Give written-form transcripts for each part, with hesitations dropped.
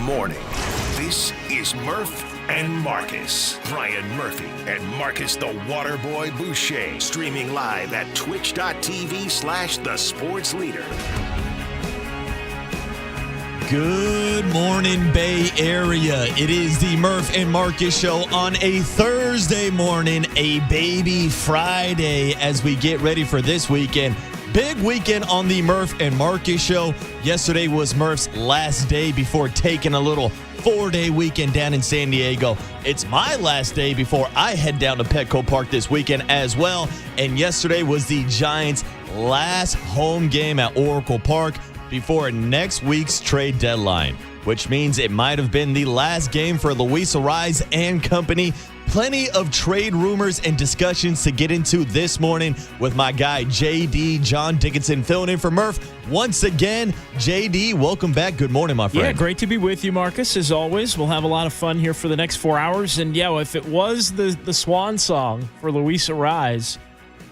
morning. This is Murph and Marcus. Brian Murphy and Marcus the Waterboy Boucher. Streaming live at twitch.tv/The Sports Leader. Good morning, Bay Area. It is the Murph and Marcus Show on a Thursday morning, a baby Friday, as we get ready for this weekend. Big weekend on the Murph and Marcus Show. Yesterday was Murph's last day before taking a little 4-day weekend down in San Diego. It's my last day before I head down to Petco Park this weekend as well. And yesterday was the Giants' last home game at Oracle Park before next week's trade deadline, which means it might have been the last game for Luis Arraez and company. Plenty of trade rumors and discussions to get into this morning with my guy, JD John Dickinson, filling in for Murph. Once again, JD, welcome back. Good morning, my friend. Yeah, great to be with you, Marcus. As always, we'll have a lot of fun here for the next 4 hours. And, yeah, if it was the swan song for Luis Arraez,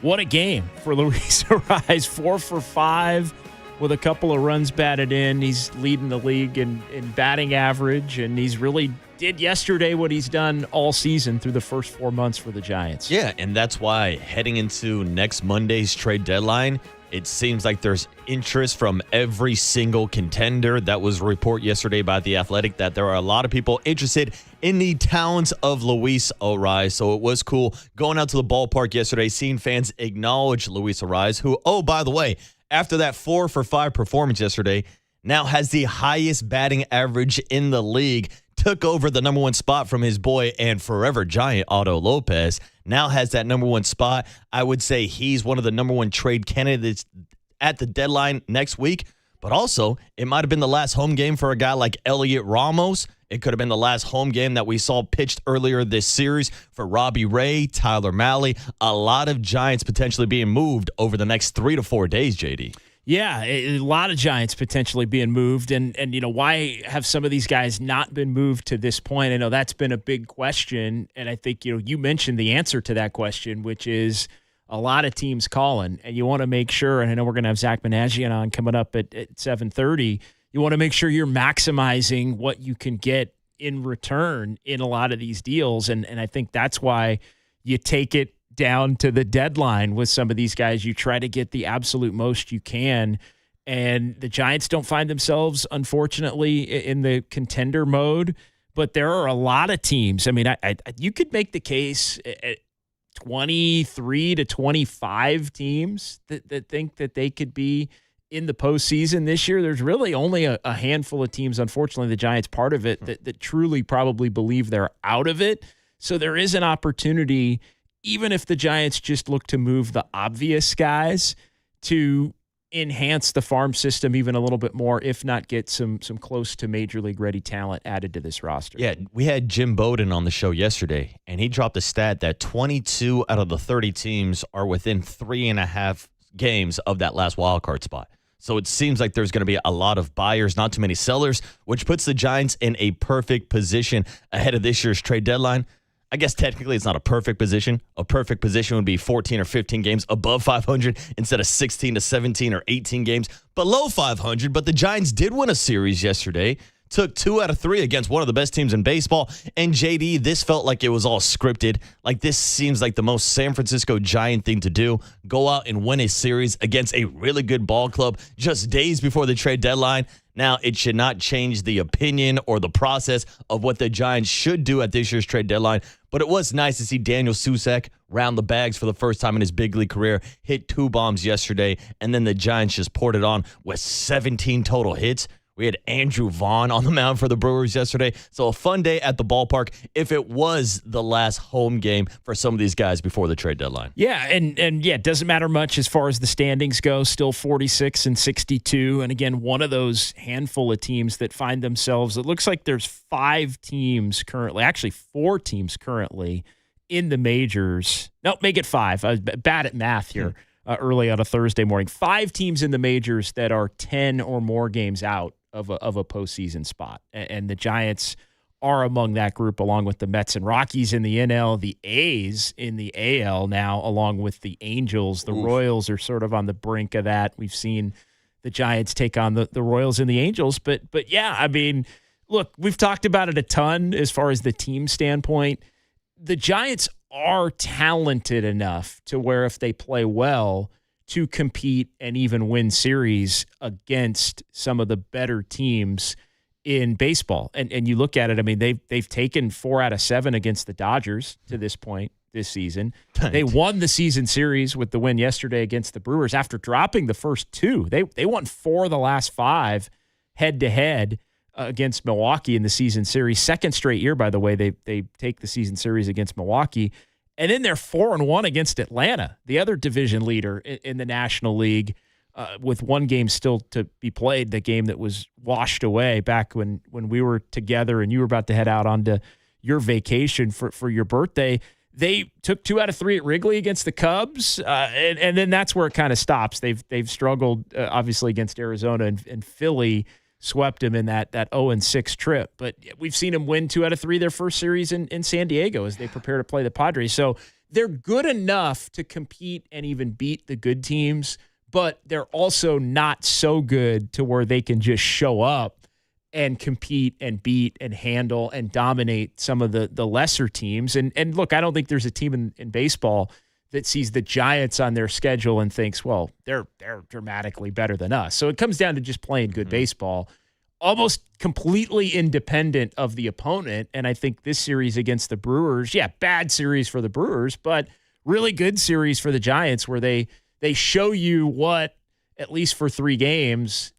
what a game for Luis Arraez. 4 for 5. With a couple of runs batted in. He's leading the league in batting average, and he's really did yesterday what he's done all season through the first 4 months for the Giants. Yeah, and that's why heading into next Monday's trade deadline, it seems like there's interest from every single contender. That was a report yesterday by The Athletic that there are a lot of people interested in the talents of Luis Arraez. So it was cool going out to the ballpark yesterday, seeing fans acknowledge Luis Arraez, who, oh, by the way, after that 4 for 5 performance yesterday, now has the highest batting average in the league, took over the number 1 spot from his boy and forever Giant Otto Lopez, now has that number 1 spot. I would say he's one of the number 1 trade candidates at the deadline next week, but also it might have been the last home game for a guy like Elliot Ramos. It could have been the last home game that we saw pitched earlier this series for Robbie Ray, Tyler Mahle. A lot of Giants potentially being moved over the next 3 to 4 days, JD. Yeah, a lot of Giants potentially being moved. And why have some of these guys not been moved to this point? I know that's been a big question. And I think, you mentioned the answer to that question, which is a lot of teams calling. And you want to make sure, and I know we're going to have Zach Managian on coming up at 7:30. You want to make sure you're maximizing what you can get in return in a lot of these deals. And I think that's why you take it down to the deadline with some of these guys. You try to get the absolute most you can. And the Giants don't find themselves, unfortunately, in the contender mode. But there are a lot of teams. I mean, you could make the case at 23 to 25 teams that think that they could be in the postseason this year. There's really only a handful of teams, unfortunately, the Giants part of it, that truly probably believe they're out of it. So there is an opportunity, even if the Giants just look to move the obvious guys, to enhance the farm system even a little bit more, if not get some close to major league ready talent added to this roster. Yeah, we had Jim Bowden on the show yesterday, and he dropped a stat that 22 out of the 30 teams are within 3.5 games of that last wild card spot. So it seems like there's going to be a lot of buyers, not too many sellers, which puts the Giants in a perfect position ahead of this year's trade deadline. I guess technically it's not a perfect position. A perfect position would be 14 or 15 games above 500 instead of 16 to 17 or 18 games below 500. But the Giants did win a series yesterday. Took 2 out of 3 against one of the best teams in baseball. And, JD, this felt like it was all scripted. Like, this seems like the most San Francisco Giant thing to do. Go out and win a series against a really good ball club just days before the trade deadline. Now, it should not change the opinion or the process of what the Giants should do at this year's trade deadline. But it was nice to see Daniel Susac round the bags for the first time in his big league career, hit 2 bombs yesterday, and then the Giants just poured it on with 17 total hits. We had Andrew Vaughn on the mound for the Brewers yesterday. So a fun day at the ballpark if it was the last home game for some of these guys before the trade deadline. Yeah, and it doesn't matter much as far as the standings go. Still 46 and 62. And again, one of those handful of teams that find themselves, it looks like there's 5 teams currently, actually 4 teams currently in the majors. No, make it 5. I was bad at math here early on a Thursday morning. 5 teams in the majors that are 10 or more games out of a postseason spot. And the Giants are among that group, along with the Mets and Rockies in the NL, the A's in the AL now, along with the Angels. The Royals are sort of on the brink of that. We've seen the Giants take on the Royals and the Angels. But yeah, I mean, look, we've talked about it a ton as far as the team standpoint. The Giants are talented enough to where if they play well to compete and even win series against some of the better teams in baseball. And you look at it, I mean, they've taken 4 out of 7 against the Dodgers to this point this season. They won the season series with the win yesterday against the Brewers after dropping the first 2. They won 4 of the last 5 head-to-head against Milwaukee in the season series. Second straight year, by the way, they take the season series against Milwaukee. And then they're 4-1 against Atlanta, the other division leader in the National League, with 1 game still to be played, the game that was washed away back when we were together and you were about to head out onto your vacation for your birthday. They took 2 out of 3 at Wrigley against the Cubs, and then that's where it kind of stops. They've struggled, obviously, against Arizona and Philly. Swept them in that 0-6 trip. But we've seen them win 2 out of 3 their first series in San Diego as they prepare to play the Padres. So they're good enough to compete and even beat the good teams, but they're also not so good to where they can just show up and compete and beat and handle and dominate some of the lesser teams. And look, I don't think there's a team in baseball that sees the Giants on their schedule and thinks, well, they're dramatically better than us. So it comes down to just playing good baseball, almost completely independent of the opponent. And I think this series against the Brewers, bad series for the Brewers, but really good series for the Giants where they show you what, at least for 3 games,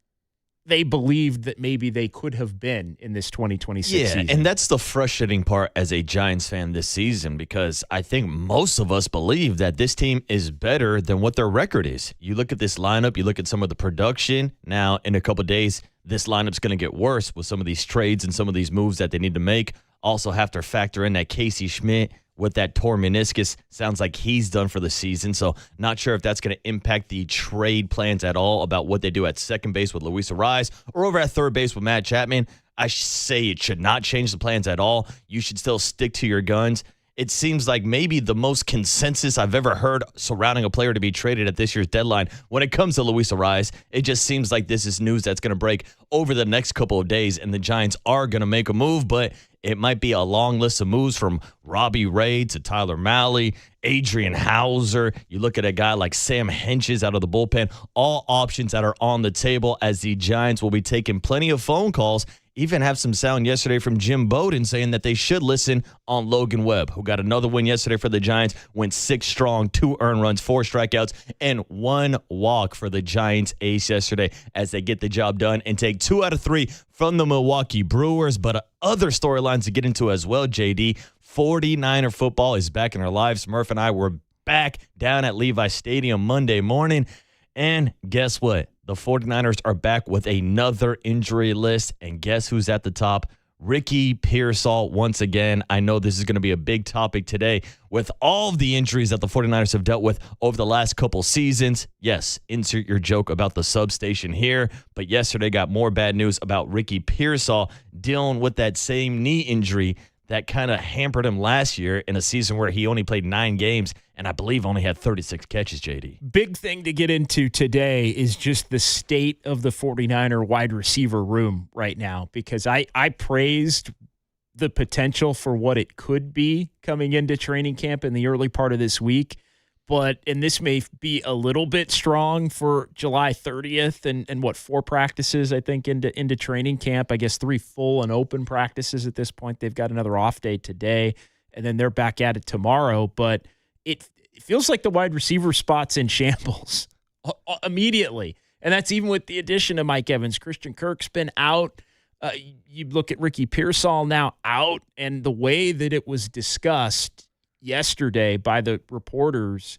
they believed that maybe they could have been in this 2026 season. And that's the frustrating part as a Giants fan this season, because I think most of us believe that this team is better than what their record is. You look at this lineup, you look at some of the production. Now, in a couple of days, this lineup's going to get worse with some of these trades and some of these moves that they need to make. Also have to factor in that Casey Schmidt with that torn meniscus. Sounds like he's done for the season. So not sure if that's going to impact the trade plans at all about what they do at second base with Luis Arraez or over at third base with Matt Chapman. I say it should not change the plans at all. You should still stick to your guns. It seems like maybe the most consensus I've ever heard surrounding a player to be traded at this year's deadline when it comes to Luis Arraez. It just seems like this is news that's going to break over the next couple of days, and the Giants are going to make a move, but it might be a long list of moves from Robbie Ray to Tyler Mahle, Adrian Hauser. You look at a guy like Sam Henches out of the bullpen, all options that are on the table as the Giants will be taking plenty of phone calls. Even have some sound yesterday from Jim Bowden saying that they should listen on Logan Webb, who got another win yesterday for the Giants, went 6 strong, 2 earned runs, 4 strikeouts, and 1 walk for the Giants ace yesterday as they get the job done and take 2 out of 3 from the Milwaukee Brewers. But other storylines to get into as well, JD. 49er football is back in our lives. Murph and I were back down at Levi Stadium Monday morning. And guess what? The 49ers are back with another injury list. And guess who's at the top? Ricky Pearsall once again. I know this is going to be a big topic today with all of the injuries that the 49ers have dealt with over the last couple seasons. Yes, insert your joke about the substation here. But yesterday got more bad news about Ricky Pearsall dealing with that same knee injury that kind of hampered him last year in a season where he only played 9 games and I believe only had 36 catches, JD. Big thing to get into today is just the state of the 49er wide receiver room right now, because I praised the potential for what it could be coming into training camp in the early part of this week. And this may be a little bit strong for July 30th and 4 practices, I think, into training camp. I guess 3 full and open practices at this point. They've got another off day today, and then they're back at it tomorrow. But it feels like the wide receiver spot's in shambles immediately. And that's even with the addition of Mike Evans. Christian Kirk's been out. You look at Ricky Pearsall now out, and the way that it was discussed yesterday by the reporters,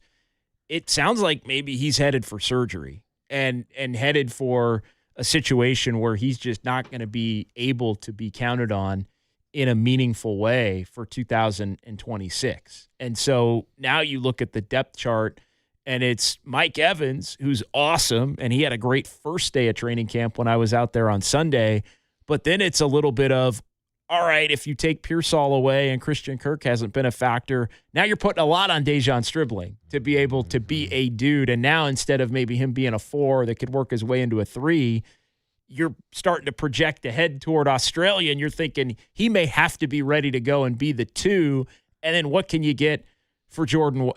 it sounds like maybe he's headed for surgery and headed for a situation where he's just not going to be able to be counted on in a meaningful way for 2026. And so now you look at the depth chart, and it's Mike Evans, who's awesome, and he had a great first day of training camp when I was out there on Sunday. But then it's a little bit of, all right, if you take Pearsall away and Christian Kirk hasn't been a factor, now you're putting a lot on Dejon Stribling to be able to be a dude. And now instead of maybe him being a 4 that could work his way into a 3, you're starting to project ahead toward Australia, and you're thinking he may have to be ready to go and be the 2. And then what can you get for Jordan?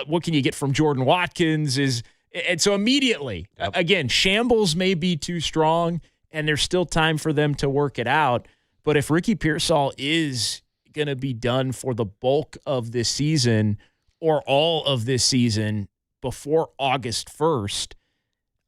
What can you get from Jordan Watkins? And so immediately, again, shambles may be too strong, and there's still time for them to work it out. But if Ricky Pearsall is going to be done for the bulk of this season or all of this season before August 1st,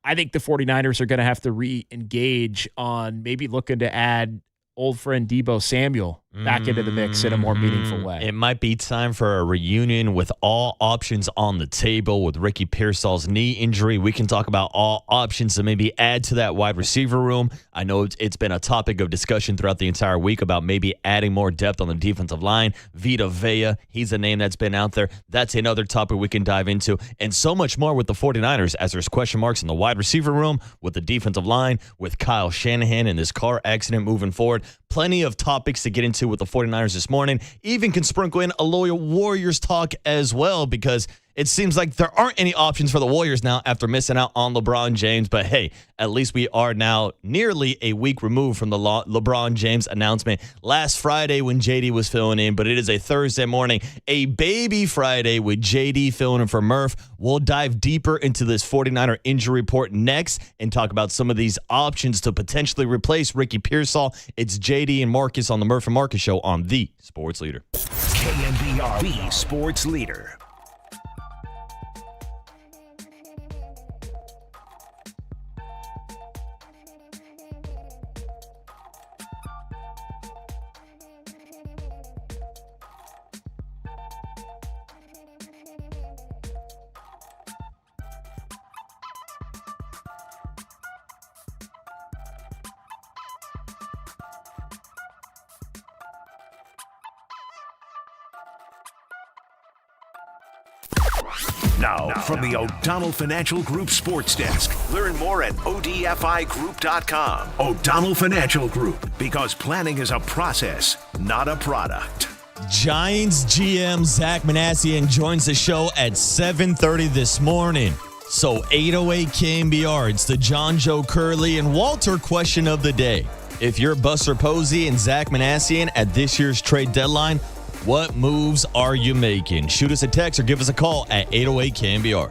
I think the 49ers are going to have to re-engage on maybe looking to add old friend Deebo Samuel back into the mix in a more meaningful way. It might be time for a reunion with all options on the table with Ricky Pearsall's knee injury. We can talk about all options to maybe add to that wide receiver room. I know it's been a topic of discussion throughout the entire week about maybe adding more depth on the defensive line. Vita Vea, he's a name that's been out there. That's another topic we can dive into. And so much more with the 49ers as there's question marks in the wide receiver room, with the defensive line, with Kyle Shanahan and this car accident moving forward. Plenty of topics to get into with the 49ers this morning. Even can sprinkle in a loyal Warriors talk as well, because it seems like there aren't any options for the Warriors now after missing out on LeBron James. But hey, at least we are now nearly a week removed from the LeBron James announcement last Friday when JD was filling in. But it is a Thursday morning, a baby Friday with JD filling in for Murph. We'll dive deeper into this 49er injury report next and talk about some of these options to potentially replace Ricky Pearsall. It's JD and Marcus on the Murph and Marcus Show on the Sports Leader. KNBR, the Sports Leader. Now, from the O'Donnell Financial Group Sports Desk. Learn more at odfigroup.com. O'Donnell Financial Group, because planning is a process, not a product. Giants GM Zach Manassian joins the show at 7:30 this morning. So 808 KNBR, it's the John Joe Curley and Walter question of the day. If you're Buster Posey and Zach Manassian at this year's trade deadline, what moves are you making? Shoot us a text or give us a call at 808 KNBR.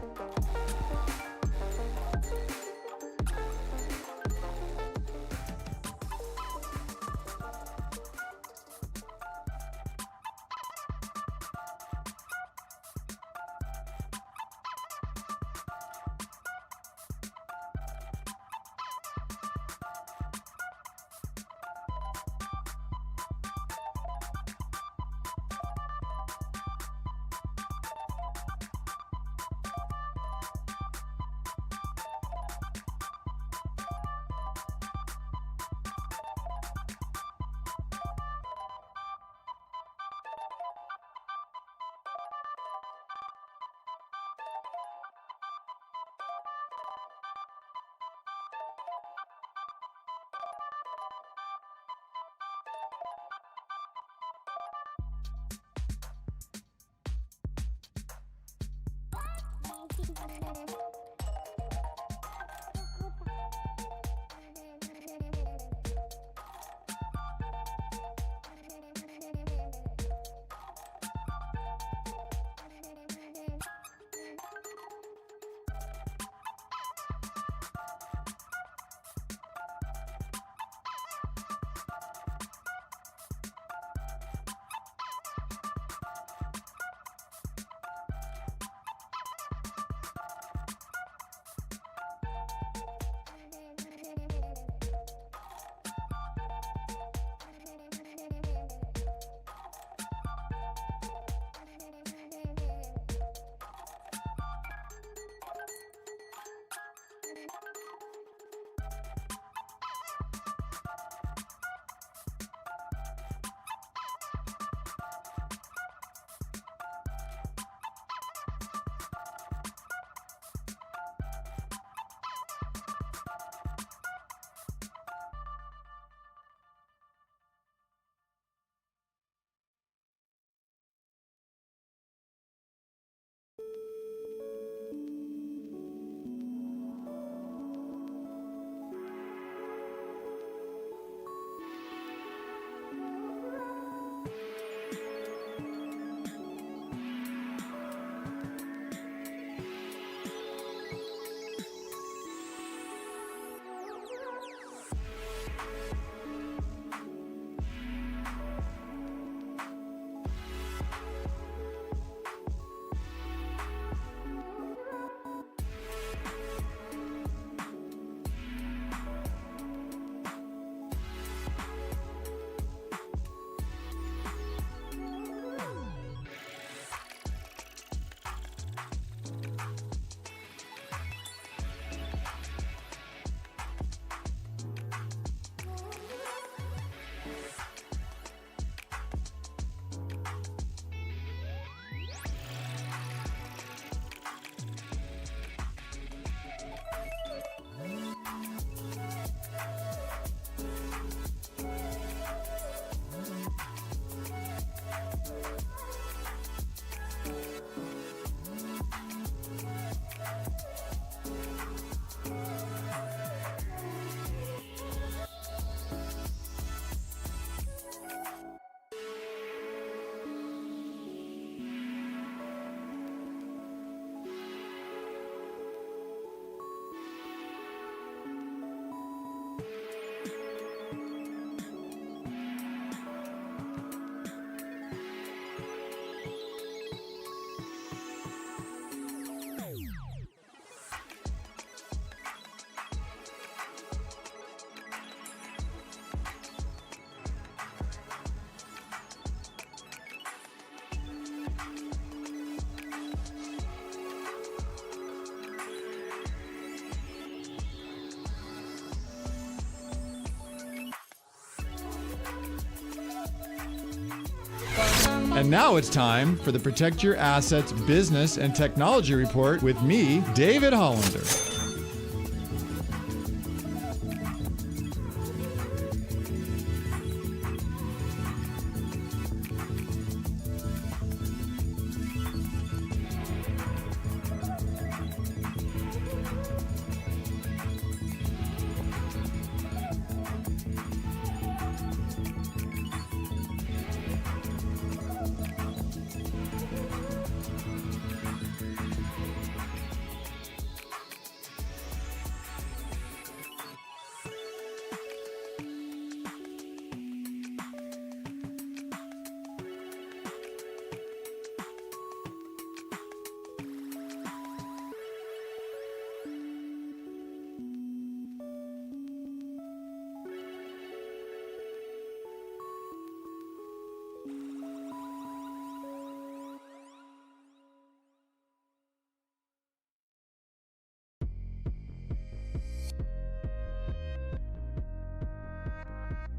And now it's time for the Protect Your Assets Business and Technology Report with me, David Hollander.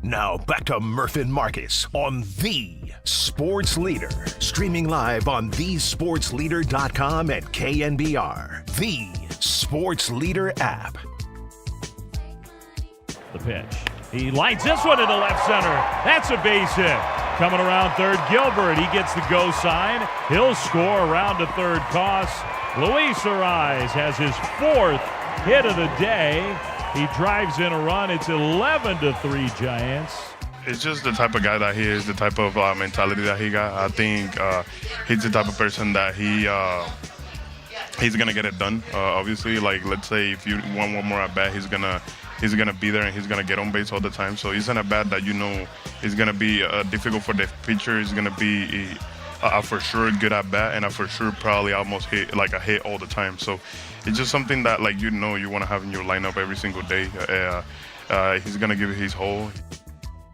Now back to Murph and Marcus on The Sports Leader. Streaming live on thesportsleader.com and KNBR. The Sports Leader app. The pitch. He lines this one to the left center. That's a base hit. Coming around third, Gilbert. He gets the go sign. He'll score around to third Coss. Luis Ariz has his 4th hit of the day. He drives in a run. It's 11-3 Giants. It's just the type of guy that he is, the type of mentality that he got. I think he's the type of person that he's gonna get it done. Obviously, like let's say if you want one more at bat, he's gonna be there and he's gonna get on base all the time. So he's an at bat that is gonna be difficult for the pitcher. He's gonna be a for sure good at bat and a for sure probably almost hit like a hit all the time. So it's just something that you want to have in your lineup every single day. He's gonna give it his whole.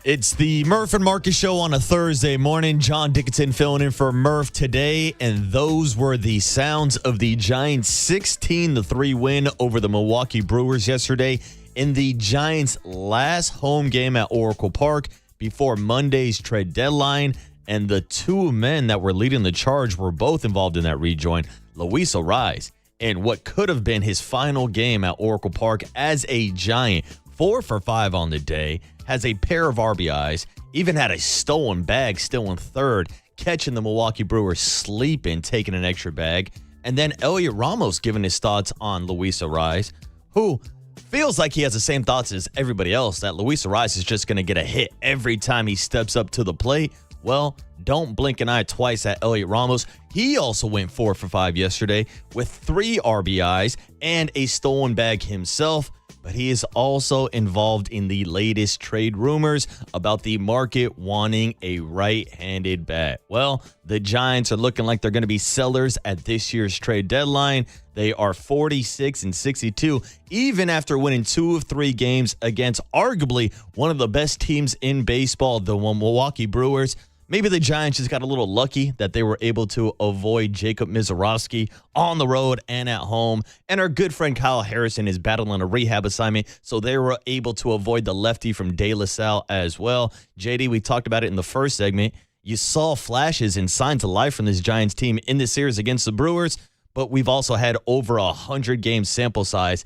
It's the Murph and Marcus show on a Thursday morning. John Dickinson filling in for Murph today, and those were the sounds of the Giants' 16-3 win over the Milwaukee Brewers yesterday in the Giants' last home game at Oracle Park before Monday's trade deadline. And the two men that were leading the charge were both involved in that rejoin. Luis Ariz, in what could have been his final game at Oracle Park as a Giant, 4 for 5 on the day, has a pair of RBIs, even had a stolen bag still in third, catching the Milwaukee Brewers sleeping, taking an extra bag. And then Elliot Ramos giving his thoughts on Luis Ariz, who feels like he has the same thoughts as everybody else, that Luis Ariz is just going to get a hit every time he steps up to the plate. Well, don't blink an eye twice at Elliot Ramos. He also went 4 for 5 yesterday with 3 RBIs and a stolen bag himself. But he is also involved in the latest trade rumors about the market wanting a right-handed bat. Well, the Giants are looking like they're going to be sellers at this year's trade deadline. They are 46-62, even after winning 2 of 3 games against arguably one of the best teams in baseball, the Milwaukee Brewers. Maybe the Giants just got a little lucky that they were able to avoid Jacob Misiorowski on the road and at home. And our good friend Kyle Harrison is battling a rehab assignment, so they were able to avoid the lefty from De La Salle as well. JD, we talked about it in the first segment. You saw flashes and signs of life from this Giants team in this series against the Brewers, but we've also had over 100-game sample size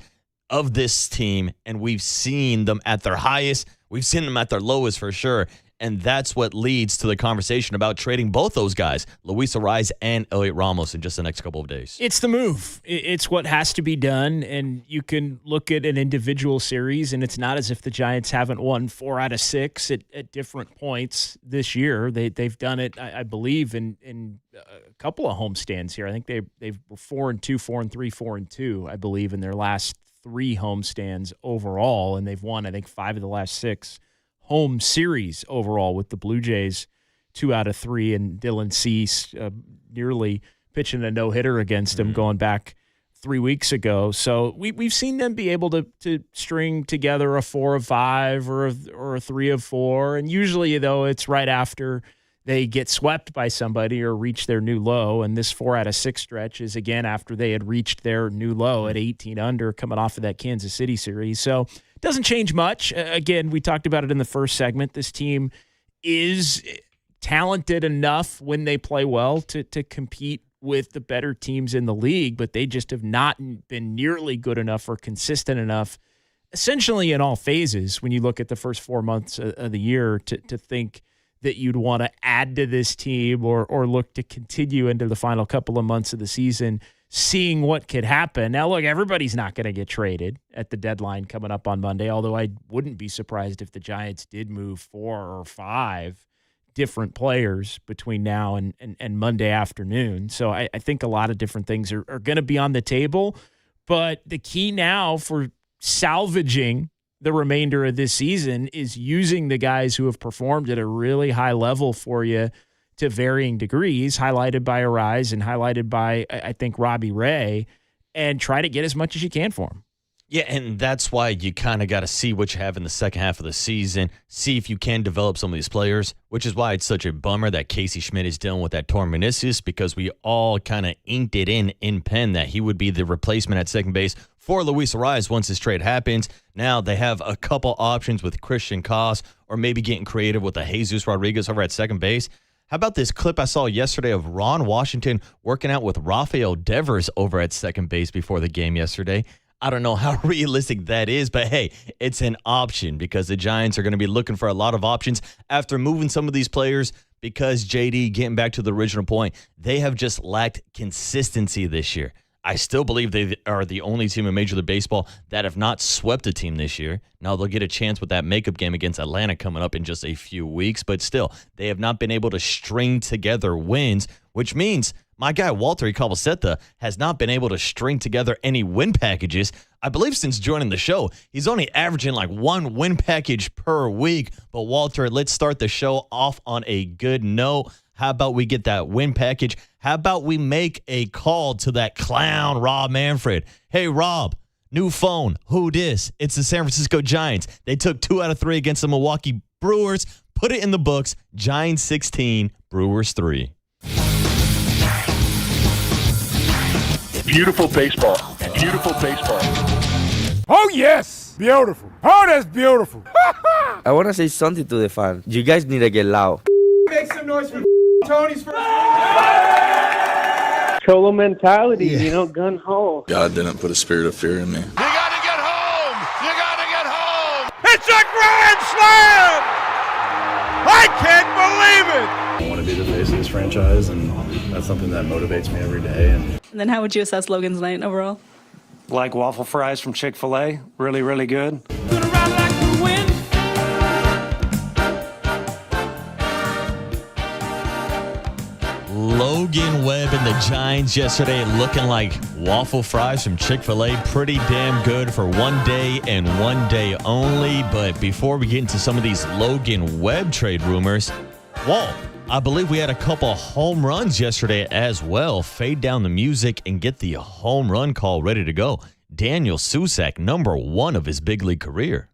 of this team, and we've seen them at their highest. We've seen them at their lowest for sure. And that's what leads to the conversation about trading both those guys, Luis Ariz and Elliot Ramos, in just the next couple of days. It's the move. It's what has to be done, and you can look at an individual series, and it's not as if the Giants haven't won 4 out of 6 at different points this year. They've done it, I believe, in a couple of homestands here. I think they were 4-2, 4-3, 4-2, I believe, in their last 3 homestands overall, and they've won, I think, 5 of the last 6 home series overall with the Blue Jays, 2 out of 3, and Dylan Cease nearly pitching a no-hitter against him going back 3 weeks ago. So we've seen them be able to string together a 4 of 5 or a 3 of 4, and usually, though, it's right after they get swept by somebody or reach their new low, and this 4 out of 6 stretch is, again, after they had reached their new low at 18 under coming off of that Kansas City series. So doesn't change much. Again, we talked about it in the first segment. This team is talented enough when they play well to compete with the better teams in the league, but they just have not been nearly good enough or consistent enough, essentially in all phases, when you look at the first 4 months of the year, to think that you'd want to add to this team or look to continue into the final couple of months of the season, seeing what could happen. Now, look, everybody's not going to get traded at the deadline coming up on Monday, although I wouldn't be surprised if the Giants did move 4 or 5 different players between now and Monday afternoon. So I think a lot of different things are going to be on the table. But the key now for salvaging the remainder of this season is using the guys who have performed at a really high level for you to varying degrees, highlighted by Arise and highlighted by, I think, Robbie Ray, and try to get as much as you can for him. Yeah, and that's why you kind of got to see what you have in the second half of the season, see if you can develop some of these players, which is why it's such a bummer that Casey Schmidt is dealing with that torn meniscus, because we all kind of inked it in pen that he would be the replacement at second base for Luis Ariz once this trade happens. Now they have a couple options with Christian Koss, or maybe getting creative with a Jesus Rodriguez over at second base. How about this clip I saw yesterday of Ron Washington working out with Rafael Devers over at second base before the game yesterday? I don't know how realistic that is, but hey, it's an option because the Giants are going to be looking for a lot of options after moving some of these players because, JD, getting back to the original point, they have just lacked consistency this year. I still believe they are the only team in Major League Baseball that have not swept a team this year. Now, they'll get a chance with that makeup game against Atlanta coming up in just a few weeks, but still, they have not been able to string together wins, which means my guy Walter Cabosetta has not been able to string together any win packages. I believe since joining the show, he's only averaging like 1 win package per week. But Walter, let's start the show off on a good note. How about we get that win package? How about we make a call to that clown, Rob Manfred? Hey, Rob, new phone. Who dis? It's the San Francisco Giants. They took 2 out of 3 against the Milwaukee Brewers. Put it in the books. Giants 16, Brewers 3. Beautiful baseball. Beautiful baseball. Oh, yes. Beautiful. Oh, that's beautiful. I want to say something to the fans. You guys need to get loud. Make some noise for Tony's first. Cholo mentality, gun ho. God didn't put a spirit of fear in me. You got to get home. You got to get home. It's a grand slam. I can't believe it. I want to be the face of this franchise, and that's something that motivates me every day. And then how would you assess Logan's night overall? Like waffle fries from Chick-fil-A. Really, really good. Logan Webb and the Giants yesterday looking like waffle fries from Chick-fil-A. Pretty damn good for one day and one day only. But before we get into some of these Logan Webb trade rumors, Walt, I believe we had a couple home runs yesterday as well. Fade down the music and get the home run call ready to go. Daniel Susac, number 1 of his big league career.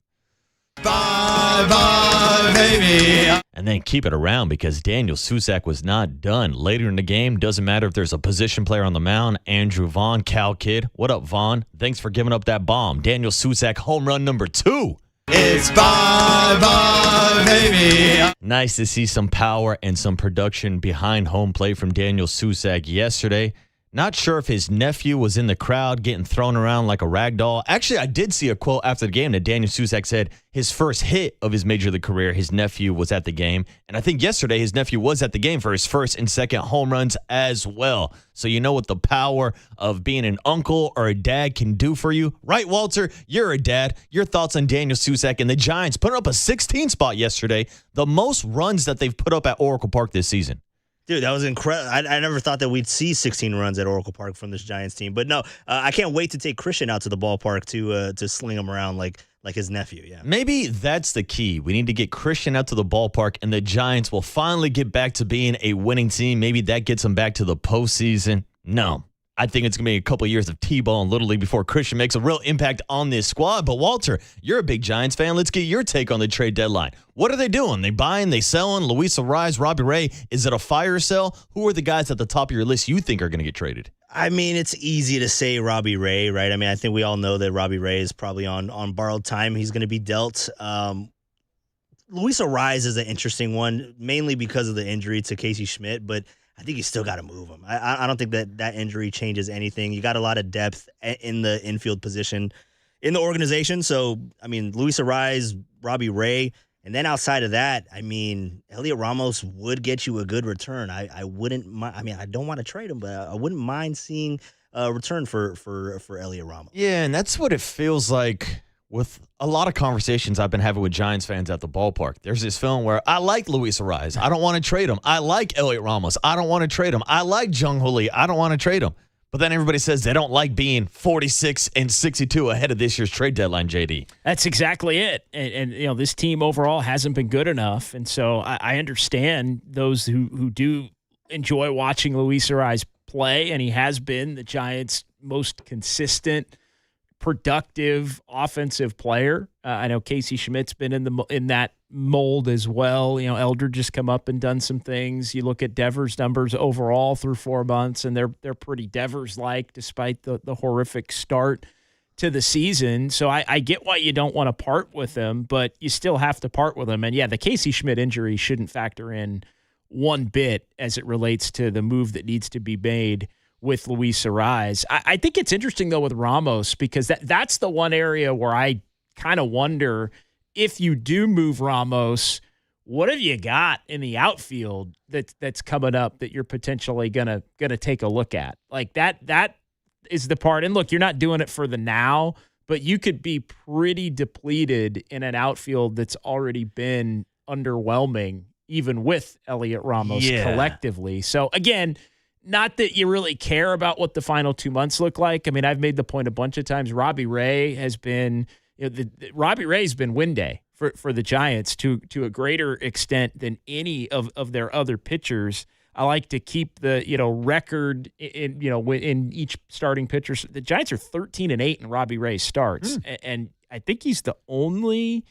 Bye, bye, baby. And then keep it around because Daniel Susac was not done. Later in the game, doesn't matter if there's a position player on the mound. Andrew Vaughn, Cal Kid. What up, Vaughn? Thanks for giving up that bomb. Daniel Susac, home run number 2. It's bye, bye, baby. Nice to see some power and some production behind home plate from Daniel Susac yesterday. Not sure if his nephew was in the crowd getting thrown around like a rag doll. Actually, I did see a quote after the game that Daniel Susac said his first hit of his major league career, his nephew was at the game. And I think yesterday his nephew was at the game for his first and second home runs as well. So you know what the power of being an uncle or a dad can do for you. Right, Walter? You're a dad. Your thoughts on Daniel Susac and the Giants putting up a 16 spot yesterday, the most runs that they've put up at Oracle Park this season. Dude, that was incredible. I never thought that we'd see 16 runs at Oracle Park from this Giants team. But no, I can't wait to take Christian out to the ballpark to sling him around like his nephew. Yeah, maybe that's the key. We need to get Christian out to the ballpark, and the Giants will finally get back to being a winning team. Maybe that gets them back to the postseason. No. I think it's going to be a couple of years of T-ball in Little League before Christian makes a real impact on this squad. But, Walter, you're a big Giants fan. Let's get your take on the trade deadline. What are they doing? They buying? They selling? Luis Ariz, Robbie Ray. Is it a fire sale? Who are the guys at the top of your list you think are going to get traded? I mean, it's easy to say Robbie Ray, right? I mean, I think we all know that Robbie Ray is probably on borrowed time. He's going to be dealt. Luis Arise is an interesting one, mainly because of the injury to Casey Schmidt, but I think you still got to move him. I don't think that injury changes anything. You got a lot of depth in the infield position in the organization. So, I mean, Luis Arise, Robbie Ray, and then outside of that, I mean, Elliot Ramos would get you a good return. I wouldn't mind. I mean, I don't want to trade him, but I wouldn't mind seeing a return for Elliot Ramos. Yeah, and that's what it feels like with a lot of conversations I've been having with Giants fans at the ballpark. There's this feeling where I like Luis Arise. I don't want to trade him. I like Elliot Ramos. I don't want to trade him. I like Jung Hoo Lee. I don't want to trade him. But then everybody says they don't like being 46 and 62 ahead of this year's trade deadline, JD. That's exactly it. And you know, this team overall hasn't been good enough. And so I understand those who do enjoy watching Luis Arise play, and he has been the Giants' most consistent, productive offensive player. I know Casey Schmidt's been in that mold as well. You know, Eldridge has come up and done some things. You look at Devers' numbers overall through 4 months, and they're pretty Devers-like despite the horrific start to the season. So I get why you don't want to part with him, but you still have to part with him. And yeah, the Casey Schmidt injury shouldn't factor in one bit as it relates to the move that needs to be made with Luis Arise. I think it's interesting, though, with Ramos, because that's the one area where I kind of wonder, if you do move Ramos, what have you got in the outfield that's coming up that you're potentially gonna take a look at? Like that is the part. And look, you're not doing it for the now, but you could be pretty depleted in an outfield that's already been underwhelming, even with Elliot Ramos collectively. So again, not that you really care about what the final 2 months look like. I mean, I've made the point a bunch of times. Robbie Ray has been, Robbie Ray's been win day for the Giants to a greater extent than any of their other pitchers. I like to keep the record in each starting pitcher. The Giants are 13-8 in Robbie Ray starts, and I think he's the only.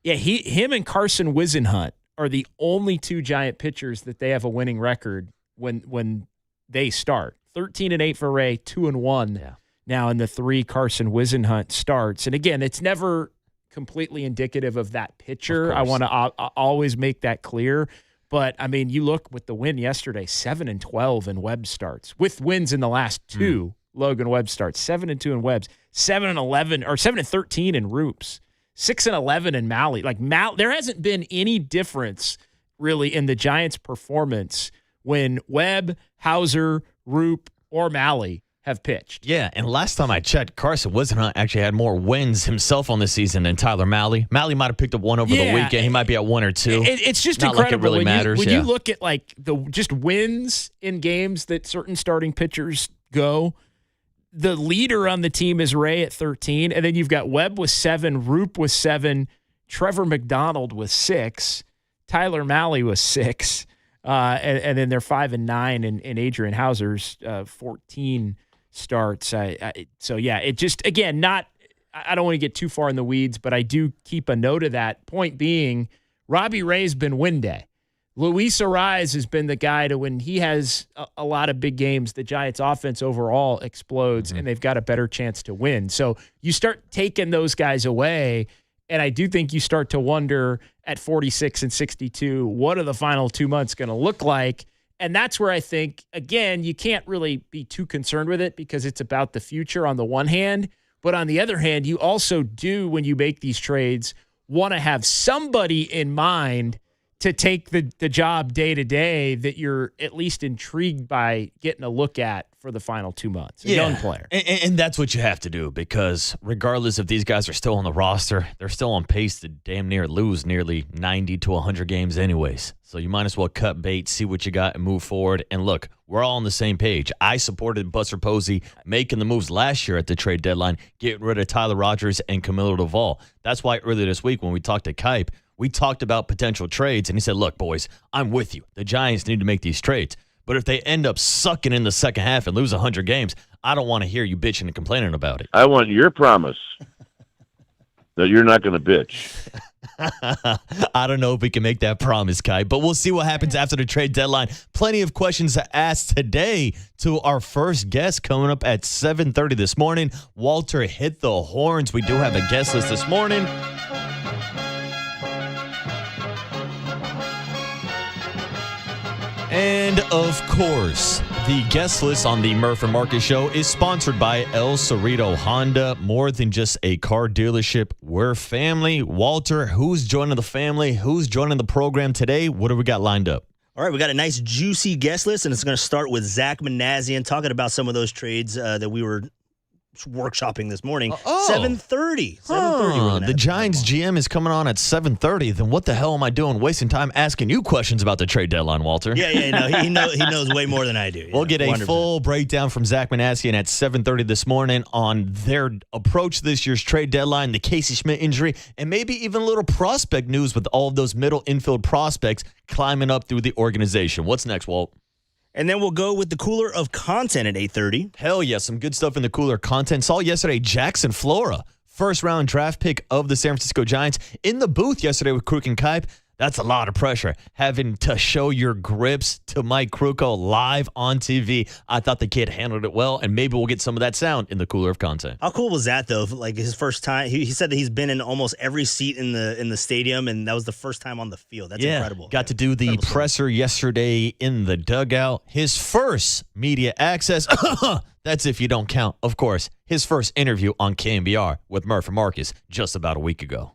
Yeah, him and Carson Whisenhunt are the only two Giant pitchers that they have a winning record when they start. 13-8 for Ray, 2-1 now in the 3 Carson Whisenhunt starts. And again, it's never completely indicative of that pitcher. I want to always make that clear. But I mean, you look with the win yesterday, 7-12 in Webb starts, with wins in the last 2 Logan Webb starts. 7-2 in Webb's, 7-11 or 7-13 in Roop's, 6-11 in Malley. Like there hasn't been any difference really in the Giants' performance when Webb, Hauser, Roop, or Malley have pitched. Yeah, and last time I checked, Carson Whisenhunt actually had more wins himself on the season than Tyler Malley. Malley might have picked up one over the weekend. He might be at 1 or 2. It's just not incredible. Like it really matters. When you look at like the just wins in games that certain starting pitchers go, the leader on the team is Ray at 13, and then you've got Webb with 7, Roop with 7, Trevor McDonald with 6, Tyler Malley with 6, and then they're 5-9 in Adrian Hauser's 14 starts. So yeah, it just, again, I don't want to get too far in the weeds, but I do keep a note of that. Point being, Robbie Ray's been win day. Luis Arise has been the guy to, when he has a lot of big games, the Giants offense overall explodes and they've got a better chance to win. So you start taking those guys away, and I do think you start to wonder at 46 and 62, what are the final 2 months going to look like? And that's where I think, again, you can't really be too concerned with it because it's about the future on the one hand. But on the other hand, you also do, when you make these trades, want to have somebody in mind to take the job day to day that you're at least intrigued by getting a look at for the final 2 months. A young player. And that's what you have to do, because regardless if these guys are still on the roster, they're still on pace to damn near lose nearly 90 to 100 games anyways. So you might as well cut bait, see what you got, and move forward. And look, we're all on the same page. I supported Buster Posey making the moves last year at the trade deadline, getting rid of Tyler Rogers and Camilo Doval. That's why earlier this week when we talked to Kipe, we talked about potential trades, and he said, look, boys, I'm with you. The Giants need to make these trades. But if they end up sucking in the second half and lose 100 games, I don't want to hear you bitching and complaining about it. I want your promise that you're not going to bitch. I don't know if we can make that promise, Kai, but we'll see what happens after the trade deadline. Plenty of questions to ask today to our first guest coming up at 7:30 this morning. Walter, hit the horns. We do have a guest list this morning. And of course, the guest list on the Murph and Marcus Show is sponsored by El Cerrito Honda. More than just a car dealership, we're family. Walter, who's joining the family? Who's joining the program today? What do we got lined up? All right, we got a nice, juicy guest list, and it's going to start with Zach Manassian talking about some of those trades that we were workshopping this morning. 7:30. 7:30. The Giants GM is coming on at 7:30. Then what the hell am I doing wasting time asking you questions about the trade deadline, Walter? Yeah, no, he knows way more than I do. We'll get a 100%. full breakdown from Zach Manassian at 7:30 this morning on their approach to this year's trade deadline, the Casey Schmidt injury, and maybe even a little prospect news with all of those middle infield prospects climbing up through the organization. What's next, Walt? And then we'll go with the cooler of content at 8:30. Hell yeah, some good stuff in the cooler content. Saw yesterday Jackson Flora, first-round draft pick of the San Francisco Giants, in the booth yesterday with Kruk and Kipe. That's a lot of pressure, having to show your grips to Mike Krukow live on TV. I thought the kid handled it well, and maybe we'll get some of that sound in the cooler of content. How cool was that, though? Like his first time, he said that he's been in almost every seat in the stadium, and that was the first time on the field. That's incredible. Got to do the presser yesterday in the dugout. His first media access. That's if you don't count, of course, his first interview on KNBR with Murph and Marcus just about a week ago.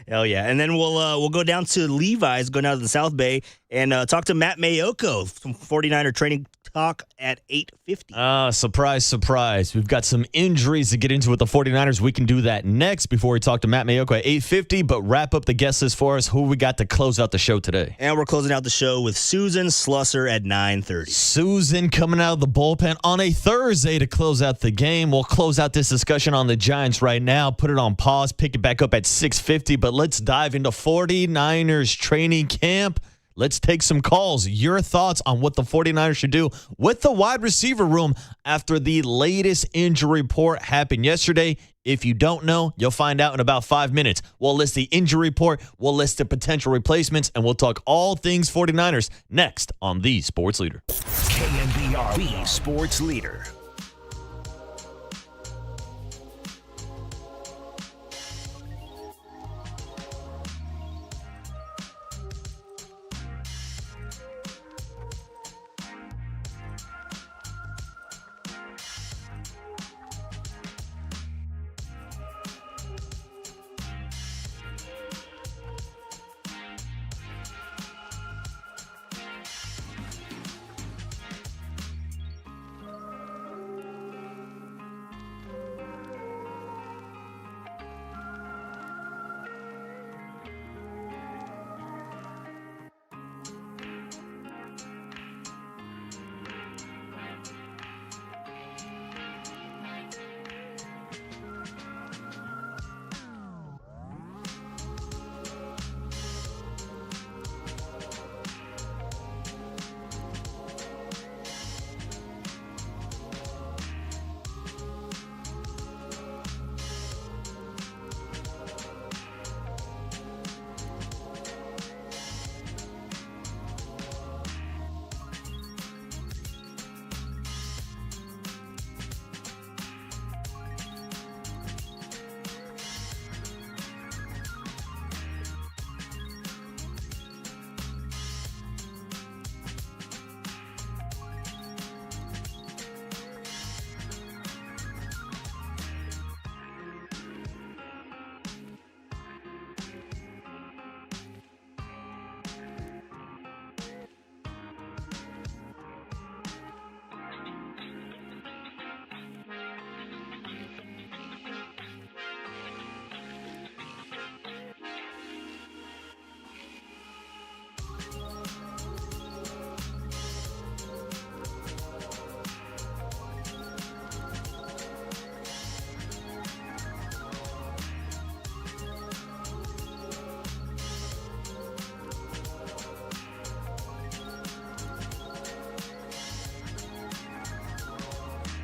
Hell yeah. And then we'll go down to Levi's, go down to the South Bay, and talk to Matt Mayoko from 49er Training Talk at 8:50. Surprise, surprise. We've got some injuries to get into with the 49ers. We can do that next before we talk to Matt Mayoko at 8:50, but wrap up the guest list for us. Who we got to close out the show today? And we're closing out the show with Susan Slusser at 9:30. Susan coming out of the bullpen on a Thursday to close out the game. We'll close out this discussion on the Giants right now, put it on pause, pick it back up at 6:50, but let's dive into 49ers training camp. Let's take some calls. Your thoughts on what the 49ers should do with the wide receiver room after the latest injury report happened yesterday. If you don't know, you'll find out in about 5 minutes. We'll list the injury report, we'll list the potential replacements, and we'll talk all things 49ers next on The Sports Leader. KNBR, The Sports Leader.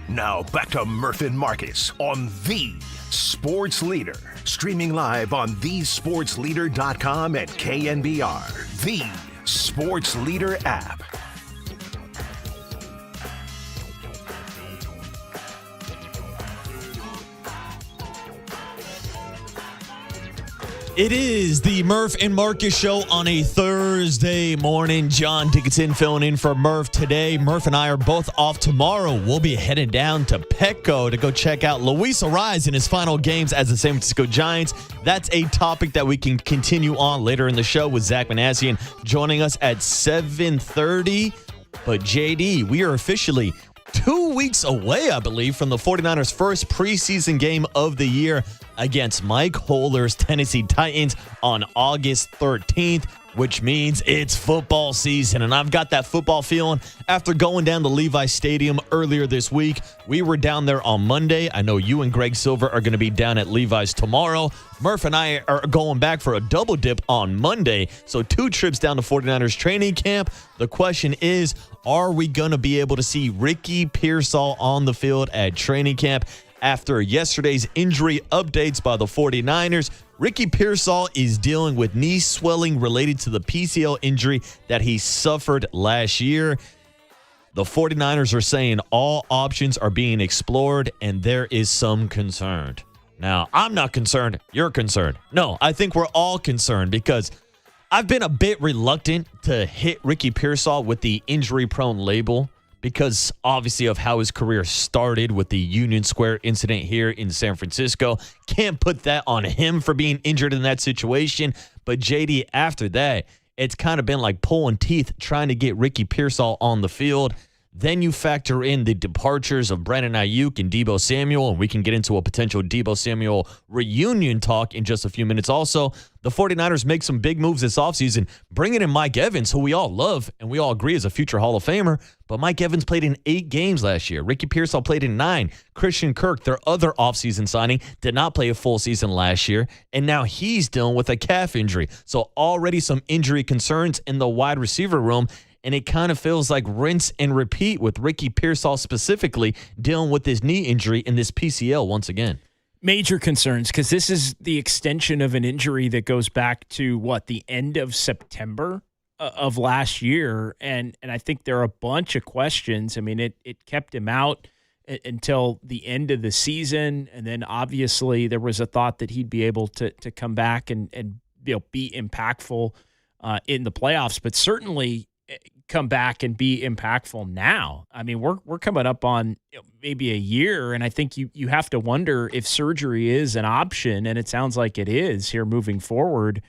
Now back to Murph and Marcus on The Sports Leader. Streaming live on thesportsleader.com and KNBR. The Sports Leader app. It is the Murph and Marcus show on a Thursday morning. John Dickinson filling in for Murph today. Murph and I are both off tomorrow. We'll be headed down to Petco to go check out Luis Ariz in his final games as the San Francisco Giants. That's a topic that we can continue on later in the show with Zach Manassian joining us at 7:30. But JD, we are officially 2 weeks away, I believe, from the 49ers' first preseason game of the year against Mike Holler's Tennessee Titans on August 13th, which means it's football season. And I've got that football feeling after going down to Levi Stadium earlier this week. We were down there on Monday. I know you and Greg Silver are going to be down at Levi's tomorrow. Murph and I are going back for a double dip on Monday. So 2 trips down to 49ers training camp. The question is, are we going to be able to see Ricky Pearsall on the field at training camp? After yesterday's injury updates by the 49ers, Ricky Pearsall is dealing with knee swelling related to the PCL injury that he suffered last year. The 49ers are saying all options are being explored, and there is some concern. Now, I'm not concerned. You're concerned. No, I think we're all concerned because I've been a bit reluctant to hit Ricky Pearsall with the injury-prone label because obviously of how his career started with the Union Square incident here in San Francisco. Can't put that on him for being injured in that situation. But JD, after that, it's kind of been like pulling teeth trying to get Ricky Pearsall on the field. Then you factor in the departures of Brandon Ayuk and Deebo Samuel, and we can get into a potential Deebo Samuel reunion talk in just a few minutes. Also, the 49ers make some big moves this offseason, bringing in Mike Evans, who we all love and we all agree is a future Hall of Famer. But Mike Evans played in 8 games last year. Ricky Pearsall played in 9. Christian Kirk, their other offseason signing, did not play a full season last year, and now he's dealing with a calf injury. So already some injury concerns in the wide receiver room. And it kind of feels like rinse and repeat with Ricky Pearsall specifically dealing with his knee injury in this PCL once again. Major concerns because this is the extension of an injury that goes back to, the end of September of last year. And I think there are a bunch of questions. I mean, it kept him out until the end of the season. And then obviously there was a thought that he'd be able to come back and be impactful in the playoffs. But certainly come back and be impactful now. I mean, we're coming up on maybe a year, and I think you have to wonder if surgery is an option, and it sounds like it is here moving forward.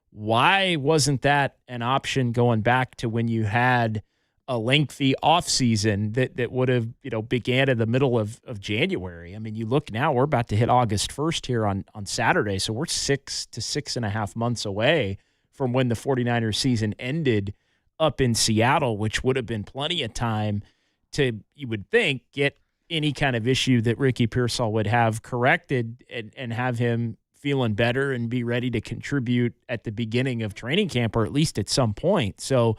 Why wasn't that an option going back to when you had a lengthy offseason that would have began in the middle of January? I mean, you look now, we're about to hit August 1st here on Saturday, so we're 6 to 6.5 months away from when the 49ers season ended up in Seattle, which would have been plenty of time to, you would think, get any kind of issue that Ricky Pearsall would have corrected and have him feeling better and be ready to contribute at the beginning of training camp or at least at some point. So,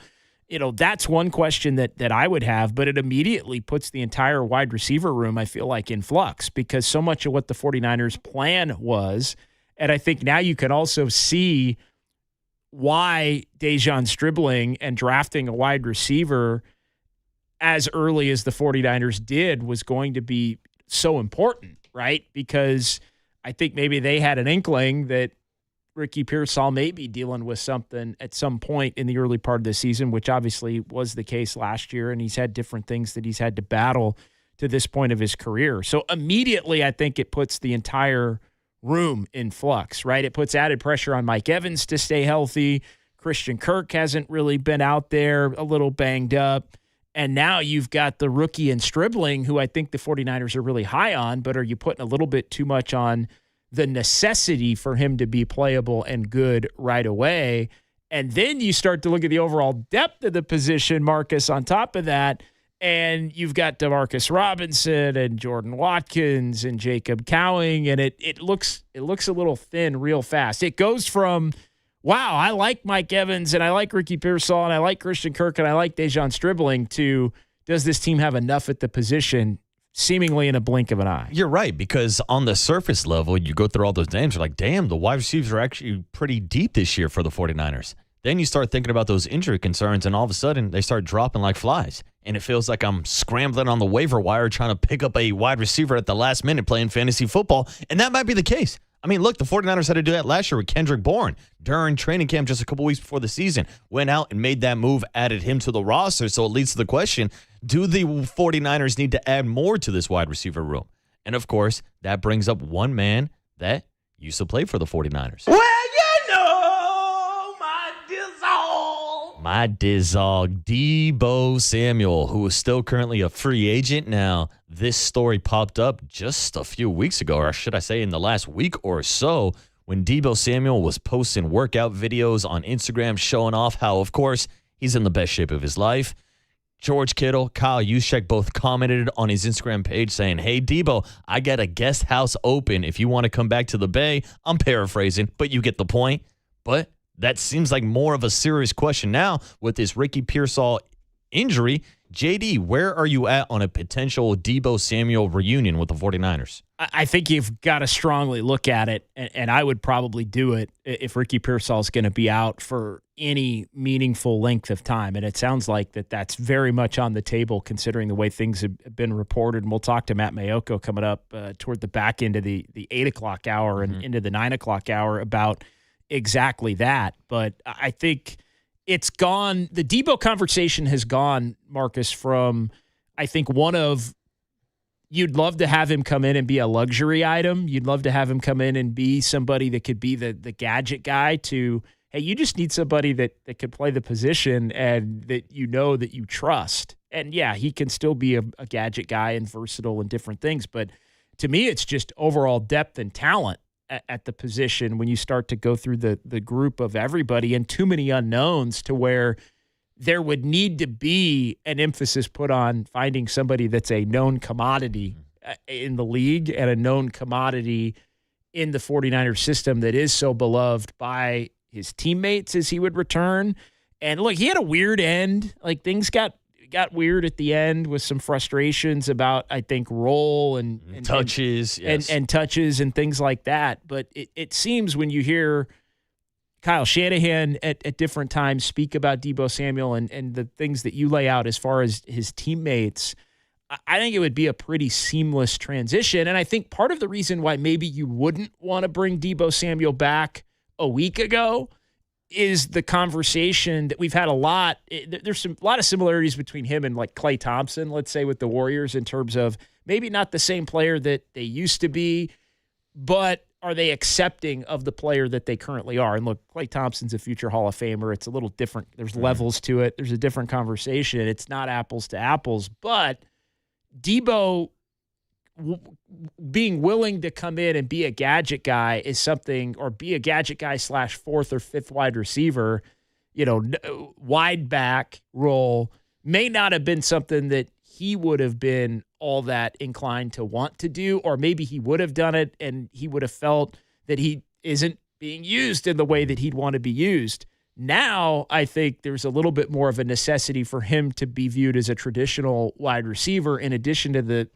that's one question that I would have, but it immediately puts the entire wide receiver room, I feel like, in flux because so much of what the 49ers plan was, and I think now you can also see why Dejon Stribling and drafting a wide receiver as early as the 49ers did was going to be so important, right? Because I think maybe they had an inkling that Ricky Pearsall may be dealing with something at some point in the early part of the season, which obviously was the case last year, and he's had different things that he's had to battle to this point of his career. So immediately I think it puts the entire room in flux, right? It puts added pressure on Mike Evans to stay healthy. Christian Kirk hasn't really been out there, a little banged up. And now you've got the rookie and Stribling, who I think the 49ers are really high on, but are you putting a little bit too much on the necessity for him to be playable and good right away? And then you start to look at the overall depth of the position, Marcus, on top of that. And you've got Demarcus Robinson and Jordan Watkins and Jacob Cowing, and it looks a little thin real fast. It goes from, wow, I like Mike Evans and I like Ricky Pearsall and I like Christian Kirk and I like Dejon Stribling to, does this team have enough at the position seemingly in a blink of an eye? You're right, because on the surface level, you go through all those names, you're like, damn, the wide receivers are actually pretty deep this year for the 49ers. Then you start thinking about those injury concerns, and all of a sudden, they start dropping like flies. And it feels like I'm scrambling on the waiver wire trying to pick up a wide receiver at the last minute playing fantasy football, and that might be the case. I mean, look, the 49ers had to do that last year with Kendrick Bourne during training camp just a couple weeks before the season. Went out and made that move, added him to the roster. So it leads to the question, do the 49ers need to add more to this wide receiver room? And, of course, that brings up one man that used to play for the 49ers. Well, you know, My Dizzog, Deebo Samuel, who is still currently a free agent. Now, this story popped up just a few weeks ago, or should I say in the last week or so, when Deebo Samuel was posting workout videos on Instagram showing off how, of course, he's in the best shape of his life. George Kittle, Kyle Juszczyk both commented on his Instagram page saying, hey, Deebo, I got a guest house open if you want to come back to the Bay. I'm paraphrasing, but you get the point. But that seems like more of a serious question now with this Ricky Pearsall injury. JD, where are you at on a potential Deebo Samuel reunion with the 49ers? I think you've got to strongly look at it, and I would probably do it if Ricky Pearsall is going to be out for any meaningful length of time. And it sounds like that's very much on the table considering the way things have been reported. And we'll talk to Matt Mayoko coming up toward the back end of the 8 o'clock hour and into the 9 o'clock hour about exactly that. But I think it's gone. The Deebo conversation has gone, Marcus, from I think one of you'd love to have him come in and be a luxury item. You'd love to have him come in and be somebody that could be the gadget guy to, hey, you just need somebody that could play the position and that you know that you trust. And, yeah, he can still be a gadget guy and versatile and different things. But to me, it's just overall depth and talent at the position when you start to go through the group of everybody and too many unknowns to where there would need to be an emphasis put on finding somebody that's a known commodity in the league and a known commodity in the 49ers system that is so beloved by his teammates as he would return. And look, he had a weird end. Like things got weird at the end with some frustrations about, I think, role and touches and touches and things like that. But it seems when you hear Kyle Shanahan at different times speak about Deebo Samuel and the things that you lay out as far as his teammates, I think it would be a pretty seamless transition. And I think part of the reason why maybe you wouldn't want to bring Deebo Samuel back a week ago is the conversation that we've had a lot. There's a lot of similarities between him and like Klay Thompson, let's say, with the Warriors in terms of maybe not the same player that they used to be, but are they accepting of the player that they currently are? And look, Klay Thompson's a future Hall of Famer. It's a little different. There's levels to it. There's a different conversation. It's not apples to apples, but Deebo being willing to come in and be a gadget guy is something, or be a gadget guy / 4th or 5th wide receiver, wide back role may not have been something that he would have been all that inclined to want to do, or maybe he would have done it and he would have felt that he isn't being used in the way that he'd want to be used. Now, I think there's a little bit more of a necessity for him to be viewed as a traditional wide receiver in addition to the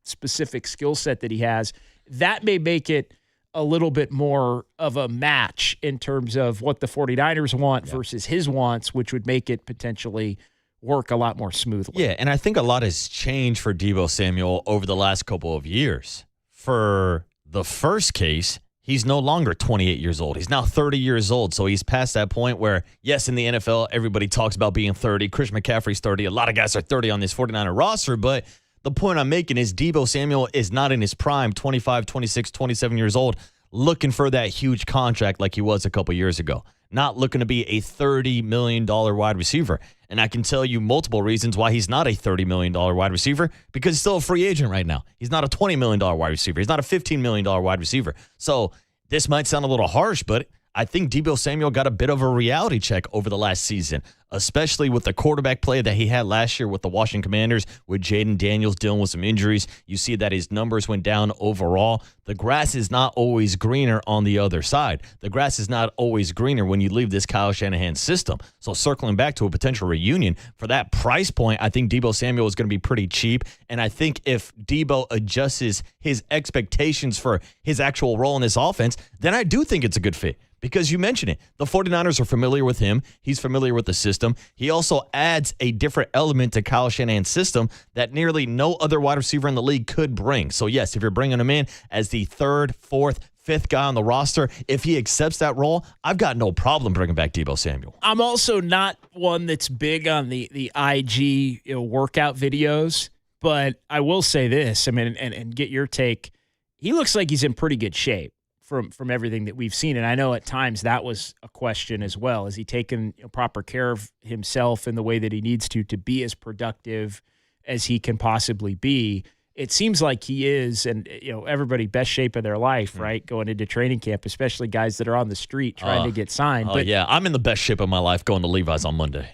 specific skill set that he has. That may make it a little bit more of a match in terms of what the 49ers want versus his wants, which would make it potentially work a lot more smoothly. Yeah, and I think a lot has changed for Deebo Samuel over the last couple of years. For the first case, he's no longer 28 years old. He's now 30 years old, so he's past that point where, yes, in the NFL, everybody talks about being 30. Christian McCaffrey's 30. A lot of guys are 30 on this 49er roster, but the point I'm making is Deebo Samuel is not in his prime, 25, 26, 27 years old, looking for that huge contract like he was a couple years ago. Not looking to be a $30 million wide receiver. And I can tell you multiple reasons why he's not a $30 million wide receiver, because he's still a free agent right now. He's not a $20 million wide receiver. He's not a $15 million wide receiver. So this might sound a little harsh, but I think Deebo Samuel got a bit of a reality check over the last season, especially with the quarterback play that he had last year with the Washington Commanders, with Jaden Daniels dealing with some injuries. You see that his numbers went down overall. The grass is not always greener on the other side. The grass is not always greener when you leave this Kyle Shanahan system. So circling back to a potential reunion, for that price point, I think Deebo Samuel is going to be pretty cheap. And I think if Deebo adjusts his expectations for his actual role in this offense, then I do think it's a good fit. Because you mentioned it, the 49ers are familiar with him. He's familiar with the system. He also adds a different element to Kyle Shanahan's system that nearly no other wide receiver in the league could bring. So, yes, if you're bringing him in as the 3rd, 4th, fifth guy on the roster. If he accepts that role, I've got no problem bringing back Deebo Samuel. I'm also not one that's big on the IG workout videos, but I will say this. I mean, and get your take. He looks like he's in pretty good shape from everything that we've seen. And I know at times that was a question as well. Has he taken proper care of himself in the way that he needs to be as productive as he can possibly be? It seems like he is, and everybody best shape of their life, right? Going into training camp, especially guys that are on the street trying to get signed. But yeah, I'm in the best shape of my life going to Levi's on Monday.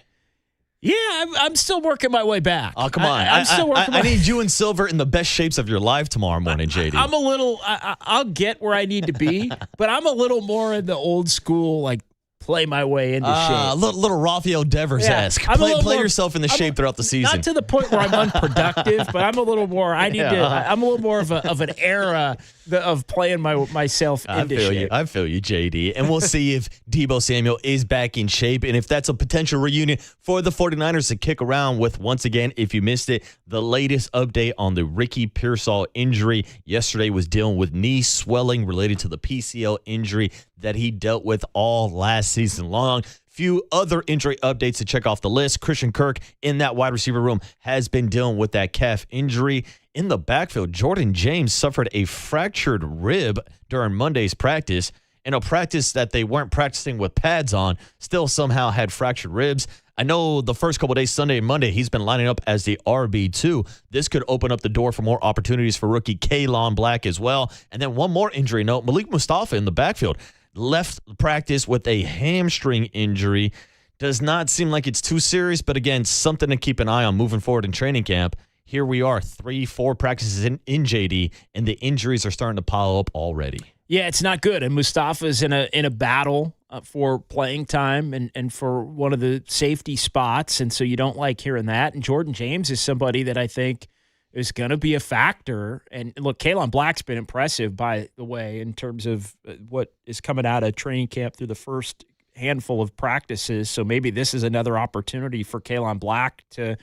Yeah, I'm still working my way back. Oh, come on. I'm still working I need you and Silver in the best shapes of your life tomorrow morning, JD. I'm a little, I'll get where I need to be, but I'm a little more in the old school, like, play my way into shape. Little Rafael Devers-esque. Play yourself in the shape throughout the season. Not to the point where I'm unproductive, but I'm a little more. I'm a little more of an era of playing myself into shape. I feel you, JD. And we'll see if Deebo Samuel is back in shape and if that's a potential reunion for the 49ers to kick around with. Once again, if you missed it, the latest update on the Ricky Pearsall injury. Yesterday was dealing with knee swelling related to the PCL injury that he dealt with all last season long. Few other injury updates to check off the list. Christian Kirk in that wide receiver room has been dealing with that calf injury. In the backfield, Jordan James suffered a fractured rib during Monday's practice. In a practice that they weren't practicing with pads on, still somehow had fractured ribs. I know the first couple of days, Sunday and Monday, he's been lining up as the RB2. This could open up the door for more opportunities for rookie Kaylon Black as well. And then one more injury note, Malik Mustafa in the backfield left practice with a hamstring injury. Does not seem like it's too serious, but again, something to keep an eye on moving forward in training camp. Here we are, 3-4 practices in JD, and the injuries are starting to pile up already. Yeah, it's not good. And Mustafa's in a battle for playing time and for one of the safety spots, and so you don't like hearing that. And Jordan James is somebody that I think is going to be a factor. And look, Kaylon Black's been impressive, by the way, in terms of what is coming out of training camp through the first handful of practices. So maybe this is another opportunity for Kaylon Black to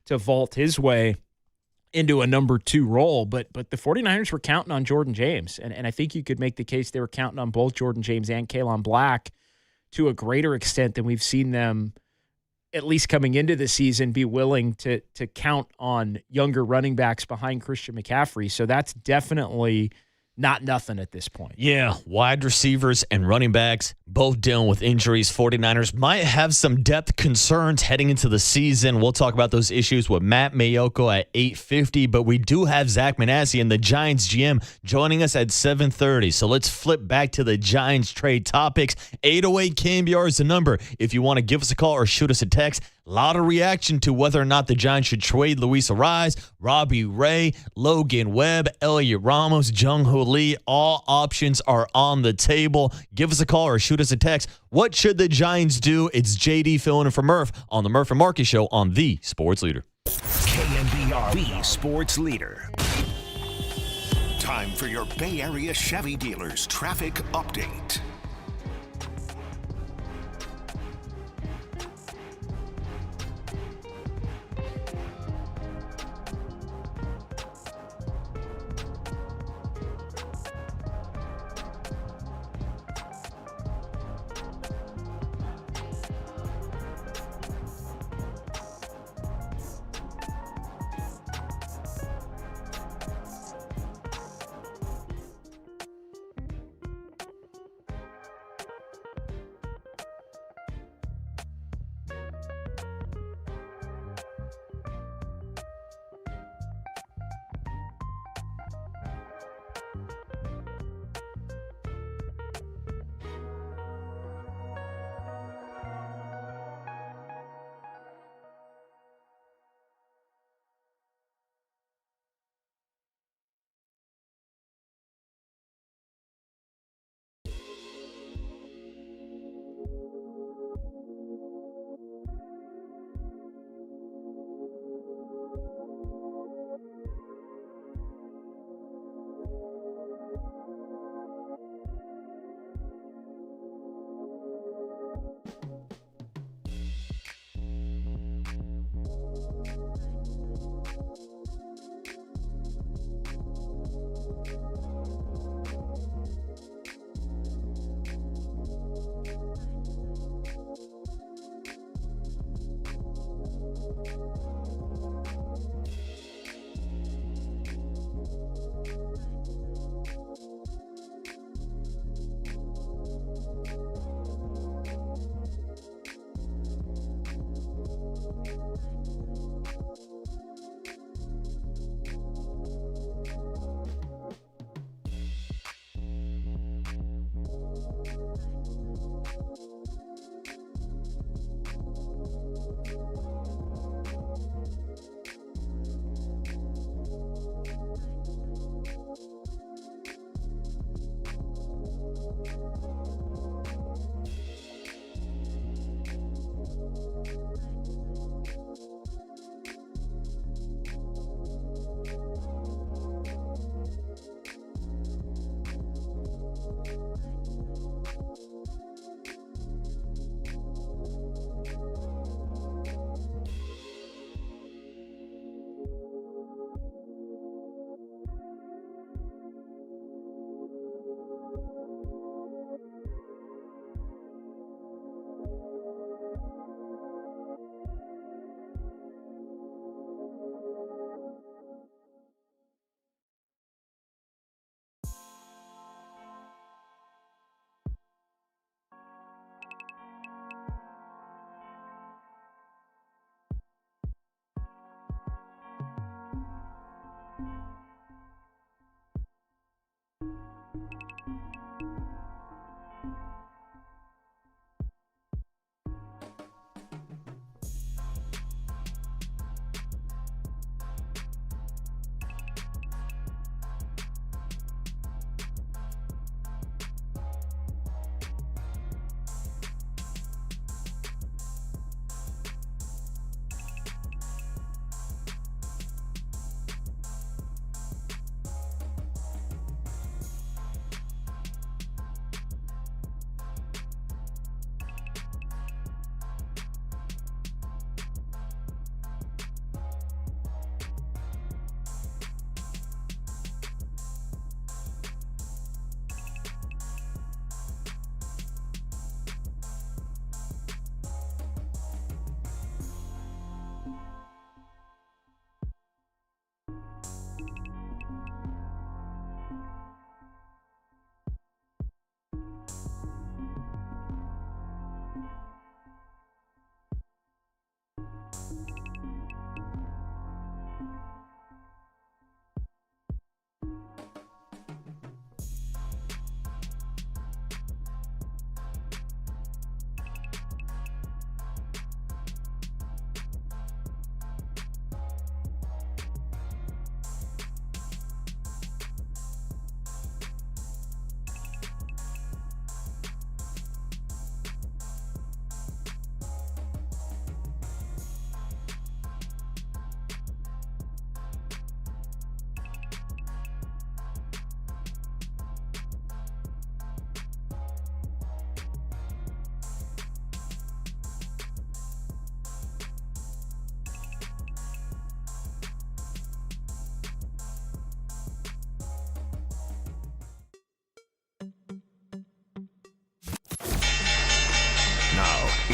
vault his way into a number 2 role. But the 49ers were counting on Jordan James. And I think you could make the case they were counting on both Jordan James and Kaylon Black to a greater extent than we've seen them, at least coming into the season, be willing to count on younger running backs behind Christian McCaffrey. So that's definitely not nothing at this point. Yeah, wide receivers and running backs both dealing with injuries. 49ers might have some depth concerns heading into the season. We'll talk about those issues with Matt Mayoko at 8:50, but we do have Zach Manassi and the Giants GM joining us at 7:30. So let's flip back to the Giants trade topics. 808 KMBR is the number if you want to give us a call or shoot us a text. A lot of reaction to whether or not the Giants should trade Luis Arise, Robbie Ray, Logan Webb, Elliot Ramos, Jung-Ho Lee. All options are on the table. Give us a call or shoot us a text. What should the Giants do? It's JD filling in for Murph on the Murph and Marcus Show on the Sports Leader. KNBR, the Sports Leader. Time for your Bay Area Chevy dealers traffic update.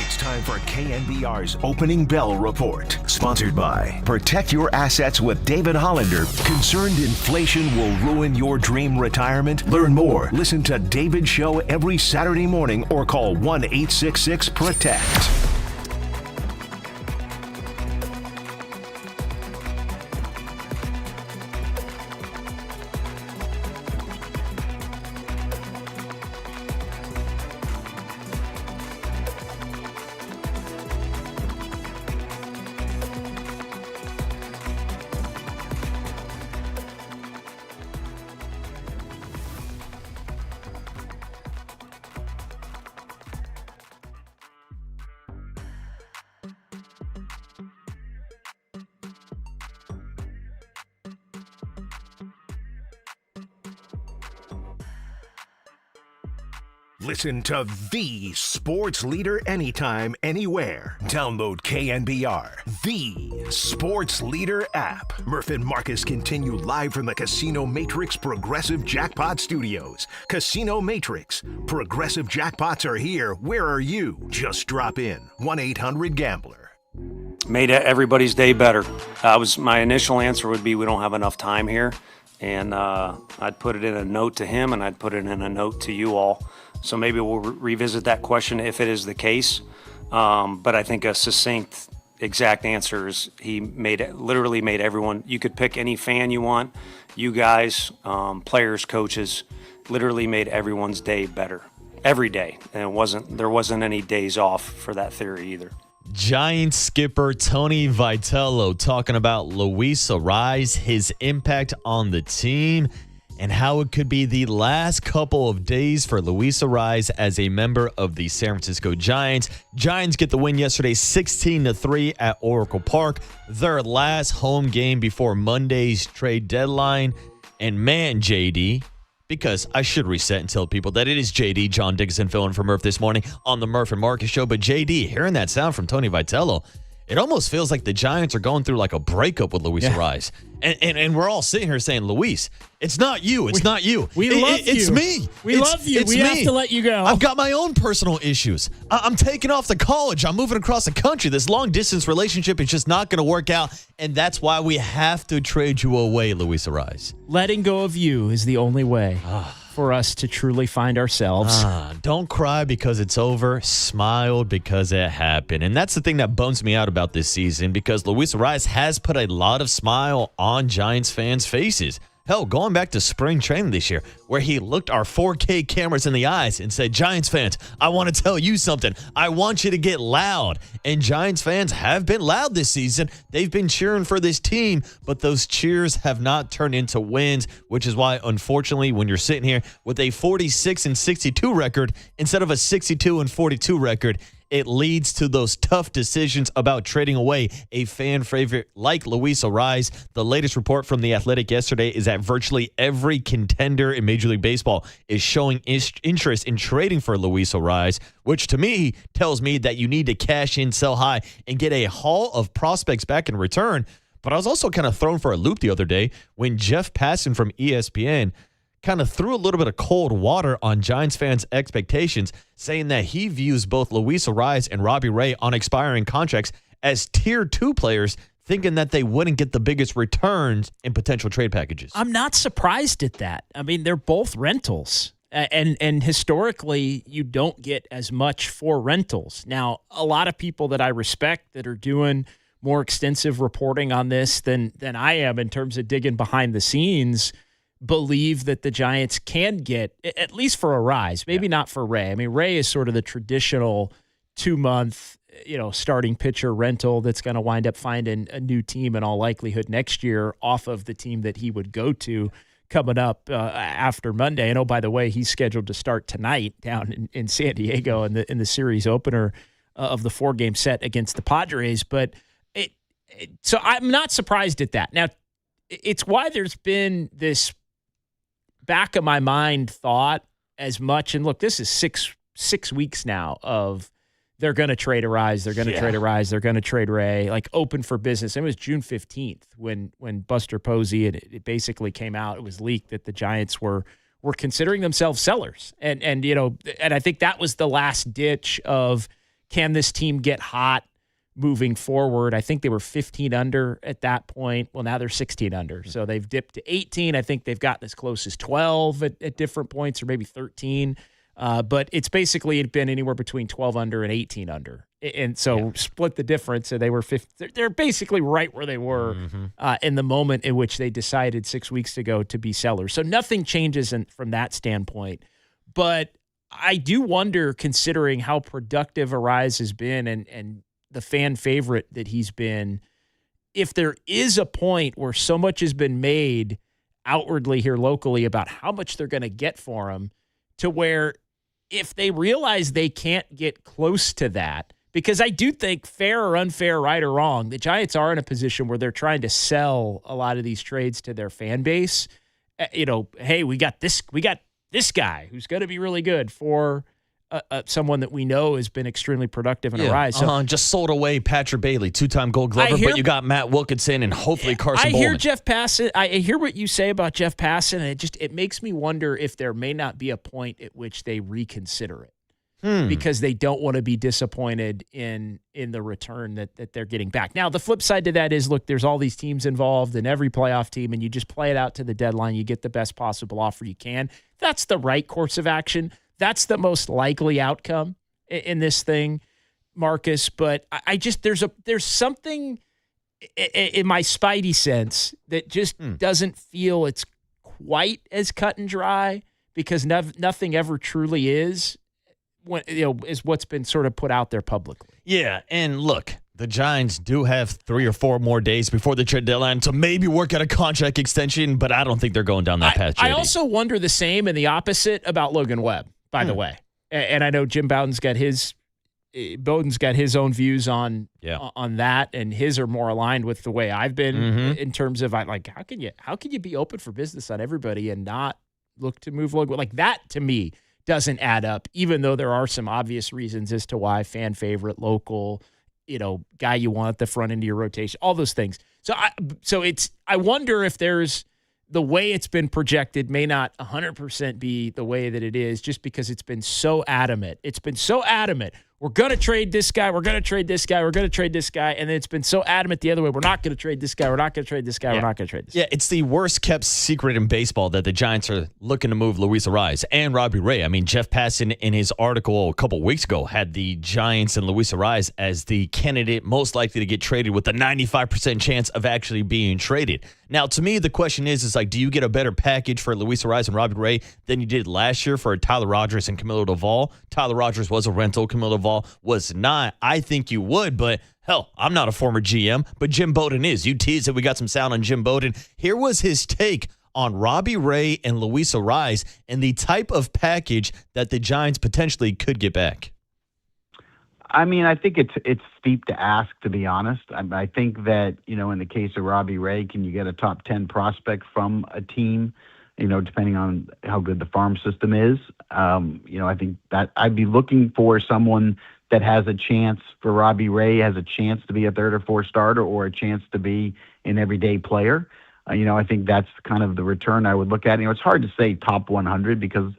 It's time for KNBR's Opening Bell Report. Sponsored by Protect Your Assets with David Hollander. Concerned inflation will ruin your dream retirement? Learn more. Listen to David's show every Saturday morning or call 1-866-PROTECT. Listen to the sports leader anytime, anywhere. Download KNBR, the sports leader app. Murph and Marcus continue live from the Casino Matrix Progressive Jackpot Studios. Casino Matrix. Progressive jackpots are here. Where are you? Just drop in. 1-800-GAMBLER. Made everybody's day better. My initial answer would be we don't have enough time here. And I'd put it in a note to him, and I'd put it in a note to you all. So maybe we'll revisit that question if it is the case. But I think a succinct, exact answer is he literally made everyone. You could pick any fan you want. You guys, players, coaches, literally made everyone's day better every day. And there wasn't any days off for that theory either. Giants skipper Tony Vitello talking about Luis Arise, his impact on the team, and how it could be the last couple of days for Luis Arise as a member of the San Francisco Giants. Giants get the win yesterday, 16-3 at Oracle Park, their last home game before Monday's trade deadline. And man, JD, because I should reset and tell people that it is JD, John Dickinson, filling for Murph this morning on the Murph and Marcus Show. But JD, hearing that sound from Tony Vitello, it almost feels like the Giants are going through like a breakup with Luis Arise. And we're all sitting here saying, Luis, it's not you. It's not you. We love you. It's me. We love you. We have to let you go. I've got my own personal issues. I'm taking off to college. I'm moving across the country. This long-distance relationship is just not going to work out, and that's why we have to trade you away, Luis Arise. Letting go of you is the only way for us to truly find ourselves. Don't cry because it's over. Smile because it happened. And that's the thing that bums me out about this season, because Luis Arise has put a lot of smile on Giants fans' faces. Hell, going back to spring training this year, where he looked our 4K cameras in the eyes and said, Giants fans, I want to tell you something. I want you to get loud. And Giants fans have been loud this season. They've been cheering for this team, but those cheers have not turned into wins, which is why, unfortunately, when you're sitting here with a 46-62 record instead of a 62-42 record, it leads to those tough decisions about trading away a fan favorite like Luis Arise. The latest report from The Athletic yesterday is that virtually every contender in Major League Baseball is showing interest in trading for Luis Arise, which to me tells me that you need to cash in, sell high, and get a haul of prospects back in return. But I was also kind of thrown for a loop the other day when Jeff Passan from ESPN kind of threw a little bit of cold water on Giants fans' expectations, saying that he views both Luis Arise and Robbie Ray on expiring contracts as Tier 2 players, thinking that they wouldn't get the biggest returns in potential trade packages. I'm not surprised at that. I mean, they're both rentals. And historically, you don't get as much for rentals. Now, a lot of people that I respect that are doing more extensive reporting on this than I am in terms of digging behind the scenes believe that the Giants can get, at least for Arise, maybe not for Ray. I mean, Ray is sort of the traditional 2-month, starting pitcher rental that's going to wind up finding a new team in all likelihood next year off of the team that he would go to coming up after Monday. And by the way, he's scheduled to start tonight down in San Diego in the series opener of the 4-game set against the Padres. But so I'm not surprised at that. Now, it's why there's been this back of my mind thought as much, and look, this is six weeks now of they're going to trade Arise, they're going to trade Arise, they're going to trade Ray, like open for business. It was June 15th when Buster Posey, and it basically came out, it was leaked that the Giants were considering themselves sellers. And I think that was the last ditch of can this team get hot moving forward? I think they were 15 under at that point. Well, now they're 16 under. So they've dipped to 18. I think they've gotten as close as 12 at different points, or maybe 13. But it's basically been anywhere between 12 under and 18 under. And so split the difference. So they were 50. They're basically right where they were in the moment in which they decided 6 weeks ago to be sellers. So nothing changes from that standpoint. But I do wonder, considering how productive Arise has been and the fan favorite that he's been, if there is a point where so much has been made outwardly here locally about how much they're going to get for him, to where if they realize they can't get close to that, because I do think, fair or unfair, right or wrong, the Giants are in a position where they're trying to sell a lot of these trades to their fan base. Hey, we got this guy who's going to be really good for someone that we know has been extremely productive in Arise. So just sold away Patrick Bailey, 2-time Gold Glover, but you got Matt Wilkinson and hopefully Carson Bowman. I hear Jeff Passan. I hear what you say about Jeff Passan, and it makes me wonder if there may not be a point at which they reconsider it. Because they don't want to be disappointed in the return that they're getting back. Now, the flip side to that is, look, there's all these teams involved in every playoff team, and you just play it out to the deadline. You get the best possible offer you can. That's the right course of action. That's the most likely outcome in this thing, Marcus. But I just there's something in my spidey sense that just doesn't feel it's quite as cut and dry, because nothing ever truly is. Is what's been sort of put out there publicly. Yeah, and look, the Giants do have 3 or 4 more days before the trade deadline to maybe work out a contract extension, but I don't think they're going down that path, JD. I also wonder the same and the opposite about Logan Webb, by the way. And I know Jim Bowden's got his own views on that, and his are more aligned with the way I've been in terms of how can you be open for business on everybody and not look to move Logan? Like, that to me doesn't add up, even though there are some obvious reasons as to why fan favorite, local, guy you want at the front end of your rotation, all those things. So I wonder if there's the way it's been projected may not 100% be the way that it is, just because it's been so adamant. It's been so adamant. We're going to trade this guy. We're going to trade this guy. We're going to trade this guy. And then it's been so adamant the other way. We're not going to trade this guy. We're not going to trade this guy. We're not going to trade this guy. Yeah, it's the worst kept secret in baseball that the Giants are looking to move Luis Arise and Robbie Ray. I mean, Jeff Passan in his article a couple weeks ago had the Giants and Luis Arise as the candidate most likely to get traded, with a 95% chance of actually being traded. Now, to me, the question is do you get a better package for Luis Arise and Robbie Ray than you did last year for Tyler Rogers and Camilo Doval? Tyler Rogers was a rental. Camilo Doval was not. I think you would, but hell, I'm not a former GM, but Jim Bowden is. You teased that we got some sound on Jim Bowden. Here was his take on Robbie Ray and Luis Arise and the type of package that the Giants potentially could get back. I mean, I think it's steep to ask, to be honest. I think that, in the case of Robbie Ray, can you get a top 10 prospect from a team, depending on how good the farm system is? I think that I'd be looking for someone that has a chance, for Robbie Ray, has a chance to be a 3rd or 4th starter, or a chance to be an everyday player. I think that's kind of the return I would look at. It's hard to say top 100 because,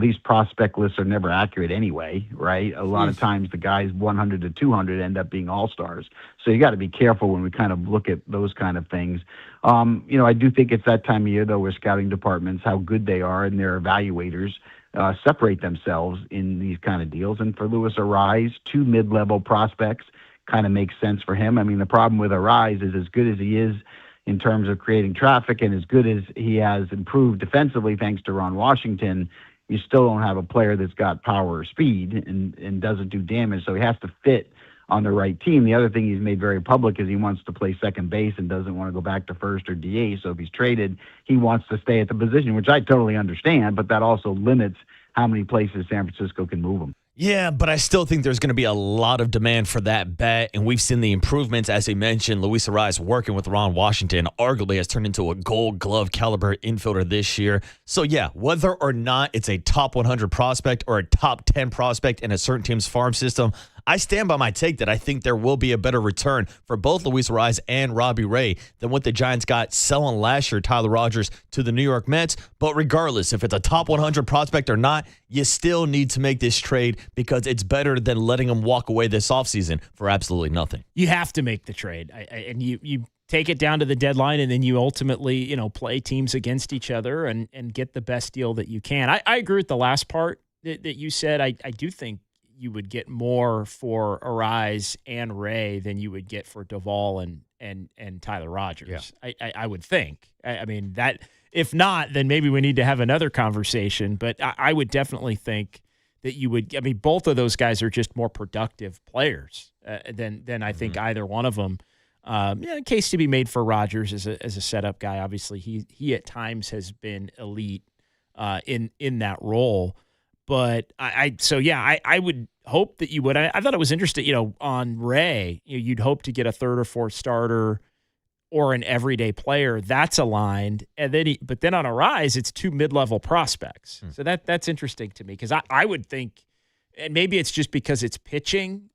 these prospect lists are never accurate anyway, right? A lot of times the guys 100 to 200 end up being all-stars. So you got to be careful when we kind of look at those kind of things. I do think it's that time of year, though, where scouting departments, how good they are, and their evaluators separate themselves in these kind of deals. And for Luis Arise, 2 mid-level prospects kind of makes sense for him. I mean, the problem with Arise is, as good as he is in terms of creating traffic and as good as he has improved defensively thanks to Ron Washington, you still don't have a player that's got power or speed and doesn't do damage. So he has to fit on the right team. The other thing he's made very public is he wants to play second base and doesn't want to go back to first or DA. So if he's traded, he wants to stay at the position, which I totally understand, but that also limits how many places San Francisco can move him. Yeah, but I still think there's going to be a lot of demand for that bat, and we've seen the improvements. As he mentioned, Luis Arise working with Ron Washington arguably has turned into a Gold Glove caliber infielder this year. So yeah, whether or not it's a top 100 prospect or a top 10 prospect in a certain team's farm system, I stand by my take that I think there will be a better return for both Luis Arraez and Robbie Ray than what the Giants got selling last year, Tyler Rogers, to the New York Mets. But regardless, if it's a top 100 prospect or not, you still need to make this trade because it's better than letting him walk away this offseason for absolutely nothing. You have to make the trade. And you take it down to the deadline, and then you ultimately, play teams against each other and get the best deal that you can. I agree with the last part that you said. I do think you would get more for Arraez and Ray than you would get for Duvall and Tyler Rogers. Yeah. I would think. I mean, that if not, then maybe we need to have another conversation. But I would definitely think that you would. I mean, both of those guys are just more productive players than I think either one of them. Case to be made for Rogers as a setup guy. Obviously, he at times has been elite in that role. But I would hope that you would. I thought it was interesting, on Ray, you'd hope to get a third or fourth starter or an everyday player that's aligned. And then but then on Arraez, it's two mid-level prospects. So that's interesting to me because I would think, and maybe it's just because it's pitching,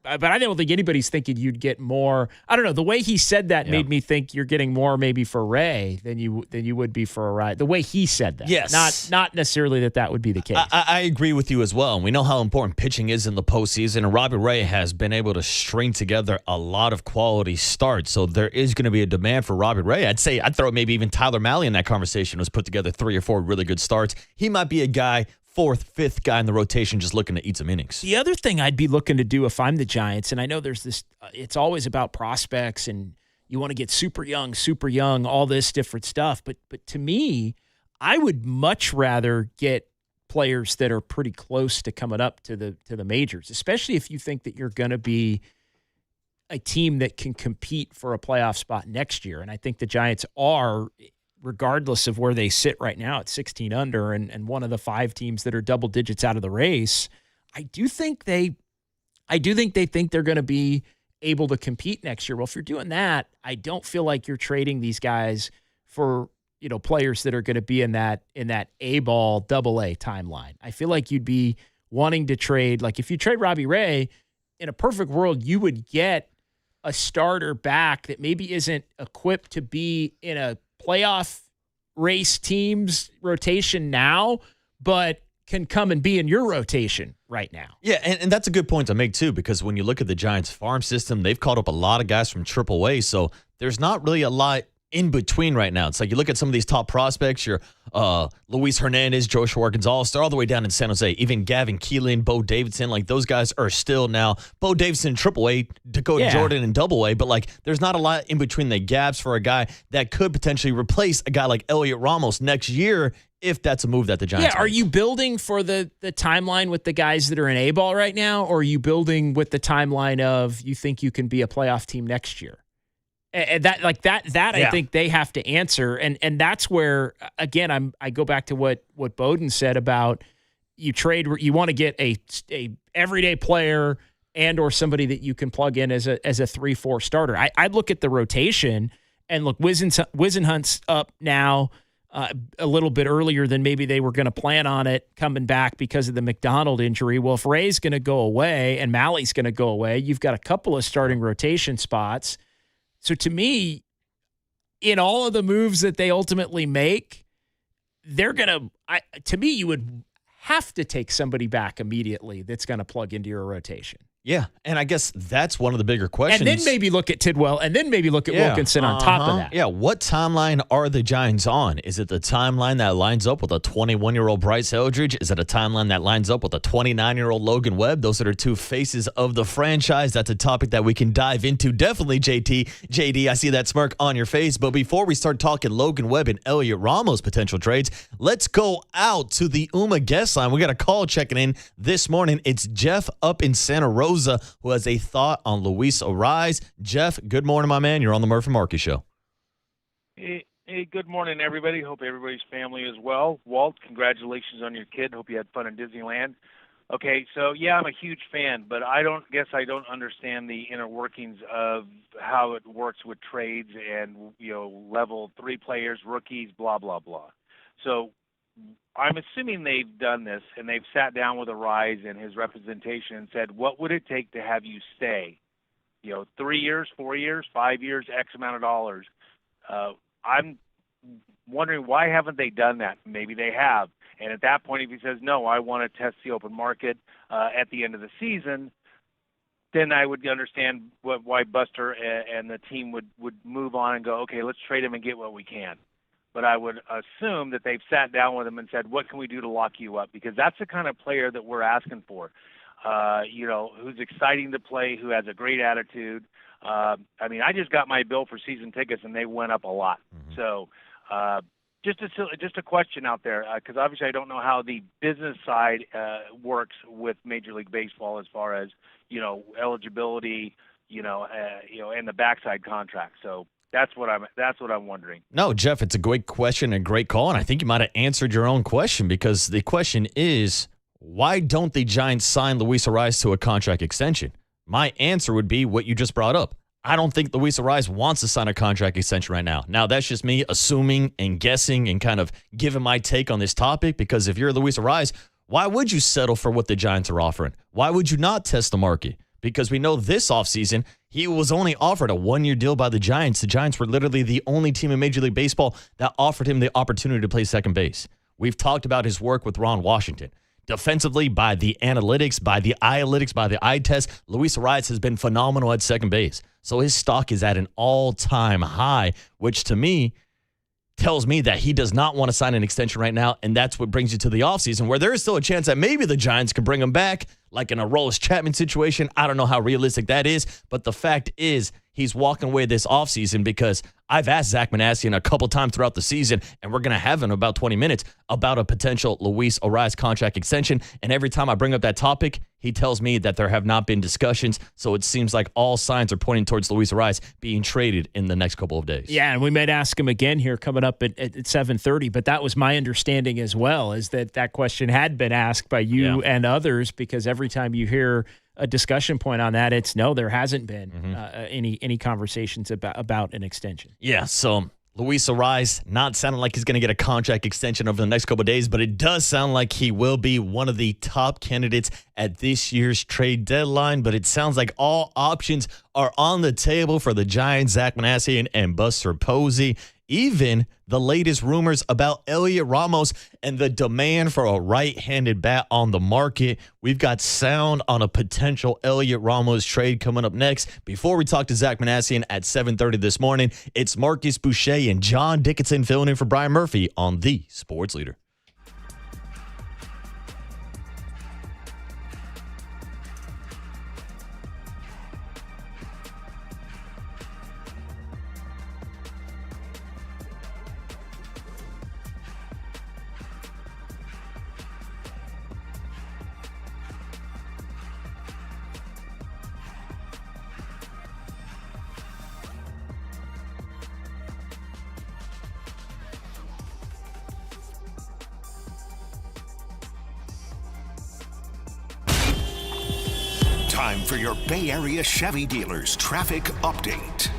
but I don't think anybody's thinking you'd get more. I don't know. The way he said that made me think you're getting more maybe for Ray than you would be for Arraez. The way he said that. Yes. Not necessarily that would be the case. I agree with you as well. And we know how important pitching is in the postseason. And Robbie Ray has been able to string together a lot of quality starts. So there is going to be a demand for Robbie Ray. I'd throw maybe even Tyler Mahle in that conversation. Was put together 3 or 4 really good starts. He might be a guy, 4th, 5th guy in the rotation just looking to eat some innings. The other thing I'd be looking to do if I'm the Giants, and I know there's this, it's always about prospects and you want to get super young, all this different stuff. But to me, I would much rather get players that are pretty close to coming up to the majors, especially if you think that you're going to be a team that can compete for a playoff spot next year. And I think the Giants are, regardless of where they sit right now at 16 under and one of the 5 teams that are double digits out of the race. I do think they think they're going to be able to compete next year. Well, if you're doing that, I don't feel like you're trading these guys for, players that are going to be in that A-ball, double-A timeline. I feel like you'd be wanting to trade, like if you trade Robbie Ray, in a perfect world, you would get a starter back that maybe isn't equipped to be in a playoff race team's rotation now, but can come and be in your rotation right now. Yeah, and that's a good point to make, too, because when you look at the Giants farm system, they've called up a lot of guys from AAA, so there's not really a lot in between right now. It's like you look at some of these top prospects, your Luis Hernandez, Joshua Gonzalez, they're all the way down in San Jose. Even Gavin Keelan, Bo Davidson, like those guys are still now. Bo Davidson in AAA, Dakota Jordan in AA, but like there's not a lot in between the gaps for a guy that could potentially replace a guy like Elliot Ramos next year if that's a move that the Giants make. Are make. you building for the timeline with the guys that are in A-ball right now, or are you building with the timeline of you think you can be a playoff team next year? And that I think they have to answer. And that's where, again, I go back to what Bowden said about you want to get a everyday player and or somebody that you can plug in as a 3-4 starter. I'd look at the rotation and look, Wisenhunt's up now a little bit earlier than maybe they were going to plan on it coming back because of the McDonald injury. Well, if Ray's going to go away and Mally's going to go away, you've got a couple of starting rotation spots. So to me, in all of the moves that they ultimately make, they're going to me, you would have to take somebody back immediately that's going to plug into your rotation. Yeah, and I guess that's one of the bigger questions. And then maybe look at Tidwell, and then maybe look at Wilkinson on top of that. Yeah, what timeline are the Giants on? Is it the timeline that lines up with a 21-year-old Bryce Eldridge? Is it a timeline that lines up with a 29-year-old Logan Webb? Those are the two faces of the franchise. That's a topic that we can dive into. Definitely, JD, I see that smirk on your face. But before we start talking Logan Webb and Elliot Ramos potential trades, let's go out to the UMA guest line. We got a call checking in this morning. It's Jeff up in Santa Rosa, who has a thought on Luis Arraez. Jeff, good morning, my man. You're on the Murphy Markey Show. Hey, good morning, everybody. Hope everybody's family is well. Walt, congratulations on your kid. Hope you had fun in Disneyland. Okay, so yeah, I'm a huge fan, but I don't understand the inner workings of how it works with trades and level 3 players, rookies, blah blah blah. So I'm assuming they've done this and they've sat down with Arise and his representation and said, what would it take to have you stay? 3 years, 4 years, 5 years, X amount of dollars. I'm wondering, why haven't they done that? Maybe they have. And at that point, if he says, no, I want to test the open market at the end of the season, then I would understand why Buster and the team would move on and go, okay, let's trade him and get what we can. But I would assume that they've sat down with him and said, what can we do to lock you up? Because that's the kind of player that we're asking for. Who's exciting to play, who has a great attitude. I just got my bill for season tickets, and they went up a lot. Mm-hmm. So just a question out there, because obviously I don't know how the business side works with Major League Baseball as far as, eligibility, and the backside contract. So that's what I'm wondering. No, Jeff, it's a great question and great call, and I think you might have answered your own question, because the question is, why don't the Giants sign Luis Arise to a contract extension? My answer would be what you just brought up. I don't think Luis Arise wants to sign a contract extension right now. Now, that's just me assuming and guessing and kind of giving my take on this topic, because if you're Luis Arise, why would you settle for what the Giants are offering? Why would you not test the market? Because we know this offseason, he was only offered a one-year deal by the Giants. The Giants were literally the only team in Major League Baseball that offered him the opportunity to play second base. We've talked about his work with Ron Washington. Defensively, by the analytics, by the eye-alytics, by the eye test, Luis Arise has been phenomenal at second base. So his stock is at an all-time high, which to me tells me that he does not want to sign an extension right now, and that's what brings you to the offseason, where there is still a chance that maybe the Giants could bring him back, like in a Aroldis Chapman situation. I don't know how realistic that is, but the fact is he's walking away this offseason, because I've asked Zach Manassian a couple times throughout the season, and we're going to have in about 20 minutes, about a potential Luis Arise contract extension. And every time I bring up that topic, he tells me that there have not been discussions. So it seems like all signs are pointing towards Luis Arise being traded in the next couple of days. Yeah, and we might ask him again here coming up at 7:30, but that was my understanding as well, is that question had been asked by you and others, because every time you hear a discussion point on that, it's no, there hasn't been any conversations about an extension. Yeah, so Luis Arise not sounding like he's going to get a contract extension over the next couple of days, but it does sound like he will be one of the top candidates at this year's trade deadline. But it sounds like all options are on the table for the Giants, Zach Manassian and Buster Posey. Even the latest rumors about Elliot Ramos and the demand for a right-handed bat on the market. We've got sound on a potential Elliot Ramos trade coming up next. Before we talk to Zach Manassian at 7:30 this morning, it's Marcus Boucher and John Dickinson filling in for Brian Murphy on The Sports Leader. Time for your Bay Area Chevy dealers traffic update.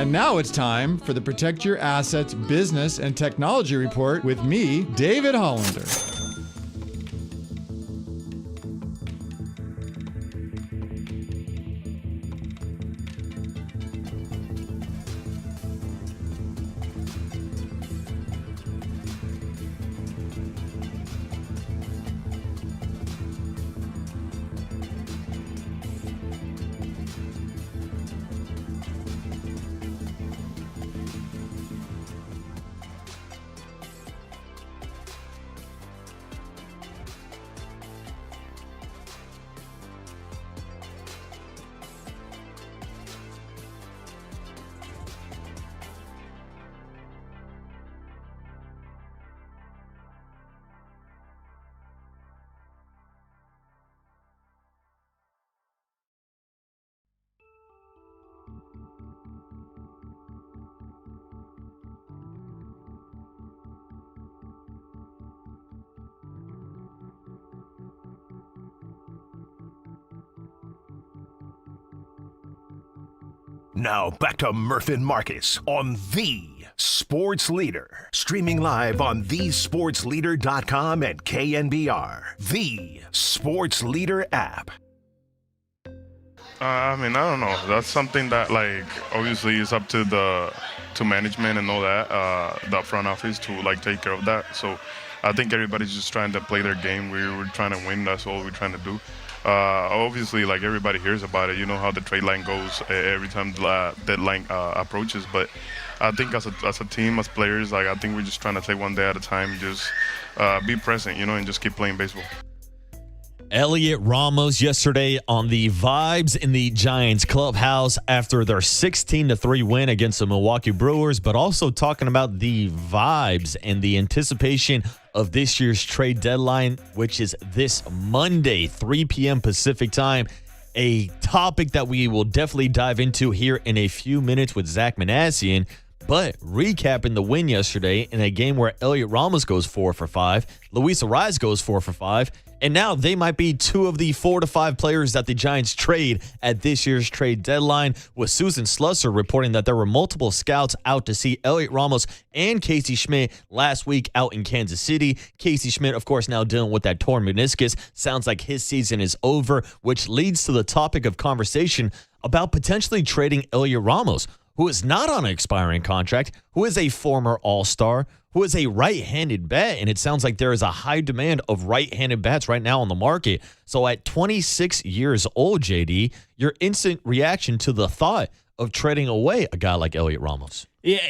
And now it's time for the Protect Your Assets Business and Technology Report with me, David Hollander. Now back to Murph and Marcus on The Sports Leader. Streaming live on thesportsleader.com and KNBR. The Sports Leader app. I don't know. That's something that, obviously is up to management and all that, the front office to, take care of that. So I think everybody's just trying to play their game. We're trying to win. That's all we're trying to do. Obviously, everybody hears about it. You know how the trade line goes every time the deadline approaches. But I think as a team, as players, I think we're just trying to take one day at a time, just be present, and just keep playing baseball. Elliot Ramos yesterday on the vibes in the Giants clubhouse after their 16-3 win against the Milwaukee Brewers, but also talking about the vibes and the anticipation of this year's trade deadline, which is this Monday, 3 p.m. Pacific time. A topic that we will definitely dive into here in a few minutes with Zach Manassian. But recapping the win yesterday in a game where Elliot Ramos goes 4 for 5, Luis Arraez goes 4 for 5, and now they might be two of the 4 to 5 players that the Giants trade at this year's trade deadline, with Susan Slusser reporting that there were multiple scouts out to see Elliot Ramos and Casey Schmidt last week out in Kansas City. Casey Schmidt, of course, now dealing with that torn meniscus. Sounds like his season is over, which leads to the topic of conversation about potentially trading Elliot Ramos, who is not on an expiring contract, who is a former All-Star, who is a right-handed bat, and it sounds like there is a high demand of right-handed bats right now on the market. So at 26 years old, JD, your instant reaction to the thought of trading away a guy like Elliot Ramos. Yeah,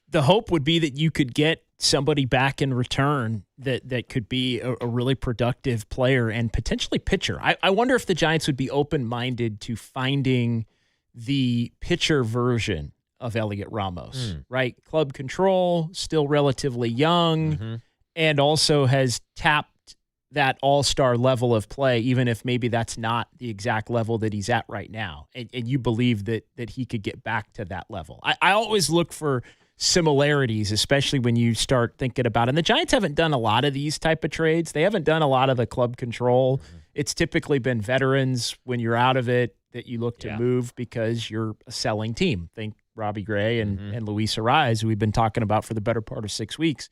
the hope would be that you could get somebody back in return that could be a really productive player and potentially pitcher. I wonder if the Giants would be open-minded to finding the pitcher version of Elliot Ramos, right? Club control, still relatively young, and also has tapped that all-star level of play, even if maybe that's not the exact level that he's at right now. And you believe that he could get back to that level. I always look for similarities, especially when you start thinking about it. And the Giants haven't done a lot of these type of trades. They haven't done a lot of the club control. It's typically been veterans when you're out of it that you look to move because you're a selling team. Think Robbie Gray and Luis Ariz, who we've been talking about for the better part of 6 weeks.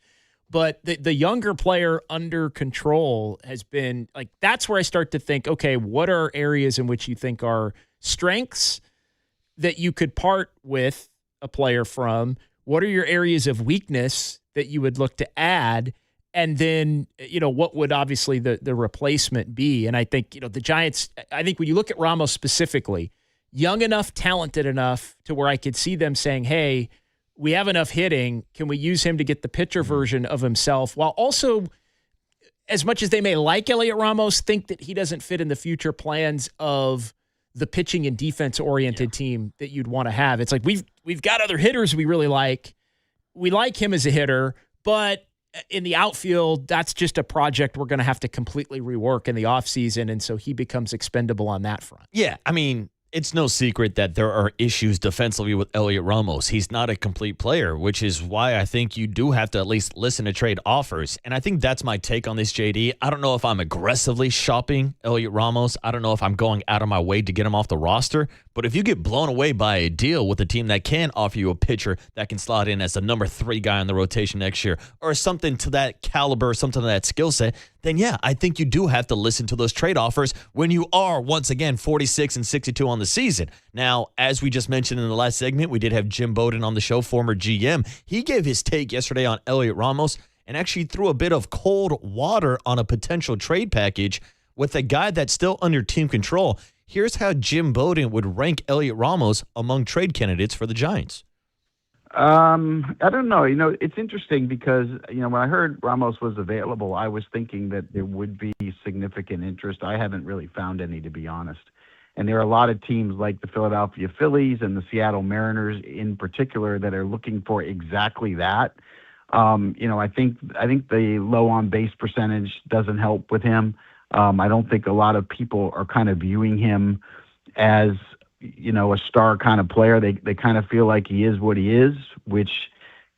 But the younger player under control has been like, that's where I start to think, okay, what are areas in which you think are strengths that you could part with a player from? What are your areas of weakness that you would look to add? And then, what would obviously the replacement be? And I think, the Giants, I think when you look at Ramos specifically, young enough, talented enough to where I could see them saying, hey, we have enough hitting. Can we use him to get the pitcher version of himself while also, as much as they may like Elliot Ramos, think that he doesn't fit in the future plans of the pitching and defense-oriented team that you'd want to have. It's like we've got other hitters we really like. We like him as a hitter, but in the outfield, that's just a project we're going to have to completely rework in the offseason, and so he becomes expendable on that front. Yeah, I mean, it's no secret that there are issues defensively with Elliot Ramos. He's not a complete player, which is why I think you do have to at least listen to trade offers. And I think that's my take on this, JD. I don't know if I'm aggressively shopping Elliot Ramos. I don't know if I'm going out of my way to get him off the roster. But if you get blown away by a deal with a team that can offer you a pitcher that can slot in as the number 3 guy in the rotation next year, or something to that caliber, something to that skill set, then yeah, I think you do have to listen to those trade offers when you are, once again, 46-62 on the season. Now, as we just mentioned in the last segment, we did have Jim Bowden on the show, former GM. He gave his take yesterday on Elliot Ramos and actually threw a bit of cold water on a potential trade package with a guy that's still under team control. Here's how Jim Bowden would rank Elliot Ramos among trade candidates for the Giants. I don't know. It's interesting because, when I heard Ramos was available, I was thinking that there would be significant interest. I haven't really found any, to be honest. And there are a lot of teams like the Philadelphia Phillies and the Seattle Mariners in particular that are looking for exactly that. I think the low on base percentage doesn't help with him. I don't think a lot of people are kind of viewing him as, a star kind of player. They kind of feel like he is what he is, which,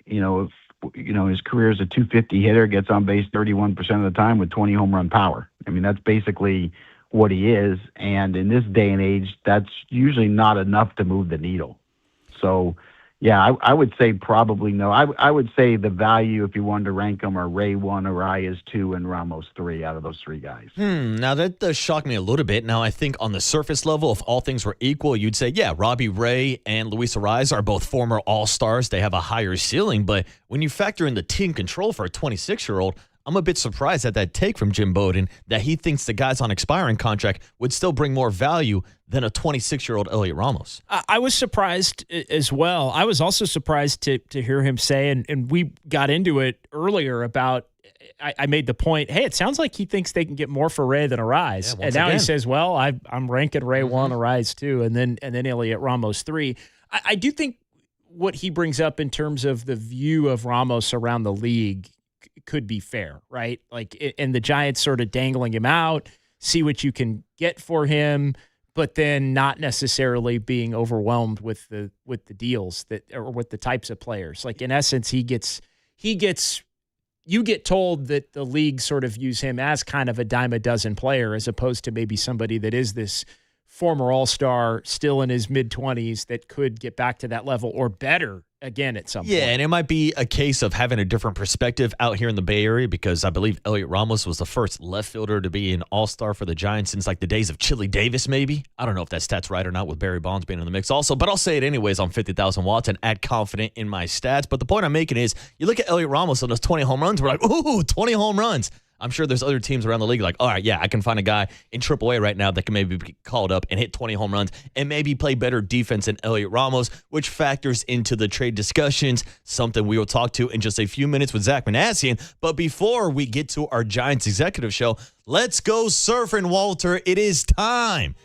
his career as a 250 hitter, gets on base 31% of the time with 20 home run power. I mean, that's basically what he is. And in this day and age, that's usually not enough to move the needle. So, yeah, I would say probably no. I would say the value, if you wanted to rank them, are Ray 1, Arias 2, and Ramos 3 out of those 3 guys. Now, that does shock me a little bit. Now, I think on the surface level, if all things were equal, you'd say, yeah, Robbie Ray and Luis Ariz are both former All-Stars. They have a higher ceiling. But when you factor in the team control for a 26-year-old, I'm a bit surprised at that take from Jim Bowden that he thinks the guys on expiring contract would still bring more value than a 26-year-old Elliot Ramos. I was surprised as well. I was also surprised to hear him say, and we got into it earlier about, I made the point, hey, it sounds like he thinks they can get more for Ray than Ariz. And now he says, well, I'm ranking Ray 1, Ariz 2, and then Elliot Ramos 3. I do think what he brings up in terms of the view of Ramos around the league could be fair, right? Like, and the Giants sort of dangling him out, see what you can get for him, but then not necessarily being overwhelmed with the deals or with the types of players. Like, in essence, you get told that the league sort of views him as kind of a dime a dozen player, as opposed to maybe somebody that is this former All-Star, still in his mid-20s, that could get back to that level or better again at some point. Yeah, and it might be a case of having a different perspective out here in the Bay Area, because I believe Elliot Ramos was the first left fielder to be an all-star for the Giants since like the days of Chili Davis, maybe. I don't know if that stat's right or not with Barry Bonds being in the mix also, but I'll say it anyways on 50,000 watts and add confident in my stats. But the point I'm making is, you look at Elliot Ramos on those 20 home runs, we're like, ooh, 20 home runs. I'm sure there's other teams around the league like, all right, yeah, I can find a guy in AAA right now that can maybe be called up and hit 20 home runs and maybe play better defense than Elliot Ramos, which factors into the trade discussions, something we will talk to in just a few minutes with Zach Manassian. But before we get to our Giants executive show, let's go surfing, Walter. It is time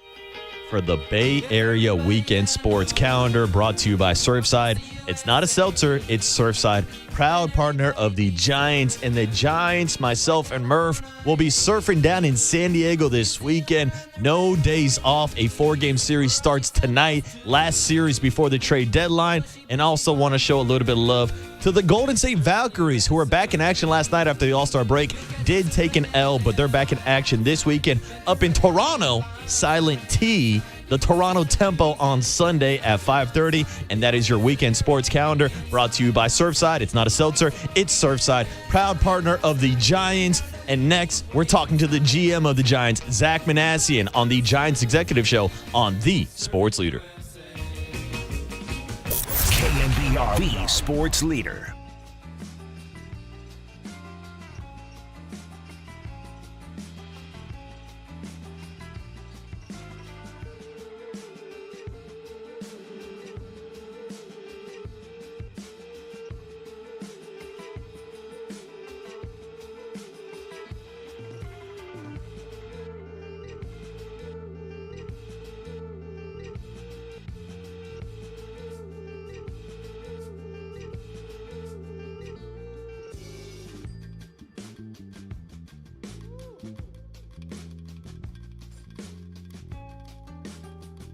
for the Bay Area Weekend Sports Calendar, brought to you by Surfside. It's not a seltzer, it's Surfside, proud partner of the Giants. And the Giants, myself and Murph, will be surfing down in San Diego this weekend. No days off. A 4-game series starts tonight, last series before the trade deadline. And also want to show a little bit of love to the Golden State Valkyries, who were back in action last night after the All-Star break. Did take an L, but they're back in action this weekend up in Toronto. Silent T, the Toronto Tempo on Sunday at 5:30. And that is your weekend sports calendar, brought to you by Surfside. It's not a seltzer, it's Surfside, proud partner of the Giants. And next, we're talking to the GM of the Giants, Zach Manassian, on the Giants Executive Show on The Sports Leader. KNBR, the sports leader.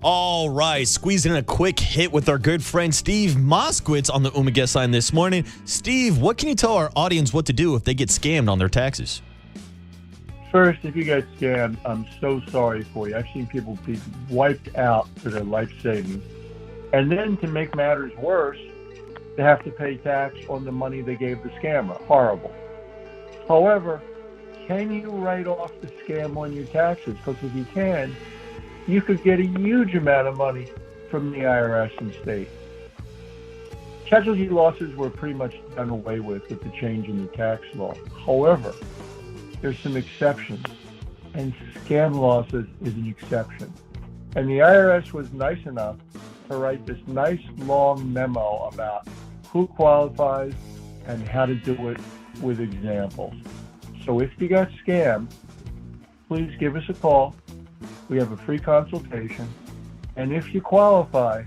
All right, squeezing in a quick hit with our good friend Steve Moskowitz on the UMA guest line this morning. Steve, what can you tell our audience what to do if they get scammed on their taxes? First, if you get scammed, I'm so sorry for you. I've seen people be wiped out for their life savings. And then to make matters worse, they have to pay tax on the money they gave the scammer. Horrible. However, can you write off the scam on your taxes? Because if you can, you could get a huge amount of money from the IRS and state. Casualty losses were pretty much done away with the change in the tax law. However, there's some exceptions, and scam losses is an exception. And the IRS was nice enough to write this nice long memo about who qualifies and how to do it with examples. So if you got scammed, please give us a call. We have a free consultation. And if you qualify,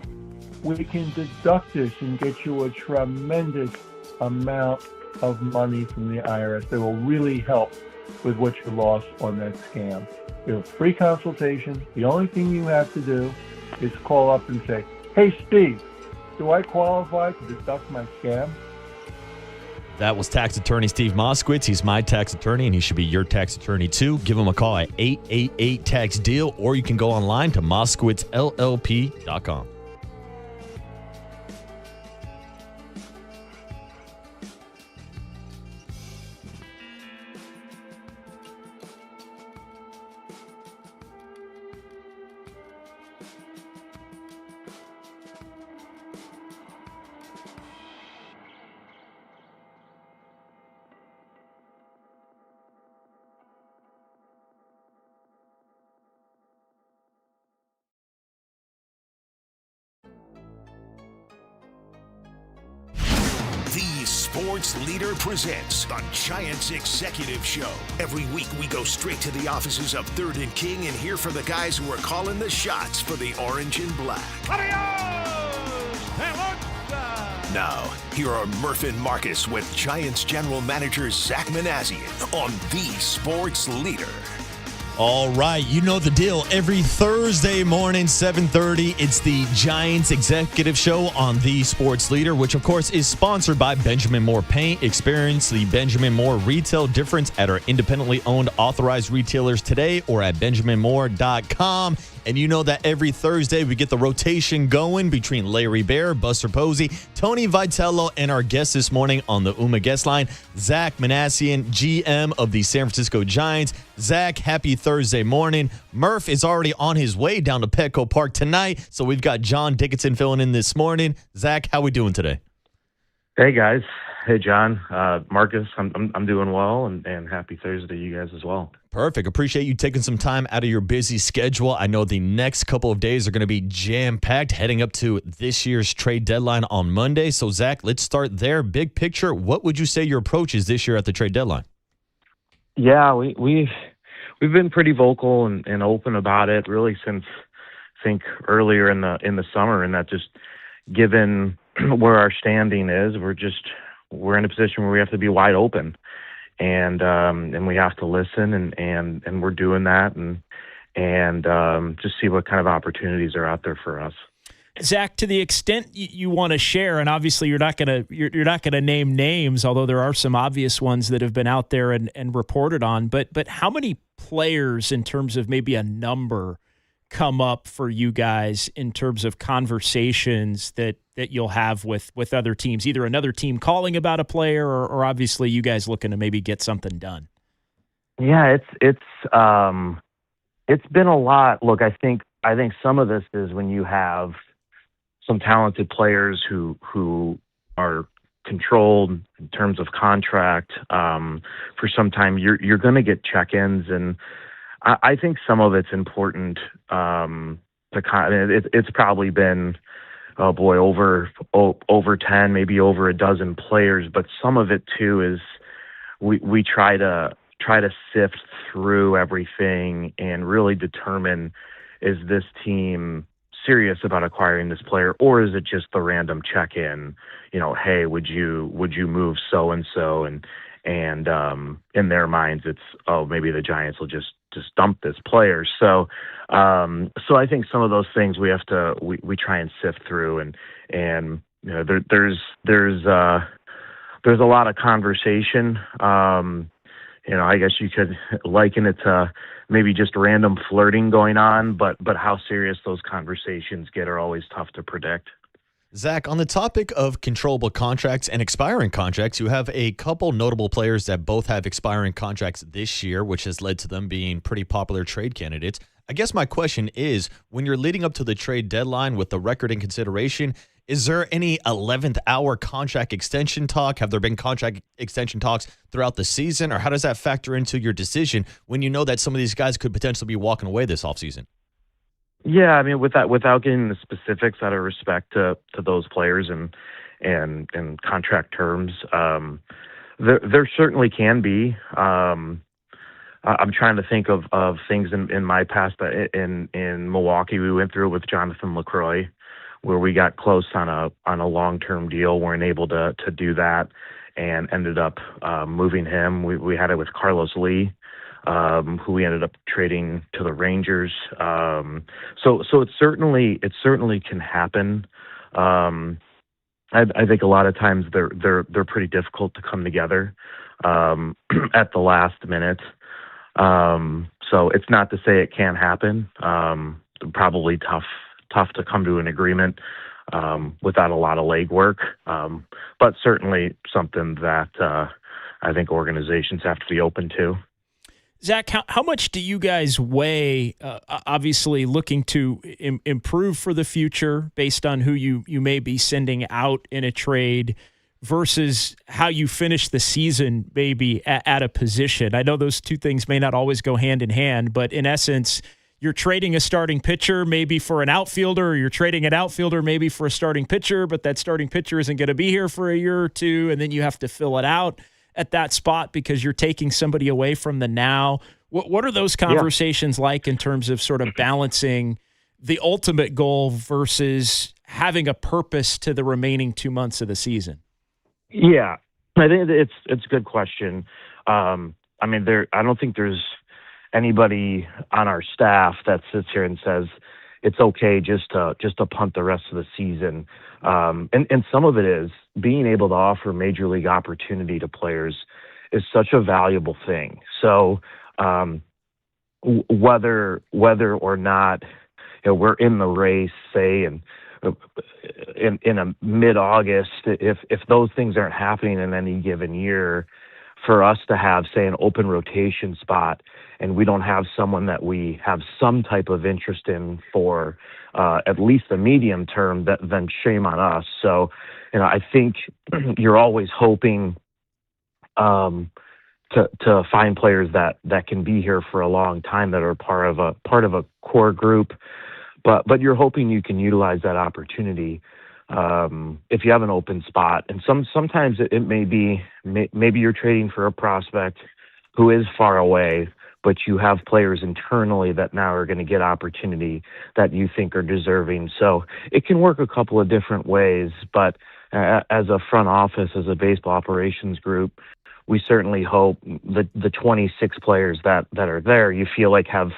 we can deduct this and get you a tremendous amount of money from the IRS that will really help with what you lost on that scam. We have a free consultation. The only thing you have to do is call up and say, hey, Steve, do I qualify to deduct my scam? That was tax attorney Steve Moskowitz. He's my tax attorney, and he should be your tax attorney too. Give him a call at 888-TAX-DEAL, or you can go online to moskowitzllp.com. The Sports Leader presents the Giants Executive Show. Every week we go straight to the offices of 3rd and King and hear from the guys who are calling the shots for the orange and black. Now, here are Murph and Marcus with Giants General Manager Zach Manassian on The Sports Leader. All right, you know the deal. Every Thursday morning, 7:30, it's the Giants Executive Show on The Sports Leader, which, of course, is sponsored by Benjamin Moore Paint. Experience the Benjamin Moore retail difference at our independently owned authorized retailers today or at benjaminmoore.com. And you know that every Thursday we get the rotation going between Larry Bear, Buster Posey, Tony Vitello, and our guest this morning on the UMA guest line, Zach Manassian, GM of the San Francisco Giants. Zach, happy Thursday morning. Murph is already on his way down to Petco Park tonight, so we've got John Dickinson filling in this morning. Zach, how we doing today? Hey, guys. Hey, John, Marcus, I'm doing well, and happy Thursday to you guys as well. Perfect. Appreciate you taking some time out of your busy schedule. I know the next couple of days are going to be jam-packed heading up to this year's trade deadline on Monday. So, Zach, let's start there. Big picture, what would you say your approach is this year at the trade deadline? Yeah, we've been pretty vocal and open about it really since I think earlier in the summer, and that just given where our standing is, we're in a position where we have to be wide open, and we have to listen, and we're doing that, and just see what kind of opportunities are out there for us. Zach, to the extent you want to share, and obviously you're not gonna name names, although there are some obvious ones that have been out there and reported on. But how many players, in terms of maybe a number, come up for you guys in terms of conversations that you'll have with other teams, either another team calling about a player or obviously you guys looking to maybe get something done? Yeah, it's been a lot. Look, I think some of this is when you have some talented players who are controlled in terms of contract for some time. You're going to get check-ins, and I think some of it's important it's probably been, oh boy, over 10, maybe over a dozen players. But some of it too is we try to sift through everything and really determine, is this team serious about acquiring this player, or is it just the random check-in? Hey, would you move so and so, and in their minds it's, oh, maybe the Giants will just dump this player. So I think some of those things we try and sift through, and there's a lot of conversation. I guess you could liken it to maybe just random flirting going on, but how serious those conversations get are always tough to predict. Zach, on the topic of controllable contracts and expiring contracts, you have a couple notable players that both have expiring contracts this year, which has led to them being pretty popular trade candidates. I guess my question is, when you're leading up to the trade deadline with the record in consideration, is there any 11th hour contract extension talk? Have there been contract extension talks throughout the season? Or how does that factor into your decision when you know that some of these guys could potentially be walking away this offseason? Yeah, I mean, without getting the specifics, out of respect to those players and contract terms, there certainly can be. I'm trying to think of things in my past. In Milwaukee, we went through it with Jonathan LaCroix, where we got close on a long-term deal, weren't able to do that, and ended up moving him. We had it with Carlos Lee, who we ended up trading to the Rangers. So it certainly can happen. I think a lot of times they're pretty difficult to come together at the last minute. So it's not to say it can't happen. Probably tough to come to an agreement without a lot of legwork, but certainly something that I think organizations have to be open to. Zach, how much do you guys weigh, obviously looking to improve for the future based on who you may be sending out in a trade versus how you finish the season maybe at a position? I know those two things may not always go hand in hand, but in essence, you're trading a starting pitcher maybe for an outfielder, or you're trading an outfielder maybe for a starting pitcher, but that starting pitcher isn't going to be here for a year or two, and then you have to fill it out at that spot because you're taking somebody away from the now. What are those conversations like in terms of sort of balancing the ultimate goal versus having a purpose to the remaining 2 months of the season? Yeah, I think it's a good question. I mean, I don't think there's anybody on our staff that sits here and says it's okay just to punt the rest of the season. And some of it is being able to offer major league opportunity to players is such a valuable thing. So whether or not we're in the race, say, in a mid-August, if those things aren't happening in any given year, for us to have, say, an open rotation spot, and we don't have someone that we have some type of interest in for at least the medium term, then shame on us. So, I think you're always hoping to find players that can be here for a long time, that are part of a core group, but you're hoping you can utilize that opportunity if you have an open spot. And sometimes it may be maybe you're trading for a prospect who is far away, but you have players internally that now are going to get opportunity that you think are deserving. So it can work a couple of different ways, but as a front office, as a baseball operations group, we certainly hope the 26 players that are there, you feel like have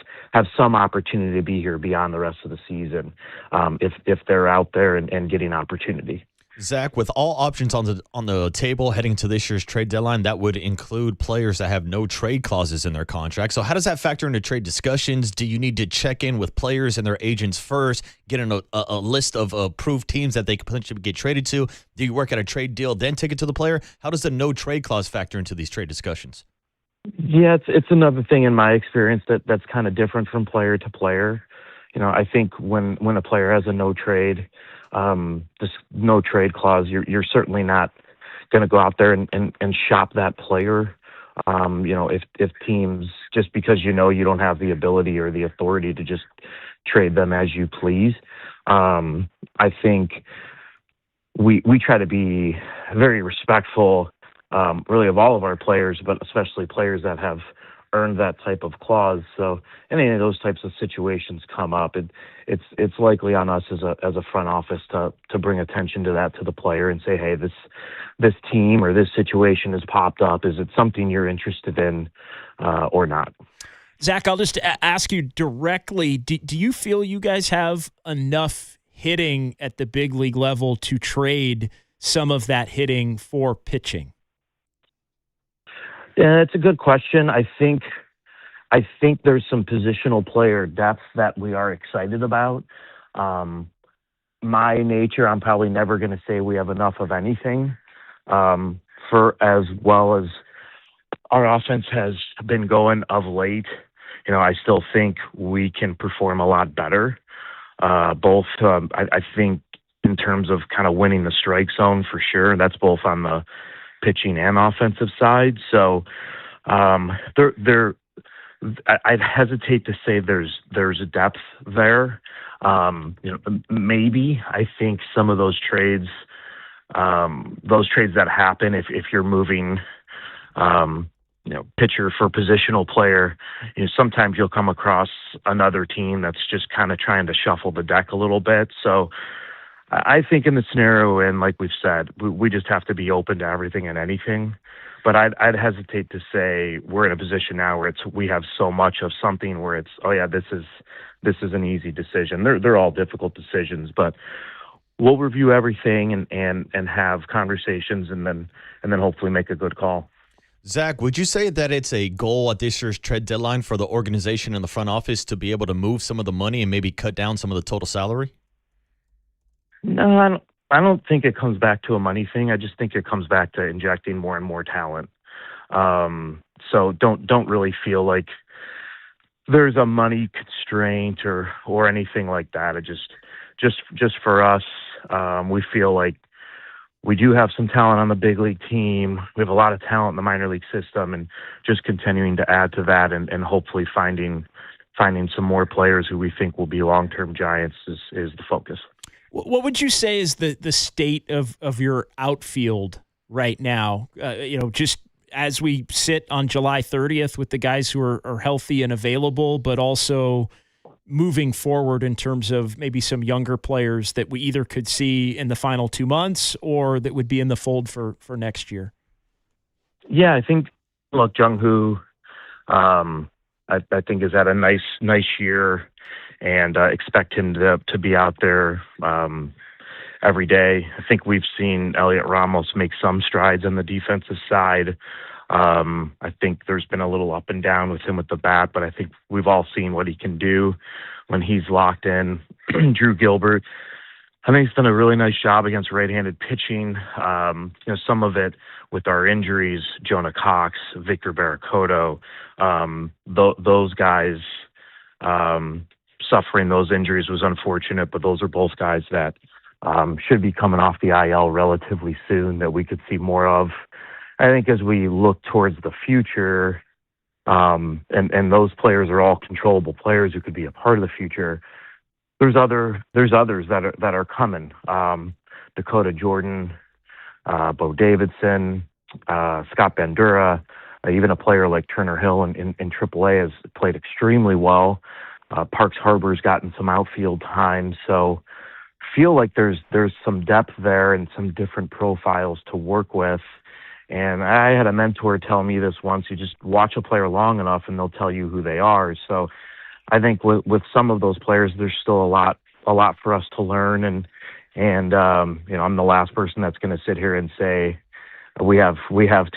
some opportunity to be here beyond the rest of the season, if they're out there and getting opportunity. Zach, with all options on the table heading to this year's trade deadline, that would include players that have no trade clauses in their contract. So how does that factor into trade discussions? Do you need to check in with players and their agents first, get a list of approved teams that they could potentially get traded to? Do you work out a trade deal, then take it to the player? How does the no trade clause factor into these trade discussions? Yeah, it's another thing in my experience that's kind of different from player to player. I think when a player has a no trade, this no trade clause, you're certainly not going to go out there and shop that player. If teams, just because you don't have the ability or the authority to just trade them as you please, I think we try to be very respectful, really, of all of our players, but especially players that have earned that type of clause. So any of those types of situations come up, it's likely on us as a front office to bring attention to that to the player and say, hey, this team or this situation has popped up. Is it something you're interested in or not? Zach, I'll just ask you directly, do you feel you guys have enough hitting at the big league level to trade some of that hitting for pitching? Yeah, it's a good question. I think there's some positional player depth that we are excited about. My nature, I'm probably never going to say we have enough of anything. For as well as our offense has been going of late, I still think we can perform a lot better. Both, I think, in terms of kind of winning the strike zone for sure. That's both on the pitching and offensive side. So I'd hesitate to say there's a depth there. Maybe I think some of those trades that happen, if you're moving, pitcher for positional player, sometimes you'll come across another team that's just kind of trying to shuffle the deck a little bit. So I think in the scenario, and like we've said, we just have to be open to everything and anything. But I'd hesitate to say we're in a position now where we have so much of something where it's, oh yeah, this is an easy decision. They're all difficult decisions, but we'll review everything and have conversations and then hopefully make a good call. Zach, would you say that it's a goal at this year's trade deadline for the organization and the front office to be able to move some of the money and maybe cut down some of the total salary? No, I don't think it comes back to a money thing. I just think it comes back to injecting more and more talent. So don't really feel like there's a money constraint or anything like that. It just for us, we feel like we do have some talent on the big league team. We have a lot of talent in the minor league system, and just continuing to add to that and hopefully finding some more players who we think will be long-term Giants is the focus. What would you say is the state of your outfield right now? Just as we sit on July 30th with the guys who are healthy and available, but also moving forward in terms of maybe some younger players that we either could see in the final 2 months or that would be in the fold for next year? Yeah, I think, look, Jung-Hoo, I think has had a nice year, and expect him to be out there every day. I think we've seen Elliot Ramos make some strides on the defensive side. I think there's been a little up and down with him with the bat, but I think we've all seen what he can do when he's locked in. Drew Gilbert, I think he's done a really nice job against right-handed pitching. Some of it with our injuries, Jonah Cox, Victor Barracoto, those guys suffering those injuries was unfortunate, but those are both guys that should be coming off the IL relatively soon that we could see more of. I think as we look towards the future, and those players are all controllable players who could be a part of the future. There's others that are coming. Dakota Jordan, Bo Davidson, Scott Bandura, even a player like Turner Hill in AAA has played extremely well. Parks Harbor's gotten some outfield time, so feel like there's some depth there and some different profiles to work with. And I had a mentor tell me this once: you just watch a player long enough and they'll tell you who they are. So I think with some of those players, there's still a lot for us to learn. And I'm the last person that's going to sit here and say we have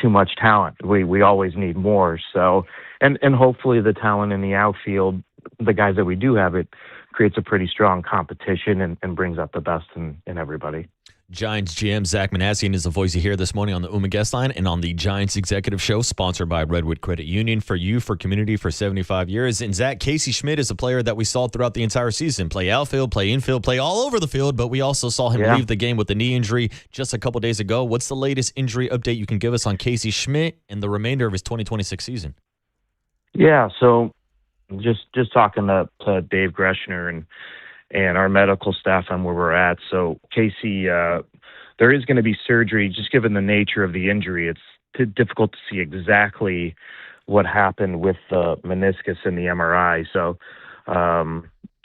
too much talent. We always need more. So, and hopefully the talent in the outfield, the guys that we do have, it creates a pretty strong competition and brings out the best in everybody. Giants GM Zach Manassian is the voice you hear this morning on the UMA Guest Line and on the Giants Executive Show, sponsored by Redwood Credit Union. For you, for community, for 75 years. And Zach, Casey Schmidt is a player that we saw throughout the entire season. Play outfield, play infield, play all over the field, but we also saw him leave the game with a knee injury just a couple days ago. What's the latest injury update you can give us on Casey Schmidt and the remainder of his 2026 season? Yeah, so just talking to Dave Greschner and our medical staff on where we're at. So Casey, there is going to be surgery. Just given the nature of the injury, it's difficult to see exactly what happened with the meniscus and the MRI. So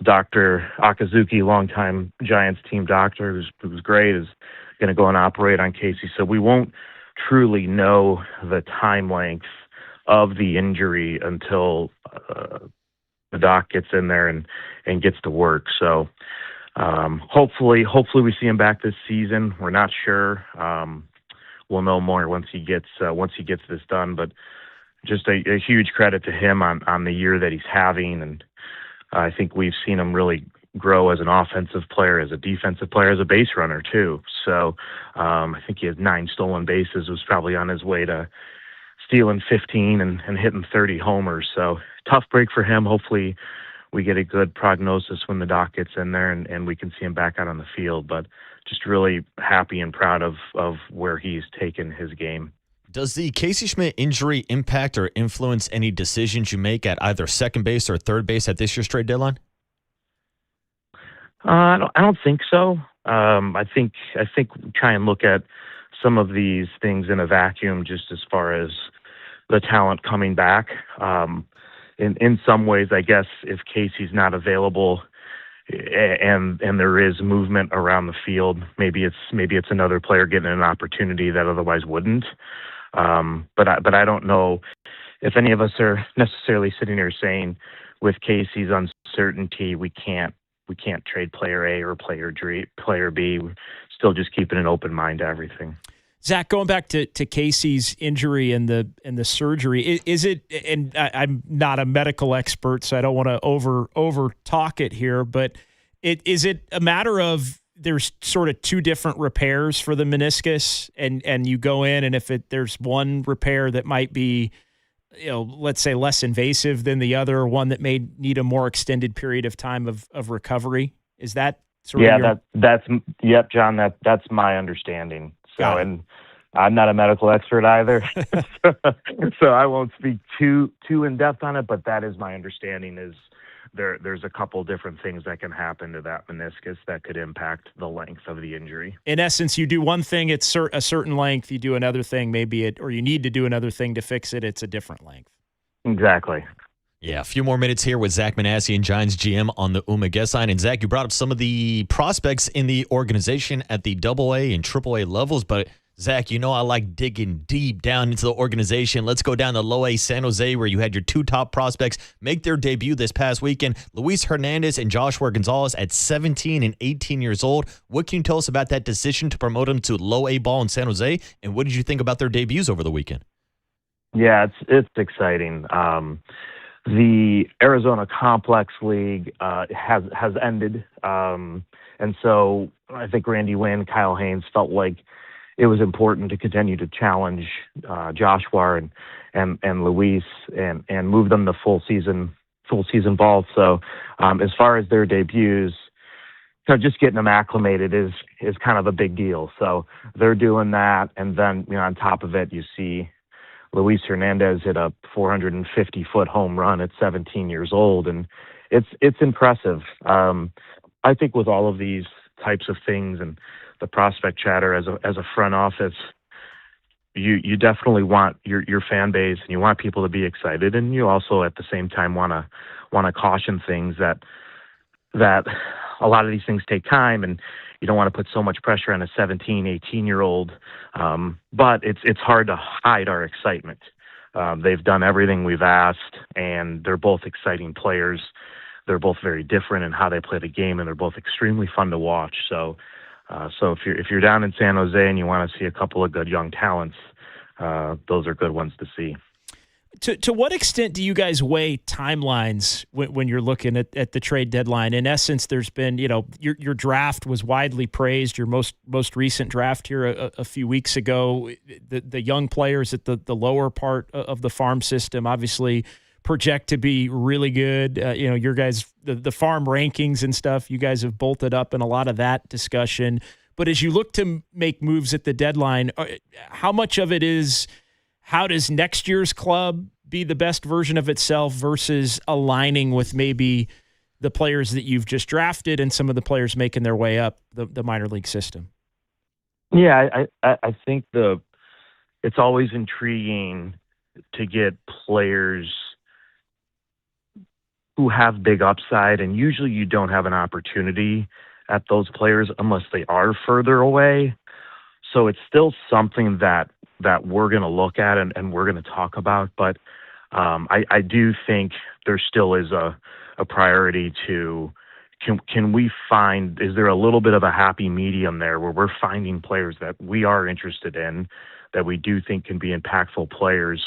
Dr. Akazuki, longtime Giants team doctor, who's great, is going to go and operate on Casey. So we won't truly know the time length of the injury until the doc gets in there and gets to work. So hopefully we see him back this season. We're not sure. We'll know more once he gets this done. But just a huge credit to him on the year that he's having, and I think we've seen him really grow as an offensive player, as a defensive player, as a base runner too. So I think he had 9 stolen bases, was probably on his way to stealing 15 and hitting 30 homers. So tough break for him. Hopefully we get a good prognosis when the doc gets in there and we can see him back out on the field. But just really happy and proud of where he's taken his game. Does the Casey Schmidt injury impact or influence any decisions you make at either second base or third base at this year's trade deadline? I don't think so. I think try and look at some of these things in a vacuum, just as far as the talent coming back. In some ways, I guess if Casey's not available and there is movement around the field, maybe it's another player getting an opportunity that otherwise wouldn't. But I don't know if any of us are necessarily sitting here saying with Casey's uncertainty we can't trade player A or player B. We're still just keeping an open mind to everything. Zach, going back to Casey's injury and the surgery, is it? And I'm not a medical expert, so I don't want to over talk it here. But is it a matter of there's sort of 2 different repairs for the meniscus, and you go in, and if there's one repair that might be, let's say less invasive than the other, or one that may need a more extended period of time of recovery, is that sort of that's John. That's my understanding. So, and I'm not a medical expert either, so I won't speak too in depth on it. But that is my understanding. Is there's a couple different things that can happen to that meniscus that could impact the length of the injury. In essence, you do one thing, it's a certain length. You do another thing, or you need to do another thing to fix it. It's a different length. Exactly. Yeah, a few more minutes here with Zach Manassian, Giants GM, on the UMA Guest Line. And Zach, you brought up some of the prospects in the organization at the AA and AAA levels, but Zach, I like digging deep down into the organization. Let's go down to low A San Jose, where you had your 2 top prospects make their debut this past weekend, Luis Hernandez and Joshua Gonzalez, at 17 and 18 years old. What can you tell us about that decision to promote them to low A ball in San Jose, and what did you think about their debuts over the weekend? Yeah, it's exciting. the Arizona Complex League has ended, and so I think Randy Wynn, Kyle Haynes felt like it was important to continue to challenge Joshua and Luis and move them to full season ball. So as far as their debuts, just getting them acclimated is kind of a big deal. So they're doing that, and then on top of it, you see Luis Hernandez hit a 450-foot home run at 17 years old, and it's impressive. I think with all of these types of things and the prospect chatter as a front office, you definitely want your fan base and you want people to be excited, and you also at the same time want to caution things that a lot of these things take time, and you don't want to put so much pressure on a 17, 18-year-old. But it's hard to hide our excitement. They've done everything we've asked, and they're both exciting players. They're both very different in how they play the game, and they're both extremely fun to watch. So if you're down in San Jose and you want to see a couple of good young talents, those are good ones to see. To what extent do you guys weigh timelines when you're looking at the trade deadline? In essence, there's been, your draft was widely praised, your most recent draft here a few weeks ago. The young players at the lower part of the farm system obviously project to be really good. Your guys, the farm rankings and stuff, you guys have bolted up in a lot of that discussion. But as you look to make moves at the deadline, how much of it is, how does next year's club be the best version of itself versus aligning with maybe the players that you've just drafted and some of the players making their way up the minor league system? Yeah, I think it's always intriguing to get players who have big upside, and usually you don't have an opportunity at those players unless they are further away. So it's still something that we're going to look at and we're going to talk about. But I do think there still is a priority to, can we find, is there a little bit of a happy medium there where we're finding players that we are interested in, that we do think can be impactful players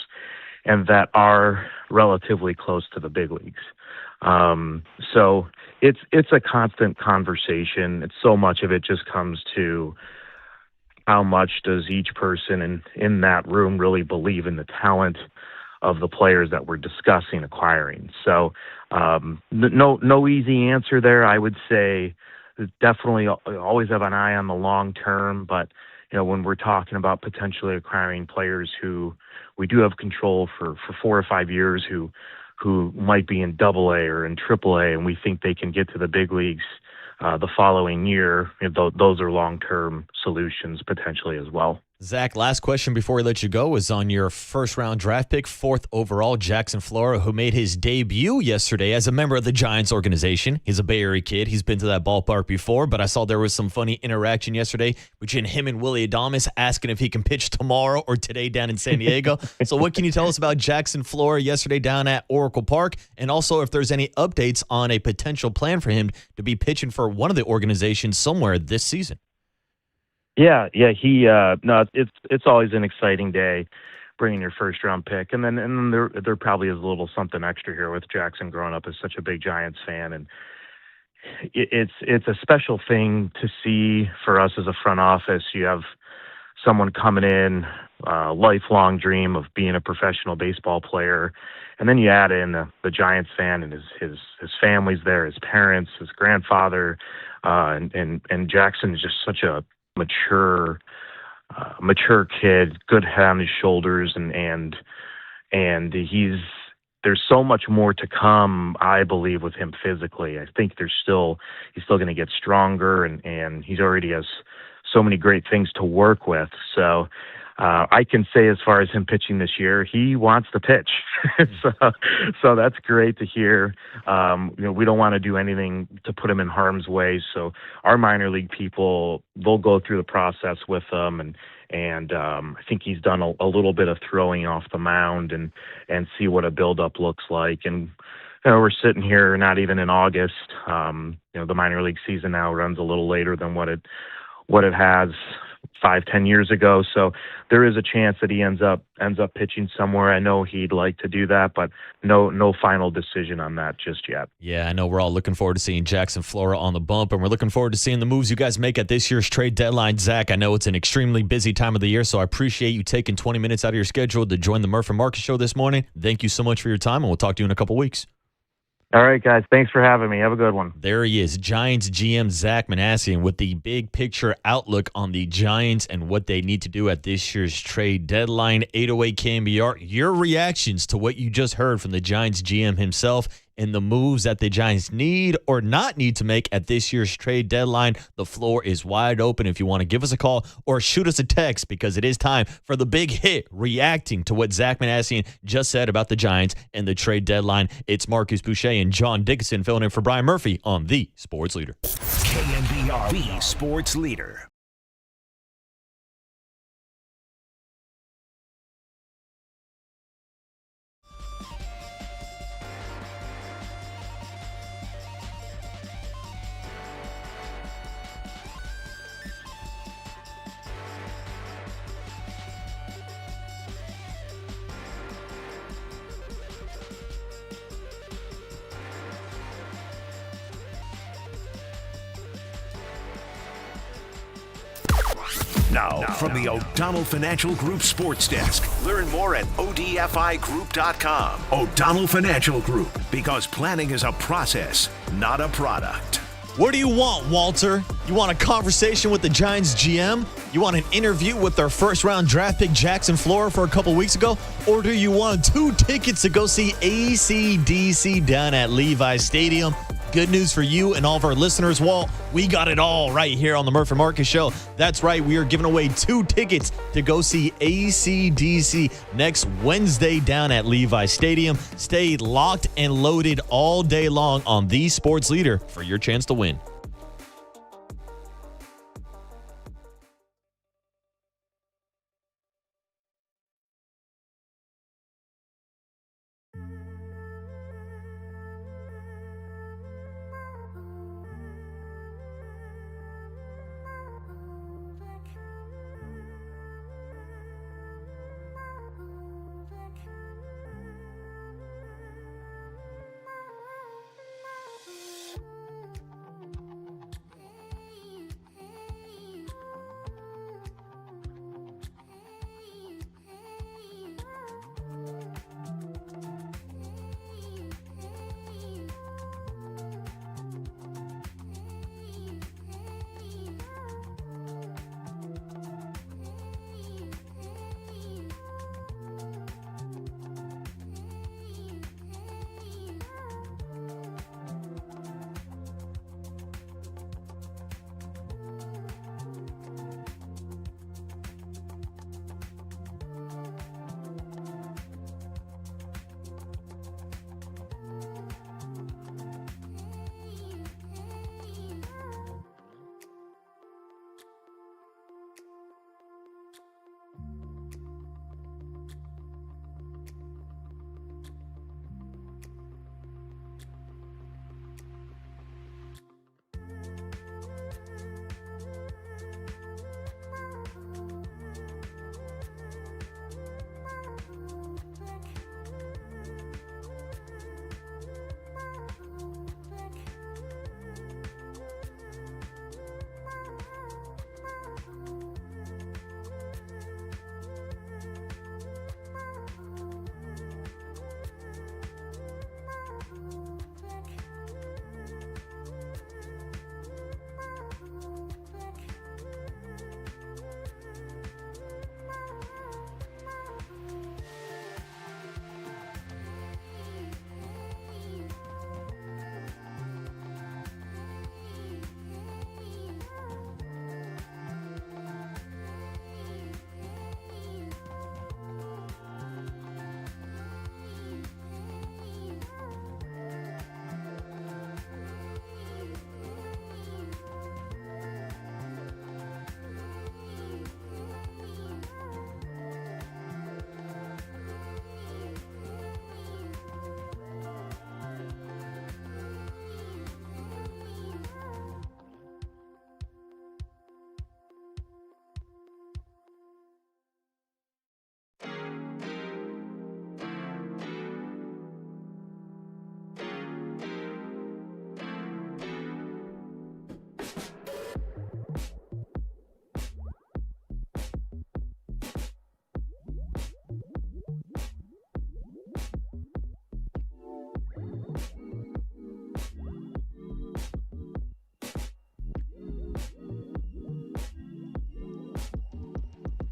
and that are relatively close to the big leagues. So it's a constant conversation. It's so much of it just comes to how much does each person in that room really believe in the talent of the players that we're discussing acquiring. So no easy answer there. I would say definitely always have an eye on the long term, but when we're talking about potentially acquiring players who we do have control for 4 or 5 years, who might be in AA or in AAA, and we think they can get to the big leagues the following year, those are long-term solutions potentially as well. Zach, last question before we let you go is on your first-round draft pick, 4th overall, Jackson Flora, who made his debut yesterday as a member of the Giants organization. He's a Bay Area kid. He's been to that ballpark before, but I saw there was some funny interaction yesterday between him and Willie Adames asking if he can pitch tomorrow or today down in San Diego. So what can you tell us about Jackson Flora yesterday down at Oracle Park, and also if there's any updates on a potential plan for him to be pitching for one of the organizations somewhere this season? Yeah. No, it's always an exciting day, bringing your first round pick, and then there probably is a little something extra here with Jackson growing up as such a big Giants fan, and it's a special thing to see for us as a front office. You have someone coming in, lifelong dream of being a professional baseball player, and then you add in the Giants fan and his family's there, his parents, his grandfather, and Jackson is just such a mature kid, good head on his shoulders, and there's so much more to come, I believe, with him physically. I think he's still going to get stronger, and he's already has so many great things to work with. So I can say as far as him pitching this year, he wants to pitch. so that's great to hear. We don't want to do anything to put him in harm's way. So our minor league people, they'll go through the process with him, and I think he's done a little bit of throwing off the mound and see what a buildup looks like. And we're sitting here not even in August. The minor league season now runs a little later than what it has 5-10 years ago. So there is a chance that he ends up pitching somewhere. I know he'd like to do that, but no final decision on that just yet. Yeah, I know we're all looking forward to seeing Jackson Flora on the bump, and we're looking forward to seeing the moves you guys make at this year's trade deadline. Zach, I know it's an extremely busy time of the year, so I appreciate you taking 20 minutes out of your schedule to join the Murph and Marcus show this morning. Thank you so much for your time, and we'll talk to you in a couple weeks. All right, guys. Thanks for having me. Have a good one. There he is, Giants GM Zach Manassian with the big picture outlook on the Giants and what they need to do at this year's trade deadline. 808 KMBR, your reactions to what you just heard from the Giants GM himself and the moves that the Giants need or not need to make at this year's trade deadline. The floor is wide open if you want to give us a call or shoot us a text, because it is time for the big hit reacting to what Zach Manassian just said about the Giants and the trade deadline. It's Marcus Boucher and John Dickinson filling in for Brian Murphy on The Sports Leader. KNBR, The Sports Leader. Now, from the O'Donnell Financial Group Sports Desk, learn more at odfigroup.com. O'Donnell Financial Group, because planning is a process, not a product. What do you want, Walter? You want a conversation with the Giants GM? You want an interview with their first-round draft pick Jackson Flora for a couple weeks ago? Or do you want 2 tickets to go see AC/DC down at Levi's Stadium? Good news for you and all of our listeners, Walt. We got it all right here on the Murph and Marcus Show. That's right. We are giving away 2 tickets to go see AC/DC next Wednesday down at Levi's Stadium. Stay locked and loaded all day long on The Sports Leader for your chance to win.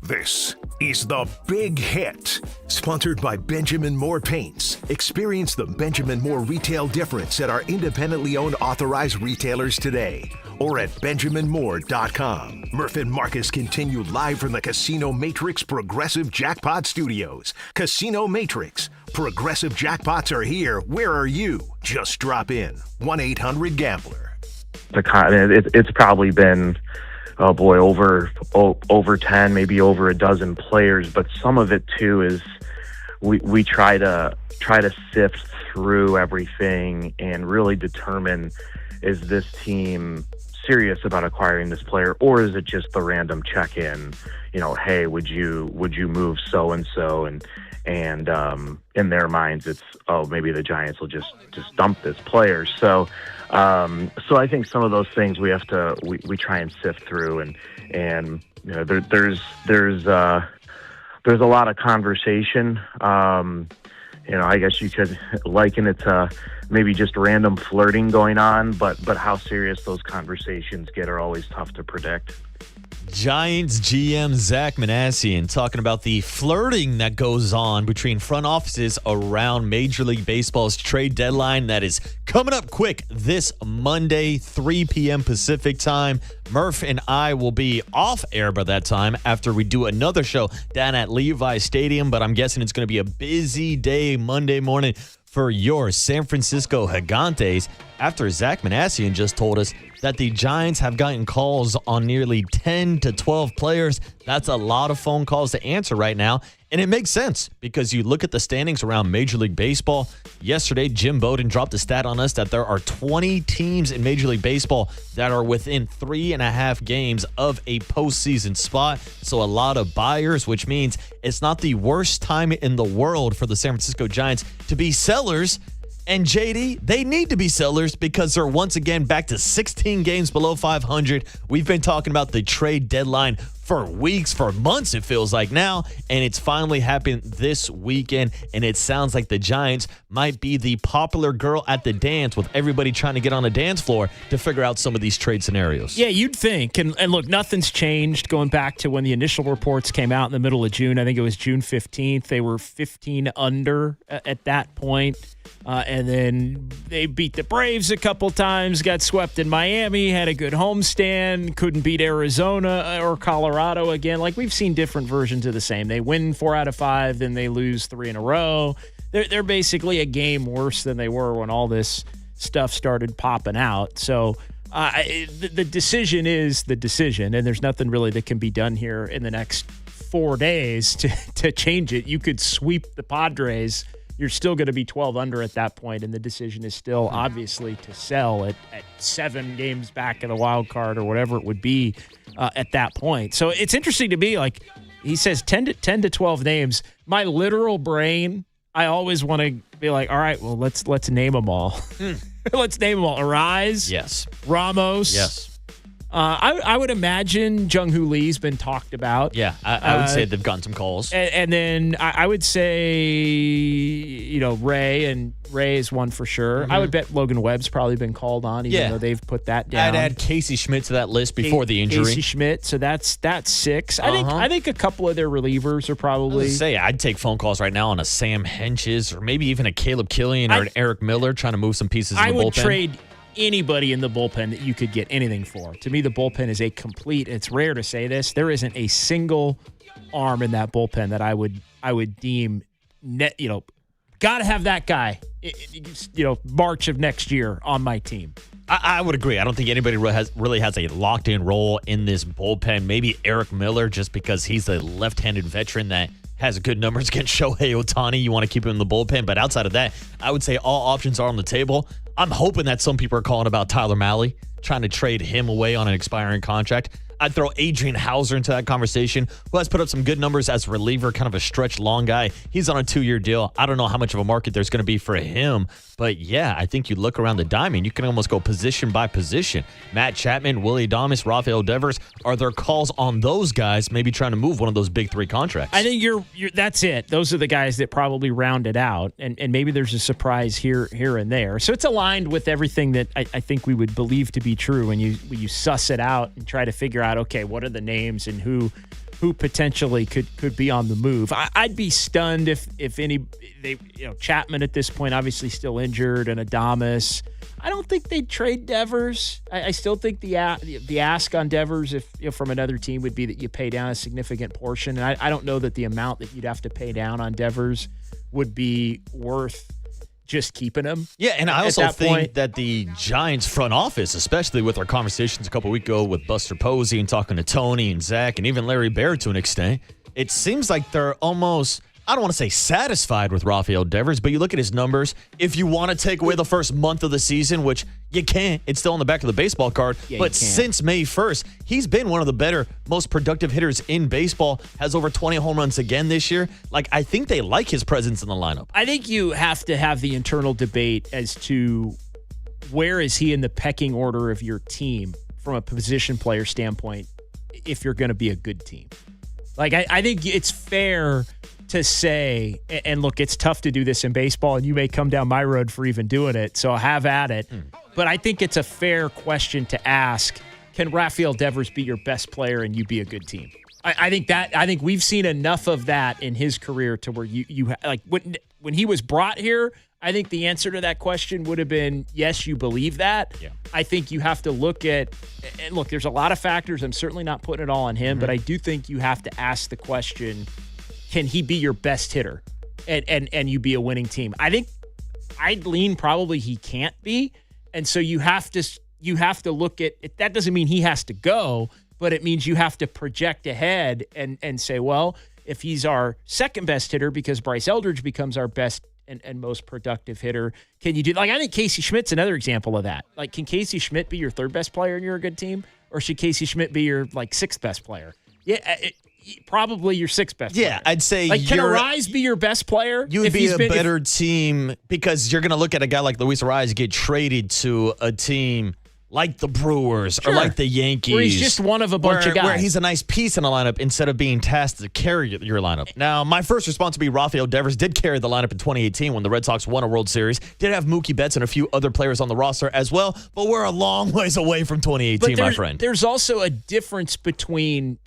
This is The Big Hit, sponsored by Benjamin Moore Paints. Experience the Benjamin Moore retail difference at our independently owned authorized retailers today or at benjaminmoore.com. Murph and Marcus continue live from the Casino Matrix Progressive Jackpot Studios. Casino Matrix. Progressive jackpots are here. Where are you? Just drop in. 1-800-GAMBLER. It's probably been, over 10, maybe over a dozen players, but some of it too is we try to sift through everything and really determine, is this team serious about acquiring this player, or is it just the random check-in? Hey, would you move so and so, and in their minds it's, maybe the Giants will just dump this player. So I think some of those things we have to we try and sift through, and there's a lot of conversation. I guess you could liken it to maybe just random flirting going on, but how serious those conversations get are always tough to predict. Giants GM Zach Manassian talking about the flirting that goes on between front offices around Major League Baseball's trade deadline that is coming up quick this Monday, 3 p.m. Pacific time. Murph and I will be off air by that time after we do another show down at Levi Stadium, but I'm guessing it's going to be a busy day Monday morning for your San Francisco Gigantes after Zach Manassian just told us that the Giants have gotten calls on nearly 10 to 12 players. That's a lot of phone calls to answer right now. And it makes sense because you look at the standings around Major League Baseball. Yesterday, Jim Bowden dropped a stat on us that there are 20 teams in Major League Baseball that are within 3.5 games of a postseason spot. So a lot of buyers, which means it's not the worst time in the world for the San Francisco Giants to be sellers. And JD, they need to be sellers because they're once again back to 16 games below 500. We've been talking about the trade deadline for weeks, for months, it feels like now, and it's finally happened this weekend, and it sounds like the Giants might be the popular girl at the dance with everybody trying to get on the dance floor to figure out some of these trade scenarios. Yeah, you'd think. And look, nothing's changed going back to when the initial reports came out in the middle of June. I think it was June 15th. They were 15 under at that point. And then they beat the Braves a couple times, got swept in Miami, had a good homestand, couldn't beat Arizona or Colorado again. Like, we've seen different versions of the same. They win 4 out of 5, then they lose 3 in a row. They're basically a game worse than they were when all this stuff started popping out. So the decision is the decision, and there's nothing really that can be done here in the next 4 days to change it. You could sweep the Padres. You're still going to be 12 under at that point, and the decision is still obviously to sell at 7 games back of the wild card or whatever it would be at that point. So it's interesting to me, like he says 10 to 12 names. My literal brain, I always want to be like, all right, well, let's name them all. Let's name them all. Arise. Yes. Ramos. Yes. I would imagine Jung-Hoo Lee's been talked about. Yeah, I would say they've gotten some calls. And then I would say, Ray is one for sure. Mm-hmm. I would bet Logan Webb's probably been called on, even though they've put that down. I'd add Casey Schmidt to that list before the injury. Casey Schmidt, so that's 6. I think a couple of their relievers are probably. I'd take phone calls right now on a Sam Henches or maybe even a Caleb Killian or an Eric Miller trying to move some pieces in the bullpen. I would trade anybody in the bullpen that you could get anything for. To me, the bullpen is a complete. It's rare to say this. There isn't a single arm in that bullpen that I would deem net. Got to have that guy. March of next year on my team. I would agree. I don't think anybody really has a locked-in role in this bullpen. Maybe Eric Miller, just because he's a left-handed veteran that has good numbers against Shohei Ohtani. You want to keep him in the bullpen. But outside of that, I would say all options are on the table. I'm hoping that some people are calling about Tyler Mahle, trying to trade him away on an expiring contract. I'd throw Adrian Hauser into that conversation, who has put up some good numbers as a reliever, kind of a stretch long guy. He's on a 2-year deal. I don't know how much of a market there's going to be for him. But, yeah, I think you look around the diamond, you can almost go position by position. Matt Chapman, Willie Adames, Rafael Devers, are there calls on those guys maybe trying to move one of those big 3 contracts? I think you're that's it. Those are the guys that probably round it out. And maybe there's a surprise here and there. So it's aligned with everything that I think we would believe to be true when you suss it out and try to figure out out, okay, what are the names and who potentially could be on the move. I'd be stunned if Chapman at this point obviously still injured, and Adames. I don't think they'd trade Devers. I still think the ask on Devers, if from another team, would be that you pay down a significant portion. And I don't know that the amount that you'd have to pay down on Devers would be worth just keeping him. Yeah, and I also think that the Giants front office, especially with our conversations a couple weeks ago with Buster Posey and talking to Tony and Zach and even Larry Baer to an extent, it seems like they're almost, I don't want to say satisfied with Rafael Devers, but you look at his numbers. If you want to take away the first month of the season, which you can't, it's still on the back of the baseball card. Yeah, but since May 1st, he's been one of the better, most productive hitters in baseball, has over 20 home runs again this year. Like, I think they like his presence in the lineup. I think you have to have the internal debate as to where is he in the pecking order of your team from a position player standpoint if you're going to be a good team. Like, I think it's fair to say, and look, it's tough to do this in baseball, and you may come down my road for even doing it, so have at it. But I think it's a fair question to ask, can Rafael Devers be your best player and you be a good team? I think we've seen enough of that in his career to where you like when he was brought here, I think the answer to that question would have been, yes, you believe that. Yeah. I think you have to look at, and look, there's a lot of factors. I'm certainly not putting it all on him, but I do think you have to ask the question, can he be your best hitter and you be a winning team? I think I'd lean probably he can't be. And so you have to look at it. That doesn't mean he has to go, but it means you have to project ahead and say, well, if he's our second best hitter because Bryce Eldridge becomes our best and most productive hitter, can you do, like, I think Casey Schmidt's another example of that. Like, can Casey Schmidt be your third best player and you're a good team? Or should Casey Schmidt be your sixth best player? Yeah, probably your sixth best player. Yeah, I'd say can Arise be your best player? You would be a better team because you're going to look at a guy like Luis Arise get traded to a team like the Brewers or like the Yankees. Where he's just one of a bunch of guys. Where he's a nice piece in a lineup instead of being tasked to carry your lineup. Now, my first response would be Rafael Devers did carry the lineup in 2018 when the Red Sox won a World Series. Did have Mookie Betts and a few other players on the roster as well, but we're a long ways away from 2018, my friend. There's also a difference between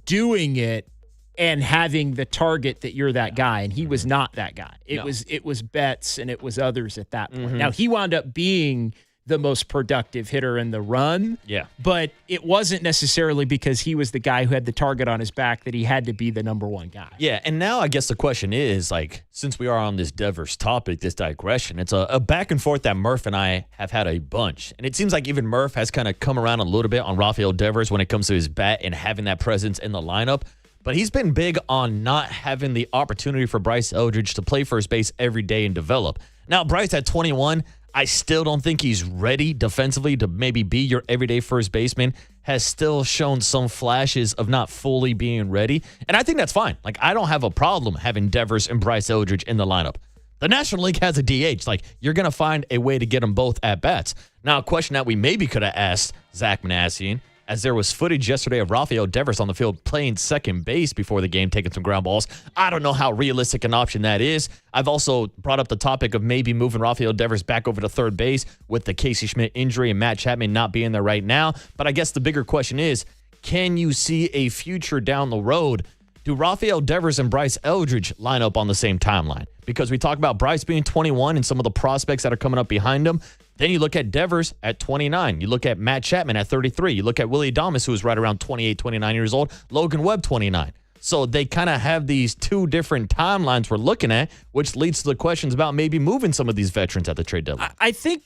doing it and having the target that you're that guy, and he was not that guy. It was Betts and it was others at that point. Now, he wound up being the most productive hitter in the run. Yeah. But it wasn't necessarily because he was the guy who had the target on his back that he had to be the number one guy. Yeah, and now I guess the question is, like, since we are on this Devers topic, this digression, it's a back and forth that Murph and I have had a bunch. And it seems like even Murph has kind of come around a little bit on Rafael Devers when it comes to his bat and having that presence in the lineup. But he's been big on not having the opportunity for Bryce Eldridge to play first base every day and develop. Now, Bryce at 21, I still don't think he's ready defensively to maybe be your everyday first baseman, has still shown some flashes of not fully being ready. And I think that's fine. Like, I don't have a problem having Devers and Bryce Eldridge in the lineup. The National League has a DH. Like, you're going to find a way to get them both at bats. Now, a question that we maybe could have asked Zach Manassian, as there was footage yesterday of Rafael Devers on the field playing second base before the game, taking some ground balls. I don't know how realistic an option that is. I've also brought up the topic of maybe moving Rafael Devers back over to third base with the Casey Schmidt injury and Matt Chapman not being there right now. But I guess the bigger question is, can you see a future down the road? Do Rafael Devers and Bryce Eldridge line up on the same timeline? Because we talk about Bryce being 21 and some of the prospects that are coming up behind him. Then you look at Devers at 29. You look at Matt Chapman at 33. You look at Willie Adames, who is right around 28, 29 years old. Logan Webb, 29. So they kind of have these two different timelines we're looking at, which leads to the questions about maybe moving some of these veterans at the trade deadline. I think,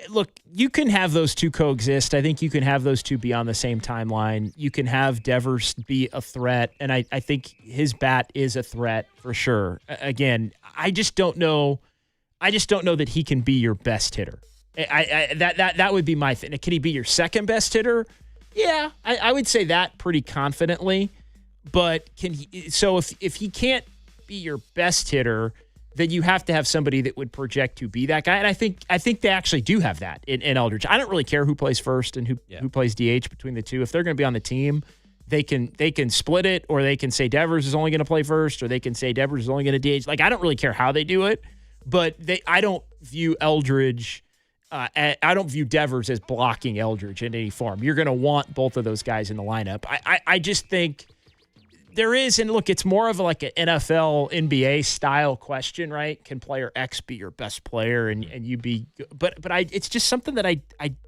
look, you can have those two coexist. I think you can have those two be on the same timeline. You can have Devers be a threat, and I think his bat is a threat for sure. Again, I just don't know that he can be your best hitter. That would be my thing. Can he be your second best hitter? Yeah, I would say that pretty confidently. But can he? So if he can't be your best hitter, then you have to have somebody that would project to be that guy. And I think they actually do have that in Eldridge. I don't really care who plays first and who plays DH between the two. If they're going to be on the team, they can split it, or they can say Devers is only going to play first, or they can say Devers is only going to DH. Like, I don't really care how they do it, but I don't view Eldridge I don't view Devers as blocking Eldridge in any form. You're going to want both of those guys in the lineup. I just think there is, and look, it's more of like an NFL, NBA style question, right? Can player X be your best player and you be, but it's just something that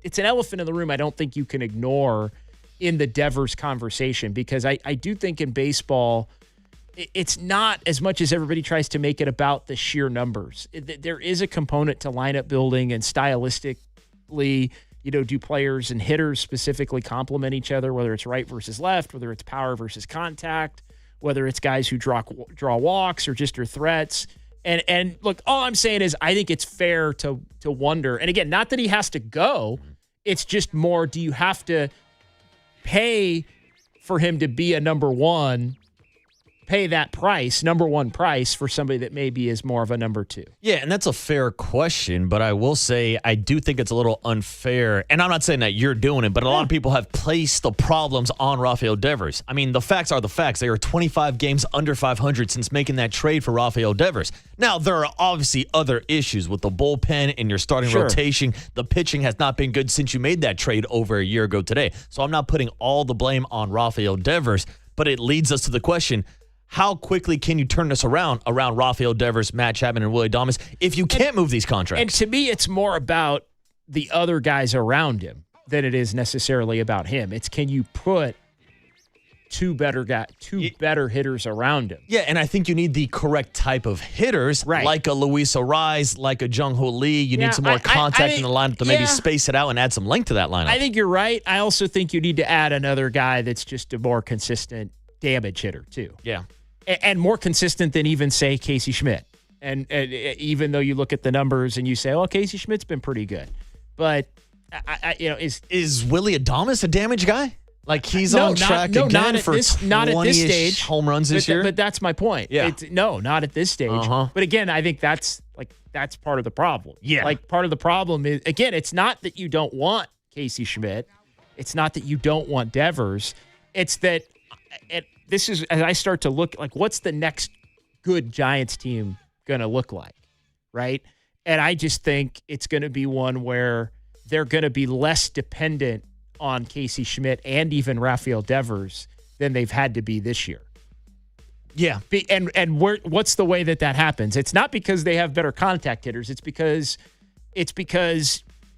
it's an elephant in the room I don't think you can ignore in the Devers conversation, because I do think in baseball, it's not as much as everybody tries to make it about the sheer numbers. There is a component to lineup building and stylistically, do players and hitters specifically complement each other, whether it's right versus left, whether it's power versus contact, whether it's guys who draw walks or just are threats. And look, all I'm saying is I think it's fair to wonder. And again, not that he has to go. It's just more, do you have to pay for him to be a number one, pay that price, number one price, for somebody that maybe is more of a number two? Yeah, and that's a fair question, but I will say I do think it's a little unfair, and I'm not saying that you're doing it, but a lot of people have placed the problems on Rafael Devers. I mean, the facts are the facts. They are 25 games under 500 since making that trade for Rafael Devers. Now, there are obviously other issues with the bullpen and your starting rotation. The pitching has not been good since you made that trade over a year ago today. So I'm not putting all the blame on Rafael Devers, but it leads us to the question, how quickly can you turn this around Rafael Devers, Matt Chapman, and Willie Adames if you can't move these contracts? And to me, it's more about the other guys around him than it is necessarily about him. It's, can you put two better hitters around him? Yeah, and I think you need the correct type of hitters, like a Luis Ariz, like a Jung-Ho Lee. You need some more contact in the lineup to maybe space it out and add some length to that lineup. I think you're right. I also think you need to add another guy that's just a more consistent damage hitter, too. Yeah. And more consistent than even, say, Casey Schmidt. And even though you look at the numbers and you say, well, Casey Schmidt's been pretty good. But, is Willie Adames a damage guy? Like, he's on track again for 20-ish home runs this year? But that's my point. Yeah. Not at this stage. But again, I think that's part of the problem. Yeah. Like, part of the problem is, again, it's not that you don't want Casey Schmidt. It's not that you don't want Devers. It's that this is, as I start to look, like, what's the next good Giants team going to look like, right? And I just think it's going to be one where they're going to be less dependent on Casey Schmidt and even Rafael Devers than they've had to be this year. Yeah. And what's the way that happens? It's not because they have better contact hitters. It's because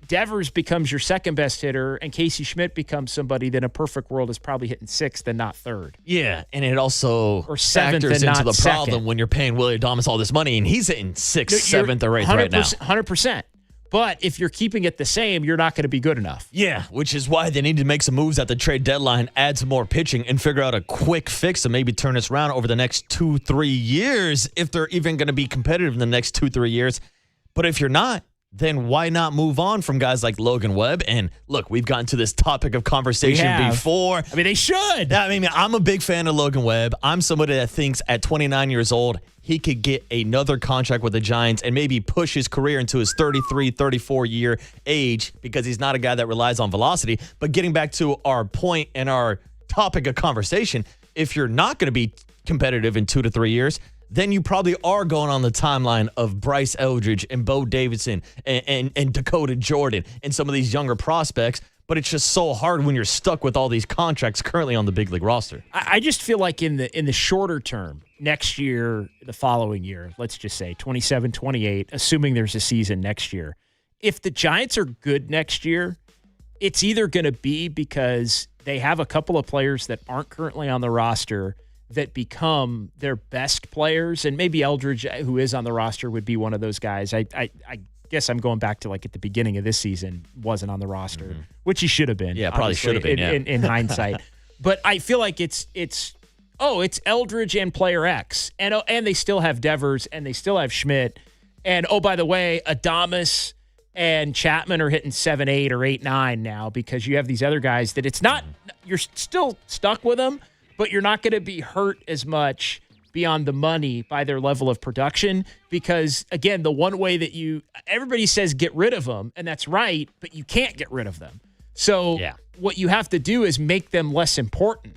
Devers becomes your second best hitter and Casey Schmidt becomes somebody that in a perfect world is probably hitting sixth and not third. Yeah, and it also factors into the problem when you're paying Willie Adames all this money and he's hitting sixth, seventh, or eighth right now. 100%. But if you're keeping it the same, you're not going to be good enough. Yeah, which is why they need to make some moves at the trade deadline, add some more pitching, and figure out a quick fix to maybe turn this around over the next 2-3 years, if they're even going to be competitive in the next 2-3 years. But if you're not, then why not move on from guys like Logan Webb? And look, we've gotten to this topic of conversation before. I mean, they should. Yeah, I mean, I'm a big fan of Logan Webb. I'm somebody that thinks at 29 years old, he could get another contract with the Giants and maybe push his career into his 33, 34-year age, because he's not a guy that relies on velocity. But getting back to our point and our topic of conversation, if you're not going to be competitive in 2 to 3 years, then you probably are going on the timeline of Bryce Eldridge and Bo Davidson and Dakota Jordan and some of these younger prospects. But it's just so hard when you're stuck with all these contracts currently on the big league roster. I just feel like in the shorter term, next year, the following year, let's just say 27, 28, assuming there's a season next year, if the Giants are good next year, it's either going to be because they have a couple of players that aren't currently on the roster that become their best players, and maybe Eldridge, who is on the roster, would be one of those guys. I guess I'm going back to like at the beginning of this season, wasn't on the roster, which he should have been. Yeah, probably should have been, in hindsight. But I feel like it's Eldridge and player X, and they still have Devers and they still have Schmidt, and oh, by the way, Adames and Chapman are hitting 7-8 or 8-9 now, because you have these other guys that it's not, you're still stuck with them, but you're not going to be hurt as much beyond the money by their level of production, because, again, the one way that everybody says get rid of them, and that's right, but you can't get rid of them. So what you have to do is make them less important.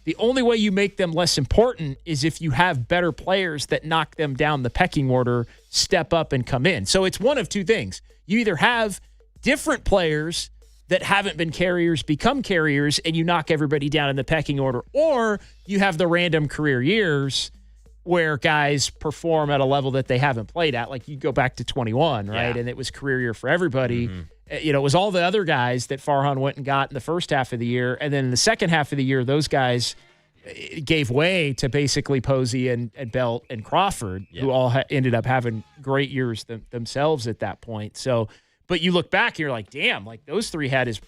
The only way you make them less important is if you have better players that knock them down the pecking order, step up, and come in. So it's one of two things. You either have different players that haven't been carriers become carriers and you knock everybody down in the pecking order, or you have the random career years where guys perform at a level that they haven't played at. Like you go back to 21, right? Yeah. And it was career year for everybody. It was all the other guys that Farhan went and got in the first half of the year. And then in the second half of the year, those guys gave way to basically Posey and Belt and Crawford, who all ended up having great years themselves at that point. So, but you look back, you're like, damn, like those three had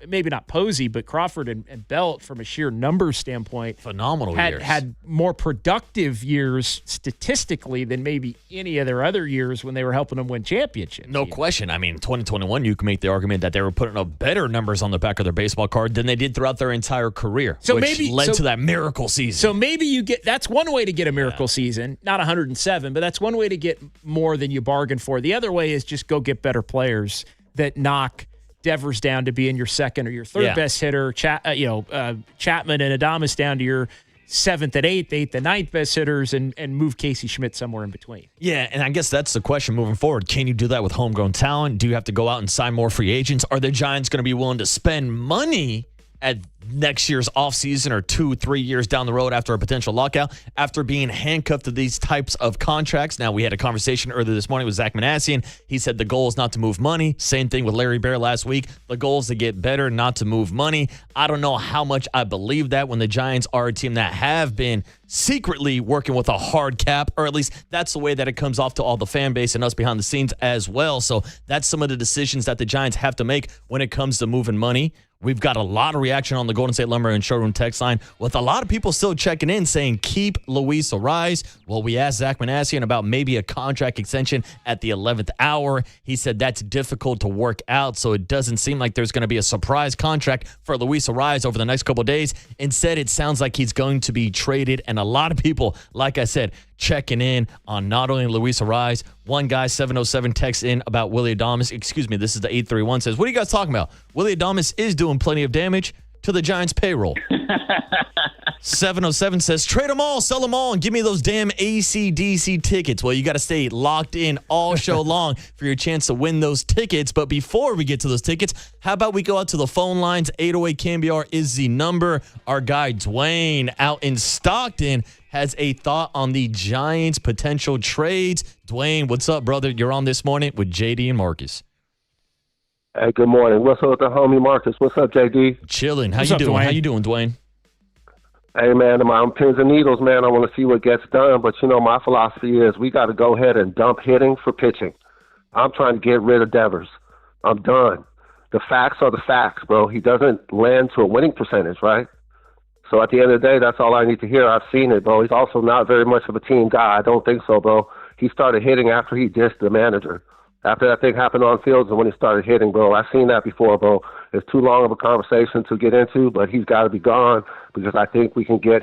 maybe not Posey, but Crawford and Belt from a sheer numbers standpoint. Phenomenal years. Had more productive years statistically than maybe any of their other years when they were helping them win championships. No question. I mean, 2021, you can make the argument that they were putting up better numbers on the back of their baseball card than they did throughout their entire career, which led to that miracle season. So maybe that's one way to get a miracle season, not 107, but that's one way to get more than you bargained for. The other way is just go get better players that knock Devers down to being your second or your third best hitter, Chapman and Adames down to your seventh and eighth and ninth best hitters, and move Casey Schmidt somewhere in between. Yeah, and I guess that's the question moving forward. Can you do that with homegrown talent? Do you have to go out and sign more free agents? Are the Giants going to be willing to spend money at next year's offseason or 2-3 years down the road after a potential lockout, after being handcuffed to these types of contracts? Now, we had a conversation earlier this morning with Zach Manassian. He said the goal is not to move money. Same thing with Larry Bear last week. The goal is to get better, not to move money. I don't know how much I believe that when the Giants are a team that have been secretly working with a hard cap, or at least that's the way that it comes off to all the fan base and us behind the scenes as well. So that's some of the decisions that the Giants have to make when it comes to moving money. We've got a lot of reaction on the Golden State Lumber and Showroom text line, with a lot of people still checking in saying, keep Luis Arise. Well, we asked Zach Manassian about maybe a contract extension at the 11th hour. He said that's difficult to work out, so it doesn't seem like there's going to be a surprise contract for Luis Arise over the next couple of days. Instead, it sounds like he's going to be traded, and a lot of people, like I said, checking in on not only Luis Arise. One guy, 707, texts in about Willy Adames. Excuse me, this is the 831, says, what are you guys talking about? Willy Adames is doing plenty of damage to the Giants' payroll. 707 says, trade them all, sell them all, and give me those damn AC/DC tickets. Well, you got to stay locked in all show long for your chance to win those tickets. But before we get to those tickets, how about we go out to the phone lines? 808 KMBR is the number. Our guy Dwayne out in Stockton has a thought on the Giants' potential trades. Dwayne, what's up, brother? You're on this morning with JD and Marcus. Hey, good morning. What's up with the homie Marcus? What's up, JD? Chilling. How you doing? How you doing, Dwayne? Hey, man, I'm pins and needles, man. I want to see what gets done. But, my philosophy is we got to go ahead and dump hitting for pitching. I'm trying to get rid of Devers. I'm done. The facts are the facts, bro. He doesn't land to a winning percentage, right? So at the end of the day, that's all I need to hear. I've seen it, bro. He's also not very much of a team guy. I don't think so, bro. He started hitting after he dissed the manager. After that thing happened on fields and when he started hitting, bro. I've seen that before, bro. It's too long of a conversation to get into, but he's got to be gone because I think we can get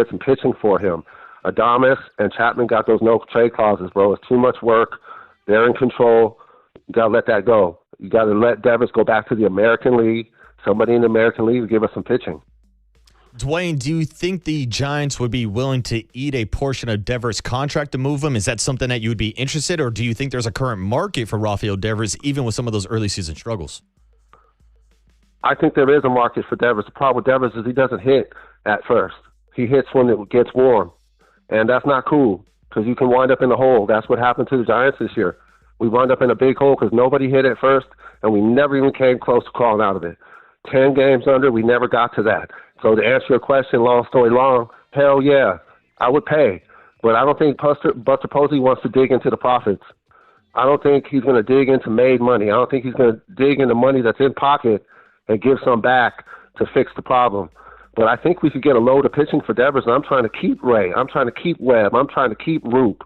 some pitching for him. Adames and Chapman got those no trade clauses, bro. It's too much work. They're in control. You got to let that go. You got to let Devers go back to the American League, somebody in the American League to give us some pitching. Dwayne, do you think the Giants would be willing to eat a portion of Devers' contract to move him? Is that something that you would be interested, or do you think there's a current market for Rafael Devers, even with some of those early season struggles? I think there is a market for Devers. The problem with Devers is he doesn't hit at first. He hits when it gets warm, and that's not cool because you can wind up in the hole. That's what happened to the Giants this year. We wound up in a big hole because nobody hit at first, and we never even came close to crawling out of it. 10 games under, we never got to that. So to answer your question, long story long, hell yeah, I would pay. But I don't think Buster Posey wants to dig into the profits. I don't think he's going to dig into made money. I don't think he's going to dig into money that's in pocket and give some back to fix the problem. But I think we could get a load of pitching for Devers, and I'm trying to keep Ray. I'm trying to keep Webb. I'm trying to keep Roop.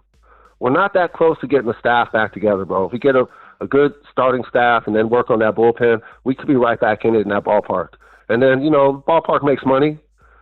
We're not that close to getting the staff back together, bro. If we get a good starting staff and then work on that bullpen, we could be right back in it in that ballpark. And then, ballpark makes money.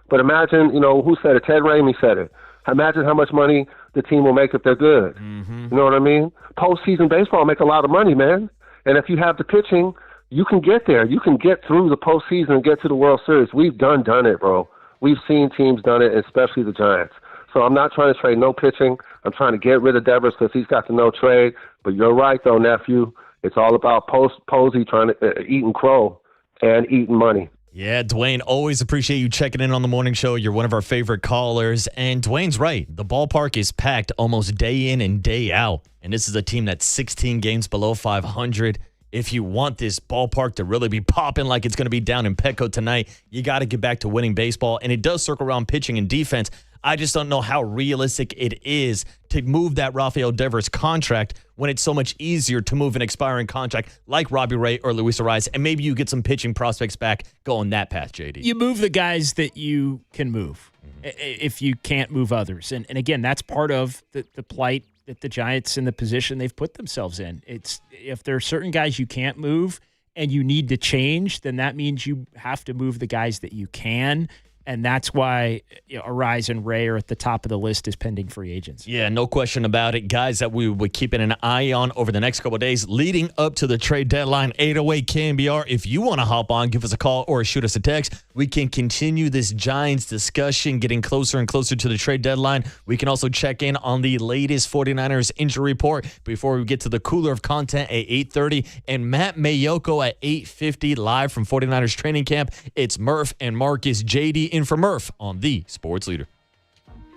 But imagine, who said it? Ted Ramey said it. Imagine how much money the team will make if they're good. Mm-hmm. You know what I mean? Postseason baseball make a lot of money, man. And if you have the pitching, you can get there. You can get through the postseason and get to the World Series. We've done it, bro. We've seen teams done it, especially the Giants. So I'm not trying to trade no pitching. I'm trying to get rid of Devers because he's got the no trade. But you're right, though, nephew. It's all about Posey trying to eating crow and eating money. Yeah, Dwayne, always appreciate you checking in on the morning show. You're one of our favorite callers. And Dwayne's right. The ballpark is packed almost day in and day out. And this is a team that's 16 games below 500. If you want this ballpark to really be popping like it's going to be down in Petco tonight, you got to get back to winning baseball. And it does circle around pitching and defense. I just don't know how realistic it is to move that Rafael Devers contract when it's so much easier to move an expiring contract like Robbie Ray or Luis Arias, and maybe you get some pitching prospects back going that path, JD. You move the guys that you can move if you can't move others. And again, that's part of the plight that the Giants in the position they've put themselves in. It's if there are certain guys you can't move and you need to change, then that means you have to move the guys that you can. And that's why Arise and Ray are at the top of the list as pending free agents. Yeah, no question about it. Guys that we would keep an eye on over the next couple of days leading up to the trade deadline, 808 KNBR. If you want to hop on, give us a call or shoot us a text. We can continue this Giants discussion, getting closer and closer to the trade deadline. We can also check in on the latest 49ers injury report before we get to the cooler of content at 8:30. And Matt Mayoko at 8:50 live from 49ers training camp. It's Murph and Marcus, JD in for Murph on the Sports Leader.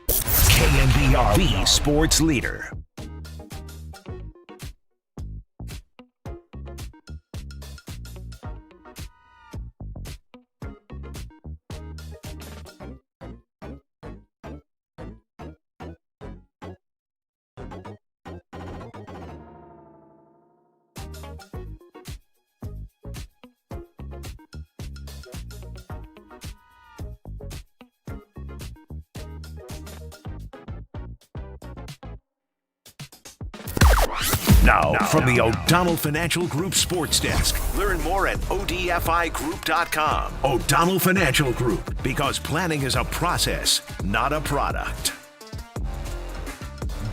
KNBR, the Sports Leader. Now, from the O'Donnell Financial Group Sports Desk. Learn more at ODFIGroup.com. O'Donnell Financial Group, because planning is a process, not a product.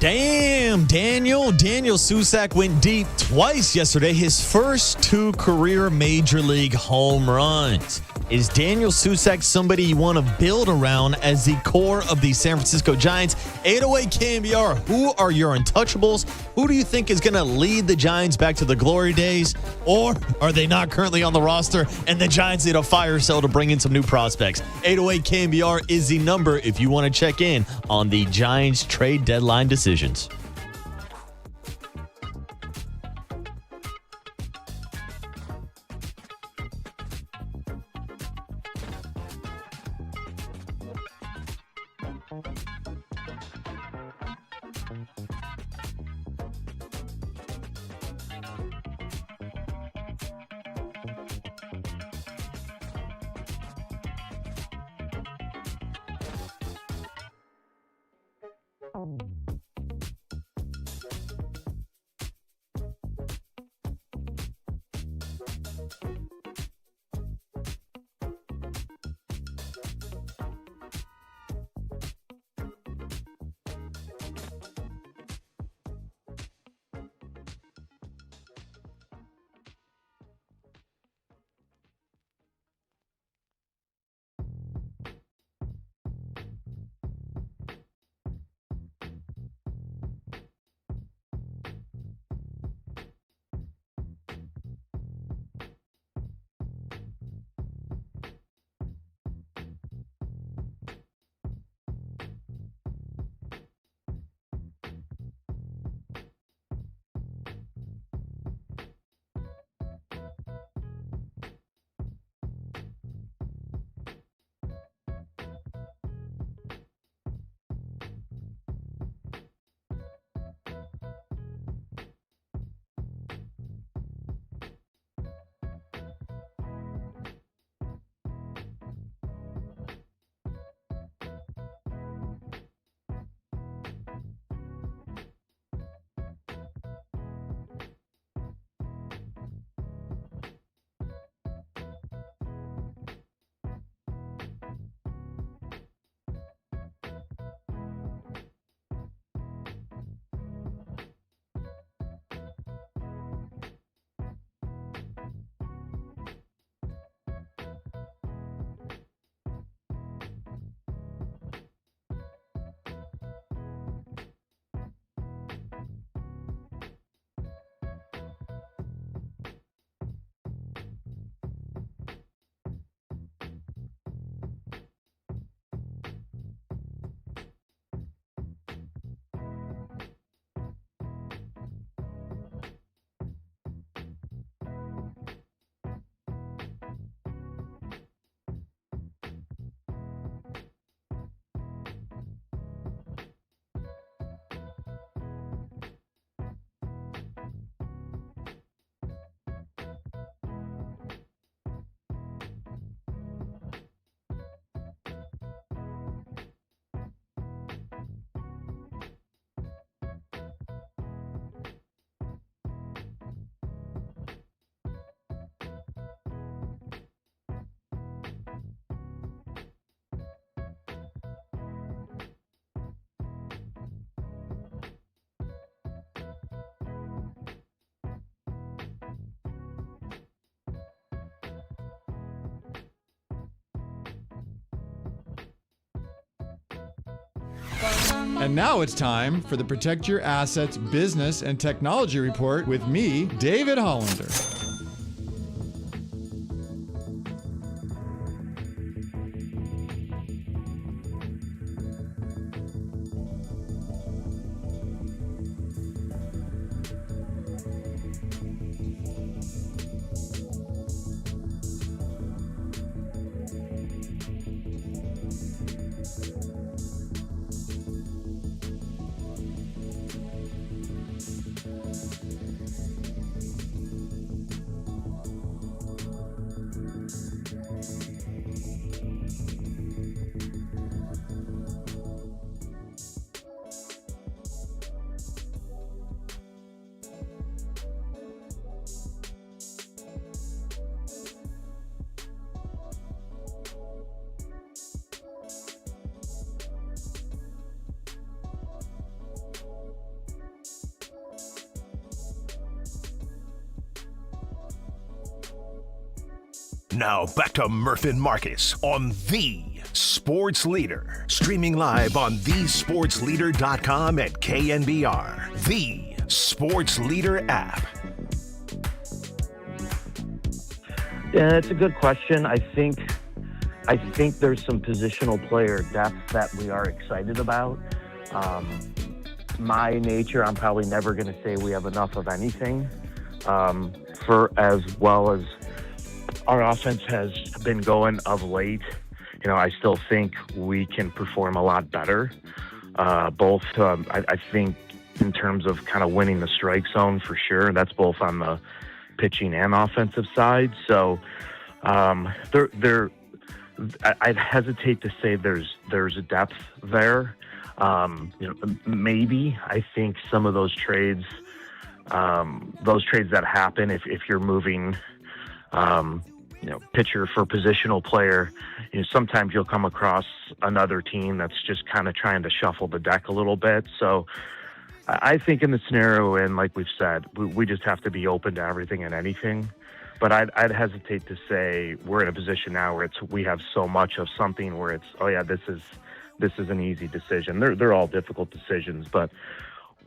Damn, Daniel Susac went deep twice yesterday. His first 2 career Major League home runs. Is Daniel Susac somebody you want to build around as the core of the San Francisco Giants? 808 KNBR, who are your untouchables? Who do you think is going to lead the Giants back to the glory days? Or are they not currently on the roster and the Giants need a fire sale to bring in some new prospects? 808 KNBR is the number if you want to check in on the Giants trade deadline decisions. And now it's time for the Protect Your Assets Business and Technology Report with me, David Hollander. Now back to Murph and Marcus on The Sports Leader. Streaming live on thesportsleader.com and KNBR. The Sports Leader app. Yeah, it's a good question. I think there's some positional player depth that we are excited about. My nature, I'm probably never going to say we have enough of anything. For as well as our offense has been going of late, I still think we can perform a lot better. Both, I think, in terms of kind of winning the strike zone for sure. That's both on the pitching and offensive side. So, I'd hesitate to say there's a depth there. Maybe I think some of those trades that happen if you're moving, pitcher for positional player, sometimes you'll come across another team that's just kind of trying to shuffle the deck a little bit. So I think in the scenario, and like we've said, we just have to be open to everything and anything. But I'd hesitate to say we're in a position now where we have so much of something where it's, oh yeah, this is an easy decision. They're all difficult decisions, but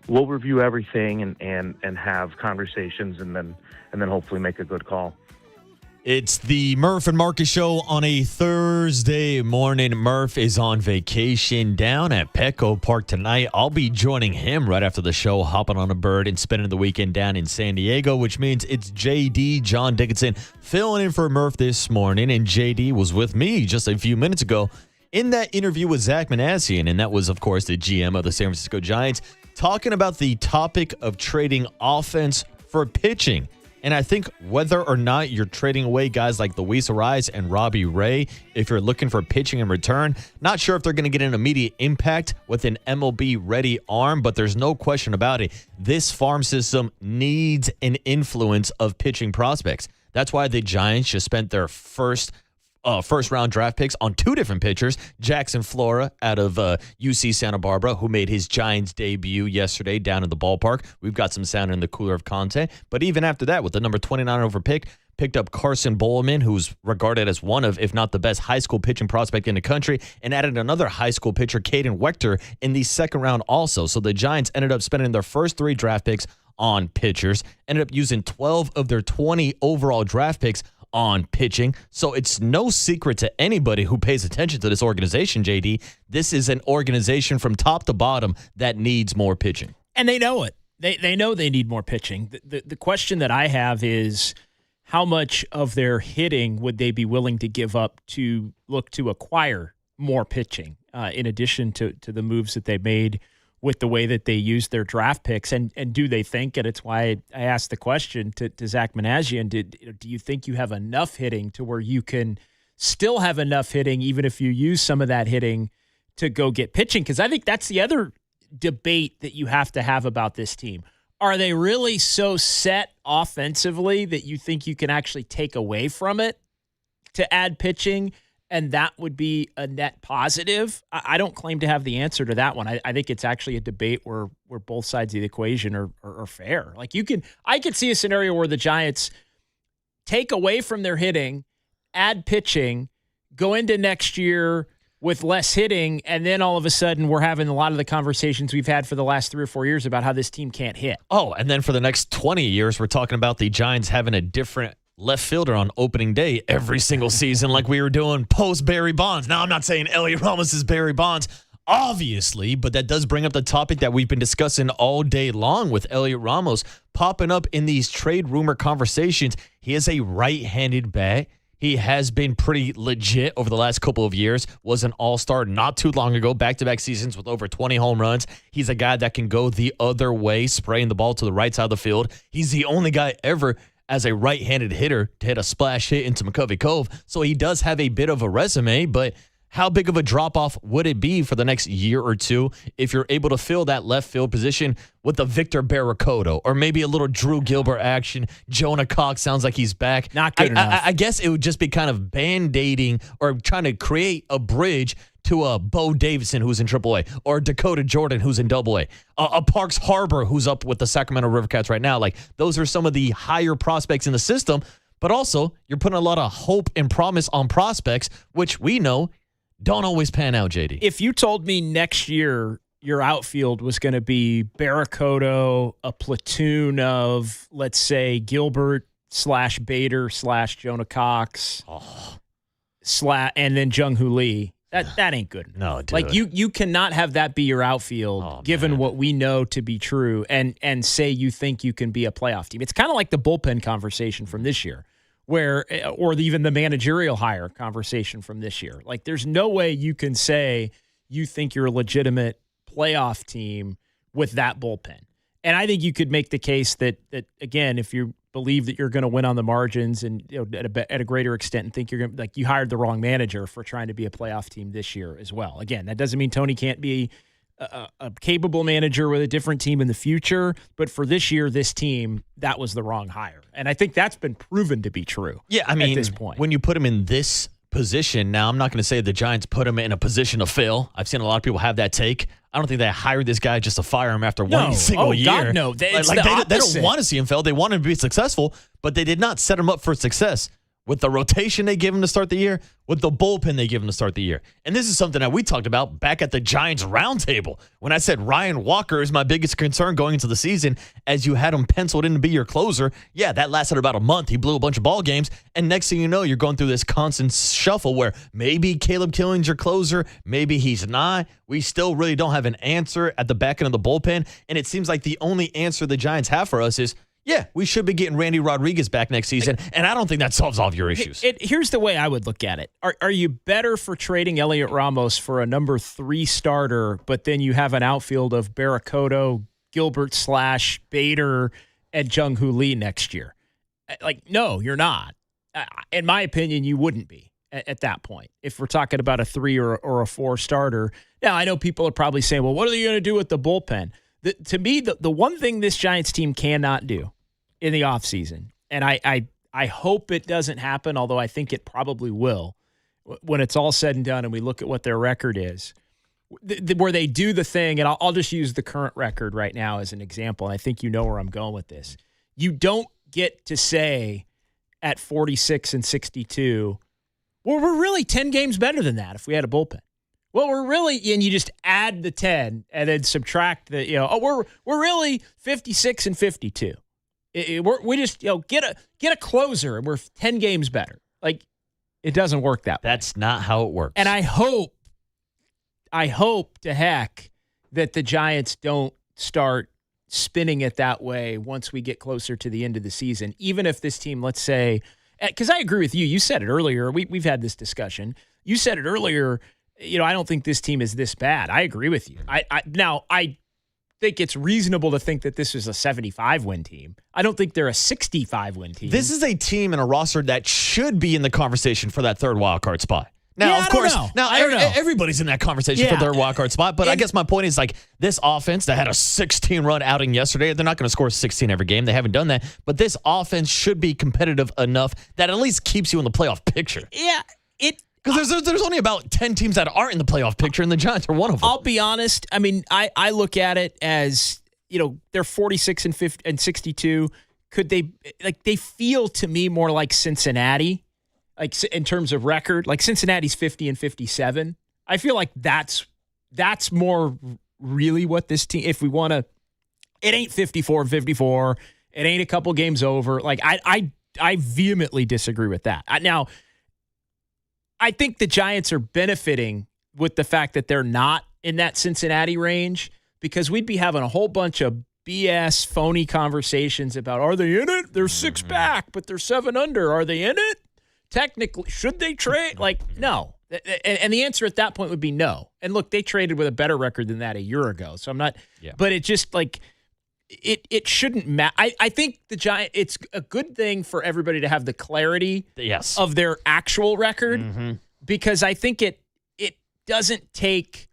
we'll review everything and have conversations and then hopefully make a good call. It's the Murph and Marcus show on a Thursday morning. Murph is on vacation down at Petco Park tonight. I'll be joining him right after the show, hopping on a bird and spending the weekend down in San Diego, which means it's JD, John Dickinson, filling in for Murph this morning. And JD was with me just a few minutes ago in that interview with Zach Manassian, and that was, of course, the GM of the San Francisco Giants, talking about the topic of trading offense for pitching. And I think whether or not you're trading away guys like Luis Arraez and Robbie Ray, if you're looking for pitching in return, not sure if they're going to get an immediate impact with an MLB-ready arm, but there's no question about it. This farm system needs an influence of pitching prospects. That's why the Giants just spent their first-round draft picks on two different pitchers, Jackson Flora out of UC Santa Barbara, who made his Giants debut yesterday down in the ballpark. We've got some sound in the cooler of content. But even after that, with the number 29 over pick, picked up Carson Bowman, who's regarded as one of, if not the best high school pitching prospect in the country, and added another high school pitcher, Caden Wechter, in the second round also. So the Giants ended up spending their first three draft picks on pitchers, ended up using 12 of their 20 overall draft picks on pitching. So it's no secret to anybody who pays attention to this organization, JD. This is an organization from top to bottom that needs more pitching. And they know it. They know they need more pitching. The question that I have is, how much of their hitting would they be willing to give up to look to acquire more pitching, in addition to the moves that they made with the way that they use their draft picks? And do they think, and it's why I asked the question to Zach Manassian, do you think you have enough hitting to where you can still have enough hitting even if you use some of that hitting to go get pitching? Because I think that's the other debate that you have to have about this team. Are they really so set offensively that you think you can actually take away from it to add pitching, and that would be a net positive? I don't claim to have the answer to that one. I think it's actually a debate where both sides of the equation are fair. Like I could see a scenario where the Giants take away from their hitting, add pitching, go into next year with less hitting, and then all of a sudden we're having a lot of the conversations we've had for the last 3 or 4 years about how this team can't hit. Oh, and then for the next 20 years, we're talking about the Giants having a different left fielder on opening day every single season like we were doing post Barry Bonds. Now, I'm not saying Elliot Ramos is Barry Bonds, obviously, but that does bring up the topic that we've been discussing all day long with Elliot Ramos popping up in these trade rumor conversations. He is a right-handed bat. He has been pretty legit over the last couple of years. Was an all-star not too long ago, back-to-back seasons with over 20 home runs. He's a guy that can go the other way, spraying the ball to the right side of the field. He's the only guy ever as a right-handed hitter to hit a splash hit into McCovey Cove. So he does have a bit of a resume, but how big of a drop-off would it be for the next year or two if you're able to fill that left field position with a Victor Barracoto or maybe a little Drew Gilbert action? Jonah Cox sounds like he's back. Not good enough. I guess it would just be kind of band-aiding or trying to create a bridge to a Bo Davidson who's in AAA or Dakota Jordan who's in AA. A Parks Harbor who's up with the Sacramento Rivercats right now. Like, those are some of the higher prospects in the system, but also you're putting a lot of hope and promise on prospects, which we know don't always pan out, JD. If you told me next year your outfield was going to be Barracoto, a platoon of, let's say, Gilbert / Bader / Jonah Cox, and then Jung-Hoo Lee, that ain't good enough. No, dude. Like, you cannot have that be your outfield, given what we know to be true, and say you think you can be a playoff team. It's kind of like the bullpen conversation from this year, or even the managerial hire conversation from this year. Like, there's no way you can say you think you're a legitimate playoff team with that bullpen. And I think you could make the case that again, if you believe that you're going to win on the margins and at a greater extent, and think you're going to, like, you hired the wrong manager for trying to be a playoff team this year as well. Again, that doesn't mean Tony can't be a capable manager with a different team in the future, but for this year, this team, that was the wrong hire. And I think that's been proven to be true. Yeah, I mean, at this point, when you put him in this position, now I'm not going to say the Giants put him in a position to fail. I've seen a lot of people have that take. I don't think they hired this guy just to fire him after one single year. God, no. They don't want to see him fail. They want him to be successful, but they did not set him up for success with the rotation they gave him to start the year, with the bullpen they gave him to start the year. And this is something that we talked about back at the Giants roundtable when I said Ryan Walker is my biggest concern going into the season, as you had him penciled in to be your closer. Yeah, that lasted about a month. He blew a bunch of ball games, and next thing you know, you're going through this constant shuffle where maybe Caleb Killing's your closer, maybe he's not. We still really don't have an answer at the back end of the bullpen, and it seems like the only answer the Giants have for us is, yeah, we should be getting Randy Rodriguez back next season, and I don't think that solves all of your issues. Here's the way I would look at it. Are you better for trading Elliot Ramos for a number 3 starter, but then you have an outfield of Barracoto, Gilbert / Bader, and Jung-Hoo Lee next year? Like, no, you're not. In my opinion, you wouldn't be at that point if we're talking about a 3 or a 4 starter. Now, I know people are probably saying, well, what are you going to do with the bullpen? To me, the one thing this Giants team cannot do in the offseason, and I hope it doesn't happen, although I think it probably will, when it's all said and done and we look at what their record is, where they do the thing, and I'll just use the current record right now as an example, and I think you know where I'm going with this. You don't get to say at 46-62, well, we're really 10 games better than that if we had a bullpen. Well, we're really, and you just add the 10 and then subtract the, we're really 56-52. We just, get a closer and we're 10 games better. Like, it doesn't work that way. That's not how it works. And I hope to heck that the Giants don't start spinning it that way once we get closer to the end of the season. Even if this team, let's say, because I agree with you. You said it earlier. We've had this discussion. You said it earlier. I don't think this team is this bad. I agree with you. I think it's reasonable to think that this is a 75-win team. I don't think they're a 65-win team. This is a team and a roster that should be in the conversation for that third wild card spot. Now, of course, everybody's in that conversation for their wild card spot, but I guess my point is, like, this offense that had a 16-run outing yesterday, they're not going to score 16 every game. They haven't done that, but this offense should be competitive enough that at least keeps you in the playoff picture. Yeah, because there's only about 10 teams that aren't in the playoff picture, and the Giants are one of them. I'll be honest. I mean, I look at it as, they're 46-62. Could they feel to me more like Cincinnati, like in terms of record? Like Cincinnati's 50-57. I feel like that's more really what this team, if we want to, it ain't 54-54. It ain't a couple games over. Like, I vehemently disagree with that. Now, I think the Giants are benefiting with the fact that they're not in that Cincinnati range, because we'd be having a whole bunch of BS, phony conversations about, are they in it? They're 6 back, but they're 7 under. Are they in it? Technically, should they trade? Like, no. And the answer at that point would be no. And look, they traded with a better record than that a year ago. So I'm not, but it just like, it shouldn't matter. I think the Giants, it's a good thing for everybody to have the clarity of their actual record, because I think it doesn't take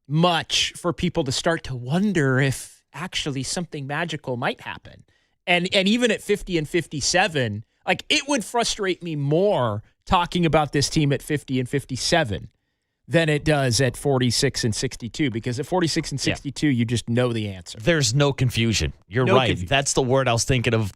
much for people to start to wonder if actually something magical might happen. And even at 50 and 57, like, it would frustrate me more talking about this team at 50 and 57 than it does at 46 and 62, because at 46 and 62, you just know the answer. There's no confusion. You're right. Confusion. That's the word I was thinking of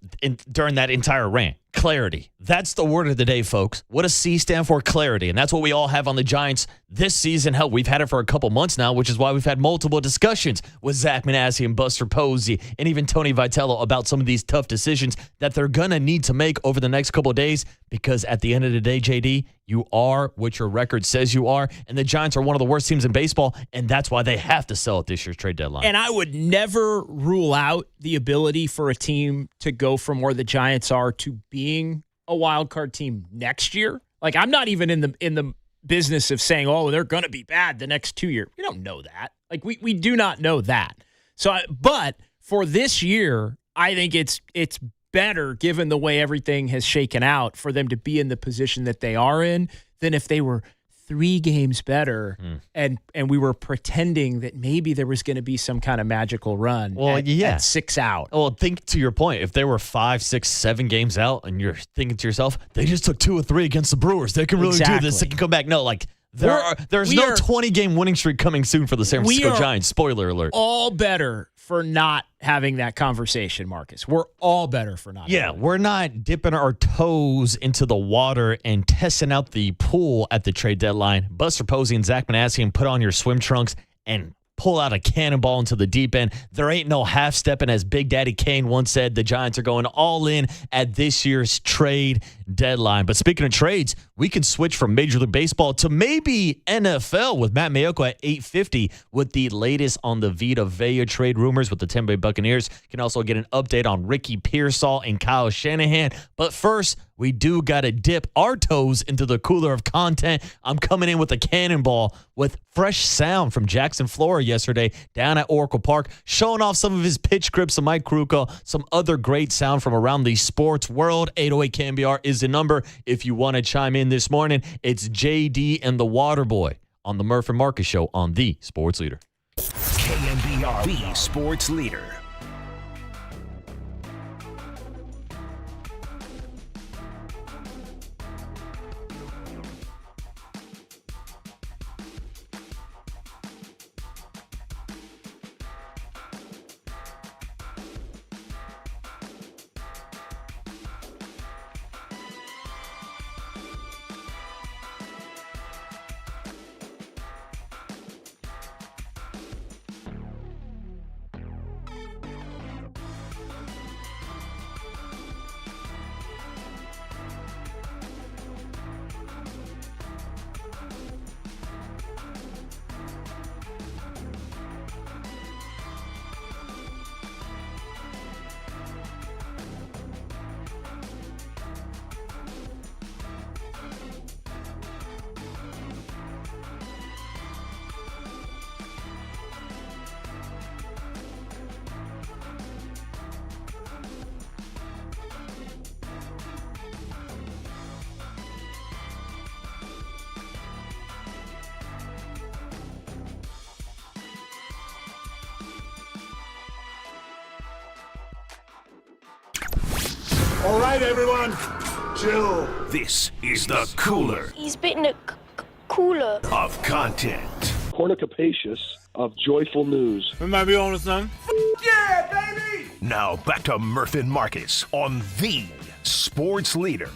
during that entire rant. Clarity. That's the word of the day, folks. What does C stand for? Clarity. And that's what we all have on the Giants this season. Hell, we've had it for a couple months now, which is why we've had multiple discussions with Zach Manassi and Buster Posey and even Tony Vitello about some of these tough decisions that they're going to need to make over the next couple of days, because at the end of the day, JD, you are what your record says you are, and the Giants are one of the worst teams in baseball, and that's why they have to sell at this year's trade deadline. And I would never rule out the ability for a team to go from where the Giants are to being a wild card team next year. Like, I'm not even in the business of saying, oh, they're going to be bad the next 2 years. We don't know that. Like, we do not know that. So, but for this year, I think it's better, given the way everything has shaken out, for them to be in the position that they are in than if they were 3 games better and we were pretending that maybe there was going to be some kind of magical run at 6 out. Well, think to your point, if they were 5, 6, 7 games out and you're thinking to yourself, they just took 2 or 3 against the Brewers, they can really do this, they can come back. No, like, there's no 20-game winning streak coming soon for the San Francisco Giants. Spoiler alert. All better for not having that conversation, Marcus. We're all better for not. Yeah, we're not dipping our toes into the water and testing out the pool at the trade deadline. Buster Posey and Zach Manassi, put on your swim trunks and pull out a cannonball into the deep end. There ain't no half-stepping, as Big Daddy Kane once said. The Giants are going all in at this year's trade deadline. But speaking of trades, we can switch from Major League Baseball to maybe NFL with Matt Mayoko at 8:50 with the latest on the Vita Vea trade rumors with the Tampa Bay Buccaneers. You can also get an update on Ricky Pearsall and Kyle Shanahan. But first, we do got to dip our toes into the cooler of content. I'm coming in with a cannonball with fresh sound from Jackson Flora yesterday down at Oracle Park, showing off some of his pitch grips to Mike Krukow, some other great sound from around the sports world. 808 KNBR is the number if you want to chime in this morning. It's JD and the Waterboy on the Murph and Marcus Show on the Sports Leader. KNBR, the Sports Leader. All right, everyone, chill. This is the cooler. He's bitten a cooler of content. Cornucopacious of joyful news. We might be on to something. Yeah, baby! Now back to Murph and Marcus on the Sports Leader.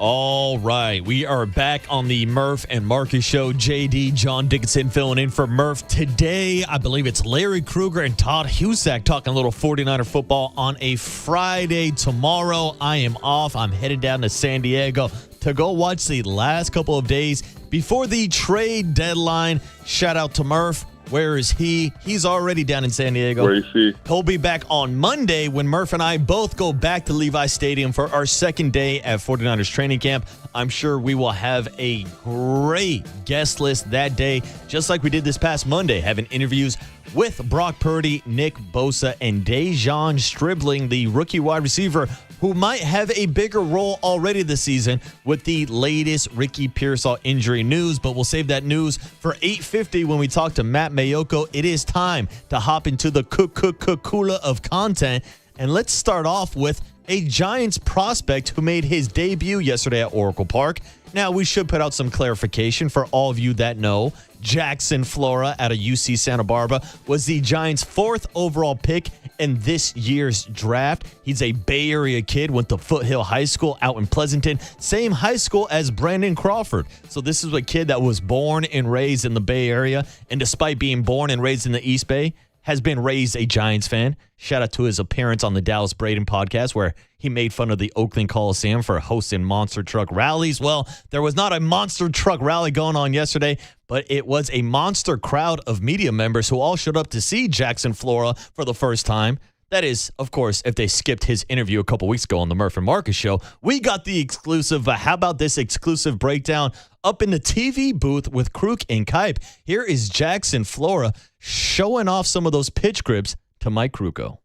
All right, we are back on the Murph and Marcus show. JD, John Dickinson filling in for Murph. Today, I believe it's Larry Krueger and Todd Husak talking a little 49er football on a Friday. Tomorrow, I am off. I'm headed down to San Diego to go watch the last couple of days before the trade deadline. Shout out to Murph. Where is he? He's already down in San Diego. Where is he? He'll be back on Monday when Murph and I both go back to Levi Stadium for our second day at 49ers training camp. I'm sure we will have a great guest list that day, just like we did this past Monday, having interviews with Brock Purdy, Nick Bosa, and Dejon Stribling, the rookie wide receiver, who might have a bigger role already this season with the latest Ricky Pearsall injury news. But we'll save that news for 8:50 when we talk to Matt Mayoko. It is time to hop into the kula of content. And let's start off with a Giants prospect who made his debut yesterday at Oracle Park. Now, we should put out some clarification for all of you that know. Jackson Flora out of UC Santa Barbara was the Giants' 4th overall pick in this year's draft. He's a Bay Area kid, went to Foothill High School out in Pleasanton, same high school as Brandon Crawford. So this is a kid that was born and raised in the Bay Area, and despite being born and raised in the East Bay, has been raised a Giants fan. Shout out to his appearance on the Dallas Braden podcast where he made fun of the Oakland Coliseum for hosting monster truck rallies. Well, there was not a monster truck rally going on yesterday, but it was a monster crowd of media members who all showed up to see Jackson Flora for the first time. That is, of course, if they skipped his interview a couple weeks ago on the Murph and Marcus show. We got the exclusive. How about this exclusive breakdown up in the TV booth with Kruk and Kipe? Here is Jackson Flora showing off some of those pitch grips to Mike Kruko.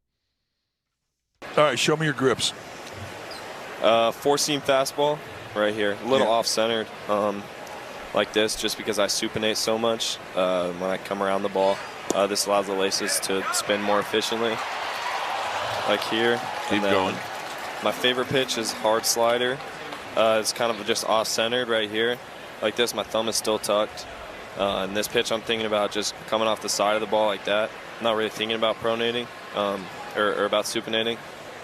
All right, show me your grips. 4-seam fastball right here. A little off-centered like this just because I supinate so much when I come around the ball. This allows the laces to spin more efficiently. Like here. Keep going. My favorite pitch is hard slider. It's kind of just off-centered right here. Like this, my thumb is still tucked. And this pitch, I'm thinking about just coming off the side of the ball like that. I'm not really thinking about pronating or about supinating.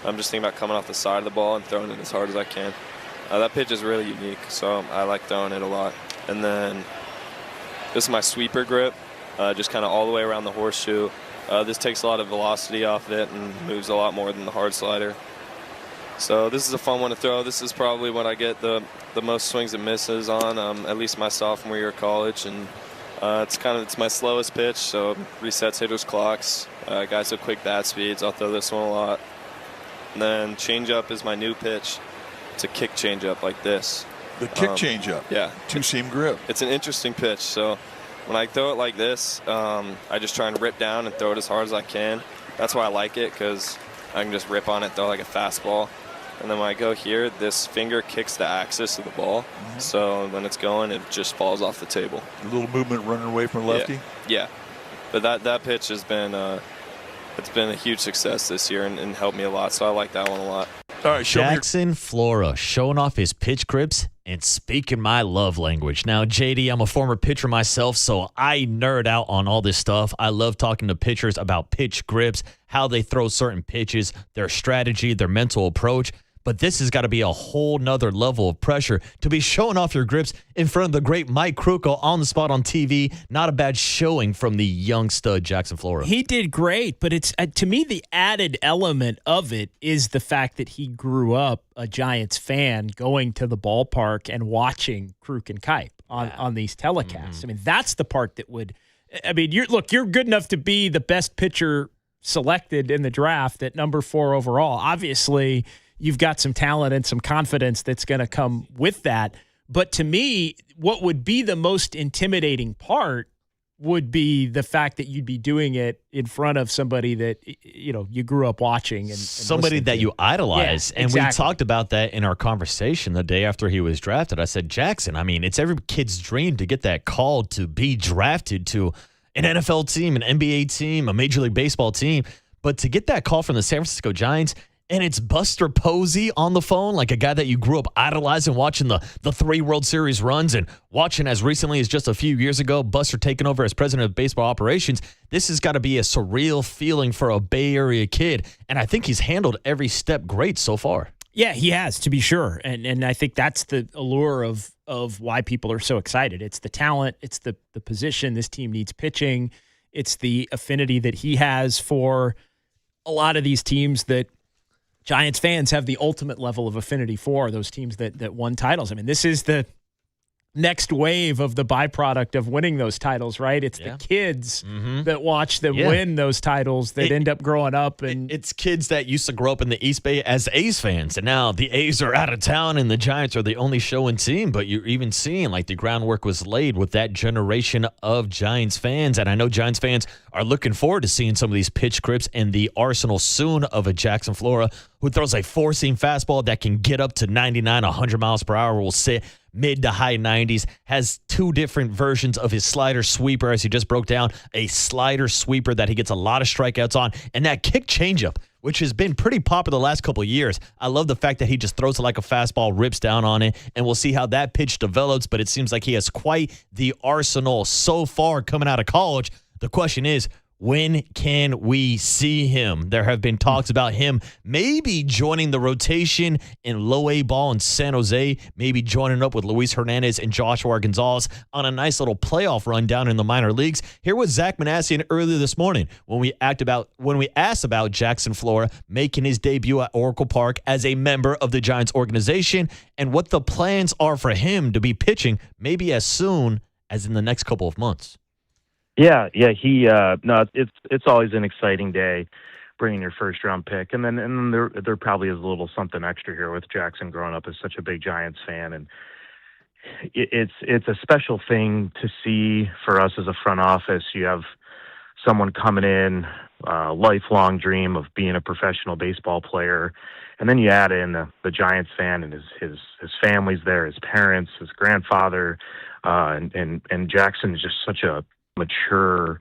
I'm just thinking about coming off the side of the ball and throwing it as hard as I can. That pitch is really unique, so I like throwing it a lot. And then this is my sweeper grip, just kind of all the way around the horseshoe. This takes a lot of velocity off it and moves a lot more than the hard slider. So this is a fun one to throw. This is probably what I get the most swings and misses on, at least my sophomore year of college. And it's my slowest pitch, so resets hitters' clocks. Guys with quick bat speeds, I'll throw this one a lot. And then changeup is my new pitch. It's a kick changeup like this. The kick changeup? Yeah. 2-seam grip. It's an interesting pitch, so when I throw it like this, I just try and rip down and throw it as hard as I can. That's why I like it, because I can just rip on it, throw like a fastball. And then when I go here, this finger kicks the axis of the ball. Mm-hmm. So when it's going, it just falls off the table. A little movement running away from lefty? Yeah. But that pitch has been it's been a huge success this year and helped me a lot. So I like that one a lot. All right, Jackson Flora showing off his pitch grips and speaking my love language. Now, JD, I'm a former pitcher myself, so I nerd out on all this stuff. I love talking to pitchers about pitch grips, how they throw certain pitches, their strategy, their mental approach. But this has got to be a whole nother level of pressure to be showing off your grips in front of the great Mike Kruko on the spot on TV. Not a bad showing from the young stud Jackson Flora. He did great, but it's to me the added element of it is the fact that he grew up a Giants fan, going to the ballpark and watching Kruk and Kipe on these telecasts. Mm-hmm. I mean, that's the part that would. I mean, you're good enough to be the best pitcher selected in the draft at number 4 overall. Obviously, you've got some talent and some confidence that's going to come with that. But to me, what would be the most intimidating part would be the fact that you'd be doing it in front of somebody that, you grew up watching. And somebody that you idolize. Yeah, and exactly. We talked about that in our conversation the day after he was drafted. I said, Jackson, I mean, it's every kid's dream to get that call to be drafted to an NFL team, an NBA team, a Major League Baseball team. But to get that call from the San Francisco Giants, and it's Buster Posey on the phone, like a guy that you grew up idolizing, watching the 3 World Series runs and watching as recently as just a few years ago, Buster taking over as president of baseball operations. This has got to be a surreal feeling for a Bay Area kid, and I think he's handled every step great so far. Yeah, he has, to be sure. And I think that's the allure of why people are so excited. It's the talent, it's the position. This team needs pitching. It's the affinity that he has for a lot of these teams that Giants fans have the ultimate level of affinity for, those teams that won titles. I mean, this is the next wave of the byproduct of winning those titles, right? It's the kids that watch them win those titles that end up growing up. And it's kids that used to grow up in the East Bay as A's fans, and now the A's are out of town and the Giants are the only showing team. But you're even seeing like the groundwork was laid with that generation of Giants fans. And I know Giants fans are looking forward to seeing some of these pitch grips and the arsenal soon of a Jackson Flora who throws a four-seam fastball that can get up to 99, 100 miles per hour, will sit mid to high 90s, has two different versions of his slider sweeper, as he just broke down, a slider sweeper that he gets a lot of strikeouts on, and that kick changeup, which has been pretty popular the last couple of years. I love the fact that he just throws it like a fastball, rips down on it, and we'll see how that pitch develops, but it seems like he has quite the arsenal so far coming out of college. The question is, when can we see him? There have been talks about him maybe joining the rotation in low A ball in San Jose, maybe joining up with Luis Hernandez and Joshua Gonzalez on a nice little playoff run down in the minor leagues. Here was Zach Manassian earlier this morning when we asked about Jackson Flora making his debut at Oracle Park as a member of the Giants organization and what the plans are for him to be pitching maybe as soon as in the next couple of months. Yeah. No, it's always an exciting day, bringing your first round pick, and then there probably is a little something extra here with Jackson growing up as such a big Giants fan, and it's a special thing to see for us as a front office. You have someone coming in, lifelong dream of being a professional baseball player, and then you add in the Giants fan and his family's there, his parents, his grandfather, and Jackson is just such a mature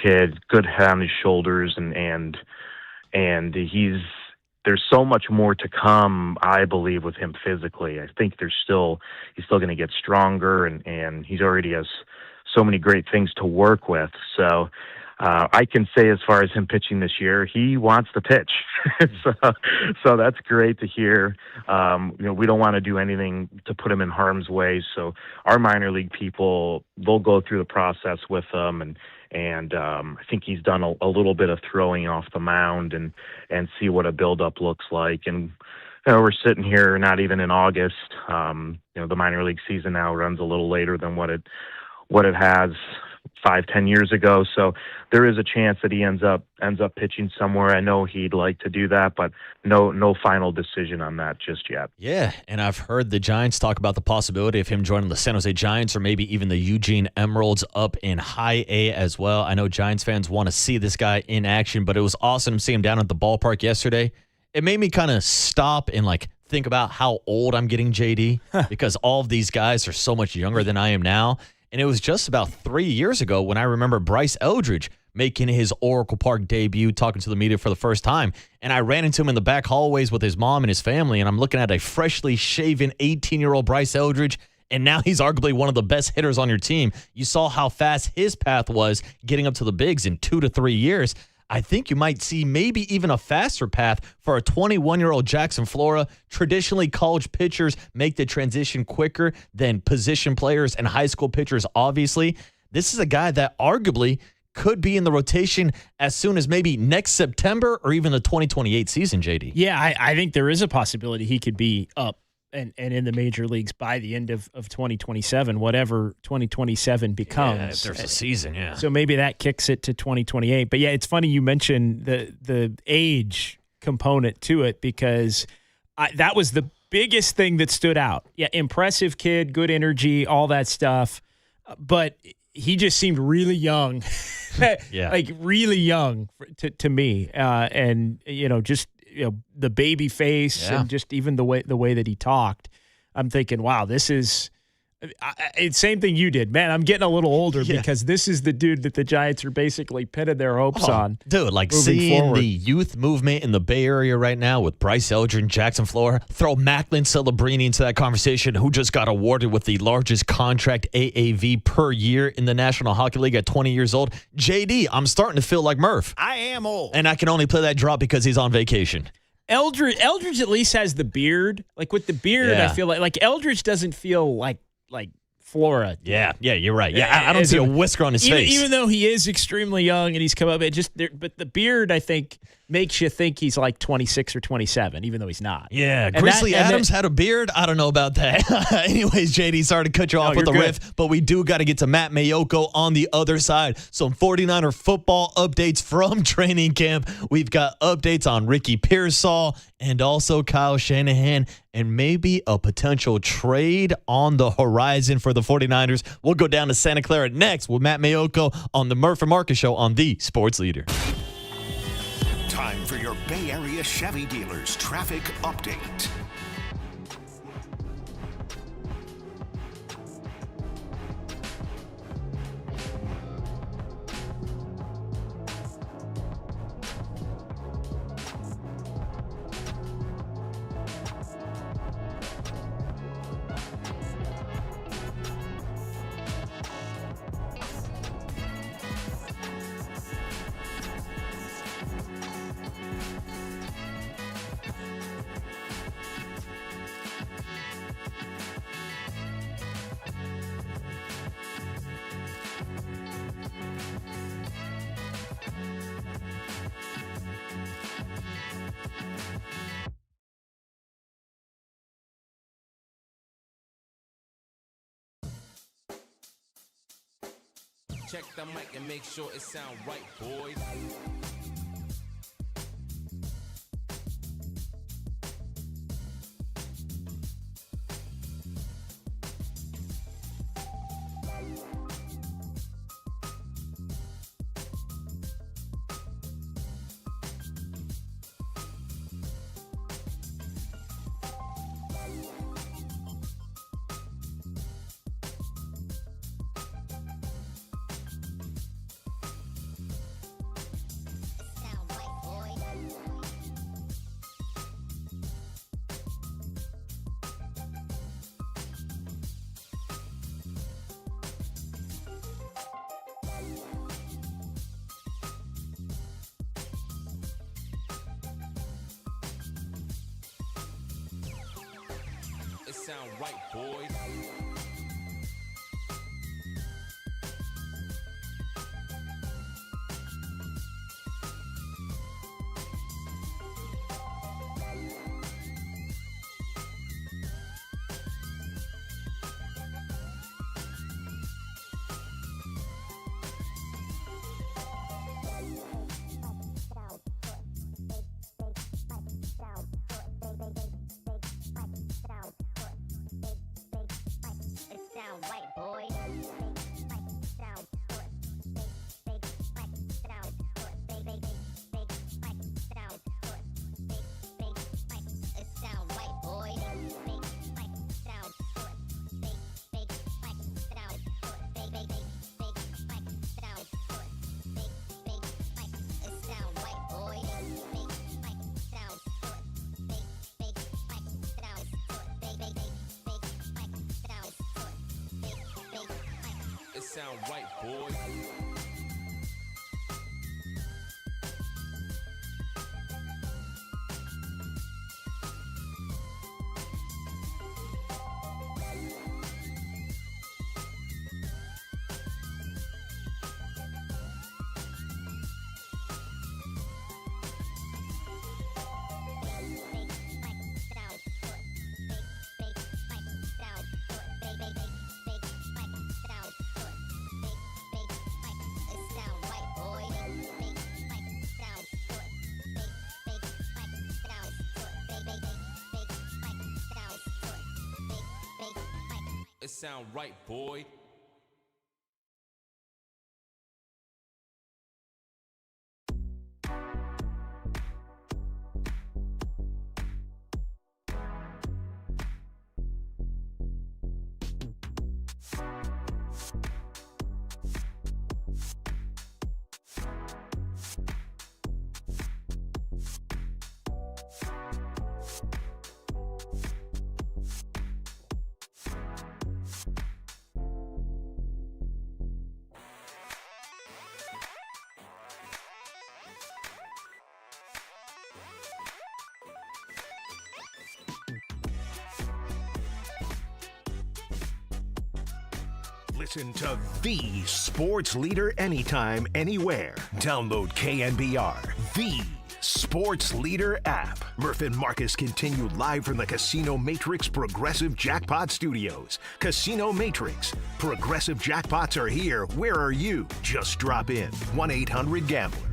kid, good head on his shoulders, and there's so much more to come, I believe, with him physically. I think he's still going to get stronger, and he's already has so many great things to work with. So I can say, as far as him pitching this year, he wants to pitch. so that's great to hear. We don't want to do anything to put him in harm's way. So our minor league people, they'll go through the process with him, and I think he's done a little bit of throwing off the mound and see what a buildup looks like. And we're sitting here not even in August. The minor league season now runs a little later than what it has 5-10 years ago, so there is a chance that he ends up pitching somewhere. I know he'd like to do that, but no final decision on that just yet. Yeah, and I've heard the Giants talk about the possibility of him joining the San Jose Giants or maybe even the Eugene Emeralds up in High A as well. I know Giants fans want to see this guy in action, but it was awesome to see him down at the ballpark yesterday. It made me kind of stop and think about how old I'm getting, JD, because all of these guys are so much younger than I am now. And it was just about 3 years ago when I remember Bryce Eldridge making his Oracle Park debut, talking to the media for the first time. And I ran into him in the back hallways with his mom and his family, and I'm looking at a freshly shaven 18-year-old Bryce Eldridge, and now he's arguably one of the best hitters on your team. You saw how fast his path was getting up to the bigs in 2 to 3 years. I think you might see maybe even a faster path for a 21-year-old Jackson Flora. Traditionally, college pitchers make the transition quicker than position players and high school pitchers, obviously. This is a guy that arguably could be in the rotation as soon as maybe next September or even the 2028 season, JD. Yeah, I think there is a possibility he could be up and in the major leagues by the end of 2027, whatever 2027 becomes. Yeah, if there's a season, yeah. So maybe that kicks it to 2028. But yeah, it's funny you mentioned the age component to it, because that was the biggest thing that stood out. Yeah, impressive kid, good energy, all that stuff. But he just seemed really young, really young to me. And, just the baby face and just even the way that he talked, I'm thinking, wow, this is same thing you did, man. I'm getting a little older because this is the dude that the Giants are basically pinning their hopes on. Dude, seeing forward. The youth movement in the Bay Area right now with Bryce Eldridge and Jackson Flora, throw Macklin Celebrini into that conversation, who just got awarded with the largest contract AAV per year in the National Hockey League at 20 years old. JD, I'm starting to feel like Murph. I am old. And I can only play that drop because he's on vacation. Eldridge at least has the beard. Like with the beard, I feel like Eldridge doesn't feel like Flora. Yeah, you're right. Yeah, I don't see a whisker on his face. Even though he is extremely young and he's come up, but the beard, I think, makes you think he's like 26 or 27, even though he's not. Yeah, Grizzly Adams had a beard. I don't know about that. Anyways, JD, sorry to cut you off with the riff, but we do got to get to Matt Mayoko on the other side. Some 49er football updates from training camp. We've got updates on Ricky Pearsall and also Kyle Shanahan and maybe a potential trade on the horizon for the 49ers. We'll go down to Santa Clara next with Matt Mayoko on the Murph and Marcus Show on the Sports Leader. Time for your Bay Area Chevy dealers traffic update. Check the mic and make sure it sound right, boys. It sound right, boys. Sound right, boys. It sound right, boy. Listen to the sports leader anytime, anywhere. Download KNBR, the sports leader app. Murph and Marcus continue live from the Casino Matrix Progressive Jackpot Studios. Casino Matrix. Progressive jackpots are here. Where are you? Just drop in. 1-800-GAMBLER.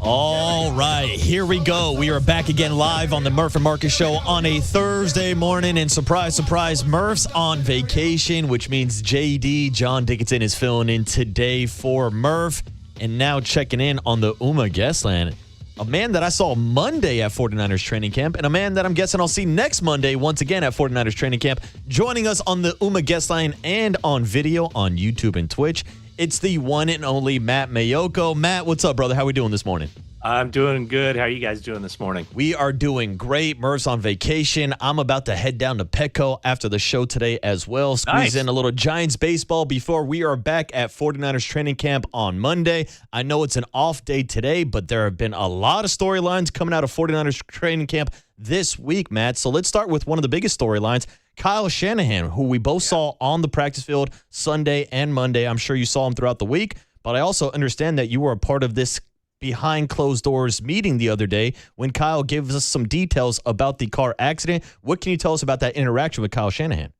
All right, here we go. We are back again live on the Murph and Marcus Show on a Thursday morning. And surprise, surprise, Murph's on vacation, which means JD, John Dickinson, is filling in today for Murph. And now checking in on the UMA guest line, a man that I saw Monday at 49ers training camp and a man that I'm guessing I'll see next Monday once again at 49ers training camp, joining us on the UMA guest line and on video on YouTube and Twitch. It's the one and only Matt Mayoko. Matt, what's up, brother? How we doing this morning? I'm doing good. How are you guys doing this morning? We are doing great. Murph's on vacation. I'm about to head down to Petco after the show today as well. Squeeze in a little Giants baseball before we are back at 49ers training camp on Monday. I know it's an off day today, but there have been a lot of storylines coming out of 49ers training camp this week, Matt. So let's start with one of the biggest storylines. Kyle Shanahan, who we both saw on the practice field Sunday and Monday. I'm sure you saw him throughout the week, but I also understand that you were a part of this behind closed doors meeting the other day when Kyle gave us some details about the car accident. What can you tell us about that interaction with Kyle Shanahan?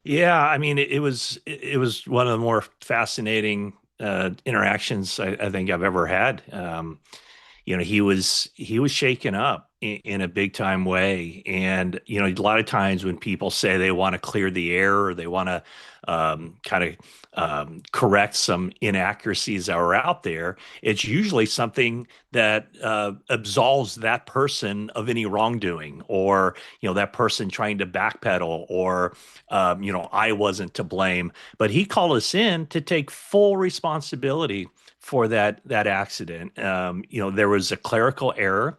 Yeah, I mean, it was one of the more fascinating interactions I think I've ever had. He was shaken up in a big time way. And, a lot of times when people say they want to clear the air or they want to correct some inaccuracies that are out there, it's usually something that absolves that person of any wrongdoing or, that person trying to backpedal or, I wasn't to blame. But he called us in to take full responsibility for that accident. There was a clerical error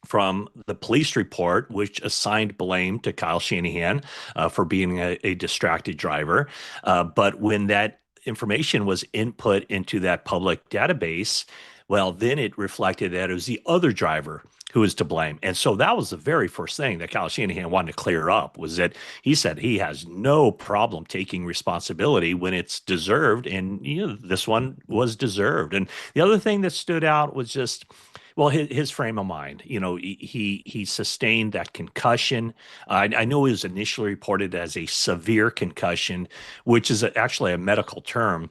from the police report, which assigned blame to Kyle Shanahan for being a distracted driver. But when that information was input into that public database, well, then it reflected that it was the other driver who is to blame. And so that was the very first thing that Kyle Shanahan wanted to clear up, was that he said he has no problem taking responsibility when it's deserved. And, this one was deserved. And the other thing that stood out was just, well, his frame of mind. He sustained that concussion. I know it was initially reported as a severe concussion, which is actually a medical term,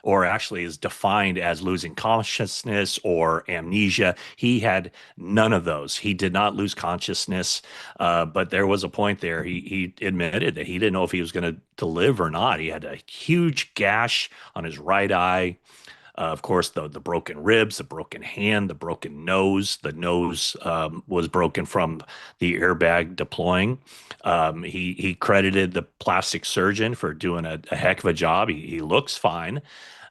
or actually is defined as losing consciousness or amnesia. He had none of those. He did not lose consciousness, but there was a point there. He admitted that he didn't know if he was going to live or not. He had a huge gash on his right eye. Of course, the broken ribs, the broken hand, the broken nose. The nose was broken from the airbag deploying. He credited the plastic surgeon for doing a heck of a job. He looks fine,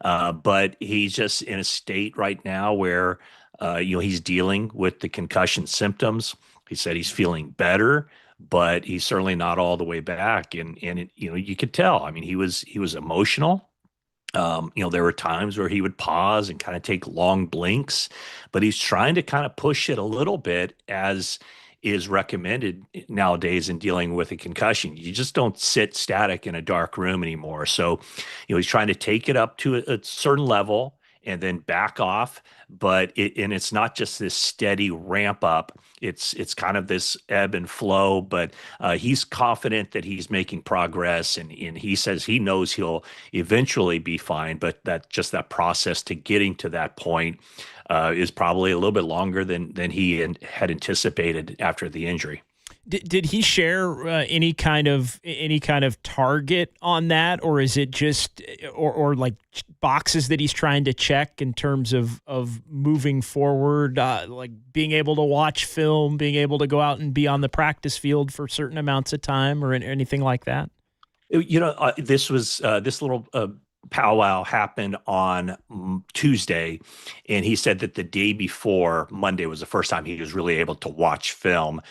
but he's just in a state right now where he's dealing with the concussion symptoms. He said he's feeling better, but he's certainly not all the way back. And you could tell. I mean, he was emotional. There were times where he would pause and kind of take long blinks, but he's trying to kind of push it a little bit, as is recommended nowadays in dealing with a concussion. You just don't sit static in a dark room anymore. So, he's trying to take it up to a certain level and then back off. But it's not just this steady ramp up. It's kind of this ebb and flow, but he's confident that he's making progress, and he says he knows he'll eventually be fine, but that process to getting to that point is probably a little bit longer than he had anticipated after the injury. Did he share any kind of target on that, or is it just or like boxes that he's trying to check in terms of moving forward, like being able to watch film, being able to go out and be on the practice field for certain amounts of time, or anything like that? This was this little powwow happened on Tuesday, and he said that the day before, Monday, was the first time he was really able to watch film.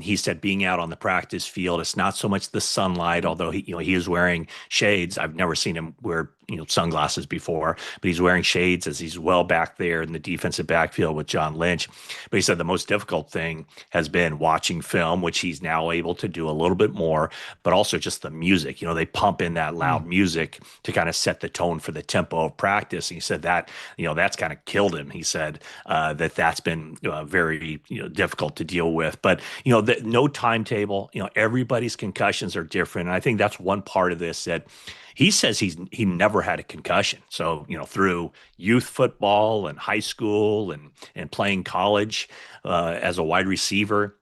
He said being out on the practice field, it's not so much the sunlight, although he is wearing shades. I've never seen him wear sunglasses before, but he's wearing shades as he's well back there in the defensive backfield with John Lynch. But he said the most difficult thing has been watching film, which he's now able to do a little bit more, but also just the music. They pump in that loud music to kind of set the tone for the tempo of practice. And he said that, that's kind of killed him. He said that's been very difficult to deal with. But, no timetable, everybody's concussions are different. And I think that's one part of this that he says he never had a concussion. So, through youth football and high school and playing college as a wide receiver,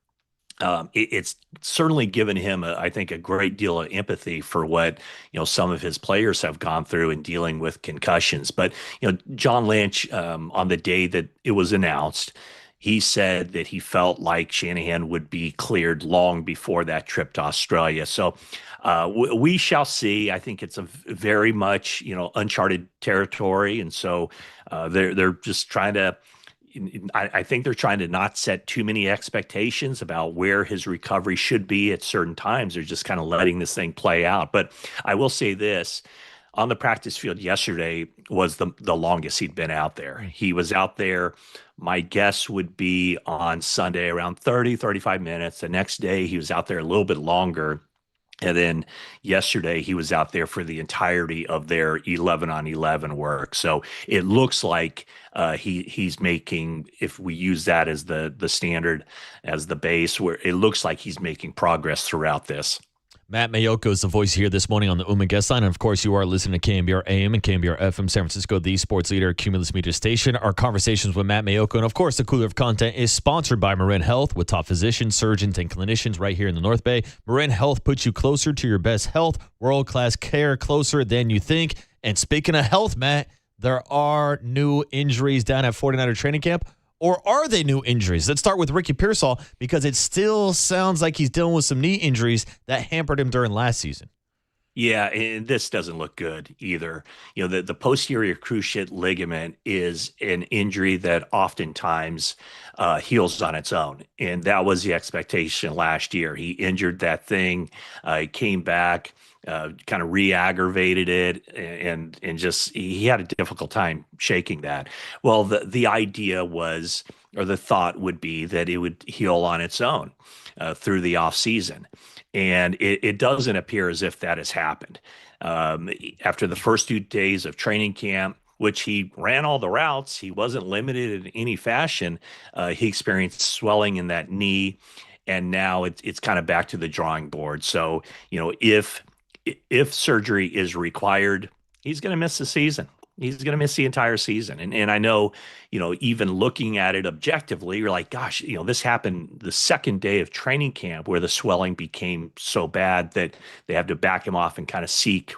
it's certainly given him, I think, a great deal of empathy for what, some of his players have gone through in dealing with concussions. But, John Lynch, on the day that it was announced, he said that he felt like Shanahan would be cleared long before that trip to Australia. So we shall see. I think it's a very much, uncharted territory. And so they're just trying to, I think they're trying to not set too many expectations about where his recovery should be at certain times. They're just kind of letting this thing play out. But I will say this. On the practice field yesterday was the longest he'd been out there. He was out there, my guess would be on Sunday around 35 minutes. The next day he was out there a little bit longer. And then yesterday he was out there for the entirety of their 11-on-11 work. So it looks like he's making, if we use that as the standard, as the base, where it looks like he's making progress throughout this. Matt Mayoko is the voice here this morning on the Uma Guest Line. And of course, you are listening to KMBR AM and KMBR FM San Francisco, the sports leader, Cumulus Media Station. Our conversations with Matt Mayoko. And of course, the Cooler of Content is sponsored by Marin Health with top physicians, surgeons, and clinicians right here in the North Bay. Marin Health puts you closer to your best health, world-class care, closer than you think. And speaking of health, Matt, there are new injuries down at 49er training camp. Or are they new injuries? Let's start with Ricky Pearsall because it still sounds like he's dealing with some knee injuries that hampered him during last season. Yeah, and this doesn't look good either. The posterior cruciate ligament is an injury that oftentimes heals on its own. And that was the expectation last year. He injured that thing, came back, kind of re-aggravated it, and just he had a difficult time shaking that. Well, the idea was, or the thought would be, that it would heal on its own through the off season. And it doesn't appear as if that has happened. After the first 2 days of training camp, which he ran all the routes, he wasn't limited in any fashion. He experienced swelling in that knee, and now it's kind of back to the drawing board. So, if surgery is required, he's going to miss the season. He's going to miss the entire season. And I know, even looking at it objectively, you're like, gosh, this happened the second day of training camp where the swelling became so bad that they have to back him off and kind of seek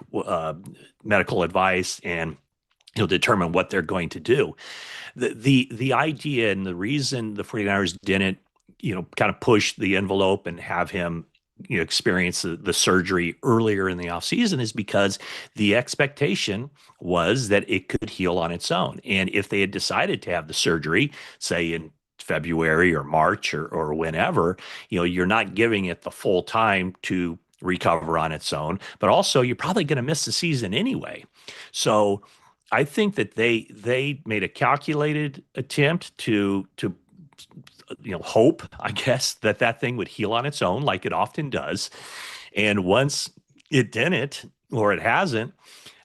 medical advice and determine what they're going to do. The idea and the reason the 49ers didn't, kind of push the envelope and have him experience the surgery earlier in the offseason is because the expectation was that it could heal on its own. And if they had decided to have the surgery, say in February or March or whenever, you're not giving it the full time to recover on its own, but also you're probably going to miss the season anyway. So I think that they made a calculated attempt to hope, I guess, that thing would heal on its own like it often does. And once it didn't, or it hasn't,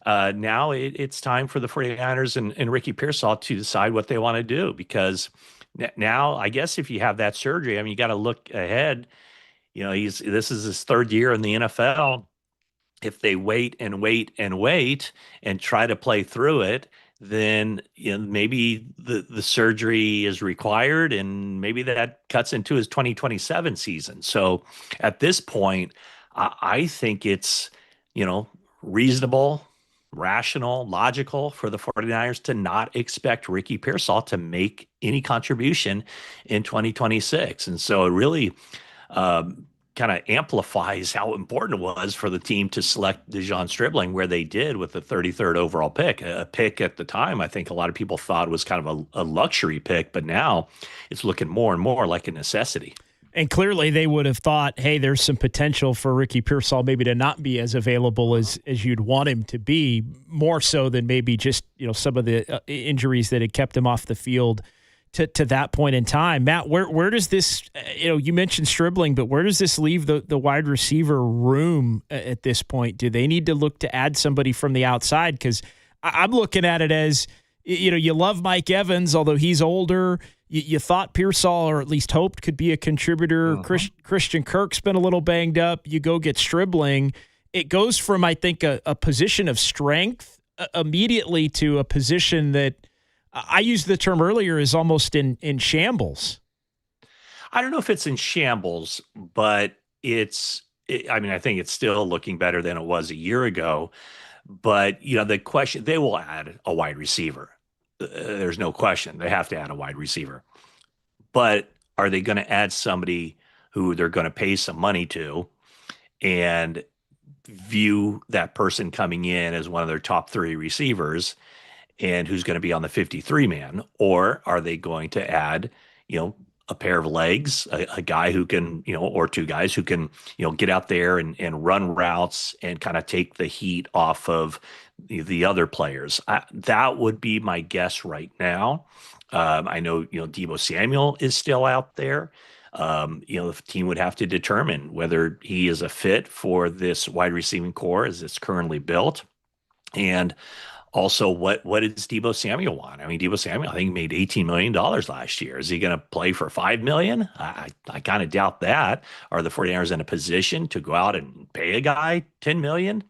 now it's time for the 49ers and Ricky Pearsall to decide what they want to do. Because now, I guess if you have that surgery, you got to look ahead. This is his third year in the NFL. If they wait and wait and wait and try to play through it, then maybe the surgery is required, and maybe that cuts into his 2027 season. So at this point, I think it's reasonable, rational, logical for the 49ers to not expect Ricky Pearsall to make any contribution in 2026. And so it really kind of amplifies how important it was for the team to select Dejon Stribling where they did with the 33rd overall pick. A pick at the time, I think a lot of people thought was kind of a luxury pick, but now it's looking more and more like a necessity. And clearly they would have thought, hey, there's some potential for Ricky Pearsall maybe to not be as available as you'd want him to be, more so than maybe just, some of the injuries that had kept him off the field to that point in time. Matt, where does this, you mentioned Stribling, but where does this leave the wide receiver room at this point? Do they need to look to add somebody from the outside? Because I'm looking at it as, you love Mike Evans, although he's older. You thought Pearsall, or at least hoped, could be a contributor. Christian Kirk's been a little banged up. You go get Stribling. It goes from, I think, a position of strength immediately to a position that I used the term earlier is almost in shambles. I don't know if it's in shambles, but I think it's still looking better than it was a year ago. But, the question, they will add a wide receiver. There's no question. They have to add a wide receiver. But are they going to add somebody who they're going to pay some money to and view that person coming in as one of their top 3 receivers and who's going to be on the 53 man? Or are they going to add, a pair of legs, a guy who can, or 2 guys who can, get out there and run routes and kind of take the heat off of the other players? That would be my guess right now. I know, Deebo Samuel is still out there. The team would have to determine whether he is a fit for this wide receiving core as it's currently built. And also, what does Deebo Samuel want? I mean, Deebo Samuel, I think, made $18 million last year. Is he going to play for $5 million? I kind of doubt that. Are the 49ers in a position to go out and pay a guy $10 million?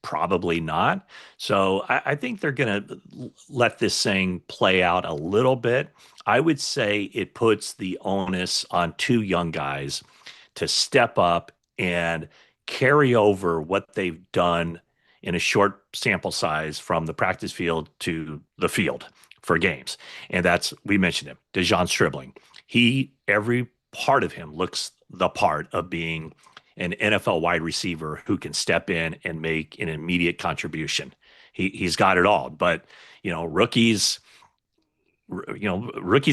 Probably not. So I think they're going to let this thing play out a little bit. I would say it puts the onus on 2 young guys to step up and carry over what they've done in a short sample size from the practice field to the field for games. And we mentioned him, DeJon Stribling. Every part of him looks the part of being an NFL wide receiver who can step in and make an immediate contribution. He's got it all. But, rookies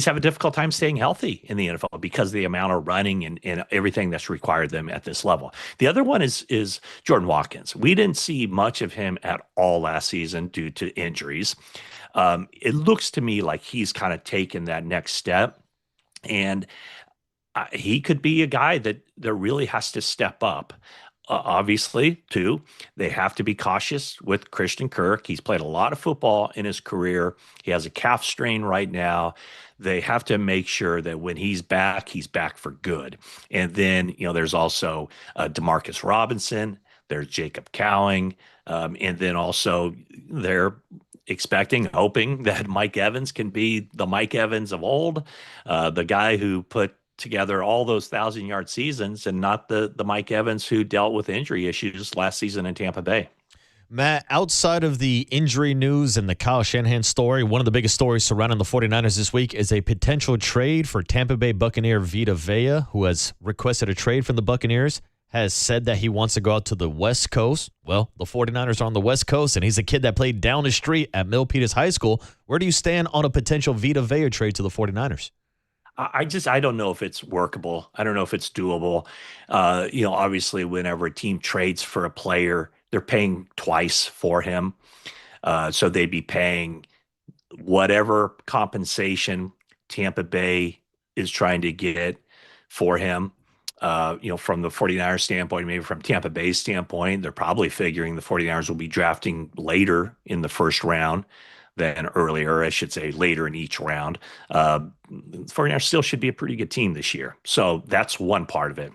have a difficult time staying healthy in the NFL because of the amount of running and everything that's required them at this level. The other one is Jordan Watkins. We didn't see much of him at all last season due to injuries. It looks to me like he's kind of taken that next step, and he could be a guy that really has to step up. Obviously, too, they have to be cautious with Christian Kirk. He's played a lot of football in his career. He has a calf strain right now. They have to make sure that when he's back for good. And then, there's also Demarcus Robinson. There's Jacob Cowing. And then also they're hoping that Mike Evans can be the Mike Evans of old, the guy who put together all those 1,000-yard seasons, and not the Mike Evans who dealt with injury issues last season in Tampa Bay. Matt, outside of the injury news and the Kyle Shanahan story, one of the biggest stories surrounding the 49ers this week is a potential trade for Tampa Bay Buccaneer Vita Vea, who has requested a trade from the Buccaneers, has said that he wants to go out to the West Coast. Well, the 49ers are on the West Coast, and he's a kid that played down the street at Milpitas High School. Where do you stand on a potential Vita Vea trade to the 49ers? I don't know if it's workable. I don't know if it's doable. Obviously, whenever a team trades for a player, they're paying twice for him. So they'd be paying whatever compensation Tampa Bay is trying to get for him. From the 49ers standpoint, maybe from Tampa Bay's standpoint, they're probably figuring the 49ers will be drafting later in the first round than earlier, I should say, later in each round. 49ers still should be a pretty good team this year. So that's one part of it.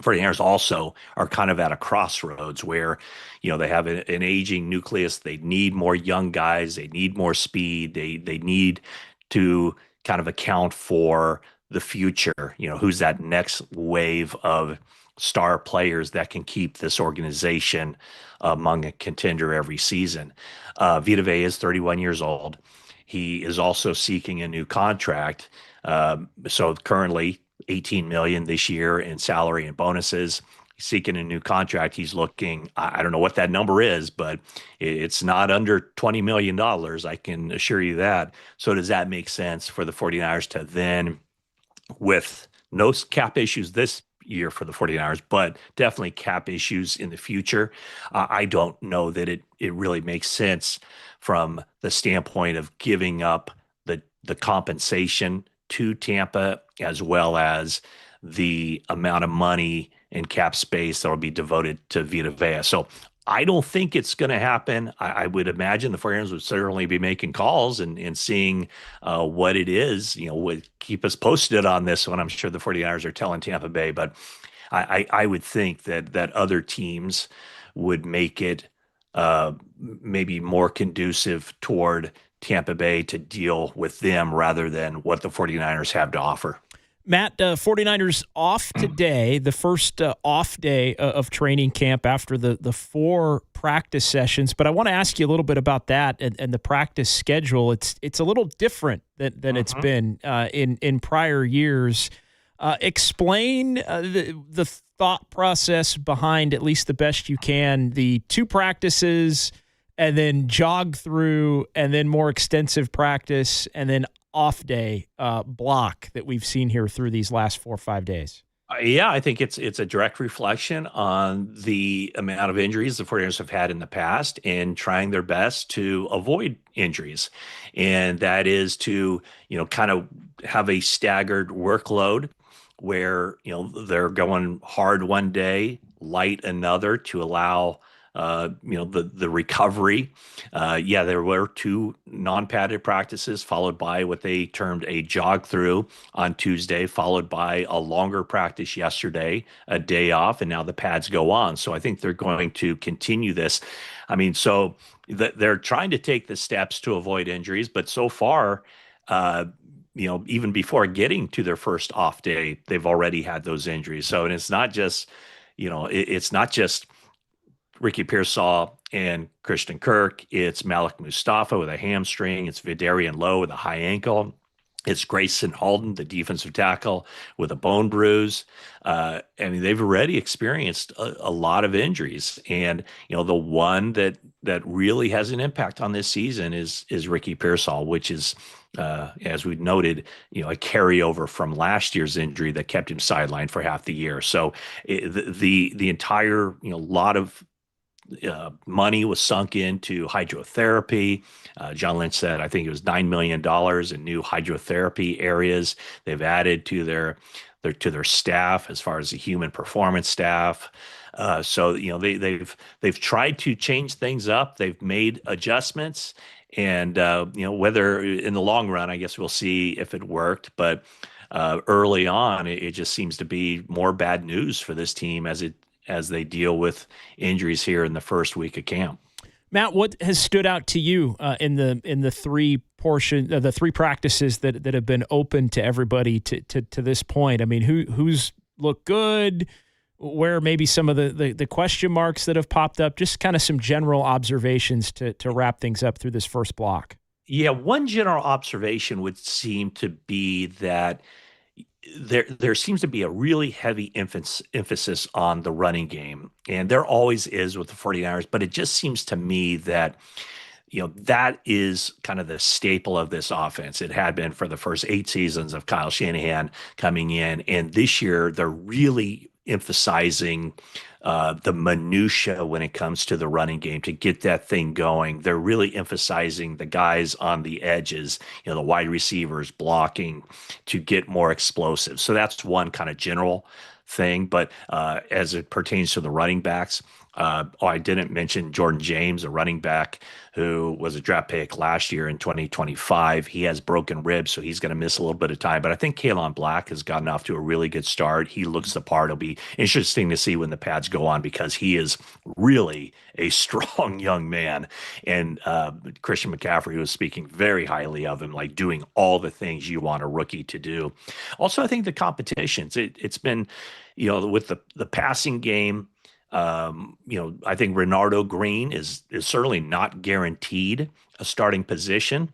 49ers also are kind of at a crossroads where, they have an aging nucleus. They need more young guys. They need more speed. They need to kind of account for the future. Who's that next wave of star players that can keep this organization among a contender every season. Vita Vea is 31 years old. He is also seeking a new contract. So currently $18 million this year in salary and bonuses. He's seeking a new contract. He's looking, I don't know what that number is, but it's not under $20 million. I can assure you that. So does that make sense for the 49ers to then, with no cap issues this year for the 49ers, but definitely cap issues in the future. I don't know that it really makes sense from the standpoint of giving up the compensation to Tampa, as well as the amount of money and cap space that will be devoted to Vita Vea. So I don't think it's going to happen. I would imagine the 49ers would certainly be making calls and seeing what it is. Would keep us posted on this one. I'm sure the 49ers are telling Tampa Bay, but I would think that other teams would make it maybe more conducive toward Tampa Bay to deal with them rather than what the 49ers have to offer. Matt, 49ers off today, the first off day of training camp after the 4 practice sessions. But I want to ask you a little bit about that and the practice schedule. It's a little different than it's been in prior years. Explain the thought process behind, at least the best you can, the 2 practices and then jog through and then more extensive practice and then off day block that we've seen here through these last 4 or 5 days. Yeah, I think it's a direct reflection on the amount of injuries the 49ers have had in the past and trying their best to avoid injuries. And that is to, kind of have a staggered workload where, they're going hard one day, light another to allow the recovery. There were 2 non-padded practices followed by what they termed a jog through on Tuesday, followed by a longer practice yesterday, a day off, and now the pads go on. So I think they're going to continue this. So they're trying to take the steps to avoid injuries, but so far, even before getting to their first off day, they've already had those injuries. So, and it's not just, it's not just Ricky Pearsall and Christian Kirk. It's Malik Mustafa with a hamstring. It's Vidarian Lowe with a high ankle. It's Grayson Halden, the defensive tackle, with a bone bruise. They've already experienced a lot of injuries. And, the one that really has an impact on this season is Ricky Pearsall, which is, as we noted, a carryover from last year's injury that kept him sidelined for half the year. So the entire, lot of money was sunk into hydrotherapy. John Lynch said, I think it was $9 million in new hydrotherapy areas. They've added to their staff as far as the human performance staff. So they've tried to change things up. They've made adjustments, and whether in the long run, I guess we'll see if it worked. But early on, it just seems to be more bad news for this team as they deal with injuries here in the first week of camp. Matt, what has stood out to you in the 3 the 3 practices that have been open to everybody to this point? Who's looked good? Where maybe some of the question marks that have popped up? Just kind of some general observations to wrap things up through this first block. Yeah, one general observation would seem to be that there seems to be a really heavy emphasis on the running game, and there always is with the 49ers, but it just seems to me that that is kind of the staple of this offense. It had been for the first 8 seasons of Kyle Shanahan coming in, and this year they're really emphasizing the minutia when it comes to the running game to get that thing going. They're really emphasizing the guys on the edges, the wide receivers blocking to get more explosive. So that's one kind of general thing. But as it pertains to the running backs, I didn't mention Jordan James, a running back who was a draft pick last year in 2025. He has broken ribs, so he's going to miss a little bit of time. But I think Kalen Black has gotten off to a really good start. He looks the part. It'll be interesting to see when the pads go on because he is really a strong young man. And Christian McCaffrey was speaking very highly of him, like doing all the things you want a rookie to do. Also, I think the competitions, it's been, with the passing game, I think Renardo Green is certainly not guaranteed a starting position.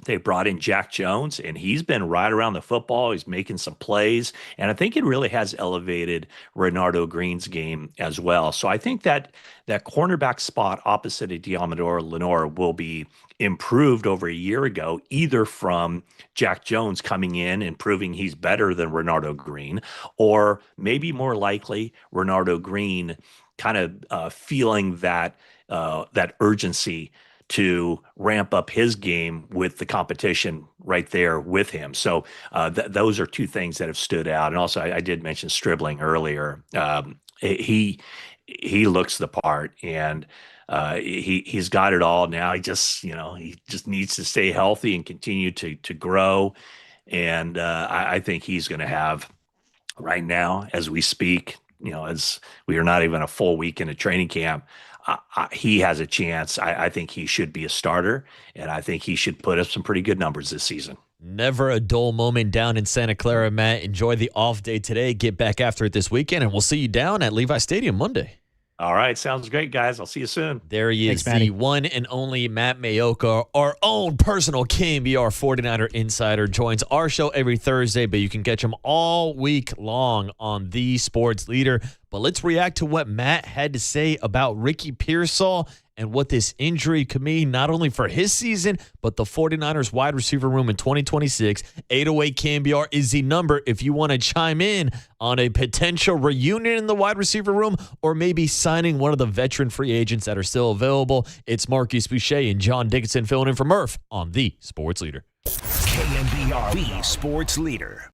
They brought in Jack Jones, and he's been right around the football. He's making some plays, and I think it really has elevated Renardo Green's game as well. So I think that cornerback spot opposite of Diamador Lenore will be improved over a year ago, either from Jack Jones coming in and proving he's better than Renardo Green, or maybe more likely Renardo Green kind of feeling that urgency to ramp up his game with the competition right there with him. So those are two things that have stood out. And also, I did mention Stribling earlier. He looks the part, and he's got it all now. He just needs to stay healthy and continue to grow. And I think he's going to have right now, as we speak, as we are not even a full week into training camp, he has a chance. I think he should be a starter, and I think he should put up some pretty good numbers this season. Never a dull moment down in Santa Clara, Matt. Enjoy the off day today. Get back after it this weekend, and we'll see you down at Levi Stadium Monday. All right. Sounds great, guys. I'll see you soon. There he is, the one and only Matt Mayoka, our own personal KNBR 49er insider, joins our show every Thursday, but you can catch him all week long on The Sports Leader. But let's react to what Matt had to say about Ricky Pearsall and what this injury could mean not only for his season, but the 49ers wide receiver room in 2026. 808 KNBR is the number if you want to chime in on a potential reunion in the wide receiver room or maybe signing one of the veteran free agents that are still available. It's Marcus Boucher and John Dickinson filling in for Murph on The Sports Leader. KNBR, The Sports Leader.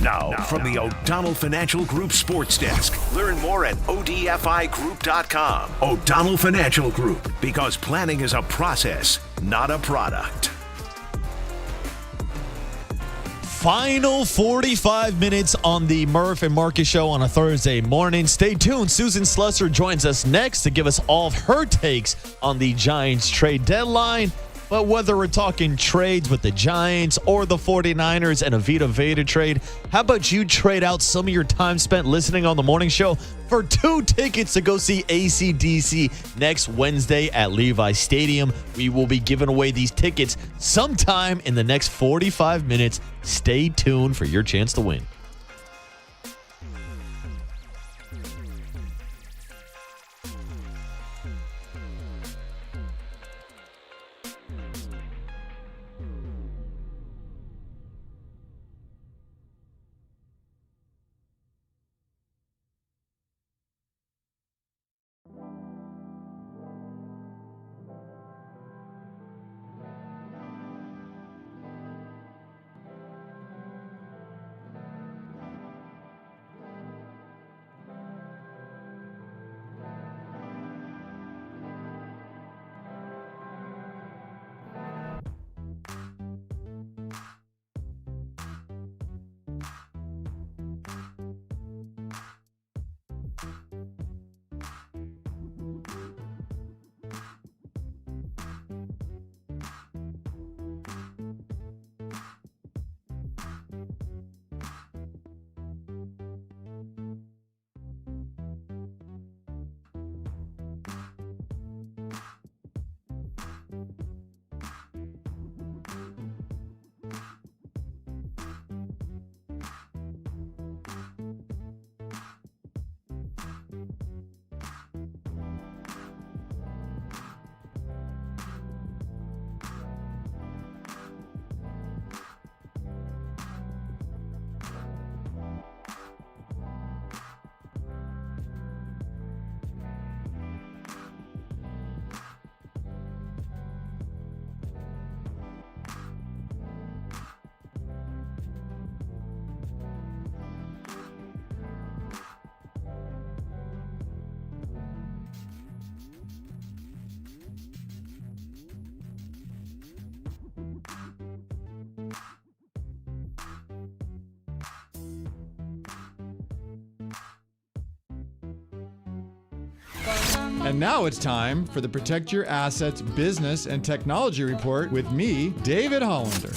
Now, from the O'Donnell Financial Group Sports Desk. Learn more at ODFIGroup.com. O'Donnell Financial Group, because planning is a process, not a product. Final 45 minutes on the Murph and Marcus show on a Thursday morning. Stay tuned. Susan Slusser joins us next to give us all of her takes on the Giants trade deadline. But whether we're talking trades with the Giants or the 49ers and a Vita Veda trade, how about you trade out some of your time spent listening on the morning show for 2 tickets to go see AC/DC next Wednesday at Levi Stadium? We will be giving away these tickets sometime in the next 45 minutes. Stay tuned for your chance to win. And now it's time for the Protect Your Assets Business and Technology Report with me, David Hollander.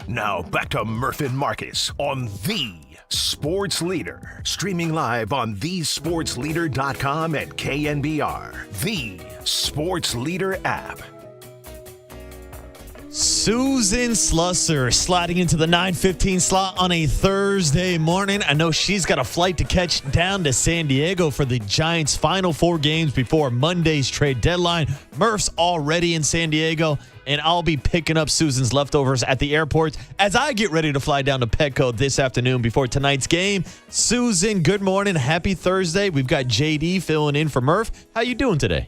Now back to Murph and Marcus on The Sports Leader. Streaming live on thesportsleader.com and KNBR. The Sports Leader app. Susan Slusser sliding into the 9:15 slot on a Thursday morning. I know she's got a flight to catch down to San Diego for the Giants' final 4 games before Monday's trade deadline. Murph's already in San Diego, and I'll be picking up Susan's leftovers at the airport as I get ready to fly down to Petco this afternoon before tonight's game. Susan, good morning. Happy Thursday. We've got JD filling in for Murph. How you doing today?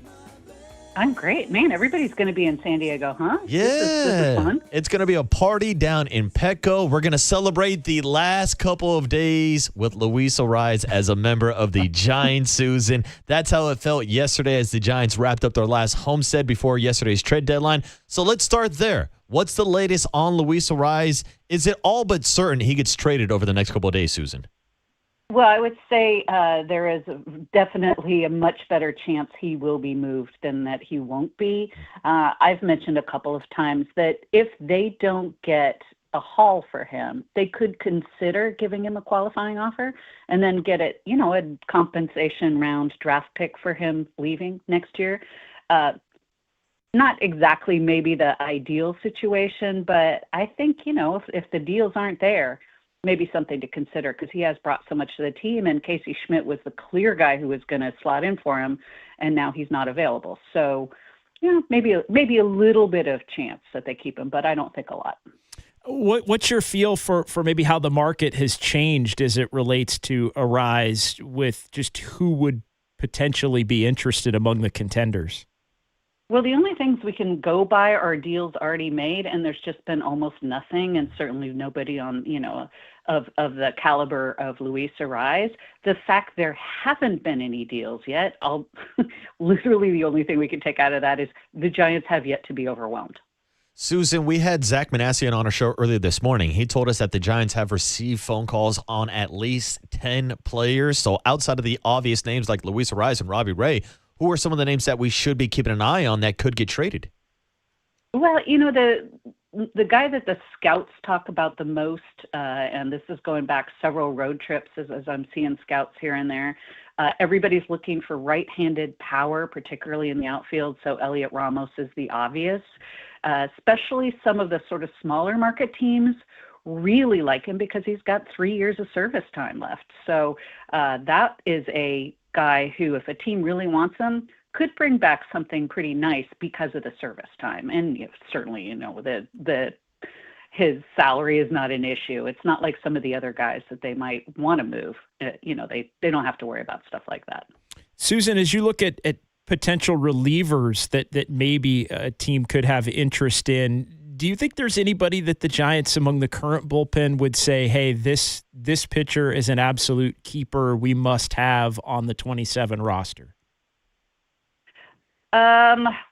I'm great. Man, everybody's going to be in San Diego, huh? Yeah. This is fun. It's going to be a party down in Petco. We're going to celebrate the last couple of days with Luis Ariz as a member of the Giants, Susan. That's how it felt yesterday as the Giants wrapped up their last homestead before yesterday's trade deadline. So let's start there. What's the latest on Luis Ariz? Is it all but certain he gets traded over the next couple of days, Susan? Well, I would say there is definitely a much better chance he will be moved than that he won't be. I've mentioned a couple of times that if they don't get a haul for him, they could consider giving him a qualifying offer and then get a compensation round draft pick for him leaving next year. Not exactly maybe the ideal situation, but I think, if the deals aren't there, maybe something to consider because he has brought so much to the team, and Casey Schmidt was the clear guy who was going to slot in for him, and now he's not available. So, maybe a little bit of chance that they keep him, but I don't think a lot. What's your feel for maybe how the market has changed as it relates to Ariz with just who would potentially be interested among the contenders? Well, the only things we can go by are deals already made, and there's just been almost nothing, and certainly nobody on, of the caliber of Luis Ariz. The fact there haven't been any deals yet, literally the only thing we can take out of that is the Giants have yet to be overwhelmed. Susan, we had Zach Manassian on our show earlier this morning. He told us that the Giants have received phone calls on at least 10 players. So outside of the obvious names like Luis Ariz and Robbie Ray, who are some of the names that we should be keeping an eye on that could get traded? Well, the guy that the scouts talk about the most, and this is going back several road trips as I'm seeing scouts here and there, everybody's looking for right-handed power, particularly in the outfield, so Elliot Ramos is the obvious. Especially some of the sort of smaller market teams really like him because he's got 3 years of service time left. So that is a guy who, if a team really wants him, could bring back something pretty nice because of the service time. And certainly, his salary is not an issue. It's not like some of the other guys that they might want to move. They don't have to worry about stuff like that. Susan, as you look at potential relievers that maybe a team could have interest in, do you think there's anybody that the Giants among the current bullpen would say, hey, this pitcher is an absolute keeper we must have on the 27 roster?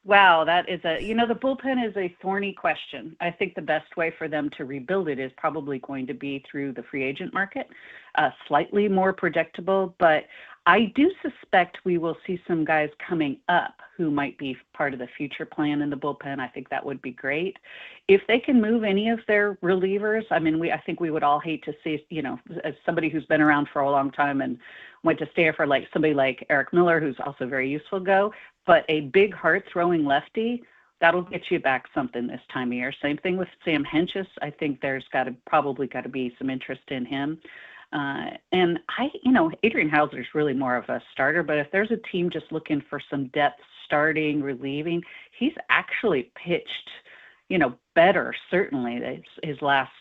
Wow, that is the bullpen is a thorny question. I think the best way for them to rebuild it is probably going to be through the free agent market, slightly more predictable, but I do suspect we will see some guys coming up who might be part of the future plan in the bullpen. I think that would be great. If they can move any of their relievers, I mean, I think we would all hate to see, as somebody who's been around for a long time and went to Stanford, like somebody like Eric Miller, who's also very useful, go. But a big heart throwing lefty, that'll get you back something this time of year. Same thing with Sam Hentges. I think there's probably got to be some interest in him. And Adrian Hauser's really more of a starter, but if there's a team just looking for some depth, starting, relieving, he's actually pitched, better, certainly his last,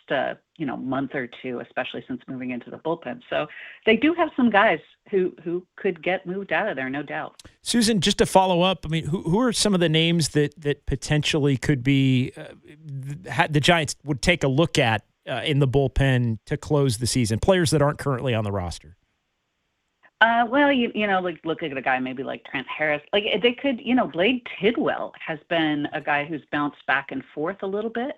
month or two, especially since moving into the bullpen. So they do have some guys who could get moved out of there, no doubt. Susan, just to follow up, I mean, who are some of the names that potentially could be the Giants would take a look at in the bullpen to close the season, players that aren't currently on the roster? Look at a guy maybe like Trent Harris. Like they could, Blade Tidwell has been a guy who's bounced back and forth a little bit.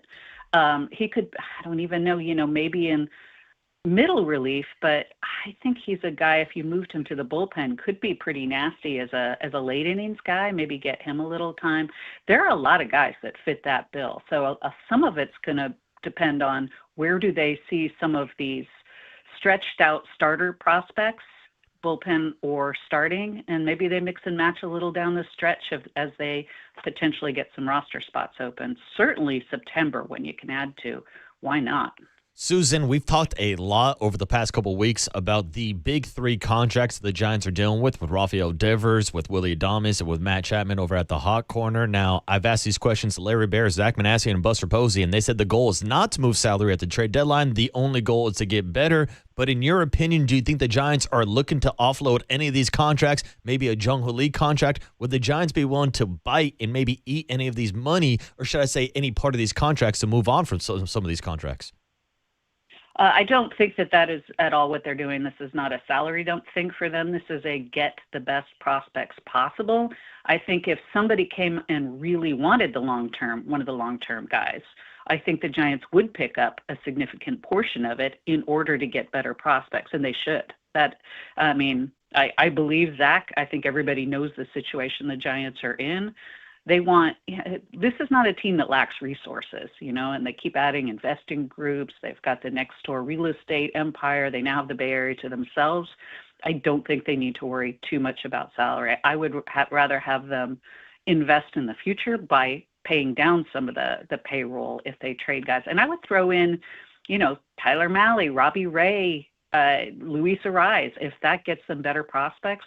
He could, I don't even know, maybe in middle relief, but I think he's a guy, if you moved him to the bullpen, could be pretty nasty as a late innings guy, maybe get him a little time. There are a lot of guys that fit that bill. So some of it's going to depend on where do they see some of these stretched out starter prospects, bullpen or starting, and maybe they mix and match a little down the stretch as they potentially get some roster spots open. Certainly September when you can add to, why not? Susan, we've talked a lot over the past couple of weeks about the big three contracts the Giants are dealing with Rafael Devers, with Willie Adames, and with Matt Chapman over at the hot corner. Now, I've asked these questions to Larry Bear, Zach Manassian, and Buster Posey, and they said the goal is not to move salary at the trade deadline. The only goal is to get better. But in your opinion, do you think the Giants are looking to offload any of these contracts, maybe a Jung Hoo Lee contract? Would the Giants be willing to bite and maybe eat any of these money, or should I say any part of these contracts to move on from some of these contracts? I don't think that is at all what they're doing. This is not a salary dump thing for them. This is a get the best prospects possible. I think if somebody came and really wanted one of the long-term guys, I think the Giants would pick up a significant portion of it in order to get better prospects, and they should. I believe Zach. I think everybody knows the situation the Giants are in. This is not a team that lacks resources, and they keep adding investing groups. They've got the next door real estate empire. They now have the Bay Area to themselves. I don't think they need to worry too much about salary. I would rather have them invest in the future by paying down some of the payroll if they trade guys. And I would throw in, Tyler Mahle, Robbie Ray, Luis Ariz. If that gets them better prospects,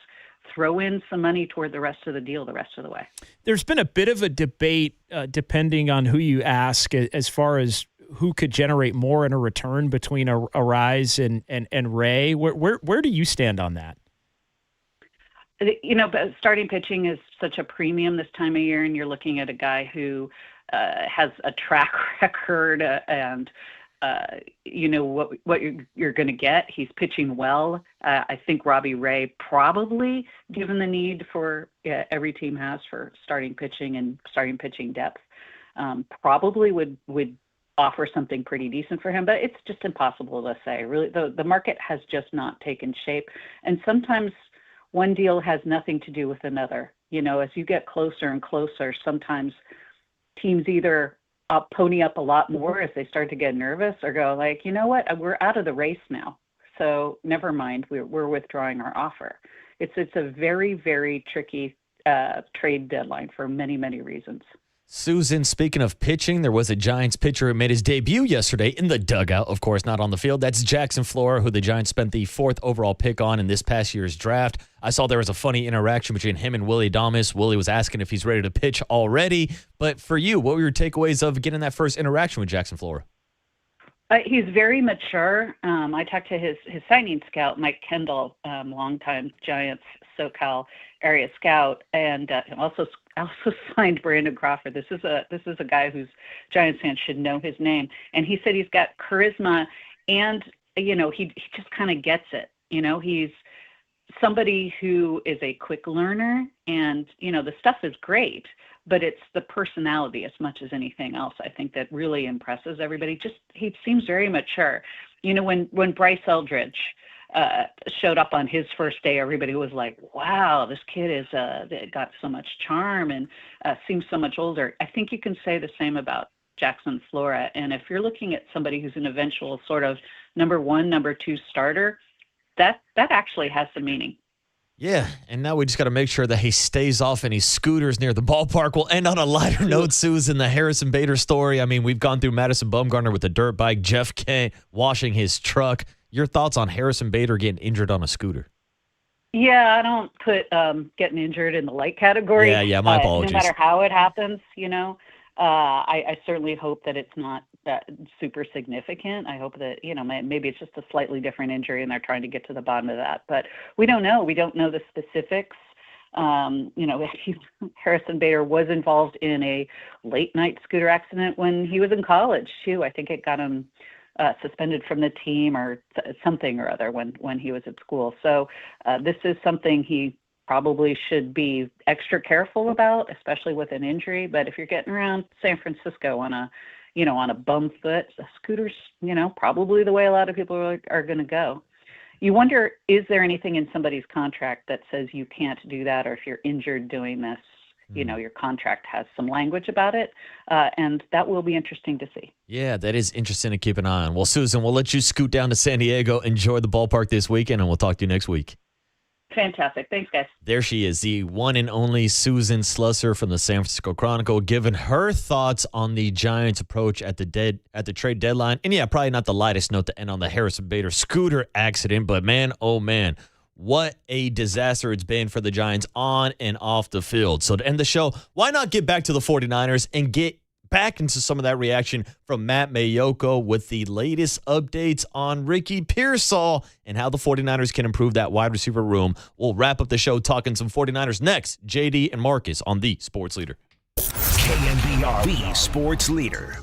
throw in some money toward the rest of the deal the rest of the way. There's been a bit of a debate, depending on who you ask, as far as who could generate more in a return between Ariz and Ray. Where do you stand on that? But starting pitching is such a premium this time of year, and you're looking at a guy who has a track record and what you're going to get. He's pitching well. I think Robbie Ray probably, given the need for every team has for starting pitching and starting pitching depth, probably would offer something pretty decent for him. But it's just impossible to say. Really, the market has just not taken shape, and sometimes one deal has nothing to do with another. As you get closer and closer, sometimes teams either pony up a lot more as they start to get nervous, or go like, you know what, we're out of the race now, so never mind, we're withdrawing our offer. It's a very, very tricky trade deadline for many, many reasons. Susan, speaking of pitching, there was a Giants pitcher who made his debut yesterday in the dugout, of course, not on the field. That's Jackson Flora, who the Giants spent the 4th overall pick on in this past year's draft. I saw there was a funny interaction between him and Willie Adames. Willie was asking if he's ready to pitch already. But for you, what were your takeaways of getting that first interaction with Jackson Flora? He's very mature. I talked to his signing scout, Mike Kendall, longtime Giants SoCal area scout, and also signed Brandon Crawford. This is a guy whose Giants fans should know his name. And he said he's got charisma, and he just kind of gets it. He's somebody who is a quick learner, and the stuff is great, but it's the personality as much as anything else, I think, that really impresses everybody. He seems very mature. When Bryce Eldridge showed up on his first day, everybody was like, wow, this kid is got so much charm and seems so much older. I think you can say the same about Jackson Flora. And if you're looking at somebody who's an eventual sort of number 1, number 2 starter, that actually has some meaning. Yeah, and now we just got to make sure that he stays off any scooters near the ballpark. We'll end on a lighter note, Susan, the Harrison Bader story. I mean, we've gone through Madison Bumgarner with the dirt bike, Jeff Kent washing his truck. Your thoughts on Harrison Bader getting injured on a scooter? Yeah, I don't put getting injured in the light category. Yeah, my apologies. No matter how it happens, I certainly hope that it's not that super significant. I hope that, maybe it's just a slightly different injury and they're trying to get to the bottom of that. But we don't know. We don't know the specifics. Harrison Bader was involved in a late night scooter accident when he was in college, too. I think it got him suspended from the team or something or other when he was at school. So this is something he probably should be extra careful about, especially with an injury. But if you're getting around San Francisco on a bum foot, a scooter's, probably the way a lot of people are going to go. You wonder, is there anything in somebody's contract that says you can't do that, or if you're injured doing this, your contract has some language about it, and that will be interesting to see. Yeah, that is interesting to keep an eye on. Well, Susan, we'll let you scoot down to San Diego, enjoy the ballpark this weekend, and we'll talk to you next week. Fantastic. Thanks, guys. There she is, the one and only Susan Slusser from the San Francisco Chronicle, giving her thoughts on the Giants' approach at the trade deadline. And yeah, probably not the lightest note to end on the Harrison Bader scooter accident, but man, oh man, what a disaster it's been for the Giants on and off the field. So to end the show, why not get back to the 49ers and get back into some of that reaction from Matt Mayoko with the latest updates on Ricky Pearsall and how the 49ers can improve that wide receiver room. We'll wrap up the show talking some 49ers next. JD and Marcus on the Sports Leader. KNBR, the Sports Leader.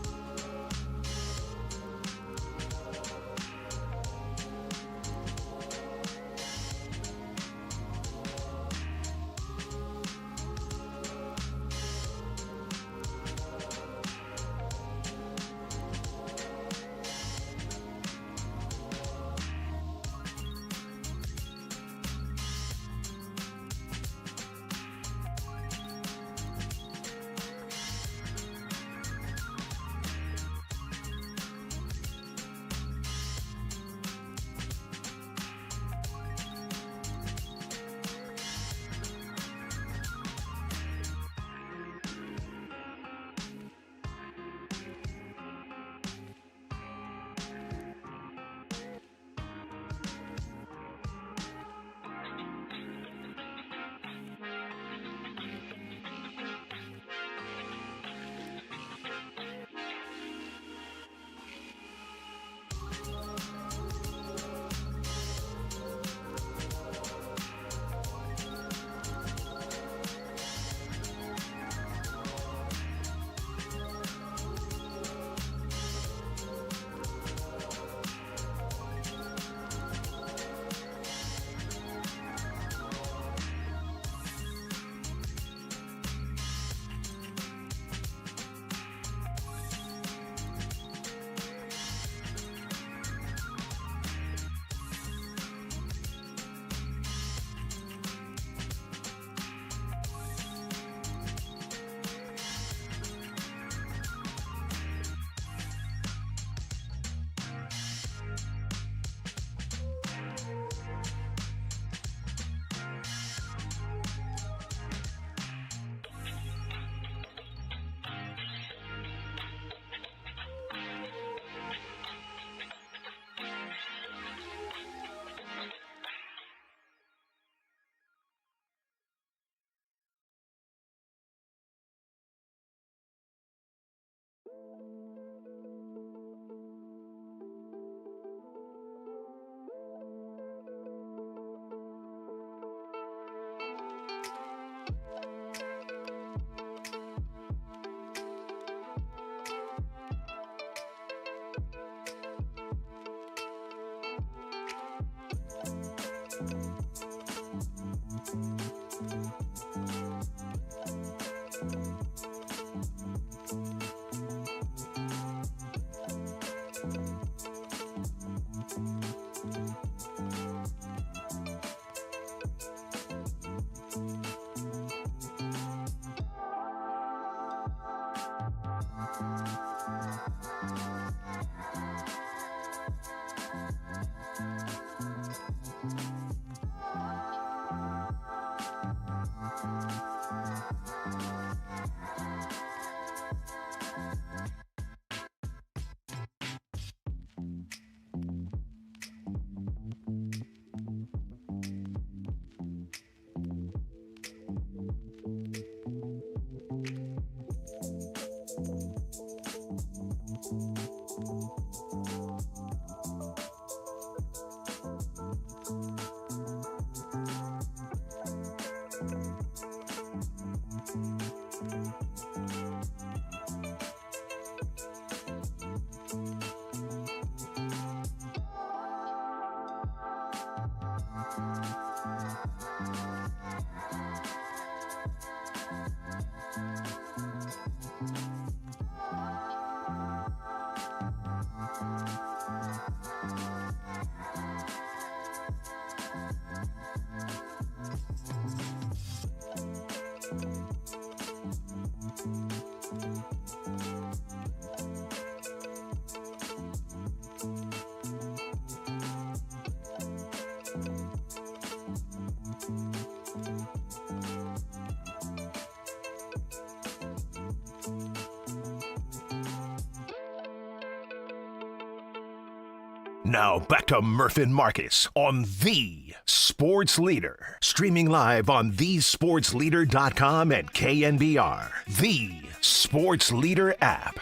Now back to Murph and Marcus on The Sports Leader. Streaming live on thesportsleader.com and KNBR. The Sports Leader app.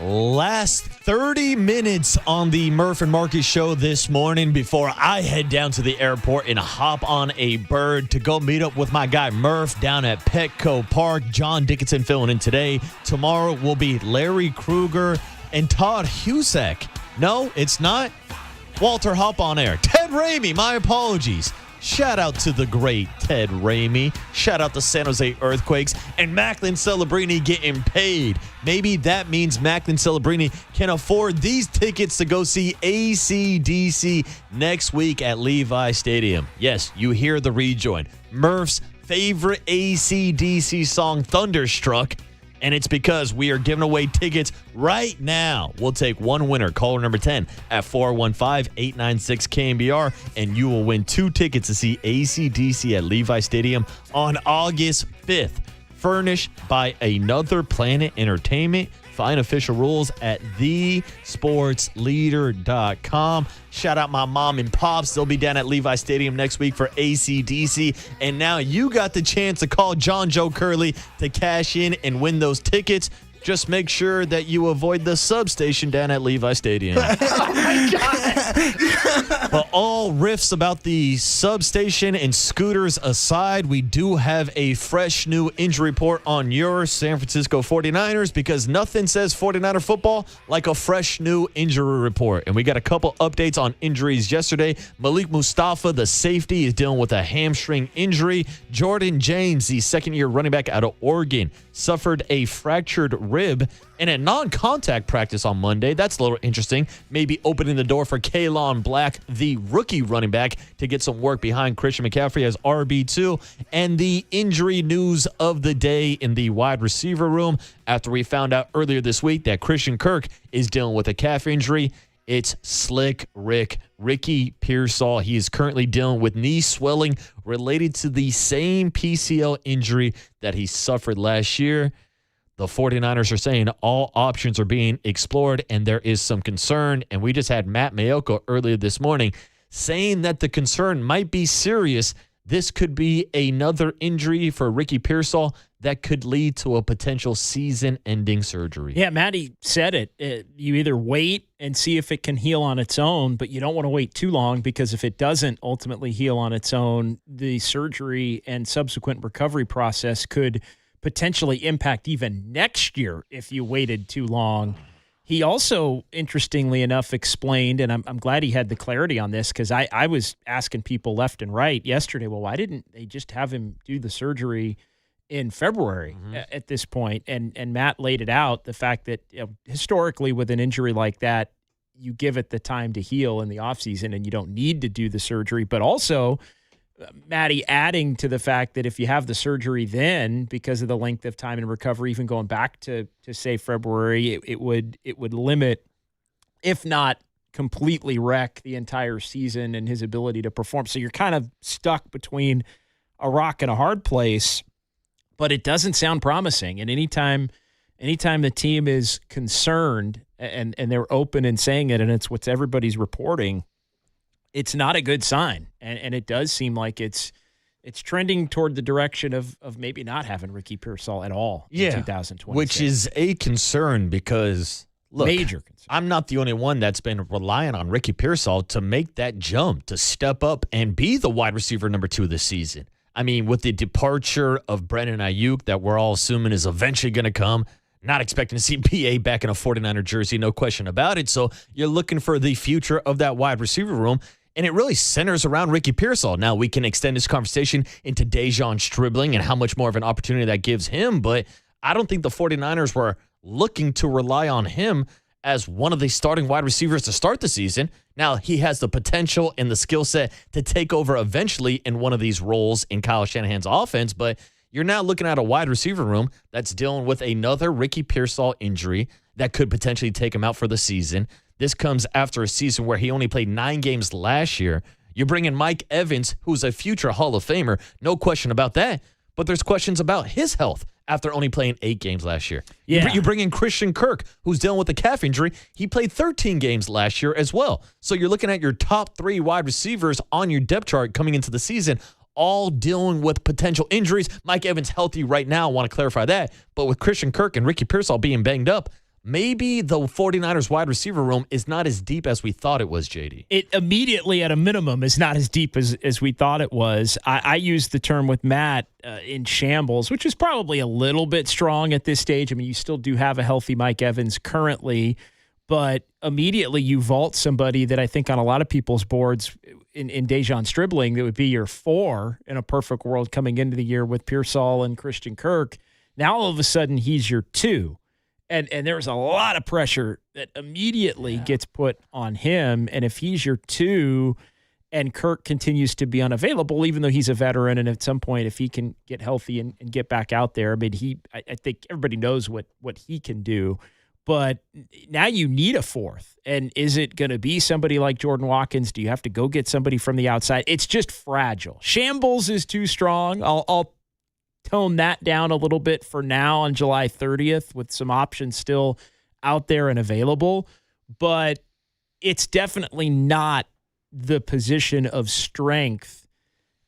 Last 30 minutes on the Murph and Marcus show this morning before I head down to the airport and hop on a bird to go meet up with my guy Murph down at Petco Park. John Dickinson filling in today. Tomorrow will be Larry Krueger and Todd Husak. No, it's not. Walter, hop on air. Ted Ramey, my apologies. Shout out to the great Ted Ramey. Shout out to San Jose Earthquakes and Macklin Celebrini getting paid. Maybe that means Macklin Celebrini can afford these tickets to go see AC/DC next week at Levi Stadium. Yes, you hear the rejoin. Murph's favorite AC/DC song, Thunderstruck. And it's because we are giving away tickets right now. We'll take one winner, caller number 10 at 415-896-KNBR, and you will win 2 tickets to see AC/DC at Levi Stadium on August 5th. Furnished by Another Planet Entertainment. Find official rules at thesportsleader.com. Shout out my mom and pops. They'll be down at Levi Stadium next week for AC/DC. And now you got the chance to call John Joe Curley to cash in and win those tickets. Just make sure that you avoid the substation down at Levi Stadium. Oh, my God. But all riffs about the substation and scooters aside, we do have a fresh new injury report on your San Francisco 49ers because nothing says 49er football like a fresh new injury report. And we got a couple updates on injuries yesterday. Malik Mustafa, the safety, is dealing with a hamstring injury. Jordan James, the second-year running back out of Oregon, suffered a fractured rib in a non-contact practice on Monday. That's a little interesting. Maybe opening the door for Kaylon Black, the rookie running back, to get some work behind Christian McCaffrey as RB2. And the injury news of the day in the wide receiver room after we found out earlier this week that Christian Kirk is dealing with a calf injury. It's Slick Ricky Pearsall. He is currently dealing with knee swelling related to the same PCL injury that he suffered last year. The 49ers are saying all options are being explored and there is some concern. And we just had Matt Mayoko earlier this morning saying that the concern might be serious. This could be another injury for Ricky Pearsall that could lead to a potential season-ending surgery. Yeah, Matty said it. You either wait and see if it can heal on its own, but you don't want to wait too long because if it doesn't ultimately heal on its own, the surgery and subsequent recovery process could potentially impact even next year if you waited too long. He also, interestingly enough, explained, and I'm glad he had the clarity on this because I was asking people left and right yesterday, well, why didn't they just have him do the surgery in February at this point? And Matt laid it out, the fact that historically with an injury like that, you give it the time to heal in the offseason and you don't need to do the surgery. But also, Matty adding to the fact that if you have the surgery then, because of the length of time in recovery, even going back to say February, it would limit, if not completely wreck the entire season and his ability to perform. So you're kind of stuck between a rock and a hard place, but it doesn't sound promising. And anytime the team is concerned and they're open in saying it, and it's what everybody's reporting, it's not a good sign. And it does seem like it's trending toward the direction of maybe not having Ricky Pearsall at all in 2020. Which is a concern because, look, major concern. I'm not the only one that's been relying on Ricky Pearsall to make that jump, to step up and be the wide receiver number 2 this season. I mean, with the departure of Brandon Ayuk that we're all assuming is eventually going to come, Not expecting to see BA back in a 49er jersey, no question about it. So you're looking for the future of that wide receiver room, and it really centers around Ricky Pearsall. Now, we can extend this conversation into Dejon Stribling and how much more of an opportunity that gives him, but I don't think the 49ers were looking to rely on him as one of the starting wide receivers to start the season. Now, he has the potential and the skill set to take over eventually in one of these roles in Kyle Shanahan's offense, but you're now looking at a wide receiver room that's dealing with another Ricky Pearsall injury that could potentially take him out for the season. This comes after a season where he only played 9 games last year. You bring in Mike Evans, who's a future Hall of Famer, no question about that, but there's questions about his health after only playing 8 games last year. Yeah. You bring in Christian Kirk, who's dealing with a calf injury. He played 13 games last year as well. So you're looking at your top 3 wide receivers on your depth chart coming into the season, all dealing with potential injuries. Mike Evans healthy right now, I want to clarify that. But with Christian Kirk and Ricky Pearsall being banged up, maybe the 49ers wide receiver room is not as deep as we thought it was, JD. It immediately, at a minimum, is not as deep as we thought it was. I used the term with Matt in shambles, which is probably a little bit strong at this stage. I mean, you still do have a healthy Mike Evans currently, but immediately you vault somebody that I think on a lot of people's boards in Dejon Stribling, that would be your 4 in a perfect world coming into the year with Pearsall and Christian Kirk. Now, all of a sudden, he's your 2. And there's a lot of pressure that immediately gets put on him. And if he's your 2 and Kirk continues to be unavailable, even though he's a veteran, and at some point, if he can get healthy and get back out there, I mean, I think everybody knows what he can do. But now you need a 4th. And is it going to be somebody like Jordan Watkins? Do you have to go get somebody from the outside? It's just fragile. Shambles is too strong. I'll tone that down a little bit for now on July 30th with some options still out there and available. But it's definitely not the position of strength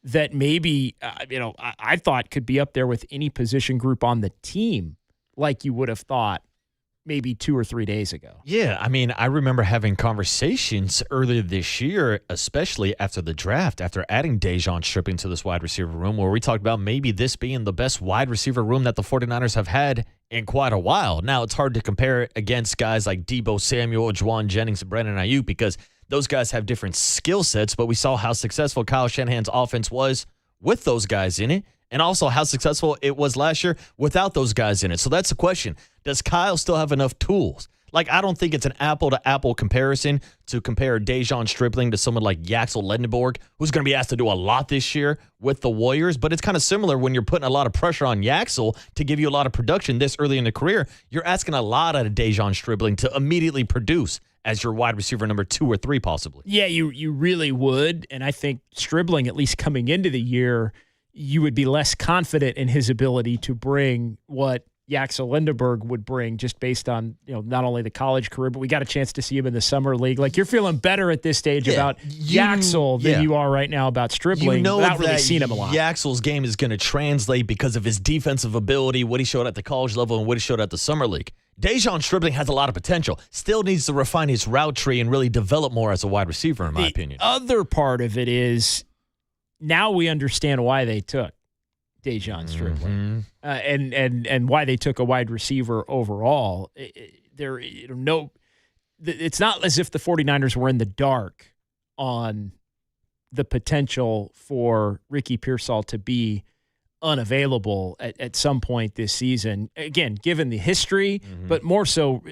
that maybe, I thought could be up there with any position group on the team like you would have thought maybe 2 or 3 days ago. Yeah, I mean, I remember having conversations earlier this year, especially after the draft, after adding Dejon Stribling to this wide receiver room, where we talked about maybe this being the best wide receiver room that the 49ers have had in quite a while. Now, it's hard to compare it against guys like Deebo Samuel, Juwan Jennings, and Brandon Ayuk because those guys have different skill sets, but we saw how successful Kyle Shanahan's offense was with those guys in it, and also how successful it was last year without those guys in it. So that's the question. Does Kyle still have enough tools? Like, I don't think it's an apple-to-apple comparison to compare Dejon Stribling to someone like Yaxel Lendenborg, who's going to be asked to do a lot this year with the Warriors. But it's kind of similar when you're putting a lot of pressure on Yaxel to give you a lot of production this early in the career. You're asking a lot out of Dejon Stribling to immediately produce as your wide receiver number 2 or 3 possibly. Yeah, you really would. And I think Stribling, at least coming into the year, you would be less confident in his ability to bring what Yaxel Lindenberg would bring just based on, not only the college career, but we got a chance to see him in the summer league. Like, you're feeling better at this stage about Yaxel than you are right now about Stribling without really seeing him a lot. Yaxel's game is going to translate because of his defensive ability, what he showed at the college level and what he showed at the summer league. Dejon Stribling has a lot of potential. Still needs to refine his route tree and really develop more as a wide receiver, in my opinion. The other part of it is now we understand why they took Dejon Stribling and why they took a wide receiver overall. It's not as if the 49ers were in the dark on the potential for Ricky Pearsall to be unavailable at some point this season. Again, given the history, but more so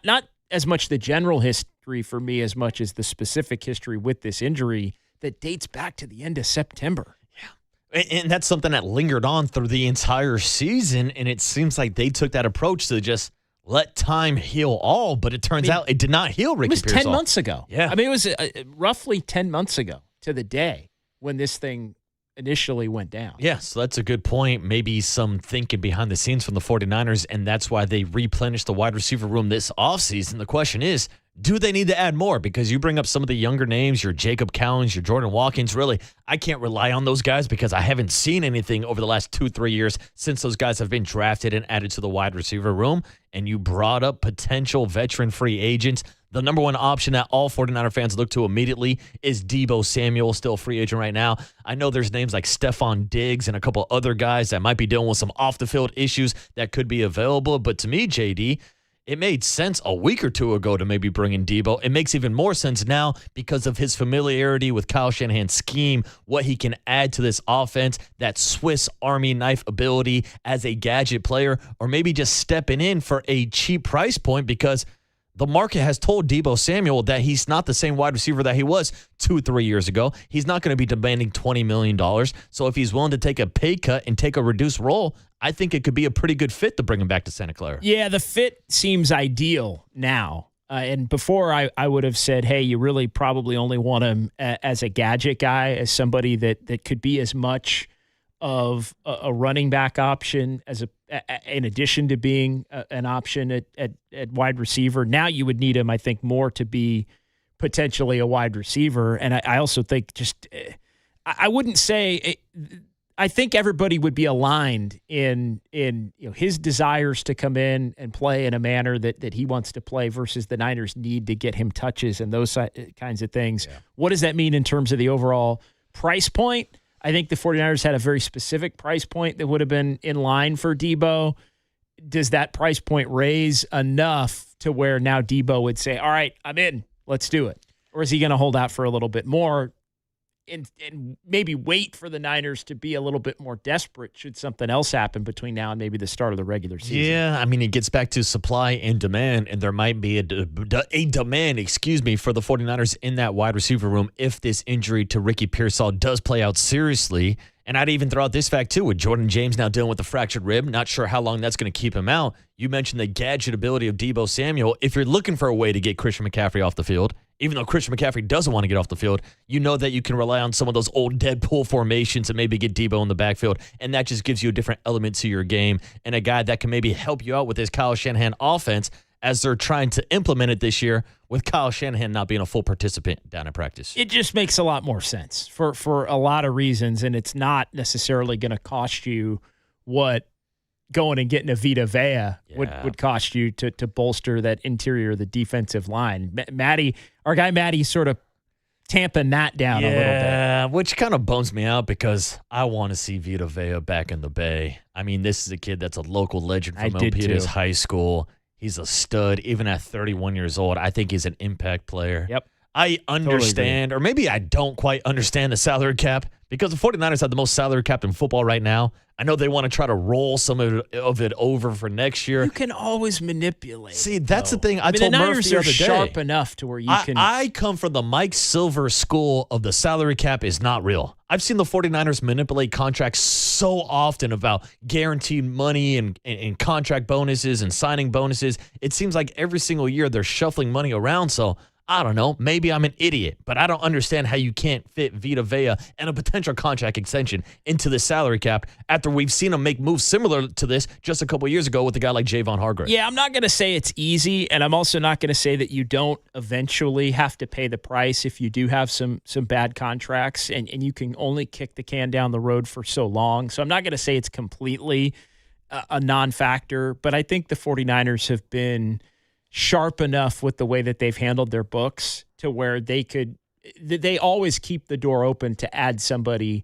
not as much the general history for me as much as the specific history with this injury that dates back to the end of September. And that's something that lingered on through the entire season, and it seems like they took that approach to just let time heal all, but it turns out it did not heal Ricky Pearsall. It was 10 months ago. Yeah. I mean, it was roughly 10 months ago to the day when this thing initially went down. Yeah, so that's a good point. Maybe some thinking behind the scenes from the 49ers, and that's why they replenished the wide receiver room this offseason. The question is, do they need to add more? Because you bring up some of the younger names, your Jacob Cowens, your Jordan Watkins. Really, I can't rely on those guys because I haven't seen anything over the last 2-3 years since those guys have been drafted and added to the wide receiver room. And you brought up potential veteran free agents. The number one option that all 49er fans look to immediately is Deebo Samuel, still a free agent right now. I know there's names like Stephon Diggs and a couple other guys that might be dealing with some off-the-field issues that could be available. But to me, JD, it made sense a week or two ago to maybe bring in Deebo. It makes even more sense now because of his familiarity with Kyle Shanahan's scheme, what he can add to this offense, that Swiss Army knife ability as a gadget player, or maybe just stepping in for a cheap price point because the market has told Deebo Samuel that he's not the same wide receiver that he was 2-3 years ago. He's not going to be demanding $20 million. So if he's willing to take a pay cut and take a reduced role, I think it could be a pretty good fit to bring him back to Santa Clara. Yeah, the fit seems ideal now. And before I would have said, hey, you really probably only want him as a gadget guy, as somebody that could be as much of a running back option as in addition to being an option at wide receiver. Now you would need him, I think, more to be potentially a wide receiver. And I also think I wouldn't say I think everybody would be aligned in his desires to come in and play in a manner that he wants to play versus the Niners need to get him touches and those kinds of things. Yeah. What does that mean in terms of the overall price point? I think the 49ers had a very specific price point that would have been in line for Deebo. Does that price point raise enough to where now Deebo would say, all right, I'm in, let's do it? Or is he going to hold out for a little bit more and maybe wait for the Niners to be a little bit more desperate should something else happen between now and maybe the start of the regular season? Yeah, I mean, it gets back to supply and demand, and there might be a demand, for the 49ers in that wide receiver room if this injury to Ricky Pearsall does play out seriously. And I'd even throw out this fact, too, with Jordan James now dealing with a fractured rib. Not sure how long that's going to keep him out. You mentioned the gadget ability of Deebo Samuel. If you're looking for a way to get Christian McCaffrey off the field, even though Christian McCaffrey doesn't want to get off the field, you know that you can rely on some of those old Deadpool formations and maybe get Deebo in the backfield, and that just gives you a different element to your game and a guy that can maybe help you out with his Kyle Shanahan offense as they're trying to implement it this year with Kyle Shanahan not being a full participant down in practice. It just makes a lot more sense for a lot of reasons, and it's not necessarily going to cost you what going and getting a Vita Vea would cost you to bolster that interior of the defensive line. Our guy Matty sort of tamping that down a little bit. Yeah, which kind of bums me out because I want to see Vita Vea back in the Bay. I mean, this is a kid that's a local legend from Milpitas High School. He's a stud, even at 31 years old. I think he's an impact player. Yep. I understand, or maybe I don't quite understand the salary cap because the 49ers have the most salary cap in football right now. I know they want to try to roll some of it over for next year. You can always manipulate. See, that's the thing. I told the Murph Niners the are other day. sharp enough to where you can. I come from the Mike Silver school of the salary cap is not real. I've seen the 49ers manipulate contracts so often about guaranteed money and contract bonuses and signing bonuses. It seems like every single year they're shuffling money around. So I don't know. Maybe I'm an idiot, but I don't understand how you can't fit Vita Vea and a potential contract extension into the salary cap after we've seen him make moves similar to this just a couple years ago with a guy like Javon Hargrave. Yeah, I'm not going to say it's easy, and I'm also not going to say that you don't eventually have to pay the price if you do have some bad contracts, and you can only kick the can down the road for so long. So I'm not going to say it's completely a non-factor, but I think the 49ers have been sharp enough with the way that they've handled their books to where they always keep the door open to add somebody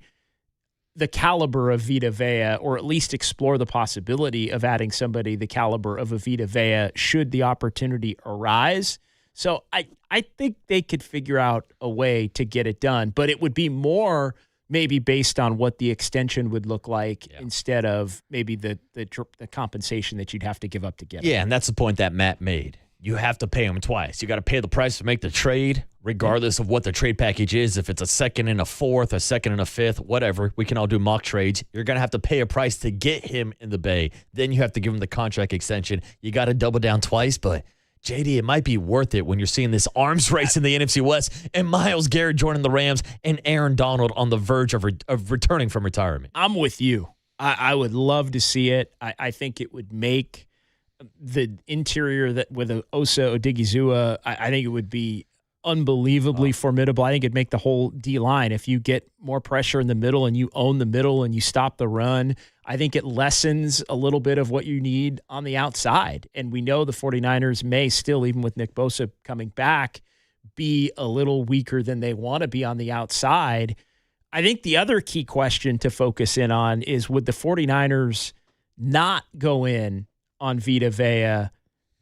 the caliber of Vita Vea, or at least explore the possibility of adding somebody the caliber of a Vita Vea should the opportunity arise. So I think they could figure out a way to get it done, but it would be more maybe based on what the extension would look like instead of maybe the compensation that you'd have to give up to get it. Yeah, and that's the point that Matt made. You have to pay him twice. You got to pay the price to make the trade, regardless of what the trade package is. If it's a second and a fourth, a second and a fifth, whatever. We can all do mock trades. You're going to have to pay a price to get him in the Bay. Then you have to give him the contract extension. You got to double down twice, but JD, it might be worth it when you're seeing this arms race in the NFC West and Myles Garrett joining the Rams and Aaron Donald on the verge of returning from retirement. I'm with you. I would love to see it. I think it would make the interior that with Osa Odigizua, I think it would be unbelievably formidable. I think it'd make the whole D-line. If you get more pressure in the middle and you own the middle and you stop the run, I think it lessens a little bit of what you need on the outside. And we know the 49ers may still, even with Nick Bosa coming back, be a little weaker than they want to be on the outside. I think the other key question to focus in on is, would the 49ers not go in on Vita Vea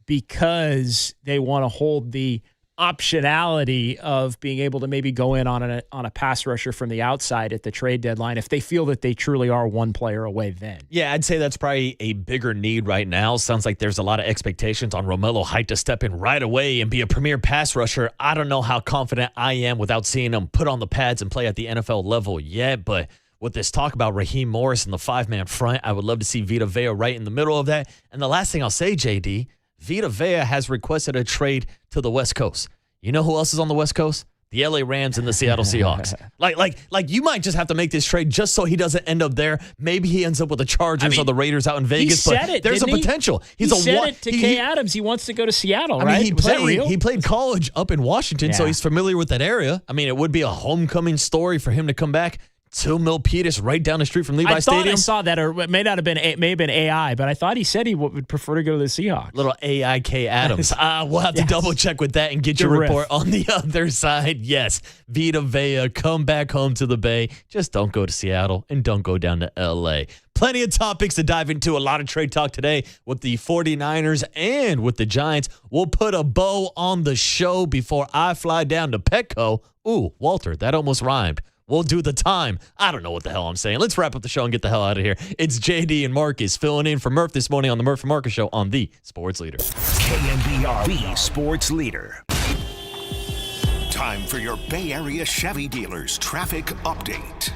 because they want to hold the optionality of being able to maybe go in on a pass rusher from the outside at the trade deadline if they feel that they truly are one player away then? Yeah, I'd say that's probably a bigger need right now. Sounds like there's a lot of expectations on Romello Height to step in right away and be a premier pass rusher. I don't know how confident I am without seeing him put on the pads and play at the NFL level yet, but with this talk about Raheem Morris and the five-man front, I would love to see Vita Vea right in the middle of that. And the last thing I'll say, JD, Vita Vea has requested a trade to the West Coast. You know who else is on the West Coast? The LA Rams and the Seattle Seahawks. Like you might just have to make this trade just so he doesn't end up there. Maybe he ends up with the Chargers or the Raiders out in Vegas. He said it, there's a potential. He said it to Kay Adams. He wants to go to Seattle, right? Was that real? He played college up in Washington, so he's familiar with that area. I mean, it would be a homecoming story for him to come back to Milpitas right down the street from Levi Stadium. I saw that, or it may have been AI, but I thought he said he would prefer to go to the Seahawks. Little AIK Adams. We'll have to double check with that and get your report on the other side. Yes, Vita Vea, come back home to the Bay. Just don't go to Seattle and don't go down to LA. Plenty of topics to dive into. A lot of trade talk today with the 49ers and with the Giants. We'll put a bow on the show before I fly down to Petco. Ooh, Walter, that almost rhymed. We'll do the time. I don't know what the hell I'm saying. Let's wrap up the show and get the hell out of here. It's JD and Marcus filling in for Murph this morning on the Murph and Marcus Show on the Sports Leader. KNBR, the Sports Leader. Time for your Bay Area Chevy dealers traffic update.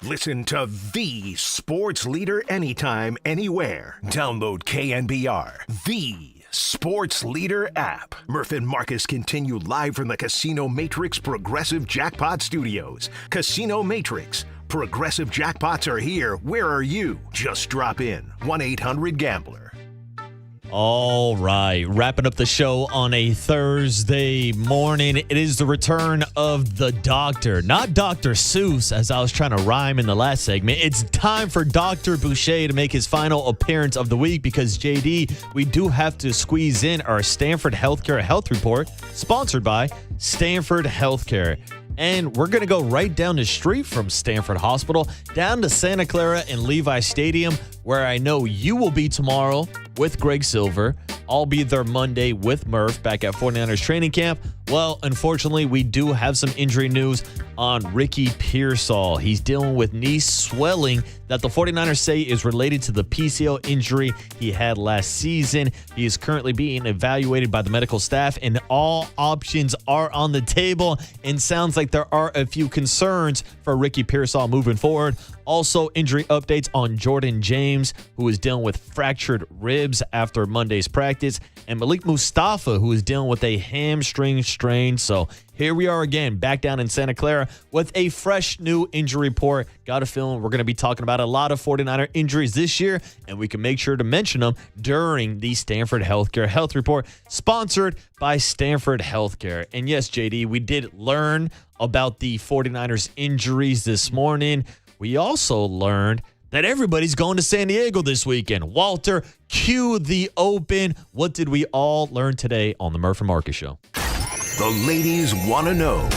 Listen to the sports leader anytime, anywhere. Download KNBR, the sports leader app. Murph and Marcus continue live from the Casino Matrix Progressive Jackpot Studios. Casino Matrix. Progressive jackpots are here. Where are you? Just drop in. 1-800-GAMBLER. All right, wrapping up the show on a Thursday morning. It is the return of the doctor, not Dr. Seuss, as I was trying to rhyme in the last segment. It's time for Dr. Boucher to make his final appearance of the week because, JD, we do have to squeeze in our Stanford Healthcare Health Report, sponsored by Stanford Healthcare. And we're going to go right down the street from Stanford Hospital, down to Santa Clara and Levi Stadium, where I know you will be tomorrow with Greg Silver. I'll be there Monday with Murph back at 49ers training camp. Well, unfortunately, we do have some injury news on Ricky Pearsall. He's dealing with knee swelling that the 49ers say is related to the PCL injury he had last season. He is currently being evaluated by the medical staff, and all options are on the table. And sounds like there are a few concerns for Ricky Pearsall moving forward. Also, injury updates on Jordan James, who is dealing with fractured ribs after Monday's practice, and Malik Mustafa, who is dealing with a hamstring strain. So here we are again, back down in Santa Clara with a fresh new injury report. Got a feeling we're going to be talking about a lot of 49er injuries this year, and we can make sure to mention them during the Stanford Healthcare Health Report, sponsored by Stanford Healthcare. And yes, JD, we did learn about the 49ers injuries this morning. We also learned that everybody's going to San Diego this weekend. Walter, cue the open. What did we all learn today on the Murph and Marcus Show? The ladies want to know.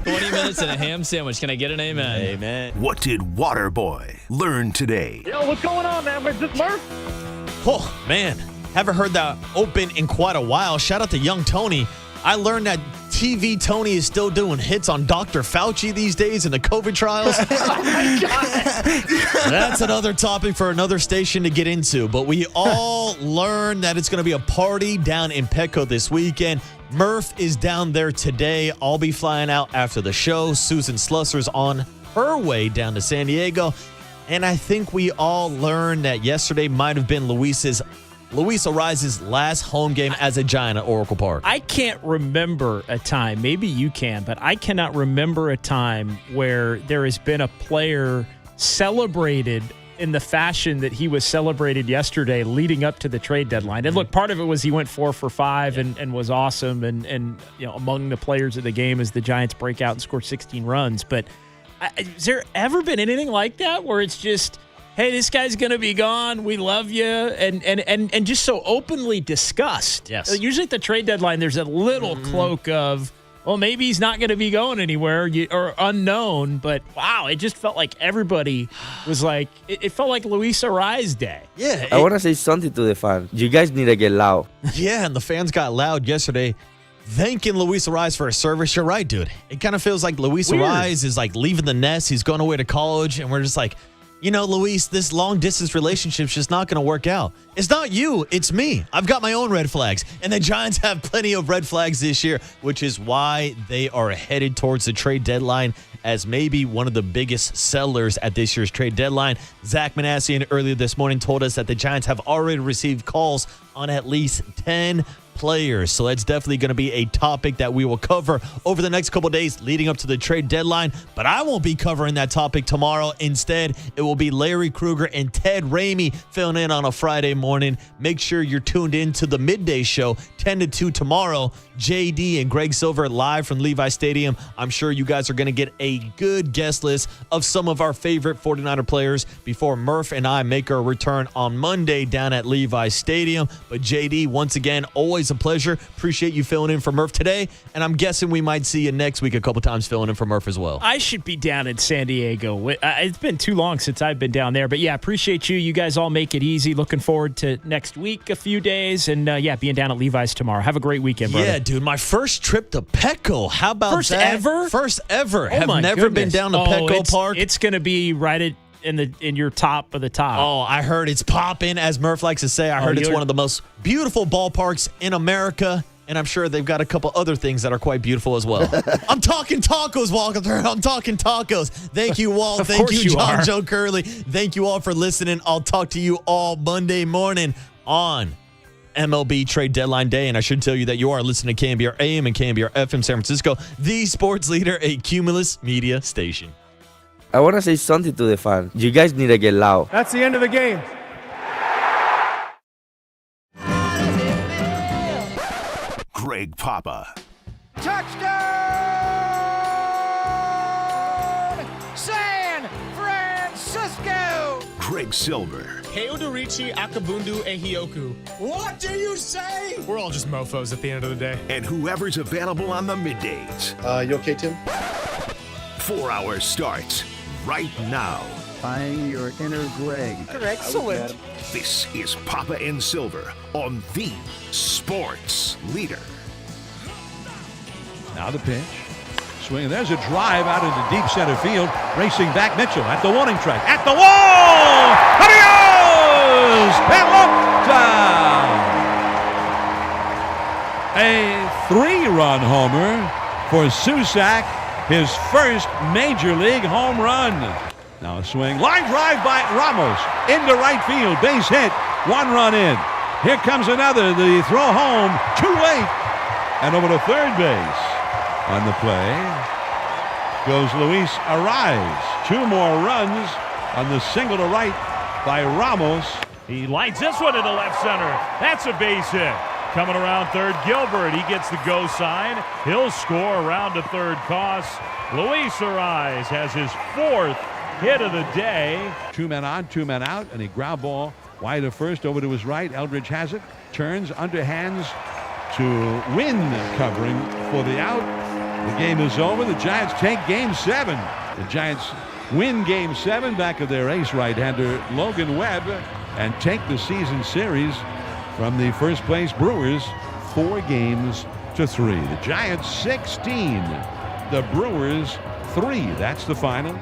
20 minutes and a ham sandwich. Can I get an amen? Amen. What did Waterboy learn today? Yo, what's going on, man? Is this Murph? Oh, man. Haven't heard that open in quite a while. Shout out to young Tony. I learned that TV Tony is still doing hits on Dr. Fauci these days in the COVID trials. Oh, my God. That's another topic for another station to get into. But we all learned that it's going to be a party down in Petco this weekend. Murph is down there today. I'll be flying out after the show. Susan Slusser's on her way down to San Diego. And I think we all learned that yesterday might have been Luis Ariza's last home game as a Giant at Oracle Park. I can't remember a time, maybe you can, but I cannot remember a time where there has been a player celebrated in the fashion that he was celebrated yesterday leading up to the trade deadline. And look, part of it was he went 4 for 5 and was awesome and you know, among the players of the game as the Giants break out and score 16 runs. But has there ever been anything like that where it's just, hey, this guy's going to be gone. We love you. And just so openly discussed. Yes. Usually at the trade deadline, there's a little cloak of, well, maybe he's not going to be going anywhere or unknown. But, wow, it just felt like everybody was like, it felt like Luis Ariz Day. Yeah. I want to say something to the fans. You guys need to get loud. Yeah, and the fans got loud yesterday thanking Luis Ariz for his service. You're right, dude. It kind of feels like Luis Ariz is like leaving the nest. He's going away to college, and we're just like, you know, Luis, this long-distance relationship's just not going to work out. It's not you. It's me. I've got my own red flags. And the Giants have plenty of red flags this year, which is why they are headed towards the trade deadline as maybe one of the biggest sellers at this year's trade deadline. Zach Manassian earlier this morning told us that the Giants have already received calls on at least 10 players. So that's definitely going to be a topic that we will cover over the next couple of days leading up to the trade deadline. But I won't be covering that topic tomorrow. Instead, it will be Larry Krueger and Ted Ramey filling in on a Friday morning. Make sure you're tuned in to the midday show, 10 to 2 tomorrow. JD and Greg Silver live from Levi Stadium. I'm sure you guys are going to get a good guest list of some of our favorite 49er players before Murph and I make our return on Monday down at Levi Stadium. But JD, once again, always a pleasure. Appreciate you filling in for Murph today. And I'm guessing we might see you next week a couple times filling in for Murph as well. I should be down in San Diego. It's been too long since I've been down there. But yeah, appreciate you. You guys all make it easy. Looking forward to next week, a few days. And yeah, being down at Levi's tomorrow. Have a great weekend, brother. Yeah, dude. My first trip to Petco. How about First that? ever? First ever. Oh, Have my never been goodness. down to Petco Park. It's going to be right at in your top of the top. Oh, I heard it's popping, as Murph likes to say. I heard it's one of the most beautiful ballparks in America. And I'm sure they've got a couple other things that are quite beautiful as well. I'm talking tacos, Walker. I'm talking tacos. Thank you, Walt. Thank you, John Joe Curley. Thank you all for listening. I'll talk to you all Monday morning on MLB Trade Deadline Day. And I should tell you that you are listening to KNBR AM and KNBR FM San Francisco, the sports leader, a Cumulus media station. I want to say something to the fans. You guys need to get loud. That's the end of the game. Greg Papa. Touchdown! San Francisco! Greg Silver. Heodorichi Akabundu Ehioku. What do you say? We're all just mofos at the end of the day. And whoever's available on the middays. You okay, Tim? 4 hours starts right now. Find your inner Greg. Excellent. This is Papa and Silver on the sports leader. Now the pitch. Swing. There's a drive out into deep center field. Racing back Mitchell at the warning track. At the wall! Adios! Pelota! A 3-run homer for Susac. His first major league home run. Now a swing. Line drive by Ramos. Into right field. Base hit. 1 run in. Here comes another. The throw home. Too late. And over to third base. On the play goes Luis Arraez. 2 more runs on the single to right by Ramos. He lights this one into left center. That's a base hit. Coming around third, Gilbert. He gets the go sign. He'll score around to third Koss. Luis Arraez has his 4th hit of the day. 2 men on, 2 men out, and a ground ball wide of first over to his right. Eldridge has it. Turns, underhands to Win covering for the out. The game is over. The Giants take Game 7. The Giants win Game 7 back of their ace right-hander Logan Webb and take the season series from the first place Brewers 4 games to 3. The Giants 16, the Brewers 3. That's the final.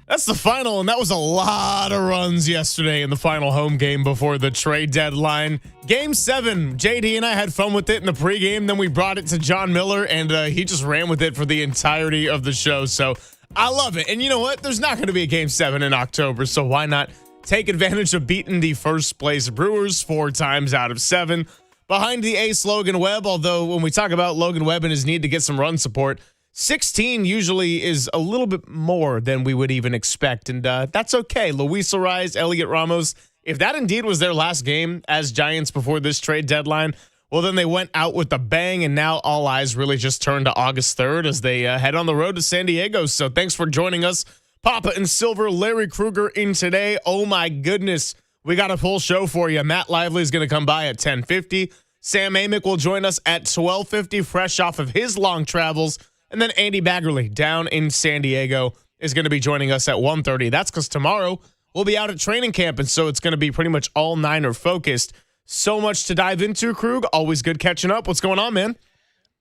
That's the final, and that was a lot of runs yesterday in the final home game before the trade deadline. Game 7, JD and I had fun with it in the pregame. Then we brought it to John Miller, and he just ran with it for the entirety of the show. So I love it. And you know what? There's not going to be a Game 7 in October, so why not take advantage of beating the first place Brewers 4 times out of 7 behind the ace Logan Webb. Although when we talk about Logan Webb and his need to get some run support, 16 usually is a little bit more than we would even expect, and that's okay. Luis Arraez, Elliot Ramos, if that indeed was their last game as Giants before this trade deadline, well, then they went out with a bang, and now all eyes really just turn to August 3rd as they head on the road to San Diego. So thanks for joining us. Papa and Silver, Larry Krueger in today. Oh, my goodness. We got a full show for you. Matt Lively is going to come by at 10:50. Sam Amick will join us at 12:50, fresh off of his long travels. And then Andy Baggerly down in San Diego is going to be joining us at 1:30. That's because tomorrow we'll be out at training camp, and so it's going to be pretty much all Niner focused. So much to dive into, Krug. Always good catching up. What's going on, man?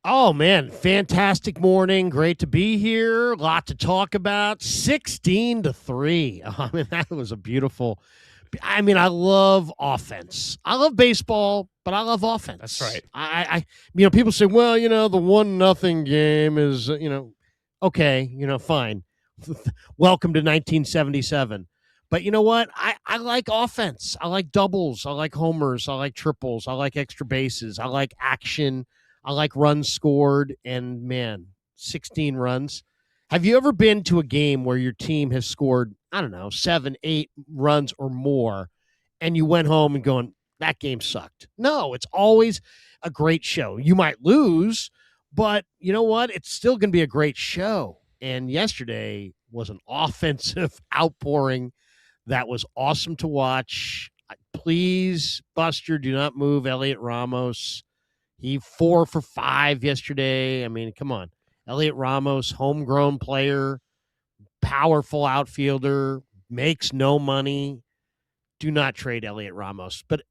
Oh, man, fantastic morning. Great to be here. A lot to talk about. 16-3. I mean, that was a beautiful – I mean, I love offense. I love baseball, but I love offense. That's right. I people say, well, the 1-0 game is, okay, fine. Welcome to 1977. But you know what? I like offense. I like doubles. I like homers. I like triples. I like extra bases. I like action. I like runs scored. And, man, 16 runs. Have you ever been to a game where your team has scored, 7, 8 runs or more, and you went home and going, that game sucked? No, it's always a great show. You might lose, but you know what? It's still going to be a great show. And yesterday was an offensive outpouring that was awesome to watch. Please, Buster, do not move Elliot Ramos. He 4 for 5 yesterday. I mean, come on. Elliot Ramos, homegrown player, powerful outfielder, makes no money. Do not trade Elliot Ramos. But,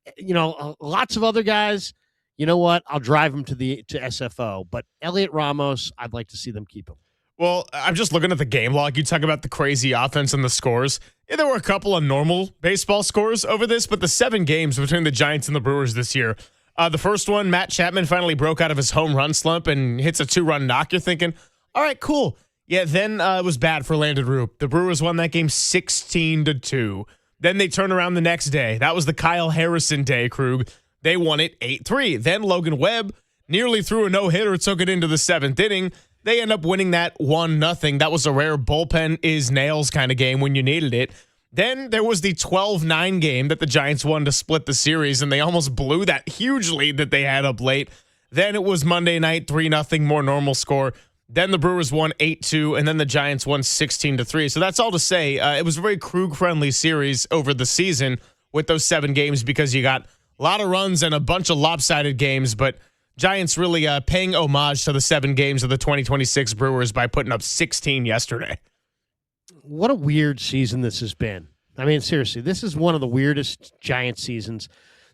lots of other guys, you know what? I'll drive them to SFO. But Elliot Ramos, I'd like to see them keep him. Well, I'm just looking at the game log. You talk about the crazy offense and the scores. Yeah, there were a couple of normal baseball scores over this, but the 7 games between the Giants and the Brewers this year, The first one, Matt Chapman finally broke out of his home run slump and hits a 2-run knock. You're thinking, all right, cool. Yeah, then it was bad for Landon Roop. The Brewers won that game 16-2. Then they turned around the next day. That was the Kyle Harrison day, Krug. They won it 8-3. Then Logan Webb nearly threw a no-hitter, took it into the 7th inning. They end up winning that 1-0. That was a rare bullpen is nails kind of game when you needed it. Then there was the 12-9 game that the Giants won to split the series, and they almost blew that huge lead that they had up late. Then it was Monday night, 3-0, more normal score. Then the Brewers won 8-2, and then the Giants won 16-3. So that's all to say. It was a very Krug-friendly series over the season with those 7 games because you got a lot of runs and a bunch of lopsided games, but Giants really paying homage to the 7 games of the 2026 Brewers by putting up 16 yesterday. What a weird season this has been. I mean, seriously, this is one of the weirdest Giants seasons.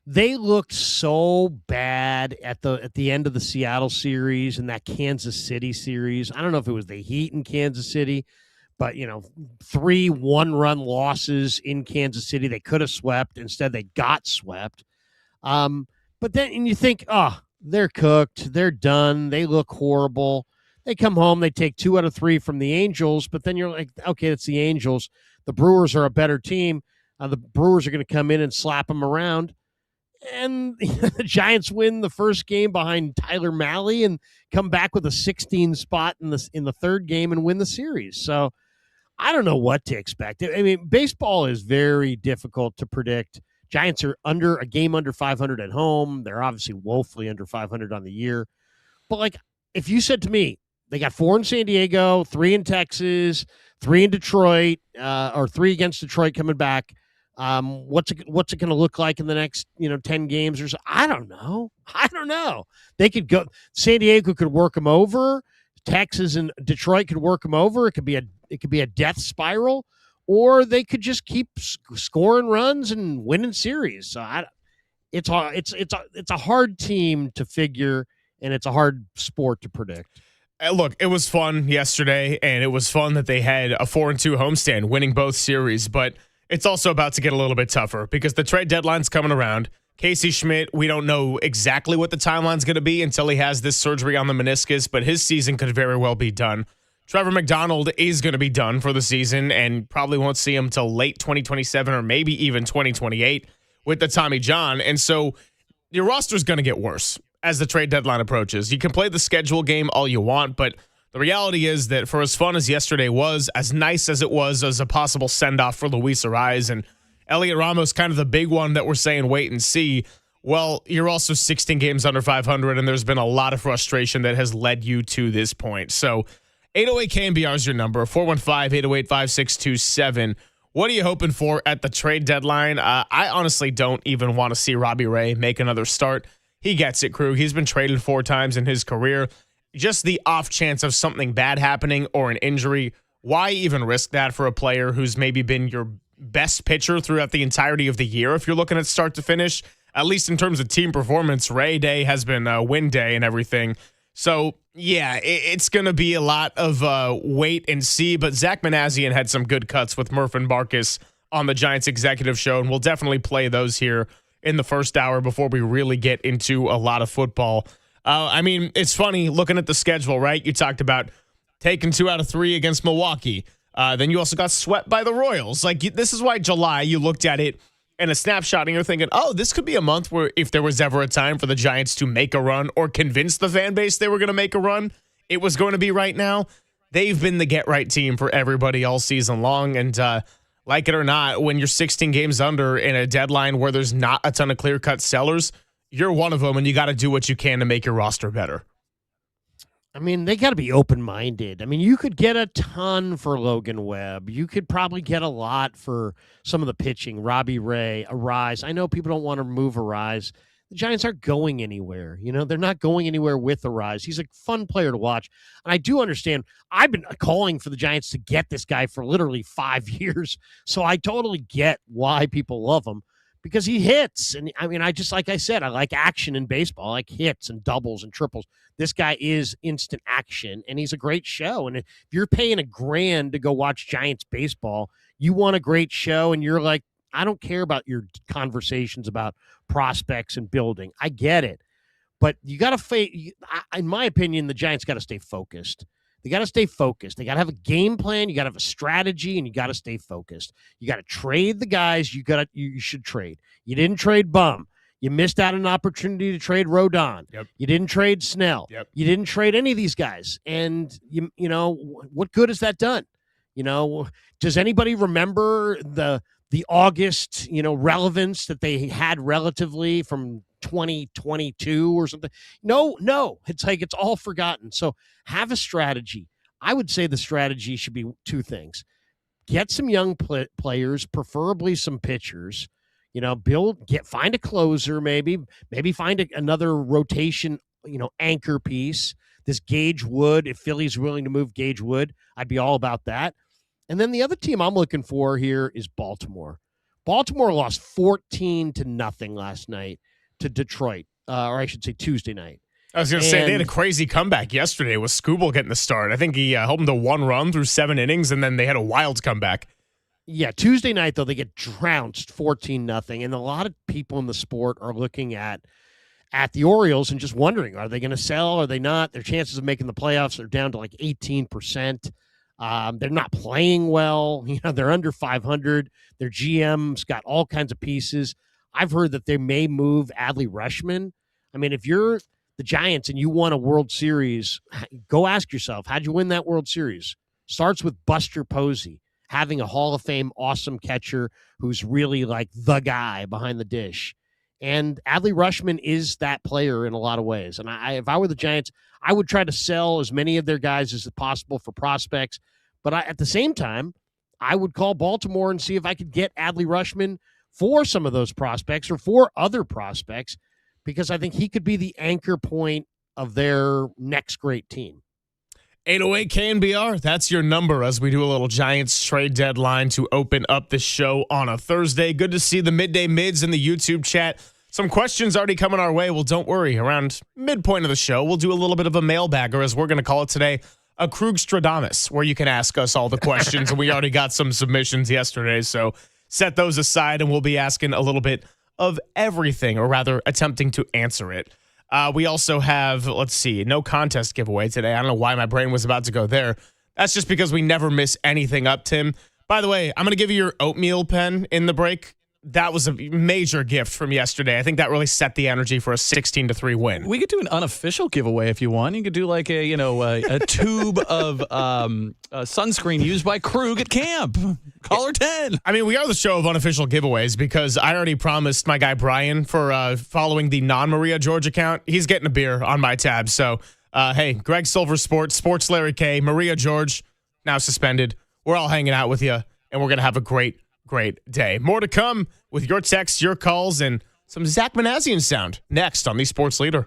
They looked so bad at the end of the Seattle series and that Kansas City series. I don't know if it was the Heat in Kansas City, but 3 one-run losses in Kansas City. They could have swept. Instead, they got swept. But then you think, oh, they're cooked. They're done. They look horrible. They come home. They take 2 out of 3 from the Angels. But then you're like, okay, it's the Angels. The Brewers are a better team. The Brewers are going to come in and slap them around. And the Giants win the first game behind Tyler Mahle and come back with a 16 spot in the third game and win the series. So I don't know what to expect. I mean, baseball is very difficult to predict. Giants are under 500 at home. They're obviously woefully under 500 on the year. But if you said to me, they got 4 in San Diego, 3 in Texas, 3 in Detroit, or 3 against Detroit coming back. What's it going to look like in the next 10 games or so? I don't know. They could go. San Diego could work them over. Texas and Detroit could work them over. It could be a death spiral, or they could just keep scoring runs and winning series. So it's a hard team to figure, and it's a hard sport to predict. Look, it was fun yesterday, and it was fun that they had a 4-2 homestand, winning both series, but it's also about to get a little bit tougher because the trade deadline's coming around. Casey Schmidt, we don't know exactly what the timeline's going to be until he has this surgery on the meniscus, but his season could very well be done. Trevor McDonald is going to be done for the season and probably won't see him till late 2027 or maybe even 2028 with the Tommy John. And so your roster's going to get worse as the trade deadline approaches. You can play the schedule game all you want, but the reality is that for as fun as yesterday was, as nice as it was as a possible send-off for Luis Ariz and Elliot Ramos, kind of the big one that we're saying wait and see, well, you're also 16 games under 500, and there's been a lot of frustration that has led you to this point. So 808 KMBR is your number, 415-808-5627. What are you hoping for at the trade deadline? I honestly don't even want to see Robbie Ray make another start. He gets it, Krug. He's been traded 4 times in his career. Just the off chance of something bad happening or an injury, why even risk that for a player who's maybe been your best pitcher throughout the entirety of the year if you're looking at start to finish? At least in terms of team performance, Ray Day has been a win day and everything. So, yeah, it's going to be a lot of wait and see, but Zach Manassian had some good cuts with Murph and Marcus on the Giants executive show, and we'll definitely play those here in the first hour before we really get into a lot of football. I mean, it's funny looking at the schedule, right? You talked about taking 2 out of 3 against Milwaukee. Then you also got swept by the Royals. This is why July, you looked at it in a snapshot and you're thinking, oh, this could be a month where if there was ever a time for the Giants to make a run or convince the fan base they were going to make a run, it was going to be right now. They've been the get-right team for everybody all season long. And like it or not, when you're 16 games under in a deadline where there's not a ton of clear-cut sellers, you're one of them, and you got to do what you can to make your roster better. I mean, they got to be open-minded. I mean, you could get a ton for Logan Webb. You could probably get a lot for some of the pitching, Robbie Ray, Ariz. I know people don't want to move Ariz. The Giants aren't going anywhere. They're not going anywhere with Ariz. He's a fun player to watch. And I do understand. I've been calling for the Giants to get this guy for literally 5 years. So I totally get why people love him. Because he hits. And I mean, like I said, I like action in baseball. I like hits and doubles and triples. This guy is instant action, and he's a great show. And if you're paying $1,000 to go watch Giants baseball, you want a great show, and you're like, I don't care about your conversations about prospects and building. I get it. But you got to in my opinion, the Giants got to stay focused. They got to stay focused. They got to have a game plan. You got to have a strategy, and you got to stay focused. You got to trade the guys you should trade. You didn't trade Bum. You missed out on an opportunity to trade Rodon. Yep. You didn't trade Snell. Yep. You didn't trade any of these guys. And you know what good has that done? You know, does anybody remember the August, relevance that they had relatively from 2022 or something? No. It's like it's all forgotten. So have a strategy. I would say the strategy should be two things. Get some young players, preferably some pitchers, find a closer, maybe find another rotation, anchor piece. This Gage Wood, if Philly's willing to move Gage Wood, I'd be all about that. And then the other team I'm looking for here is Baltimore. Baltimore lost 14-0 last night to Detroit, or I should say Tuesday night. I was going to say, they had a crazy comeback yesterday with Skubal getting the start. I think he held them to 1 run through 7 innings, and then they had a wild comeback. Yeah, Tuesday night, though, they get trounced 14-0, and a lot of people in the sport are looking at the Orioles and just wondering, are they going to sell? Are they not? Their chances of making the playoffs are down to like 18%. They're not playing well. They're under 500. Their GM's got all kinds of pieces. I've heard that they may move Adley Rutschman. I mean, if you're the Giants and you won a World Series, go ask yourself, how'd you win that World Series? Starts with Buster Posey, having a Hall of Fame awesome catcher who's really like the guy behind the dish. And Adley Rutschman is that player in a lot of ways. And if I were the Giants, I would try to sell as many of their guys as possible for prospects. But at the same time, I would call Baltimore and see if I could get Adley Rutschman for some of those prospects or for other prospects, because I think he could be the anchor point of their next great team. 808 KNBR, that's your number as we do a little Giants trade deadline to open up the show on a Thursday. Good to see the Midday Mids in the YouTube chat. Some questions already coming our way. Well, don't worry. Around midpoint of the show, we'll do a little bit of a mailbag, or as we're going to call it today, a Krugstradamus, where you can ask us all the questions. And we already got some submissions yesterday, so set those aside, and we'll be asking a little bit of everything, or rather attempting to answer it. We also have, no contest giveaway today. I don't know why my brain was about to go there. That's just because we never miss anything up, Tim. By the way, I'm going to give you your oatmeal pen in the break. That was a major gift from yesterday. I think that really set the energy for a 16-3 win. We could do an unofficial giveaway if you want. You could do like a tube of sunscreen used by Krug at camp. Caller 10. I mean, we are the show of unofficial giveaways because I already promised my guy Brian for following the non-Maria George account. He's getting a beer on my tab. So, hey, Greg Silver Sports Larry K, Maria George, now suspended. We're all hanging out with you, and we're going to have a great day. More to come with your texts, your calls, and some Zach Manassian sound next on the Sports Leader.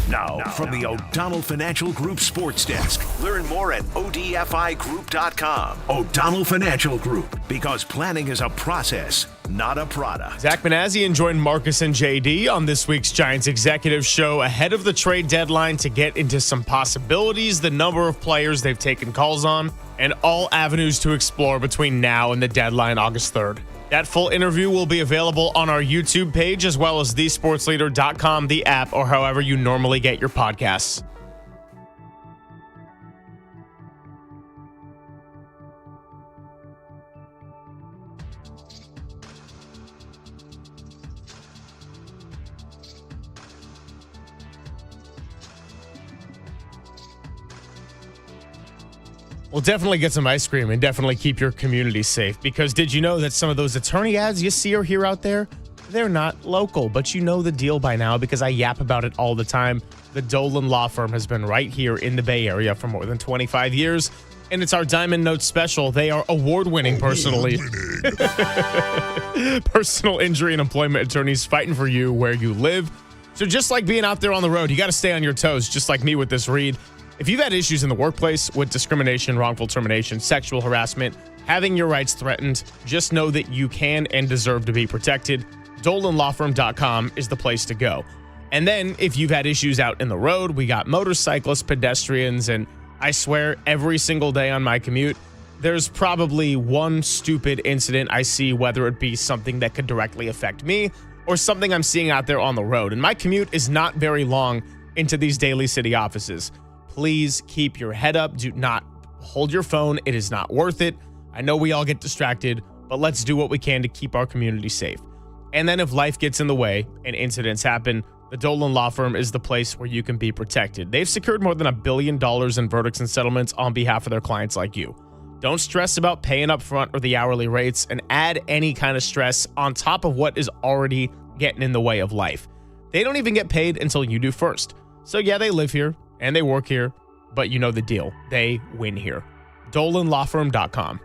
Now, from the O'Donnell Financial Group Sports Desk. Learn more at odfigroup.com. O'Donnell Financial Group, because planning is a process, not a product. Zach Manassian joined Marcus and JD on this week's Giants Executive Show ahead of the trade deadline to get into some possibilities, the number of players they've taken calls on, and all avenues to explore between now and the deadline August 3rd. That full interview will be available on our YouTube page as well as thesportsleader.com, the app, or however you normally get your podcasts. Well, definitely get some ice cream and definitely keep your community safe, because did you know that some of those attorney ads you see or hear out there, they're not local, but you know the deal by now because I yap about it all the time. The Dolan Law Firm has been right here in the Bay Area for more than 25 years. And it's our Diamond Note special. They are award-winning personal injury and employment attorneys fighting for you where you live. So just like being out there on the road, you got to stay on your toes, just like me with this read. If you've had issues in the workplace with discrimination, wrongful termination, sexual harassment, having your rights threatened, just know that you can and deserve to be protected. DolanLawFirm.com is the place to go. And then if you've had issues out in the road, we got motorcyclists, pedestrians, and I swear every single day on my commute, there's probably one stupid incident I see, whether it be something that could directly affect me or something I'm seeing out there on the road. And my commute is not very long into these daily city offices. Please keep your head up. Do not hold your phone. It is not worth it. I know we all get distracted, but let's do what we can to keep our community safe. And then if life gets in the way and incidents happen, the Dolan Law Firm is the place where you can be protected. They've secured more than $1 billion in verdicts and settlements on behalf of their clients like you. Don't stress about paying up front or the hourly rates and add any kind of stress on top of what is already getting in the way of life. They don't even get paid until you do first. So yeah, they live here and they work here, but you know the deal. They win here. DolanLawFirm.com.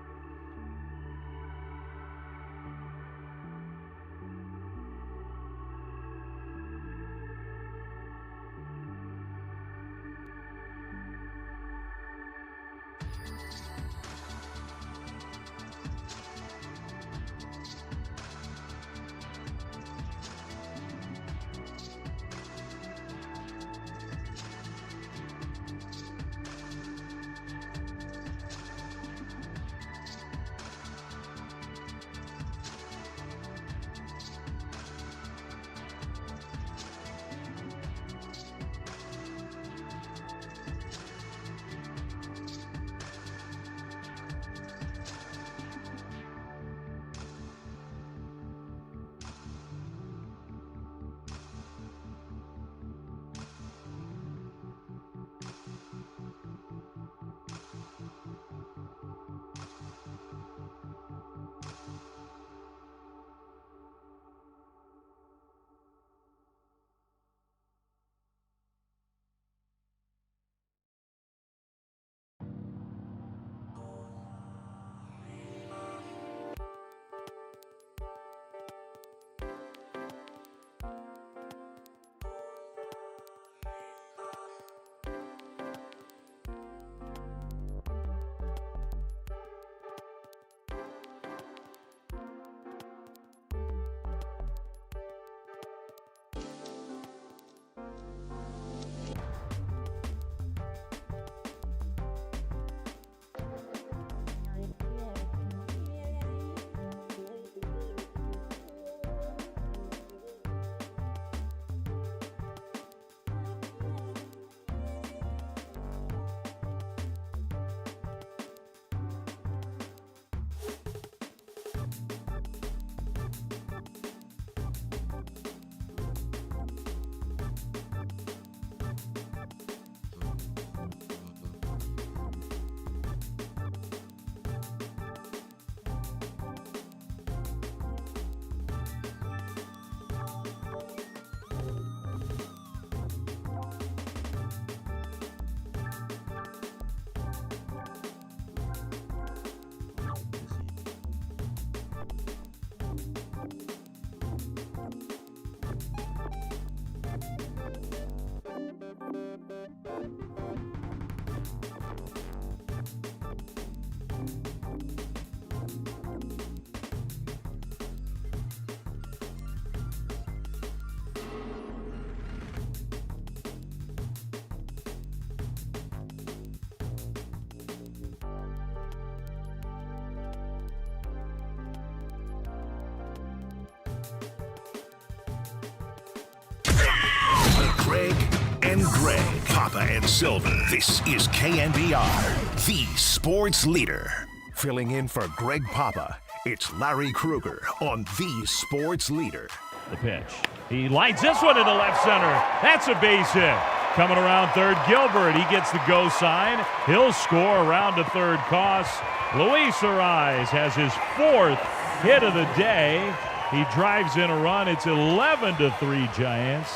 Greg and Greg, Papa and Silver. This is KNBR, the sports leader. Filling in for Greg Papa, it's Larry Krueger on the sports leader. The pitch. He lines this one into left center. That's a base hit. Coming around third, Gilbert. He gets the go sign. He'll score around to third Koss. Luis Ariz has his fourth hit of the day. He drives in a run. It's 11-3 Giants.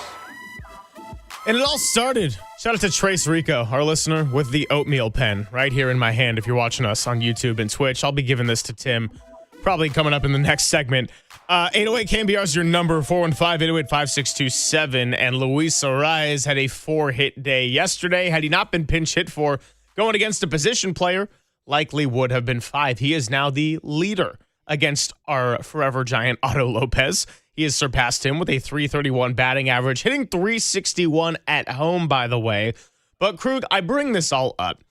And it all started. Shout out to Trace Rico, our listener, with the oatmeal pen right here in my hand. If you're watching us on YouTube and Twitch, I'll be giving this to Tim probably coming up in the next segment. 808 KMBR is your number, 415-808-5627. And Luis Arraez had a 4-hit day yesterday. Had he not been pinch hit for going against a position player, likely would have been 5. He is now the leader against our forever giant Otto Lopez. He has surpassed him with a .331 batting average, hitting .361 at home, by the way. But Krug, I bring this all up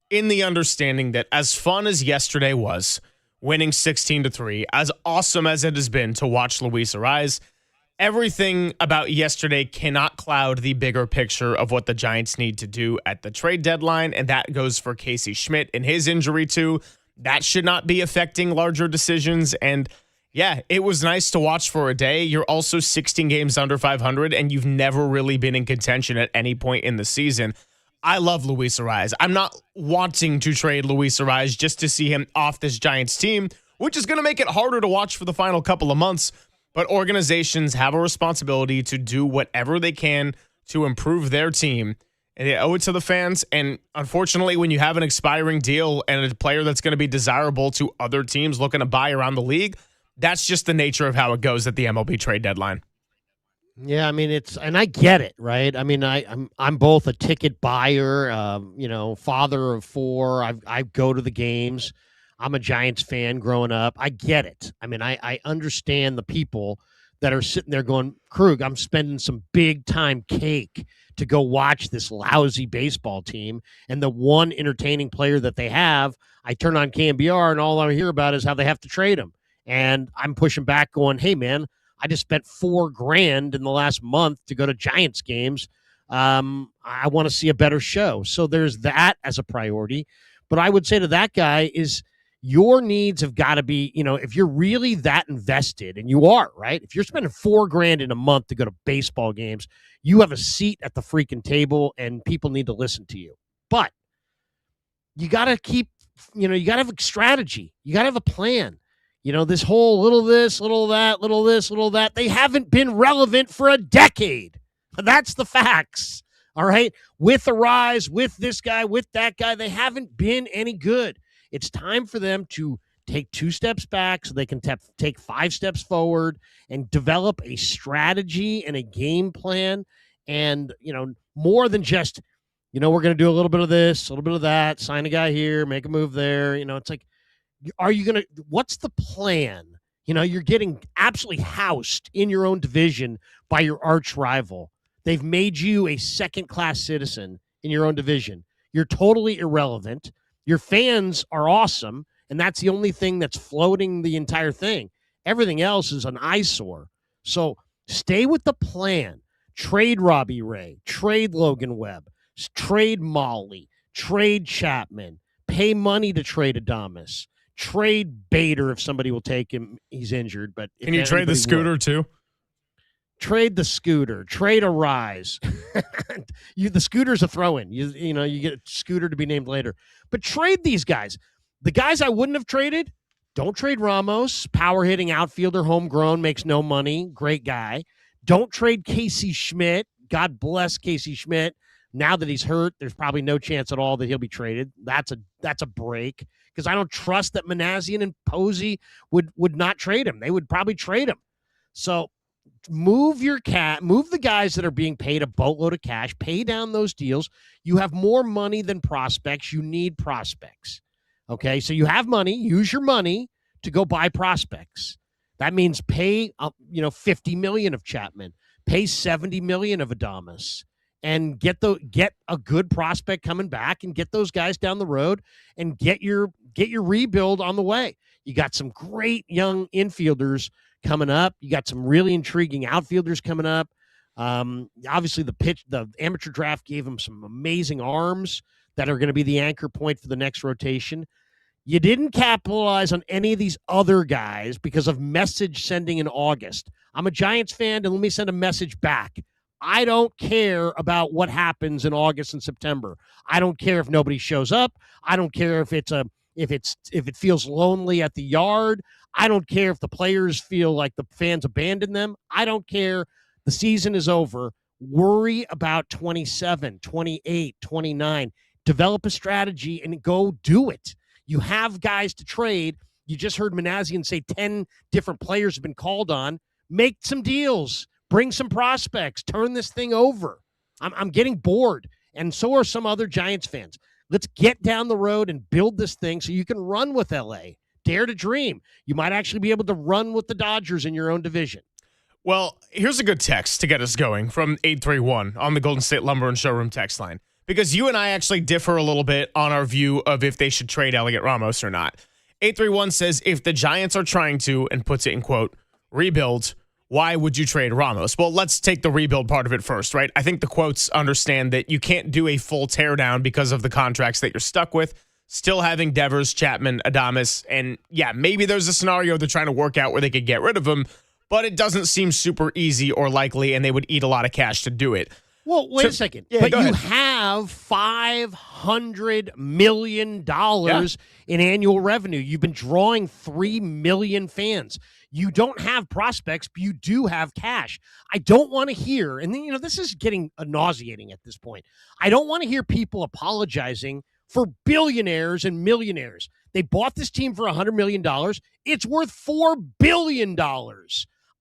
in the understanding that as fun as yesterday was, winning 16-3, as awesome as it has been to watch Luis Arraez, everything about yesterday cannot cloud the bigger picture of what the Giants need to do at the trade deadline, and that goes for Casey Schmidt and his injury too. That should not be affecting larger decisions, and yeah, it was nice to watch for a day. You're also 16 games under 500, and you've never really been in contention at any point in the season. I love Luis Arraez. I'm not wanting to trade Luis Arraez just to see him off this Giants team, which is going to make it harder to watch for the final couple of months. But organizations have a responsibility to do whatever they can to improve their team, and they owe it to the fans. And unfortunately, when you have an expiring deal and a player that's going to be desirable to other teams looking to buy around the league, that's just the nature of how it goes at the MLB trade deadline. Yeah, I mean and I get it, right? I mean, I'm both a ticket buyer, father of 4. I go to the games. I'm a Giants fan growing up. I get it. I mean, I understand the people that are sitting there going, Krug, I'm spending some big time cake to go watch this lousy baseball team, and the one entertaining player that they have, I turn on KMBR and all I hear about is how they have to trade him, and I'm pushing back, going, hey man, I just spent $4,000 in the last month to go to Giants games. I want to see a better show. So there's that as a priority. But I would say to that guy is your needs have got to be, if you're really that invested, and you are, right? If you're spending $4,000 in a month to go to baseball games, you have a seat at the freaking table and people need to listen to you. But you got to keep, you got to have a strategy. You got to have a plan. This whole little this, little that, little this, little that, they haven't been relevant for a decade. That's the facts. All right. With Arraez, with this guy, with that guy, they haven't been any good. It's time for them to take 2 steps back so they can take 5 steps forward and develop a strategy and a game plan. And, more than just, we're going to do a little bit of this, a little bit of that, sign a guy here, make a move there. It's like, what's the plan? You're getting absolutely housed in your own division by your arch rival. They've made you a second-class citizen in your own division. You're totally irrelevant. Your fans are awesome, and that's the only thing that's floating the entire thing. Everything else is an eyesore. So stay with the plan. Trade Robbie Ray. Trade Logan Webb. Trade Molly. Trade Chapman. Pay money to trade Adames. Trade Bader if somebody will take him. He's injured, but can you trade the scooter too? Trade the scooter. Trade Arraez. The scooter's a throw-in. You get a scooter to be named later. But trade these guys. The guys I wouldn't have traded, don't trade Ramos. Power-hitting outfielder, homegrown, makes no money. Great guy. Don't trade Casey Schmidt. God bless Casey Schmidt. Now that he's hurt, there's probably no chance at all that he'll be traded. That's a break, because I don't trust that Manassian and Posey would not trade him. They would probably trade him. So move the guys that are being paid a boatload of cash, pay down those deals. You have more money than prospects. You need prospects. Okay, so you have money. Use your money to go buy prospects. That means pay $50 million of Chapman, pay $70 million of Adames, and get a good prospect coming back and get those guys down the road and get your rebuild on the way. You got some great young infielders coming up. You got some really intriguing outfielders coming up. Obviously the amateur draft gave them some amazing arms that are going to be the anchor point for the next rotation. You didn't capitalize on any of these other guys because of message sending in August. I'm a Giants fan, and let me send a message back. I don't care about what happens in August and September. I don't care if nobody shows up. I don't care if it feels lonely at the yard. I don't care if the players feel like the fans abandoned them. I don't care. The season is over. Worry about 27, 28, 29. Develop a strategy and go do it. You have guys to trade. You just heard Manassian say 10 different players have been called on. Make some deals. Bring some prospects. Turn this thing over. I'm getting bored, and so are some other Giants fans. Let's get down the road and build this thing so you can run with LA. Dare to dream. You might actually be able to run with the Dodgers in your own division. Well, here's a good text to get us going from 831 on the Golden State Lumber and Showroom text line, because you and I actually differ a little bit on our view of if they should trade Elliot Ramos or not. 831 says, if the Giants are trying to, and puts it in quote, rebuild, why would you trade Ramos? Well, let's take the rebuild part of it first, right? I think the quotes understand that you can't do a full teardown because of the contracts that you're stuck with. Still having Devers, Chapman, Adames, and yeah, maybe there's a scenario they're trying to work out where they could get rid of him, but it doesn't seem super easy or likely, and they would eat a lot of cash to do it. Well, wait a second. Yeah, but go you ahead. have $500 million in annual revenue. You've been drawing 3 million fans. You don't have prospects, but you do have cash. I don't want to hear, and then, this is getting nauseating at this point. I don't want to hear people apologizing for billionaires and millionaires. They bought this team for $100 million. It's worth $4 billion.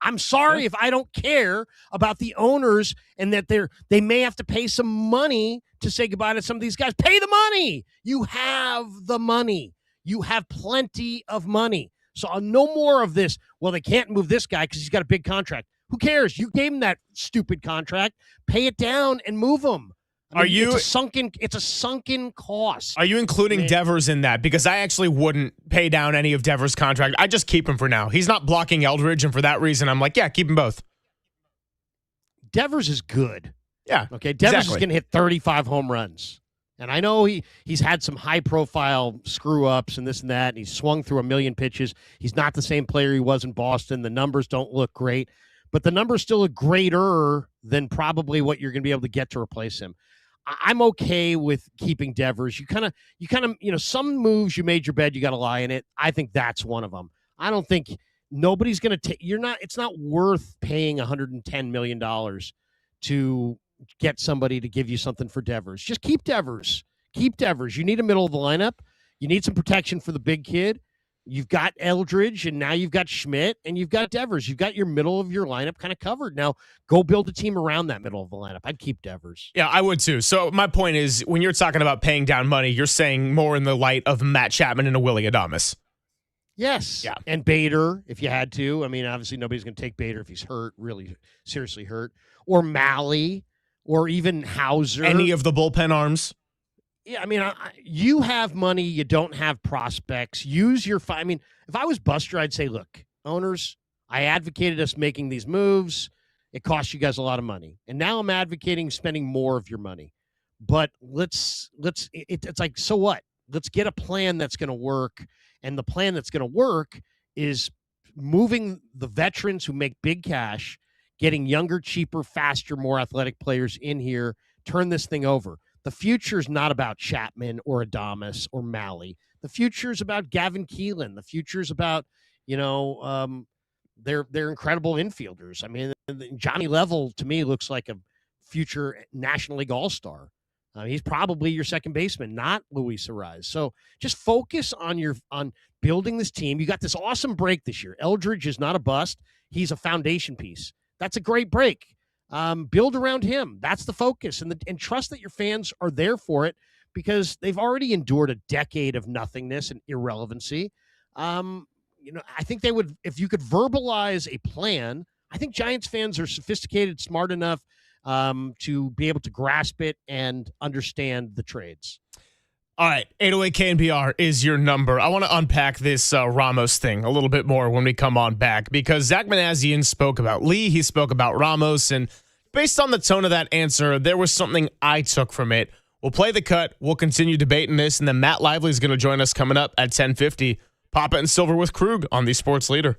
I'm sorry if I don't care about the owners and that they may have to pay some money to say goodbye to some of these guys. Pay the money. You have the money. You have plenty of money. So no more of this. Well, they can't move this guy because he's got a big contract. Who cares? You gave him that stupid contract. Pay it down and move him. It's a sunken cost. Are you including Devers in that? Because I actually wouldn't pay down any of Devers' contract. I just keep him for now. He's not blocking Eldridge, and for that reason, I'm like, yeah, keep them both. Devers is good. Yeah. Okay. Devers exactly. is going to hit 35 home runs. And I know he's had some high-profile screw-ups and this and that, and he's swung through 1 million pitches. He's not the same player he was in Boston. The numbers don't look great, but the numbers still look greater than probably what you're going to be able to get to replace him. I'm okay with keeping Devers. You kind of, some moves you made your bed, you got to lie in it. I think that's one of them. I don't think nobody's going to take. It's not worth paying $110 million to get somebody to give you something for Devers. Just keep Devers. Keep Devers. You need a middle of the lineup. You need some protection for the big kid. You've got Eldridge, and now you've got Schmidt, and you've got Devers. You've got your middle of your lineup kind of covered. Now, go build a team around that middle of the lineup. I'd keep Devers. Yeah, I would too. So my point is, when you're talking about paying down money, you're saying more in the light of Matt Chapman and a Willie Adames. Yes. Yeah. And Bader, if you had to. I mean, obviously nobody's going to take Bader if he's hurt, really seriously hurt. Or Malley, or even Hauser. Any of the bullpen arms. Yeah, I mean, you have money, you don't have prospects. Use your I mean, if I was Buster, I'd say, look, owners, I advocated us making these moves. It cost you guys a lot of money. And now I'm advocating spending more of your money. But it's like, so what? Let's get a plan that's going to work. And the plan that's going to work is moving the veterans who make big cash, getting younger, cheaper, faster, more athletic players in here, turn this thing over. The future is not about Chapman or Adames or Malley. The future is about Gavin Keelan. The future is about, they're incredible infielders. I mean, Johnny Level, to me, looks like a future National League All-Star. He's probably your second baseman, not Luis Ariz. So just focus on building this team. You got this awesome break this year. Eldridge is not a bust. He's a foundation piece. That's a great break. Build around him. That's the focus, and trust that your fans are there for it because they've already endured a decade of nothingness and irrelevancy. I think they would, if you could verbalize a plan. I think Giants fans are sophisticated, smart enough to be able to grasp it and understand the trades. All right, 808-KNBR is your number. I want to unpack this Ramos thing a little bit more when we come on back because Zach Manassian spoke about Lee, he spoke about Ramos, and based on the tone of that answer, there was something I took from it. We'll play the cut, we'll continue debating this, and then Matt Lively is going to join us coming up at 10:50. Papa and Silver with Krug on the Sports Leader.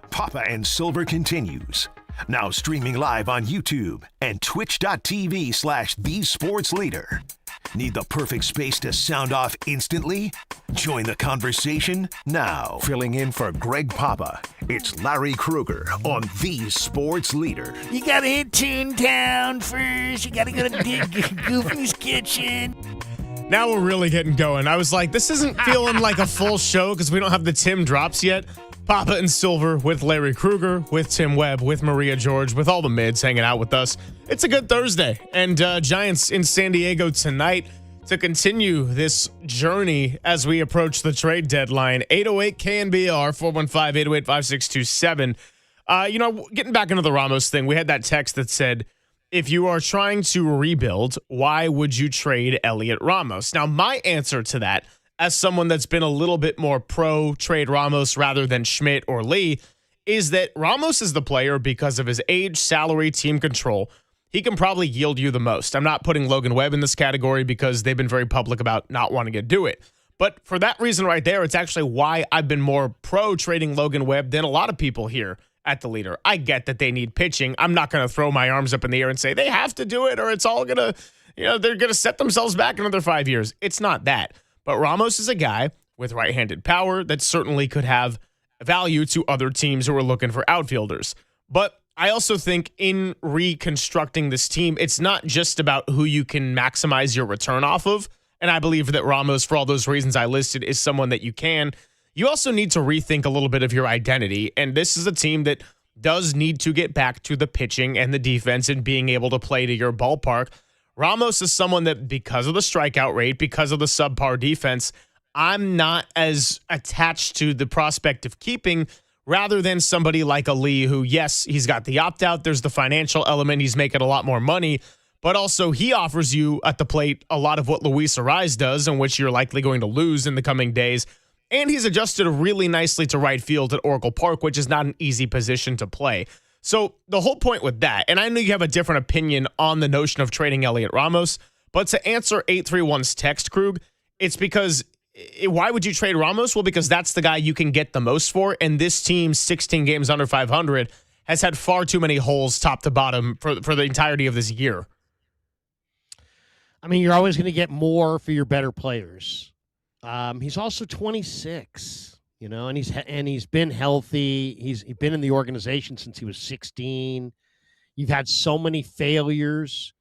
Papa and Silver continues. Now streaming live on YouTube and twitch.tv/thesportsleader. Need the perfect space to sound off instantly? Join the conversation now. Filling in for Greg Papa, it's Larry Krueger on The Sports Leader. You gotta hit Toontown first. You gotta go to Goofy's Kitchen. Now we're really getting going. I was like, this isn't feeling like a full show because we don't have the Tim drops yet. Papa and Silver with Larry Krueger, with Tim Webb, with Maria George, with all the mids hanging out with us. It's a good Thursday. And Giants in San Diego tonight to continue this journey as we approach the trade deadline. 808 KNBR, 415-808-5627. Getting back into the Ramos thing, we had that text that said, if you are trying to rebuild, why would you trade Elliot Ramos? Now, my answer to that, as someone that's been a little bit more pro trade Ramos rather than Schmidt or Lee, is that Ramos is the player because of his age, salary, team control. He can probably yield you the most. I'm not putting Logan Webb in this category because they've been very public about not wanting to do it. But for that reason right there, it's actually why I've been more pro trading Logan Webb than a lot of people here at the Leader. I get that they need pitching. I'm not going to throw my arms up in the air and say they have to do it or it's all going to, they're going to set themselves back another 5 years. It's not that. But Ramos is a guy with right-handed power that certainly could have value to other teams who are looking for outfielders. But I also think in reconstructing this team, it's not just about who you can maximize your return off of. And I believe that Ramos, for all those reasons I listed, is someone that you can. You also need to rethink a little bit of your identity. And this is a team that does need to get back to the pitching and the defense and being able to play to your ballpark. Ramos is someone that, because of the strikeout rate, because of the subpar defense, I'm not as attached to the prospect of keeping rather than somebody like a Lee who, yes, he's got the opt-out. There's the financial element. He's making a lot more money. But also he offers you at the plate a lot of what Luis Ariz does, in which you're likely going to lose in the coming days. And he's adjusted really nicely to right field at Oracle Park, which is not an easy position to play. So the whole point with that, and I know you have a different opinion on the notion of trading Elliot Ramos, but to answer 831's text, Krug, it's because why would you trade Ramos? Well, because that's the guy you can get the most for, and this team, 16 games under 500, has had far too many holes top to bottom for the entirety of this year. I mean, you're always going to get more for your better players. He's also 26. And he's been healthy. He's been in the organization since he was 16. You've had so many failures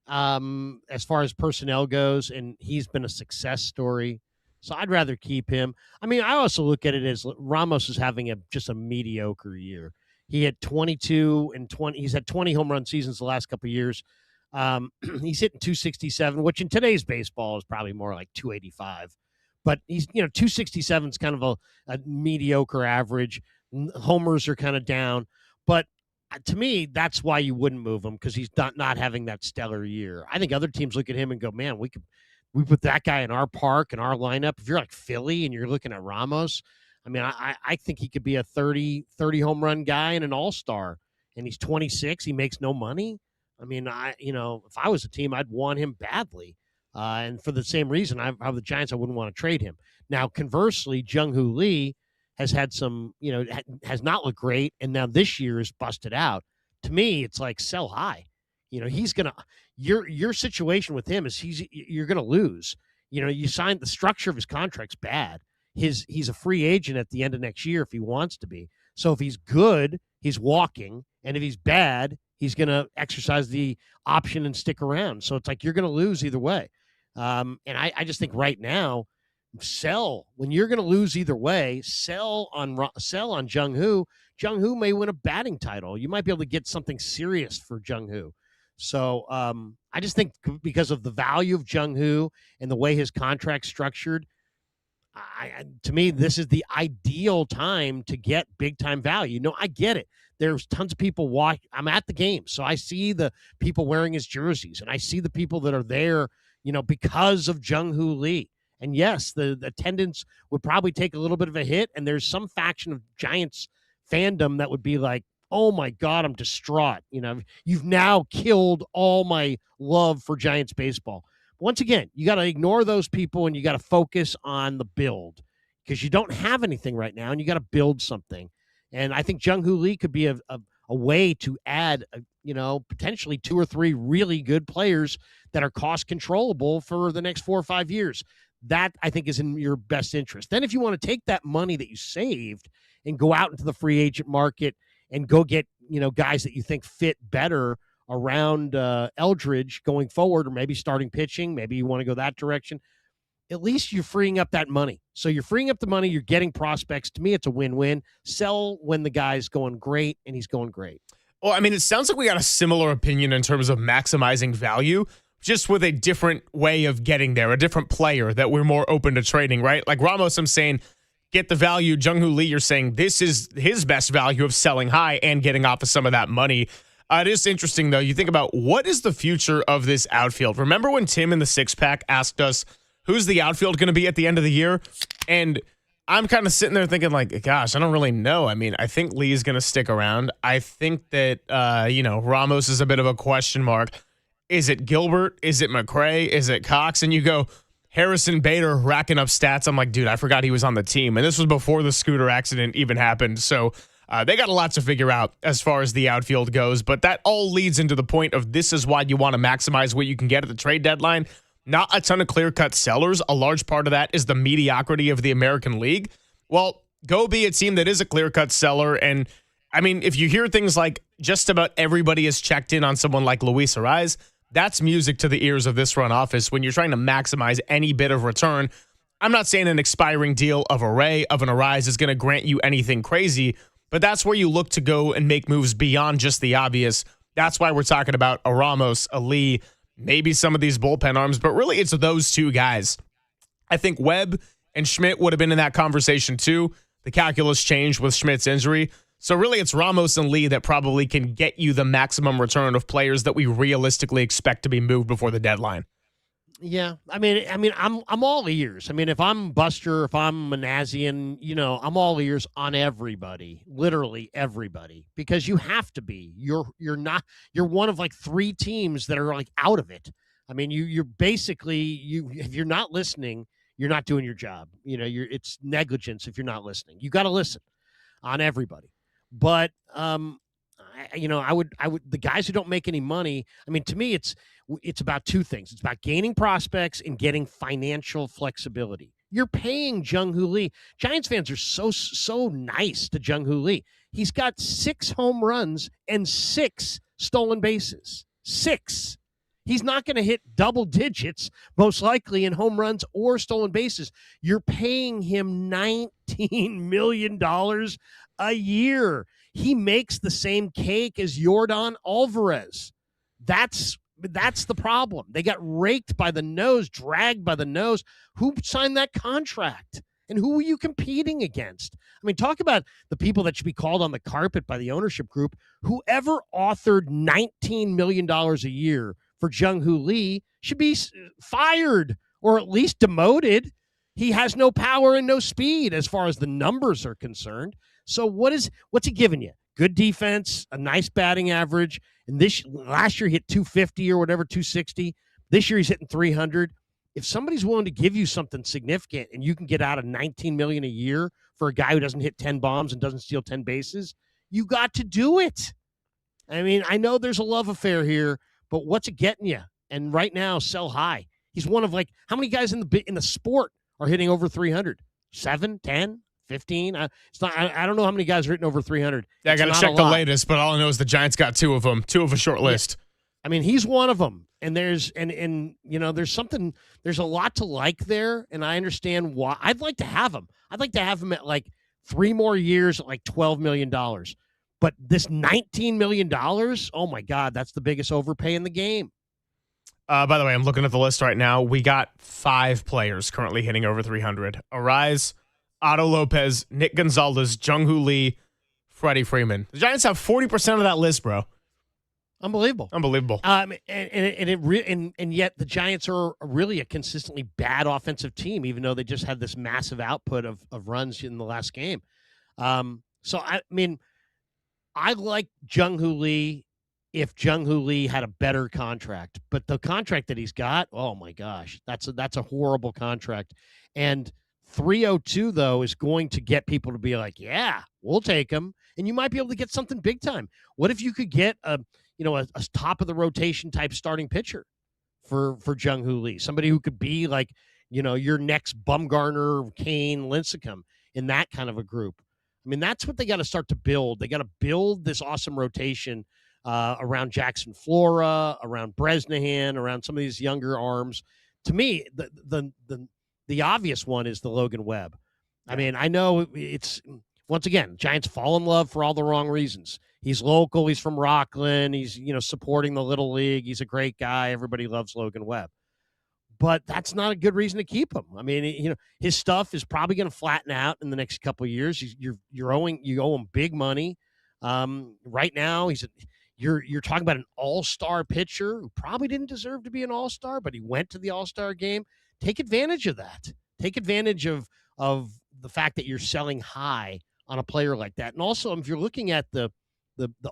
as far as personnel goes, and he's been a success story. So I'd rather keep him. I mean, I also look at it as Ramos is having just a mediocre year. He had 22 and 20. He's had 20 home run seasons the last couple of years. He's hitting 267, which in today's baseball is probably more like 285. But he's, 267 is kind of a mediocre average. Homers are kind of down. But to me, that's why you wouldn't move him, because he's not having that stellar year. I think other teams look at him and go, man, we put that guy in our park, in our lineup. If you're like Philly and you're looking at Ramos, I mean, I think he could be a 30 home run guy and an all-star. And he's 26. He makes no money. I mean, if I was a team, I'd want him badly. And for the same reason, I'm the Giants, I wouldn't want to trade him. Now, conversely, Jung-Hoo Lee has had some, has not looked great, and now this year is busted out. To me, it's like sell high. He's gonna your situation with him is you're gonna lose. You signed, the structure of his contract's bad. He's a free agent at the end of next year if he wants to be. So if he's good, he's walking, and if he's bad, he's gonna exercise the option and stick around. So it's like you're gonna lose either way. And I just think right now, sell when you're going to lose either way. Sell on Jung-Hoo. Jung-Hoo may win a batting title. You might be able to get something serious for Jung-Hoo. So I just think because of the value of Jung-Hoo and the way his contract's structured, to me, this is the ideal time to get big time value. I get it. There's tons of people I'm at the game, so I see the people wearing his jerseys, and I see the people that are there, because of Jung-Hoo Lee. And yes, the attendance would probably take a little bit of a hit, and there's some faction of Giants fandom that would be like, oh my God, I'm distraught. You've now killed all my love for Giants baseball. once again, you got to ignore those people and you got to focus on the build because you don't have anything right now and you got to build something. And I think Jung-Hoo Lee could be a way to add, potentially 2 or 3 really good players that are cost controllable for the next 4 or 5 years. That, I think, is in your best interest. Then if you want to take that money that you saved and go out into the free agent market and go get, guys that you think fit better around Eldridge going forward, or maybe starting pitching, maybe you want to go that direction, at least you're freeing up that money. So you're freeing up the money, you're getting prospects. To me, it's a win-win. Sell when the guy's going great, and he's going great. Well, I mean, it sounds like we got a similar opinion in terms of maximizing value, just with a different way of getting there, a different player that we're more open to trading, right? Like Ramos, I'm saying, get the value. Jung-Hoo Lee, you're saying this is his best value of selling high and getting off of some of that money. It is interesting, though. You think about what is the future of this outfield. Remember when Tim in the Six Pack asked us, who's the outfield going to be at the end of the year? And I'm kind of sitting there thinking, like, gosh, I don't really know. I mean, I think Lee is going to stick around. I think that, Ramos is a bit of a question mark. Is it Gilbert? Is it McRae? Is it Cox? And you go, Harrison Bader racking up stats. I'm like, dude, I forgot he was on the team. And this was before the scooter accident even happened. So they got a lot to figure out as far as the outfield goes. But that all leads into the point of this is why you want to maximize what you can get at the trade deadline. Not a ton of clear-cut sellers. A large part of that is the mediocrity of the American League. Well, go be a team that is a clear-cut seller. And, I mean, if you hear things like just about everybody is checked in on someone like Luis Arraez, that's music to the ears of this front office when you're trying to maximize any bit of return. I'm not saying an expiring deal of an Arraez is going to grant you anything crazy, but that's where you look to go and make moves beyond just the obvious. That's why we're talking about a Ramos, a Lee, maybe some of these bullpen arms, but really it's those two guys. I think Webb and Schmidt would have been in that conversation too. The calculus changed with Schmidt's injury. So really it's Ramos and Lee that probably can get you the maximum return of players that we realistically expect to be moved before the deadline. Yeah, I mean, I'm all ears. I mean, if I'm Buster, if I'm Manassian, I'm all ears on everybody, literally everybody, because you have to be. You're one of like 3 teams that are like out of it. I mean, you're basically if you're not listening, you're not doing your job. It's negligence if you're not listening. You got to listen on everybody. But I would the guys who don't make any money. I mean, to me, it's about 2 things. It's about gaining prospects and getting financial flexibility. You're paying Jung-Hoo Lee. Giants fans are so nice to Jung-Hoo Lee. He's got 6 home runs and 6 stolen bases. 6. He's not going to hit double digits, most likely, in home runs or stolen bases. You're paying him $19 million a year. He makes the same cake as Yordan Alvarez. That's the problem. They got raked by the nose, dragged by the nose. Who signed that contract? And who are you competing against? I mean, talk about the people that should be called on the carpet by the ownership group. Whoever authored $19 million a year for Jung-Hoo Lee should be fired or at least demoted. He has no power and no speed as far as the numbers are concerned. So what's he giving you? Good defense, a nice batting average, and last year he hit 250 or whatever, 260. This year he's hitting 300. If somebody's willing to give you something significant and you can get out of $19 million a year for a guy who doesn't hit 10 bombs and doesn't steal 10 bases, you got to do it. I mean, I know there's a love affair here, but what's it getting you? And right now, sell high. He's one of how many guys in the sport are hitting over 300? 7, 10? 15. It's not. I don't know how many guys are hitting over 300. Yeah, I got to check the latest, but all I know is the Giants got 2 of them, 2 of a short list. I mean, he's one of them, and there's there's a lot to like there, and I understand why. I'd like to have him. I'd like to have him at like 3 more years at like $12 million. But this $19 million, oh my God, that's the biggest overpay in the game. By the way, I'm looking at the list right now. We got 5 players currently hitting over 300. Arraez, Otto Lopez, Nick Gonzalez, Jung-Hoo Lee, Freddie Freeman. The Giants have 40% of that list, bro. Unbelievable. And yet the Giants are really a consistently bad offensive team, even though they just had this massive output of runs in the last game. So I mean, I like Jung-Hoo Lee if Jung-Hoo Lee had a better contract. But the contract that he's got, oh my gosh, that's a horrible contract. And 302 though is going to get people to be like, yeah, we'll take him, and you might be able to get something big time. What if you could get a top of the rotation type starting pitcher for Jung-Hoo Lee, somebody who could be like, your next Bumgarner, Kane, Lincecum in that kind of a group. I mean, that's what they got to start to build. They got to build this awesome rotation around Jackson Flora, around Bresnahan, around some of these younger arms. To me, the obvious one is the Logan Webb. I mean, I know it's, once again, Giants fall in love for all the wrong reasons. He's local. He's from Rockland. He's, supporting the Little League. He's a great guy. Everybody loves Logan Webb. But that's not a good reason to keep him. I mean, his stuff is probably going to flatten out in the next couple of years. You owe him big money. Right now, you're talking about an all-star pitcher who probably didn't deserve to be an all-star, but he went to the all-star game. Take advantage of that. Take advantage of the fact that you're selling high on a player like that. And also, if you're looking at the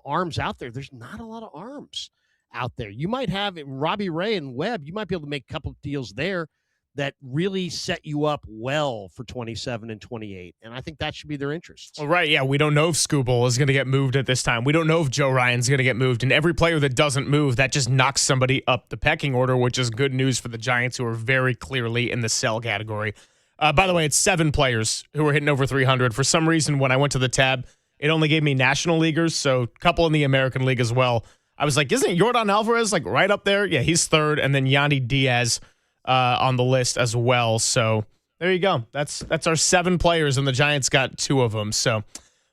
arms out there's not a lot of arms out there. You might have Robbie Ray and Webb. You might be able to make a couple of deals there that really set you up well for 27 and 28. And I think that should be their interest. Well, right. Yeah. We don't know if Skubal is going to get moved at this time. We don't know if Joe Ryan's going to get moved. And every player that doesn't move, that just knocks somebody up the pecking order, which is good news for the Giants, who are very clearly in the sell category. By the way, it's 7 players who are hitting over 300. For some reason, when I went to the tab, it only gave me National Leaguers, so a couple in the American League as well. I was like, isn't Yordan Alvarez like right up there? Yeah, he's 3rd, and then Yandy Diaz on the list as well. So there you go. That's our 7 players, and the Giants got 2 of them. So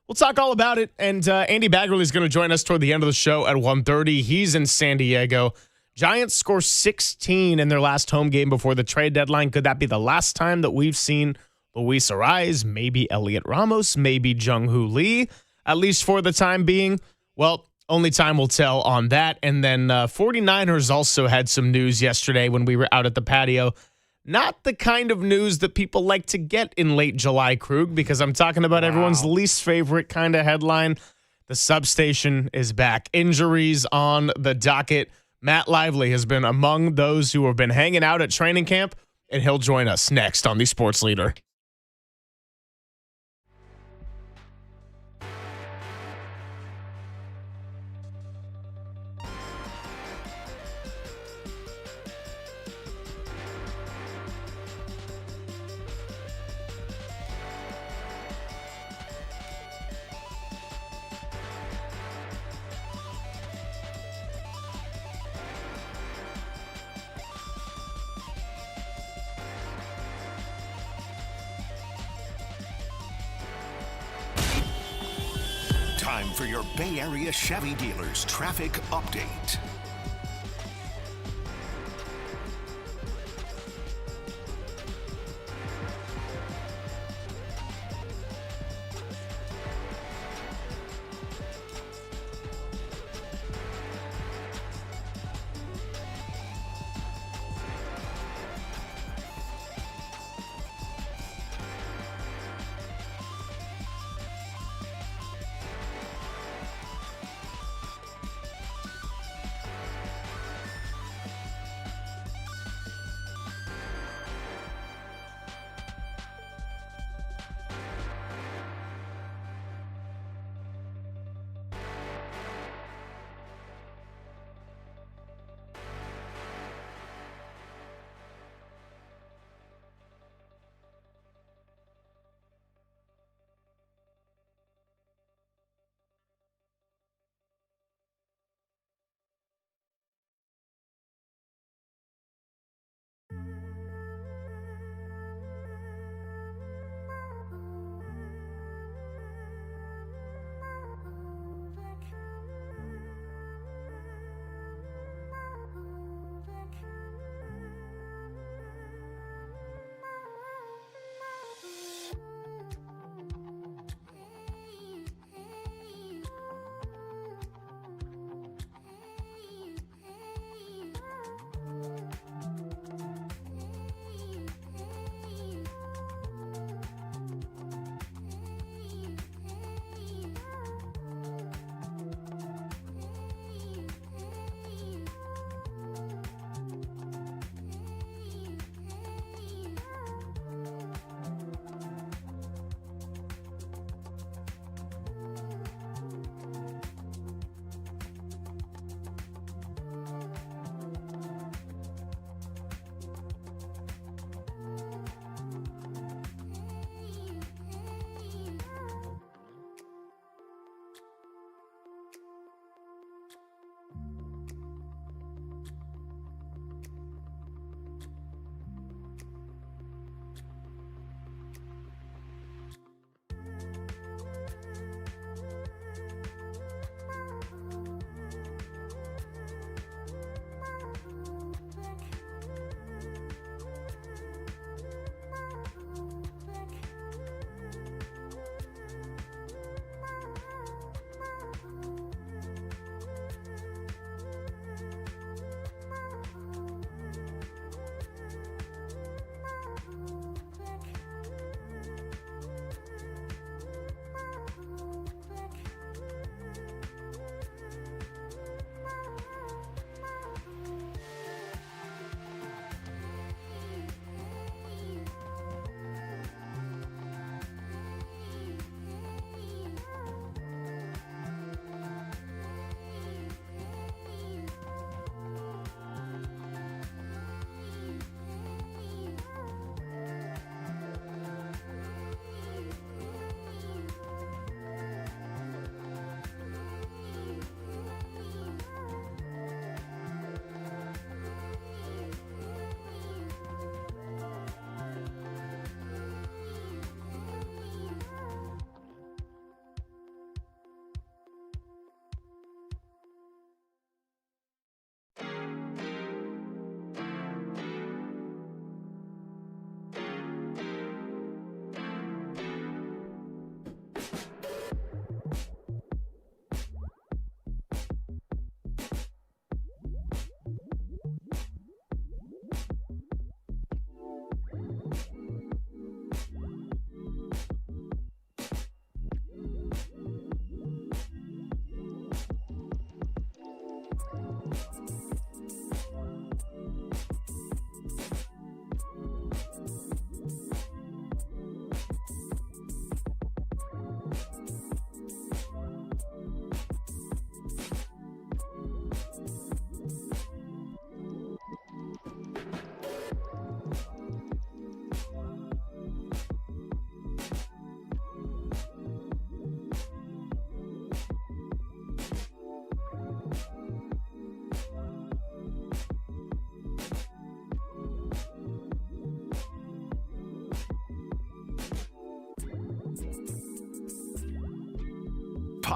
we'll talk all about it. And Andy Baggerly is going to join us toward the end of the show at 1:30. He's in San Diego. Giants score 16 in their last home game before the trade deadline. Could that be the last time that we've seen Luis Arraez, maybe Elliot Ramos, maybe Jung-Hoo Lee, at least for the time being? Well, only time will tell on that. And then 49ers also had some news yesterday when we were out at the patio. Not the kind of news that people like to get in late July, Krug, because I'm talking about everyone's least favorite kind of headline. The substation is back. Injuries on the docket. Matt Lively has been among those who have been hanging out at training camp, and he'll join us next on the Sports Leader. Time for your Bay Area Chevy dealers traffic update.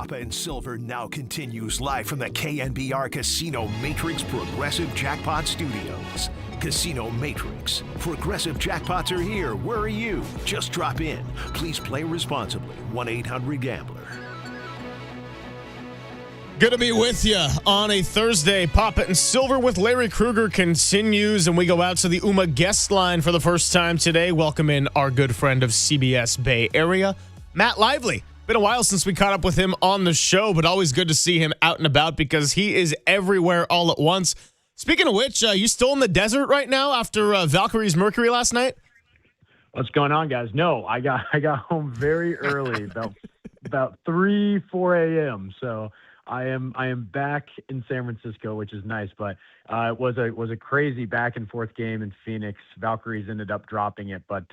Papa and Silver now continues live from the KNBR Casino Matrix Progressive Jackpot Studios. Casino Matrix. Progressive jackpots are here. Where are you? Just drop in. Please play responsibly. 1-800-GAMBLER. Good to be with you on a Thursday. Papa and Silver with Larry Krueger continues, and we go out to the UMA guest line for the first time today. Welcome in our good friend of CBS Bay Area, Matt Lively. Been a while since we caught up with him on the show, but always good to see him out and about because he is everywhere all at once. Speaking of which, you still in the desert right now after Valkyrie's Mercury last night? What's going on, guys? No, I got home very early, about 4 a.m. So I am back in San Francisco, which is nice. But it was a crazy back and forth game in Phoenix. Valkyries ended up dropping it, but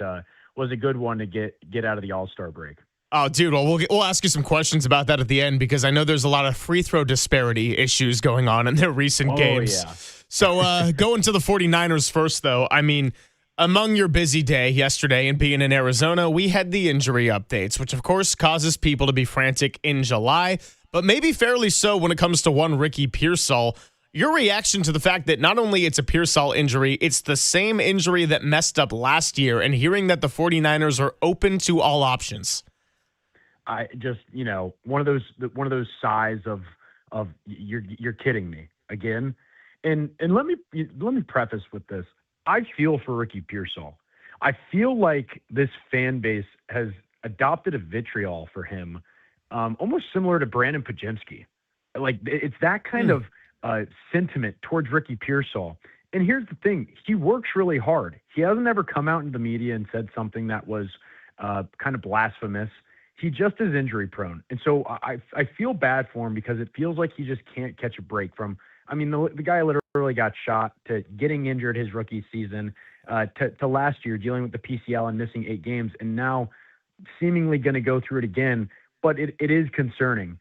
was a good one to get out of the All-Star break. Oh, dude, well, we'll ask you some questions about that at the end because I know there's a lot of free throw disparity issues going on in their recent games. Yeah. So going to the 49ers first, though, I mean, among your busy day yesterday and being in Arizona, we had the injury updates, which, of course, causes people to be frantic in July, but maybe fairly so when it comes to one Ricky Pearsall. Your reaction to the fact that not only it's a Pearsall injury, it's the same injury that messed up last year, and hearing that the 49ers are open to all options. I just, one of those sighs of you're kidding me again. And let me preface with this. I feel for Ricky Pearsall. I feel like this fan base has adopted a vitriol for him, almost similar to Brandon Pajemski. Like it's that kind of sentiment towards Ricky Pearsall. And here's the thing: he works really hard. He hasn't ever come out into the media and said something that was kind of blasphemous. He just is injury prone. And so I feel bad for him because it feels like he just can't catch a break from, the guy literally got shot to getting injured his rookie season, to last year dealing with the PCL and missing 8 games, and now seemingly going to go through it again. But it is concerning.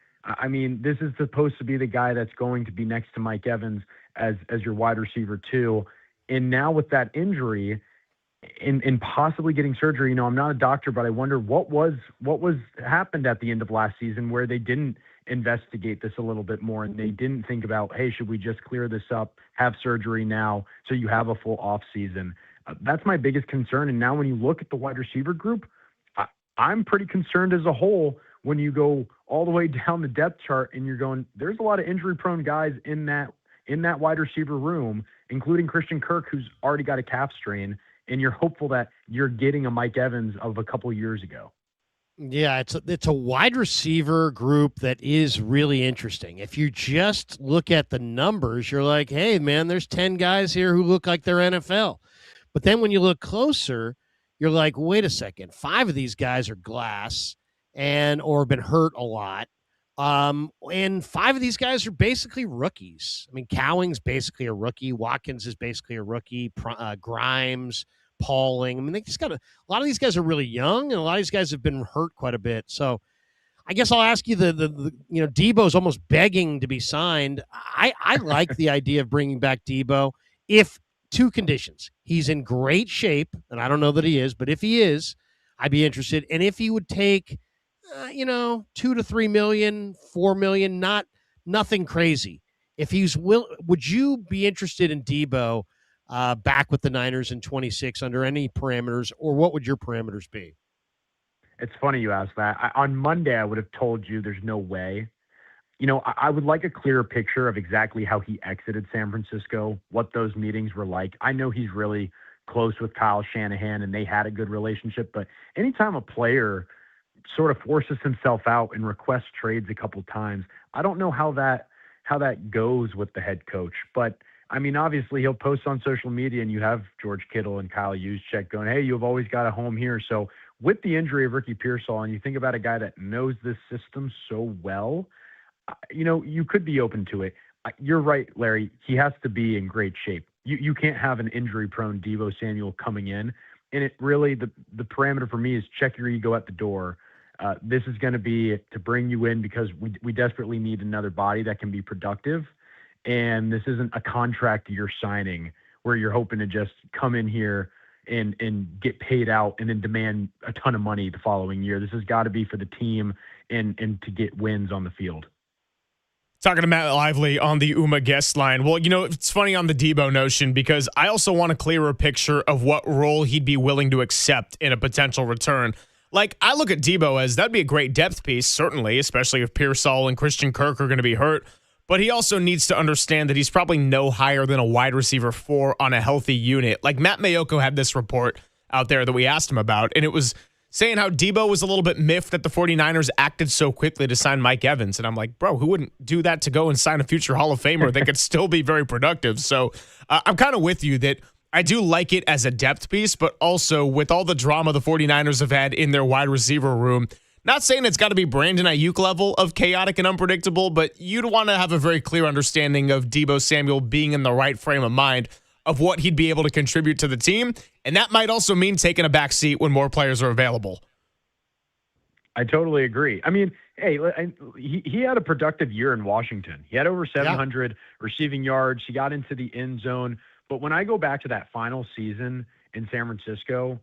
This is supposed to be the guy that's going to be next to Mike Evans as your wide receiver too. And now with that injury, in possibly getting surgery, I'm not a doctor, but I wonder what was happened at the end of last season where they didn't investigate this a little bit more and they didn't think about, hey, should we just clear this up, have surgery now so you have a full off season? That's my biggest concern. And now when you look at the wide receiver group, I'm pretty concerned as a whole when you go all the way down the depth chart and you're going, there's a lot of injury prone guys in that wide receiver room, including Christian Kirk, who's already got a calf strain. And you're hopeful that you're getting a Mike Evans of a couple years ago. Yeah, it's a wide receiver group that is really interesting. If you just look at the numbers, you're like, hey, man, there's 10 guys here who look like they're NFL. But then when you look closer, you're like, wait a second, 5 of these guys are glass or been hurt a lot. And 5 of these guys are basically rookies. Cowing's basically a rookie. Watkins is basically a rookie. Grimes, Pauling. They just got a lot of these guys are really young, and a lot of these guys have been hurt quite a bit. So I guess I'll ask you the Debo's almost begging to be signed. I like the idea of bringing back Debo if 2 conditions. He's in great shape, and I don't know that he is, but if he is, I'd be interested. And if he would take 2 to 3 million, 4 million, nothing crazy. If he's would you be interested in Debo back with the Niners in 26 under any parameters, or what would your parameters be? It's funny you asked that. On Monday, I would have told you there's no way. I would like a clearer picture of exactly how he exited San Francisco, what those meetings were like. I know he's really close with Kyle Shanahan and they had a good relationship, but anytime a player sort of forces himself out and requests trades a couple times, I don't know how that goes with the head coach. But obviously he'll post on social media and you have George Kittle and Kyle Juszczyk going, hey, you've always got a home here. So with the injury of Ricky Pearsall, and you think about a guy that knows this system so well, you could be open to it. You're right, Larry. He has to be in great shape. You can't have an injury-prone Deebo Samuel coming in. And it really, the parameter for me is check your ego at the door. This is going to be to bring you in because we desperately need another body that can be productive. And this isn't a contract you're signing where you're hoping to just come in here and get paid out and then demand a ton of money the following year. This has got to be for the team and to get wins on the field. Talking to Matt Lively on the UMA guest line. Well, it's funny on the Debo notion because I also want a clearer picture of what role he'd be willing to accept in a potential return. Like, I look at Debo as that'd be a great depth piece, certainly, especially if Pearsall and Christian Kirk are going to be hurt. But he also needs to understand that he's probably no higher than a wide receiver 4 on a healthy unit. Like, Matt Mayoko had this report out there that we asked him about, and it was saying how Debo was a little bit miffed that the 49ers acted so quickly to sign Mike Evans. And I'm like, bro, who wouldn't do that to go and sign a future Hall of Famer that could still be very productive? So I'm kind of with you that I do like it as a depth piece, but also with all the drama the 49ers have had in their wide receiver room, not saying it's got to be Brandon Ayuk level of chaotic and unpredictable, but you'd want to have a very clear understanding of Debo Samuel being in the right frame of mind of what he'd be able to contribute to the team. And that might also mean taking a back seat when more players are available. I totally agree. I mean, hey, he had a productive year in Washington. He had over 700 receiving yards. He got into the end zone. But when I go back to that final season in San Francisco,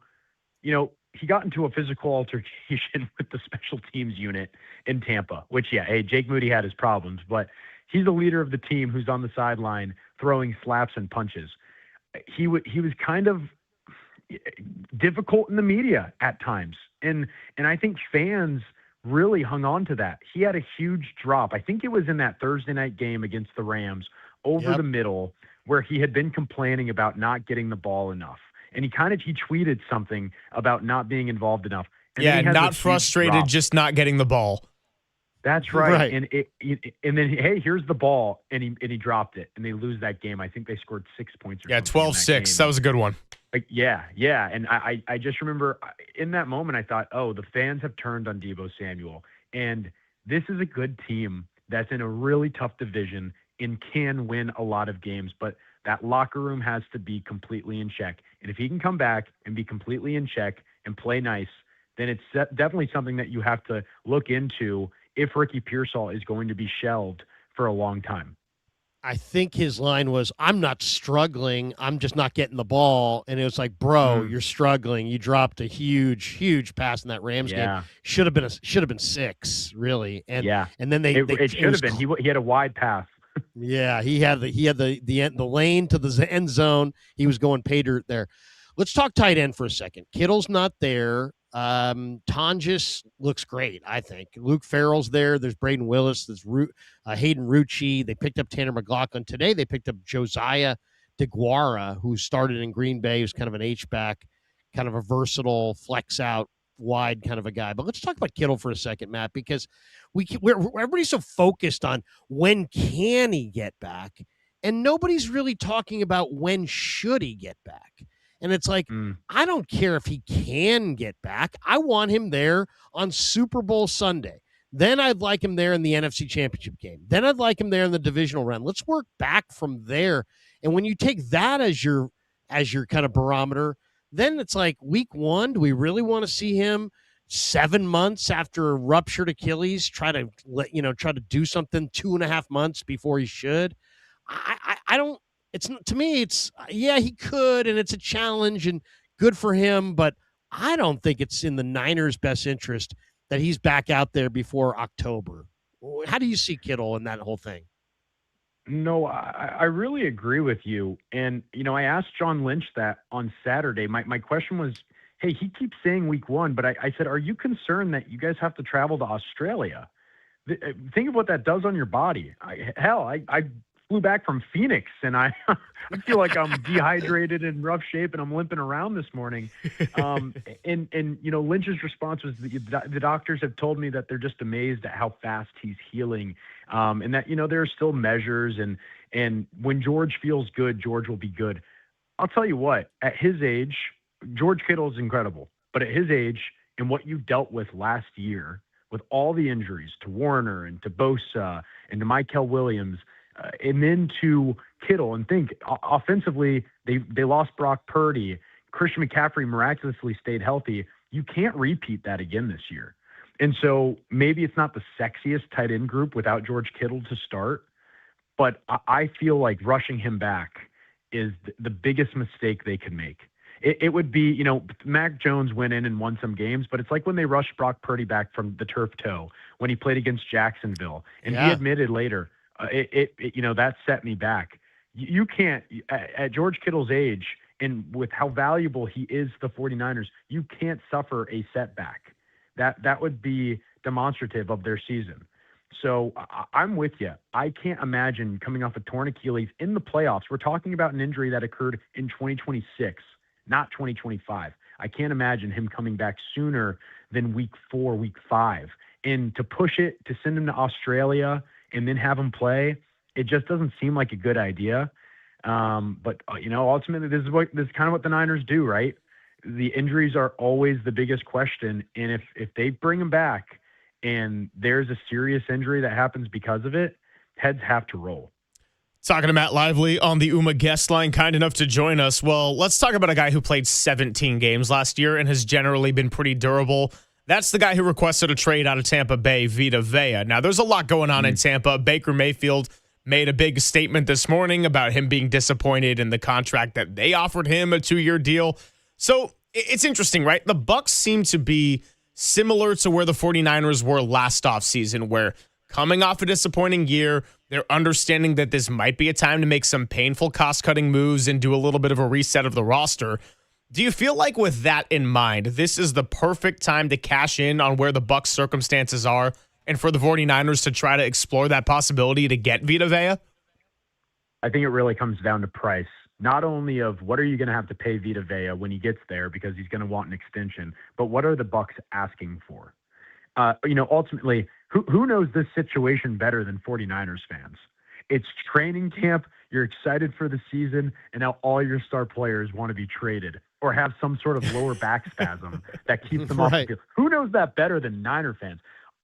he got into a physical altercation with the special teams unit in Tampa, which, Jake Moody had his problems, but he's the leader of the team who's on the sideline throwing slaps and punches. He was kind of difficult in the media at times. And I think fans really hung on to that. He had a huge drop. I think it was in that Thursday night game against the Rams over the middle where he had been complaining about not getting the ball enough. And he tweeted something about not being involved enough. And not frustrated, just not getting the ball. That's right. And then, hey, here's the ball, and he dropped it, and they lose that game. I think they scored 6 points. 12-6. That was a good one. Yeah. And I just remember in that moment, I thought, oh, the fans have turned on Debo Samuel, and this is a good team that's in a really tough division and can win a lot of games, but that locker room has to be completely in check. And if he can come back and be completely in check and play nice, then it's definitely something that you have to look into if Ricky Pearsall is going to be shelved for a long time. I think his line was, I'm not struggling. I'm just not getting the ball. And it was like, bro, you're struggling. You dropped a huge, huge pass in that Rams game. Should have been 6, really. And then it should have been. He had a wide pass. Yeah, he had the lane to the end zone. He was going pay dirt there. Let's talk tight end for a second. Kittle's not there. Tonjes looks great, I think. Luke Farrell's there. There's Braden Willis. There's Hayden Rucci. They picked up Tanner McLaughlin. Today they picked up Josiah DeGuara, who started in Green Bay, who's kind of an H-back, kind of a versatile flex out wide kind of a guy. But let's talk about Kittle for a second, Matt, because everybody's so focused on when can he get back, and nobody's really talking about when should he get back. And it's like, I don't care if he can get back. I want him there on Super Bowl Sunday. Then I'd like him there in the NFC Championship game. Then I'd like him there in the divisional round. Let's work back from there. And when you take that as your kind of barometer, then it's like week 1, do we really want to see him 7 months after a ruptured Achilles try to do something 2.5 months before he should? I don't. It's to me. It's he could, and it's a challenge and good for him, but I don't think it's in the Niners' best interest that he's back out there before October. How do you see Kittle in that whole thing? No, I really agree with you. And, I asked John Lynch that on Saturday. My question was, hey, he keeps saying week 1, but I said, are you concerned that you guys have to travel to Australia? Think of what that does on your body. I flew back from Phoenix, and I feel like I'm dehydrated and in rough shape, and I'm limping around this morning. And Lynch's response was the doctors have told me that they're just amazed at how fast he's healing, and that there are still measures, and when George feels good, George will be good. I'll tell you what, at his age, George Kittle is incredible, but at his age and what you dealt with last year with all the injuries to Warner and to Bosa and to Mykel Williams. And then to Kittle, and think offensively, they lost Brock Purdy. Christian McCaffrey miraculously stayed healthy. You can't repeat that again this year. And so maybe it's not the sexiest tight end group without George Kittle to start, but I feel like rushing him back is the biggest mistake they could make. It would be, Mac Jones went in and won some games, but it's like when they rushed Brock Purdy back from the turf toe when he played against Jacksonville. And he admitted later, that set me back. You can't, at George Kittle's age and with how valuable he is to the 49ers, you can't suffer a setback. That would be demonstrative of their season. So I'm with you. I can't imagine coming off a torn Achilles in the playoffs. We're talking about an injury that occurred in 2026, not 2025. I can't imagine him coming back sooner than week 4, week 5. And to push it, to send him to Australia and then have him play, it just doesn't seem like a good idea. But ultimately, this is kind of what the Niners do, right? The injuries are always the biggest question. And if they bring him back and there's a serious injury that happens because of it, heads have to roll. Talking to Matt Lively on the UMA guest line, kind enough to join us. Well, let's talk about a guy who played 17 games last year and has generally been pretty durable. That's the guy who requested a trade out of Tampa Bay, Vita Vea. Now, there's a lot going on in Tampa. Baker Mayfield made a big statement this morning about him being disappointed in the contract that they offered him, a 2-year deal. So it's interesting, right? The Bucs seem to be similar to where the 49ers were last offseason, where coming off a disappointing year, they're understanding that this might be a time to make some painful cost-cutting moves and do a little bit of a reset of the roster. Do you feel like with that in mind, this is the perfect time to cash in on where the Bucs circumstances are and for the 49ers to try to explore that possibility to get Vita Vea? I think it really comes down to price. Not only of what are you going to have to pay Vita Vea when he gets there because he's going to want an extension, but what are the Bucs asking for? Ultimately, who knows this situation better than 49ers fans? It's training camp. You're excited for the season, and now all your star players want to be traded or have some sort of lower back spasm that keeps them off the field. Who knows that better than Niner fans?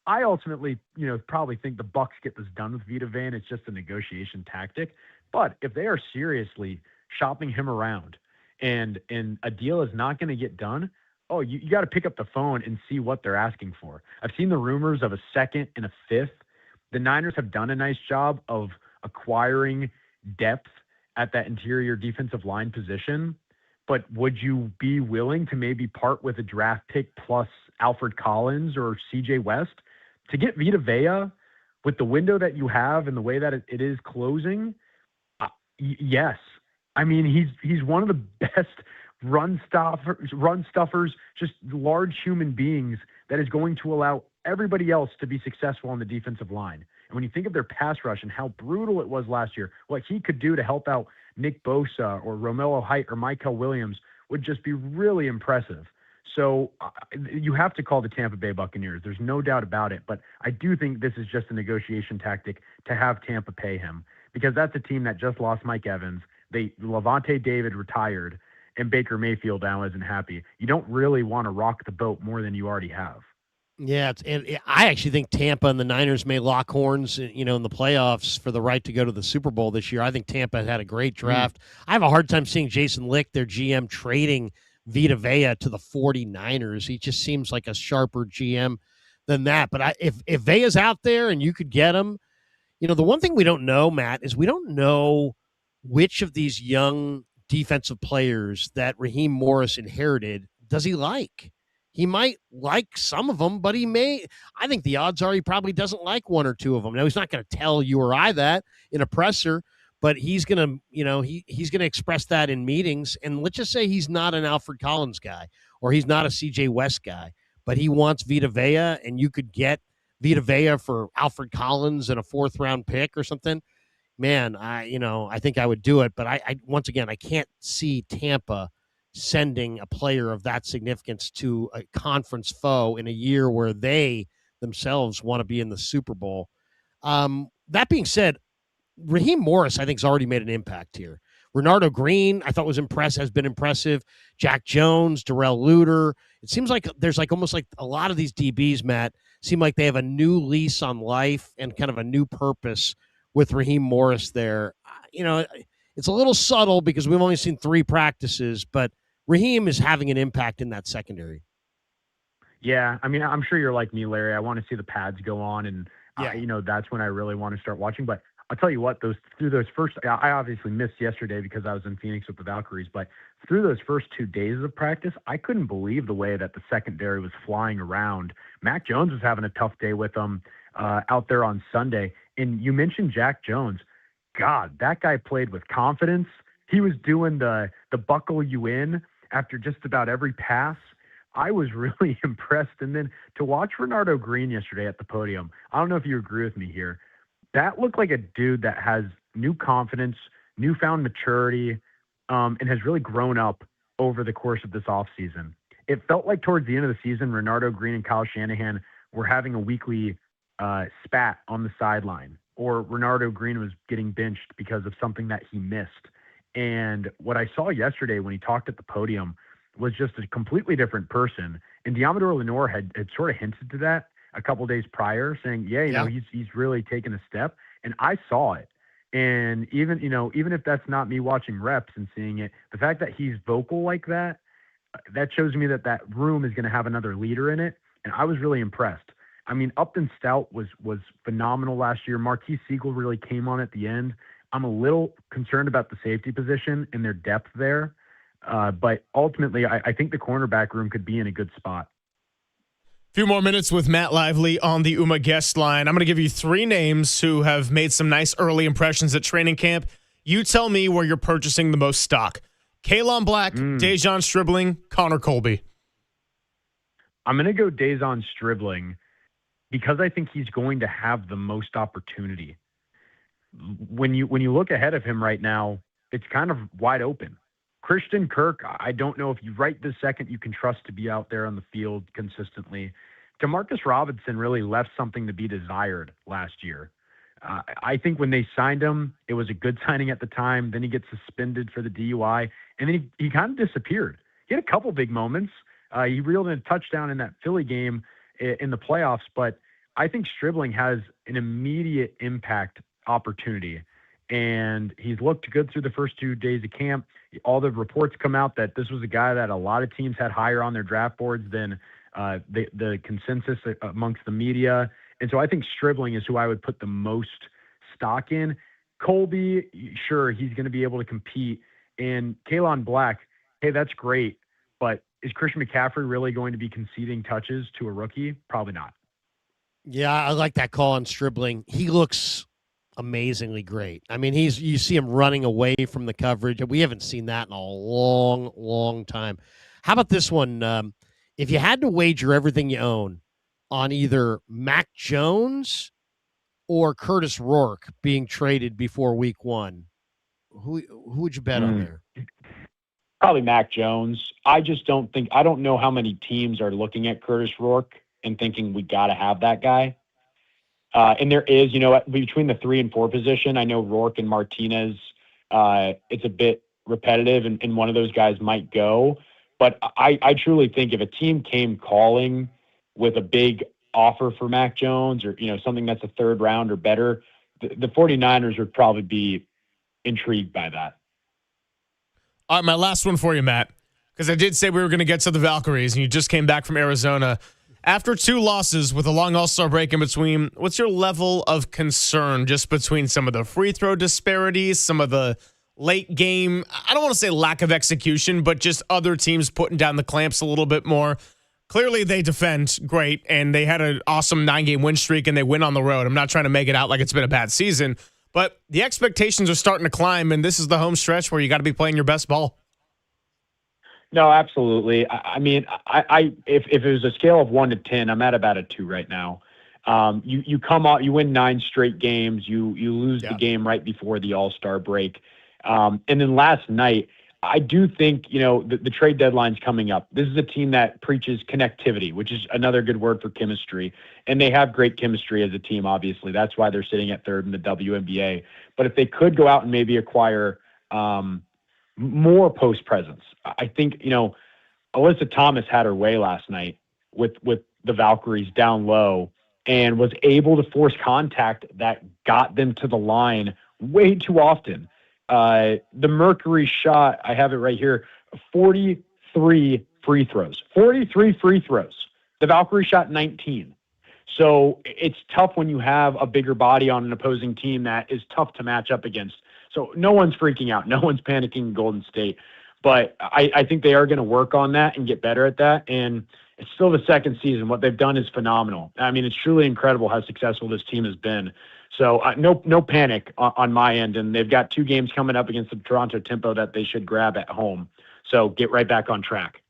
I ultimately, probably think the Bucs get this done with Vita Vea, and it's just a negotiation tactic. But if they are seriously shopping him around and a deal is not going to get done, you got to pick up the phone and see what they're asking for. I've seen the rumors of a second and a fifth. The Niners have done a nice job of acquiring depth at that interior defensive line position. But would you be willing to maybe part with a draft pick plus Alfred Collins or CJ West to get Vita Vea with the window that you have and the way that it is closing? Yes. I mean, he's one of the best run stuffers, just large human beings that is going to allow everybody else to be successful on the defensive line. And when you think of their pass rush and how brutal it was last year, what he could do to help out Nick Bosa or Romello Height or Michael Williams would just be really impressive. So you have to call the Tampa Bay Buccaneers. There's no doubt about it. But I do think this is just a negotiation tactic to have Tampa pay him, because that's a team that just lost Mike Evans. Levante David retired, and Baker Mayfield now isn't happy. You don't really want to rock the boat more than you already have. Yeah, and I actually think Tampa and the Niners may lock horns, in the playoffs for the right to go to the Super Bowl this year. I think Tampa had a great draft. I have a hard time seeing Jason Licht, their GM, trading Vita Vea to the 49ers. He just seems like a sharper GM than that. But if Vea's out there and you could get him, the one thing we don't know, Matt, is we don't know which of these young defensive players that Raheem Morris inherited does he like. He might like some of them, but I think the odds are he probably doesn't like one or two of them. Now, he's not going to tell you or I that in a presser, but he's going to, he's going to express that in meetings. And let's just say he's not an Alfred Collins guy or he's not a CJ West guy, but he wants Vita Vea, and you could get Vita Vea for Alfred Collins and a 4th-round pick or something. Man, I think I would do it. But I once again, I can't see Tampa sending a player of that significance to a conference foe in a year where they themselves want to be in the Super Bowl. That being said, Raheem Morris, I think, has already made an impact here. Renardo Green, I thought has been impressive. Jack Jones, Darrell Luter. It seems like there's almost like a lot of these DBs, Matt, seem like they have a new lease on life and kind of a new purpose with Raheem Morris there. It's a little subtle because we've only seen 3 practices, but Raheem is having an impact in that secondary. Yeah, I mean, I'm sure you're like me, Larry. I want to see the pads go on, and that's when I really want to start watching. But I'll tell you what, through those first, I obviously missed yesterday because I was in Phoenix with the Valkyries, but through those first 2 days of practice, I couldn't believe the way that the secondary was flying around. Mac Jones was having a tough day with them out there on Sunday. And you mentioned Jack Jones. God, that guy played with confidence. He was doing the buckle you in after just about every pass. I was really impressed. And then to watch Renardo Green yesterday at the podium, I don't know if you agree with me here. That looked like a dude that has new confidence, newfound maturity, and has really grown up over the course of this offseason. It felt like towards the end of the season, Renardo Green and Kyle Shanahan were having a weekly spat on the sideline, or Renardo Green was getting benched because of something that he missed. And what I saw yesterday when he talked at the podium was just a completely different person. And Diamador Lenore had sort of hinted to that a couple days prior, saying, you know, he's really taken a step. And I saw it. And even if that's not me watching reps and seeing it, the fact that he's vocal like that shows me that room is going to have another leader in it. And I was really impressed. I mean, Upton Stout was phenomenal last year. Marquise Siegel really came on at the end. I'm a little concerned about the safety position and their depth there. But ultimately, I think the cornerback room could be in a good spot. Few more minutes with Matt Lively on the UMA guest line. I'm going to give you 3 names who have made some nice early impressions at training camp. You tell me where you're purchasing the most stock. Kalon Black, Dejon Stribling, Connor Colby. I'm going to go Dejon Stribling because I think he's going to have the most opportunity. When you look ahead of him right now, it's kind of wide open. Christian Kirk, I don't know if you right this second you can trust to be out there on the field consistently. Demarcus Robinson really left something to be desired last year. I think when they signed him, it was a good signing at the time. Then he gets suspended for the DUI, and then he kind of disappeared. He had a couple big moments. He reeled in a touchdown in that Philly game in the playoffs, but I think Stribling has an immediate impact opportunity. And he's looked good through the first 2 days of camp. All the reports come out that this was a guy that a lot of teams had higher on their draft boards than the consensus amongst the media. And so I think Stribling is who I would put the most stock in. Colby, sure, he's going to be able to compete. And Kalon Black, hey, that's great. But is Christian McCaffrey really going to be conceding touches to a rookie? Probably not. Yeah, I like that call on Stribling. He looks amazingly great. I mean, you see him running away from the coverage. We haven't seen that in a long, long time. How about this one? If you had to wager everything you own on either Mac Jones or Curtis Rourke being traded before week 1, who would you bet on there? Probably Mac Jones. I don't know how many teams are looking at Curtis Rourke and thinking we got to have that guy. And there is, between the 3 and 4 position, I know Rourke and Martinez, it's a bit repetitive and one of those guys might go. But I truly think if a team came calling with a big offer for Mac Jones or, something that's a 3rd round or better, the 49ers would probably be intrigued by that. All right, my last one for you, Matt, because I did say we were going to get to the Valkyries, and you just came back from Arizona. After 2 losses with a long All-Star break in between, what's your level of concern just between some of the free throw disparities, some of the late game, I don't want to say lack of execution, but just other teams putting down the clamps a little bit more? Clearly they defend great, and they had an awesome 9-game win streak, and they win on the road. I'm not trying to make it out like it's been a bad season, but the expectations are starting to climb, and this is the home stretch where you got to be playing your best ball. No, absolutely. I mean, if it was a scale of 1 to 10, I'm at about a 2 right now. You come out, you win 9 straight games, you lose the game right before the All-Star break. And then last night, I do think, the trade deadline's coming up. This is a team that preaches connectivity, which is another good word for chemistry. And they have great chemistry as a team, obviously. That's why they're sitting at 3rd in the WNBA. But if they could go out and maybe acquire more post presence. I think, Alyssa Thomas had her way last night with the Valkyries down low and was able to force contact that got them to the line way too often. The Mercury shot, I have it right here, 43 free throws. 43 free throws. The Valkyrie shot 19. So it's tough when you have a bigger body on an opposing team that is tough to match up against. So no one's freaking out. No one's panicking in Golden State. But I think they are going to work on that and get better at that. And it's still the second season. What they've done is phenomenal. I mean, it's truly incredible how successful this team has been. So no panic on my end. And they've got 2 games coming up against the Toronto Tempo that they should grab at home. So get right back on track.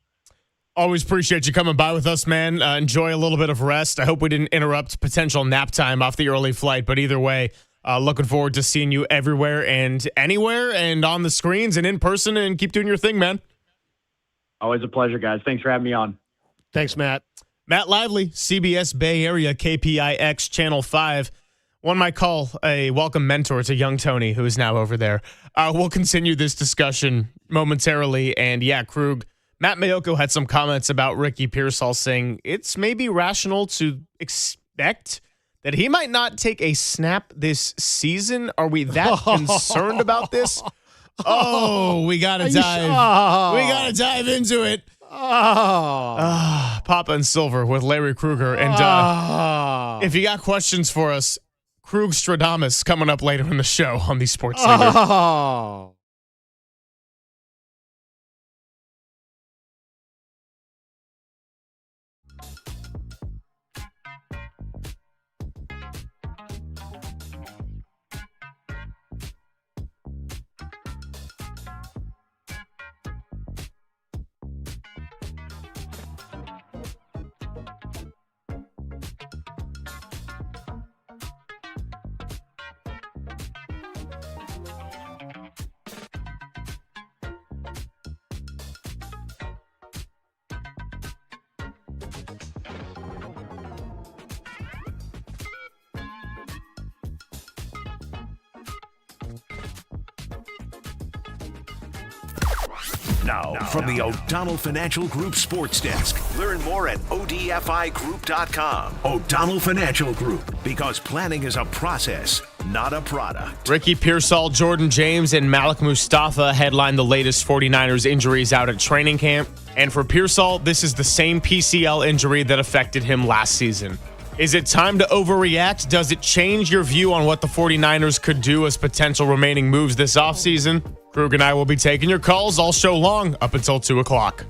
Always appreciate you coming by with us, man. Enjoy a little bit of rest. I hope we didn't interrupt potential nap time off the early flight, but either way, looking forward to seeing you everywhere and anywhere and on the screens and in person, and keep doing your thing, man. Always a pleasure, guys. Thanks for having me on. Thanks, Matt. Matt Lively, CBS Bay Area, KPIX Channel 5. One might call a welcome mentor to young Tony, who is now over there. We'll continue this discussion momentarily. And yeah, Krug, Matt Mayoko had some comments about Ricky Pearsall, saying it's maybe rational to expect that he might not take a snap this season. Are we that concerned about this? Oh, we gotta dive. We gotta dive into it. Papa and Silver with Larry Kruger. And if you got questions for us, Krug Stradamus coming up later in the show on the Sports Leader. Now, from the O'Donnell Financial Group Sports Desk. Learn more at ODFIGroup.com. O'Donnell Financial Group, because planning is a process, not a product. Ricky Pearsall, Jordan James, and Malik Mustafa headline the latest 49ers injuries out at training camp. And for Pearsall, this is the same PCL injury that affected him last season. Is it time to overreact? Does it change your view on what the 49ers could do as potential remaining moves this offseason? Krug and I will be taking your calls all show long up until 2 o'clock.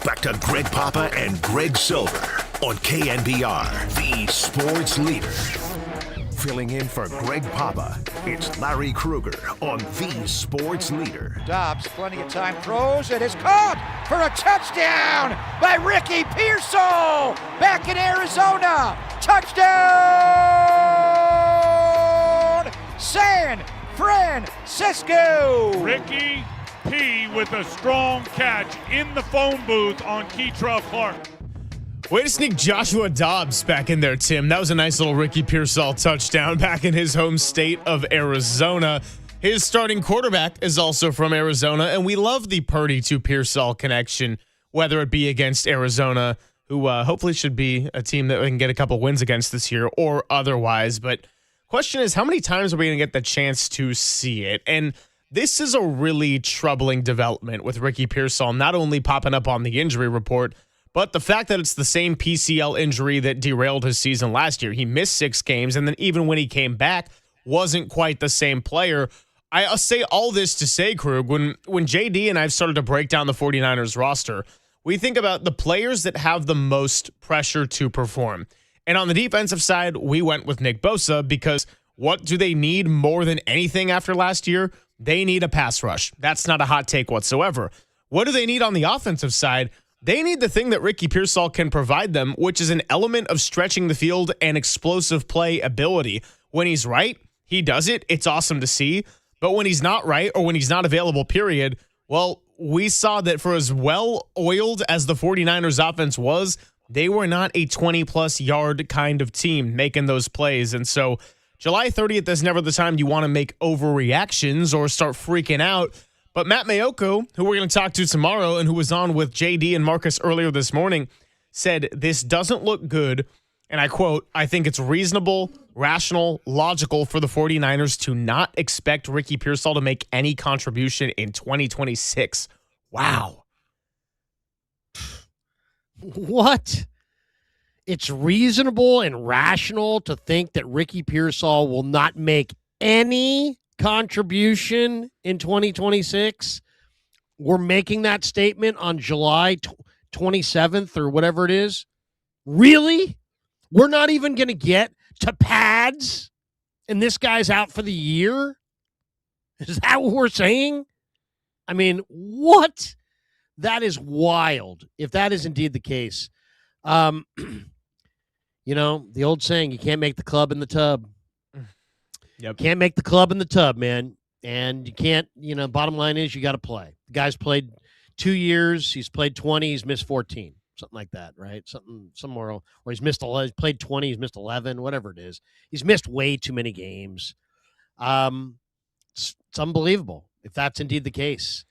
back to Greg Papa and Greg Silver on KNBR, the sports leader. Filling in for Greg Papa, it's Larry Kruger on the sports leader. Dobbs, plenty of time, throws, it is caught for a touchdown by Ricky Pearsall back in Arizona. Touchdown, San Francisco. Ricky P with a strong catch in the phone booth on Keytrell Clark. Way to sneak Joshua Dobbs back in there, Tim. That was a nice little Ricky Pearsall touchdown back in his home state of Arizona. His starting quarterback is also from Arizona, and we love the Purdy to Pearsall connection, whether it be against Arizona, who hopefully should be a team that we can get a couple wins against this year, or otherwise. But question is, how many times are we going to get the chance to see it? And this is a really troubling development with Ricky Pearsall not only popping up on the injury report, but the fact that it's the same PCL injury that derailed his season last year. He missed 6 games, and then even when he came back, wasn't quite the same player. I'll say all this to say, Krug, when JD and I've started to break down the 49ers roster, we think about the players that have the most pressure to perform. And on the defensive side, we went with Nick Bosa because what do they need more than anything after last year? They need a pass rush. That's not a hot take whatsoever. What do they need on the offensive side? They need the thing that Ricky Pearsall can provide them, which is an element of stretching the field and explosive play ability. When he's right, he does it. It's awesome to see. But when he's not right or when he's not available, period, well, we saw that for as well-oiled as the 49ers offense was, they were not a 20-plus yard kind of team making those plays. And so July 30th is never the time you want to make overreactions or start freaking out. But Matt Mayoko, who we're going to talk to tomorrow and who was on with JD and Marcus earlier this morning, said this doesn't look good. And I quote, I think it's reasonable, rational, logical for the 49ers to not expect Ricky Pearsall to make any contribution in 2026. Wow. What? It's reasonable and rational to think that Ricky Pearsall will not make any contribution in 2026. We're making that statement on July 27th or whatever it is. Really? We're not even going to get to pads and this guy's out for the year? Is that what we're saying? I mean, what? That is wild if that is indeed the case. You know, the old saying, you can't make the club in the tub. Yep. Can't make the club in the tub, man. And you can't, bottom line is you got to play. The guy's played 2 years. He's played 20. He's missed 14. Something like that, right? Somewhere, or he's played 20. He's missed 11, whatever it is. He's missed way too many games. It's unbelievable if that's indeed the case.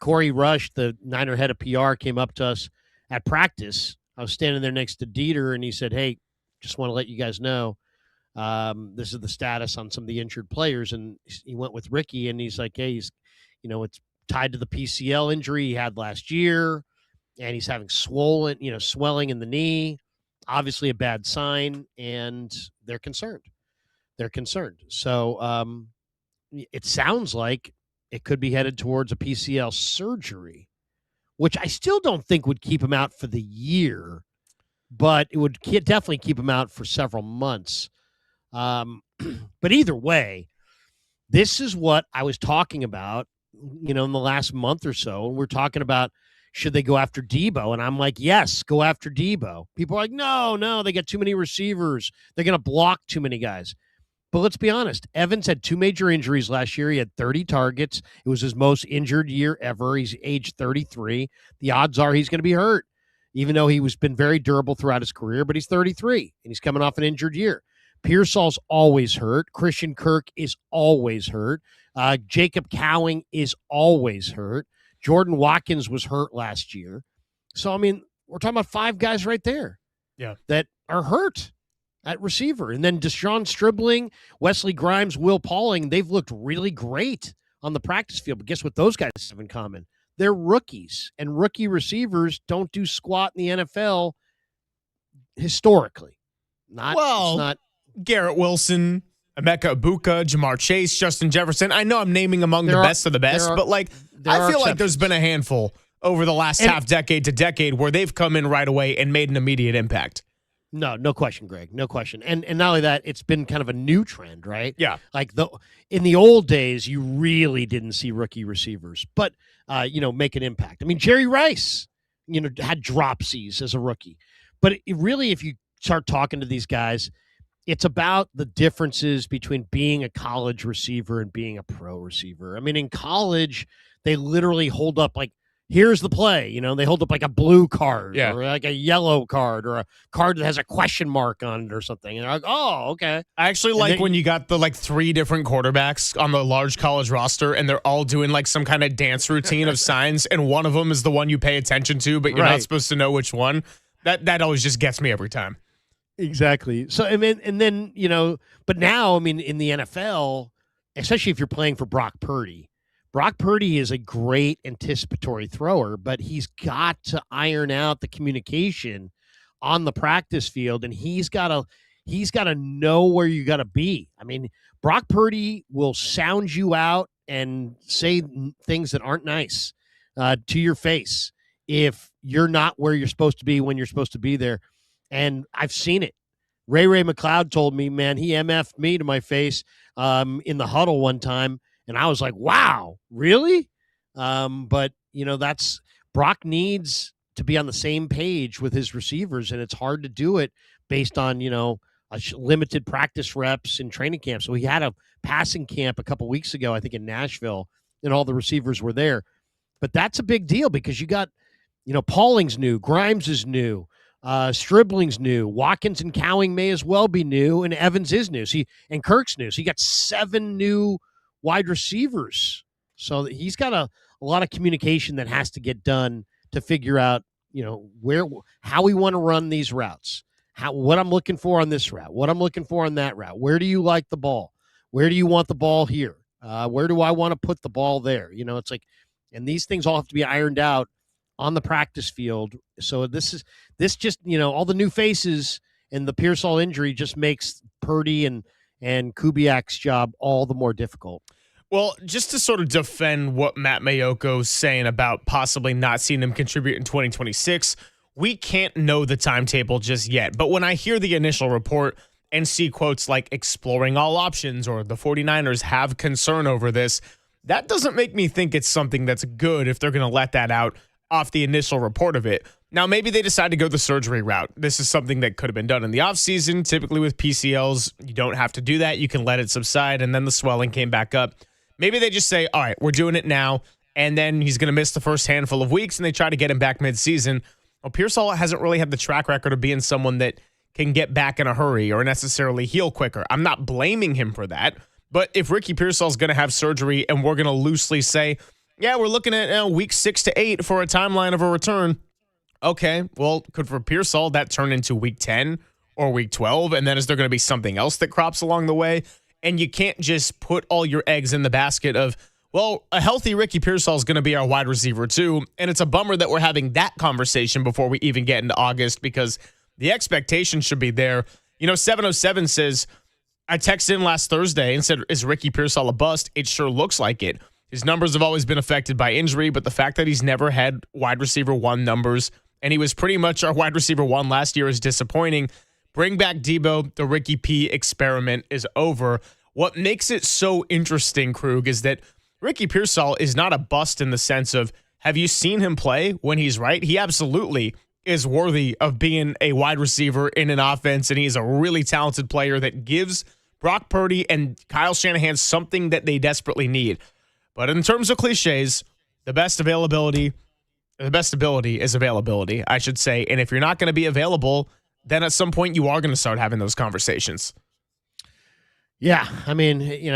Corey Rush, the Niner head of PR, came up to us at practice. I was standing there next to Dieter, and he said, hey, just want to let you guys know, this is the status on some of the injured players. And he went with Ricky, and he's like, hey, it's tied to the PCL injury he had last year, and he's having swelling in the knee, obviously a bad sign, and they're concerned. So it sounds like it could be headed towards a PCL surgery, which I still don't think would keep him out for the year, but it would definitely keep him out for several months. But either way, this is what I was talking about, in the last month or so. And we're talking about, should they go after Debo? And I'm like, yes, go after Debo. People are like, no, they got too many receivers. They're going to block too many guys. But let's be honest. Evans had 2 major injuries last year. He had 30 targets. It was his most injured year ever. He's age 33. The odds are he's going to be hurt, even though he was been very durable throughout his career. But he's 33, and he's coming off an injured year. Pearsall's always hurt. Christian Kirk is always hurt. Jacob Cowing is always hurt. Jordan Watkins was hurt last year. So, I mean, we're talking about 5 guys right there that are hurt at receiver. And then Deshaun Stribling, Wesley Grimes, Will Pauling, they've looked really great on the practice field. But guess what those guys have in common? They're rookies, and rookie receivers don't do squat in the NFL historically. Not Garrett Wilson, Emeka Ibuka, Jamar Chase, Justin Jefferson. I know I'm naming among the best of the best, but I feel like there's been a handful over the last half decade to decade where they've come in right away and made an immediate impact. No question, Greg. No question. And not only that, it's been kind of a new trend, right? Yeah. Like in the old days, you really didn't see rookie receivers, but make an impact. I mean, Jerry Rice, had dropsies as a rookie. But really, if you start talking to these guys, it's about the differences between being a college receiver and being a pro receiver. I mean, in college, they literally hold up like, here's the play. They hold up like a blue card or like a yellow card or a card that has a question mark on it or something. And they're like, oh, okay. I actually like when you got the 3 different quarterbacks on the large college roster and they're all doing like some kind of dance routine of signs. And one of them is the one you pay attention to, but you're not supposed to know which one. That always just gets me every time. Exactly. So, I mean, and then, but now, I mean, in the NFL, especially if you're playing for Brock Purdy is a great anticipatory thrower, but he's got to iron out the communication on the practice field, and he's got to know where you got to be. I mean, Brock Purdy will sound you out and say things that aren't nice to your face if you're not where you're supposed to be when you're supposed to be there. And I've seen it. Ray McLeod told me, man, he MF'd me to my face in the huddle one time. And I was like, wow, really? But, that's Brock needs to be on the same page with his receivers, and it's hard to do it based on, limited practice reps and training camp. So he had a passing camp a couple weeks ago, I think in Nashville, and all the receivers were there. But that's a big deal because you got, Pauling's new, Grimes is new, Stribling's new, Watkins and Cowing may as well be new, and Evans is new. And Kirk's new. So you got 7 new wide receivers. So he's got a lot of communication that has to get done to figure out, how we want to run these routes, what I'm looking for on this route, what I'm looking for on that route. Where do you like the ball? Where do you want the ball here? Where do I want to put the ball there? It's like, and these things all have to be ironed out on the practice field. So this just, all the new faces and the Pearsall injury just makes Purdy and Kubiak's job all the more difficult. Well, just to sort of defend what Matt Mayoko's saying about possibly not seeing him contribute in 2026, we can't know the timetable just yet. But when I hear the initial report and see quotes like exploring all options or the 49ers have concern over this, that doesn't make me think it's something that's good if they're going to let that out off the initial report of it. Now, maybe they decide to go the surgery route. This is something that could have been done in the offseason. Typically with PCLs, you don't have to do that. You can let it subside, and then the swelling came back up. Maybe they just say, all right, we're doing it now, and then he's going to miss the first handful of weeks, and they try to get him back midseason. Well, Pearsall hasn't really had the track record of being someone that can get back in a hurry or necessarily heal quicker. I'm not blaming him for that, but if Ricky Pearsall is going to have surgery and we're going to loosely say, yeah, we're looking at week 6 to 8 for a timeline of a return. Okay, well, could for Pearsall that turn into week 10 or week 12? And then is there going to be something else that crops along the way? And you can't just put all your eggs in the basket of, well, a healthy Ricky Pearsall is going to be our wide receiver too. And it's a bummer that we're having that conversation before we even get into August because the expectation should be there. 707 says, I texted in last Thursday and said, is Ricky Pearsall a bust? It sure looks like it. His numbers have always been affected by injury, but the fact that he's never had wide receiver 1 numbers, and he was pretty much our wide receiver 1 last year, is disappointing. Bring back Debo. The Ricky P experiment is over. What makes it so interesting, Krug, is that Ricky Pearsall is not a bust in the sense of, have you seen him play when he's right? He absolutely is worthy of being a wide receiver in an offense, and he's a really talented player that gives Brock Purdy and Kyle Shanahan something that they desperately need. But in terms of cliches, the best ability is availability, I should say. And if you're not going to be available, then at some point you are going to start having those conversations. Yeah, I mean, you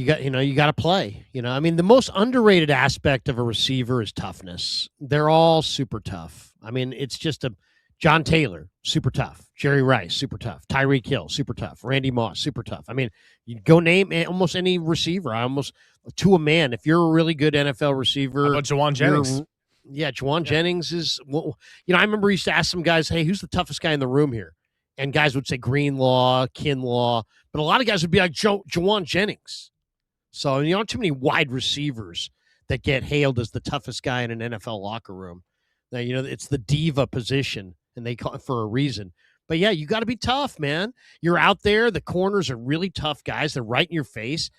got to play. I mean, the most underrated aspect of a receiver is toughness. They're all super tough. I mean, it's just John Taylor, super tough. Jerry Rice, super tough. Tyreek Hill, super tough. Randy Moss, super tough. I mean, you go name almost any receiver, almost to a man. If you're a really good NFL receiver. How about Juwan Jennings? Yeah, Juwan Jennings is, I remember we used to ask some guys, hey, who's the toughest guy in the room here? And guys would say Greenlaw, Kinlaw, but a lot of guys would be like Juwan Jennings. So you don't have too many wide receivers that get hailed as the toughest guy in an NFL locker room. Now, it's the diva position, and they call it for a reason. But yeah, you got to be tough, man. You're out there. The corners are really tough guys. They're right in your face.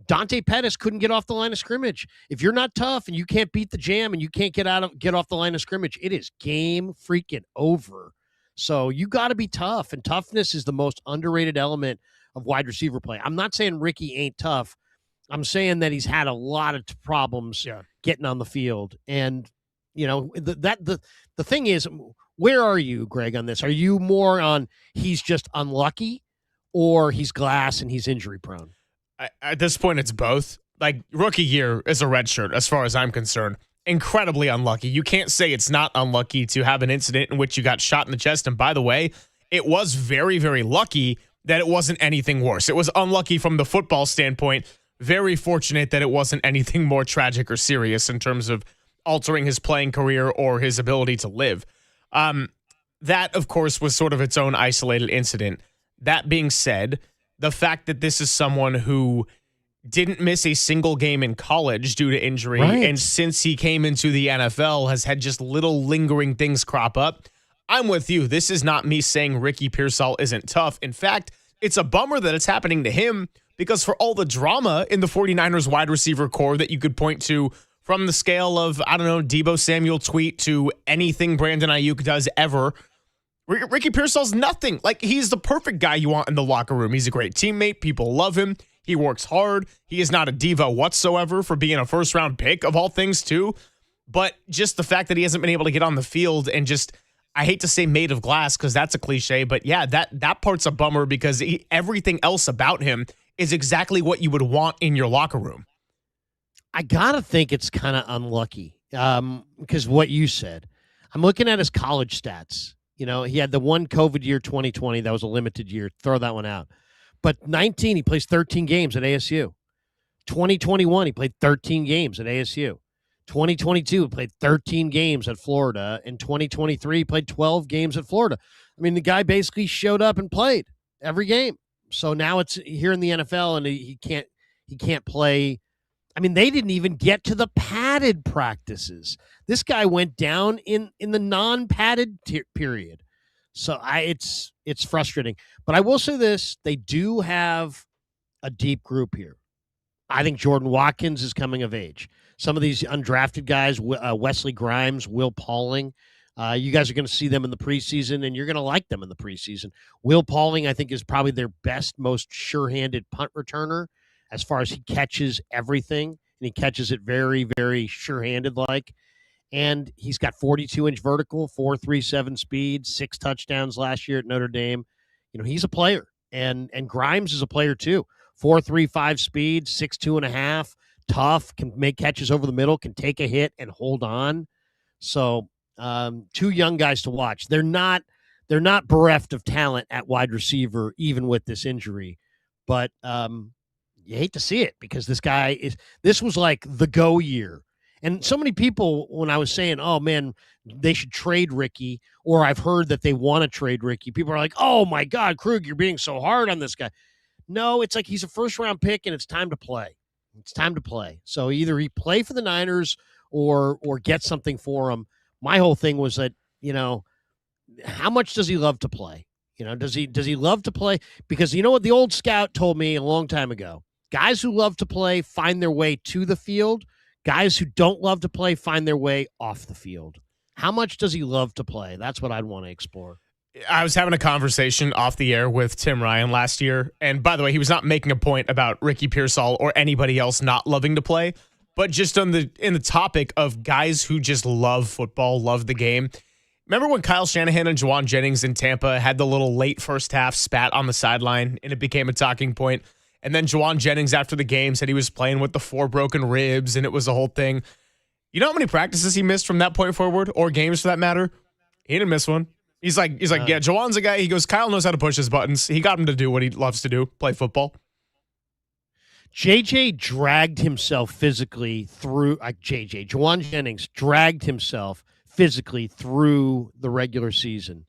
Dante Pettis couldn't get off the line of scrimmage. If you're not tough and you can't beat the jam and you can't get off the line of scrimmage, it is game freaking over. So you got to be tough, and toughness is the most underrated element of wide receiver play. I'm not saying Ricky ain't tough. I'm saying that he's had a lot of problems getting on the field. And, the thing is, where are you, Greg, on this? Are you more on he's just unlucky, or he's glass and he's injury prone? At this point, it's both. Like, rookie year is a red shirt, as far as I'm concerned. Incredibly unlucky. You can't say it's not unlucky to have an incident in which you got shot in the chest. And by the way, it was very, very lucky that it wasn't anything worse. It was unlucky from the football standpoint. Very fortunate that it wasn't anything more tragic or serious in terms of altering his playing career or his ability to live. That, of course, was sort of its own isolated incident. That being said, the fact that this is someone who didn't miss a single game in college due to injury, and since he came into the NFL has had just little lingering things crop up. I'm with you. This is not me saying Ricky Pearsall isn't tough. In fact, it's a bummer that it's happening to him, because for all the drama in the 49ers wide receiver core that you could point to, from the scale of, I don't know, Deebo Samuel tweet to anything Brandon Ayuk does ever, Ricky Pearsall's nothing. Like, he's the perfect guy you want in the locker room. He's a great teammate. People love him. He works hard. He is not a diva whatsoever for being a first-round pick, of all things, too. But just the fact that he hasn't been able to get on the field and just, I hate to say made of glass because that's a cliche, but yeah, that part's a bummer, because everything else about him is exactly what you would want in your locker room. I got to think it's kind of unlucky because what you said. I'm looking at his college stats. He had the one COVID year, 2020. That was a limited year. Throw that one out. But 19, he plays 13 games at ASU. 2021, he played 13 games at ASU. 2022, he played 13 games at Florida. In 2023, he played 12 games at Florida. I mean, the guy basically showed up and played every game. So now it's here in the NFL, and he can't play. I mean, they didn't even get to the padded practices. This guy went down in the non-padded period. So it's frustrating. But I will say this, they do have a deep group here. I think Jordan Watkins is coming of age. Some of these undrafted guys, Wesley Grimes, Will Pauling, you guys are going to see them in the preseason, and you're going to like them in the preseason. Will Pauling, I think, is probably their best, most sure-handed punt returner as far as he catches everything, and he catches it very, very sure-handed like. And he's got 42-inch vertical, 4.37 speed, 6 touchdowns last year at Notre Dame. He's a player. And Grimes is a player too. 4.35 speed, 6'2.5", tough, can make catches over the middle, can take a hit and hold on. So 2 young guys to watch. They're not bereft of talent at wide receiver, even with this injury. But you hate to see it, because this was like the go year. And so many people, when I was saying, oh, man, they should trade Ricky, or I've heard that they want to trade Ricky, people are like, oh, my God, Krug, you're being so hard on this guy. No, it's like he's a first-round pick, and it's time to play. It's time to play. So either he play for the Niners or get something for him. My whole thing was that, how much does he love to play? Does he love to play? Because you know what the old scout told me a long time ago? Guys who love to play find their way to the field. Guys who don't love to play find their way off the field. How much does he love to play? That's what I'd want to explore. I was having a conversation off the air with Tim Ryan last year. And by the way, he was not making a point about Ricky Pearsall or anybody else not loving to play, but just in the topic of guys who just love football, love the game. Remember when Kyle Shanahan and Juwan Jennings in Tampa had the little late first half spat on the sideline and it became a talking point? And then Juwan Jennings after the game said he was playing with the 4 broken ribs, and it was a whole thing. You know how many practices he missed from that point forward, or games for that matter? He didn't miss one. He's like, yeah, Juwan's a guy. He goes, Kyle knows how to push his buttons. He got him to do what he loves to do, play football. JJ dragged himself physically through, Juwan Jennings dragged himself physically through the regular season,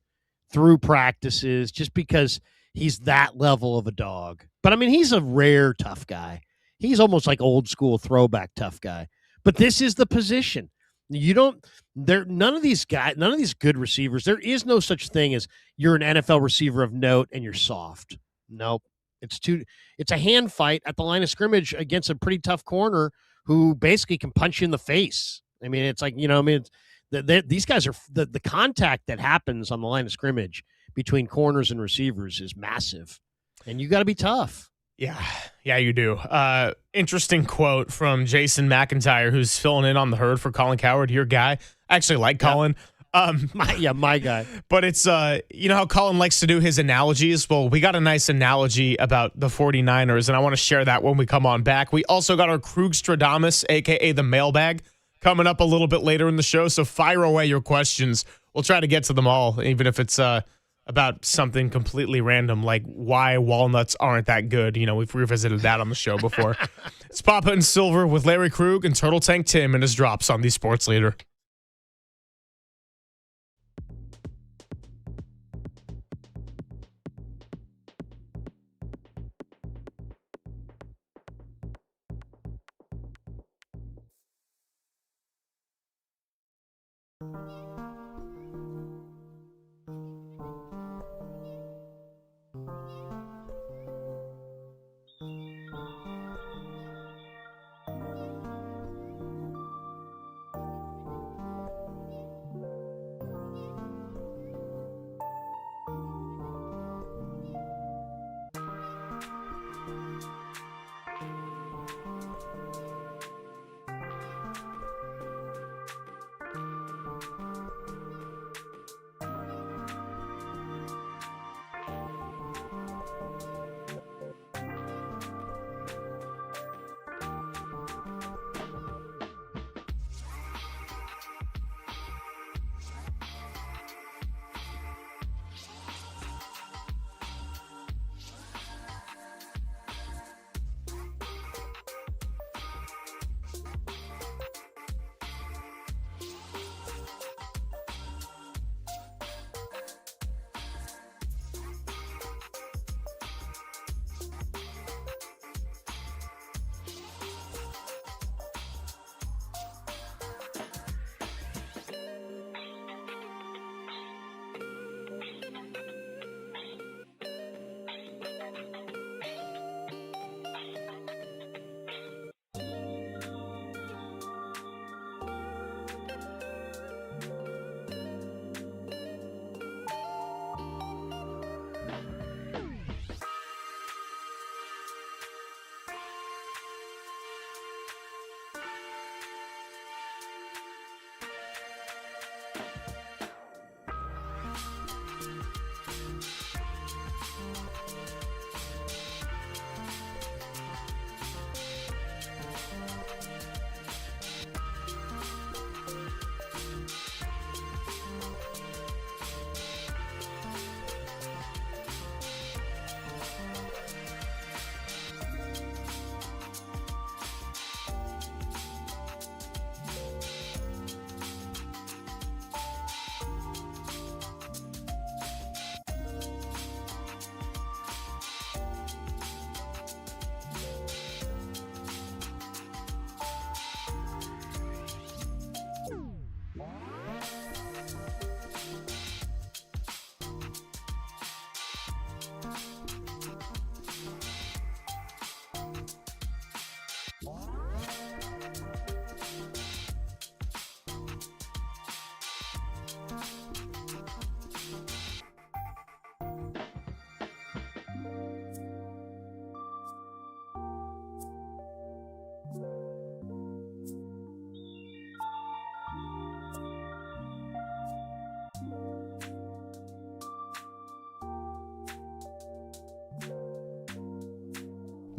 through practices, just because he's that level of a dog. But, I mean, he's a rare tough guy. He's almost like old school throwback tough guy. But this is the position. You don't none of these good receivers, there is no such thing as you're an NFL receiver of note and you're soft. Nope. It's a hand fight at the line of scrimmage against a pretty tough corner who basically can punch you in the face. I mean, it's like, these guys are the contact that happens on the line of scrimmage between corners and receivers is massive, and you got to be tough. Yeah, you do. Interesting quote from Jason McIntyre, who's filling in on the herd for Colin Cowherd, your guy. I actually like Colin. My guy. But it's, you know how Colin likes to do his analogies? Well, we got a nice analogy about the 49ers, and I want to share that when we come on back. We also got our Krugstradamus, a.k.a. the mailbag, coming up a little bit later in the show, so fire away your questions. We'll try to get to them all, even if it's about something completely random, like why walnuts aren't that good. We've revisited that on the show before. It's Papa and Silver with Larry Krug and Turtle Tank Tim and his drops on the Sports Leader.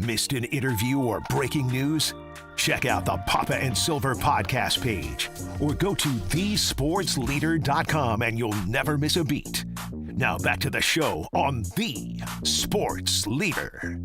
Missed an interview or breaking news? Check out the Papa and Silver podcast page or go to thesportsleader.com and you'll never miss a beat. Now back to the show on The Sports Leader.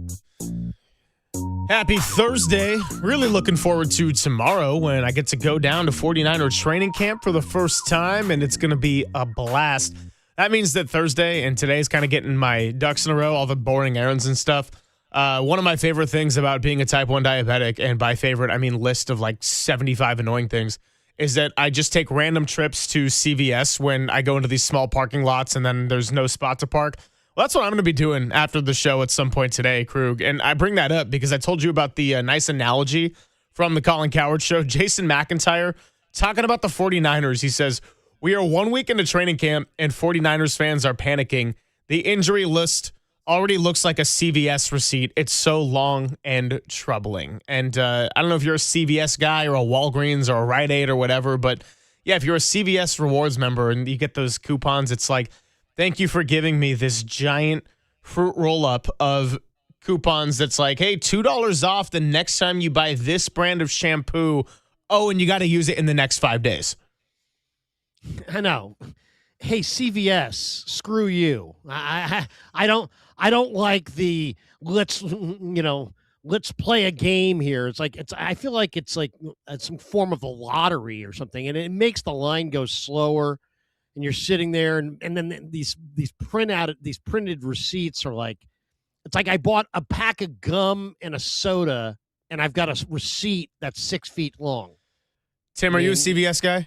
Happy Thursday. Really looking forward to tomorrow when I get to go down to 49er training camp for the first time, and it's going to be a blast. That means that Thursday and today's kind of getting my ducks in a row, all the boring errands and stuff. One of my favorite things about being a type 1 diabetic, and by favorite, I mean list of like 75 annoying things, is that I just take random trips to CVS when I go into these small parking lots and then there's no spot to park. Well, that's what I'm going to be doing after the show at some point today, Krug. And I bring that up because I told you about the nice analogy from the Colin Cowherd show. Jason McIntyre talking about the 49ers. He says, we are 1 week into training camp and 49ers fans are panicking. The injury list already looks like a CVS receipt. It's so long and troubling. And I don't know if you're a CVS guy or a Walgreens or a Rite Aid or whatever, but yeah, if you're a CVS rewards member and you get those coupons, it's like, thank you for giving me this giant fruit roll-up of coupons that's like, hey, $2 off the next time you buy this brand of shampoo. Oh, and you got to use it in the next 5 days. I know. Hey, CVS, screw you. I don't like the let's play a game here. I feel like it's like some form of a lottery or something, and it makes the line go slower. And you're sitting there, and then these printed receipts are like, it's like I bought a pack of gum and a soda, and I've got a receipt that's 6 feet long. Tim, are you a CVS guy?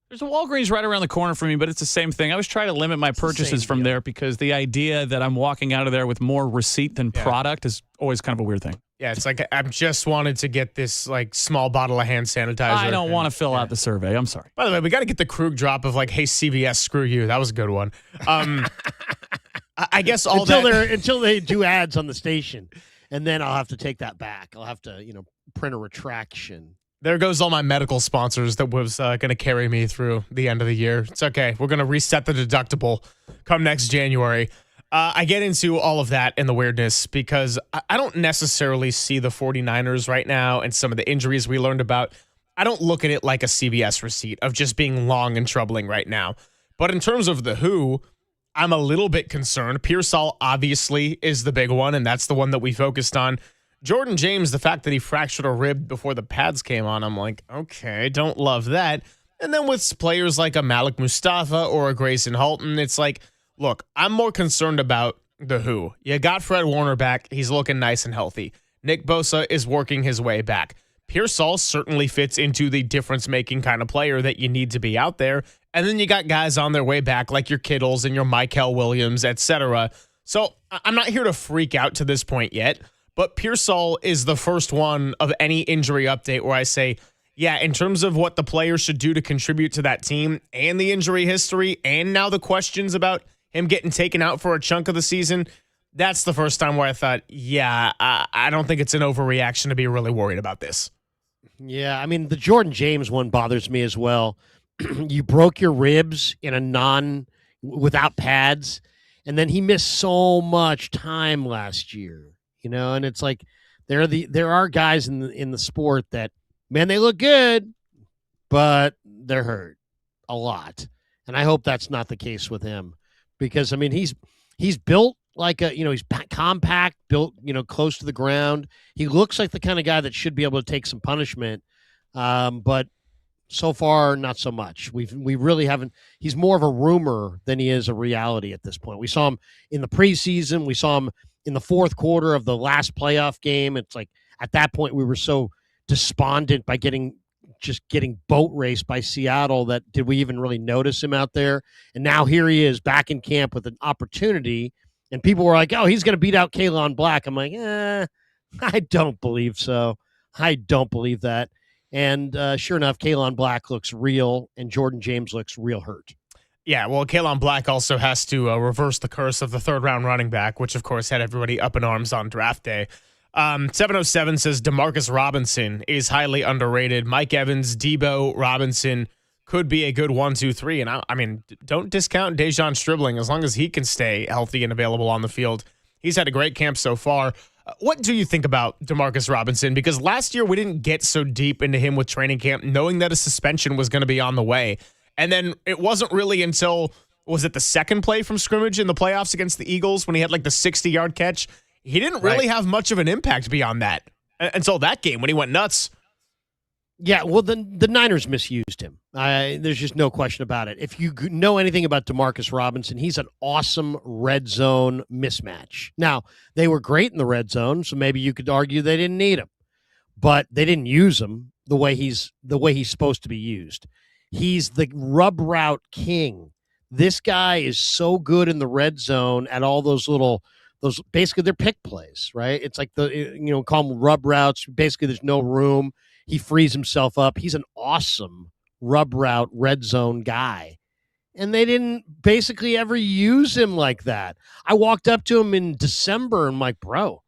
There's a Walgreens right around the corner from me, but it's the same thing. I was trying to limit my purchases from there because the idea that I'm walking out of there with more receipt than product is always kind of a weird thing. Yeah, it's like I just wanted to get this like small bottle of hand sanitizer. I don't want to fill out the survey. I'm sorry. By the way, we got to get the Krug drop of like, hey, CVS, screw you. That was a good one. I guess until they do ads on the station, and then I'll have to take that back. I'll have to print a retraction. There goes all my medical sponsors that was going to carry me through the end of the year. It's okay. We're going to reset the deductible come next January. I get into all of that and the weirdness because I don't necessarily see the 49ers right now and some of the injuries we learned about. I don't look at it like a CVS receipt of just being long and troubling right now. But in terms of the who, I'm a little bit concerned. Pearsall obviously is the big one, and that's the one that we focused on. Jordan James, the fact that he fractured a rib before the pads came on, I'm like, okay, don't love that. And then with players like a Malik Mustafa or a Grayson Halton, it's like, look, I'm more concerned about the who. You got Fred Warner back. He's looking nice and healthy. Nick Bosa is working his way back. Pearsall certainly fits into the difference-making kind of player that you need to be out there. And then you got guys on their way back like your Kittles and your Michael Williams, etc. So I'm not here to freak out to this point yet, but Pearsall is the first one of any injury update where I say, yeah, in terms of what the player should do to contribute to that team and the injury history and now the questions about him getting taken out for a chunk of the season, that's the first time where I thought, yeah, I don't think it's an overreaction to be really worried about this. Yeah, I mean, the Jordan James one bothers me as well. You broke your ribs in without pads, and then he missed so much time last year, and it's like there are guys in the sport that, man, they look good, but they're hurt a lot. And I hope that's not the case with him. Because, I mean, he's built like he's compact, built, close to the ground. He looks like the kind of guy that should be able to take some punishment. But so far, not so much. We really haven't. He's more of a rumor than he is a reality at this point. We saw him in the preseason. We saw him in the fourth quarter of the last playoff game. It's like at that point we were so despondent by getting boat raced by Seattle that did we even really notice him out there? And now here he is back in camp with an opportunity, and people were like, oh, he's going to beat out Kaylan Black. I'm like, I don't believe so. I don't believe that. And sure enough, Kaylan Black looks real, and Jordan James looks real hurt. Yeah, well, Kaylan Black also has to reverse the curse of the third-round running back, which, of course, had everybody up in arms on draft day. 707 says DeMarcus Robinson is highly underrated. Mike Evans, Debo, Robinson could be a good 1, 2, 3. And I mean, don't discount Dejon Stribling as long as he can stay healthy and available on the field. He's had a great camp so far. What do you think about DeMarcus Robinson? Because last year we didn't get so deep into him with training camp, knowing that a suspension was going to be on the way. And then it wasn't really until, was it the second play from scrimmage in the playoffs against the Eagles when he had like the 60-yard catch? He didn't really have much of an impact beyond that until that game when he went nuts. Yeah, well, the Niners misused him. There's just no question about it. If you know anything about Demarcus Robinson, he's an awesome red zone mismatch. Now, they were great in the red zone, so maybe you could argue they didn't need him, but they didn't use him the way he's supposed to be used. He's the rub route king. This guy is so good in the red zone at all those basically they're pick plays, right? It's like call them rub routes. Basically, there's no room. He frees himself up. He's an awesome rub route red zone guy. And they didn't basically ever use him like that. I walked up to him in December and I'm like, bro,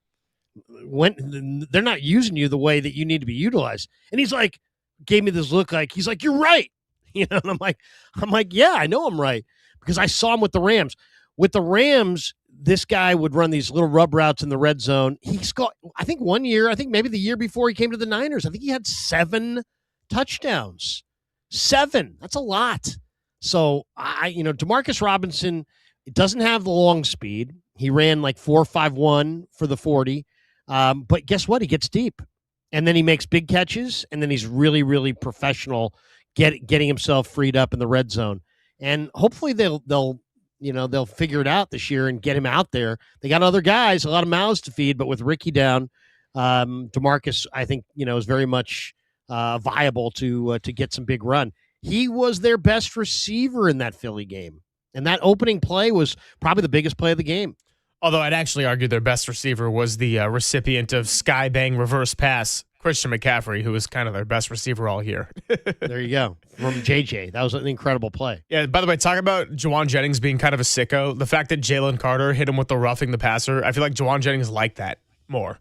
when they're not using you the way that you need to be utilized. And he's like, gave me this look like, he's like, you're right. And I'm like, yeah, I know I'm right. Because I saw him with the Rams. With the Rams, this guy would run these little rub routes in the red zone. He's got, I think one year, I think maybe the year before he came to the Niners, I think he had 7 touchdowns. 7. That's a lot. So Demarcus Robinson, it doesn't have the long speed. He ran like 4.51 for the 40. But guess what? He gets deep. And then he makes big catches, and then he's really, really professional getting himself freed up in the red zone. And hopefully they'll figure it out this year and get him out there. They got other guys, a lot of mouths to feed, but with Ricky down, DeMarcus, I think, is very much viable to get some big run. He was their best receiver in that Philly game. And that opening play was probably the biggest play of the game. Although I'd actually argue their best receiver was the recipient of Sky Bang reverse pass, Christian McCaffrey, who was kind of their best receiver all year. There you go. From JJ. That was an incredible play. Yeah, by the way, talk about Juwan Jennings being kind of a sicko. The fact that Jalen Carter hit him with the roughing the passer, I feel like Juwan Jennings liked that more.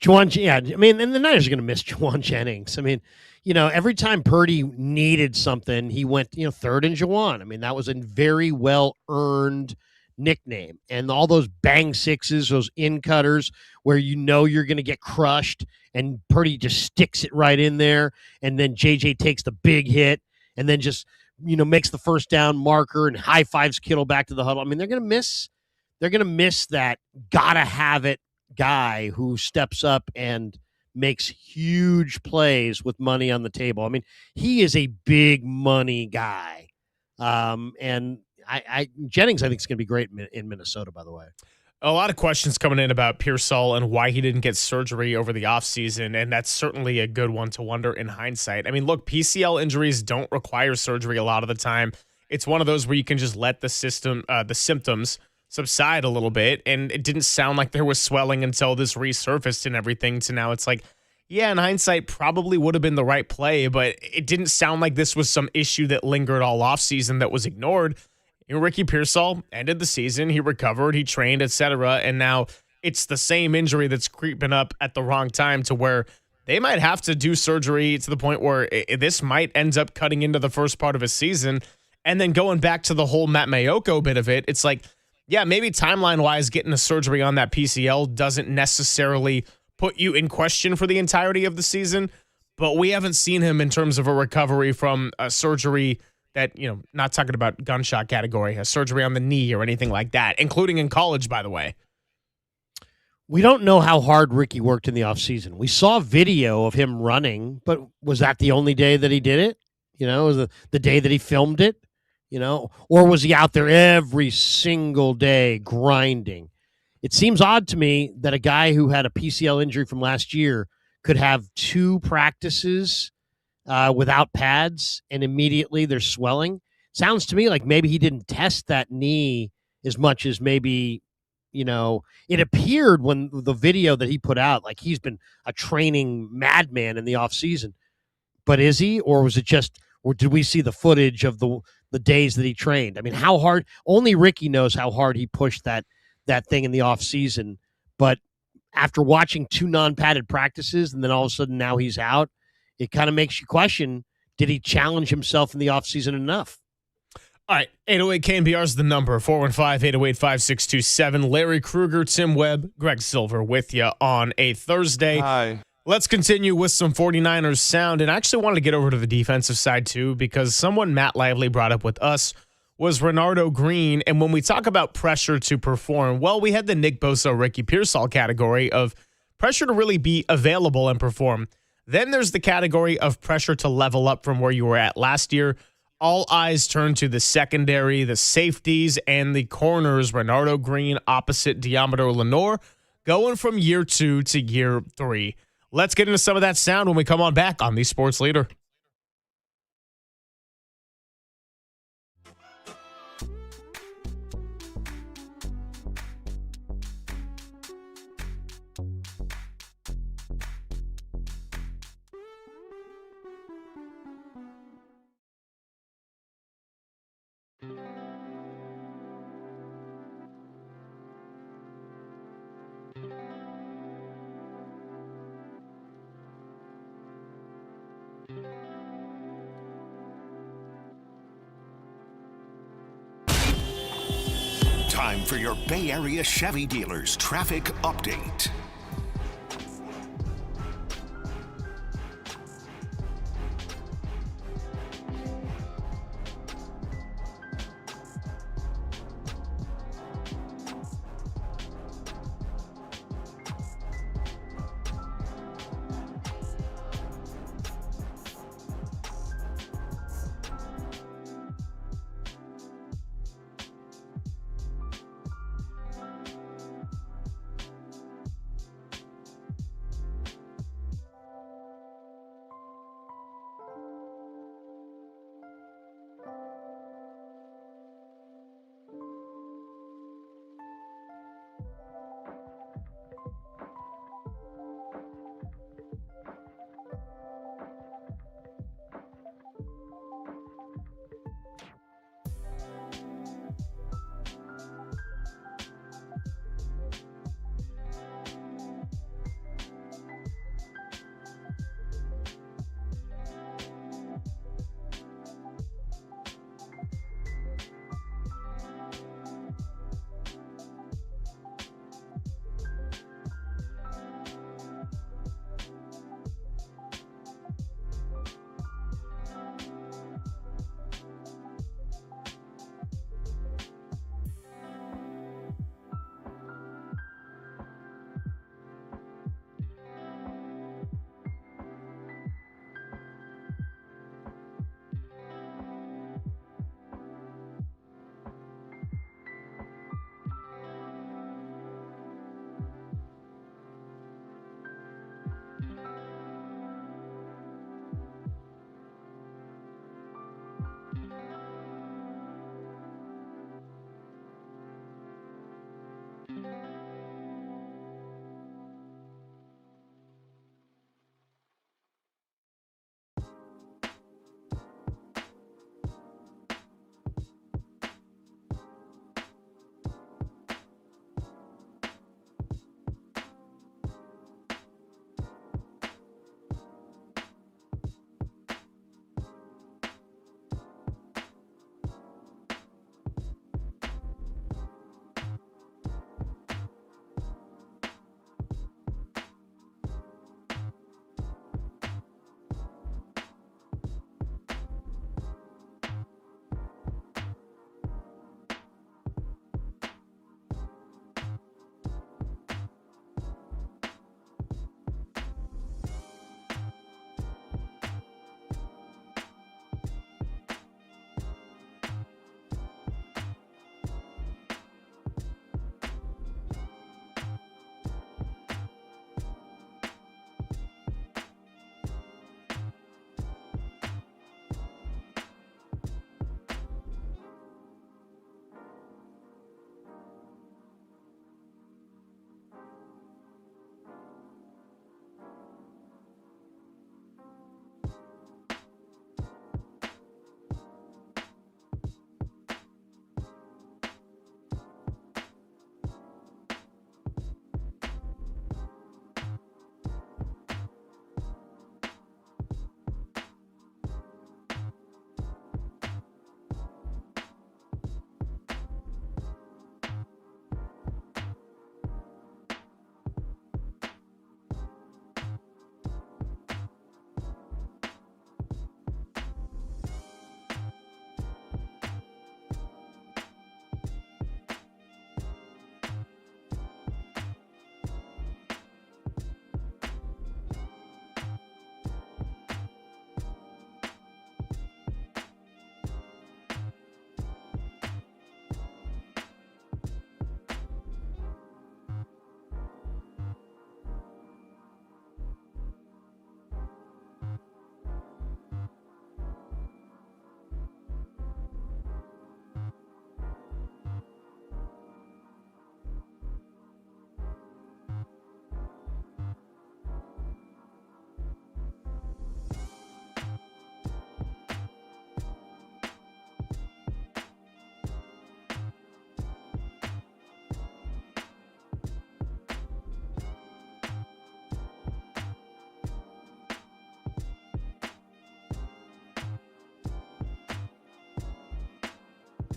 And the Niners are going to miss Juwan Jennings. Every time Purdy needed something, he went, third and Juwan. That was a very well-earned nickname. And all those bang sixes, those in cutters where you're going to get crushed and Purdy just sticks it right in there. And then JJ takes the big hit and then just, makes the first down marker and high fives Kittle back to the huddle. They're going to miss that gotta have it guy who steps up and makes huge plays with money on the table. He is a big money guy. And Jennings, I think, is going to be great in Minnesota, by the way. A lot of questions coming in about Pearsall and why he didn't get surgery over the offseason, and that's certainly a good one to wonder in hindsight. Look, PCL injuries don't require surgery a lot of the time. It's one of those where you can just let the symptoms subside a little bit, and it didn't sound like there was swelling until this resurfaced and everything, to now it's like, yeah, in hindsight, probably would have been the right play, but it didn't sound like this was some issue that lingered all offseason that was ignored. Ricky Pearsall ended the season. He recovered, he trained, etc. And now it's the same injury that's creeping up at the wrong time to where they might have to do surgery to the point where this might end up cutting into the first part of his season. And then going back to the whole Matt Mayoko bit of it, it's like, yeah, maybe timeline-wise, getting a surgery on that PCL doesn't necessarily put you in question for the entirety of the season. But we haven't seen him in terms of a recovery from a surgery that, not talking about gunshot category, a surgery on the knee or anything like that, including in college, by the way. We don't know how hard Ricky worked in the offseason. We saw video of him running, but was that the only day that he did it? Was the day that he filmed it? Or was he out there every single day grinding? It seems odd to me that a guy who had a PCL injury from last year could have 2 practices without pads and immediately there's swelling. Sounds to me like maybe he didn't test that knee as much as maybe, it appeared when the video that he put out, like he's been a training madman in the offseason. But is he, or was it just, or did we see the footage of the days that he trained? How hard, only Ricky knows how hard he pushed that thing in the offseason. But after watching 2 non-padded practices and then all of a sudden now he's out, it kind of makes you question, did he challenge himself in the offseason enough? All right, 808 KNBR is the number, 415-808-5627. Larry Krueger, Tim Webb, Greg Silver with you on a Thursday. Hi. Let's continue with some 49ers sound. And I actually wanted to get over to the defensive side too, because someone Matt Lively brought up with us was Renardo Green. And when we talk about pressure to perform, well, we had the Nick Bosa, Ricky Pearsall category of pressure to really be available and perform. Then there's the category of pressure to level up from where you were at last year. All eyes turn to the secondary, the safeties, and the corners. Renardo Green opposite Diamador Lenore, going from year 2 to year 3. Let's get into some of that sound when we come on back on the Sports Leader. Time for your Bay Area Chevy dealers traffic update.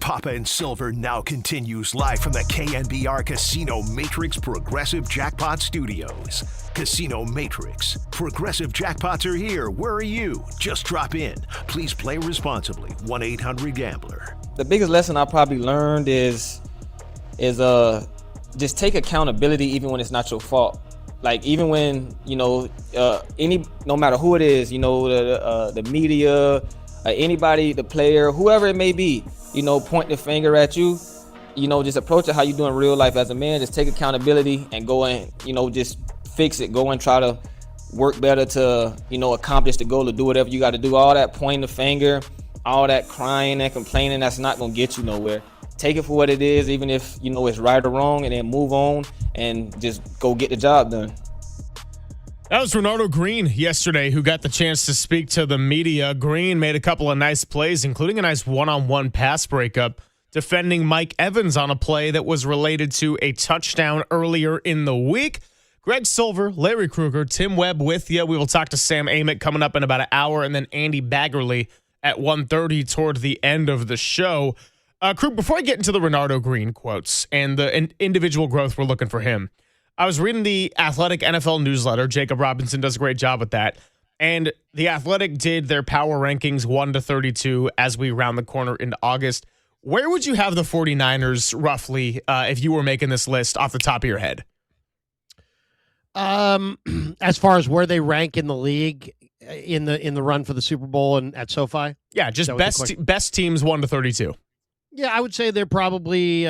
Papa and Silver now continues live from the KNBR Casino Matrix Progressive Jackpot Studios. Casino Matrix. Progressive jackpots are here. Where are you? Just drop in. Please play responsibly. 1-800-GAMBLER. The biggest lesson I probably learned is just take accountability even when it's not your fault. Like even when, no matter who it is, the media, anybody, the player, whoever it may be, point the finger at you, just approach it how you do in real life as a man. Just take accountability and go and, just fix it. Go and try to work better to, accomplish the goal, to do whatever you got to do. All that pointing the finger, all that crying and complaining, that's not going to get you nowhere. Take it for what it is, even if, it's right or wrong, and then move on and just go get the job done. That was Renardo Green yesterday, who got the chance to speak to the media. Green made a couple of nice plays, including a nice one-on-one pass breakup, defending Mike Evans on a play that was related to a touchdown earlier in the week. Greg Silver, Larry Krueger, Tim Webb with you. We will talk to Sam Amick coming up in about an hour, and then Andy Baggerly at 1:30 toward the end of the show. Krug, before I get into the Renardo Green quotes and the individual growth we're looking for him, I was reading the Athletic NFL newsletter. Jacob Robinson does a great job with that. And the Athletic did their power rankings 1-32 as we round the corner into August. Where would you have the 49ers roughly if you were making this list off the top of your head? As far as where they rank in the league in the run for the Super Bowl and at SoFi? Yeah, just best teams 1-32. Yeah, I would say they're probably 6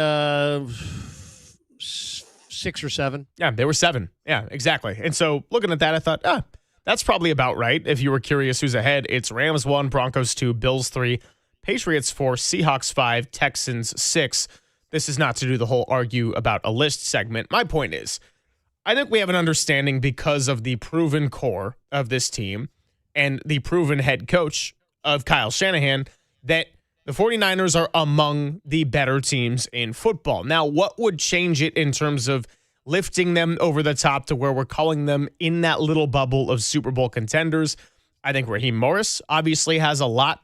or 7. Yeah, they were 7. Yeah, exactly. And so looking at that, I thought, that's probably about right. If you were curious who's ahead, it's Rams 1, Broncos 2, Bills 3, Patriots 4, Seahawks 5, Texans 6. This is not to do the whole argue about a list segment. My point is, I think we have an understanding because of the proven core of this team and the proven head coach of Kyle Shanahan that the 49ers are among the better teams in football. Now, what would change it in terms of lifting them over the top to where we're calling them in that little bubble of Super Bowl contenders? I think Raheem Morris obviously has a lot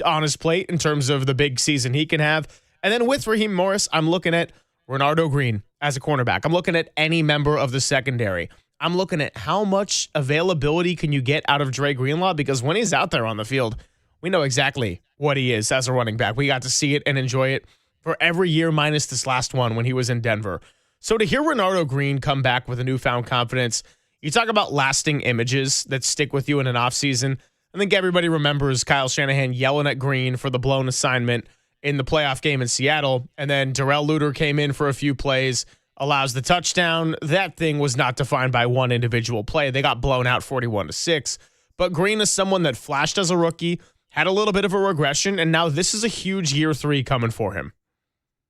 on his plate in terms of the big season he can have. And then with Raheem Morris, I'm looking at Renardo Green as a cornerback. I'm looking at any member of the secondary. I'm looking at how much availability can you get out of Dre Greenlaw, because when he's out there on the field, we know exactly what he is as a running back. We got to see it and enjoy it for every year minus this last one when he was in Denver. So to hear Renardo Green come back with a newfound confidence, you talk about lasting images that stick with you in an offseason. I think everybody remembers Kyle Shanahan yelling at Green for the blown assignment in the playoff game in Seattle, and then Darrell Luter came in for a few plays, allows the touchdown. That thing was not defined by one individual play. They got blown out 41-6. But Green is someone that flashed as a rookie, had a little bit of a regression, and now this is a huge year 3 coming for him.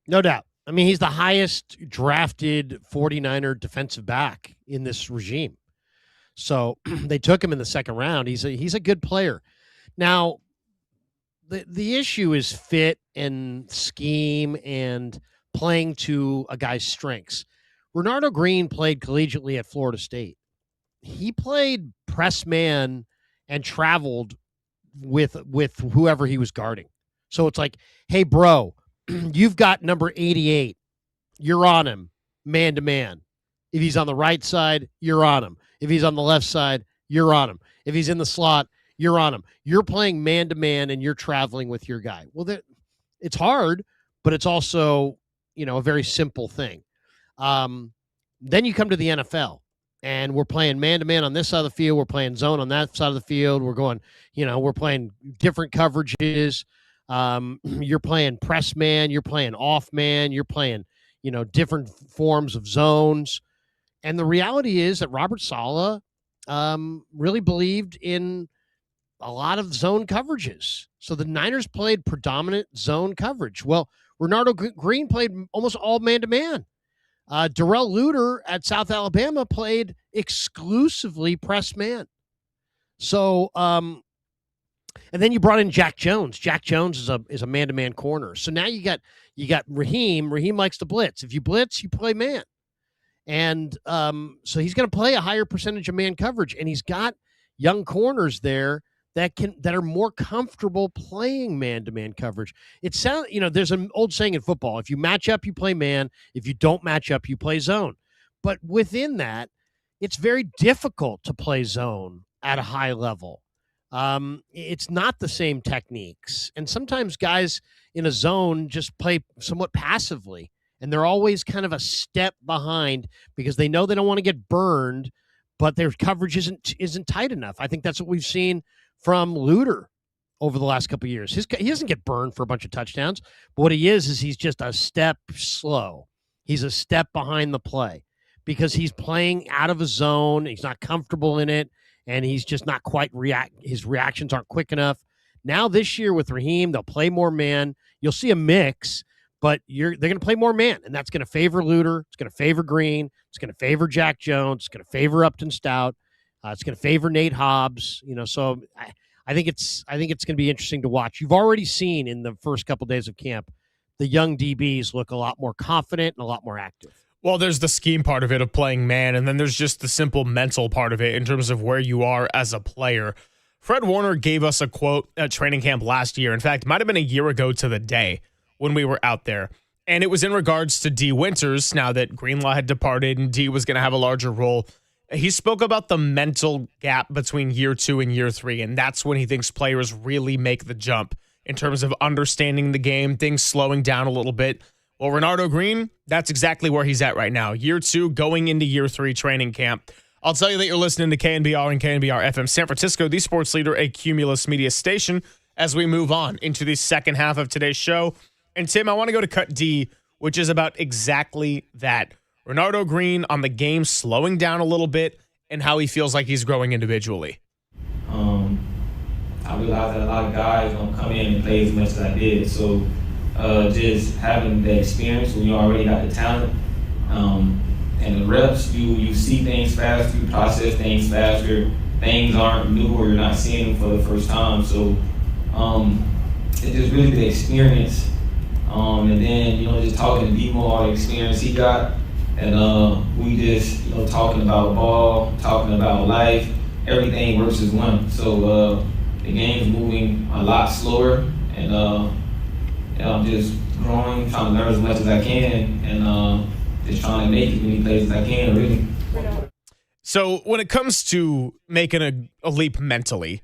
No doubt. I mean, he's the highest drafted 49er defensive back in this regime. So they took him in the second round. He's a good player. Now, the issue is fit and scheme and playing to a guy's strengths. Renardo Green played collegiately at Florida State. He played press man and traveled with whoever he was guarding. So it's like, hey, bro, you've got number 88. You're on him, man to man. If he's on the right side, you're on him. If he's on the left side, you're on him. If he's in the slot, you're on him. You're playing man to man and you're traveling with your guy. Well, it's hard, but it's also, a very simple thing. Then you come to the NFL. And we're playing man-to-man on this side of the field. We're playing zone on that side of the field. We're going, we're playing different coverages. You're playing press man. You're playing off man. You're playing, different forms of zones. And the reality is that Robert Saleh really believed in a lot of zone coverages. So the Niners played predominant zone coverage. Well, Renardo Green played almost all man-to-man. Darrell Luter at South Alabama played exclusively press man. So, and then you brought in Jack Jones. Jack Jones is a man-to-man corner. So now you got Raheem. Raheem likes to blitz. If you blitz, you play man. And so he's going to play a higher percentage of man coverage. And he's got young corners there that are more comfortable playing man-to-man coverage. It sounds, there's an old saying in football: if you match up, you play man. If you don't match up, you play zone. But within that, it's very difficult to play zone at a high level. It's not the same techniques, and sometimes guys in a zone just play somewhat passively, and they're always kind of a step behind because they know they don't want to get burned, but their coverage isn't tight enough. I think that's what we've seen from Luter over the last couple of years. He doesn't get burned for a bunch of touchdowns, but what he is he's just a step slow. He's a step behind the play because he's playing out of a zone. He's not comfortable in it, and he's just not quite his reactions aren't quick enough. Now this year with Raheem, they'll play more man. You'll see a mix, but they're going to play more man, and that's going to favor Luter. It's going to favor Green. It's going to favor Jack Jones. It's going to favor Upton Stout. It's going to favor Nate Hobbs. So I think it's going to be interesting to watch. You've already seen in the first couple days of camp, the young DBs look a lot more confident and a lot more active. Well, there's the scheme part of it of playing man, and then there's just the simple mental part of it in terms of where you are as a player. Fred Warner gave us a quote at training camp last year. In fact, it might have been a year ago to the day when we were out there. And it was in regards to D. Winters, now that Greenlaw had departed and D was going to have a larger role. He spoke about the mental gap between year 2 and year 3, and that's when he thinks players really make the jump in terms of understanding the game, things slowing down a little bit. Well, Renardo Green, that's exactly where he's at right now. Year 2 going into year 3 training camp. I'll tell you that you're listening to KNBR and KNBR FM San Francisco, the sports leader, a Cumulus Media station, as we move on into the second half of today's show. And Tim, I want to go to Cut D, which is about exactly that. Renardo Green on the game slowing down a little bit and how he feels like he's growing individually. I realized that a lot of guys don't come in and play as much as I did. So just having the experience when you already got the talent and the reps, you see things faster, you process things faster. Things aren't new or you're not seeing them for the first time. So it's just really the experience. And then, just talking to Demo, all the experience he got. And we just, talking about ball, talking about life, everything works as one. So the game's moving a lot slower, and I'm just growing, trying to learn as much as I can, and just trying to make as many plays as I can, really. So when it comes to making a leap mentally,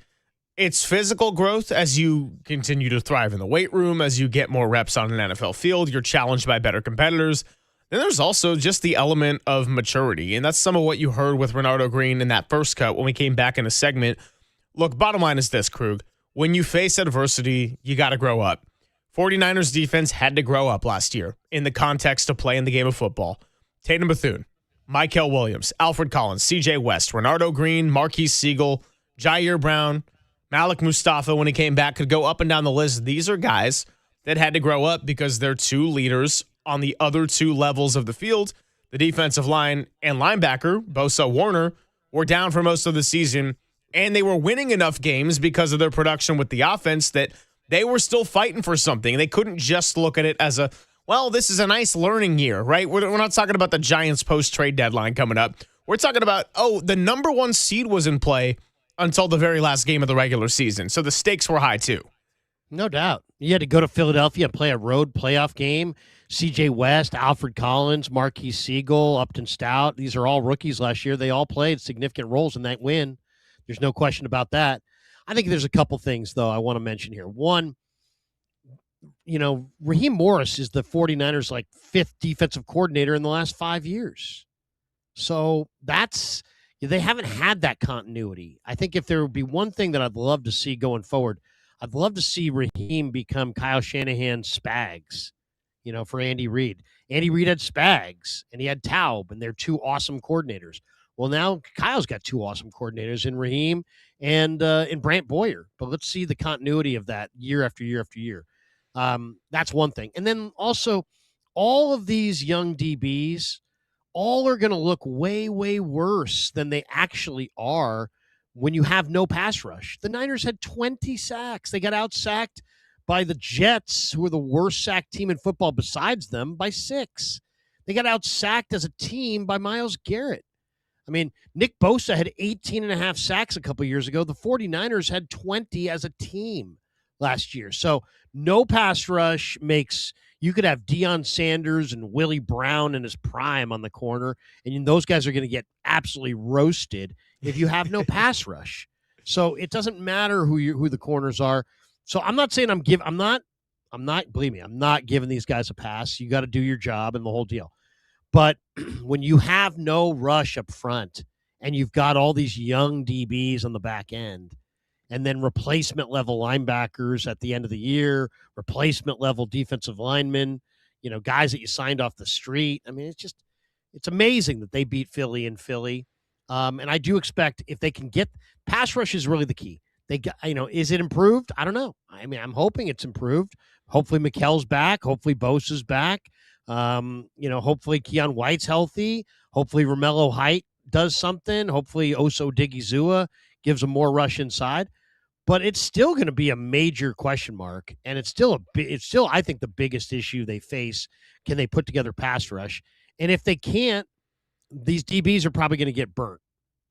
it's physical growth as you continue to thrive in the weight room, as you get more reps on an NFL field, you're challenged by better competitors. Then there's also just the element of maturity, and that's some of what you heard with Renardo Green in that first cut when we came back in a segment. Look, bottom line is this, Krug. When you face adversity, you got to grow up. 49ers defense had to grow up last year in the context of playing the game of football. Tatum Bethune, Mykel Williams, Alfred Collins, CJ West, Renardo Green, Marquise Siegel, Jair Brown, Malik Mustafa, when he came back, could go up and down the list. These are guys that had to grow up because they're two leaders on the other two levels of the field. The defensive line and linebacker, Bosa Warner, were down for most of the season, and they were winning enough games because of their production with the offense that they were still fighting for something. They couldn't just look at it as this is a nice learning year, right? We're not talking about the Giants post-trade deadline coming up. We're talking about, the number 1 seed was in play until the very last game of the regular season. So the stakes were high too. No doubt. You had to go to Philadelphia and play a road playoff game. CJ West, Alfred Collins, Marquise Siegel, Upton Stout. These are all rookies last year. They all played significant roles in that win. There's no question about that. I think there's a couple things, though, I want to mention here. One, Raheem Morris is the 49ers' 5th defensive coordinator in the last 5 years. So they haven't had that continuity. I think if there would be one thing that I'd love to see going forward, I'd love to see Raheem become Kyle Shanahan's Spags, for Andy Reid. Andy Reid had Spags, and he had Taub, and they're two awesome coordinators. Well, now Kyle's got two awesome coordinators in Raheem and in Brant Boyer. But let's see the continuity of that year after year after year. That's one thing. And then also, all of these young DBs, all are going to look way, way worse than they actually are when you have no pass rush. The Niners had 20 sacks. They got out-sacked by the Jets, who are the worst sacked team in football besides them, by 6. They got out-sacked as a team by Myles Garrett. I mean, Nick Bosa had 18 and a half sacks a couple years ago. The 49ers had 20 as a team last year. So no pass rush makes you could have Deion Sanders and Willie Brown in his prime on the corner, and those guys are going to get absolutely roasted if you have no pass rush. So it doesn't matter who the corners are. So I'm not saying believe me, I'm not giving these guys a pass. You got to do your job and the whole deal. But when you have no rush up front and you've got all these young DBs on the back end, and then replacement level linebackers at the end of the year, replacement level defensive linemen, guys that you signed off the street. I mean, it's amazing that they beat Philly in Philly. And I do expect if they can get pass rush is really the key. They got, is it improved? I don't know. I mean, I'm hoping it's improved. Hopefully McKell's back. Hopefully Bosa's back. Hopefully Keon White's healthy. Hopefully Romello Height does something. Hopefully Oso Digizua gives them more rush inside. But it's still going to be a major question mark, and it's still I think the biggest issue they face. Can they put together pass rush? And if they can't, these DBs are probably going to get burnt.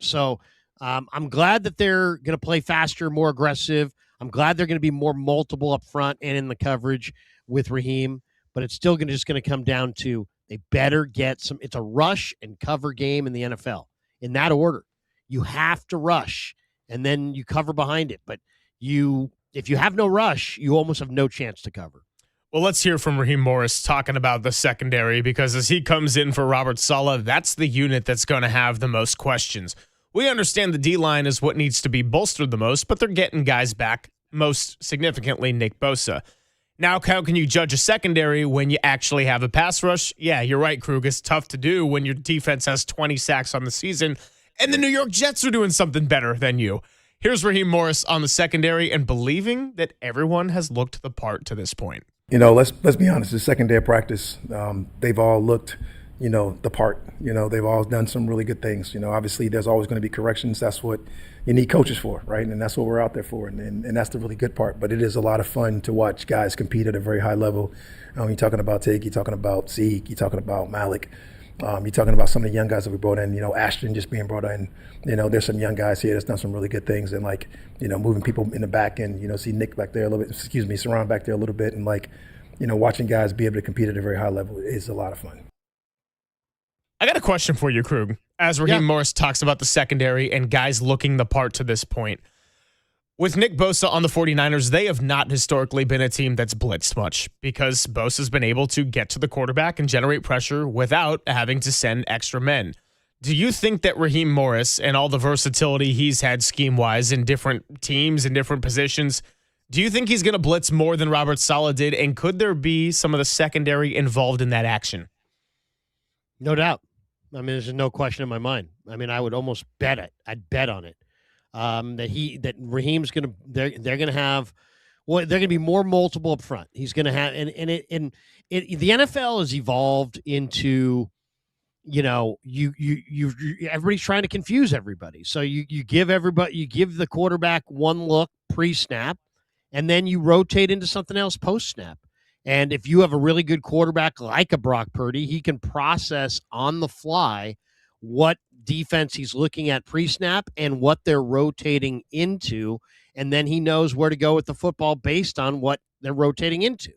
So I'm glad that they're going to play faster, more aggressive. I'm glad they're going to be more multiple up front and in the coverage with Raheem. But it's still just going to come down to they better get some. It's a rush and cover game in the NFL in that order. You have to rush, and then you cover behind it. But if you have no rush, you almost have no chance to cover. Well, let's hear from Raheem Morris talking about the secondary, because as he comes in for Robert Saleh, that's the unit that's going to have the most questions. We understand the D-line is what needs to be bolstered the most, but they're getting guys back, most significantly Nick Bosa. Now, how can you judge a secondary when you actually have a pass rush? Yeah, you're right, Krug. It's tough to do when your defense has 20 sacks on the season and the New York Jets are doing something better than you. Here's Raheem Morris on the secondary and believing that everyone has looked the part to this point. Let's be honest. The second day of practice, they've all looked, the part. They've all done some really good things. Obviously there's always going to be corrections. That's what you need coaches for, right? And that's what we're out there for. And that's the really good part. But it is a lot of fun to watch guys compete at a very high level. You're talking about Tig, you're talking about Zeke, you're talking about Malik. You're talking about some of the young guys that we brought in, Ashton just being brought in. There's some young guys here that's done some really good things and moving people in the back and, see Nick back there a little bit, Saran back there a little bit. And watching guys be able to compete at a very high level is a lot of fun. I got a question for you, Krug. As Raheem Morris talks about the secondary and guys looking the part to this point. With Nick Bosa on the 49ers, they have not historically been a team that's blitzed much because Bosa's been able to get to the quarterback and generate pressure without having to send extra men. Do you think that Raheem Morris and all the versatility he's had scheme-wise in different teams and different positions, do you think he's going to blitz more than Robert Saleh did? And could there be some of the secondary involved in that action? No doubt. I mean, there's no question in my mind. I mean, I would almost bet it. I'd bet on it. That Raheem's going to, they're going to have, they're going to be more multiple up front. He's going to have, the NFL has evolved into, everybody's trying to confuse everybody. So you give the quarterback one look pre-snap, and then you rotate into something else post-snap. And if you have a really good quarterback like a Brock Purdy, he can process on the fly what defense he's looking at pre-snap and what they're rotating into, and then he knows where to go with the football based on what they're rotating into.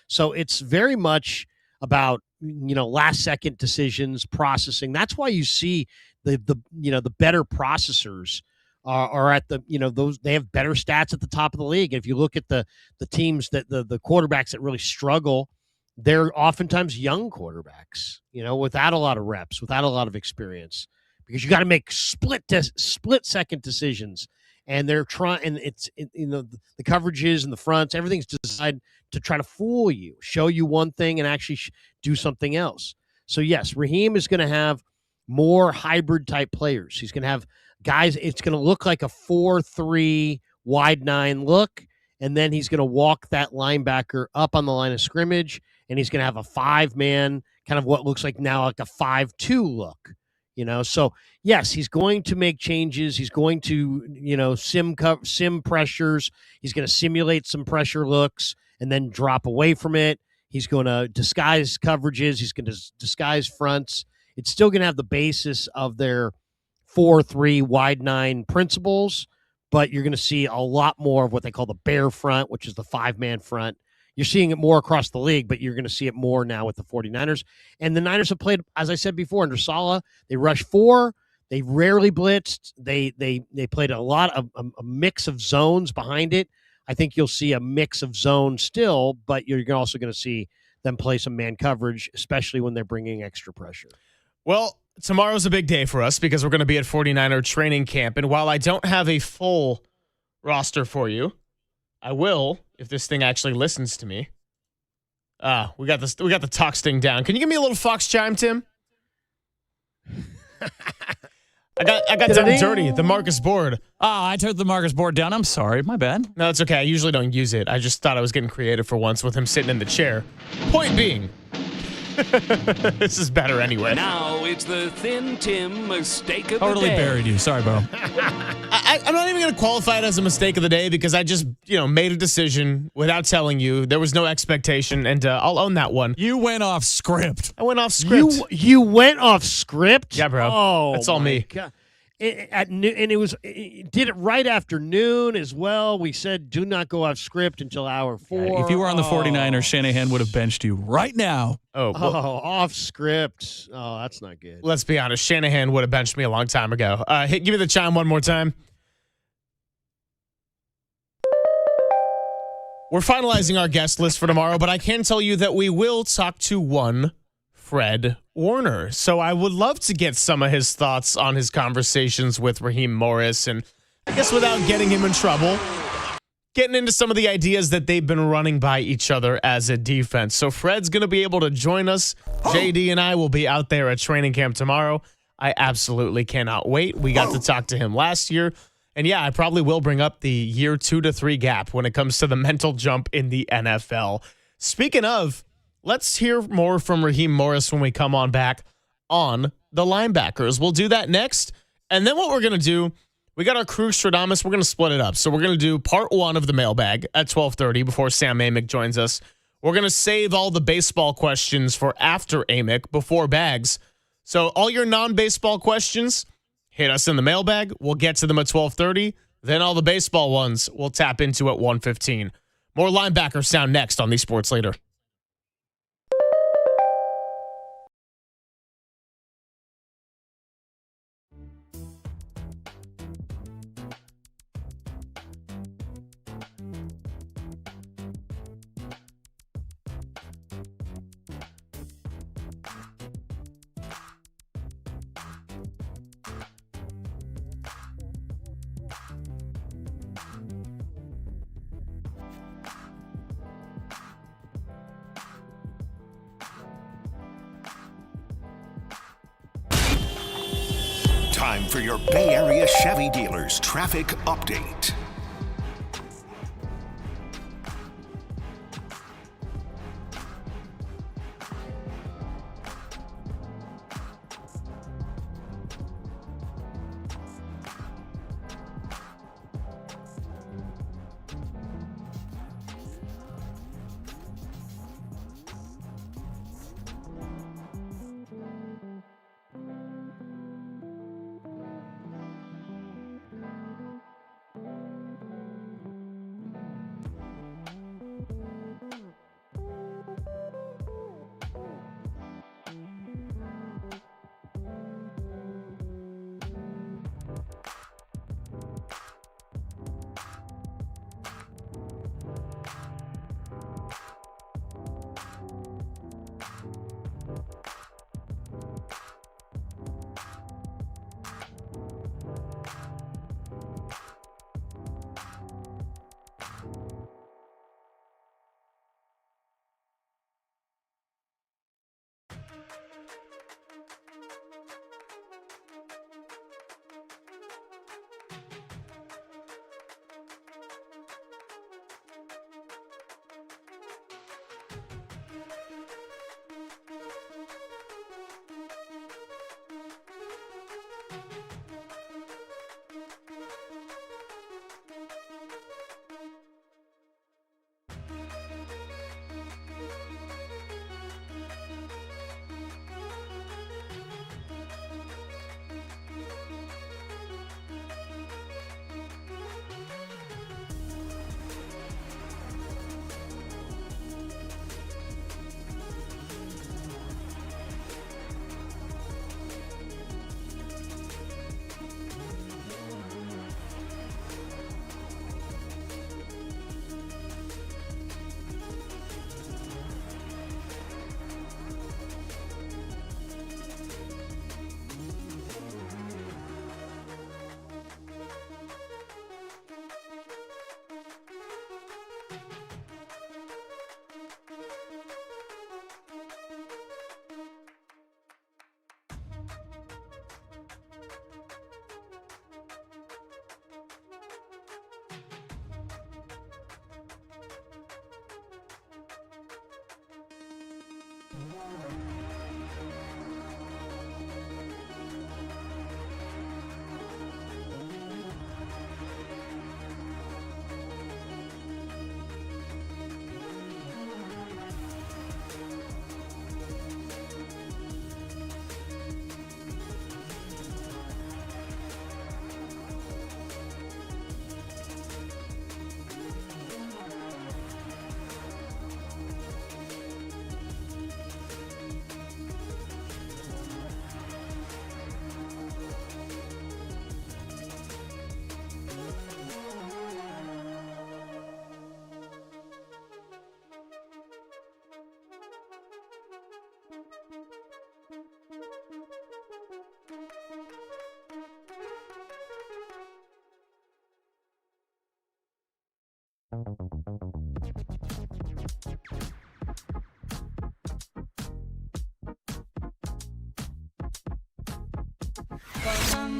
So it's very much about last second decisions, processing. That's why you see the better processors are at those, they have better stats at the top of the league. If you look at the teams that the quarterbacks that really struggle, they're oftentimes young quarterbacks, without a lot of reps, without a lot of experience, because you got to make split second decisions. And they're trying, and the coverages and the fronts, everything's designed to try to fool you, show you one thing and actually do something else. So yes, Raheem is going to have more hybrid type players. He's going to have guys. It's going to look like a 4-3 wide 9 look. And then he's going to walk that linebacker up on the line of scrimmage, and he's going to have a 5-man, kind of what looks like now like a 5-2 look. So yes, he's going to make changes. He's going to, sim pressures. He's going to simulate some pressure looks and then drop away from it. He's going to disguise coverages. He's going to disguise fronts. It's still going to have the basis of their 4-3 wide 9 principles, but you're going to see a lot more of what they call the bear front, which is the 5-man front. You're seeing it more across the league, but you're going to see it more now with the 49ers. And the Niners have played, as I said before, under Saleh, they rush 4. They rarely blitzed. They played a lot of a mix of zones behind it. I think you'll see a mix of zones still, but you're also going to see them play some man coverage, especially when they're bringing extra pressure. Well, tomorrow's a big day for us because we're going to be at 49er training camp. And while I don't have a full roster for you, I will if this thing actually listens to me. We got the talk sting down. Can you give me a little fox chime, Tim? I got done dirty. The Marcus board. I took the Marcus board down. I'm sorry. My bad. No, it's okay. I usually don't use it. I just thought I was getting creative for once with him sitting in the chair. Point being, this is better anyway. Now it's the Thin Tim mistake of Totally the day. buried you. Sorry, bro. I'm not even going to qualify it as a mistake of the day because I just, made a decision without telling you. There was no expectation, and I'll own that one. You went off script. I went off script. You went off script? Yeah, bro. Oh, that's all me. God. At noon, and it did it right after noon as well. We said do not go off script until hour 4. If you were on the 49ers, Shanahan would have benched you right now. Off script. Oh, that's not good. Let's be honest. Shanahan would have benched me a long time ago. Give me the chime one more time. We're finalizing our guest list for tomorrow, but I can tell you that we will talk to one Fred Warner. So I would love to get some of his thoughts on his conversations with Raheem Morris, and I guess without getting him in trouble, getting into some of the ideas that they've been running by each other as a defense. So Fred's going to be able to join us. JD and I will be out there at training camp tomorrow. I absolutely cannot wait. We got to talk to him last year. And yeah, I probably will bring up the year 2 to 3 gap when it comes to the mental jump in the NFL. Speaking of, let's hear more from Raheem Morris when we come on back on the linebackers. We'll do that next. And then what we're going to do, we got our Crew Stradamus. We're going to split it up. So we're going to do part 1 of the mailbag at 12:30 before Sam Amick joins us. We're going to save all the baseball questions for after Amick before Bags. So all your non-baseball questions, hit us in the mailbag. We'll get to them at 12:30. Then all the baseball ones we'll tap into at 1:15. More linebacker sound next on the Sports Leader. Time for your Bay Area Chevy dealers traffic update.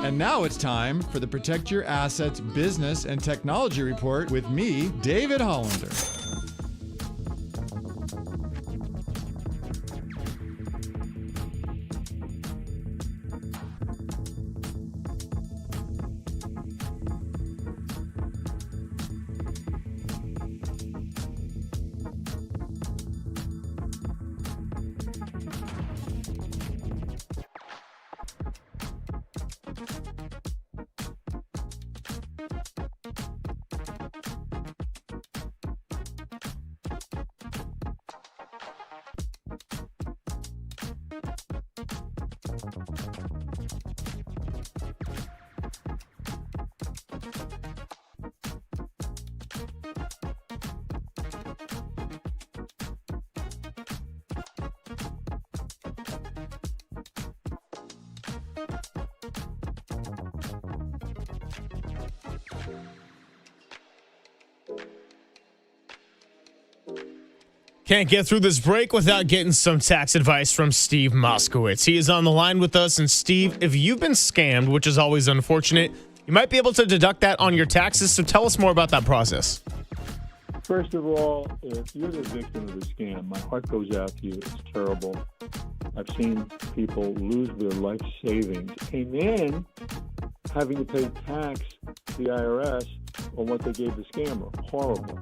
And now it's time for the Protect Your Assets Business and Technology Report with me, David Hollander. Can't get through this break without getting some tax advice from Steve Moskowitz. He is on the line with us. And Steve, if you've been scammed, which is always unfortunate, you might be able to deduct that on your taxes. So tell us more about that process. First of all, if you're the victim of a scam, my heart goes out to you. It's terrible. I've seen people lose their life savings and then having to pay tax to the IRS on what they gave the scammer. Horrible.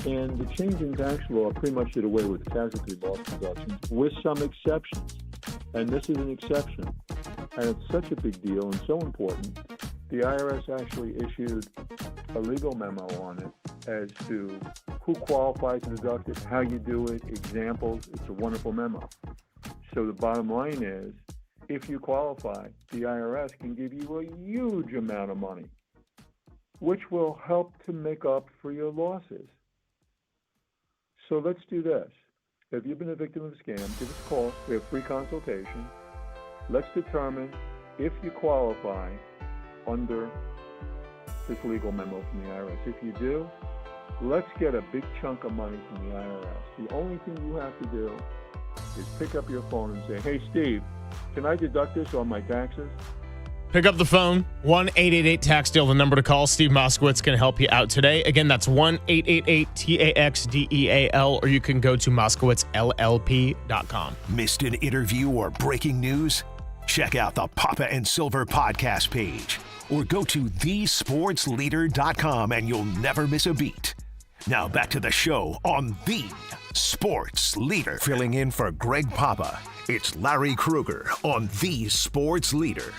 And the change in tax law pretty much did away with casualty loss deductions with some exceptions. And this is an exception. And it's such a big deal and so important. The IRS actually issued a legal memo on it as to who qualifies to deduct it, how you do it, examples. It's a wonderful memo. So the bottom line is, if you qualify, the IRS can give you a huge amount of money, which will help to make up for your losses. So let's do this. If you've been a victim of a scam, give us a call. We have free consultation. Let's determine if you qualify under this legal memo from the IRS. If you do, let's get a big chunk of money from the IRS. The only thing you have to do is pick up your phone and say, hey, Steve, can I deduct this on my taxes? Pick up the phone, 1-888-TAX-DEAL, the number to call. Steve Moskowitz can help you out today. Again, that's 1-888-TAX-DEAL, or you can go to moskowitzllp.com. Missed an interview or breaking news? Check out the Papa and Silver podcast page, or go to thesportsleader.com and you'll never miss a beat. Now back to the show on The Sports Leader. Filling in for Greg Papa, it's Larry Krueger on The Sports Leader.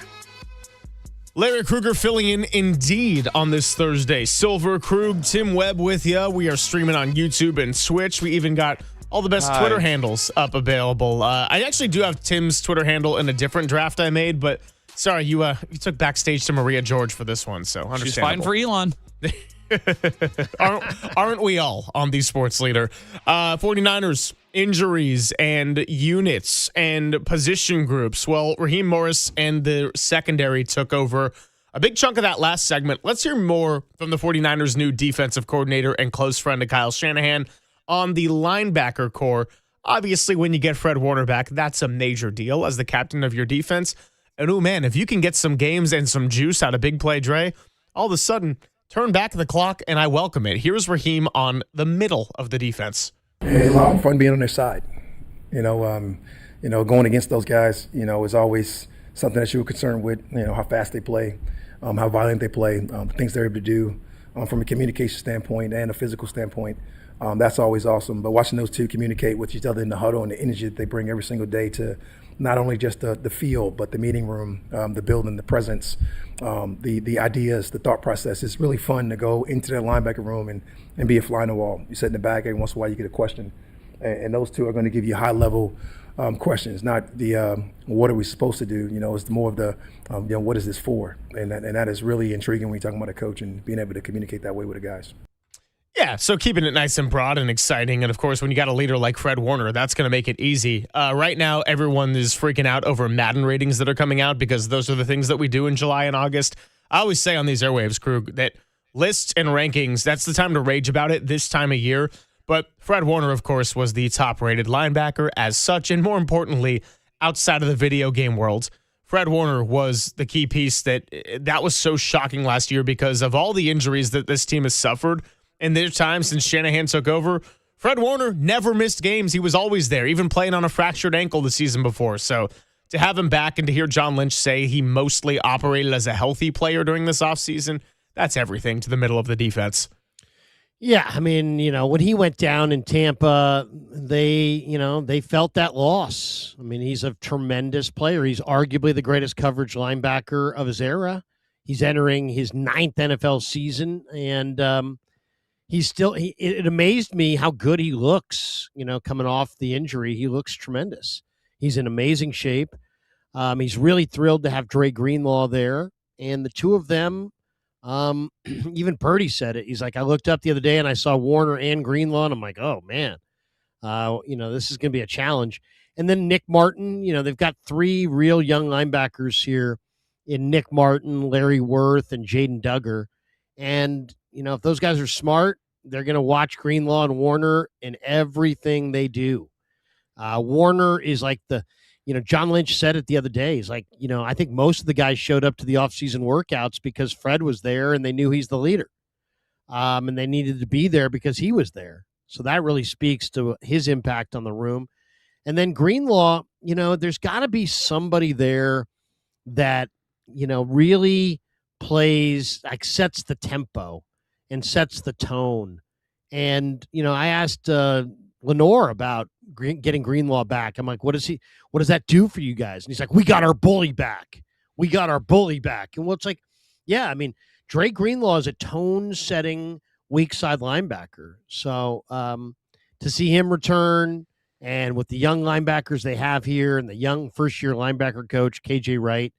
Larry Krueger filling in indeed on this Thursday. Silver, Krug, Tim Webb with you. We are streaming on YouTube and Twitch. We even got all the best Twitter handles up available. I actually do have Tim's Twitter handle in a different draft I made, but sorry, you took backstage to Maria George for this one, so understandable. She's fighting for Elon. aren't we all on the Sports Leader? 49ers injuries and units and position groups. Well, Raheem Morris and the secondary took over a big chunk of that last segment. Let's hear more from the 49ers' new defensive coordinator and close friend of Kyle Shanahan on the linebacker core. Obviously, when you get Fred Warner back, that's a major deal as the captain of your defense. And oh man, if you can get some games and some juice out of Big Play Dre, all of a sudden, turn back the clock, and I welcome it. Here's Raheem on the middle of the defense. It's a lot of fun being on their side. Going against those guys, is always something that you're concerned with. How fast they play, how violent they play, the things they're able to do from a communication standpoint and a physical standpoint. That's always awesome. But watching those two communicate with each other in the huddle and the energy that they bring every single day to not only just the field, but the meeting room, the building, the presence, the ideas, the thought process. It's really fun to go into that linebacker room and be a fly on the wall. You sit in the back, every once in a while you get a question. And those two are going to give you high-level questions, not the what are we supposed to do? It's more of the what is this for? And that is really intriguing when you're talking about a coach and being able to communicate that way with the guys. Yeah, so keeping it nice and broad and exciting. And, of course, when you got a leader like Fred Warner, that's going to make it easy. Right now, everyone is freaking out over Madden ratings that are coming out because those are the things that we do in July and August. I always say on these airwaves, Krug, that lists and rankings, that's the time to rage about it this time of year. But Fred Warner, of course, was the top-rated linebacker as such. And more importantly, outside of the video game world, Fred Warner was the key piece that was so shocking last year because of all the injuries that this team has suffered in their time since Shanahan took over. Fred Warner never missed games. He was always there, even playing on a fractured ankle the season before. So to have him back and to hear John Lynch say he mostly operated as a healthy player during this offseason, that's everything to the middle of the defense. Yeah, I mean, when he went down in Tampa, they felt that loss. I mean, he's a tremendous player. He's arguably the greatest coverage linebacker of his era. He's entering his 9th NFL season, and it amazed me how good he looks, coming off the injury. He looks tremendous. He's in amazing shape. He's really thrilled to have Dre Greenlaw there. And the two of them, even Purdy said it. He's like, I looked up the other day and I saw Warner and Greenlaw, and I'm like, oh, man, this is going to be a challenge. And then Nick Martin, they've got 3 real young linebackers here in Nick Martin, Larry Worth, and Jaden Duggar. And, if those guys are smart, they're going to watch Greenlaw and Warner in everything they do. Warner is like John Lynch said it the other day. He's like, I think most of the guys showed up to the offseason workouts because Fred was there and they knew he's the leader. And they needed to be there because he was there. So that really speaks to his impact on the room. And then Greenlaw, there's got to be somebody there that, really plays, like sets the tempo and sets the tone. And, I asked Lenore about getting Greenlaw back. I'm like, what does that do for you guys? And he's like, we got our bully back. And it's like, yeah, I mean, Dre Greenlaw is a tone-setting weak side linebacker. So to see him return, and with the young linebackers they have here and the young first-year linebacker coach, KJ Wright,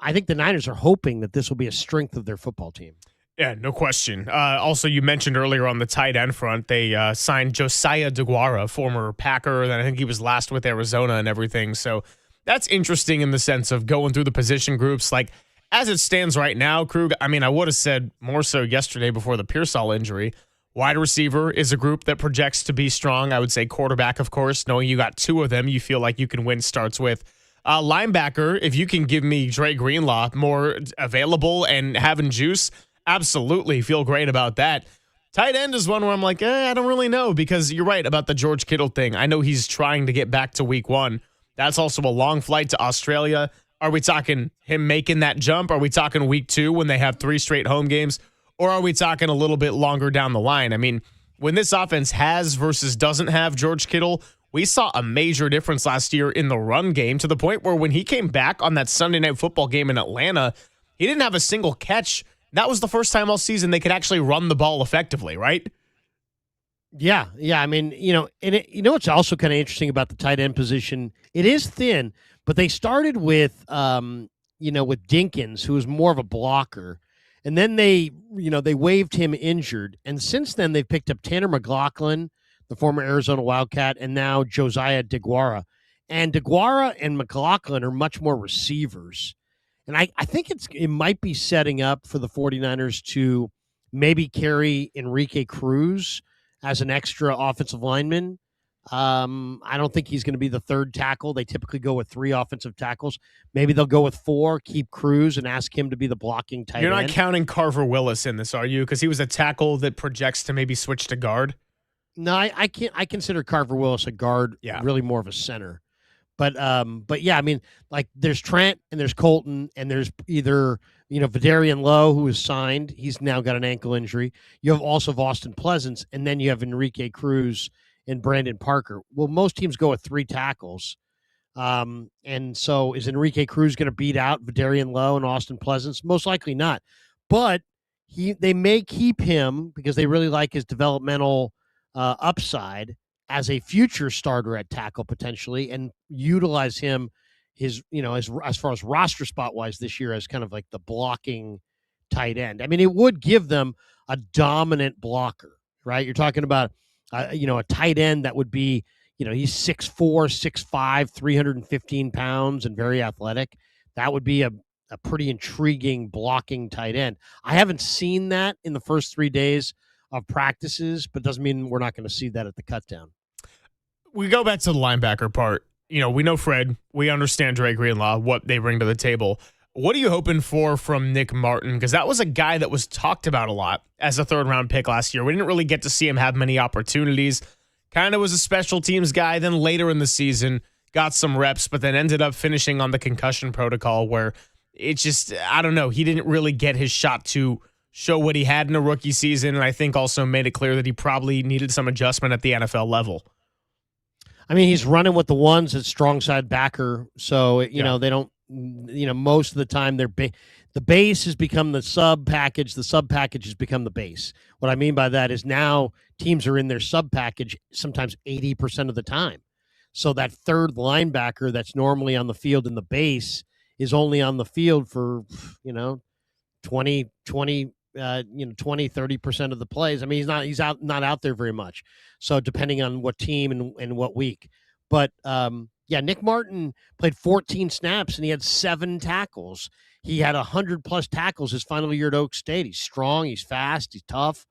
I think the Niners are hoping that this will be a strength of their football team. Yeah, no question. Also, you mentioned earlier on the tight end front, they signed Josiah DeGuara, former Packer, and I think he was last with Arizona and everything. So that's interesting in the sense of going through the position groups. Like, as it stands right now, Krug, I mean, I would have said more so yesterday before the Pearsall injury. Wide receiver is a group that projects to be strong. I would say quarterback, of course, knowing you got 2 of them, you feel like you can win starts with. Linebacker, if you can give me Dre Greenlaw more available and having juice, absolutely feel great about that. Tight end is one where I'm like, I don't really know, because you're right about the George Kittle thing. I know he's trying to get back to week 1. That's also a long flight to Australia. Are we talking him making that jump? Are we talking week 2 when they have 3 straight home games? Or are we talking a little bit longer down the line? I mean, when this offense has versus doesn't have George Kittle, we saw a major difference last year in the run game, to the point where when he came back on that Sunday Night Football game in Atlanta, he didn't have a single catch. That was the first time all season they could actually run the ball effectively, right? Yeah. I mean, what's also kind of interesting about the tight end position? It is thin, but they started with, with Dinkins, who was more of a blocker, and then they waived him injured, and since then they've picked up Tanner McLaughlin, the former Arizona Wildcat, and now Josiah DeGuara. And DeGuara and McLaughlin are much more receivers. And I think it might be setting up for the 49ers to maybe carry Enrique Cruz as an extra offensive lineman. I don't think he's going to be the third tackle. They typically go with 3 offensive tackles. Maybe they'll go with 4, keep Cruz, and ask him to be the blocking tight end. You're not counting Carver Willis in this, are you? Because he was a tackle that projects to maybe switch to guard. No, I can't. I consider Carver Willis a guard, really more of a center. But yeah, I mean, like there's Trent and there's Colton and there's either Vidarian Lowe, who is signed. He's now got an ankle injury. You have also Austin Pleasance, and then you have Enrique Cruz and Brandon Parker. Well, most teams go with 3 tackles. And so is Enrique Cruz going to beat out Vidarian Lowe and Austin Pleasance? Most likely not. But they may keep him because they really like his developmental upside as a future starter at tackle potentially, and utilize him as far as roster spot wise this year as kind of like the blocking tight end. I mean, it would give them a dominant blocker, right? You're talking about a tight end that would be, he's 6'4", 6'5", 315 pounds and very athletic. That would be a pretty intriguing blocking tight end. I haven't seen that in the first 3 days of practices, but doesn't mean we're not going to see that at the cut down. We go back to the linebacker part. We know Fred. We understand Dre Greenlaw, what they bring to the table. What are you hoping for from Nick Martin? Because that was a guy that was talked about a lot as a third-round pick last year. We didn't really get to see him have many opportunities. Kind of was a special teams guy. Then later in the season, got some reps, but then ended up finishing on the concussion protocol where it's just, I don't know, he didn't really get his shot to show what he had in a rookie season, and I think also made it clear that he probably needed some adjustment at the NFL level. I mean, he's running with the ones at strong side backer, so they don't. Most of the time, the base has become the sub package. The sub package has become the base. What I mean by that is now teams are in their sub package sometimes 80% of the time. So that third linebacker that's normally on the field in the base is only on the field for 20, 30% of the plays. I mean, he's not out there very much. So depending on what team and what week. But Nick Martin played 14 snaps and he had 7 tackles. He had 100+ tackles his final year at Oak State. He's strong, he's fast, he's tough.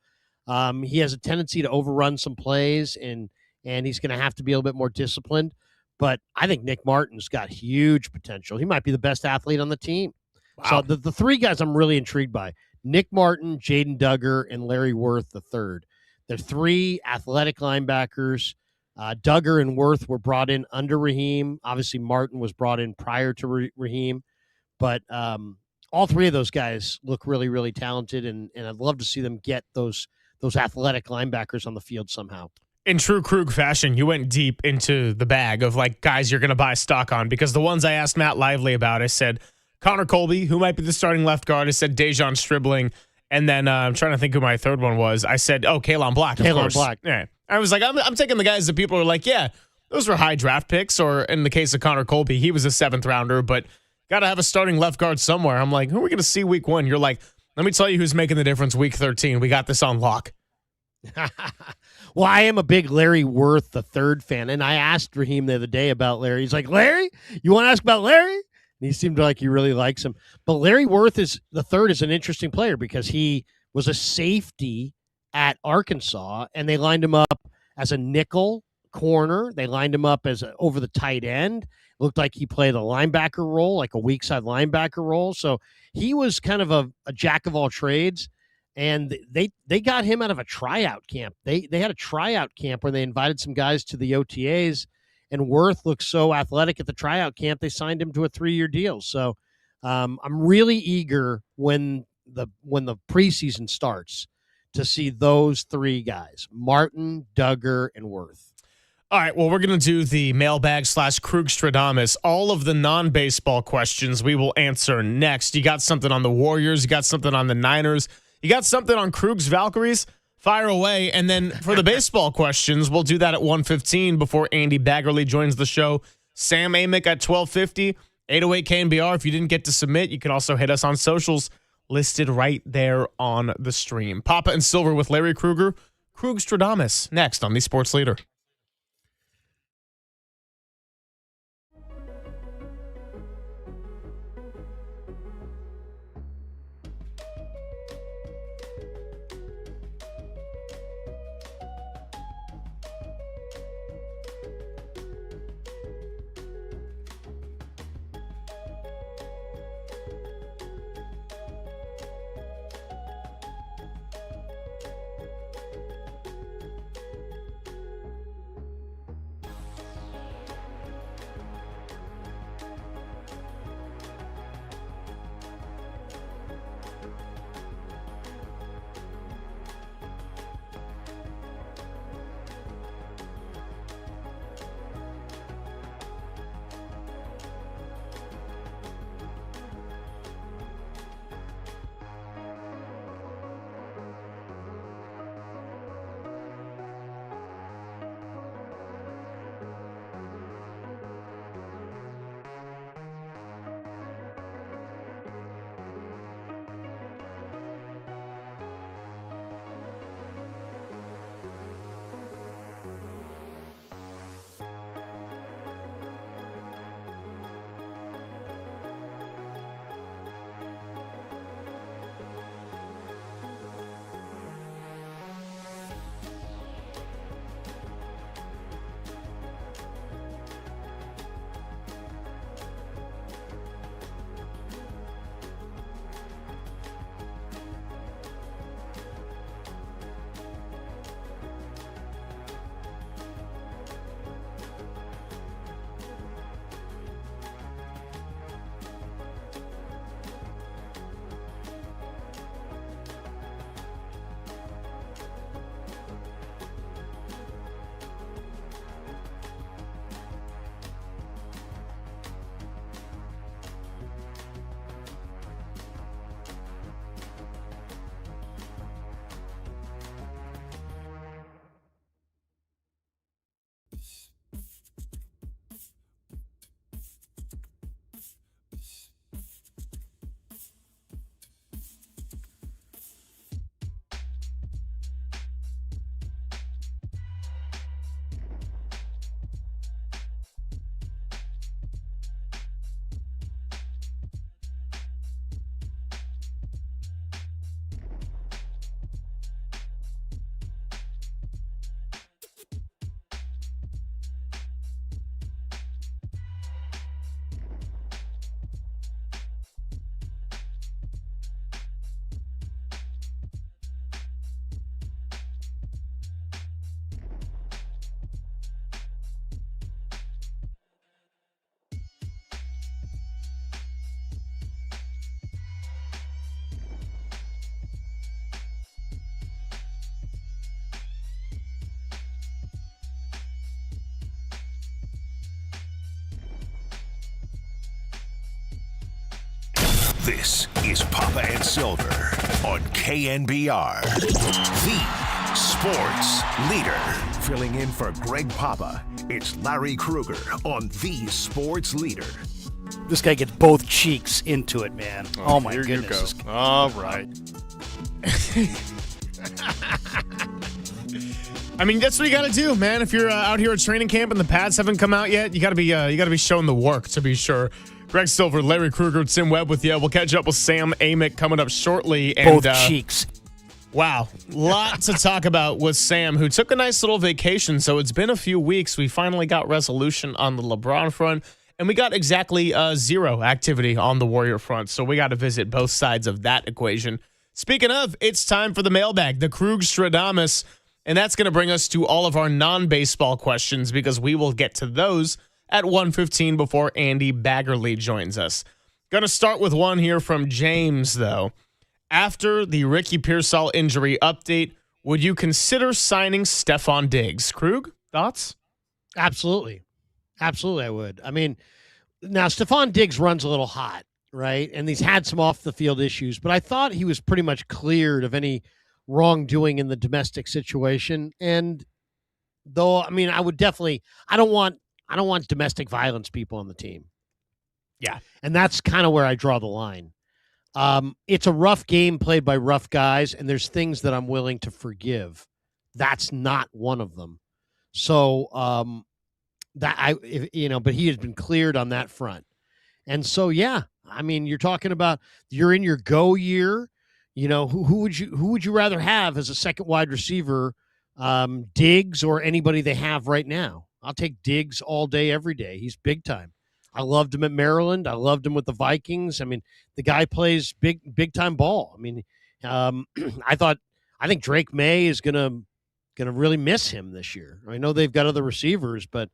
He has a tendency to overrun some plays, and he's going to have to be a little bit more disciplined. But I think Nick Martin's got huge potential. He might be the best athlete on the team. Wow. So the 3 guys I'm really intrigued by: Nick Martin, Jaden Duggar, and Larry Worth III. They're 3 athletic linebackers. Duggar and Worth were brought in under Raheem. Obviously, Martin was brought in prior to Raheem. But all 3 of those guys look really, really talented, and I'd love to see them get those athletic linebackers on the field somehow. In true Krug fashion, you went deep into the bag of guys you're going to buy stock on, because the ones I asked Matt Lively about, I said Connor Colby, who might be the starting left guard. I said Dejon Stribling. And then I'm trying to think who my third one was. I said, Kalon Black, of course. Black. Yeah. I was like, I'm taking the guys that people are like, yeah, those were high draft picks. Or in the case of Connor Colby, he was a 7th rounder, but got to have a starting left guard somewhere. I'm like, who are we going to see week 1? You're like, let me tell you who's making the difference week 13. We got this on lock. Well, I am a big Larry Worth III fan, and I asked Raheem the other day about Larry. He's like, Larry? You want to ask about Larry? And he seemed like he really likes him. But Larry Worth III is an interesting player because he was a safety at Arkansas, and they lined him up as a nickel corner. They lined him up as over the tight end. Looked like he played a linebacker role, like a weak side linebacker role. So he was kind of a jack of all trades. And they got him out of a tryout camp. They had a tryout camp where they invited some guys to the OTAs, and Worth looked so athletic at the tryout camp, they signed him to a 3-year deal. So I'm really eager when the preseason starts to see those 3 guys, Martin, Duggar, and Worth. All right, well, we're going to do the mailbag / Krugstradamus. All of the non-baseball questions we will answer next. You got something on the Warriors, you got something on the Niners, you got something on Krug's Valkyries? Fire away. And then for the baseball questions, we'll do that at 1:15 before Andy Baggerly joins the show. Sam Amick at 12:50. 808 KNBR. If you didn't get to submit, you can also hit us on socials listed right there on the stream. Papa and Silver with Larry Krueger. Krugstradamus next on the Sports Leader. This is Papa and Silver on KNBR, the sports leader. Filling in for Greg Papa, it's Larry Krueger on the sports leader. This guy gets both cheeks into it, man. Oh my here goodness. You go. All right. I mean, that's what you got to do, man. If you're out here at training camp and the pads haven't come out yet, you got to be showing the work to be sure. Greg Silver, Larry Krueger, Tim Webb with you. We'll catch up with Sam Amick coming up shortly. And, both cheeks. Wow, lots to talk about with Sam, who took a nice little vacation. So it's been a few weeks. We finally got resolution on the LeBron front, and we got exactly zero activity on the Warrior front. So we got to visit both sides of that equation. Speaking of, it's time for the mailbag, the Krug-Stradamus. And that's going to bring us to all of our non-baseball questions because we will get to those at 1:15 before Andy Baggerly joins us. Going to start with one here from James, though. After the Ricky Pearsall injury update, would you consider signing Stephon Diggs? Krug, thoughts? Absolutely. Absolutely, I would. I mean, now Stephon Diggs runs a little hot, right? And he's had some off-the-field issues, but I thought he was pretty much cleared of any wrongdoing in the domestic situation. And though, I mean, I would definitely, I don't want domestic violence people on the team. Yeah. And that's kind of where I draw the line. It's a rough game played by rough guys, and there's things that I'm willing to forgive. That's not one of them. So, but he has been cleared on that front. And so, yeah, I mean, you're talking about, you're in your go year. You know, who would you rather have as a second wide receiver, Diggs or anybody they have right now? I'll take Diggs all day, every day. He's big time. I loved him at Maryland. I loved him with the Vikings. I mean, the guy plays big time ball. I mean, I think Drake May is gonna really miss him this year. I know they've got other receivers, but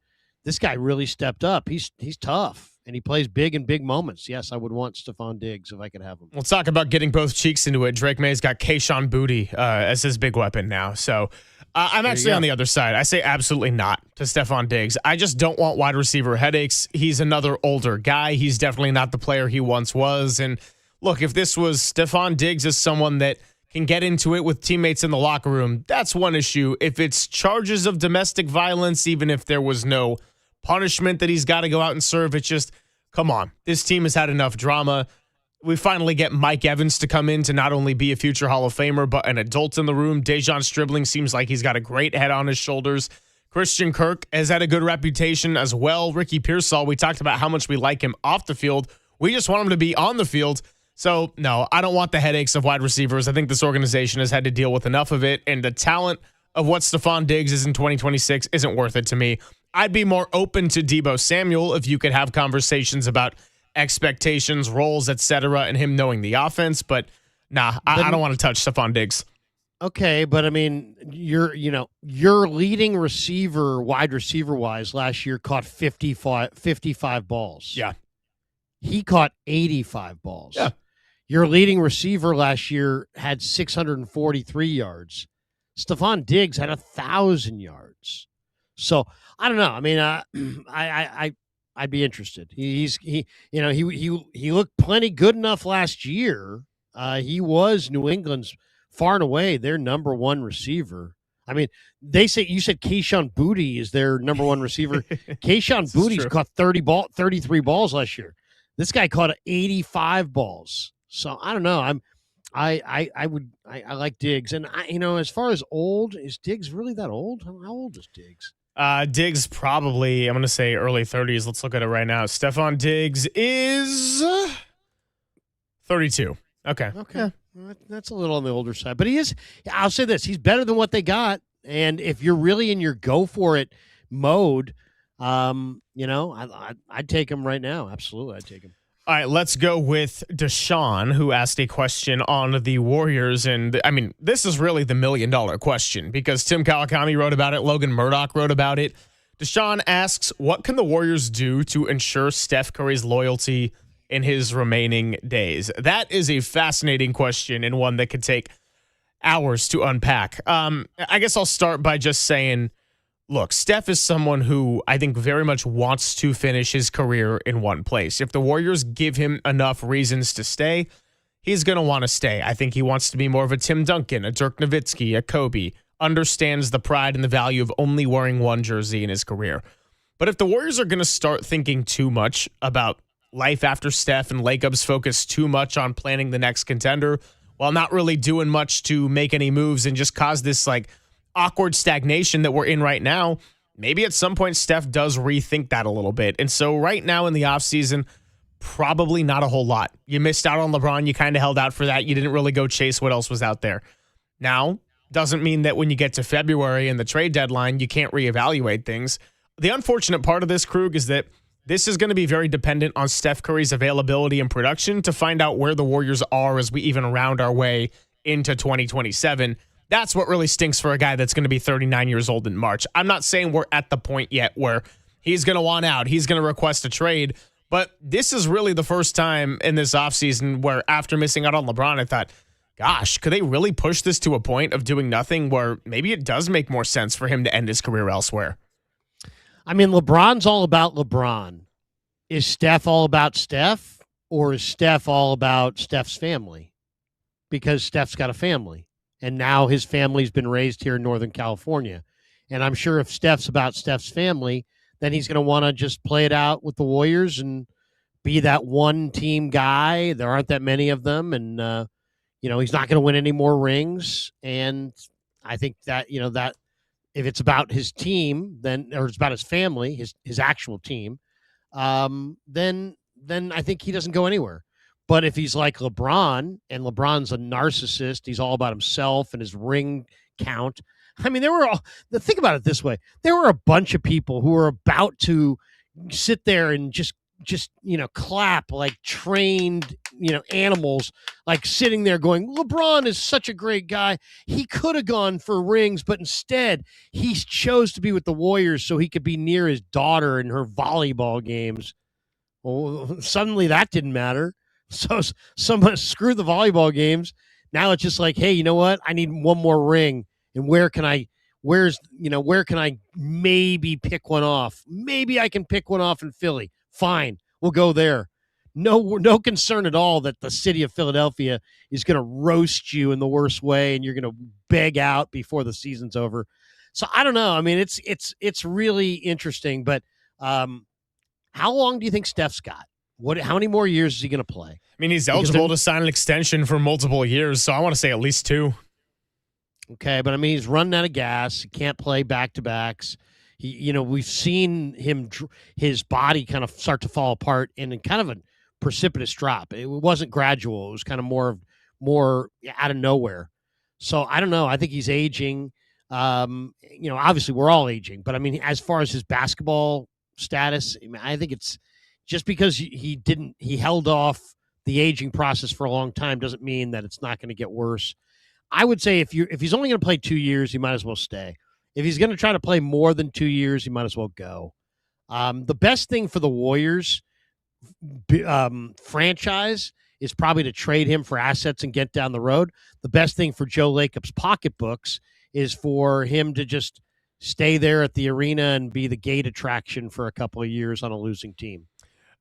this guy really stepped up. He's tough. And he plays big in big moments. Yes, I would want Stephon Diggs if I could have him. Let's talk about getting both cheeks into it. Drake May's got Kayshon Boutte as his big weapon now. So I'm actually on the other side. I say absolutely not to Stephon Diggs. I just don't want wide receiver headaches. He's another older guy. He's definitely not the player he once was. And look, if this was Stephon Diggs as someone that can get into it with teammates in the locker room, that's one issue. If it's charges of domestic violence, even if there was no punishment that he's got to go out and serve, it's just, come on. This team has had enough drama. We finally get Mike Evans to come in to not only be a future Hall of Famer, but an adult in the room. Dejon Stribling seems like he's got a great head on his shoulders. Christian Kirk has had a good reputation as well. Ricky Pearsall, we talked about how much we like him off the field. We just want him to be on the field. So, no, I don't want the headaches of wide receivers. I think this organization has had to deal with enough of it, and the talent of what Stephon Diggs is in 2026 isn't worth it to me. I'd be more open to Deebo Samuel if you could have conversations about expectations, roles, etc., and him knowing the offense. But I don't want to touch Stephon Diggs. Okay, but I mean, your leading receiver, wide receiver wise, last year caught 55 balls. Yeah, he caught 85 balls. Yeah, your leading receiver last year had 643 yards. Stephon Diggs had 1,000 yards. So I don't know. I mean, I'd be interested. He looked plenty good enough last year. He was New England's far and away their number one receiver. I mean, you said Kayshon Boutte is their number one receiver. Kayshon Boutte's caught 33 balls last year. This guy caught 85 balls. So I don't know. I like Diggs, and as far as old, is Diggs really that old? How old is Diggs? Diggs probably, I'm going to say early 30s. Let's look at it right now. Stephon Diggs is 32. Okay. Yeah. That's a little on the older side. But he is, I'll say this, he's better than what they got. And if you're really in your go for it mode, I'd take him right now. Absolutely, I'd take him. All right, let's go with Deshaun, who asked a question on the Warriors. And, I mean, this is really the $1 million question because Tim Kawakami wrote about it. Logan Murdoch wrote about it. Deshaun asks, what can the Warriors do to ensure Steph Curry's loyalty in his remaining days? That is a fascinating question and one that could take hours to unpack. I guess I'll start by just saying look, Steph is someone who I think very much wants to finish his career in one place. If the Warriors give him enough reasons to stay, he's going to want to stay. I think he wants to be more of a Tim Duncan, a Dirk Nowitzki, a Kobe, understands the pride and the value of only wearing one jersey in his career. But if the Warriors are going to start thinking too much about life after Steph and Lacob's focus too much on planning the next contender while not really doing much to make any moves and just cause this like awkward stagnation that we're in right now, maybe at some point Steph does rethink that a little bit. And so right now in the offseason, probably not a whole lot. You missed out on LeBron. You kind of held out for that. You didn't really go chase what else was out there. Now, doesn't mean that when you get to February and the trade deadline, you can't reevaluate things. The unfortunate part of this, Krug, is that this is going to be very dependent on Steph Curry's availability and production to find out where the Warriors are as we even round our way into 2027. That's what really stinks for a guy that's going to be 39 years old in March. I'm not saying we're at the point yet where he's going to want out. He's going to request a trade. But this is really the first time in this offseason where after missing out on LeBron, I thought, gosh, could they really push this to a point of doing nothing where maybe it does make more sense for him to end his career elsewhere? I mean, LeBron's all about LeBron. Is Steph all about Steph, or is Steph all about Steph's family? Because Steph's got a family, and now his family's been raised here in Northern California. And I'm sure if Steph's about Steph's family, then he's going to want to just play it out with the Warriors and be that one team guy. There aren't that many of them. And, he's not going to win any more rings. And I think that, that if it's about his team, then, or it's about his family, his actual team, then I think he doesn't go anywhere. But if he's like LeBron, and LeBron's a narcissist, he's all about himself and his ring count. I mean, think about it this way. There were a bunch of people who were about to sit there and just clap like trained, animals, like sitting there going, LeBron is such a great guy. He could have gone for rings, but instead he chose to be with the Warriors so he could be near his daughter in her volleyball games. Well, suddenly that didn't matter. So someone screw the volleyball games. Now it's just like, hey, you know what? I need one more ring. And where can I maybe pick one off? Maybe I can pick one off in Philly. Fine, we'll go there. No concern at all that the city of Philadelphia is going to roast you in the worst way and you're going to beg out before the season's over. So I don't know. I mean, it's really interesting. But how long do you think Steph's got? How many more years is he going to play? I mean, he's eligible to sign an extension for multiple years, so I want to say at least 2. Okay, but I mean, he's running out of gas. He can't play back-to-backs. We've seen his body kind of start to fall apart in kind of a precipitous drop. It wasn't gradual. It was kind of more out of nowhere. So I don't know. I think he's aging. Obviously we're all aging, but I mean, as far as his basketball status, I think it's just because he held off the aging process for a long time doesn't mean that it's not going to get worse. I would say if he's only going to play 2 years, he might as well stay. If he's going to try to play more than 2 years, he might as well go. The best thing for the Warriors franchise is probably to trade him for assets and get down the road. The best thing for Joe Lacob's pocketbooks is for him to just stay there at the arena and be the gate attraction for a couple of years on a losing team.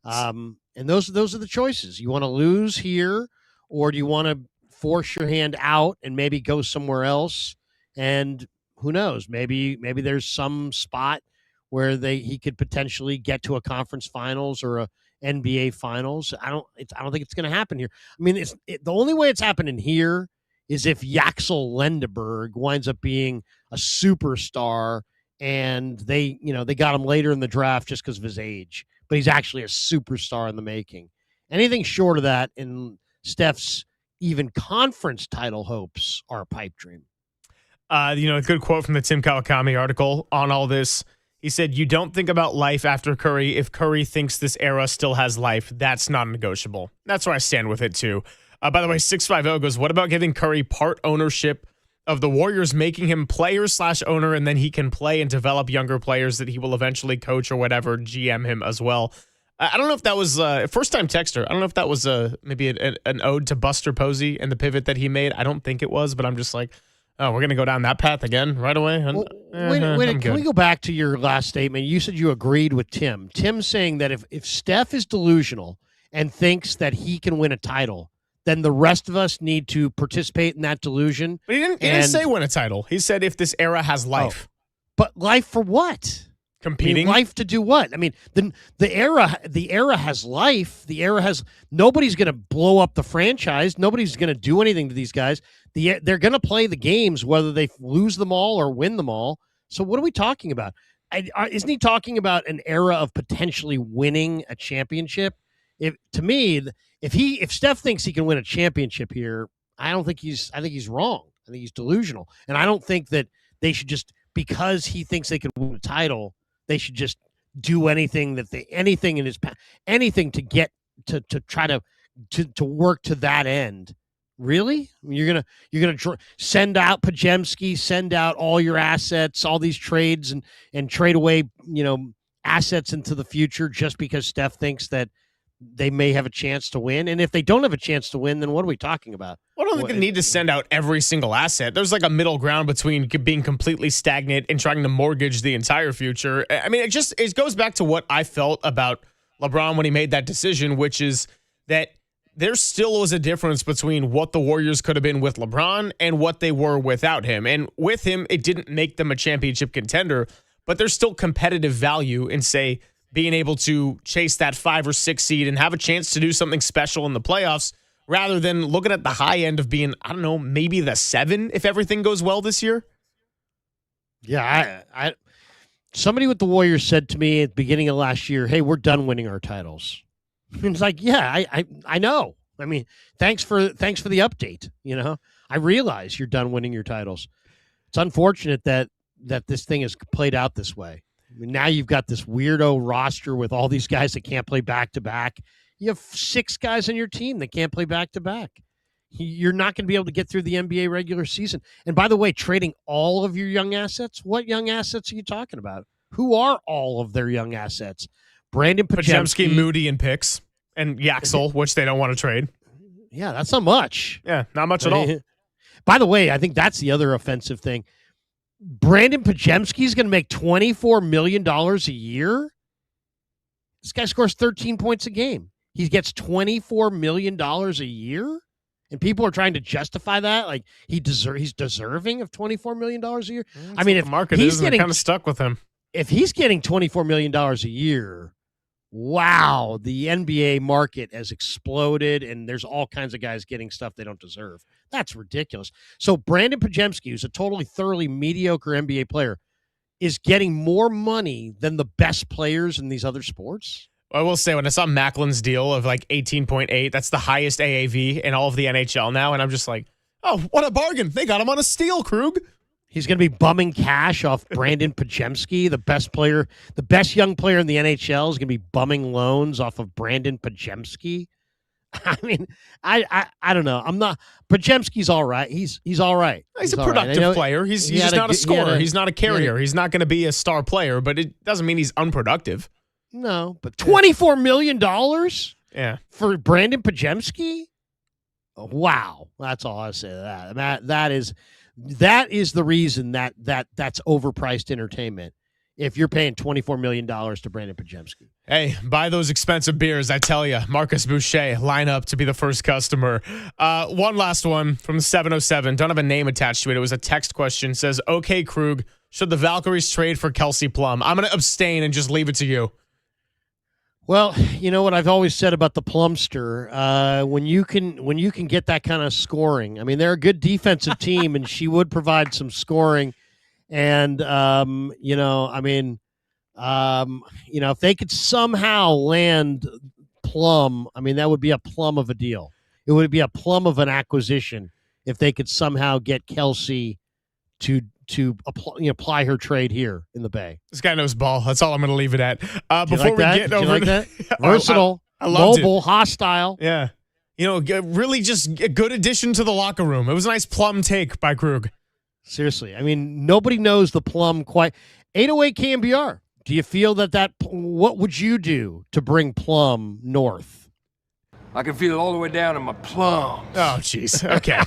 And those are the choices. You want to lose here, or do you want to force your hand out and maybe go somewhere else? And who knows? Maybe there's some spot where he could potentially get to a conference finals or a NBA finals. I don't think it's going to happen here. I mean, the only way it's happening here is if Yaxel Lendeberg winds up being a superstar and they got him later in the draft just because of his age, but he's actually a superstar in the making. Anything short of that in Steph's even conference title hopes are a pipe dream. A good quote from the Tim Kawakami article on all this. He said, "You don't think about life after Curry. If Curry thinks this era still has life, that's non-negotiable." That's where I stand with it, too. By the way, 650 goes, what about giving Curry part ownership of the Warriors, making him player/owner, and then he can play and develop younger players that he will eventually coach or whatever, GM him as well? I don't know if that was a first-time texter. I don't know if that was maybe an ode to Buster Posey and the pivot that he made. I don't think it was, but I'm just like, Oh, we're going to go down that path again right away? Wait, can we go back to your last statement? You said you agreed with Tim. Tim's saying that if Steph is delusional and thinks that he can win a title, then the rest of us need to participate in that delusion. But he didn't say win a title. He said if this era has life. But life for what? Competing? Life to do what? I mean, the era has life. The era has nobody's going to blow up the franchise. Nobody's going to do anything to these guys. They're going to play the games whether they lose them all or win them all. So what are we talking about? Isn't he talking about an era of potentially winning a championship? If Steph thinks he can win a championship here, I think he's wrong. I think he's delusional. And I don't think that they should just, because he thinks they can win a title, they should just do anything anything to get to try to work to that end. Really? You're gonna send out Podziemski, send out all your assets, all these trades, and trade away assets into the future just because Steph thinks that they may have a chance to win. And if they don't have a chance to win, then what are we talking about? I don't think they need to send out every single asset. There's like a middle ground between being completely stagnant and trying to mortgage the entire future. I mean, it goes back to what I felt about LeBron when he made that decision, which is that there still was a difference between what the Warriors could have been with LeBron and what they were without him. And with him, it didn't make them a championship contender, but there's still competitive value in, say, being able to chase that 5 or 6 seed and have a chance to do something special in the playoffs rather than looking at the high end of being, I don't know, maybe the 7 if everything goes well this year. Yeah, I somebody with the Warriors said to me at the beginning of last year, "Hey, we're done winning our titles." And it's like, yeah, I know. I mean, thanks for the update. I realize you're done winning your titles. It's unfortunate that this thing has played out this way. I mean, now you've got this weirdo roster with all these guys that can't play back-to-back. You have 6 guys on your team that can't play back-to-back. You're not going to be able to get through the NBA regular season. And by the way, trading all of your young assets, what young assets are you talking about? Who are all of their young assets? Brandon Podziemski, Moody, and picks, and Yaxel, which they don't want to trade. Yeah, that's not much. Yeah, not much at all. By the way, I think that's the other offensive thing. Brandon Podziemski is going to make $24 million a year. This guy scores 13 points a game. He gets $24 million a year, and people are trying to justify that like he's deserving of $24 million a year. I mean, if the market is kind of stuck with him, if he's getting $24 million a year, wow, the NBA market has exploded, and there's all kinds of guys getting stuff they don't deserve. That's ridiculous. So Brandon Podziemski, who's a thoroughly mediocre NBA player, is getting more money than the best players in these other sports? I will say, when I saw Macklin's deal of like 18.8, that's the highest AAV in all of the NHL now, and I'm just like, oh, what a bargain. They got him on a steal, Krug. He's going to be bumming cash off Brandon Podziemski, the best young player in the NHL is going to be bumming loans off of Brandon Podziemski. I mean, I don't know. Podziemski's all right. He's all right. He's a productive player. He's just not a scorer. He's not a carrier. He's not going to be a star player, but it doesn't mean he's unproductive. No, but $24 million for Brandon Podziemski? Oh, wow. That's all I say to that. That is the reason that's overpriced entertainment. If you're paying $24 million to Brandon Podziemski. Hey, buy those expensive beers, I tell you. Marcus Boucher, line up to be the first customer. One last one from 707. Don't have a name attached to it. It was a text question. It says, okay, Krug, should the Valkyries trade for Kelsey Plum? I'm going to abstain and just leave it to you. Well, you know what I've always said about the Plumster, when you can get that kind of scoring. I mean, they're a good defensive team, and she would provide some scoring. And if they could somehow land Plum, I mean, that would be a plum of a deal. It would be a plum of an acquisition if they could somehow get Kelsey to apply her trade here in the Bay. This guy knows ball. That's all I'm going to leave it at. Versatile, I loved mobile, it. Hostile. Yeah. Really just a good addition to the locker room. It was a nice Plum take by Krug. Seriously. I mean, nobody knows the Plum quite. 808 KMBR. Do you feel that what would you do to bring Plum north? I can feel it all the way down in my plums. Oh, jeez. Okay.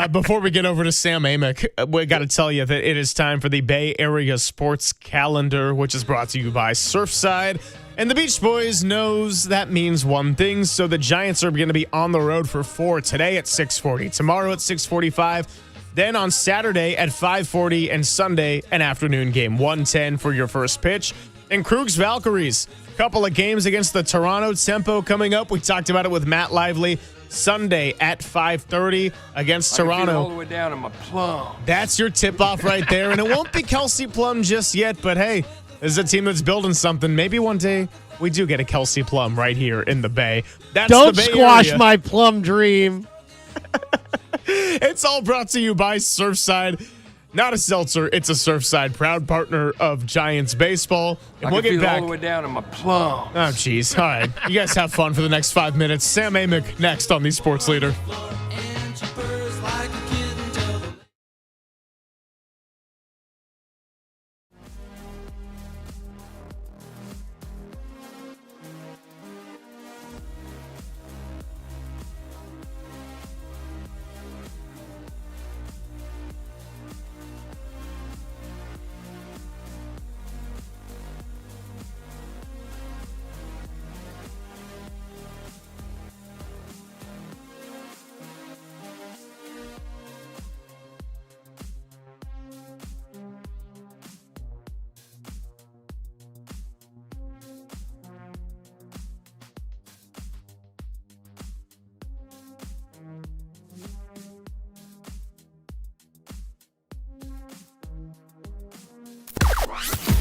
Before we get over to Sam Amick, we got to tell you that it is time for the Bay Area Sports Calendar, which is brought to you by Surfside. And the Beach Boys knows that means one thing, so the Giants are going to be on the road for 4 today at 6:40, tomorrow at 6:45, then on Saturday at 5:40, and Sunday an afternoon game, 1:10 for your first pitch. And Krug's Valkyries, couple of games against the Toronto Tempo coming up. We talked about it with Matt Lively. Sunday at 5:30 against I can Toronto. feel it all the way down in my plums. That's your tip-off right there. And it won't be Kelsey Plum just yet, but hey, this is a team that's building something. Maybe one day we do get a Kelsey Plum right here in the Bay. That's Don't the Bay squash Area. my plum dream. It's all brought to you by Surfside. Not a seltzer, it's a Surfside, proud partner of Giants baseball. And I we'll can get feel it all back. the way down in my plums. Oh, jeez. All right. You guys have fun for the next 5 minutes. Sam Amick next on the Sports Leader.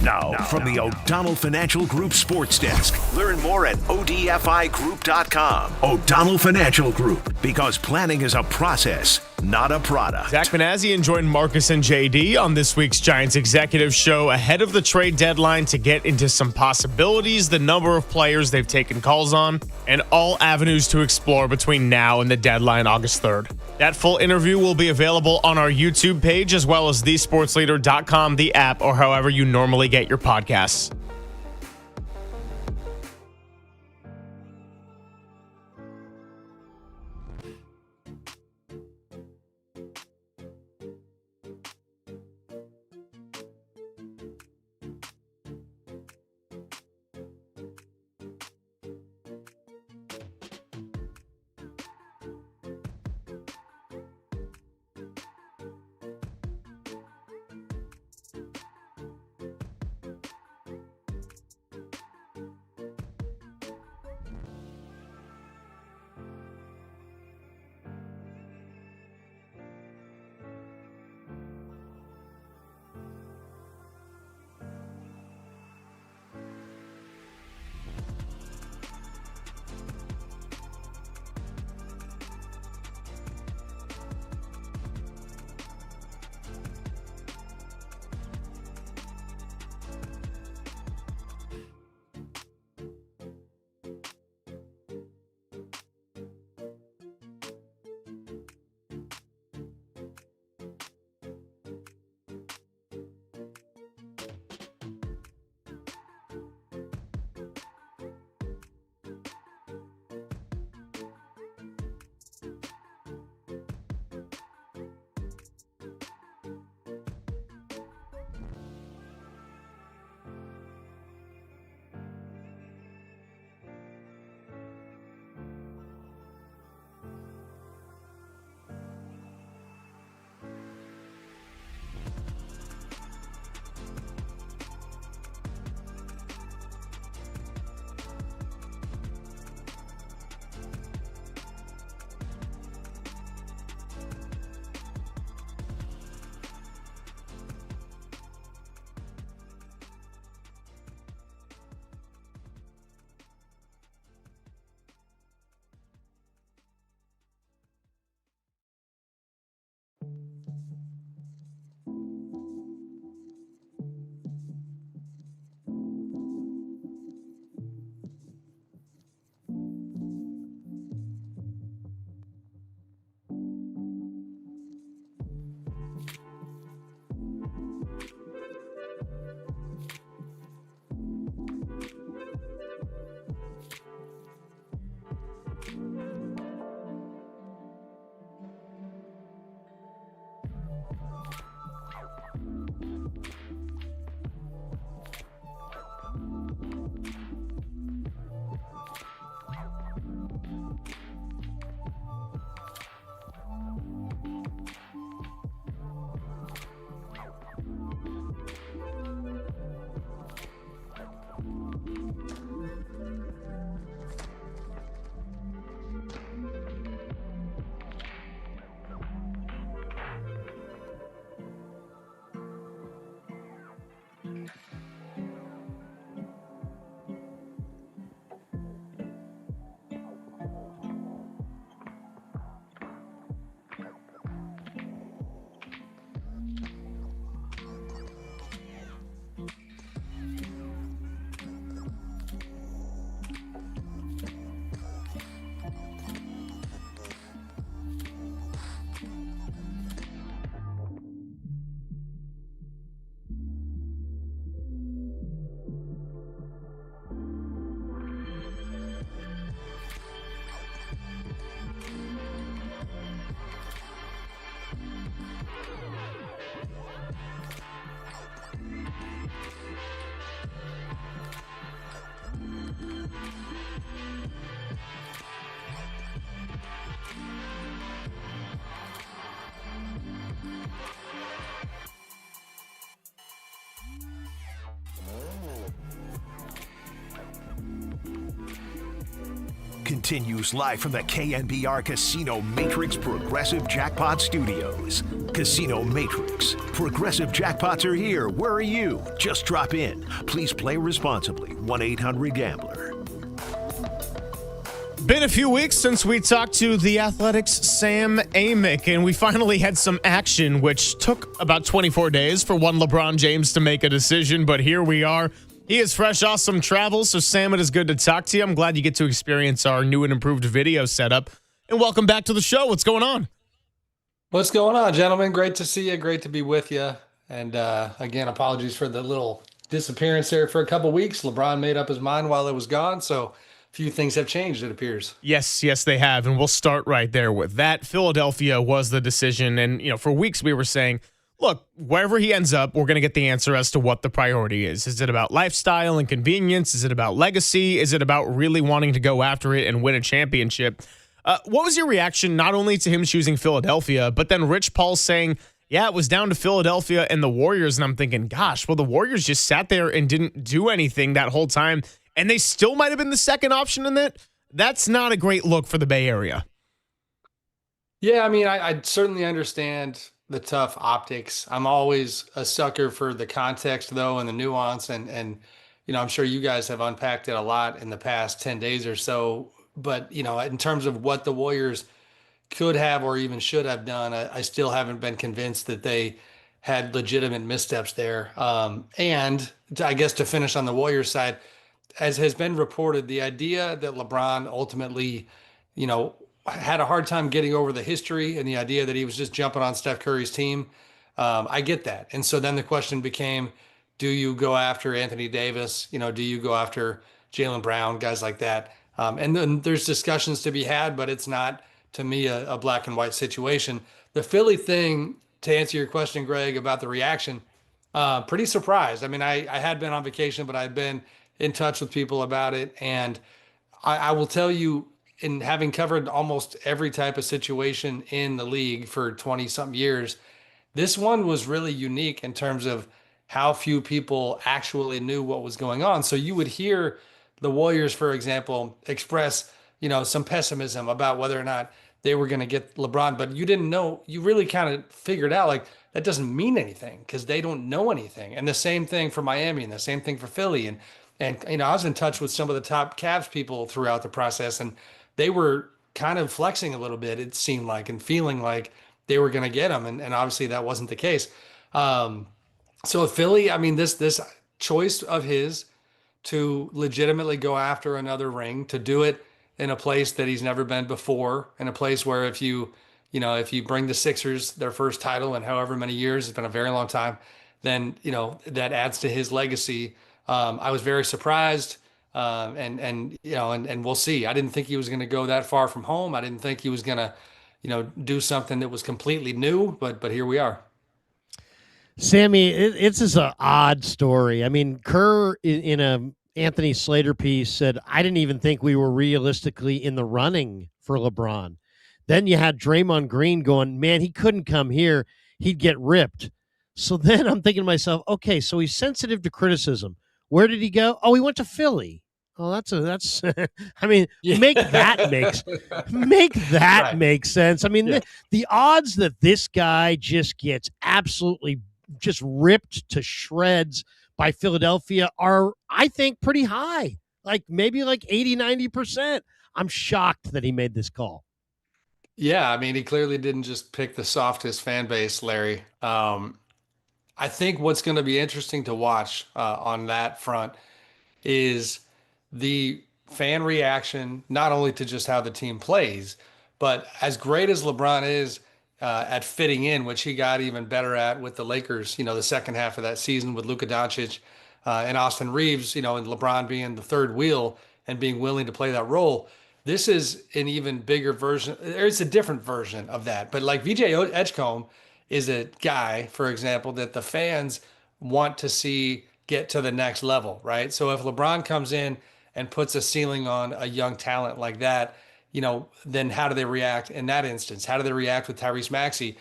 Now, from the O'Donnell Financial Group Sports Desk. Learn more at ODFIGroup.com. O'Donnell Financial Group, because planning is a process, not a product. Zach Manazzi joined Marcus and JD on this week's Giants Executive Show ahead of the trade deadline to get into some possibilities, the number of players they've taken calls on, and all avenues to explore between now and the deadline August 3rd. That full interview will be available on our YouTube page as well as thesportsleader.com, the app, or however you normally get your podcasts. Continues live from the KNBR Casino Matrix Progressive Jackpot Studios. Casino Matrix. Progressive jackpots are here. Where are you? Just drop in. Please play responsibly. 1-800-GAMBLER. Been a few weeks since we talked to the Athletics' Sam Amick, and we finally had some action, which took about 24 days for one LeBron James to make a decision, but here we are. He is fresh off some travel, so Sam, it is good to talk to you. I'm glad you get to experience our new and improved video setup. And welcome back to the show. What's going on? What's going on, gentlemen? Great to see you. Great to be with you. And again, apologies for the little disappearance there for a couple weeks. LeBron made up his mind while it was gone, so a few things have changed, it appears. Yes, they have, and we'll start right there with that. Philadelphia was the decision, and for weeks we were saying, look, wherever he ends up, we're going to get the answer as to what the priority is. Is it about lifestyle and convenience? Is it about legacy? Is it about really wanting to go after it and win a championship? What was your reaction not only to him choosing Philadelphia, but then Rich Paul saying, yeah, it was down to Philadelphia and the Warriors? And I'm thinking, gosh, well, the Warriors just sat there and didn't do anything that whole time, and they still might have been the second option in that. That's not a great look for the Bay Area. Yeah, I mean, I certainly understand the tough optics. I'm always a sucker for the context, though, and the nuance. And I'm sure you guys have unpacked it a lot in the past 10 days or so. But, in terms of what the Warriors could have or even should have done, I still haven't been convinced that they had legitimate missteps there. And I guess to finish on the Warriors side, as has been reported, the idea that LeBron ultimately, had a hard time getting over the history and the idea that he was just jumping on Steph Curry's team. I get that. And so then the question became, do you go after Anthony Davis? Do you go after Jaylen Brown, guys like that? And then there's discussions to be had, but it's not, to me, a black and white situation. The Philly thing, to answer your question, Greg, about the reaction, pretty surprised. I mean, I had been on vacation, but I'd been in touch with people about it. And I will tell you, in having covered almost every type of situation in the league for 20-something years, this one was really unique in terms of how few people actually knew what was going on. So you would hear the Warriors, for example, express, some pessimism about whether or not they were going to get LeBron, but you didn't know. You really kind of figured out, like, that doesn't mean anything because they don't know anything. And the same thing for Miami and the same thing for Philly. And I was in touch with some of the top Cavs people throughout the process, and they were kind of flexing a little bit, it seemed like, and feeling like they were going to get him. And obviously that wasn't the case. So Philly, I mean, this choice of his to legitimately go after another ring, to do it in a place that he's never been before, in a place where if you bring the Sixers their first title in however many years, it's been a very long time, then, that adds to his legacy. I was very surprised. And we'll see. I didn't think he was going to go that far from home. I didn't think he was going to, do something that was completely new, but here we are. Sammy, it's just an odd story. I mean, Kerr in Anthony Slater piece said, I didn't even think we were realistically in the running for LeBron. Then you had Draymond Green going, man, he couldn't come here. He'd get ripped. So then I'm thinking to myself, okay, so he's sensitive to criticism. Where did he go? Oh, he went to Philly. Oh, that's I mean, make that Right. make sense. I mean, Yeah. the odds that this guy just gets absolutely just ripped to shreds by Philadelphia are, I think, pretty high. Like maybe like 80-90%. I'm shocked that he made this call. Yeah, I mean, he clearly didn't just pick the softest fan base, Larry. I think what's going to be interesting to watch on that front is the fan reaction, not only to just how the team plays, but as great as LeBron is at fitting in, which he got even better at with the Lakers, the second half of that season with Luka Doncic and Austin Reeves, and LeBron being the third wheel and being willing to play that role. This is an even bigger version. It's a different version of that. But like VJ Edgecombe is a guy, for example, that the fans want to see get to the next level, right? So if LeBron comes in and puts a ceiling on a young talent like that, then how do they react in that instance? How do they react with Tyrese Maxey?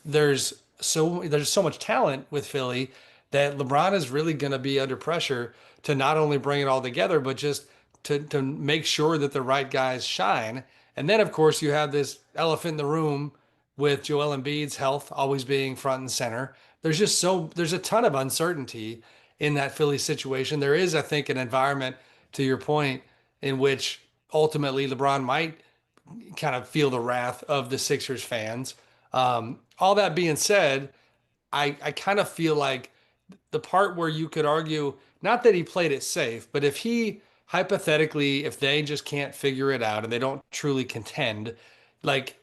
There's so much talent with Philly that LeBron is really going to be under pressure to not only bring it all together, but just to make sure that the right guys shine. And then, of course, you have this elephant in the room with Joel Embiid's health always being front and center. There's a ton of uncertainty in that Philly situation. There is, I think, an environment, to your point, in which ultimately LeBron might kind of feel the wrath of the Sixers fans. All that being said, I kind of feel like the part where you could argue, not that he played it safe, but if he hypothetically, if they just can't figure it out and they don't truly contend, like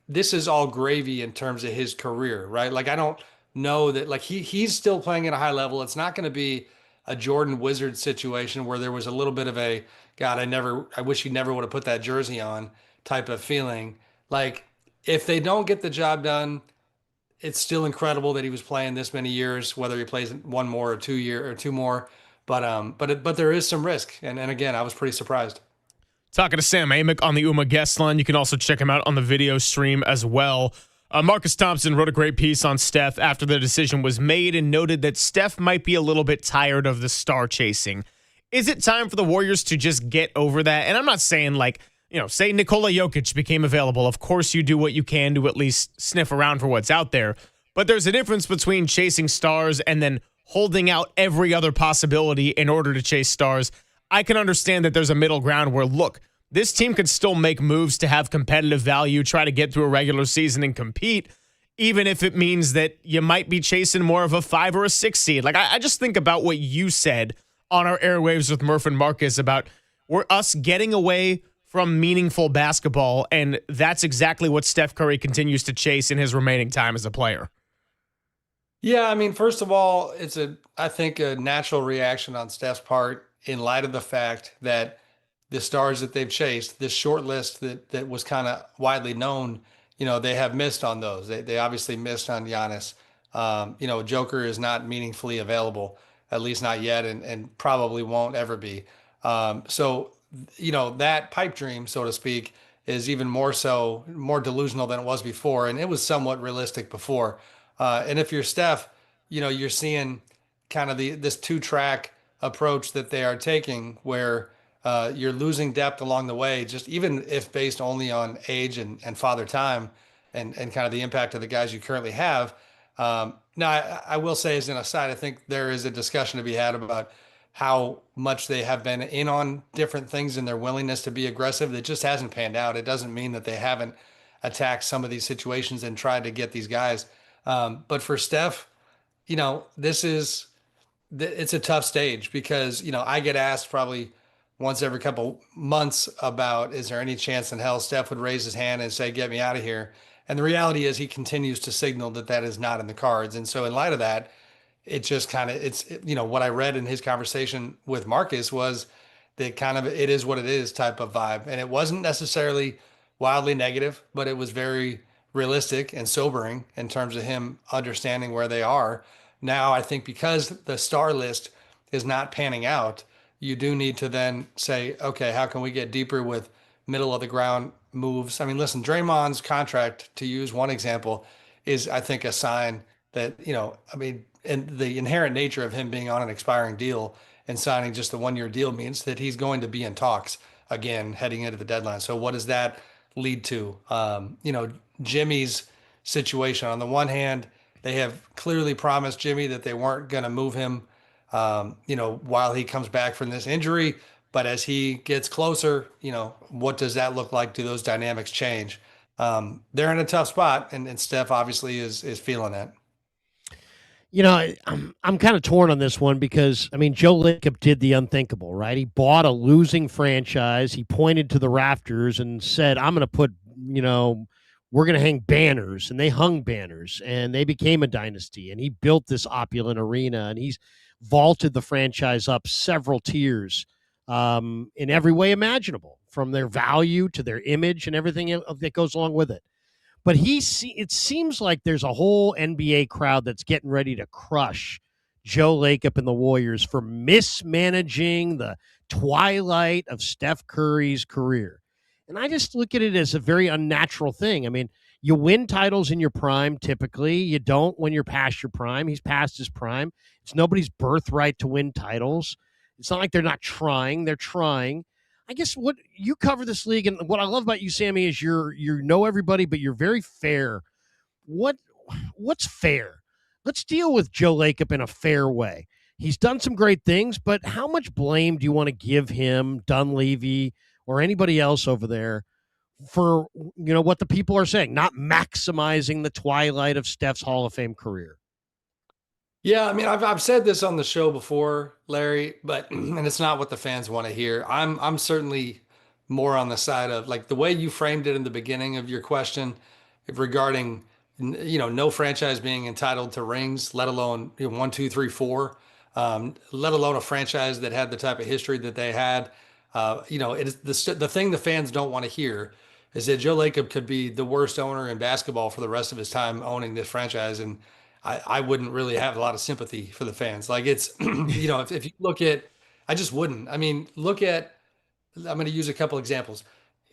this is all gravy in terms of his career, right? Like I don't know that like he's still playing at a high level. It's not going to be a Jordan Wizard situation where there was a little bit of a God, I wish he never would have put that jersey on type of feeling. Like if they don't get the job done, it's still incredible that he was playing this many years, whether he plays one more or 2 year or two more. But there is some risk. And again, I was pretty surprised. Talking to Sam Amick on the UMA guest line. You can also check him out on the video stream as well. Marcus Thompson wrote a great piece on Steph after the decision was made and noted that Steph might be a little bit tired of the star chasing. Is it time for the Warriors to just get over that? And I'm not saying say Nikola Jokic became available. Of course you do what you can to at least sniff around for what's out there. But there's a difference between chasing stars and then holding out every other possibility in order to chase stars. I can understand that there's a middle ground where, look, this team could still make moves to have competitive value, try to get through a regular season and compete, even if it means that you might be chasing more of a 5 or a 6 seed. Like, I just think about what you said on our airwaves with Murph and Marcus about us getting away from meaningful basketball, and that's exactly what Steph Curry continues to chase in his remaining time as a player. Yeah, I mean, first of all, I think a natural reaction on Steph's part in light of the fact that the stars that they've chased, this short list that was kind of widely known, they have missed on those. They obviously missed on Giannis. Joker is not meaningfully available, at least not yet, and probably won't ever be. So that pipe dream, so to speak, is even more delusional than it was before, and it was somewhat realistic before. And if you're Steph, you're seeing kind of this 2-track approach that they are taking where you're losing depth along the way, just even if based only on age and father time and kind of the impact of the guys you currently have. Now, I will say as an aside, I think there is a discussion to be had about how much they have been in on different things and their willingness to be aggressive. That just hasn't panned out. It doesn't mean that they haven't attacked some of these situations and tried to get these guys. But for Steph, it's a tough stage because, I get asked probably once every couple months about, is there any chance in hell Steph would raise his hand and say, get me out of here? And the reality is he continues to signal that is not in the cards. And so in light of that, it just kind of, what I read in his conversation with Marcus was that kind of, it is what it is type of vibe. And it wasn't necessarily wildly negative, but it was very realistic and sobering in terms of him understanding where they are. Now, I think because the star list is not panning out, you do need to then say, okay, how can we get deeper with middle of the ground moves? I mean, listen, Draymond's contract, to use one example, is I think a sign that, I mean, and the inherent nature of him being on an expiring deal and signing just the 1 year deal means that he's going to be in talks again heading into the deadline. So what does that lead to? Jimmy's situation. On the one hand, they have clearly promised Jimmy that they weren't going to move him, while he comes back from this injury. But as he gets closer, what does that look like? Do those dynamics change? They're in a tough spot, and Steph obviously is feeling that. I'm kind of torn on this one because, I mean, Joe Lacob did the unthinkable, right? He bought a losing franchise. He pointed to the rafters and said, I'm going to put, we're going to hang banners. And they hung banners and they became a dynasty. And he built this opulent arena and he's vaulted the franchise up several tiers in every way imaginable, from their value to their image and everything that goes along with it. But it seems like there's a whole NBA crowd that's getting ready to crush Joe Lacob and the Warriors for mismanaging the twilight of Steph Curry's career. And I just look at it as a very unnatural thing. I mean, you win titles in your prime, typically. You don't when you're past your prime. He's past his prime. It's nobody's birthright to win titles. It's not like they're not trying. They're trying. I guess what you cover this league, and what I love about you, Sammy, is you know everybody, but you're very fair. What's fair? Let's deal with Joe Lacob in a fair way. He's done some great things, but how much blame do you want to give him, Dunleavy, or anybody else over there for what the people are saying, not maximizing the twilight of Steph's Hall of Fame career? Yeah, I mean, I've said this on the show before, Larry, but and it's not what the fans want to hear. I'm certainly more on the side of, like, the way you framed it in the beginning of your question regarding no franchise being entitled to rings, let alone 1, 2, 3, 4, let alone a franchise that had the type of history that they had. It is the thing the fans don't want to hear is that Joe Lacob could be the worst owner in basketball for the rest of his time owning this franchise, and I wouldn't really have a lot of sympathy for the fans. Like, it's, if you look at, I just wouldn't. I mean, I'm going to use a couple examples.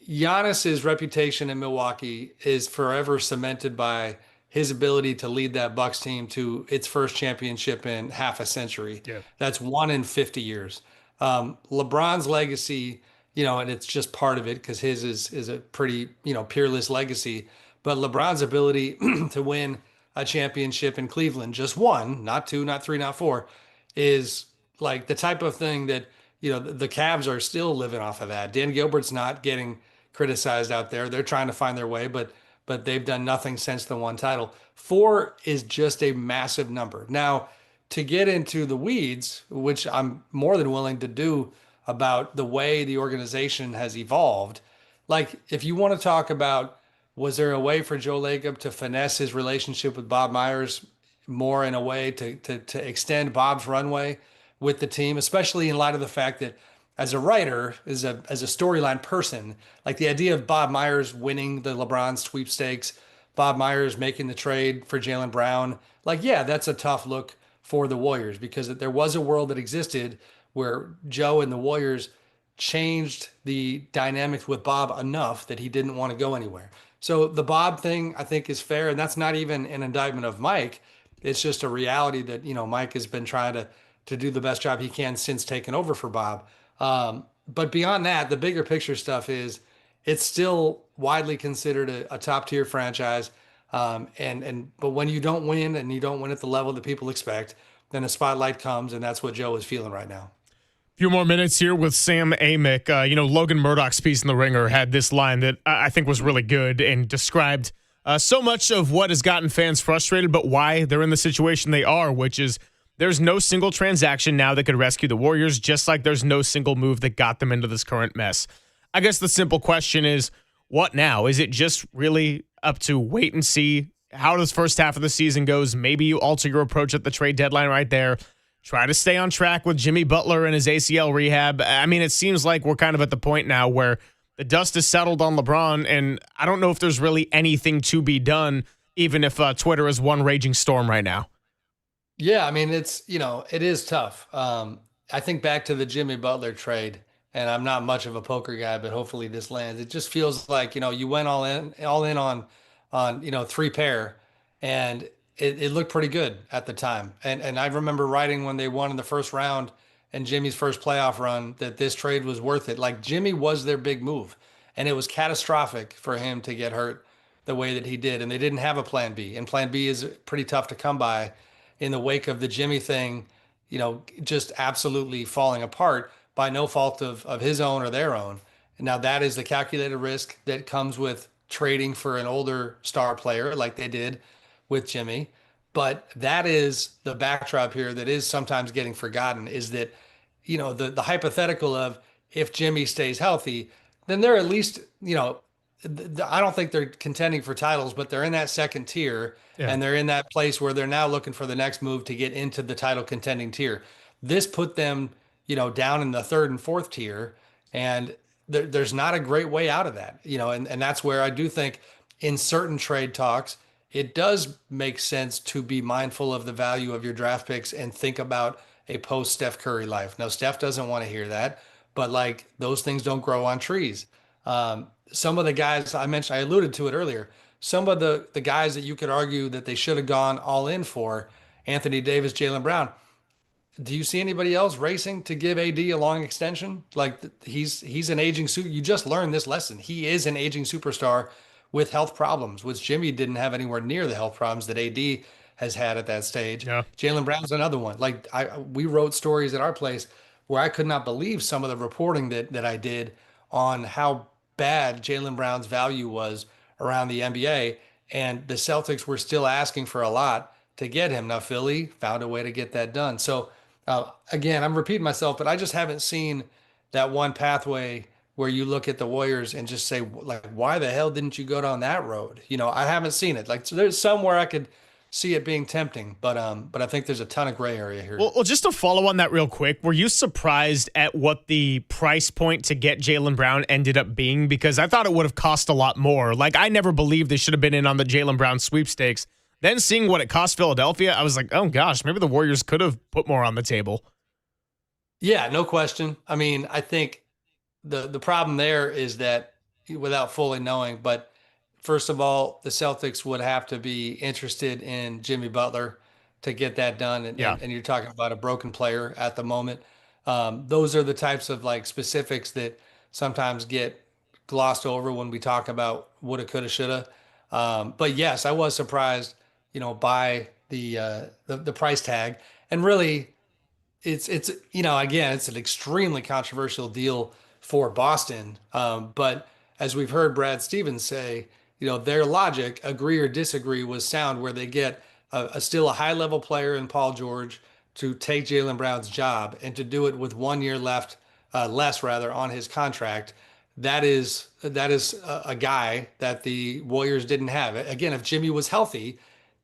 Giannis's reputation in Milwaukee is forever cemented by his ability to lead that Bucks team to its first championship in half a century. Yeah. That's 1 in 50 years. LeBron's legacy, and it's just part of it because his is a pretty, peerless legacy. But LeBron's ability to win a championship in Cleveland, just one, not 2, not 3, not 4, is like the type of thing that, the Cavs are still living off of that. Dan Gilbert's not getting criticized out there. They're trying to find their way, but they've done nothing since the one title. 4 is just a massive number. Now, to get into the weeds, which I'm more than willing to do about the way the organization has evolved, like, if you want to talk about, was there a way for Joe Lacob to finesse his relationship with Bob Myers more in a way to extend Bob's runway with the team, especially in light of the fact that as a writer, as a storyline person, like the idea of Bob Myers winning the LeBron sweepstakes, Bob Myers making the trade for Jaylen Brown, like, yeah, that's a tough look for the Warriors because there was a world that existed where Joe and the Warriors changed the dynamics with Bob enough that he didn't want to go anywhere. So the Bob thing, I think, is fair, and that's not even an indictment of Mike. It's just a reality that, Mike has been trying to do the best job he can since taking over for Bob. But beyond that, the bigger picture stuff is it's still widely considered a top-tier franchise. But when you don't win and you don't win at the level that people expect, then a spotlight comes, and that's what Joe is feeling right now. Few more minutes here with Sam Amick. Logan Murdoch's piece in The Ringer had this line that I think was really good and described so much of what has gotten fans frustrated, but why they're in the situation they are, which is there's no single transaction now that could rescue the Warriors, just like there's no single move that got them into this current mess. I guess the simple question is, what now? Is it just really up to wait and see how this first half of the season goes? Maybe you alter your approach at the trade deadline right there. Try to stay on track with Jimmy Butler and his ACL rehab. I mean, it seems like we're kind of at the point now where the dust is settled on LeBron, and I don't know if there's really anything to be done, even if Twitter is one raging storm right now. Yeah, I mean, it is tough. And I think back to the Jimmy Butler trade, and I'm not much of a poker guy, but hopefully this lands. It just feels like, you went all in on, three pair, and it looked pretty good at the time. And I remember writing when they won in the first round and Jimmy's first playoff run that this trade was worth it. Like Jimmy was their big move, and it was catastrophic for him to get hurt the way that he did. And they didn't have a plan B, and plan B is pretty tough to come by in the wake of the Jimmy thing, just absolutely falling apart by no fault of his own or their own. And now that is the calculated risk that comes with trading for an older star player like they did with Jimmy. But that is the backdrop here that is sometimes getting forgotten, is that, the hypothetical of if Jimmy stays healthy, then they're at least, I don't think they're contending for titles, but they're in that second tier. Yeah. And they're in that place where they're now looking for the next move to get into the title contending tier. This put them, down in the third and fourth tier, and there's not a great way out of that, and that's where I do think in certain trade talks, it does make sense to be mindful of the value of your draft picks and think about a post Steph Curry life. Now, Steph doesn't want to hear that, but like those things don't grow on trees. Some of the guys I mentioned, I alluded to it earlier, some of the guys that you could argue that they should have gone all in for, Anthony Davis, Jaylen Brown. Do you see anybody else racing to give AD a long extension? Like he's an aging You just learned this lesson. He is an aging superstar with health problems, which Jimmy didn't have anywhere near the health problems that AD has had at that stage. Yeah. Jaylen Brown's another one. Like we wrote stories at our place where I could not believe some of the reporting that I did on how bad Jaylen Brown's value was around the NBA, and the Celtics were still asking for a lot to get him. Now Philly found a way to get that done. So again, I'm repeating myself, but I just haven't seen that one pathway where you look at the Warriors and just say, like, why the hell didn't you go down that road? I haven't seen it. Like, so there's somewhere I could see it being tempting, but I think there's a ton of gray area here. Well, just to follow on that real quick, were you surprised at what the price point to get Jaylen Brown ended up being? Because I thought it would have cost a lot more. Like, I never believed they should have been in on the Jaylen Brown sweepstakes. Then seeing what it cost Philadelphia, I was like, oh gosh, maybe the Warriors could have put more on the table. Yeah, no question. I mean, I think the problem there is that, without fully knowing, but first of all, the Celtics would have to be interested in Jimmy Butler to get that done. And, Yeah. and you're talking about a broken player at the moment. Those are the types of like specifics that sometimes get glossed over when we talk about woulda, coulda, shoulda. But yes, I was surprised, by the price tag. And really, it's again, it's an extremely controversial deal for Boston. But as we've heard Brad Stevens say, their logic, agree or disagree, was sound, where they get still a high level player in Paul George to take Jaylen Brown's job and to do it with 1 year left, less rather, on his contract. That is a guy that the Warriors didn't have. Again, if Jimmy was healthy,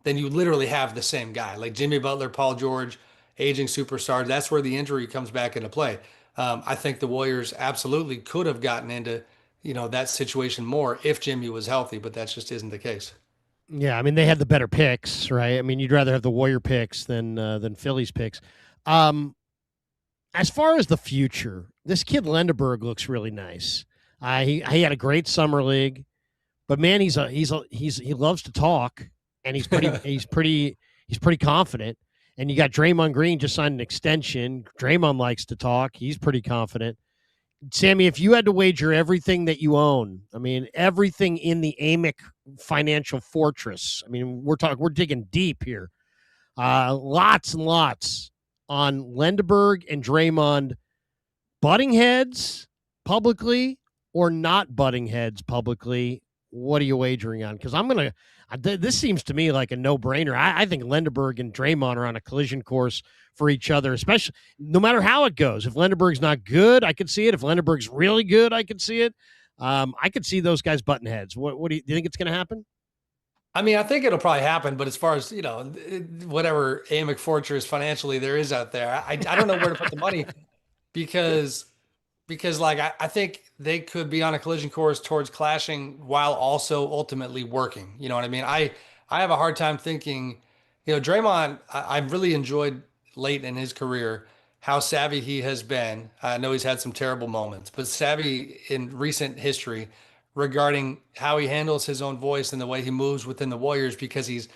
then you literally have the same guy, like Jimmy Butler, Paul George, aging superstar. That's where the injury comes back into play. I think the Warriors absolutely could have gotten into, that situation more if Jimmy was healthy, but that just isn't the case. Yeah, I mean, they had the better picks, right? I mean, you'd rather have the Warrior picks than Philly's picks. As far as the future, this kid Lendeberg looks really nice. He had a great summer league, but man, he loves to talk, and he's pretty confident. And you got Draymond Green just signed an extension. Draymond likes to talk. He's pretty confident. Sammy, if you had to wager everything that you own, I mean, everything in the Amic financial fortress, I mean, we're digging deep here. Lots and lots on Lendeberg and Draymond butting heads publicly or not butting heads publicly. What are you wagering on? Because this seems to me like a no-brainer. I think Lendeberg and Draymond are on a collision course for each other, especially no matter how it goes. If Lendeberg's not good, I could see it. If Lendeberg's really good, I could see it. I could see those guys butting heads. What do you think it's going to happen? I mean, I think it'll probably happen, but as far as, whatever Amic Fortress financially there is out there, I don't know where to put the money because like I think they could be on a collision course towards clashing while also ultimately working. You know what I mean? I have a hard time thinking, Draymond, I've really enjoyed late in his career how savvy he has been. I know he's had some terrible moments, but savvy in recent history regarding how he handles his own voice and the way he moves within the Warriors, because he's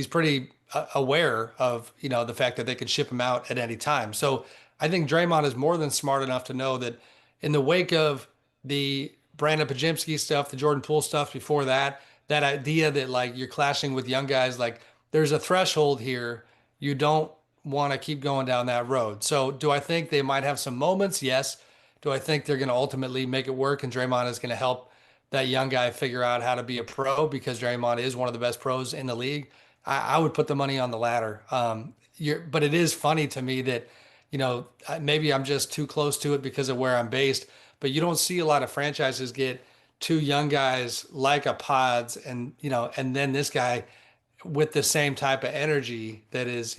pretty aware of, the fact that they could ship him out at any time. So I think Draymond is more than smart enough to know that in the wake of the Brandon Pajimski stuff, the Jordan Poole stuff before that, that idea that like you're clashing with young guys, like there's a threshold here. You don't want to keep going down that road. So do I think they might have some moments? Yes. Do I think they're going to ultimately make it work and Draymond is going to help that young guy figure out how to be a pro, because Draymond is one of the best pros in the league? I would put the money on the latter. But it is funny to me that, maybe I'm just too close to it because of where I'm based, but you don't see a lot of franchises get two young guys like a Pods and then this guy with the same type of energy that is,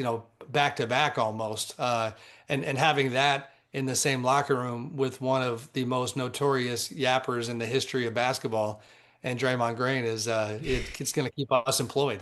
back to back almost. And having that in the same locker room with one of the most notorious yappers in the history of basketball and Draymond Green is it's going to keep us employed.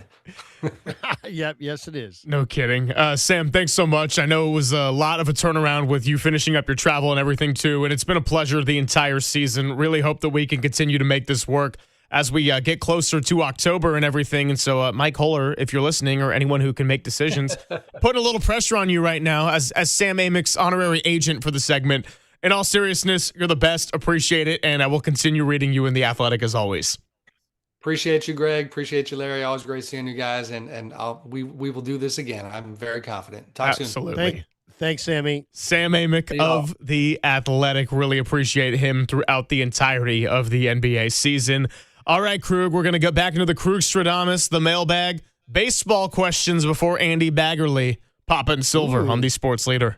Yep. Yes, it is. No kidding. Sam, thanks so much. I know it was a lot of a turnaround with you finishing up your travel and everything too, and it's been a pleasure the entire season. Really hope that we can continue to make this work as we get closer to October and everything. And so, Mike Holler, if you're listening, or anyone who can make decisions, putting a little pressure on you right now as Sam Amick's honorary agent for the segment. In all seriousness, you're the best. Appreciate it, and I will continue reading you in The Athletic as always. Appreciate you, Greg. Appreciate you, Larry. Always great seeing you guys, and we will do this again. I'm very confident. Talk soon. Absolutely. Thanks, Sammy. Sam Amick of The Athletic. Really appreciate him throughout the entirety of the NBA season. All right, Krug, we're going to go back into the Krug-Stradamus, the mailbag. Baseball questions before Andy Baggerly, Papa and Silver on the Sports Leader.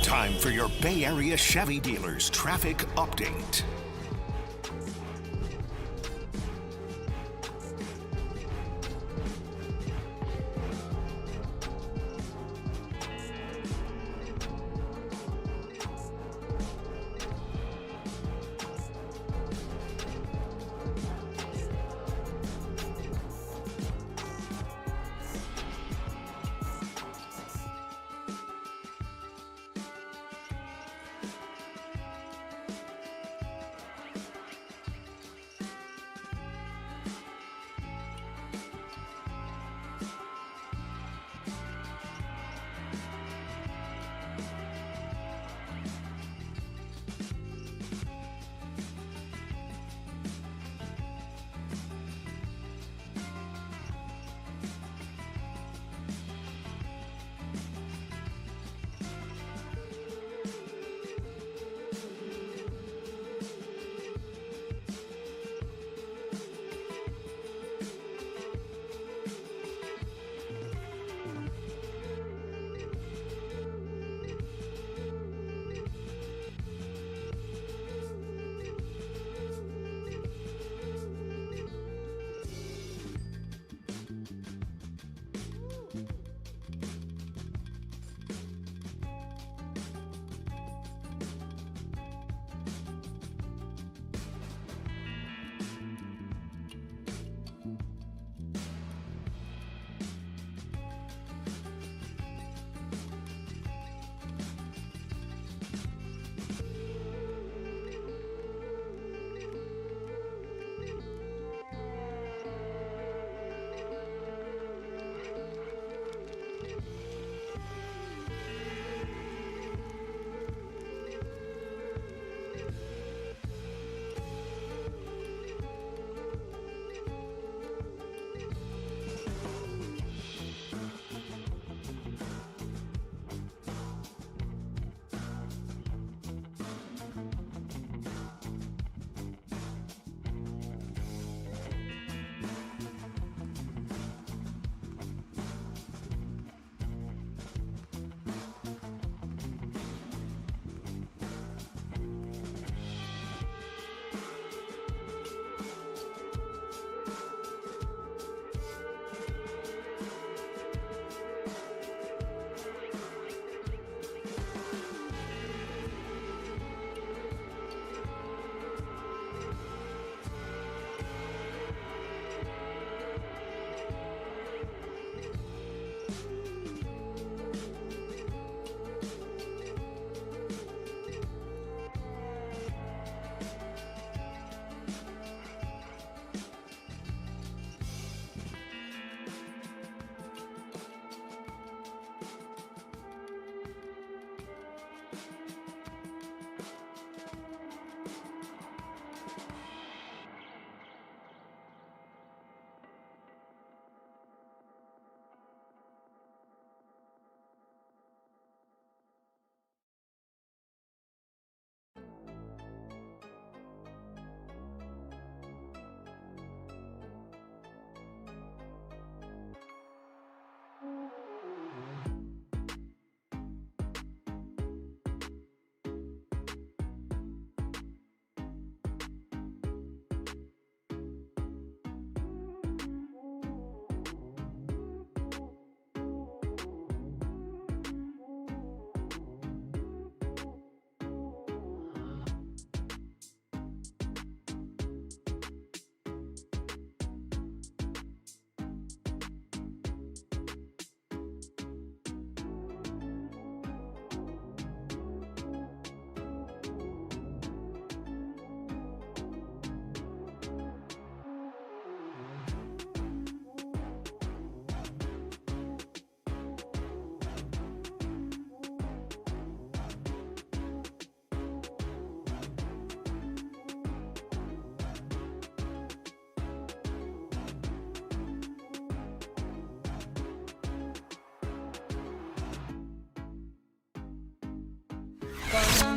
Time for your Bay Area Chevy dealers traffic update.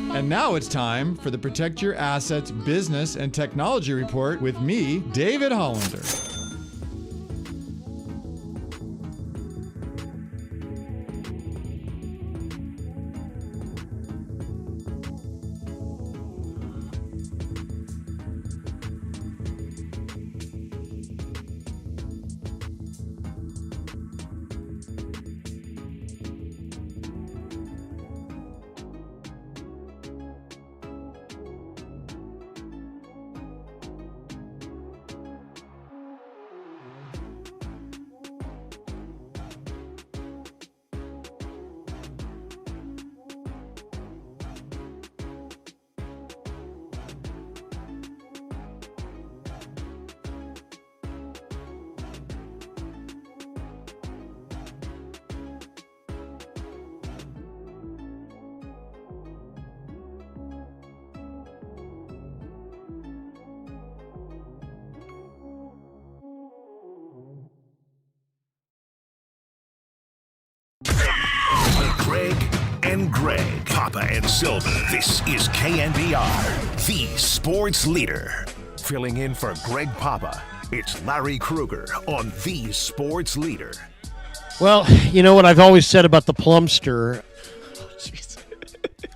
And now it's time for the Protect Your Assets Business and Technology Report with me, David Hollander. Greg and Greg, Papa and Silver. This is KNBR, the sports leader. Filling in for Greg Papa, it's Larry Kruger on the sports leader. Well, you know what I've always said about the Plumster.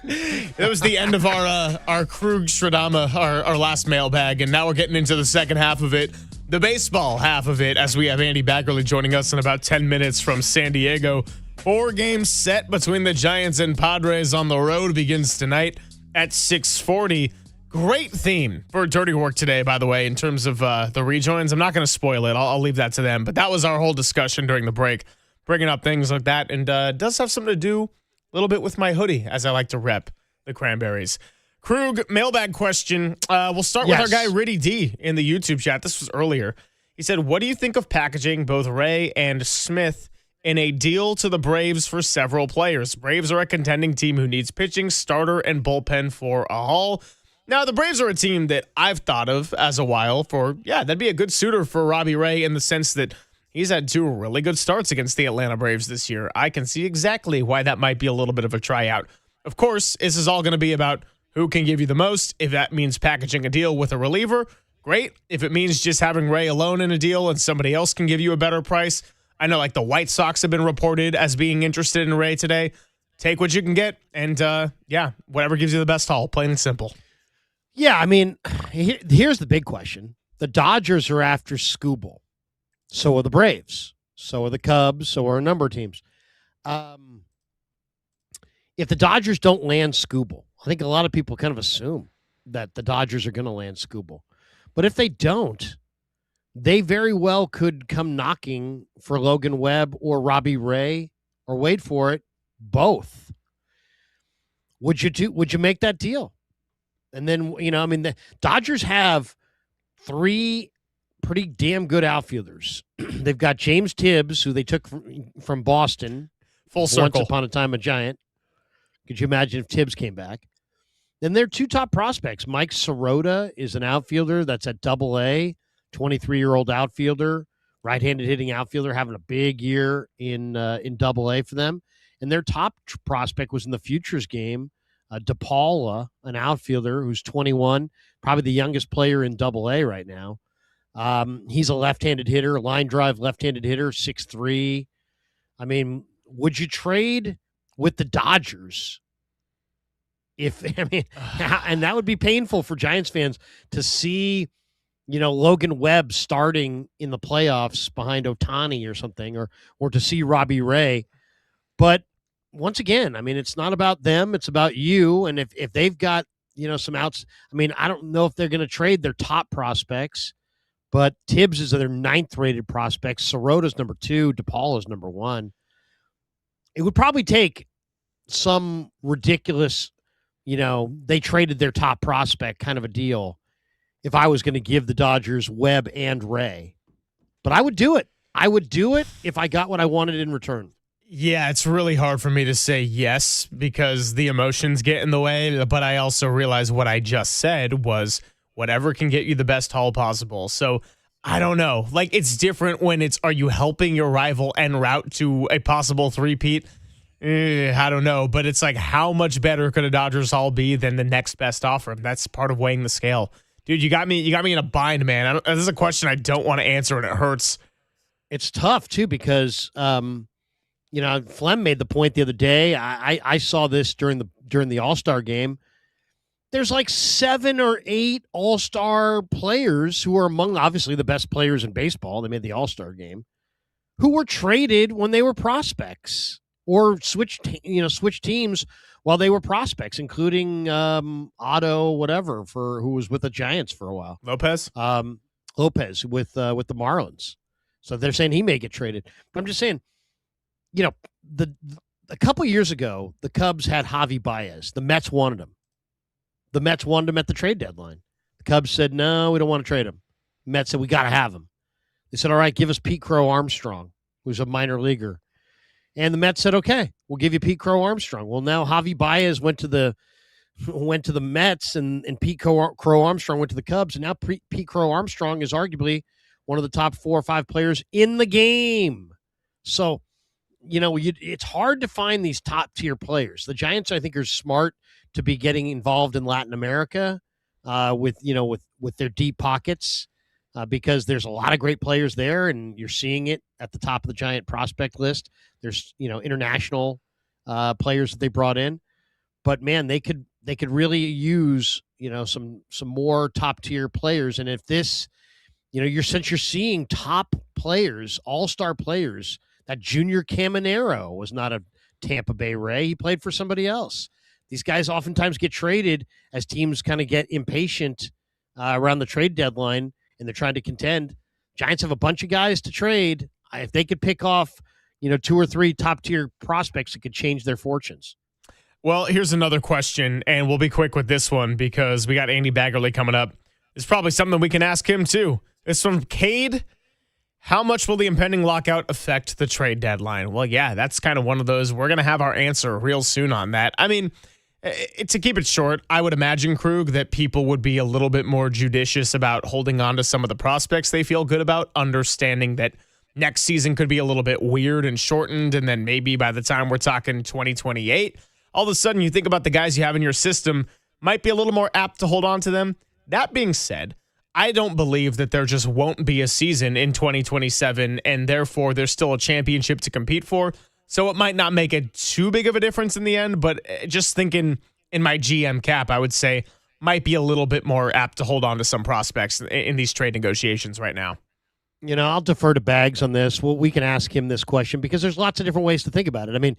That was the end of our Krug Stradama, our last mailbag, and now we're getting into the second half of it, the baseball half of it, as we have Andy Baggerly joining us in about 10 minutes from San Diego. 4 games set between the Giants and Padres on the road begins tonight at 6:40. Great theme for Dirty Work today, by the way, in terms of the rejoins. I'm not going to spoil it. I'll leave that to them. But that was our whole discussion during the break, bringing up things like that. And it does have something to do a little bit with my hoodie, as I like to rep the Cranberries. Krug, mailbag question. We'll start with our guy, Riddy D, in the YouTube chat. This was earlier. He said, what do you think of packaging both Ray and Smith in a deal to the Braves for several players? Braves are a contending team who needs pitching, starter, and bullpen for a haul. Now, the Braves are a team that I've thought of as a while for, that'd be a good suitor for Robbie Ray in the sense that he's had 2 really good starts against the Atlanta Braves this year. I can see exactly why that might be a little bit of a tryout. Of course, this is all going to be about who can give you the most. If that means packaging a deal with a reliever, great. If it means just having Ray alone in a deal and somebody else can give you a better price, I know like the White Sox have been reported as being interested in Ray today. Take what you can get, and whatever gives you the best haul, plain and simple. Yeah, I mean, here's the big question. The Dodgers are after Skubal. So are the Braves. So are the Cubs. So are a number of teams. If the Dodgers don't land Skubal, I think a lot of people kind of assume that the Dodgers are going to land Skubal. But if they don't, they very well could come knocking for Logan Webb or Robbie Ray, or wait for it, both. Would you make that deal? And then, the Dodgers have 3 pretty damn good outfielders. They've got James Tibbs, who they took from Boston. Full circle. Once upon a time, a Giant. Could you imagine if Tibbs came back? Then their 2 top prospects. Mike Sirota is an outfielder that's at Double-A, 23-year-old outfielder, right-handed hitting outfielder, having a big year in Double-A for them. And their top prospect was in the Futures game, DePaula, an outfielder who's 21, probably the youngest player in Double-A right now. He's a left-handed hitter, line drive left-handed hitter, 6'3". I mean, would you trade with the Dodgers? And that would be painful for Giants fans to see, Logan Webb starting in the playoffs behind Ohtani or something, or to see Robbie Ray. But once again, it's not about them. It's about you. And if they've got, some outs, I don't know if they're going to trade their top prospects, but Tibbs is their 9th rated prospect. Sirota's number 2. DePaula's number 1. It would probably take some ridiculous, they traded their top prospect kind of a deal if I was going to give the Dodgers Webb and Ray. But I would do it. I would do it if I got what I wanted in return. Yeah, it's really hard for me to say yes because the emotions get in the way, but I also realize what I just said was whatever can get you the best haul possible. So I don't know. Like, it's different when are you helping your rival en route to a possible three-peat? I don't know, but it's like, how much better could a Dodgers haul be than the next best offer? That's part of weighing the scale. Dude, you got me in a bind, man. This is a question I don't want to answer, and it hurts. It's tough too because Flem made the point the other day. I saw this during the All-Star game. There's like 7 or 8 All-Star players who are among obviously the best players in baseball. They made the All-Star game, who were traded when they were prospects or switched teams while they were prospects, including Otto, whatever, who was with the Giants for a while. Lopez with the Marlins. So they're saying he may get traded. But I'm just saying, a couple years ago, the Cubs had Javi Baez. The Mets wanted him. The Mets wanted him at the trade deadline. The Cubs said, no, we don't want to trade him. The Mets said, we got to have him. They said, all right, give us Pete Crow Armstrong, who's a minor leaguer. And the Mets said, okay, we'll give you Pete Crow Armstrong. Well, now Javi Baez went to the Mets and Pete Crow Armstrong went to the Cubs. And now Pete Crow Armstrong is arguably one of the top 4 or 5 players in the game. So, it's hard to find these top tier players. The Giants, I think, are smart to be getting involved in Latin America with their deep pockets because there's a lot of great players there, and you're seeing it at the top of the Giant prospect list. There's international players that they brought in, but man, they could really use some more top tier players. And if this, since you're seeing top players, all-star players. That Junior Caminero was not a Tampa Bay Ray. He played for somebody else. These guys oftentimes get traded as teams kind of get impatient around the trade deadline, and they're trying to contend. Giants have a bunch of guys to trade. If they could pick off, 2 or 3 top-tier prospects, it could change their fortunes. Well, here's another question, and we'll be quick with this one because we got Andy Baggerly coming up. It's probably something we can ask him, too. It's from Cade. How much will the impending lockout affect the trade deadline? Well, yeah, that's kind of one of those. We're going to have our answer real soon on that. I mean, to keep it short, I would imagine, Krug, that people would be a little bit more judicious about holding on to some of the prospects they feel good about, understanding that next season could be a little bit weird and shortened, and then maybe by the time we're talking 2028, all of a sudden you think about the guys you have in your system might be a little more apt to hold on to them. That being said, I don't believe that there just won't be a season in 2027, and therefore there's still a championship to compete for. So it might not make it too big of a difference in the end, but just thinking in my GM cap, I would say might be a little bit more apt to hold on to some prospects in these trade negotiations right now. I'll defer to Bags on this. Well, we can ask him this question because there's lots of different ways to think about it. I mean,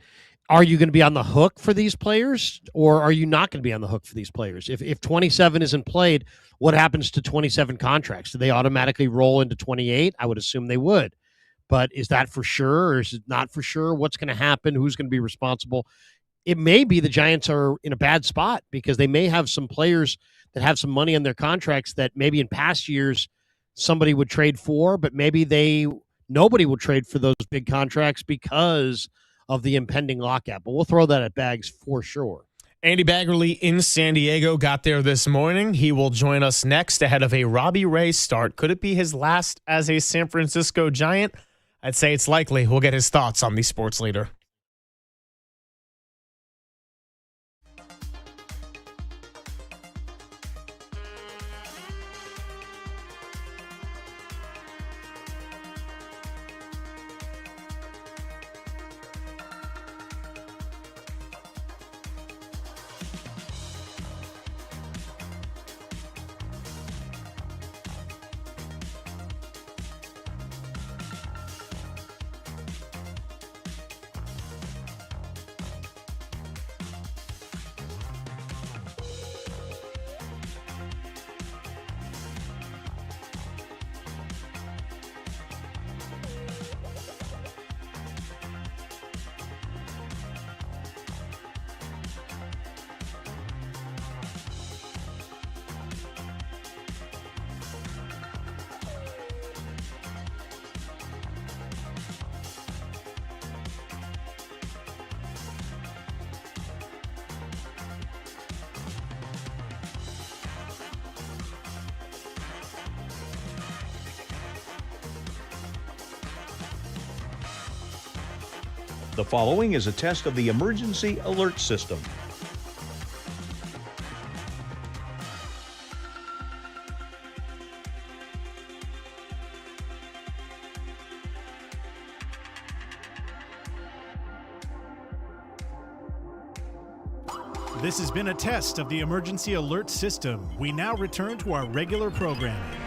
are you going to be on the hook for these players, or are you not going to be on the hook for these players? If 27 isn't played, what happens to 27 contracts? Do they automatically roll into 28? I would assume they would. But is that for sure, or is it not for sure? What's going to happen? Who's going to be responsible? It may be the Giants are in a bad spot because they may have some players that have some money on their contracts that maybe in past years somebody would trade for, but maybe nobody will trade for those big contracts because of the impending lockout. But we'll throw that at Bags for sure. Andy Baggerly in San Diego got there this morning. He will join us next ahead of a Robbie Ray start. Could it be his last as a San Francisco Giant? I'd say it's likely. We'll get his thoughts on the sports leader. The following is a test of the emergency alert system. This has been a test of the emergency alert system. We now return to our regular programming.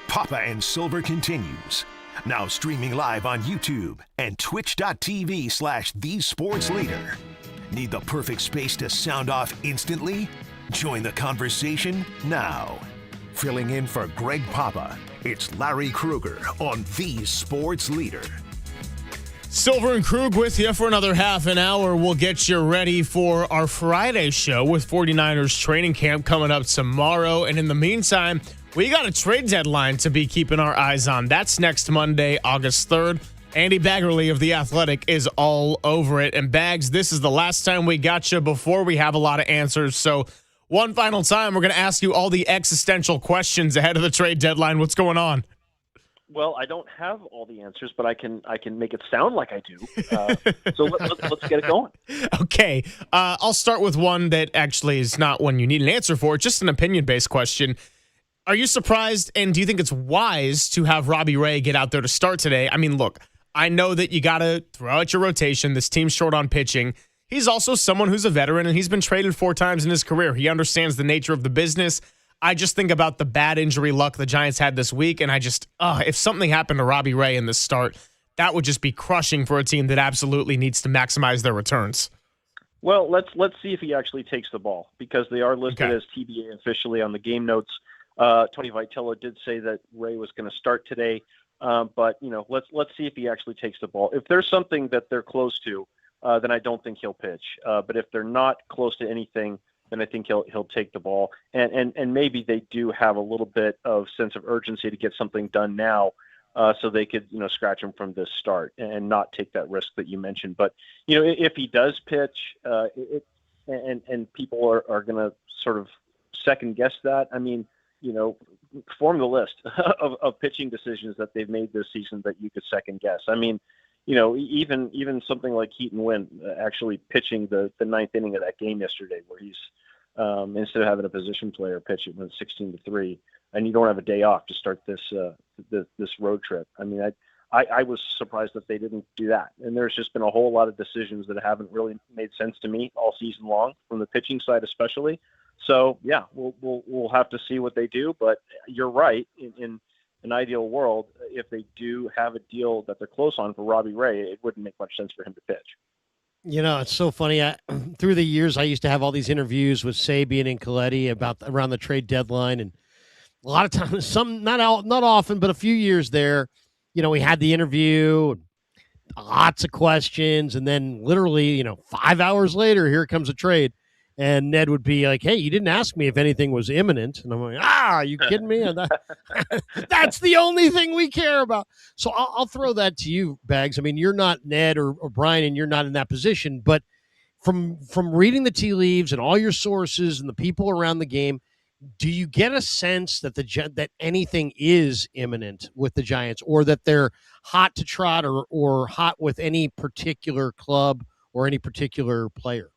Papa and Silver continues. Now streaming live on YouTube and twitch.tv/thesportsleader. Need the perfect space to sound off instantly? Join the conversation now. Filling in for Greg Papa, it's Larry Krueger on The Sports Leader. Silver and Krug with you for another half an hour. We'll get you ready for our Friday show with 49ers training camp coming up tomorrow. And in the meantime, we got a trade deadline to be keeping our eyes on. That's next Monday, August 3rd. Andy Baggerly of The Athletic is all over it. And Bags, this is the last time we got you before we have a lot of answers. So one final time, we're going to ask you all the existential questions ahead of the trade deadline. What's going on? Well, I don't have all the answers, but I can make it sound like I do. So let's get it going. Okay. I'll start with one that actually is not one you need an answer for. It's just an opinion-based question. Are you surprised, and do you think it's wise to have Robbie Ray get out there to start today? I mean, look, I know that you got to throw out your rotation. This team's short on pitching. He's also someone who's a veteran, and he's been traded 4 times in his career. He understands the nature of the business. I just think about the bad injury luck the Giants had this week, and I just, if something happened to Robbie Ray in this start, that would just be crushing for a team that absolutely needs to maximize their returns. Well, let's see if he actually takes the ball, because they are listed as TBA officially on the game notes. Tony Vitello did say that Ray was going to start today, but let's see if he actually takes the ball. If there's something that they're close to, then I don't think he'll pitch. But if they're not close to anything, then I think he'll take the ball. And maybe they do have a little bit of sense of urgency to get something done now, so they could scratch him from this start and not take that risk that you mentioned. But if he does pitch, and people are going to sort of second guess that, I mean, form the list of pitching decisions that they've made this season that you could second guess. I mean, even something like Heaton Wynn actually pitching the 9th inning of that game yesterday, where he's instead of having a position player pitch, it went 16-3, and you don't have a day off to start this road trip. I mean, I was surprised that they didn't do that. And there's just been a whole lot of decisions that haven't really made sense to me all season long, from the pitching side especially. So yeah, we'll have to see what they do. But you're right in an ideal world, if they do have a deal that they're close on for Robbie Ray, it wouldn't make much sense for him to pitch. You know, it's so funny. Through the years, I used to have all these interviews with Sabian and Coletti around the trade deadline, and a lot of times, not often, but a few years there, you know, we had the interview, lots of questions, and then literally, 5 hours later, here comes a trade. And Ned would be like, "Hey, you didn't ask me if anything was imminent." And I'm like, are you kidding me? That's the only thing we care about. So I'll throw that to you, Bags. I mean, you're not Ned or Brian, and you're not in that position. But from reading the tea leaves and all your sources and the people around the game, do you get a sense that that anything is imminent with the Giants, or that they're hot to trot, or hot with any particular club or any particular player?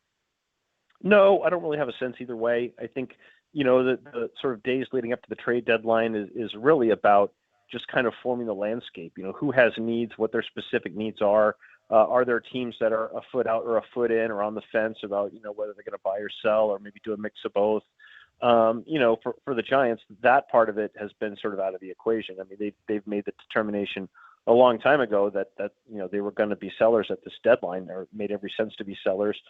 No, I don't really have a sense either way. I think, the sort of days leading up to the trade deadline is really about just kind of forming the landscape. Who has needs, what their specific needs are. Are there teams that are a foot out or a foot in or on the fence about, whether they're going to buy or sell, or maybe do a mix of both? For the Giants, that part of it has been sort of out of the equation. I mean, they've made the determination a long time ago that they were going to be sellers at this deadline, or it made every sense to be sellers.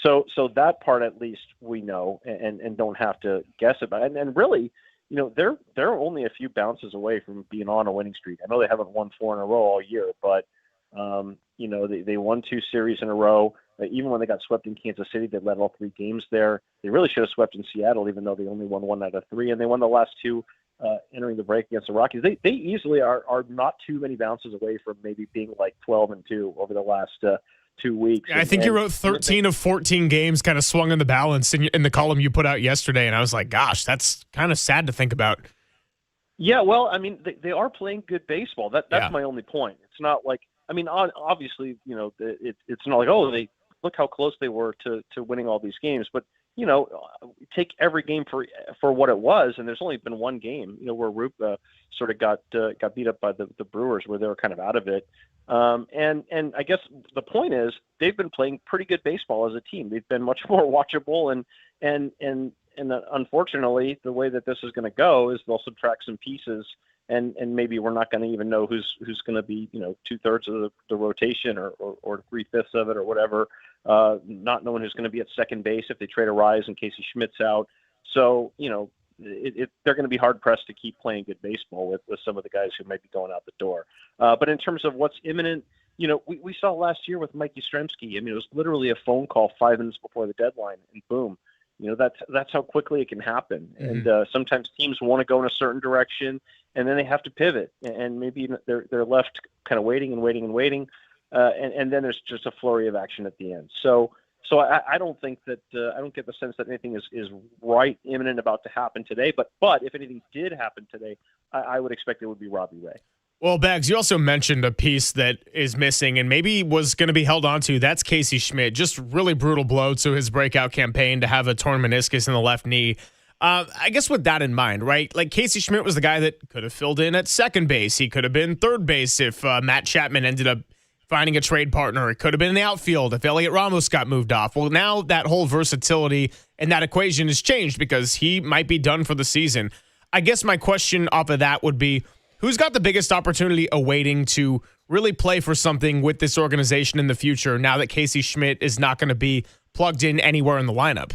So that part, at least, we know and don't have to guess about. And really, they're only a few bounces away from being on a winning streak. I know they haven't won 4 in a row all year, but they won 2 series in a row. Even when they got swept in Kansas City, they led all 3 games there. They really should have swept in Seattle, even though they only won 1 out of 3, and they won the last 2 entering the break against the Rockies. They easily are not too many bounces away from maybe being like 12-2 over the last 2 weeks. I think you wrote 13 of 14 games kind of swung in the balance in the column you put out yesterday, and I was like, gosh, that's kind of sad to think about. Yeah, well, I mean, they are playing good baseball. That's my only point. It's not like, I mean, obviously, it's not like, oh, they look how close they were to winning all these games, but take every game for what it was, and there's only been one game, where Rupa sort of got beat up by the Brewers, where they were kind of out of it. And I guess the point is they've been playing pretty good baseball as a team. They've been much more watchable, and unfortunately, the way that this is going to go is they'll subtract some pieces, and maybe we're not going to even know who's going to be 2/3 of the rotation or 3/5 of it or whatever. Not knowing who's going to be at second base if they trade a Rise and Casey Schmidt's out. So they're going to be hard pressed to keep playing good baseball with some of the guys who might be going out the door. But in terms of what's imminent, we saw last year with Mike Yastrzemski. I mean, it was literally a phone call 5 minutes before the deadline, and boom. That's how quickly it can happen. Mm-hmm. And sometimes teams want to go in a certain direction, and then they have to pivot, and maybe they're left kind of waiting, and then there's just a flurry of action at the end. So I don't think that I don't get the sense that anything is right imminent about to happen today. But if anything did happen today, I would expect it would be Robbie Ray. Well, Bags, you also mentioned a piece that is missing and maybe was going to be held on to. That's Casey Schmidt. Just really brutal blow to his breakout campaign to have a torn meniscus in the left knee. I guess with that in mind, right? Like Casey Schmidt was the guy that could have filled in at second base. He could have been third base if Matt Chapman ended up finding a trade partner. It could have been in the outfield if Elliot Ramos got moved off. Well, now that whole versatility and that equation has changed because he might be done for the season. I guess my question off of that would be, who's got the biggest opportunity awaiting to really play for something with this organization in the future now that Casey Schmidt is not going to be plugged in anywhere in the lineup?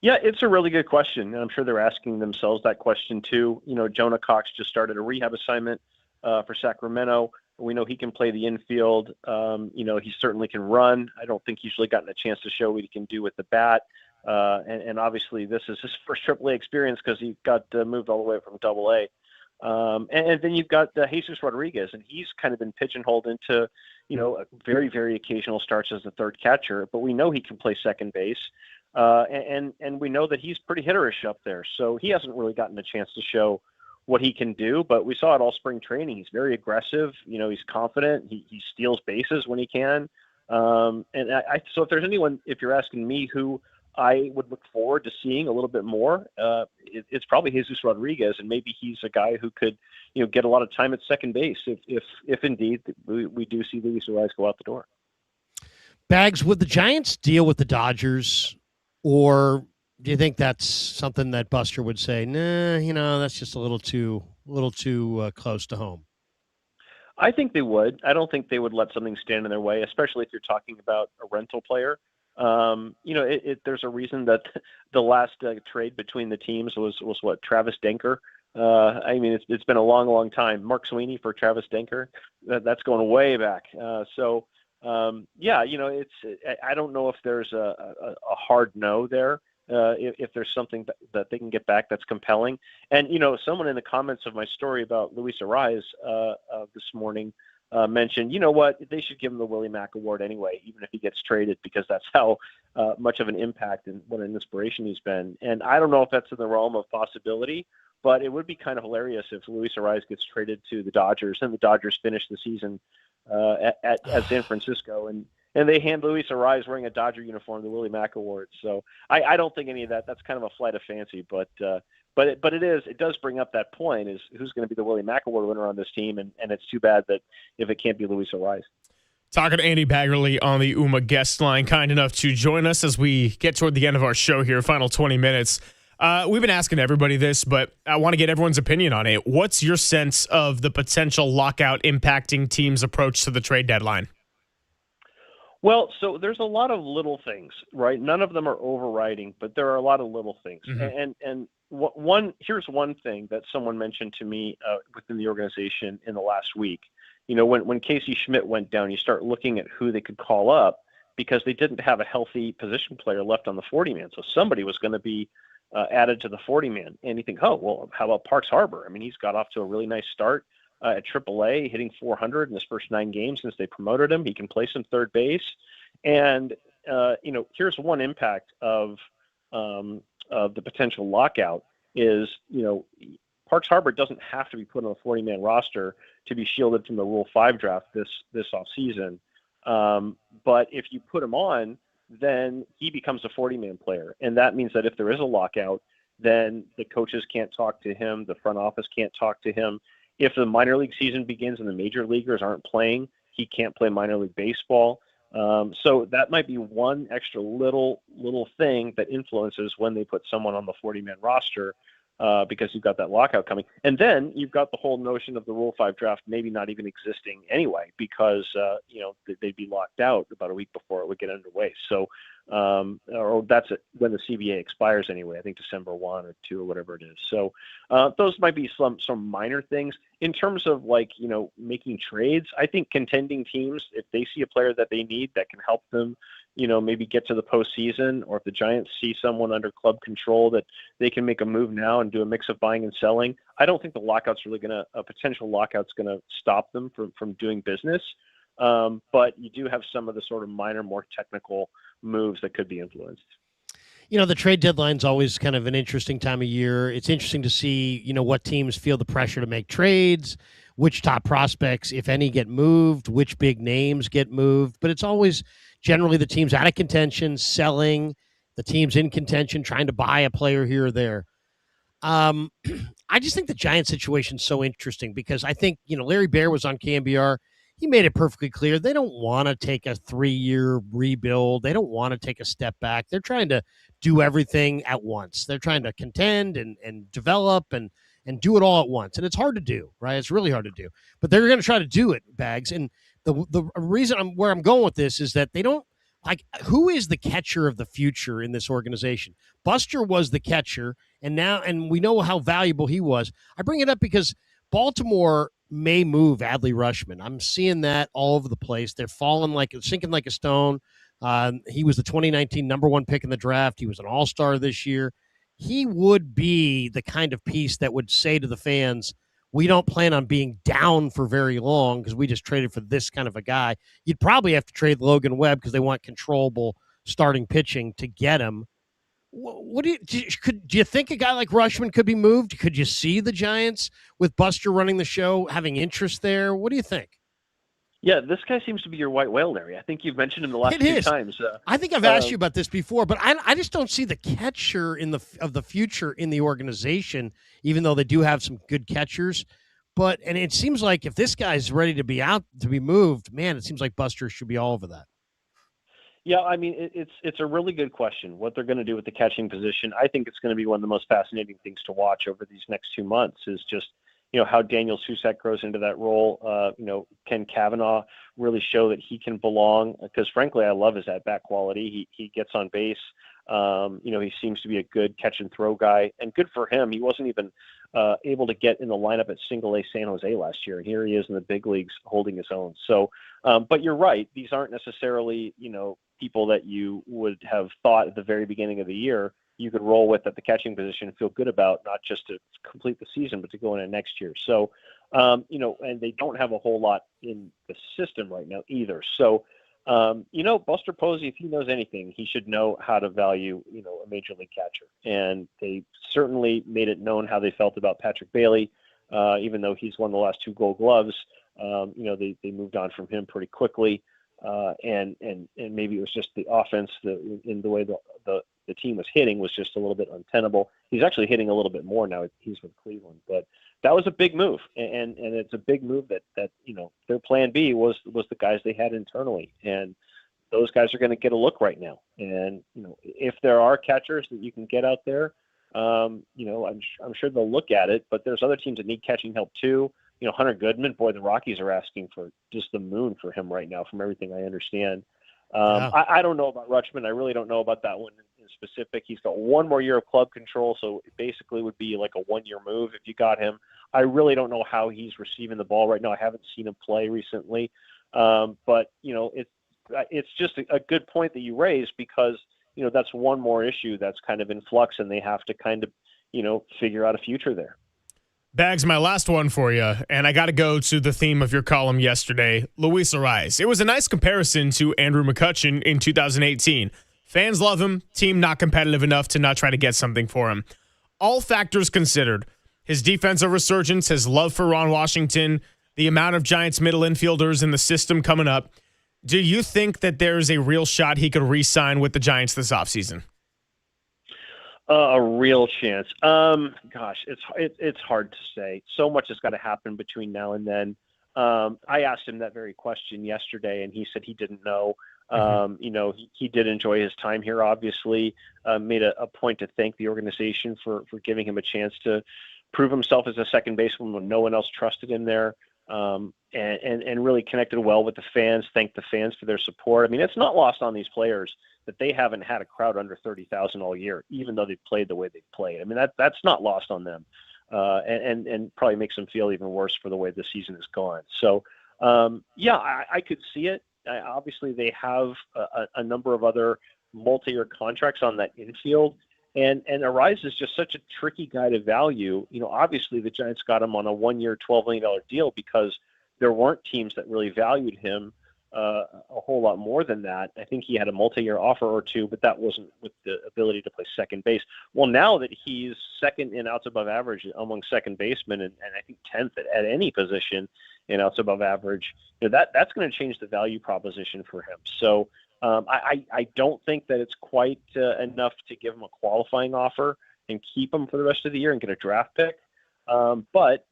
Yeah, it's a really good question, and I'm sure they're asking themselves that question too. Jonah Cox just started a rehab assignment for Sacramento. We know he can play the infield. He certainly can run. I don't think he's really gotten a chance to show what he can do with the bat. And obviously this is his first AAA experience because he got moved all the way from AA. And then you've got Jesus Rodriguez, and he's kind of been pigeonholed into, very, very occasional starts as the third catcher, but we know he can play second base. And we know that he's pretty hitterish up there. So he hasn't really gotten a chance to show what he can do, but we saw it all spring training. He's very aggressive. He's confident. He steals bases when he can. So if there's anyone, if you're asking me who I would look forward to seeing a little bit more, it's probably Jesus Rodriguez, and maybe he's a guy who could, get a lot of time at second base if indeed we do see Luis Arraez go out the door. Bags, would the Giants deal with the Dodgers, or do you think that's something that Buster would say, nah, that's just a little too A little too close to home. I think they would. I don't think they would let something stand in their way, especially if you're talking about a rental player. There's a reason that the last trade between the teams was what, Travis Denker. It's been a long, long time. Mark Sweeney for Travis Denker. That's going way back. I don't know if there's a hard no there. If there's something that they can get back that's compelling. And, someone in the comments of my story about Luis Ariz this morning mentioned, you know what, they should give him the Willie Mack Award anyway, even if he gets traded, because that's how much of an impact and what an inspiration he's been. And I don't know if that's in the realm of possibility, but it would be kind of hilarious if Luis Ariz gets traded to the Dodgers and the Dodgers finish the season at San Francisco and they hand Luis Ariz wearing a Dodger uniform the Willie Mack Award. So I don't think any of that. That's kind of a flight of fancy, but it does bring up that point: is who's going to be the Willie Mack Award winner on this team, and it's too bad that if it can't be Luis Ariz. Talking to Andy Baggerly on the UMA guest line, kind enough to join us as we get toward the end of our show here, final 20 minutes. We've been asking everybody this, but I want to get everyone's opinion on it. What's your sense of the potential lockout impacting teams' approach to the trade deadline? Well, so there's a lot of little things, right? None of them are overriding, but there are a lot of little things. Mm-hmm. And here's one thing that someone mentioned to me within the organization in the last week. When Casey Schmidt went down, you start looking at who they could call up because they didn't have a healthy position player left on the 40-man. So somebody was going to be added to the 40-man. And you think, oh, well, how about Parks Harbor? I mean, he's got off to a really nice start. At AAA, hitting 400 in his first 9 games since they promoted him. He can play some third base. And, here's one impact of the potential lockout is, Parks Harbor doesn't have to be put on a 40-man roster to be shielded from the Rule 5 draft this offseason. But if you put him on, then he becomes a 40-man player. And that means that if there is a lockout, then the coaches can't talk to him. The front office can't talk to him. If the minor league season begins and the major leaguers aren't playing, he can't play minor league baseball. So that might be one extra little thing that influences when they put someone on the 40-man roster because you've got that lockout coming. And then you've got the whole notion of the Rule 5 draft maybe not even existing anyway because, they'd be locked out about a week before it would get underway. So, or that's when the CBA expires anyway, I think December 1 or 2 or whatever it is. So those might be some minor things. In terms of making trades, I think contending teams, if they see a player that they need that can help them, maybe get to the postseason, or if the Giants see someone under club control that they can make a move now and do a mix of buying and selling, I don't think the potential lockout's going to stop them from doing business. But you do have some of the sort of minor, more technical moves that could be influenced. The trade deadline's always kind of an interesting time of year. It's interesting to see, what teams feel the pressure to make trades, which top prospects, if any, get moved, which big names get moved. But it's always generally the teams out of contention, selling, the teams in contention, trying to buy a player here or there. I just think the Giants situation is so interesting because I think, Larry Baer was on KMBR. He made it perfectly clear they don't want to take a 3-year rebuild. They don't want to take a step back. They're trying to do everything at once. They're trying to contend and develop and do it all at once. And it's hard to do, right? It's really hard to do. But they're going to try to do it, Bags. And the reason where I'm going with this is that they don't, who is the catcher of the future in this organization? Buster was the catcher, and we know how valuable he was. I bring it up because Baltimore may move Adley Rutschman. I'm seeing that all over the place. They're sinking like a stone. He was the 2019 number 1 pick in the draft. He was an all-star this year. He would be the kind of piece that would say to the fans, we don't plan on being down for very long because we just traded for this kind of a guy. You'd probably have to trade Logan Webb because they want controllable starting pitching to get him. What do you think a guy like Rutschman could be moved? Could you see the Giants with Buster running the show having interest there? What do you think? Yeah, this guy seems to be your white whale, Larry. I think you've mentioned him the last few times. I think I've asked you about this before, but I just don't see the catcher of the future in the organization, even though they do have some good catchers. And it seems like if this guy's ready to be out to be moved, man, it seems like Buster should be all over that. Yeah, I mean, it's a really good question, what they're going to do with the catching position. I think it's going to be one of the most fascinating things to watch over these next 2 months is just, how Daniel Susak grows into that role. Can Kavanaugh really show that he can belong? Because frankly, I love his at-bat quality. He gets on base. He seems to be a good catch and throw guy, and good for him. He wasn't even able to get in the lineup at Single-A San Jose last year, and here he is in the big leagues holding his own. So, but you're right; these aren't necessarily people that you would have thought at the very beginning of the year you could roll with at the catching position and feel good about, not just to complete the season, but to go into next year. So, and they don't have a whole lot in the system right now either. So, Buster Posey, if he knows anything, he should know how to value, a major league catcher. And they certainly made it known how they felt about Patrick Bailey, even though he's won the last 2 Gold Gloves. They moved on from him pretty quickly. And maybe it was just the offense in the way the team was hitting was just a little bit untenable. He's actually hitting a little bit more now. He's with Cleveland, but that was a big move, and it's a big move that their plan B was the guys they had internally, and those guys are going to get a look right now. And if there are catchers that you can get out there, I'm sure they'll look at it. But there's other teams that need catching help too. Hunter Goodman, boy, the Rockies are asking for just the moon for him right now, from everything I understand. I don't know about Rutschman. I really don't know about that one in specific. He's got 1 more year of club control, so it basically would be like a 1-year move if you got him. I really don't know how he's receiving the ball right now. I haven't seen him play recently, but it's just a good point that you raised, because that's one more issue that's kind of in flux, and they have to kind of figure out a future there. Bags, my last one for you, and I got to go to the theme of your column yesterday, Luis Arraez. It was a nice comparison to Andrew McCutchen in 2018. Fans love him, team not competitive enough to not try to get something for him. All factors considered, his defensive resurgence, his love for Ron Washington, the amount of Giants middle infielders in the system coming up, do you think that there's a real shot he could re-sign with the Giants this offseason? A real chance. Gosh, it's hard to say. So much has got to happen between now and then. I asked him that very question yesterday, and he said he didn't know. He did enjoy his time here, obviously, made a point to thank the organization for giving him a chance to prove himself as a second baseman when no one else trusted him there, and really connected well with the fans, thanked the fans for their support. I mean, it's not lost on these players that they haven't had a crowd under 30,000 all year, even though they've played the way they've played. I mean, that's not lost on them, and probably makes them feel even worse for the way the season has gone. So, I could see it. Obviously, they have a number of other multi-year contracts on that infield, and Arraez is just such a tricky guy to value. Obviously, the Giants got him on a 1-year, $12 million deal because there weren't teams that really valued him a whole lot more than that. I think he had a multi-year offer or two, but that wasn't with the ability to play second base. Well, now that he's second in outs above average among second basemen, and I think 10th at any position in outs above average, that's going to change the value proposition for him. So I don't think that it's quite enough to give him a qualifying offer and keep him for the rest of the year and get a draft pick. But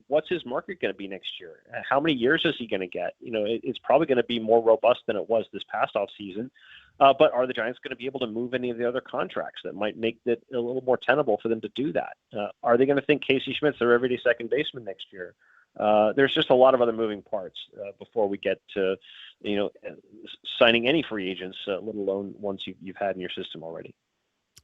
what's his market going to be next year? How many years is he going to get? It's probably going to be more robust than it was this past offseason. But are the Giants going to be able to move any of the other contracts that might make it a little more tenable for them to do that? Are they going to think Casey Schmidt's their everyday second baseman next year? There's just a lot of other moving parts before we get to, signing any free agents, let alone ones you've had in your system already.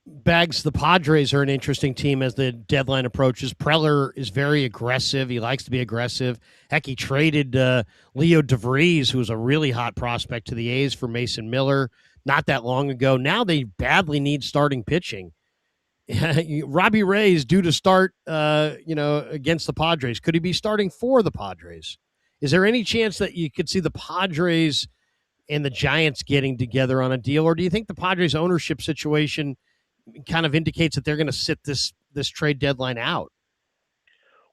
Bags, the Padres are an interesting team as the deadline approaches. Preller is very aggressive. He likes to be aggressive. Heck, he traded Leo DeVries, who was a really hot prospect, to the A's for Mason Miller not that long ago. Now they badly need starting pitching. Robbie Ray is due to start, against the Padres. Could he be starting for the Padres? Is there any chance that you could see the Padres and the Giants getting together on a deal, or do you think the Padres ownership situation kind of indicates that they're going to sit this trade deadline out?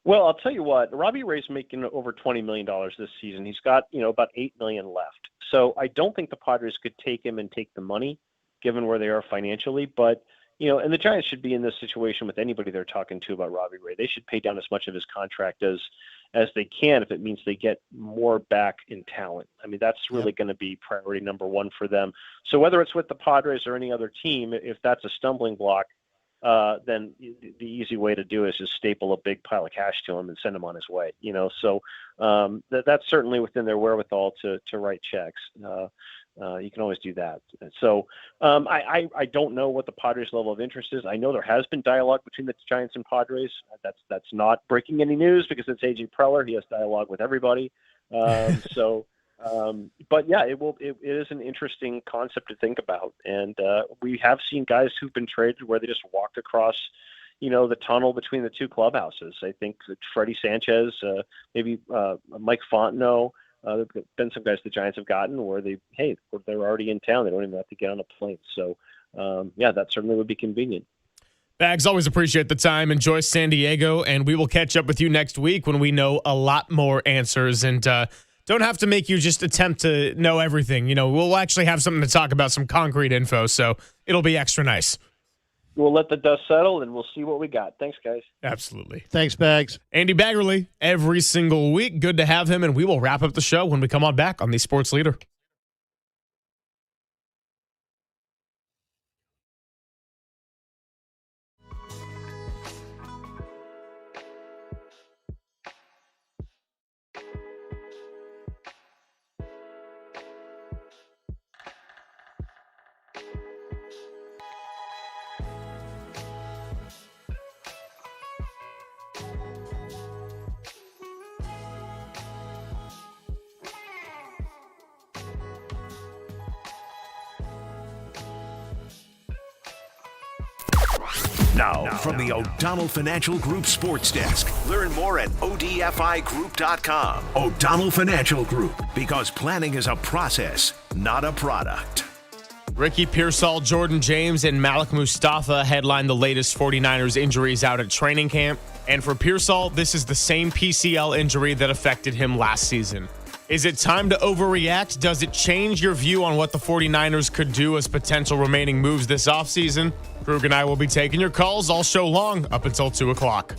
Well, I'll tell you what, Robbie Ray's making over $20 million this season. He's got, about $8 million left. So I don't think the Padres could take him and take the money, given where they are financially. But, and the Giants should be in this situation with anybody they're talking to about Robbie Ray. They should pay down as much of his contract as they can if it means they get more back in talent. I mean, that's really going to be priority number one for them. So whether it's with the Padres or any other team, if that's a stumbling block, then the easy way to do it is just staple a big pile of cash to him and send him on his way. So that's certainly within their wherewithal to write checks. You can always do that. So I don't know what the Padres' level of interest is. I know there has been dialogue between the Giants and Padres. That's not breaking any news because it's A.J. Preller. He has dialogue with everybody. But yeah, it is an interesting concept to think about. And we have seen guys who've been traded where they just walked across, the tunnel between the two clubhouses. I think that Freddie Sanchez, maybe Mike Fontenot. There have been some guys the Giants have gotten where they're already in town. They don't even have to get on a plane. So, that certainly would be convenient. Bags, always appreciate the time. Enjoy San Diego, and we will catch up with you next week when we know a lot more answers. And don't have to make you just attempt to know everything. We'll actually have something to talk about, some concrete info, so it'll be extra nice. We'll let the dust settle, and we'll see what we got. Thanks, guys. Absolutely. Thanks, Bags. Andy Baggerly, every single week. Good to have him, and we will wrap up the show when we come on back on the Sports Leader. Now, from the O'Donnell Financial Group Sports Desk. Learn more at odfigroup.com. O'Donnell Financial Group, because planning is a process, not a product. Ricky Pearsall, Jordan James, and Malik Mustafa headline the latest 49ers injuries out at training camp. And for Pearsall, this is the same PCL injury that affected him last season. Is it time to overreact? Does it change your view on what the 49ers could do as potential remaining moves this offseason? Krug and I will be taking your calls all show long up until 2 o'clock.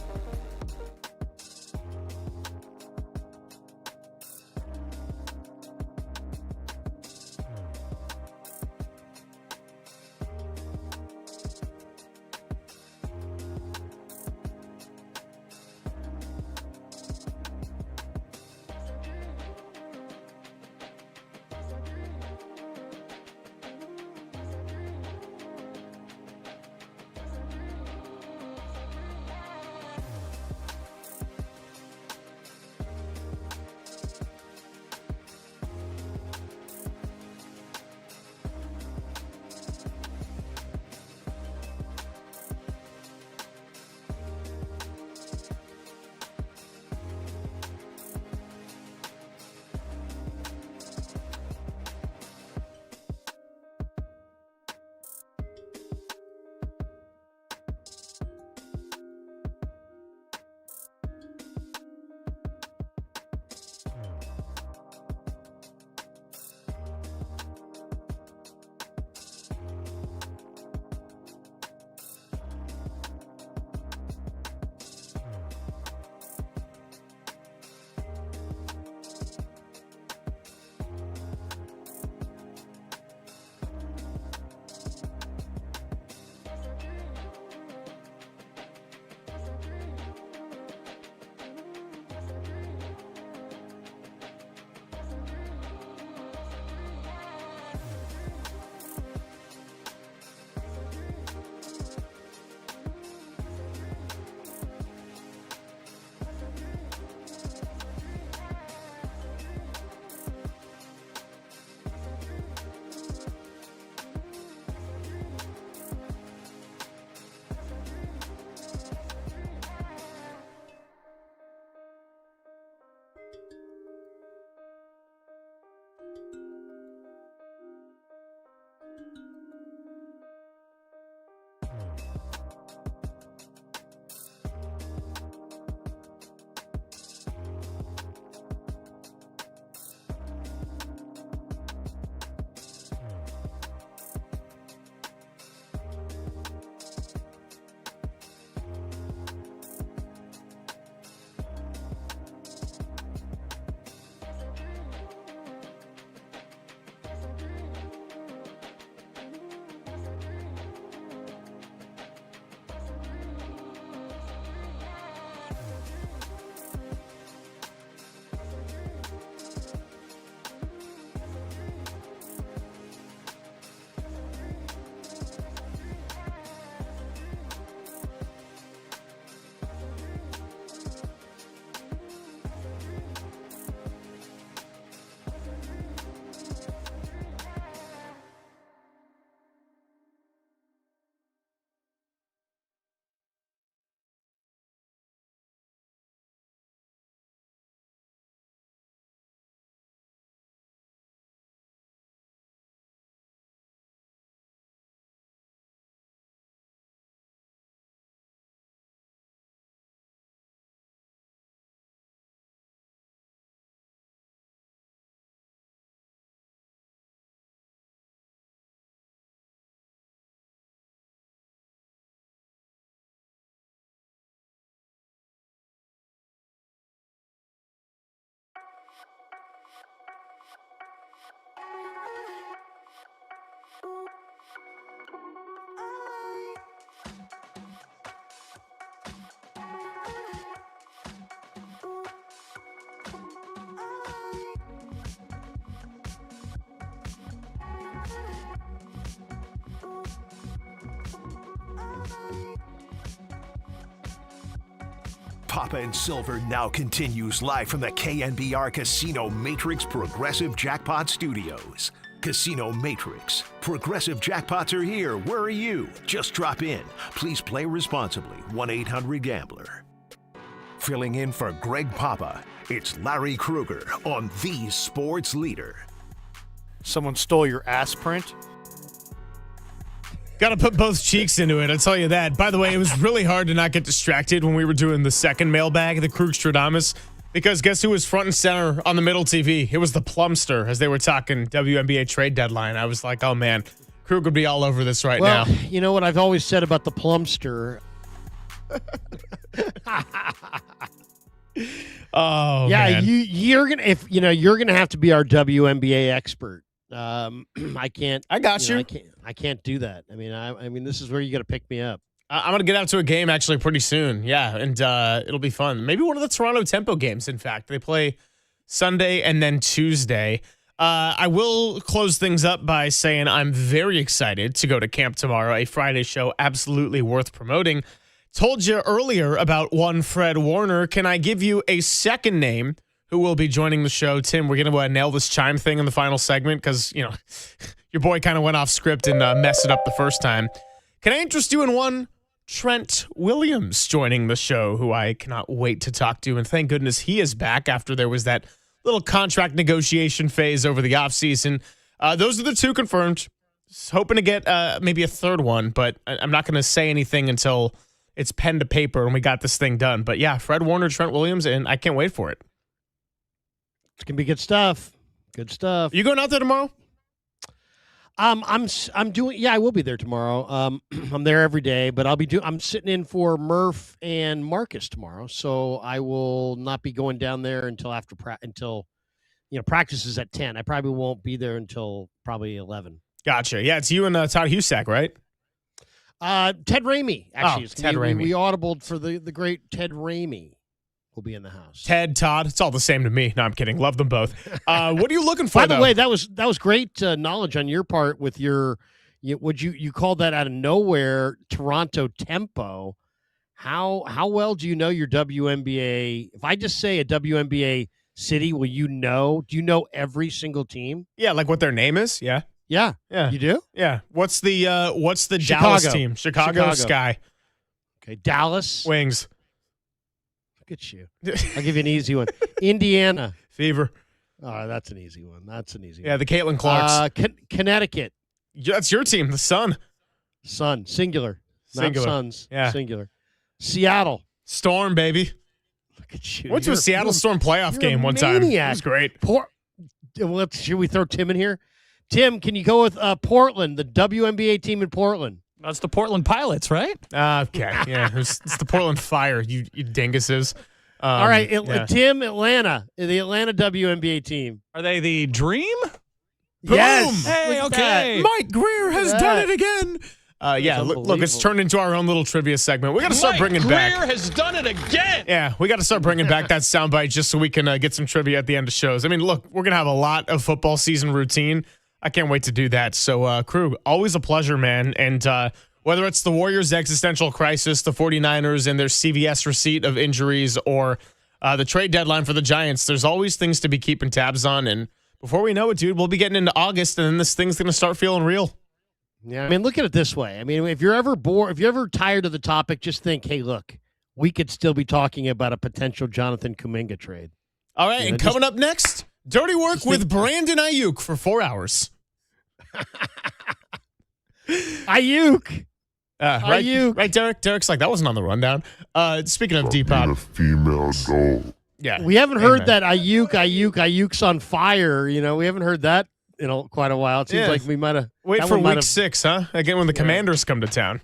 Papa and Silver now continues live from the KNBR Casino Matrix Progressive Jackpot Studios. Casino Matrix. Progressive jackpots are here. Where are you? Just drop in. Please play responsibly. 1-800-GAMBLER. Filling in for Greg Papa, it's Larry Krueger on the Sports Leader. Someone stole your ass print? Got to put both cheeks into it, I'll tell you that. By the way, it was really hard to not get distracted when we were doing the second mailbag, the Krugstradamus, because guess who was front and center on the middle TV? It was the Plumster as they were talking WNBA trade deadline. I was like, oh, man, Krug would be all over this right now. You know what I've always said about the Plumster? Oh, yeah, man. you're gonna have to be our WNBA expert. I can't. I got you. I can't do that. I mean, this is where you got to pick me up. I'm going to get out to a game actually pretty soon. Yeah, and it'll be fun. Maybe one of the Toronto Tempo games, in fact. They play Sunday and then Tuesday. I will close things up by saying I'm very excited to go to camp tomorrow, a Friday show absolutely worth promoting. Told you earlier about one Fred Warner. Can I give you a second name who will be joining the show? Tim, we're going to nail this chime thing in the final segment because, your boy kind of went off script and messed it up the first time. Can I interest you in one? Trent Williams joining the show, who I cannot wait to talk to. And thank goodness he is back after there was that little contract negotiation phase over the offseason. Those are the two confirmed. Just hoping to get maybe a third one, but I'm not going to say anything until it's pen to paper and we got this thing done. But yeah, Fred Warner, Trent Williams, and I can't wait for it. It's going to be good stuff. Good stuff. You going out there tomorrow? I'm doing. Yeah, I will be there tomorrow. I'm there every day, but I'm sitting in for Murph and Marcus tomorrow, so I will not be going down there until after practice is at 10. I probably won't be there until probably 11. Gotcha. Yeah, it's you and Todd Husak, right? Ted Ramey, actually. Ted Ramey. We audibled for the great Ted Ramey. Will be in the house. Ted, Todd, it's all the same to me. No, I'm kidding. Love them both. What are you looking for? By the way, that was great knowledge on your part with you called that out of nowhere Toronto Tempo. How well do you know your WNBA? If I just say a WNBA city, will you know? Do you know every single team? Yeah, like what their name is. Yeah. Yeah. You do? Yeah. What's the Chicago. Dallas team? Chicago Sky. Okay, Dallas Wings. Look at you. I'll give you an easy one. Indiana. Fever. Oh, that's an easy one. Yeah, the Caitlin Clarks. Connecticut. That's your team, the Sun. Sun, singular. Not Suns, yeah. Singular. Seattle. Storm, baby. Look at you. Went to a Seattle Storm playoff game one time. It was great. Should we throw Tim in here? Tim, can you go with Portland, the WNBA team in Portland? That's the Portland Pilots, right? Okay, yeah. It's the Portland Fire, you dinguses. All right, Tim, Atlanta, the Atlanta WNBA team. Are they the Dream? Yes. Hey, okay. Mike Greer has done it again. Yeah, look, it's turned into our own little trivia segment. We got to start bringing back. Greer has done it again. Yeah, we got to start bringing back that soundbite just so we can get some trivia at the end of shows. I mean, look, we're gonna have a lot of football season routine. I can't wait to do that. So, Krug, always a pleasure, man. And whether it's the Warriors' existential crisis, the 49ers and their CVS receipt of injuries, or the trade deadline for the Giants, there's always things to be keeping tabs on. And before we know it, dude, we'll be getting into August, and then this thing's going to start feeling real. Yeah, I mean, look at it this way. I mean, if you're ever bored, if you're ever tired of the topic, just think, hey, look, we could still be talking about a potential Jonathan Kuminga trade. All right, and coming up next, dirty work with Brandon Ayuk for 4 hours. Ayuk. Right, Derek? Derek's like, that wasn't on the rundown. Speaking of Depop. Female goal. Yeah. We haven't heard that Ayuk's on fire. We haven't heard that in quite a while. It seems like we might have. Wait for week 6, huh? Again, when the Commanders come to town.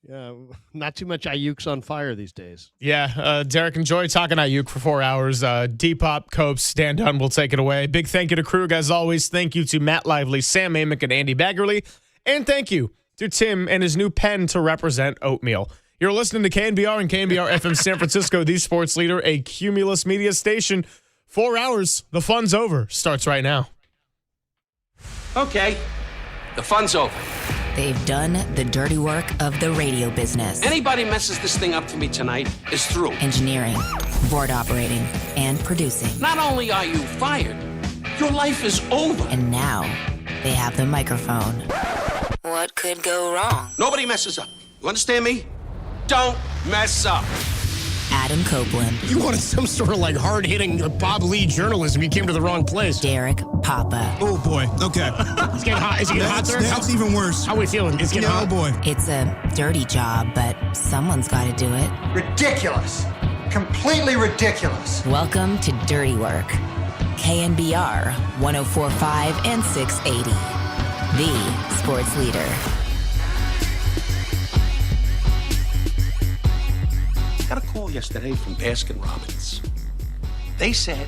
Yeah, not too much Ayuk's on fire these days. Yeah, Derek, enjoy talking Ayuk for 4 hours. Depop, Copes, Dan Dunn will take it away. Big thank you to Krug, as always. Thank you to Matt Lively, Sam Amick, and Andy Baggerly. And thank you to Tim and his new pen to represent oatmeal. You're listening to KNBR and KNBR FM San Francisco, the sports leader, a Cumulus media station. 4 hours. The fun's over. Starts right now. Okay, the fun's over. They've done the dirty work of the radio business. Anybody messes this thing up for me tonight is through. Engineering, board operating, and producing. Not only are you fired, your life is over. And now they have the microphone. What could go wrong? Nobody messes up. You understand me? Don't mess up. Adam Copeland. You wanted some sort of like hard-hitting Bob Lee journalism. You came to the wrong place. Derek Papa. Oh, boy. Okay. It's getting hot. Is it getting hot, sir? That's even worse. How are we feeling? It's getting hot? Oh, boy. It's a dirty job, but someone's got to do it. Ridiculous. Completely ridiculous. Welcome to Dirty Work. KNBR 104.5 and 680. The sports leader. Got a call yesterday from Baskin Robbins. They said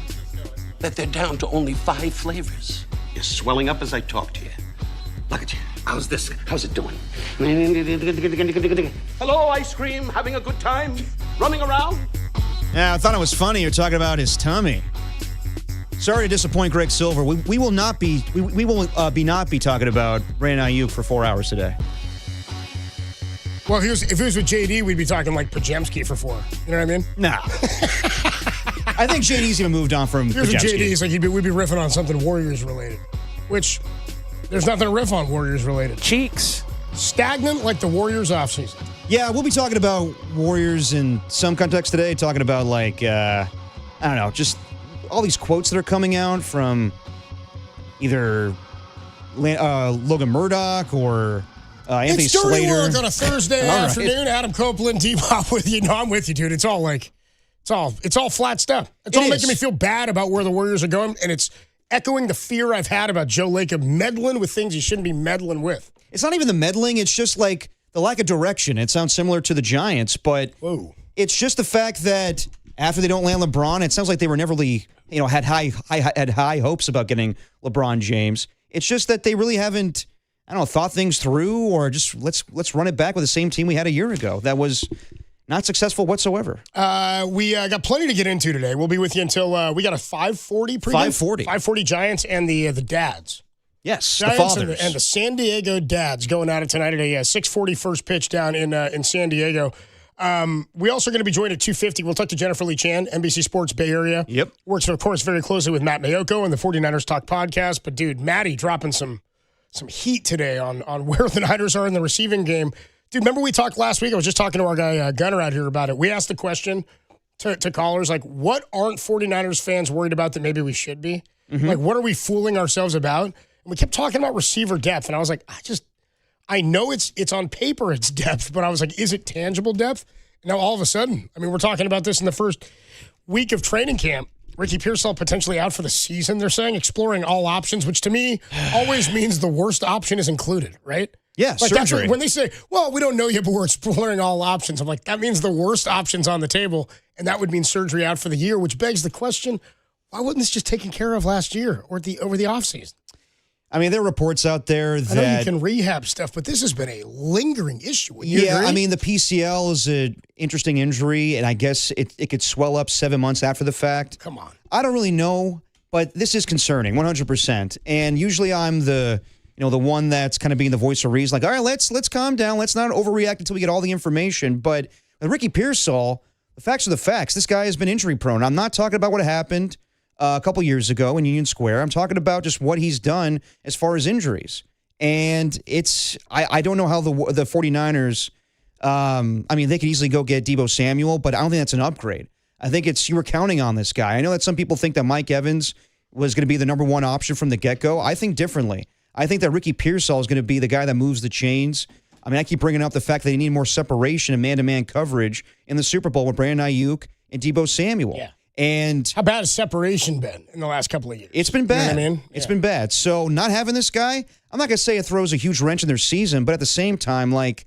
that they're down to only 5 flavors. You're swelling up as I talk to you. Look at you. How's this? How's it doing? Hello, ice cream. Having a good time? Running around? Yeah, I thought it was funny. You're talking about his tummy. Sorry to disappoint Greg Silver. We will not be talking about Brandon Ayuk for 4 hours today. Well, if it was with JD, we'd be talking like Pajemski for 4. You know what I mean? No. I think JD's even moved on from Here's Pajemski. JD. It's like we'd be riffing on something Warriors related, which there's nothing to riff on Warriors related. Cheeks. Stagnant like the Warriors offseason. Yeah, we'll be talking about Warriors in some context today, talking about like, I don't know, just all these quotes that are coming out from either Logan Murdoch or Anthony it's Dirty Slater. Work on a Thursday afternoon. Right. Adam Copeland, D-Bob with you. No, I'm with you, dude. It's all flat stuff. It's all making me feel bad about where the Warriors are going, and it's echoing the fear I've had about Joe Lacob meddling with things he shouldn't be meddling with. It's not even the meddling. It's just like the lack of direction. It sounds similar to the Giants, but it's just the fact that after they don't land LeBron, it sounds like they were never really, had high hopes about getting LeBron James. It's just that they really haven't, thought things through, or just let's run it back with the same team we had a year ago. That was not successful whatsoever. We got plenty to get into today. We'll be with you until we got a 5:40 pregame. 5:40 Giants and the Dads. Yes, Giants the fathers. and the San Diego Dads going at it tonight at a 6:40 first pitch down in San Diego. We also going to be joined at 2:50. We'll talk to Jennifer Lee Chan, NBC Sports Bay Area. Yep. Works, of course, very closely with Matt Mayoko and the 49ers Talk podcast. But, dude, Matty dropping some heat today on where the Niners are in the receiving game. Dude, remember we talked last week? I was just talking to our guy Gunner out here about it. We asked the question to callers, like, what aren't 49ers fans worried about that maybe we should be? Mm-hmm. Like, what are we fooling ourselves about? And we kept talking about receiver depth, and I was like, I know it's on paper it's depth, but I was like, is it tangible depth? And now all of a sudden, we're talking about this in the first week of training camp. Ricky Pearsall potentially out for the season, they're saying, exploring all options, which to me always means the worst option is included, right? Yeah, like surgery. That's when they say, well, we don't know yet, but we're exploring all options. I'm like, that means the worst option's on the table, and that would mean surgery out for the year, which begs the question, why wasn't this just taken care of last year or over the offseason? There are reports out there that... I know you can rehab stuff, but this has been a lingering issue. Yeah, the PCL is an interesting injury, and I guess it could swell up 7 months after the fact. Come on. I don't really know, but this is concerning, 100%. And usually I'm the one that's kind of being the voice of reason, like, all right, let's calm down. Let's not overreact until we get all the information. But with Ricky Pearsall, the facts are the facts. This guy has been injury prone. I'm not talking about what happened a couple years ago in Union Square. I'm talking about just what he's done as far as injuries. And I don't know how the 49ers, they could easily go get Deebo Samuel, but I don't think that's an upgrade. I think you were counting on this guy. I know that some people think that Mike Evans was going to be the number one option from the get-go. I think differently. I think that Ricky Pearsall is going to be the guy that moves the chains. I keep bringing up the fact that they need more separation and man-to-man coverage in the Super Bowl with Brandon Ayuk and Deebo Samuel. Yeah. And how bad has separation been in the last couple of years? It's been bad. You know what I mean? It's been bad. So not having this guy, I'm not going to say it throws a huge wrench in their season, but at the same time, like,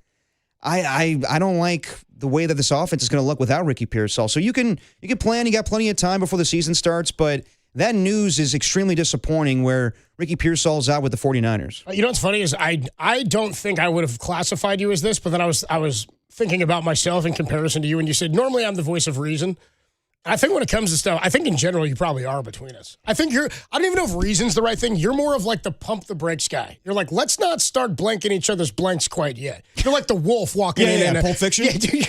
I don't like the way that this offense is going to look without Ricky Pearsall. So you can plan. You got plenty of time before the season starts, but that news is extremely disappointing where Ricky Pearsall's out with the 49ers. You know what's funny is I don't think I would have classified you as this, but then I was thinking about myself in comparison to you, and you said, normally I'm the voice of reason. I think when it comes to stuff, I think in general you probably are between us. I think I don't even know if reason's the right thing. You're more of like the pump the brakes guy. You're like, let's not start blanking each other's blanks quite yet. You're like the wolf walking in. Yeah, Pulp Fiction. Yeah, dude,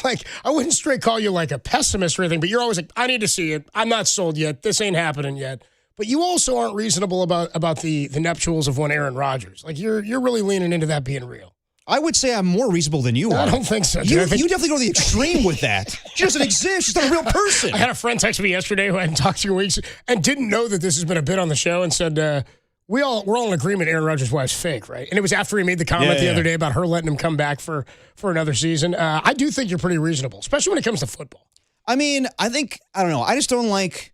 like, I wouldn't straight call you like a pessimist or anything, but you're always like, I need to see it. I'm not sold yet. This ain't happening yet. But you also aren't reasonable about the nuptials of one Aaron Rodgers. Like, you're really leaning into that being real. I would say I'm more reasonable than you are. I don't think so. You I think definitely go to the extreme with that. She doesn't exist. She's not a real person. I had a friend text me yesterday who I hadn't talked to in weeks and didn't know that this has been a bit on the show and said, we're all in agreement Aaron Rodgers' wife's fake, right? And it was after he made the comment the other day about her letting him come back for another season. I do think you're pretty reasonable, especially when it comes to football. I mean, I don't know. I just don't like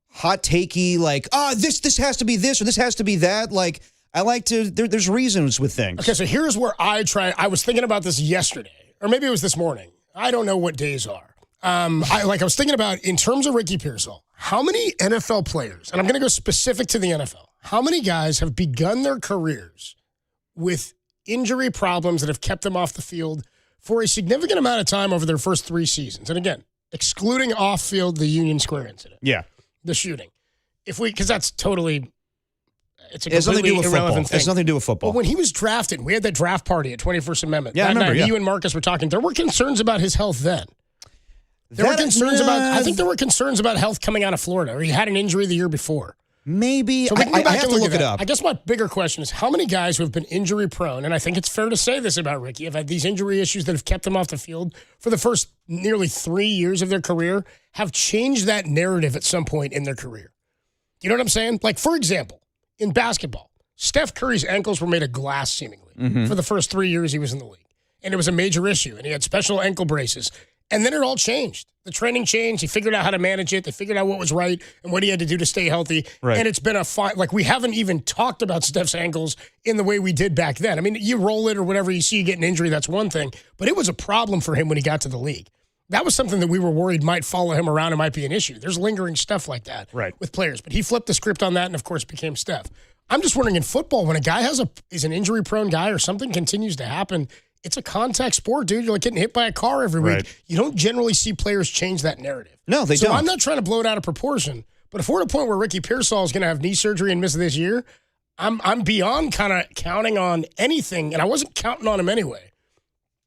hot takey, like, this has to be this or this has to be that. Like, I like to, there's reasons with things. Okay, so here's where I was thinking about this yesterday, or maybe it was this morning. I don't know what days are. I was thinking about, in terms of Ricky Pearsall, how many NFL players, and I'm going to go specific to the NFL, how many guys have begun their careers with injury problems that have kept them off the field for a significant amount of time over their first 3 seasons? And again, excluding off-field the Union Square incident. Yeah. The shooting. Because that's totally... It's a it has nothing to do with football. thing. It has nothing to do with football. But when he was drafted, we had that draft party at 21st Amendment. Yeah, I remember. You and Marcus were talking. There were concerns about his health then. I think there were concerns about health coming out of Florida, or he had an injury the year before. Maybe. So we can go back I have and to look it up. I guess my bigger question is, how many guys who have been injury prone, and I think it's fair to say this about Ricky, have had these injury issues that have kept them off the field for the first nearly 3 years of their career, have changed that narrative at some point in their career? You know what I'm saying? Like, for example, in basketball, Steph Curry's ankles were made of glass, seemingly, for the first 3 years he was in the league. And it was a major issue, and he had special ankle braces. And then it all changed. The training changed. He figured out how to manage it. They figured out what was right and what he had to do to stay healthy. Right. And it's been a fine, like, we haven't even talked about Steph's ankles in the way we did back then. I mean, you roll it or whatever, you see you get an injury, that's one thing. But it was a problem for him when he got to the league. That was something that we were worried might follow him around and might be an issue. There's lingering stuff like that with players. But he flipped the script on that and, of course, became Steph. I'm just wondering, in football, when a guy is an injury-prone guy or something continues to happen, it's a contact sport, dude. You're like getting hit by a car every week. You don't generally see players change that narrative. No, they don't. So I'm not trying to blow it out of proportion, but if we're at a point where Ricky Pearsall is going to have knee surgery and miss this year, I'm beyond kind of counting on anything, and I wasn't counting on him anyway,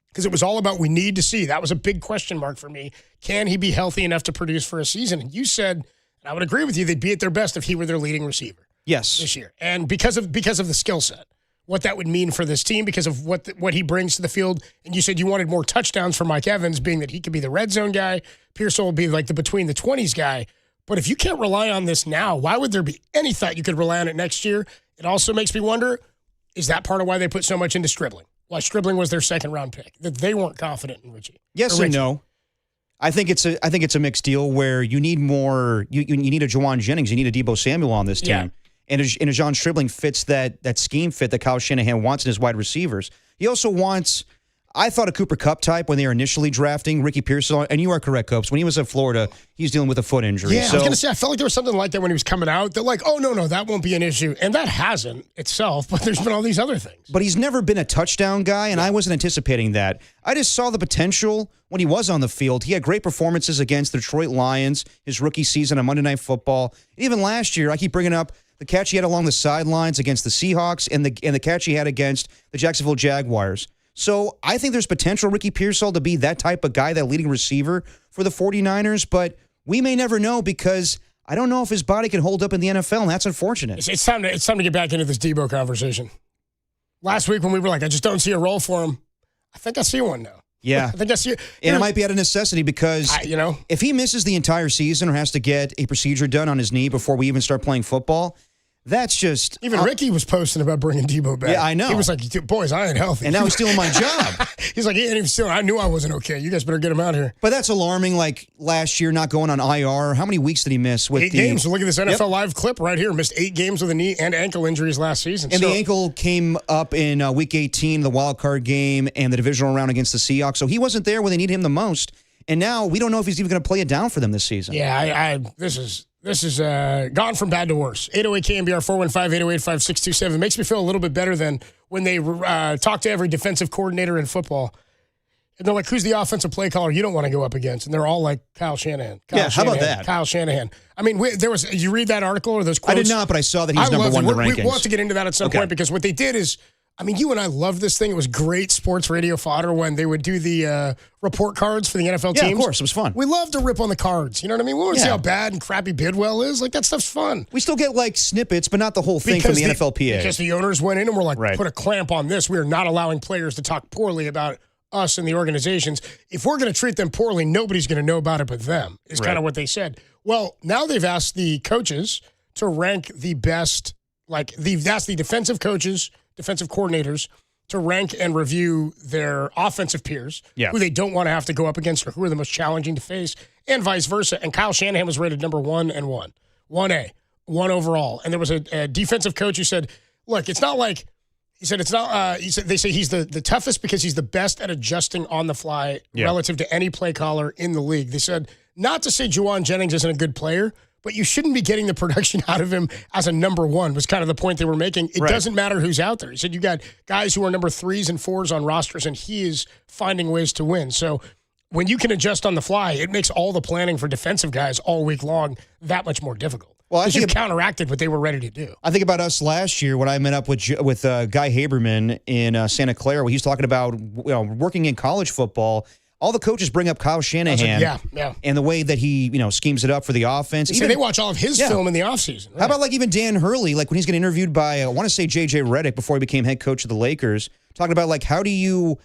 because it was all about we need to see. That was a big question mark for me. Can he be healthy enough to produce for a season? And you said, and I would agree with you, they'd be at their best if he were their leading receiver. Yes. This year. And because of the skill set, what that would mean for this team, because of what he brings to the field. And you said you wanted more touchdowns for Mike Evans, being that he could be the red zone guy. Pearsall would be like the between the 20s guy. But if you can't rely on this now, why would there be any thought you could rely on it next year? It also makes me wonder, is that part of why they put so much into Stribling? Why Stribling was their second-round pick, that they weren't confident in Richie? Yes and no. I think it's a mixed deal where you need more. You need a Juwan Jennings, you need a Deebo Samuel on this team. Yeah. And a John Stribling fits that scheme fit that Kyle Shanahan wants in his wide receivers. He also wants, I thought, a Cooper Kupp type when they were initially drafting Ricky Pearsall. And you are correct, Copes. When he was at Florida, he's dealing with a foot injury. Yeah, I was going to say, I felt like there was something like that when he was coming out. They're like, oh, no, that won't be an issue. And that hasn't itself, but there's been all these other things. But he's never been a touchdown guy, and I wasn't anticipating that. I just saw the potential when he was on the field. He had great performances against the Detroit Lions, his rookie season on Monday Night Football. And even last year, I keep bringing up the catch he had along the sidelines against the Seahawks and the catch he had against the Jacksonville Jaguars. So I think there's potential Ricky Pearsall to be that type of guy, that leading receiver for the 49ers, but we may never know because I don't know if his body can hold up in the NFL, and that's unfortunate. It's time to get back into this Deebo conversation. Last week when we were like, I just don't see a role for him, I think I see one now. Yeah. I think I see it. And it might be out of necessity because if he misses the entire season or has to get a procedure done on his knee before we even start playing football, that's just... Even Ricky was posting about bringing Deebo back. Yeah, I know. He was like, boys, I ain't healthy. And now he's stealing my job. He's like, he ain't even stealing. I knew I wasn't okay. You guys better get him out here. But that's alarming, like last year not going on IR. How many weeks did he miss? With 8 games. So look at this NFL Live clip right here. Missed 8 games with a knee and ankle injuries last season. And the ankle came up in Week 18, the wild card game, and the divisional round against the Seahawks. So he wasn't there when they need him the most. And now we don't know if he's even going to play it down for them this season. Yeah, This is gone from bad to worse. 808-KMBR, 415-808-5627. Makes me feel a little bit better than when they talk to every defensive coordinator in football. And they're like, who's the offensive play caller you don't want to go up against? And they're all like, Kyle Shanahan. How about that? Kyle Shanahan. I mean, did you read that article or those quotes? I did not, but I saw that he's number one in the rankings. We'll have to get into that at some point because what they did is, I mean, you and I love this thing. It was great sports radio fodder when they would do the report cards for the NFL teams. Yeah, of course. It was fun. We love to rip on the cards. You know what I mean? We want to see how bad and crappy Bidwell is. Like, that stuff's fun. We still get, like, snippets, but not the whole thing from the NFLPA. Because the owners went in and were like, put a clamp on this. We are not allowing players to talk poorly about us and the organizations. If we're going to treat them poorly, nobody's going to know about it but them, is kind of what they said. Well, now they've asked the coaches to rank the best, they've asked the defensive coaches, defensive coordinators, to rank and review their offensive peers, who they don't want to have to go up against or who are the most challenging to face, and vice versa. And Kyle Shanahan was rated number 1 and 1. 1A, 1 overall. And there was a defensive coach who said, look, it's not like, he said it's not, they say he's the toughest because he's the best at adjusting on the fly relative to any play caller in the league. They said, not to say Juwan Jennings isn't a good player, but you shouldn't be getting the production out of him as a number 1 was kind of the point they were making. It doesn't matter who's out there. He said you got guys who are number 3s and 4s on rosters, and he is finding ways to win. So when you can adjust on the fly, it makes all the planning for defensive guys all week long that much more difficult. Well, I think you counteracted what they were ready to do. I think about us last year when I met up with Guy Haberman in Santa Clara, where he's talking about working in college football. All the coaches bring up Kyle Shanahan and the way that he schemes it up for the offense. They watch all of his film in the offseason. Right? How about even Dan Hurley, like when he's getting interviewed by, I want to say J.J. Redick before he became head coach of the Lakers, talking about like how do you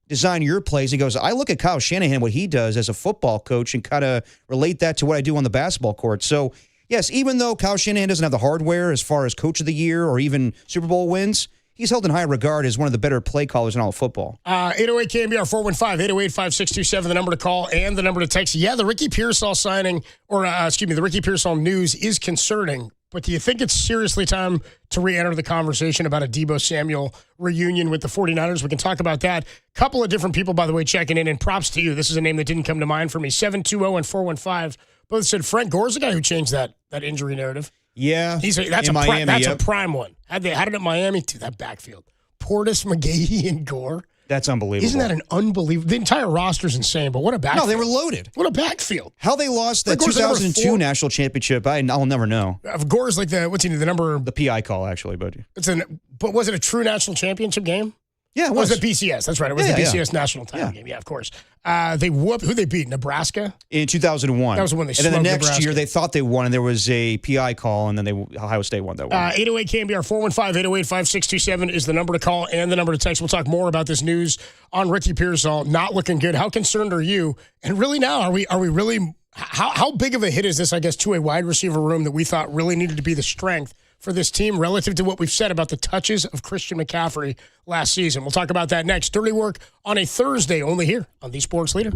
design your plays. He goes, I look at Kyle Shanahan, what he does as a football coach, and kind of relate that to what I do on the basketball court. So, yes, even though Kyle Shanahan doesn't have the hardware as far as coach of the year or even Super Bowl wins, he's held in high regard as one of the better play callers in all of football. 808 KMBR 415-808-5627, the number to call and the number to text. Yeah, the Ricky Pearsall signing, the Ricky Pearsall news is concerning. But do you think it's seriously time to re-enter the conversation about a Deebo Samuel reunion with the 49ers? We can talk about that. Couple of different people, by the way, checking in, and props to you. This is a name that didn't come to mind for me. 720 and 415 both said Frank Gore's the guy who changed that injury narrative. Yeah, that's a prime one. Had it at Miami, to that backfield. Portis, McGahee, and Gore. That's unbelievable. Isn't that an unbelievable? The entire roster's insane, but what a backfield. No, they were loaded. What a backfield. How they lost that 2002 national championship, I'll never know. Gore's like the number? The PI call, actually, but but was it a true national championship game? Yeah, it was. It BCS? That's right. It was the BCS national title game. Yeah, of course. They whooped. Who they beat? Nebraska? In 2001. That was the one they smoked. And then the next Nebraska. year, they thought they won, and there was a PI call, and then Ohio State won that one. 808 KMBR 415-808-5627 is the number to call and the number to text. We'll talk more about this news on Ricky Pearsall not looking good. How concerned are you? And really now, are we really? How big of a hit is this? I guess to a wide receiver room that we thought really needed to be the strength for this team relative to what we've said about the touches of Christian McCaffrey last season. We'll talk about that next. Dirty Work on a Thursday, only here on The Sports Leader.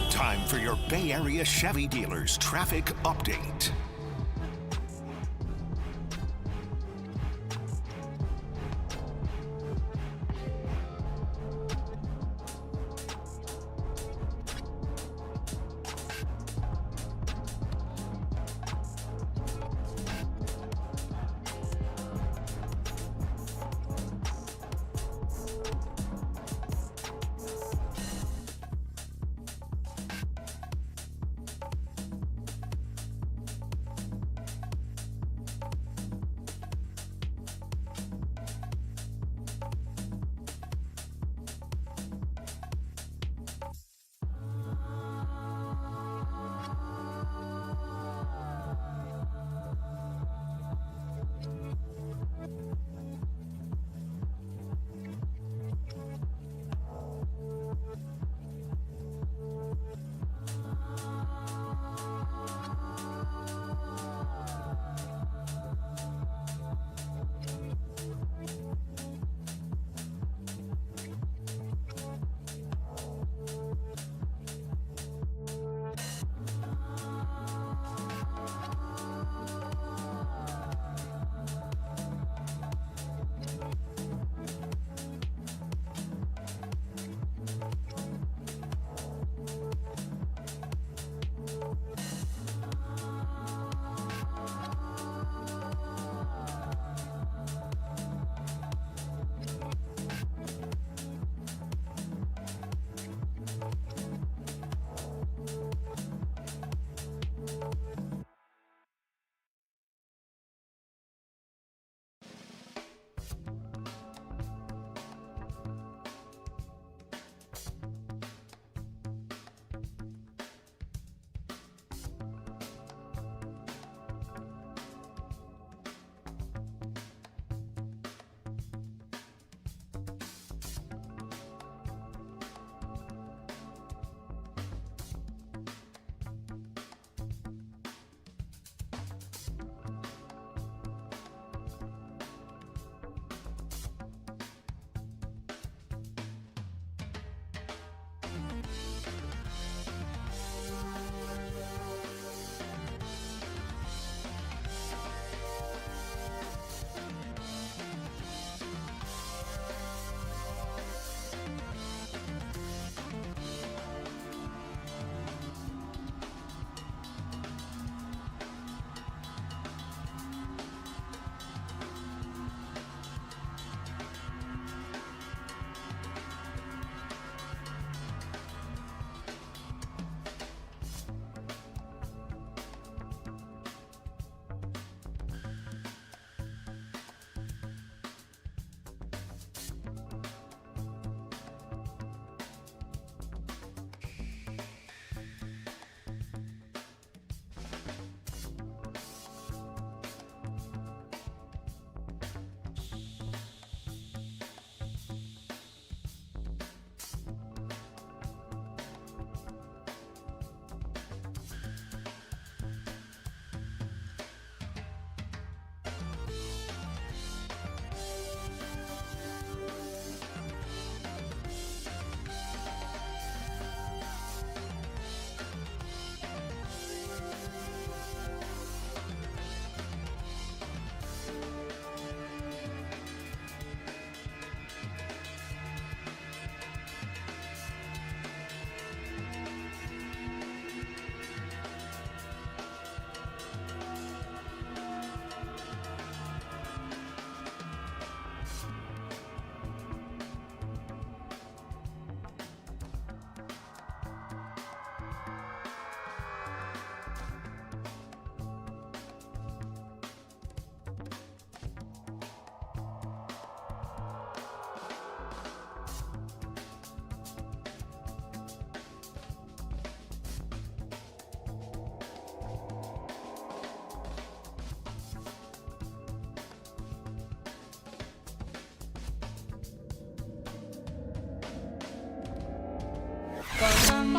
Time for your Bay Area Chevy dealers traffic update.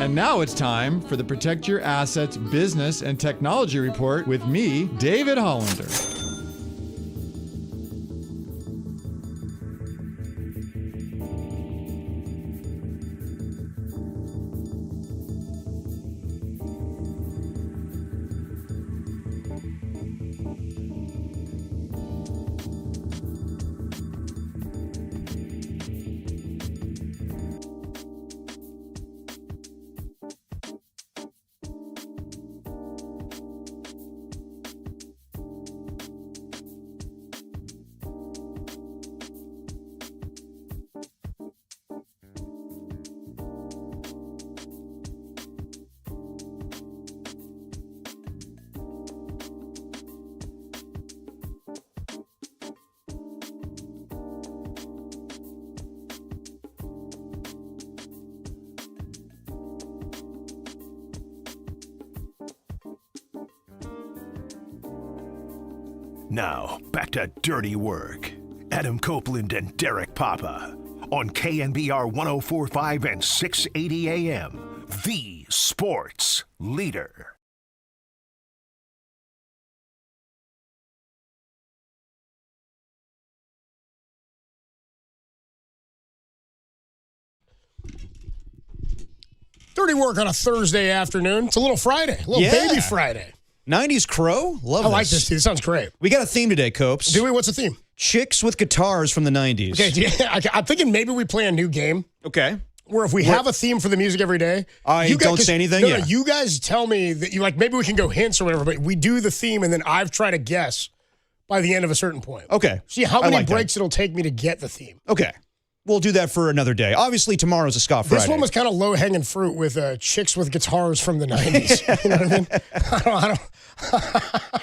And now it's time for the Protect Your Assets Business and Technology Report with me, David Hollander. Now, back to Dirty Work. Adam Copeland and Derek Papa on KNBR 104.5 and 680 AM, the sports leader. Dirty Work on a Thursday afternoon. It's a little Friday, a little baby Friday. 90s Crow? Love I like this, dude. It sounds great. We got a theme today, Copes. Do we? What's the theme? Chicks with guitars from the 90s. Okay, I'm thinking maybe we play a new game. Okay. Where if we have a theme for the music every day, I don't say anything? No, Yeah. no, you guys tell me that you like, maybe we can go hints or whatever, but we do the theme and then I've tried to guess by the end of a certain point. Okay. See how I many like that. breaks it'll take me to get the theme. Okay. We'll do that for another day. Obviously, tomorrow's a Scott Friday. This one was kind of low-hanging fruit with chicks with guitars from the 90s. You know what I mean? I don't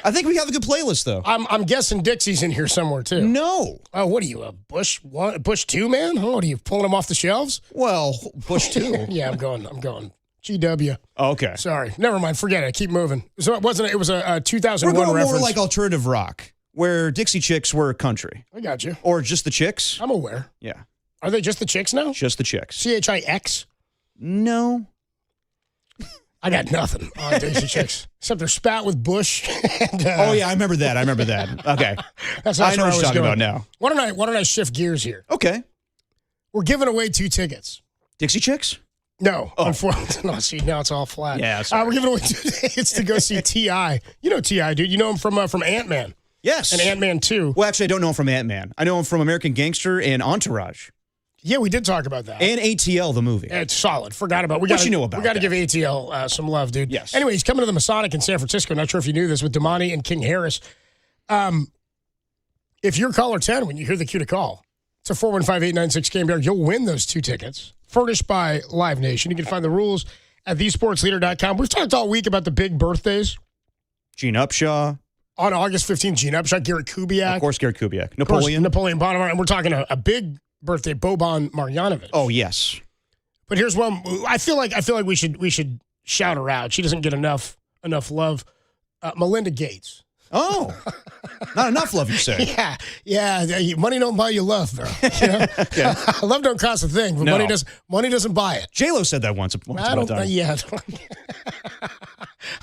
I think we have a good playlist, though. I'm guessing Dixie's in here somewhere, too. No. Oh, what are you, a Bush 2, man? Oh, what are you, pulling them off the shelves? Well, Bush 2. Yeah, I'm going. GW. Okay. Sorry. Never mind. Forget it. Keep moving. So it was a 2001 We're going reference. more like alternative rock, where Dixie Chicks were country. I got you. Or just the Chicks. I'm aware. Yeah. Are they just the Chicks now? Just the Chicks. CHIX? No. I got nothing on Dixie Chicks except their spat with Bush. And, Oh, yeah, I remember that. Okay. That's I know what where you're talking going. about now. Why don't I shift gears here? Okay. We're giving away 2 tickets. Dixie Chicks? No. Unfortunately. No, see, now it's all flat. Yeah, sorry. We're giving away 2 tickets to go see T.I. You know T.I., dude. You know him from Ant-Man. Yes. And Ant-Man 2. Well, actually, I don't know him from Ant-Man. I know him from American Gangster and Entourage. Yeah, we did talk about that. And ATL, the movie. It's solid. Forgot about it. What you know about We got to that? give ATL some love, dude. Yes. Anyway, he's coming to the Masonic in San Francisco. Not sure if you knew this with Damani and King Harris. If you're caller 10 when you hear the cue to call, it's a 415-896-KNBR. You'll win those 2 tickets. Furnished by Live Nation. You can find the rules at thesportsleader.com. We've talked all week about the big birthdays. Gene Upshaw. On August 15th, Gene Upshaw, Garrett Kubiak. Of course, Garrett Kubiak. Of course, Napoleon. Napoleon Bonaparte. And we're talking a big birthday, Boban Marjanovic. Oh, yes. But here's one. I feel like we should shout her out. She doesn't get enough love. Melinda Gates. Oh, not enough love, you say? Yeah. Money don't buy you love, bro. You know? Okay. Love don't cost a thing, but No. money doesn't buy it. J-Lo said that once upon a time. Yeah.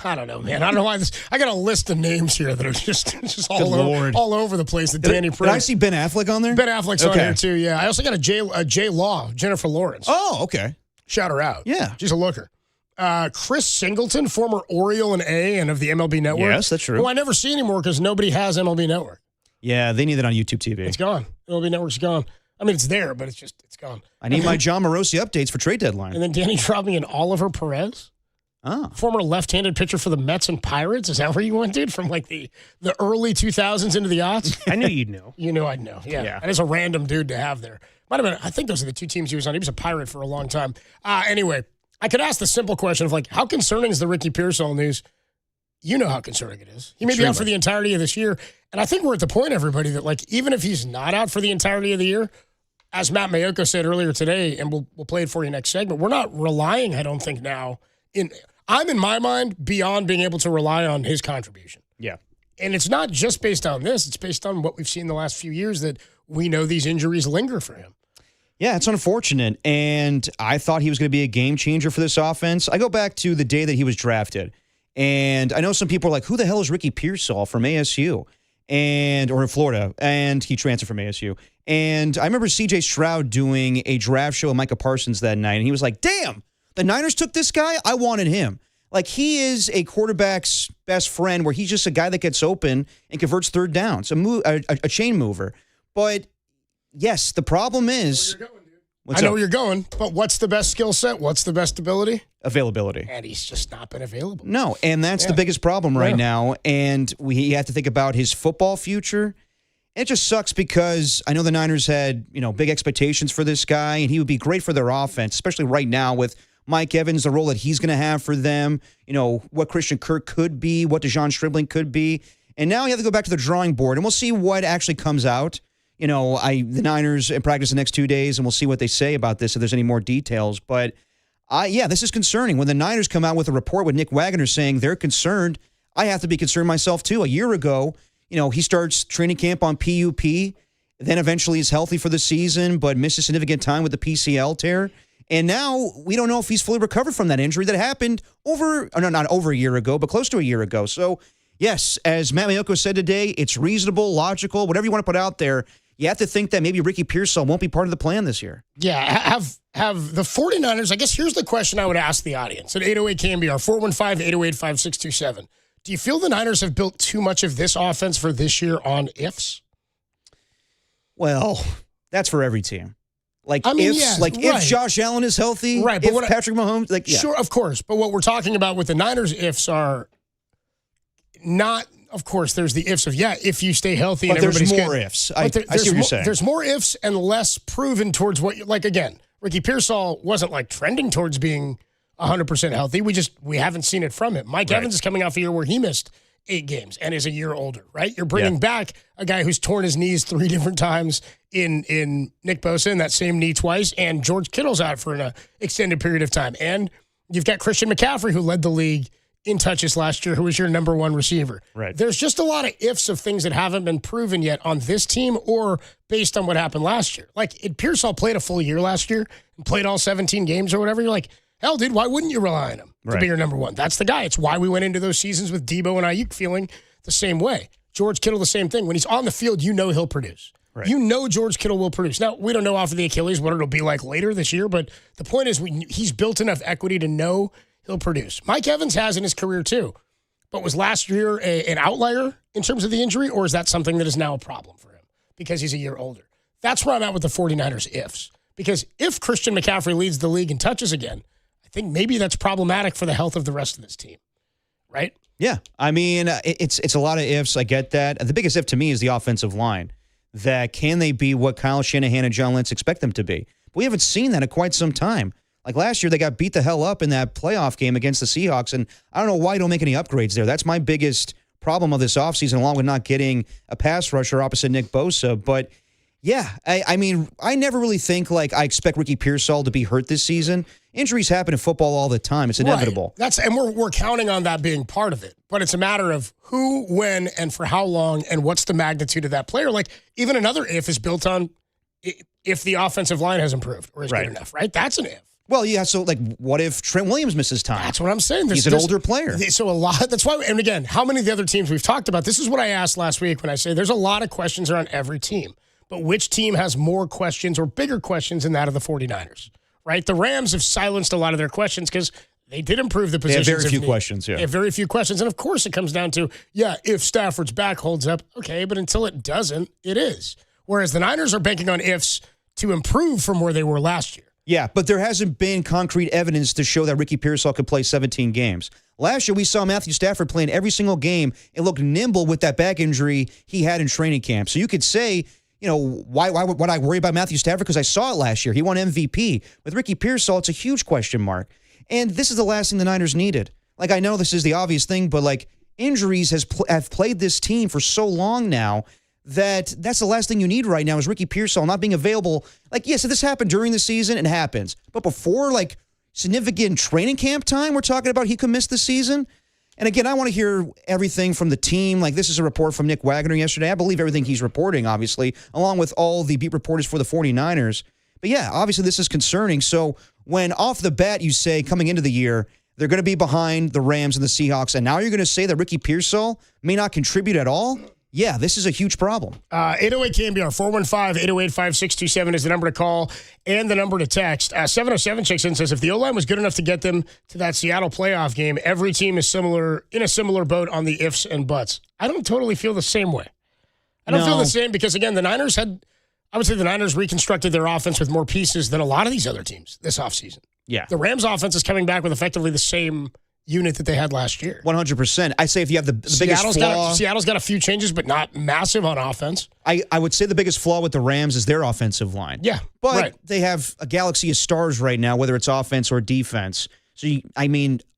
I don't know, man. I don't know why this. I got a list of names here that are just all over the place. That Danny Did I see Ben Affleck on there? Ben Affleck's on here too. Yeah, I also got a J Law, Jennifer Lawrence. Oh, okay. Shout her out. Yeah, she's a looker. Chris Singleton, former Oriole and A and of the MLB Network. Yes, that's true. Who I never see anymore because nobody has MLB Network. Yeah, they need that on YouTube TV. It's gone. MLB Network's gone. I mean, it's there, but it's gone. I need my John Morosi updates for trade deadline. And then Danny dropped me an Oliver Perez. Oh. Former left-handed pitcher for the Mets and Pirates. Is that where you went, dude? From like the early 2000s into the aughts? I knew you'd know. You knew I'd know. Yeah. That is a random dude to have there. Might have been, I think those are the 2 teams he was on. He was a Pirate for a long time. Anyway, I could ask the simple question of like, how concerning is the Ricky Pearsall news? You know how concerning it is. He may be out for the entirety of this year. And I think we're at the point, everybody, that like, even if he's not out for the entirety of the year, as Matt Mayoko said earlier today, and we'll play it for you next segment, we're not relying, I don't think now, I'm in my mind beyond being able to rely on his contribution. Yeah. And it's not just based on this. It's based on what we've seen the last few years that we know these injuries linger for him. Yeah, it's unfortunate. And I thought he was going to be a game changer for this offense. I go back to the day that he was drafted. And I know some people are like, who the hell is Ricky Pearsall from ASU? Or in Florida. And he transferred from ASU. And I remember CJ Stroud doing a draft show with Micah Parsons that night. And he was like, damn, the Niners took this guy? I wanted him. Like, he is a quarterback's best friend where he's just a guy that gets open and converts third downs, a chain mover. But yes, the problem is. I know where you're going, but what's the best skill set? What's the best ability? Availability. And he's just not been available. No, and that's the biggest problem right now. And we have to think about his football future. It just sucks because I know the Niners had, big expectations for this guy, and he would be great for their offense, especially right now with Mike Evans, the role that he's going to have for them, what Christian Kirk could be, what DeJon Stribling could be. And now you have to go back to the drawing board, and we'll see what actually comes out. The Niners practice the next 2 days, and we'll see what they say about this, if there's any more details. But, this is concerning. When the Niners come out with a report with Nick Wagner saying they're concerned, I have to be concerned myself, too. A year ago, he starts training camp on PUP, then eventually is healthy for the season, but misses significant time with the PCL tear. And now we don't know if he's fully recovered from that injury that happened not over a year ago, but close to a year ago. So, yes, as Matt Mayoko said today, it's reasonable, logical, whatever you want to put out there. You have to think that maybe Ricky Pearsall won't be part of the plan this year. Yeah, have the 49ers, I guess here's the question I would ask the audience at 808-KMBR, 415-808-5627. Do you feel the Niners have built too much of this offense for this year on ifs? Well, that's for every team. If Josh Allen is healthy, right? But if Patrick Mahomes, Sure, of course. But what we're talking about with the Niners ifs are not, of course, there's the ifs of, if you stay healthy but and everybody's there's more good. ifs. I see what you're saying. There's more ifs and less proven towards what, again, Ricky Pearsall wasn't trending towards being 100% healthy. We haven't seen it from him. Mike Evans is coming off a year where he missed 8 games and is a year older, right? You're bringing back a guy who's torn his knees 3 different times in Nick Bosa, in that same knee twice, and George Kittle's out for an extended period of time. And you've got Christian McCaffrey, who led the league in touches last year, who was your number 1 receiver. Right. There's just a lot of ifs of things that haven't been proven yet on this team or based on what happened last year. Pearsall played a full year last year and played all 17 games or whatever. You're like, hell, dude, why wouldn't you rely on him to be your number 1? That's the guy. It's why we went into those seasons with Debo and Ayuk feeling the same way. George Kittle, the same thing. When he's on the field, he'll produce. Right. George Kittle will produce. Now, we don't know off of the Achilles what it'll be like later this year, but the point is he's built enough equity to know he'll produce. Mike Evans has in his career too, but was last year an outlier in terms of the injury, or is that something that is now a problem for him because he's a year older? That's where I'm at with the 49ers ifs. Because if Christian McCaffrey leads the league in touches again, I think maybe that's problematic for the health of the rest of this team, right? Yeah, I mean, it's a lot of ifs. I get that. The biggest if to me is the offensive line. That can they be what Kyle Shanahan and John Lynch expect them to be? But we haven't seen that in quite some time. Like last year, they got beat the hell up in that playoff game against the Seahawks, and I don't know why you don't make any upgrades there. That's my biggest problem of this offseason, along with not getting a pass rusher opposite Nick Bosa. But yeah, I mean, I never really think I expect Ricky Pearsall to be hurt this season. Injuries happen in football all the time. It's inevitable. Right. And we're counting on that being part of it. But it's a matter of who, when, and for how long, and what's the magnitude of that player. Even another if is built on if the offensive line has improved or is good enough, right? That's an if. Well, yeah, so what if Trent Williams misses time? That's what I'm saying. He's an older player. So a lot, that's why, and again, how many of the other teams we've talked about, this is what I asked last week when I say there's a lot of questions around every team. But which team has more questions or bigger questions than that of the 49ers, right? The Rams have silenced a lot of their questions because they did improve the positions. They have very few questions, yeah. They have very few questions. And, of course, it comes down to, if Stafford's back holds up, okay, but until it doesn't, it is. Whereas the Niners are banking on ifs to improve from where they were last year. Yeah, but there hasn't been concrete evidence to show that Ricky Pearsall could play 17 games. Last year, we saw Matthew Stafford playing every single game and look nimble with that back injury he had in training camp. So you could say, why would I worry about Matthew Stafford? Because I saw it last year. He won MVP. With Ricky Pearsall, it's a huge question mark. And this is the last thing the Niners needed. I know this is the obvious thing, but injuries have played this team for so long now that's the last thing you need right now is Ricky Pearsall not being available. Yes, if this happened during the season, it happens. But before, significant training camp time, we're talking about he could miss the season. And again, I want to hear everything from the team. This is a report from Nick Wagner yesterday. I believe everything he's reporting, obviously, along with all the beat reporters for the 49ers. But yeah, obviously this is concerning. So when off the bat you say coming into the year, they're going to be behind the Rams and the Seahawks, and now you're going to say that Ricky Pearsall may not contribute at all? Yeah, this is a huge problem. 808 KMBR, 415-808-5627 is the number to call and the number to text. 707 checks in, says if the O-line was good enough to get them to that Seattle playoff game, every team is in a similar boat on the ifs and buts. I don't totally feel the same way. I don't feel the same because, again, I would say the Niners reconstructed their offense with more pieces than a lot of these other teams this offseason. Yeah. The Rams offense is coming back with effectively the same unit that they had last year. 100%. I say if you have the biggest flaw. Seattle's got a few changes, but not massive on offense. I would say the biggest flaw with the Rams is their offensive line. Yeah. But they have a galaxy of stars right now, whether it's offense or defense. So,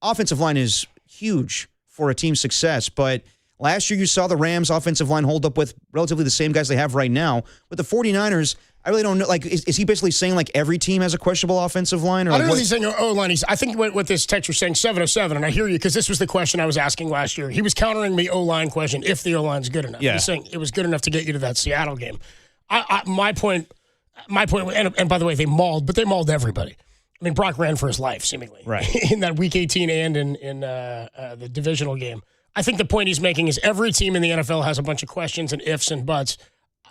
offensive line is huge for a team's success. But last year you saw the Rams offensive line hold up with relatively the same guys they have right now. With the 49ers, I really don't know. Like, is he basically saying like every team has a questionable offensive line? Or I don't know if he's saying O-line. I think what this texture saying 707, and I hear you because this was the question I was asking last year. He was countering the O-line question if the O-line's good enough. Yeah. He's saying it was good enough to get you to that Seattle game. My point, and by the way, they mauled everybody. I mean, Brock ran for his life, seemingly, right, in that Week 18 and in the divisional game. I think the point he's making is every team in the NFL has a bunch of questions and ifs and buts.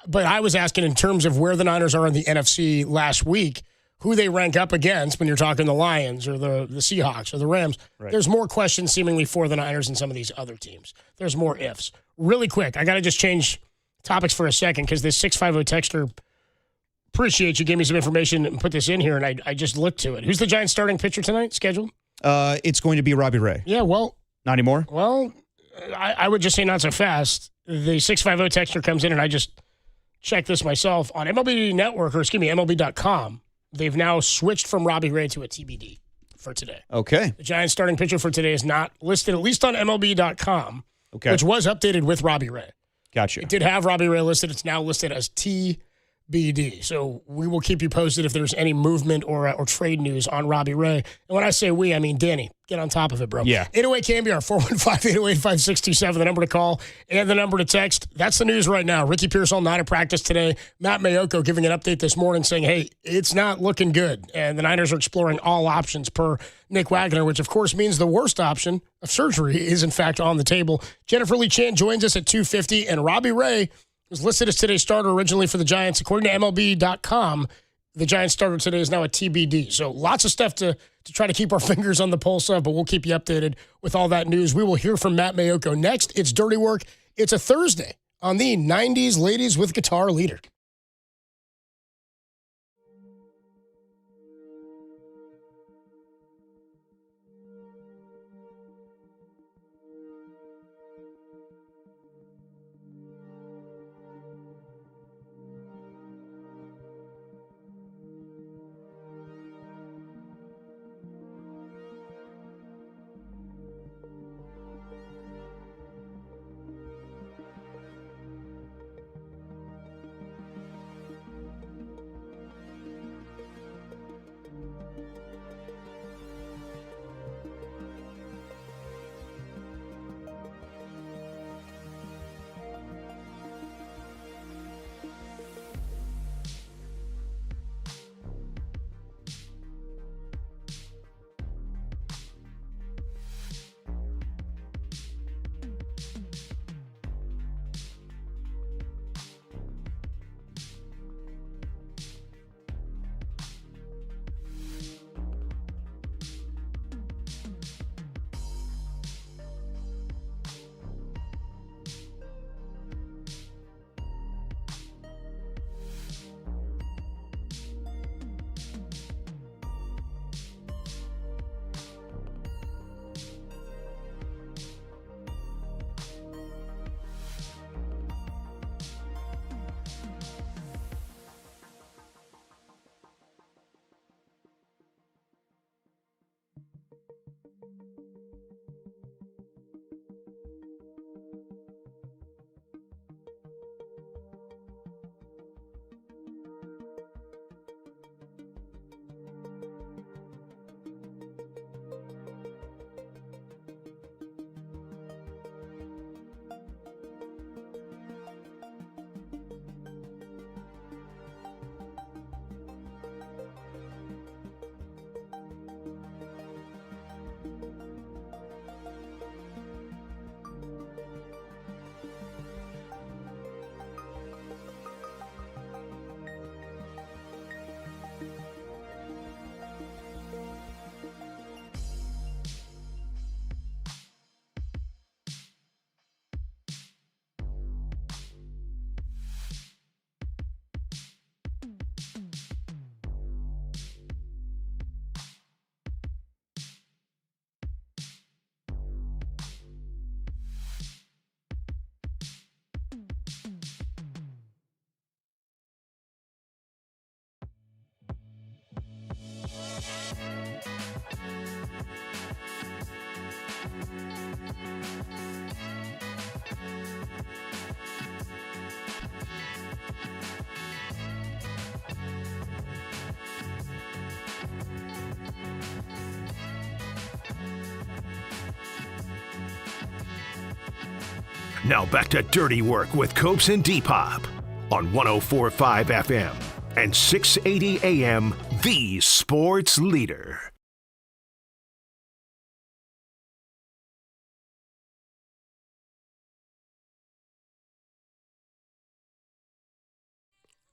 But I was asking in terms of where the Niners are in the NFC last week, who they rank up against when you're talking the Lions or the Seahawks or the Rams. Right. There's more questions seemingly for the Niners than some of these other teams. There's more ifs. Really quick, I got to just change topics for a second because this 650 texter, appreciate you gave me some information and put this in here, and I just looked to it. Who's the Giants starting pitcher tonight scheduled? It's going to be Robbie Ray. Yeah, well. Not anymore? Well, I would just say not so fast. The 650 texter comes in, and I just checked this myself on MLB.com. They've now switched from Robbie Ray to a TBD for today. Okay. The Giants starting pitcher for today is not listed, at least on MLB.com, okay, which was updated with Robbie Ray. Gotcha. It did have Robbie Ray listed. It's now listed as TBD. So we will keep you posted if there's any movement or trade news on Robbie Ray. And when I say we, I mean Danny. Get on top of it, bro. Yeah. 808 KMBR, 415-808-5627, the number to call and the number to text. That's the news right now. Ricky Pearsall not at practice today. Matt Mayoko giving an update this morning saying, hey, it's not looking good. And the Niners are exploring all options per Nick Wagner, which of course means the worst option of surgery is in fact on the table. Jennifer Lee Chan joins us at 2:50, and Robbie Ray was listed as today's starter originally for the Giants. According to MLB.com, the Giants starter today is now a TBD. So lots of stuff to try to keep our fingers on the pulse of, but we'll keep you updated with all that news. We will hear from Matt Mayoko next. It's Dirty Work. It's a Thursday on the 90s Ladies with Guitar leader. Now back to Dirty Work with Copes and Depop on 104.5 FM and 680 AM, the sports leader.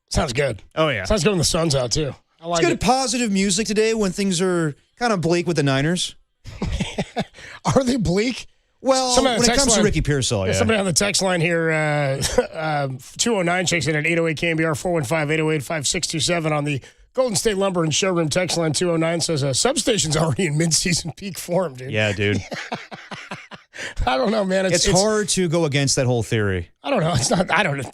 Sounds good. Oh, yeah. Sounds good when the sun's out, too. I like it's good it. positive music today when things are kind of bleak with the Niners. Are they bleak? Well, when it comes to Ricky Pearsall, yeah. Somebody on the text line here, 209 checks in at 808 KMBR, 415-808-5627 on the Golden State Lumber and Showroom text line. 209 says substation's already in mid-season peak form, dude. Yeah, dude. I don't know, man. It's hard to go against that whole theory. I don't know. It's not. I don't.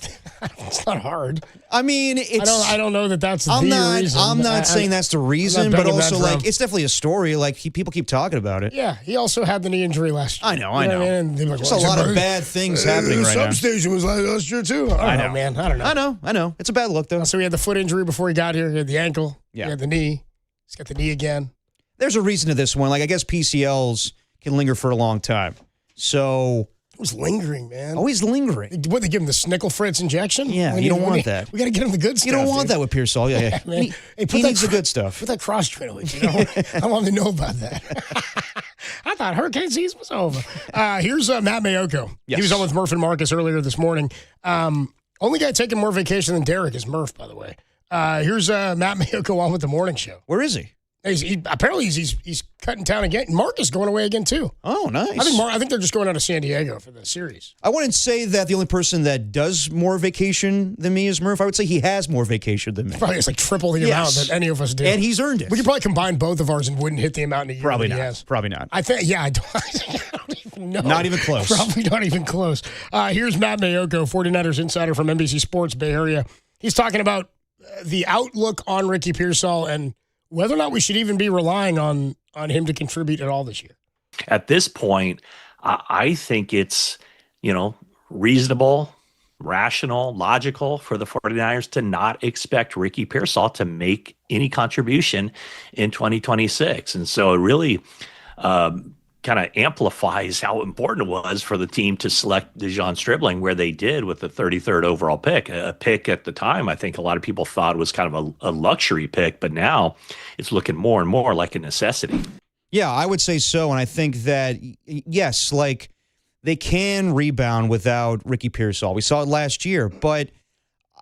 It's not hard. I mean, it's. I don't know that that's I'm the not, reason. I'm not saying that's the reason, but also like it's definitely a story. Like people keep talking about it. Yeah, he also had the knee injury last year. I know. I know. What I mean? Like, there's a lot of bad things happening right now. Substation was like last year too. I don't know, man. I don't know. I know. It's a bad look though. So he had the foot injury before he got here. He had the ankle. Yeah. He had the knee. He's got the knee again. There's a reason to this one. Like I guess PCLs can linger for a long time. So it was lingering, man. Always lingering. What, they give him the Snickle Fritz injection? Yeah, you don't want that. We got to get him the good stuff. You don't want dude. that with Pearsall. Yeah. Man. He needs the good stuff. Put that cross train away. You know? I want to know about that. I thought hurricane season was over. Here's Matt Mayoko. Yes. He was on with Murph and Marcus earlier this morning. Only guy taking more vacation than Derek is Murph, by the way. Here's Matt Mayoko on with the morning show. Where is he? Apparently he's cutting town again. Mark is going away again too. Oh, nice. I think they're just going out of San Diego for the series. I wouldn't say that the only person that does more vacation than me is Murph. I would say he has more vacation than me. Probably it's like triple the amount that any of us do. And he's earned it. We could probably combine both of ours and wouldn't hit the amount in a year. Probably that not. he has. Probably not. I think, I don't even know. Not even close. Probably not even close. Here's Matt Mayoko, 49ers insider from NBC Sports Bay Area. He's talking about the outlook on Ricky Pearsall and whether or not we should even be relying on him to contribute at all this year. At this point, I think it's, reasonable, rational, logical for the 49ers to not expect Ricky Pearsall to make any contribution in 2026. And so it really kind of amplifies how important it was for the team to select DeJon Stribling where they did with the 33rd overall pick. A pick at the time, I think a lot of people thought was kind of a luxury pick, but now it's looking more and more like a necessity. Yeah, I would say so. And I think that, yes, like they can rebound without Ricky Pearsall. We saw it last year, but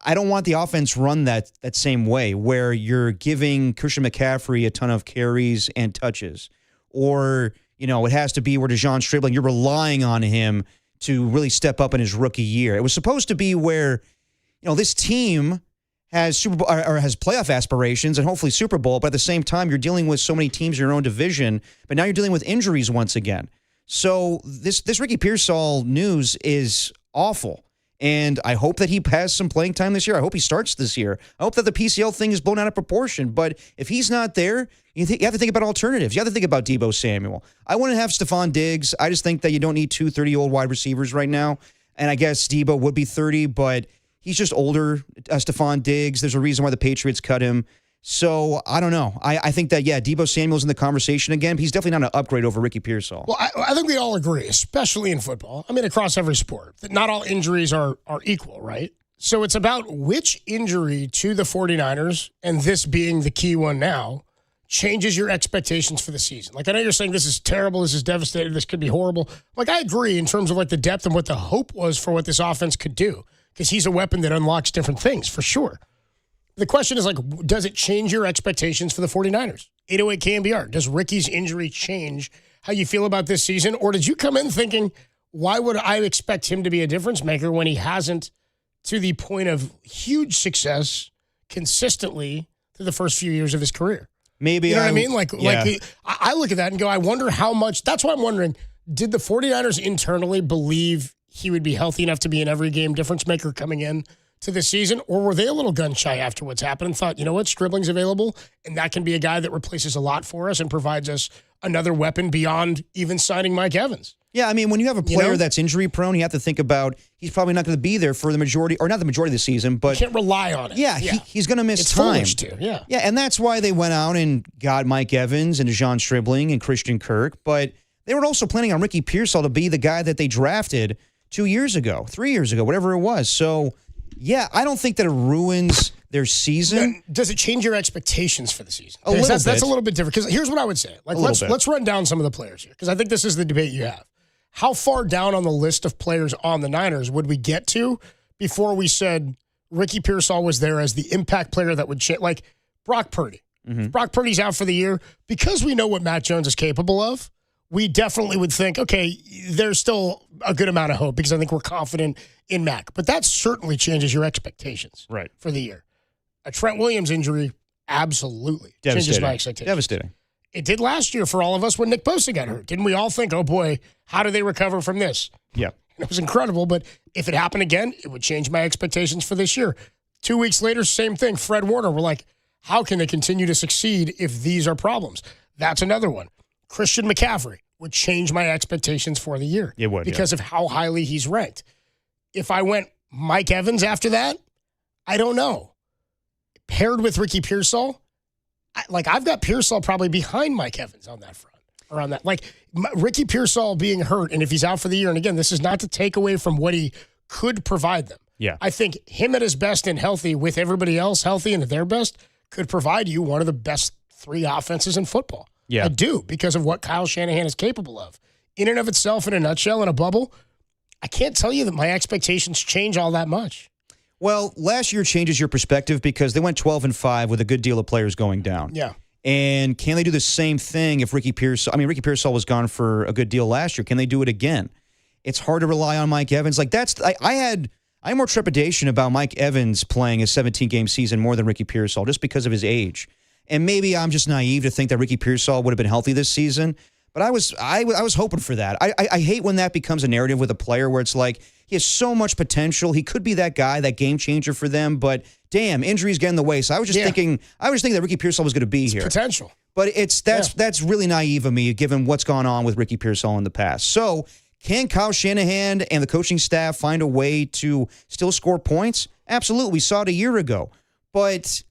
I don't want the offense run that same way where you're giving Christian McCaffrey a ton of carries and touches, or it has to be where DeJon Stribling, you're relying on him to really step up in his rookie year. It was supposed to be where, this team has Super Bowl or has playoff aspirations and hopefully Super Bowl, but at the same time, you're dealing with so many teams in your own division, but now you're dealing with injuries once again. So this Ricky Pearsall news is awful. And I hope that he has some playing time this year. I hope he starts this year. I hope that the PCL thing is blown out of proportion. But if he's not there, you have to think about alternatives. You have to think about Deebo Samuel. I wouldn't have Stephon Diggs. I just think that you don't need two 30-year-old wide receivers right now. And I guess Deebo would be 30, but he's just older. Stephon Diggs, there's a reason why the Patriots cut him. So I don't know. I think that, Deebo Samuel's in the conversation again. But he's definitely not an upgrade over Ricky Pearsall. Well, I think we all agree, especially in football. I mean, across every sport, that not all injuries are equal, right? So it's about which injury to the 49ers, and this being the key one now, changes your expectations for the season. Like, I know you're saying this is terrible, this is devastating, this could be horrible. Like, I agree in terms of like the depth and what the hope was for what this offense could do, because he's a weapon that unlocks different things, for sure. The question is, like, does it change your expectations for the 49ers? 808 KMBR. Does Ricky's injury change how you feel about this season? Or did you come in thinking, why would I expect him to be a difference maker when he hasn't to the point of huge success consistently through the first few years of his career? Maybe. You know what I mean? Like I look at that and go, I wonder how much. That's why I'm wondering, did the 49ers internally believe he would be healthy enough to be an every game difference maker coming in to the season, or were they a little gun shy after what's happened and thought, you know what, Stribling's available, and that can be a guy that replaces a lot for us and provides us another weapon beyond even signing Mike Evans? Yeah, I mean, when you have a player that's injury prone, you have to think about he's probably not going to be there for the majority, or not the majority of the season, but you can't rely on it. Yeah, he's going to miss it's time. Foolish to, yeah, and that's why they went out and got Mike Evans and DeJon Stribling and Christian Kirk, but they were also planning on Ricky Pearsall to be the guy that they drafted 2 years ago, 3 years ago, whatever it was. So, yeah, I don't think that it ruins their season. Does it change your expectations for the season? A little bit. That's a little bit different. Because here's what I would say. Like, let's run down some of the players here, because I think this is the debate you have. How far down on the list of players on the Niners would we get to before we said Ricky Pearsall was there as the impact player that would change? Like Brock Purdy. If Brock Purdy's out for the year, because we know what Matt Jones is capable of, we definitely would think, okay, there's still a good amount of hope because I think we're confident in Mac. But that certainly changes your expectations for the year. A Trent Williams injury absolutely changes my expectations. Devastating. It did last year for all of us when Nick Bosa got hurt. Didn't we all think, oh boy, how do they recover from this? Yeah. And it was incredible, but if it happened again, it would change my expectations for this year. 2 weeks later, same thing. Fred Warner, we're like, how can they continue to succeed if these are problems? That's another one. Christian McCaffrey would change my expectations for the year. It would. Because of how highly he's ranked. If I went Mike Evans after that, I don't know. Paired with Ricky Pearsall, I've got Pearsall probably behind Mike Evans on that front. Or on that. Like, Ricky Pearsall being hurt, and if he's out for the year, and again, this is not to take away from what he could provide them. Yeah. I think him at his best and healthy with everybody else healthy and at their best could provide you one of the best 3 offenses in football. Yeah. I do, because of what Kyle Shanahan is capable of. In and of itself, in a nutshell, in a bubble, I can't tell you that my expectations change all that much. Well, last year changes your perspective because they went 12-5 with a good deal of players going down. Yeah. And can they do the same thing if Ricky Pearsall was gone for a good deal last year. Can they do it again? It's hard to rely on Mike Evans. Like, I had more trepidation about Mike Evans playing a 17-game season more than Ricky Pearsall just because of his age. And maybe I'm just naive to think that Ricky Pearsall would have been healthy this season. But I was hoping for that. I hate when that becomes a narrative with a player where it's like, he has so much potential. He could be that guy, that game changer for them. But damn, injuries get in the way. So I was just thinking that Ricky Pearsall was going to be here. Potential. But that's really naive of me, given what's gone on with Ricky Pearsall in the past. So can Kyle Shanahan and the coaching staff find a way to still score points? Absolutely. We saw it a year ago. But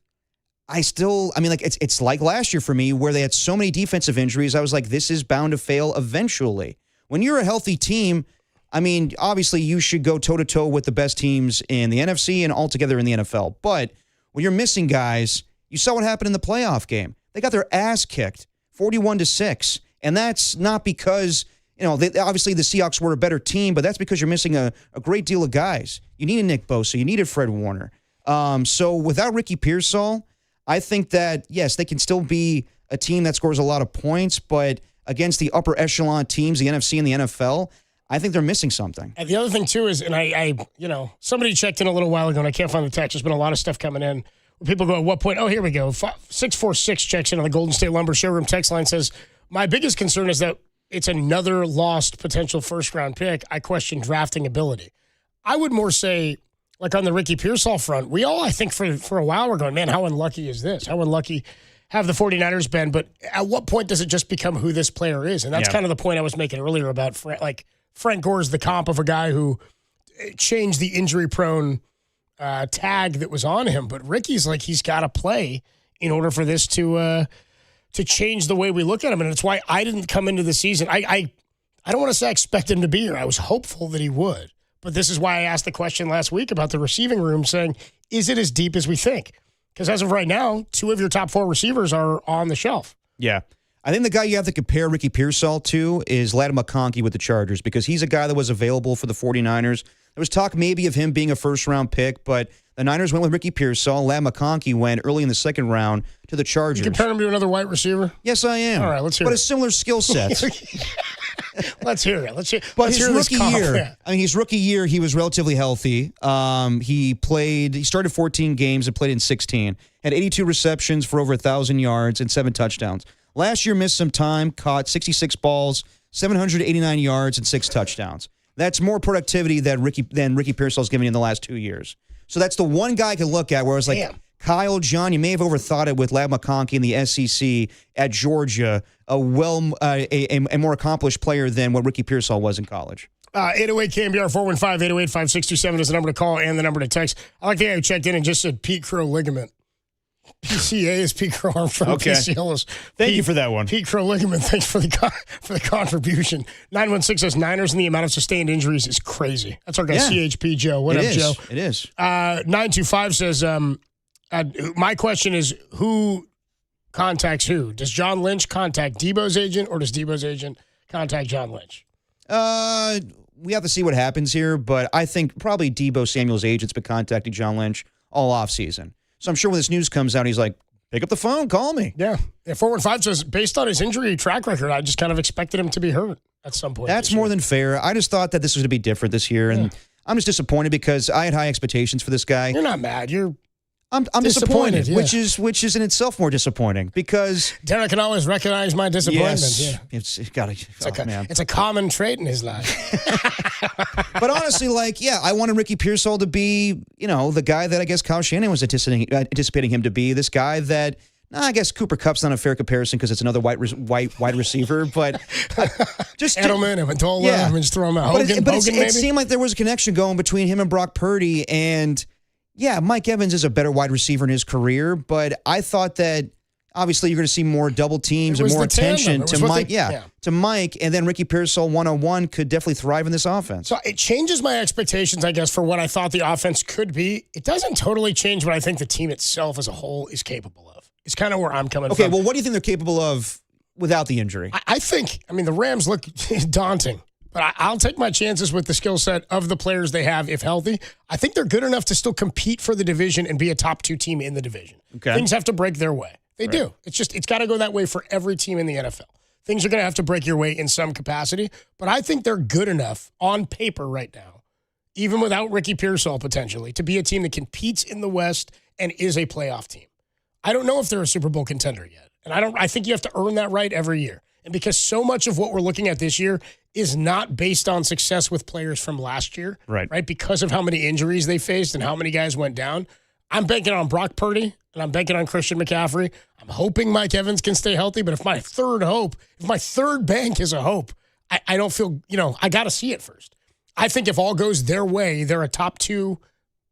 it's like last year for me where they had so many defensive injuries. I was like, this is bound to fail eventually. When you're a healthy team, obviously you should go toe-to-toe with the best teams in the NFC and altogether in the NFL. But when you're missing guys, you saw what happened in the playoff game. They got their ass kicked 41-6. And that's not because, obviously the Seahawks were a better team, but that's because you're missing a great deal of guys. You needed Nick Bosa. You needed Fred Warner. So without Ricky Pearsall, I think that, yes, they can still be a team that scores a lot of points, but against the upper echelon teams, the NFC and the NFL, I think they're missing something. And the other thing, too, is, and I somebody checked in a little while ago, and I can't find the text. There's been a lot of stuff coming in. People go, at what point? Oh, here we go. 646 checks in on the Golden State Lumber Showroom text line, says, my biggest concern is that it's another lost potential first-round pick. I question drafting ability. I would more say, like on the Ricky Pearsall front, we all, I think, for a while, we're going, man, how unlucky is this? How unlucky have the 49ers been? But at what point does it just become who this player is? And that's kind of the point I was making earlier about, Frank Gore's the comp of a guy who changed the injury-prone tag that was on him. But Ricky's like, he's got to play in order for this to change the way we look at him. And it's why I didn't come into the season. I don't want to say I expect him to be here. I was hopeful that he would. But this is why I asked the question last week about the receiving room, saying, is it as deep as we think? Because as of right now, 2 of your top 4 receivers are on the shelf. Yeah. I think the guy you have to compare Ricky Pearsall to is Ladd McConkey with the Chargers, because he's a guy that was available for the 49ers. There was talk maybe of him being a first-round pick, but the Niners went with Ricky Pearsall. Ladd McConkey went early in the second round to the Chargers. You compare him to another white receiver? Yes, I am. All right, let's hear it. But a similar skill set. Let's hear it. But let's his hear rookie year, his rookie year, he was relatively healthy. He started 14 games and played in 16. Had 82 receptions for over 1,000 yards and 7 touchdowns. Last year missed some time, caught 66 balls, 789 yards and 6 touchdowns. That's more productivity than Ricky Pearsall's given in the last 2 years. So that's the one guy I can look at where it's like, damn. Kyle, John, you may have overthought it with Ladd McConkey in the SEC at Georgia, a more accomplished player than what Ricky Pearsall was in college. 808 KMBR 415-808-5627 is the number to call and the number to text. I like the guy who checked in and just said Pete Crow ligament. PCA is Pete Crow Armstrong. Okay. PCL is Thank you for that one. Pete Crow ligament. Thanks for the contribution. 916 says Niners and the amount of sustained injuries is crazy. That's our guy CHP Joe. What up, Joe? It is. 925 says, my question is who contacts who? Does John Lynch contact Debo's agent or does Debo's agent contact John Lynch? We have to see what happens here, but I think probably Debo Samuel's agent's been contacting John Lynch all offseason. So I'm sure when this news comes out, he's like, pick up the phone, call me. Yeah. 415 says, based on his injury track record, I just kind of expected him to be hurt at some point. That's more than fair. I just thought that this was going to be different this year, and I'm just disappointed because I had high expectations for this guy. You're not mad. I'm disappointed, yeah. which is in itself more disappointing because Derek can always recognize my disappointment. Yes, Yeah. It's a common trait in his life. But honestly, I wanted Ricky Pearsall to be, the guy that I guess Kyle Shanahan was anticipating him to be. This guy that, I guess Cooper Kupp's not a fair comparison because it's another wide receiver, but just Edelman and Amendola. I mean, just throw him out. Hogan, it seemed like there was a connection going between him and Brock Purdy, and Mike Evans is a better wide receiver in his career, but I thought that obviously you're going to see more double teams and more attention to Mike. To Mike, and then Ricky Pearsall 101 could definitely thrive in this offense. So it changes my expectations, I guess, for what I thought the offense could be. It doesn't totally change what I think the team itself as a whole is capable of. It's kind of where I'm coming from. Okay, well, what do you think they're capable of without the injury? I think, the Rams look daunting. But I'll take my chances with the skill set of the players they have if healthy. I think they're good enough to still compete for the division and be a top 2 team in the division. Okay. Things have to break their way. They do. It's got to go that way for every team in the NFL. Things are going to have to break your way in some capacity. But I think they're good enough on paper right now, even without Ricky Pearsall potentially, to be a team that competes in the West and is a playoff team. I don't know if they're a Super Bowl contender yet. And I think you have to earn that right every year. And because so much of what we're looking at this year is not based on success with players from last year, right? Because of how many injuries they faced and how many guys went down. I'm banking on Brock Purdy and I'm banking on Christian McCaffrey. I'm hoping Mike Evans can stay healthy, but if my third bank is a hope, I don't feel, I got to see it first. I think if all goes their way, they're a top 2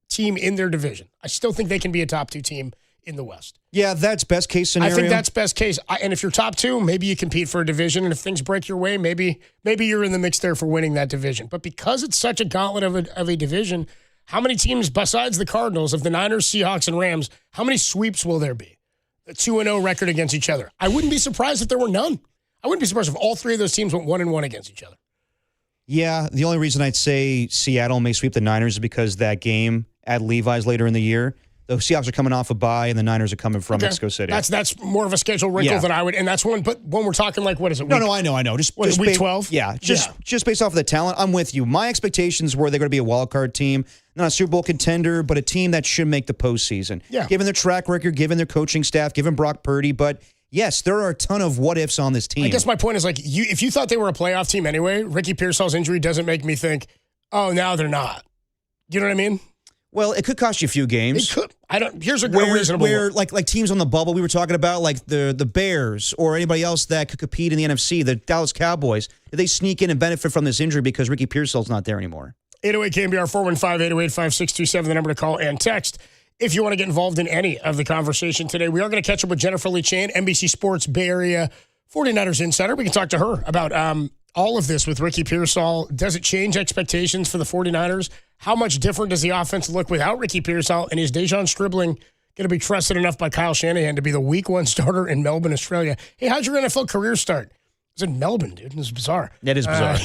team in their division. I still think they can be a top 2 team in the West. Yeah, that's best case scenario. I think that's best case. And if you're top 2, maybe you compete for a division. And if things break your way, maybe you're in the mix there for winning that division. But because it's such a gauntlet of a division, how many teams besides the Cardinals, of the Niners, Seahawks, and Rams, how many sweeps will there be? A 2-0 record against each other. I wouldn't be surprised if there were none. I wouldn't be surprised if all 3 of those teams went 1-1 against each other. Yeah, the only reason I'd say Seattle may sweep the Niners is because that game at Levi's later in the year. The Seahawks are coming off a bye, and the Niners are coming from Mexico City. That's more of a schedule wrinkle than I would, and that's one. But when we're talking what is it? No, I know. Just week 12. Just based off of the talent, I'm with you. My expectations were they're going to be a wild card team, not a Super Bowl contender, but a team that should make the postseason. Yeah. Given their track record, given their coaching staff, given Brock Purdy, but yes, there are a ton of what ifs on this team. I guess my point is if you thought they were a playoff team anyway, Ricky Pearsall's injury doesn't make me think, oh, now they're not. You know what I mean? Well, it could cost you a few games. It could. Here's a reasonable where like teams on the bubble we were talking about, like the Bears or anybody else that could compete in the NFC, the Dallas Cowboys. Did they sneak in and benefit from this injury because Ricky Pearsall's not there anymore? 808 KMBR 415-808-5627, the number to call and text if you want to get involved in any of the conversation today. We are going to catch up with Jennifer Lee Chan, NBC Sports Bay Area 49ers insider. We can talk to her about all of this with Ricky Pearsall. Does it change expectations for the 49ers? How much different does the offense look without Ricky Pearsall? And is Dejon Stribling going to be trusted enough by Kyle Shanahan to be the week 1 starter in Melbourne, Australia? Hey, how'd your NFL career start? It was in Melbourne, dude. It was bizarre. That is bizarre.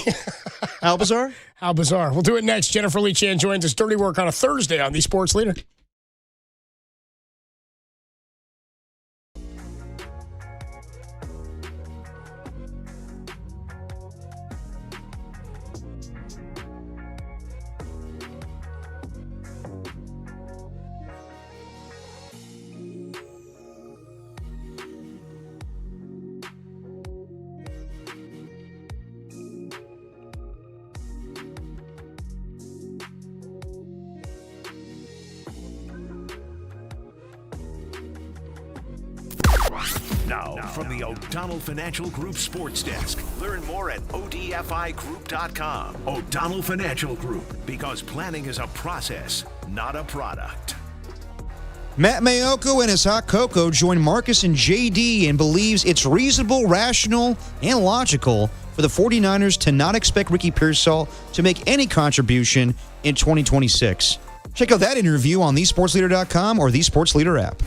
How bizarre? How bizarre. We'll do it next. Jennifer Lee Chan joins us. Dirty Work on a Thursday on the Sports Leader. Now, from the O'Donnell Financial Group Sports Desk. Learn more at ODFIGroup.com. O'Donnell Financial Group, because planning is a process, not a product. Matt Mayoko and his hot cocoa join Marcus and JD and believes it's reasonable, rational, and logical for the 49ers to not expect Ricky Pearsall to make any contribution in 2026. Check out that interview on thesportsleader.com or the Sports Leader app.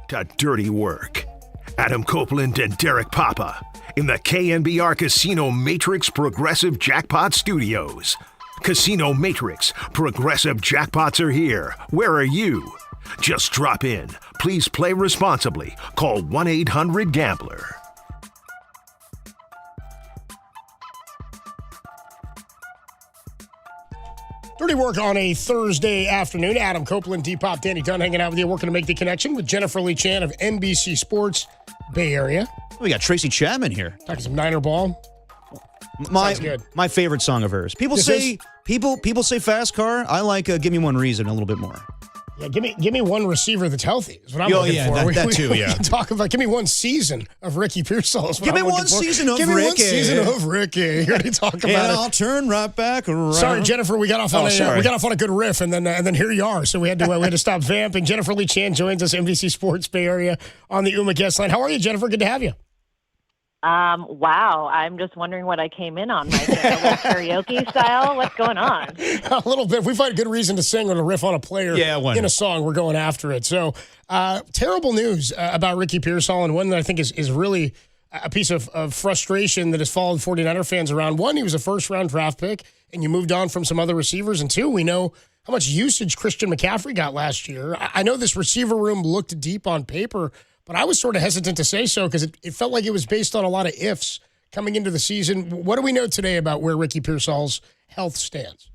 To dirty work. Adam Copeland and Derek Papa in the KNBR Casino Matrix Progressive Jackpot Studios. Casino Matrix Progressive Jackpots are here. Where are you? Just drop in. Please play responsibly. Call 1-800-GAMBLER. Dirty work on a Thursday afternoon. Adam Copeland, D-Pop, Danny Dunn hanging out with you, working to make the connection with Jennifer Lee Chan of NBC Sports Bay Area. We got Tracy Chapman here. Talking some Niner ball. My favorite song of hers. People say fast car. I like Give Me One Reason a little bit more. Yeah, give me one receiver that's healthy. Is what I'm looking for. That too. We can talk about. Give me one season of Ricky Pearsall. Give me one season of Ricky. Give me one season of Ricky. You already talked about and it. I'll turn right back around. Sorry, Jennifer. We got off on a good riff, and then here you are. So we had to stop vamping. Jennifer Lee Chan joins us, NBC Sports Bay Area, on the UMA guest line. How are you, Jennifer? Good to have you. Wow. I'm just wondering what I came in on. A little karaoke style? What's going on? A little bit. If we find a good reason to sing or to riff on a player in a song, we're going after it. So, terrible news about Ricky Pearsall, and one that I think is really a piece of frustration that has followed 49er fans around. One, he was a first-round draft pick, and you moved on from some other receivers. And two, we know how much usage Christian McCaffrey got last year. I know this receiver room looked deep on paper, but I was sort of hesitant to say so because it felt like it was based on a lot of ifs coming into the season. What do we know today about where Ricky Pearsall's health stands?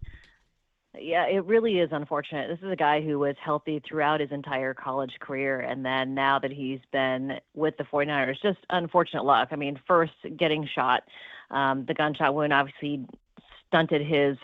Yeah, it really is unfortunate. This is a guy who was healthy throughout his entire college career, and then now that he's been with the 49ers, just unfortunate luck. I mean, first getting shot, the gunshot wound obviously stunted his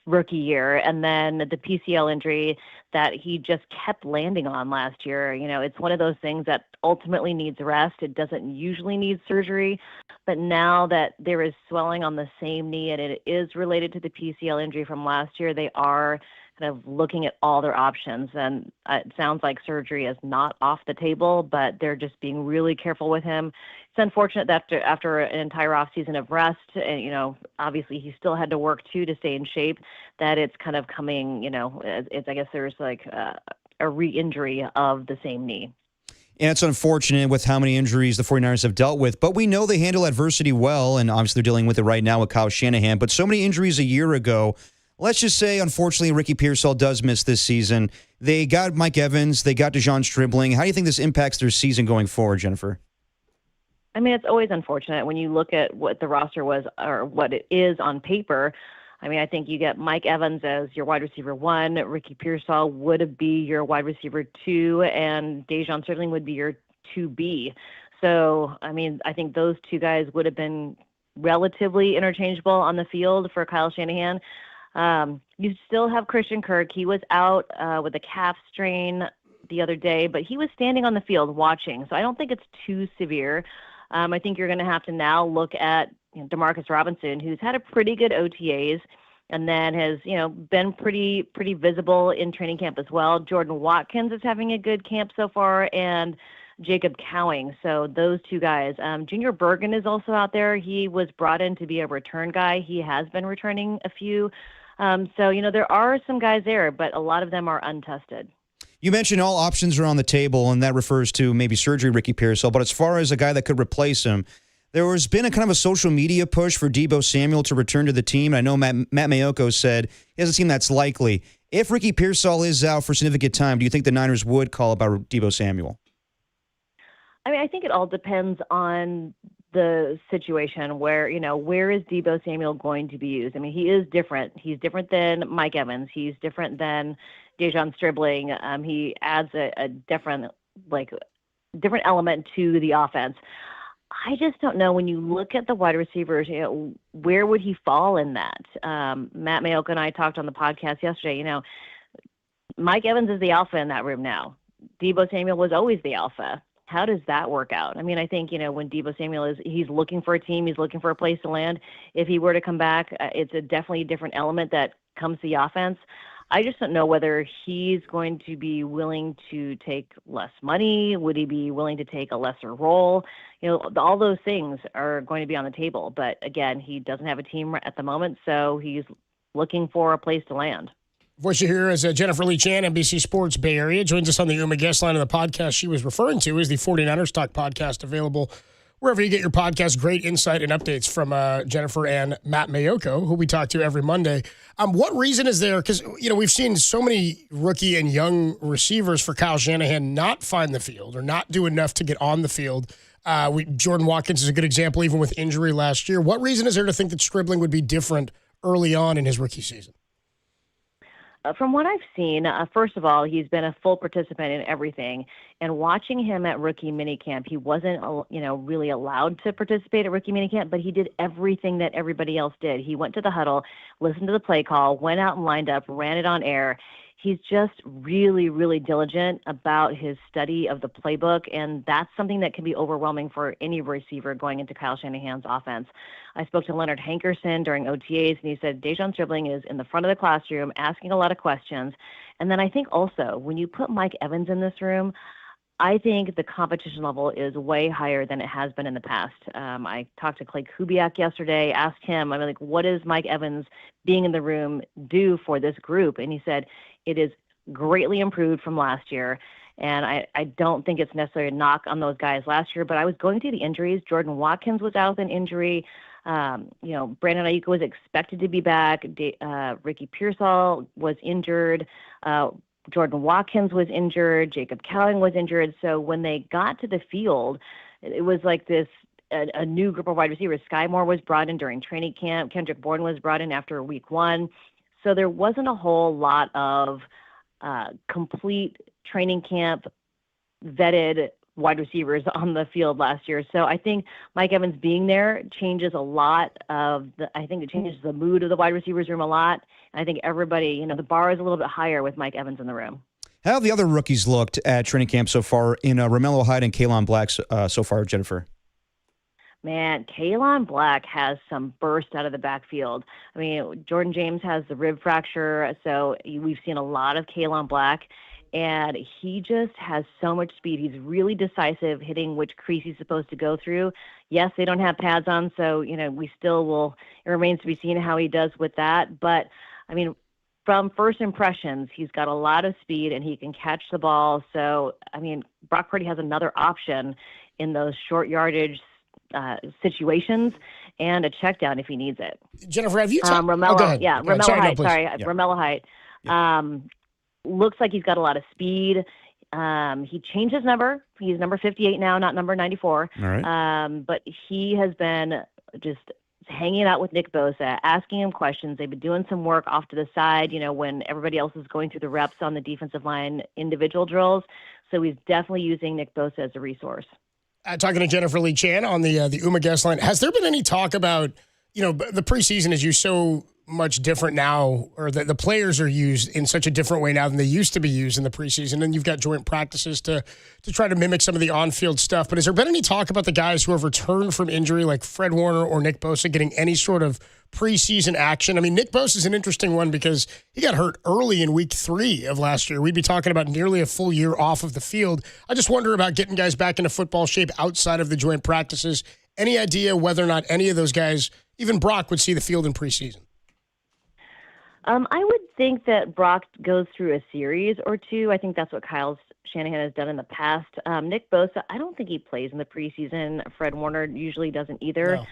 rookie year, and then the PCL injury that he just kept landing on last year. You know, it's one of those things that ultimately needs rest. It doesn't usually need surgery, but now that there is swelling on the same knee and it is related to the PCL injury from last year, they are kind of looking at all their options, and it sounds like surgery is not off the table, but they're just being really careful with him. It's unfortunate that after an entire offseason of rest, and, you know, obviously he still had to work too to stay in shape, that it's kind of coming, you know, I guess there's like a re-injury of the same knee. And it's unfortunate with how many injuries the 49ers have dealt with, but we know they handle adversity well, and obviously they're dealing with it right now with Kyle Shanahan, but so many injuries a year ago. Let's just say, unfortunately, Ricky Pearsall does miss this season. They got Mike Evans. They got DeJon Stribling. How do you think this impacts their season going forward, Jennifer? I mean, it's always unfortunate when you look at what the roster was or what it is on paper. I mean, I think you get Mike Evans as your wide receiver 1. Ricky Pearsall would be your wide receiver 2, and DeJon Stribling would be your 2B. So, I mean, I think those two guys would have been relatively interchangeable on the field for Kyle Shanahan. You still have Christian Kirk. He was out with a calf strain the other day, but he was standing on the field watching. So I don't think it's too severe. I think you're going to have to now look at Demarcus Robinson, who's had a pretty good OTAs and then has, been pretty visible in training camp as well. Jordan Watkins is having a good camp so far, and Jacob Cowing. So those two guys. Junior Bergen is also out there. He was brought in to be a return guy. He has been returning a few. So, there are some guys there, but a lot of them are untested. You mentioned all options are on the table, and that refers to maybe surgery, Ricky Pearsall. But as far as a guy that could replace him, there has been a kind of a social media push for Deebo Samuel to return to the team. I know Matt Mayoko said he doesn't seem that's likely. If Ricky Pearsall is out for significant time, do you think the Niners would call about Deebo Samuel? I mean, I think it all depends on the situation where is Deebo Samuel going to be used? I mean, he is different. He's different than Mike Evans. He's different than DeJon Stribling. He adds a different element to the offense. I just don't know when you look at the wide receivers, where would he fall in that? Matt Mayoko and I talked on the podcast yesterday, Mike Evans is the alpha in that room now. Deebo Samuel was always the alpha. How does that work out? I mean, I think, when Deebo Samuel he's looking for a team, he's looking for a place to land. If he were to come back, it's definitely a different element that comes to the offense. I just don't know whether he's going to be willing to take less money. Would he be willing to take a lesser role? All those things are going to be on the table. But again, he doesn't have a team at the moment, so he's looking for a place to land. Voice you hear is Jennifer Lee Chan, NBC Sports Bay Area. Joins us on the UMA guest line of the podcast she was referring to is the 49ers Talk podcast, available wherever you get your podcast. Great insight and updates from Jennifer and Matt Mayoko, who we talk to every Monday. What reason is there? Because, we've seen so many rookie and young receivers for Kyle Shanahan not find the field or not do enough to get on the field. Jordan Watkins is a good example, even with injury last year. What reason is there to think that Stribling would be different early on in his rookie season? From what I've seen, first of all, he's been a full participant in everything. And watching him at rookie minicamp, he wasn't, really allowed to participate at rookie minicamp, but he did everything that everybody else did. He went to the huddle, listened to the play call, went out and lined up, ran it on air. He's just really, really diligent about his study of the playbook, and that's something that can be overwhelming for any receiver going into Kyle Shanahan's offense. I spoke to Leonard Hankerson during OTAs, and he said Dejon Stribling is in the front of the classroom asking a lot of questions. And then I think also when you put Mike Evans in this room, I think the competition level is way higher than it has been in the past. I talked to Clay Kubiak yesterday, asked him, what does Mike Evans being in the room do for this group? And he said, it is greatly improved from last year. And I don't think it's necessarily a knock on those guys last year, but I was going through the injuries. Jordan Watkins was out with an injury. Brandon Ayuk was expected to be back. Ricky Pearsall was injured. Jordan Watkins was injured. Jacob Cowing was injured. So when they got to the field, it was like a new group of wide receivers. Sky Moore was brought in during training camp. Kendrick Bourne was brought in after week 1. So there wasn't a whole lot of complete training camp vetted wide receivers on the field last year. So I think Mike Evans being there changes a lot I think it changes the mood of the wide receivers room a lot. And I think everybody, the bar is a little bit higher with Mike Evans in the room. How have the other rookies looked at training camp so far in Romello Hyde and Kalen Black so far, Jennifer? Man, Kalen Black has some burst out of the backfield. Jordan James has the rib fracture, so we've seen a lot of Kalen Black, and he just has so much speed. He's really decisive, hitting which crease he's supposed to go through. Yes, they don't have pads on, so, we still will. It remains to be seen how he does with that. But, from first impressions, he's got a lot of speed, and he can catch the ball. So, Brock Purdy has another option in those short yardage situations and a check down if he needs it. Jennifer, have you talked? Romello, go ahead. Yeah, Romello Hyde. Romello Hyde. Looks like he's got a lot of speed. He changed his number. He's number 58 now, not number 94. All right. But he has been just hanging out with Nick Bosa, asking him questions. They've been doing some work off to the side, when everybody else is going through the reps on the defensive line individual drills. So he's definitely using Nick Bosa as a resource. Talking to Jennifer Lee Chan on the UMA guest line. Has there been any talk about, the preseason is used so much different now, or the players are used in such a different way now than they used to be used in the preseason, and you've got joint practices to try to mimic some of the on-field stuff. But has there been any talk about the guys who have returned from injury, like Fred Warner or Nick Bosa, getting any sort of preseason action? Nick Bosa is an interesting one because he got hurt early in week 3 of last year. We'd be talking about nearly a full year off of the field. I just wonder about getting guys back into football shape outside of the joint practices. Any idea whether or not any of those guys, even Brock, would see the field in preseason? I would think that Brock goes through a series or two. I think that's what Kyle Shanahan has done in the past. Nick Bosa, I don't think he plays in the preseason. Fred Warner usually doesn't either.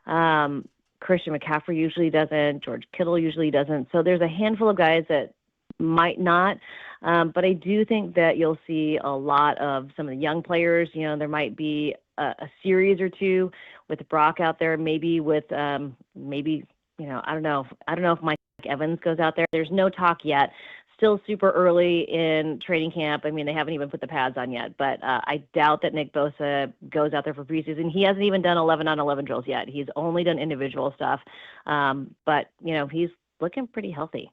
No. Christian McCaffrey usually doesn't. George Kittle usually doesn't. So there's a handful of guys that might not. But I do think that you'll see a lot of some of the young players. There might be a series or two with Brock out there, maybe with I don't know if Mike Evans goes out there. There's no talk yet. Still super early in training camp. They haven't even put the pads on yet, but I doubt that Nick Bosa goes out there for preseason. He hasn't even done 11-on-11 drills yet. He's only done individual stuff. But he's looking pretty healthy.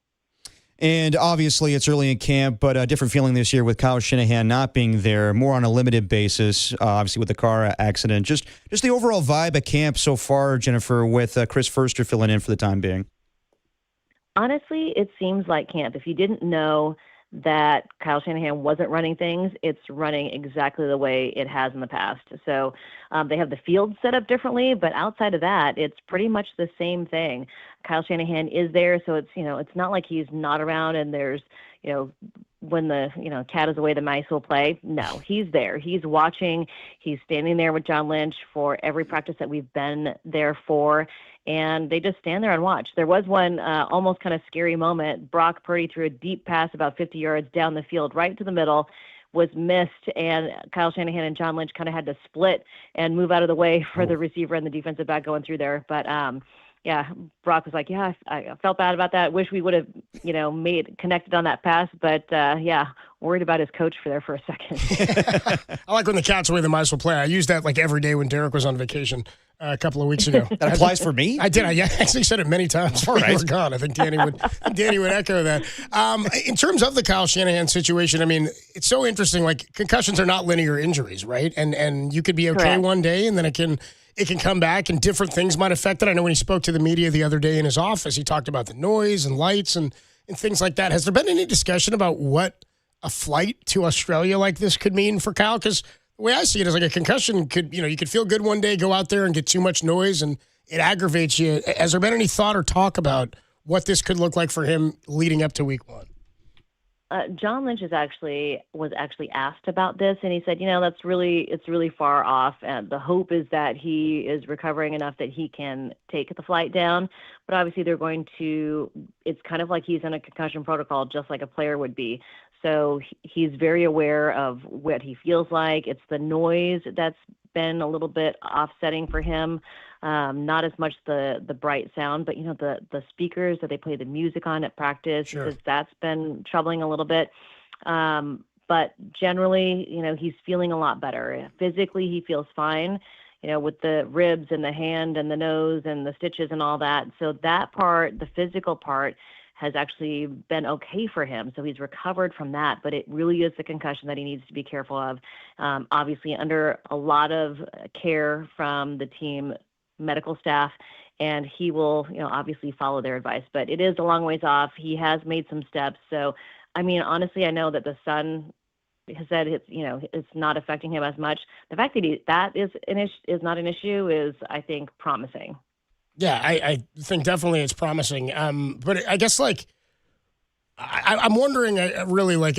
And obviously it's early in camp, but a different feeling this year with Kyle Shanahan not being there, more on a limited basis, obviously with the car accident. Just the overall vibe at camp so far, Jennifer, with Chris Furster filling in for the time being. Honestly, it seems like camp. If you didn't know that Kyle Shanahan wasn't running things, it's running exactly the way it has in the past. So they have the field set up differently, but outside of that, it's pretty much the same thing. Kyle Shanahan is there, so it's not like he's not around and there's, when the cat is away, the mice will play. No, he's there. He's watching. He's standing there with John Lynch for every practice that we've been there for, and they just stand there and watch. There was one almost kind of scary moment. Brock Purdy threw a deep pass about 50 yards down the field, right to the middle, was missed, and Kyle Shanahan and John Lynch kind of had to split and move out of the way for the receiver and the defensive back going through there. But yeah, Brock was like, yeah, I felt bad about that. Wish we would have, connected on that pass. But yeah, worried about his coach for a second. I like when the cat's away, the mice will play. I used that like every day when Derek was on vacation a couple of weeks ago. That applies for me? I did. I actually said it many times when you were gone. I think Danny would echo that. In terms of the Kyle Shanahan situation, I mean, it's so interesting. Like, concussions are not linear injuries, right? And you could be okay Correct. one day, and then it can come back, and different things might affect it. I know when he spoke to the media the other day in his office, he talked about the noise and lights and things like that. Has there been any discussion about what a flight to Australia like this could mean for Kyle? Because the way I see it is like a concussion could, you could feel good one day, go out there and get too much noise and it aggravates you. Has there been any thought or talk about what this could look like for him leading up to week one? John Lynch was actually asked about this, and he said, it's really far off, and the hope is that he is recovering enough that he can take the flight down. But obviously, it's kind of like he's in a concussion protocol, just like a player would be. So he's very aware of what he feels like. It's the noise that's been a little bit offsetting for him. Not as much the bright sound, but the speakers that they play the music on at practice, Sure. because that's been troubling a little bit. But generally, he's feeling a lot better. Physically, he feels fine, with the ribs and the hand and the nose and the stitches and all that. So that part, the physical part, has actually been okay for him. So he's recovered from that, but it really is the concussion that he needs to be careful of. Obviously under a lot of care from the team medical staff, and he will, obviously follow their advice, but it is a long ways off. He has made some steps. So, I mean, honestly, I know that the sun has said it's not affecting him as much. The fact that is not an issue is, I think, promising. Yeah, I think definitely it's promising. But I guess I'm wondering really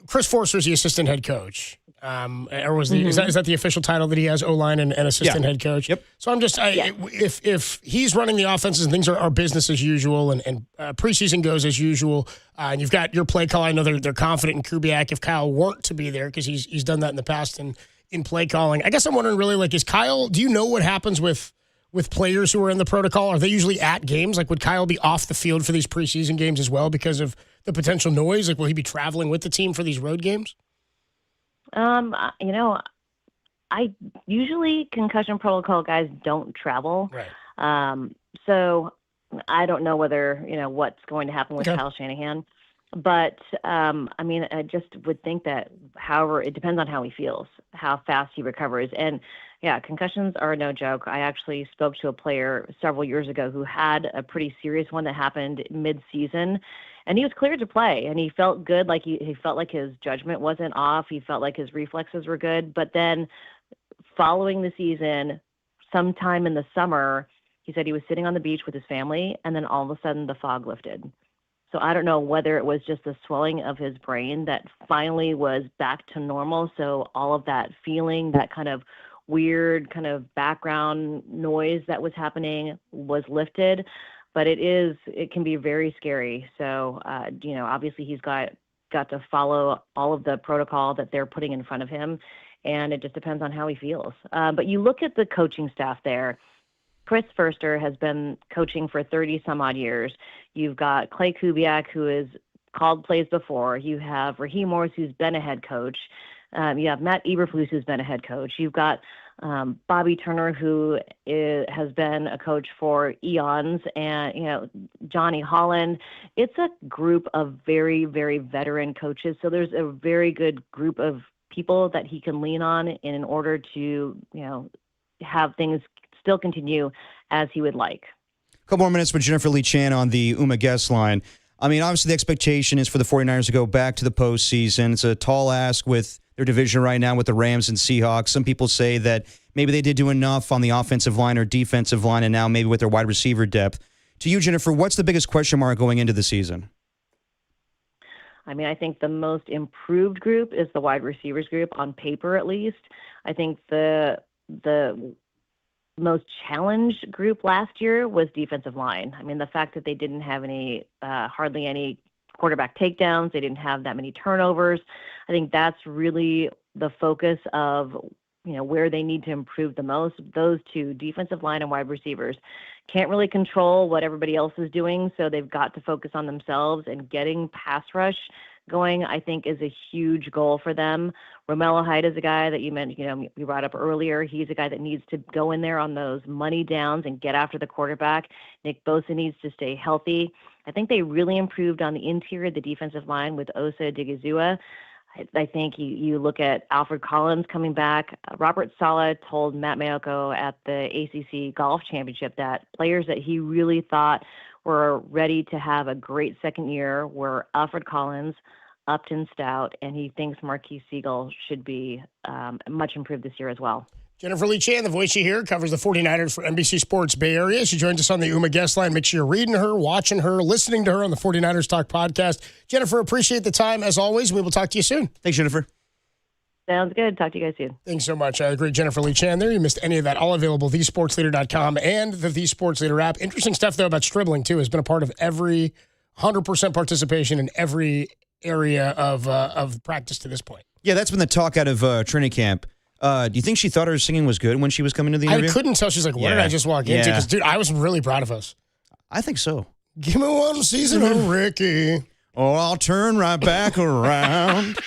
Chris Forster's the assistant head coach. Or was is that the official title that he has, O-line and assistant head coach? Yep. So I'm just if he's running the offenses and things are business as usual and preseason goes as usual, and you've got your play call. I know they're confident in Kubiak if Kyle weren't to be there because he's done that in the past in play calling. I guess I'm wondering really is Kyle? Do you know what happens with players who are in the protocol? Are they usually at games? Would Kyle be off the field for these preseason games as well because of the potential noise? Will he be traveling with the team for these road games? I usually concussion protocol guys don't travel. Right. So I don't know whether, what's going to happen with Kyle Shanahan, but, I just would think that however, it depends on how he feels, how fast he recovers. And yeah, concussions are no joke. I actually spoke to a player several years ago who had a pretty serious one that happened mid-season, and he was cleared to play, and he felt good. Like he felt like his judgment wasn't off. He felt like his reflexes were good. But then following the season, sometime in the summer, he said he was sitting on the beach with his family, and then all of a sudden the fog lifted. So I don't know whether it was just the swelling of his brain that finally was back to normal. So all of that feeling, that kind of weird kind of background noise that was happening was lifted, but it can be very scary. So, obviously he's got to follow all of the protocol that they're putting in front of him, and it just depends on how he feels. But you look at the coaching staff there. Chris Forster has been coaching for 30 some odd years. You've got Clay Kubiak, who has called plays before. You have Raheem Morris, who's been a head coach. You have Matt Eberflus, who's been a head coach. You've got Bobby Turner, who has been a coach for eons, and Johnny Holland. It's a group of very, very veteran coaches. So there's a very good group of people that he can lean on in order to have things still continue as he would like. A couple more minutes with Jennifer Lee Chan on the UMA guest line. I mean, obviously the expectation is for the 49ers to go back to the postseason. It's a tall ask with their division right now with the Rams and Seahawks. Some people say that maybe they did do enough on the offensive line or defensive line, and now maybe with their wide receiver depth. To you, Jennifer, what's the biggest question mark going into the season? I mean, I think the most improved group is the wide receivers group, on paper at least. I think the most challenged group last year was defensive line. I mean, the fact that they didn't have hardly any quarterback takedowns, they didn't have that many turnovers. I think that's really the focus of, where they need to improve the most. Those two, defensive line and wide receivers, can't really control what everybody else is doing, so they've got to focus on themselves, and getting pass rush going, I think, is a huge goal for them. Romello Hyde is a guy that you mentioned, you brought up earlier. He's a guy that needs to go in there on those money downs and get after the quarterback. Nick Bosa needs to stay healthy. I think they really improved on the interior of the defensive line with Osa Odighizuwa. I think you look at Alfred Collins coming back. Robert Saleh told Matt Mayoko at the ACC Golf Championship that players that he really thought were ready to have a great second year were Alfred Collins, Upton Stout, and he thinks Marquise Siegel should be much improved this year as well. Jennifer Lee Chan, the voice you hear, covers the 49ers for NBC Sports Bay Area. She joins us on the UMA guest line. Make sure you're reading her, watching her, listening to her on the 49ers Talk podcast. Jennifer, appreciate the time as always. We will talk to you soon. Thanks, Jennifer. Sounds good. Talk to you guys soon. Thanks so much. I agree. Jennifer Lee Chan there. You missed any of that. All available, thesportsleader.com and the The Sports Leader app. Interesting stuff, though, about Stribling, too. Has been a part of every 100% participation in every area of practice to this point. Yeah, that's been the talk out of Trinity Camp. Do you think she thought her singing was good when she was coming to the interview? I couldn't tell. She's like, what did I just walk into? Because, dude, I was really proud of us. I think so. Give me one season of Ricky. Or I'll turn right back around.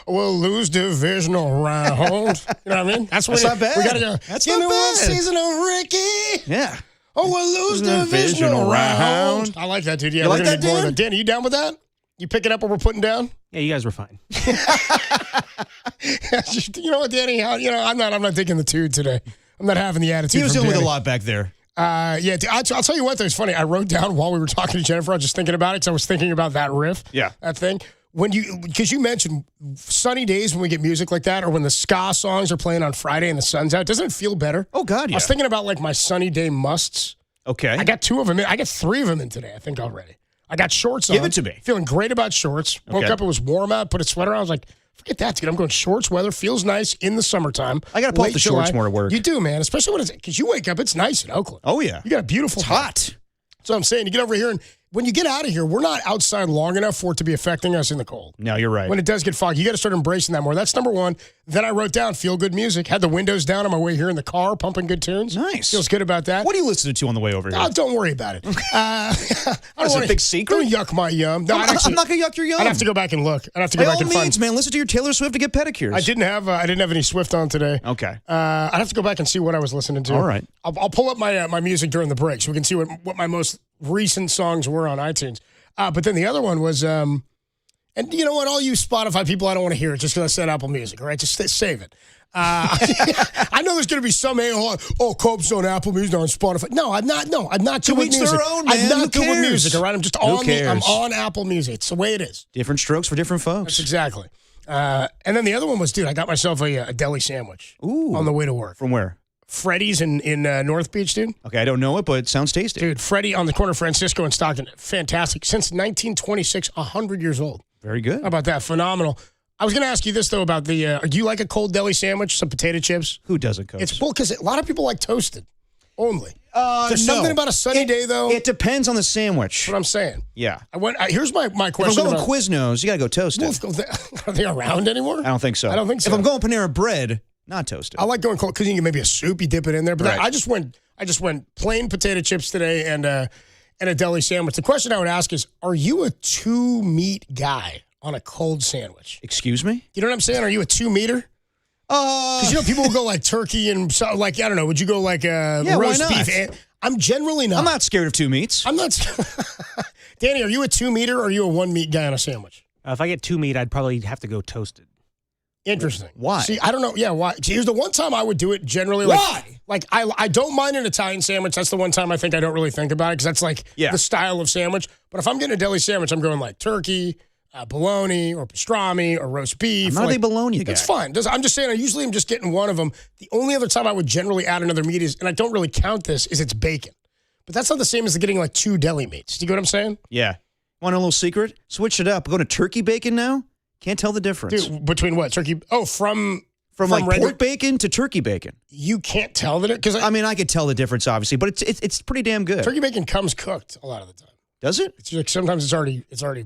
We'll lose divisional round. You know what I mean? That's not bad. We got to go, That's give not me bad. one season of Ricky. Yeah. Oh, we'll lose divisional round. I like that, dude. Yeah, You we're like going to that, need more of Dan? that. Dan, are you down with that? You picking up what we're putting down? Yeah, you guys were fine. You know what, Danny? I'm not taking the tude today. I'm not having the attitude. He was from dealing with Danny. a lot back there. Yeah, I'll tell you what, though, it's funny. I wrote down while we were talking to Jennifer, I was just thinking about it because I was thinking about that riff. Yeah. That thing. Because you mentioned sunny days when we get music like that, or when the ska songs are playing on Friday and the sun's out, doesn't it feel better? Oh, God, yeah. I was thinking about like my sunny day musts. Okay. I got 2 of them in. I got 3 of them in today, I think, already. I got shorts on. Give it to me. Feeling great about shorts. Woke Okay. up, it was warm out, put a sweater on. I was like, forget that, dude. I'm going shorts. Weather feels nice in the summertime. I got to pull up Late the shorts July. more at work. You do, man. Especially when it's, because you wake up, it's nice in Oakland. Oh, yeah. You got a beautiful It's day. hot. So I'm saying, you get over here, and when you get out of here, we're not outside long enough for it to be affecting us in the cold. No, you're right. When it does get foggy, you got to start embracing that more. That's number one. Then I wrote down feel good music. Had the windows down on my way here in the car, pumping good tunes. Nice. Feels good about that. What are you listening to on the way over here? Oh, don't worry about it. I That's a big secret? Don't yuck my yum. No, I'm not going to yuck your yum. I'd have to go back and look. I'd have to go By back all and means, find. man, listen to your Taylor Swift to get pedicures. I didn't have any Swift on today. Okay. I'd have to go back and see what I was listening to. All right. I'll pull up my my music during the break so we can see what my most recent songs were on iTunes. But then the other one was, and you know what? All you Spotify people, I don't want to hear it just because I said Apple Music. All right, just save it. I know there's going to be some Cope's on Apple Music, on Spotify. No, I'm not. No, I'm not good with each music. their own, man. I'm not Who good with cares? music. All right, I'm just Who I'm cares? on Apple Music. It's the way it is. Different strokes for different folks. That's exactly. And then the other one was, dude, I got myself a deli sandwich. Ooh. On the way to work. From where? Freddy's in North Beach, dude. Okay, I don't know it, but it sounds tasty. Dude, Freddy on the corner of Francisco and Stockton. Fantastic. Since 1926, 100 years old. Very good. How about that? Phenomenal. I was going to ask you this, though, about do you like a cold deli sandwich, some potato chips? Who doesn't, Coach? It's because a lot of people like toasted only. no. There's something about a sunny day, though. It depends on the sandwich. That's what I'm saying. Yeah. Here's my question. If I'm going about, Quiznos, you got to go toasted. Are they around anymore? I don't think so. I don't think so. If I'm going Panera Bread, not toasted. I like going cold because you can maybe a soup, you dip it in there. But Right. I just went plain potato chips today and a deli sandwich. The question I would ask is, are you a 2-meat guy on a cold sandwich? Excuse me? You know what I'm saying? Are you a 2-meter? Because people will go like turkey and I don't know. Would you go like roast why not? beef? I'm generally not. I'm not scared of 2 meats. I'm not. Danny, are you a 2-meter or are you a 1-meat guy on a sandwich? If I get 2 meat, I'd probably have to go toasted. Interesting. Why? See, I don't know. Yeah, why? Here's the one time I would do it generally. Why? Like I don't mind an Italian sandwich. That's the one time I think I don't really think about it because that's like the style of sandwich. But if I'm getting a deli sandwich, I'm going like turkey, bologna, or pastrami, or roast beef. I'm not a bologna guy. That's fine. I'm just saying, I'm just getting one of them. The only other time I would generally add another meat is, and I don't really count this, is it's bacon. But that's not the same as getting like 2 deli meats. Do you get what I'm saying? Yeah. Want a little secret? Switch it up. Go to turkey bacon now. Can't tell the difference. Dude, between what? Turkey? Oh, from like regular pork bacon to turkey bacon. You can't tell that because I mean, I could tell the difference, obviously, but it's pretty damn good. Turkey bacon comes cooked a lot of the time. Does it? It's like sometimes it's already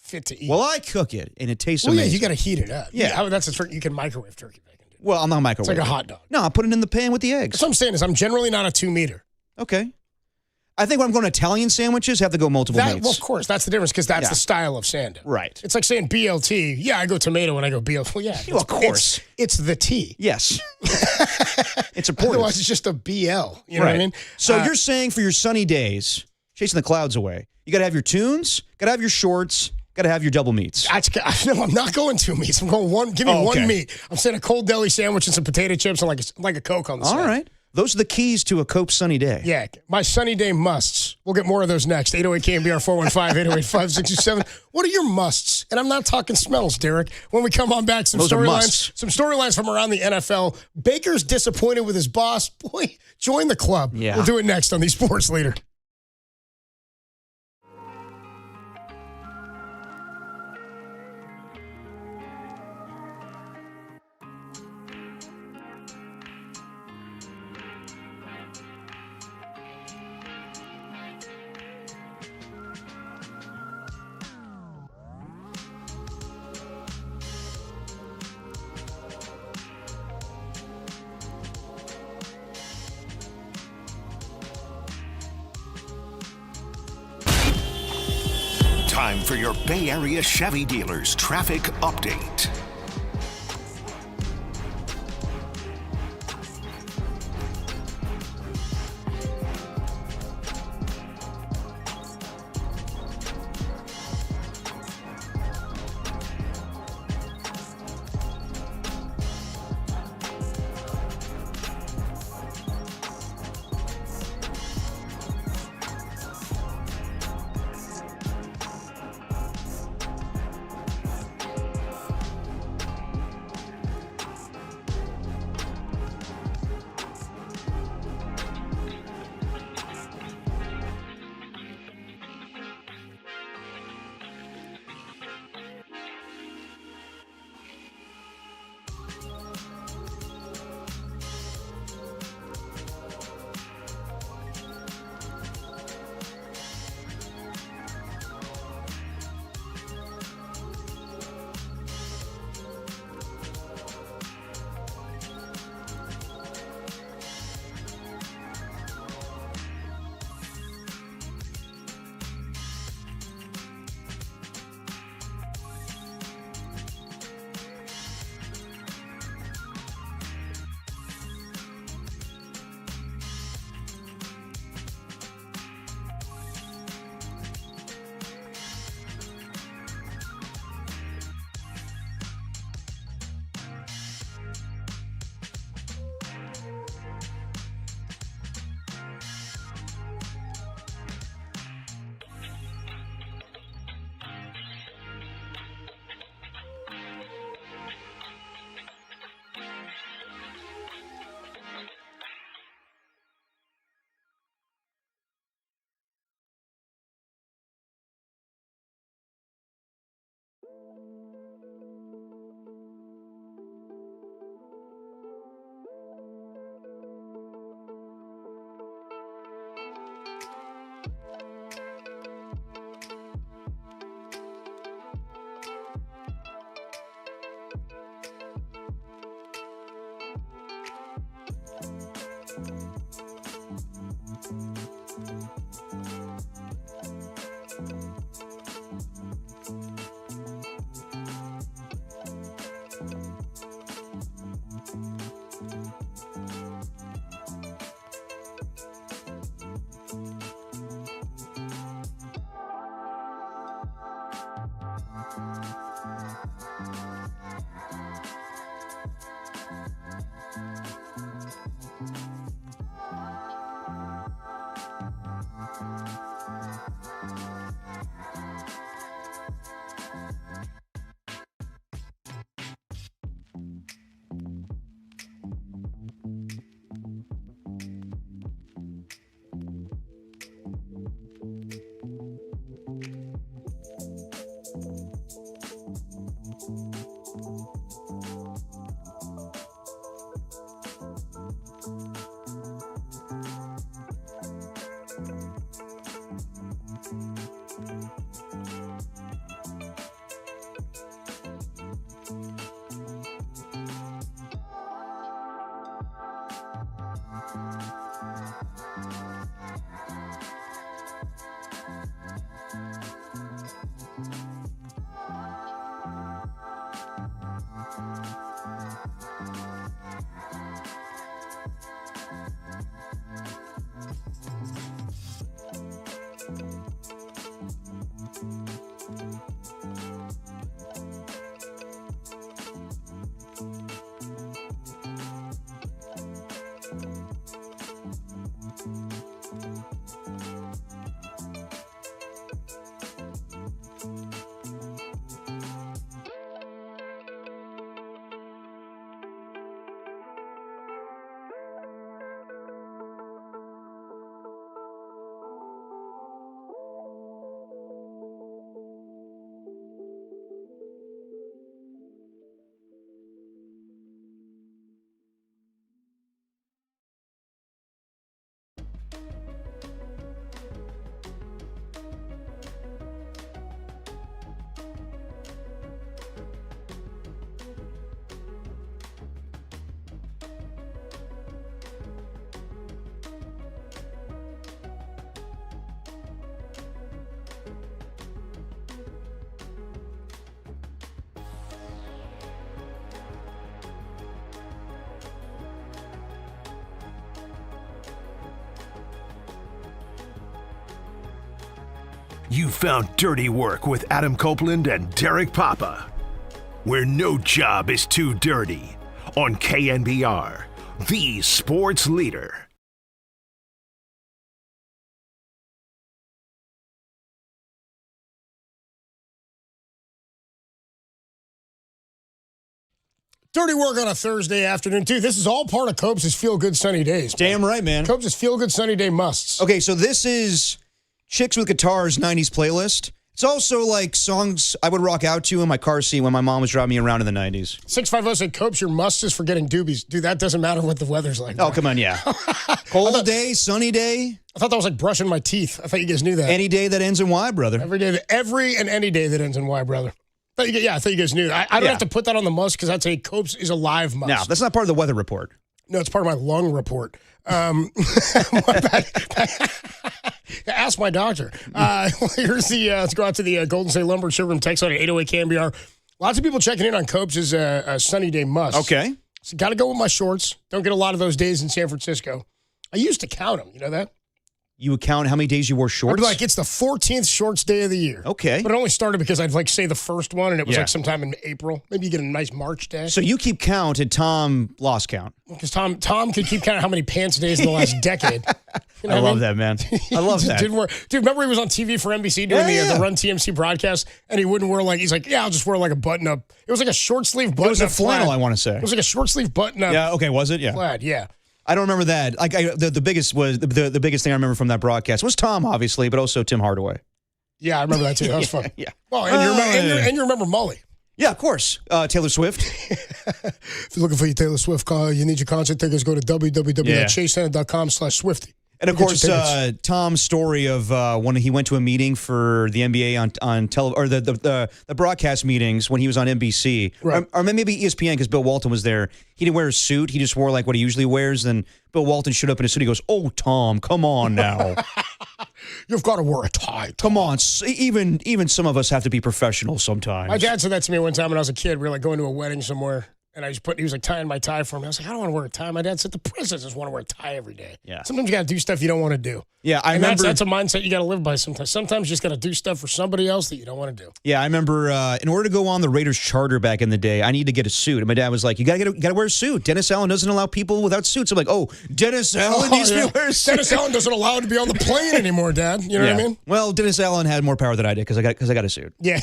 fit to eat. Well, I cook it and it tastes amazing. amazing. Yeah, you got to heat it up. Yeah, that's a turkey. You can microwave turkey bacon. Dude. Well, I'm not microwave. It's like a hot dog. No, I'll put it in the pan with the eggs. That's what I'm saying is I'm generally not a 2-meter. Okay. I think when I'm going to Italian sandwiches, have to go multiple meats. Well, of course, that's the difference because that's the style of sando. Right. It's like saying BLT. Yeah, I go tomato when I go BLT. Well, yeah, of course. It's the T. Yes. It's important. Otherwise, it's just a BL. You know what I mean? So you're saying for your sunny days, chasing the clouds away, you got to have your tunes, got to have your shorts, got to have your double meats. No, I'm not going 2 meats. I'm going one. Give me one meat. I'm saying a cold deli sandwich and some potato chips and like a Coke on the side. All right. Those are the keys to a Cope sunny day. Yeah, my sunny day musts. We'll get more of those next. 808 KMBR 415-808-5627. What are your musts? And I'm not talking smells, Derek. When we come on back, some storylines from around the NFL. Baker's disappointed with his boss. Boy, join the club. Yeah. We'll do it next on the Sports Leader. Time for your Bay Area Chevy dealers traffic update. You found Dirty Work with Adam Copeland and Derek Papa, where no job is too dirty, on KNBR, the sports leader. Dirty Work on a Thursday afternoon, too. This is all part of Copes' Feel Good Sunny Days. Damn right, man. Copes' Feel Good Sunny Day musts. Okay, so this is Chicks with Guitars 90s playlist. It's also like songs I would rock out to in my car seat when my mom was driving me around in the 90s. 650 said, Copes, your must is for getting doobies. Dude, that doesn't matter what the weather's like. Oh, come on, yeah. Cold day, sunny day. I thought that was like brushing my teeth. I thought you guys knew that. Any day that ends in Y, brother. Every and any day that ends in Y, brother. I thought you guys knew. I don't have to put that on the must because I'd say Copes is a live must. No, that's not part of the weather report. No, it's part of my lung report. Ask my doctor. Here's the, let's go out to the Golden State Lumber Showroom text line at 808 KNBR. Lots of people checking in on Copes as a sunny day must. Okay. So got to go with my shorts. Don't get a lot of those days in San Francisco. I used to count them. You know that? You would count how many days you wore shorts? I'd be like, it's the 14th shorts day of the year. Okay. But it only started because I'd like say the first one, and it was like sometime in April. Maybe you get a nice March day. So you keep count, and Tom lost count. Because Tom could keep count how many pants days in the last decade. You know I love that, man. I love that. Dude, remember he was on TV for NBC doing the Run TMC broadcast, and he wouldn't wear he's like, I'll just wear like a button up. It was like a short sleeve button up. It was a flannel, I want to say. It was like a short sleeve button up. Yeah, okay, was it? Yeah. Plaid, yeah. I don't remember that. Like the biggest was the biggest thing I remember from that broadcast was Tom, obviously, but also Tim Hardaway. Yeah, I remember that too. That was fun. Yeah. Well, and you remember Mully. Yeah, of course. Taylor Swift. If you're looking for your Taylor Swift car, you need your concert tickets, go to www.chasecenter.com/Swifty. And of course, Tom's story of when he went to a meeting for the NBA on or the broadcast meetings when he was on NBC, right. or maybe ESPN because Bill Walton was there. He didn't wear a suit; he just wore like what he usually wears. And Bill Walton showed up in a suit. He goes, "Oh, Tom, come on now, you've got to wear a tie. Come on, even some of us have to be professional sometimes." My dad said that to me one time when I was a kid. We were like going to a wedding somewhere. And he was like tying my tie for me. I was like, I don't want to wear a tie. My dad said the presidents just want to wear a tie every day. Yeah. Sometimes you got to do stuff you don't want to do. Yeah, I remember. That's a mindset you got to live by sometimes. Sometimes you just got to do stuff for somebody else that you don't want to do. Yeah, I remember in order to go on the Raiders charter back in the day, I need to get a suit. And my dad was like, you got to wear a suit. Dennis Allen doesn't allow people without suits. I'm like, oh, Dennis Allen needs to wear a suit. Dennis Allen doesn't allow him to be on the plane anymore, Dad. You know what I mean? Well, Dennis Allen had more power than I did because I got a suit. Yeah,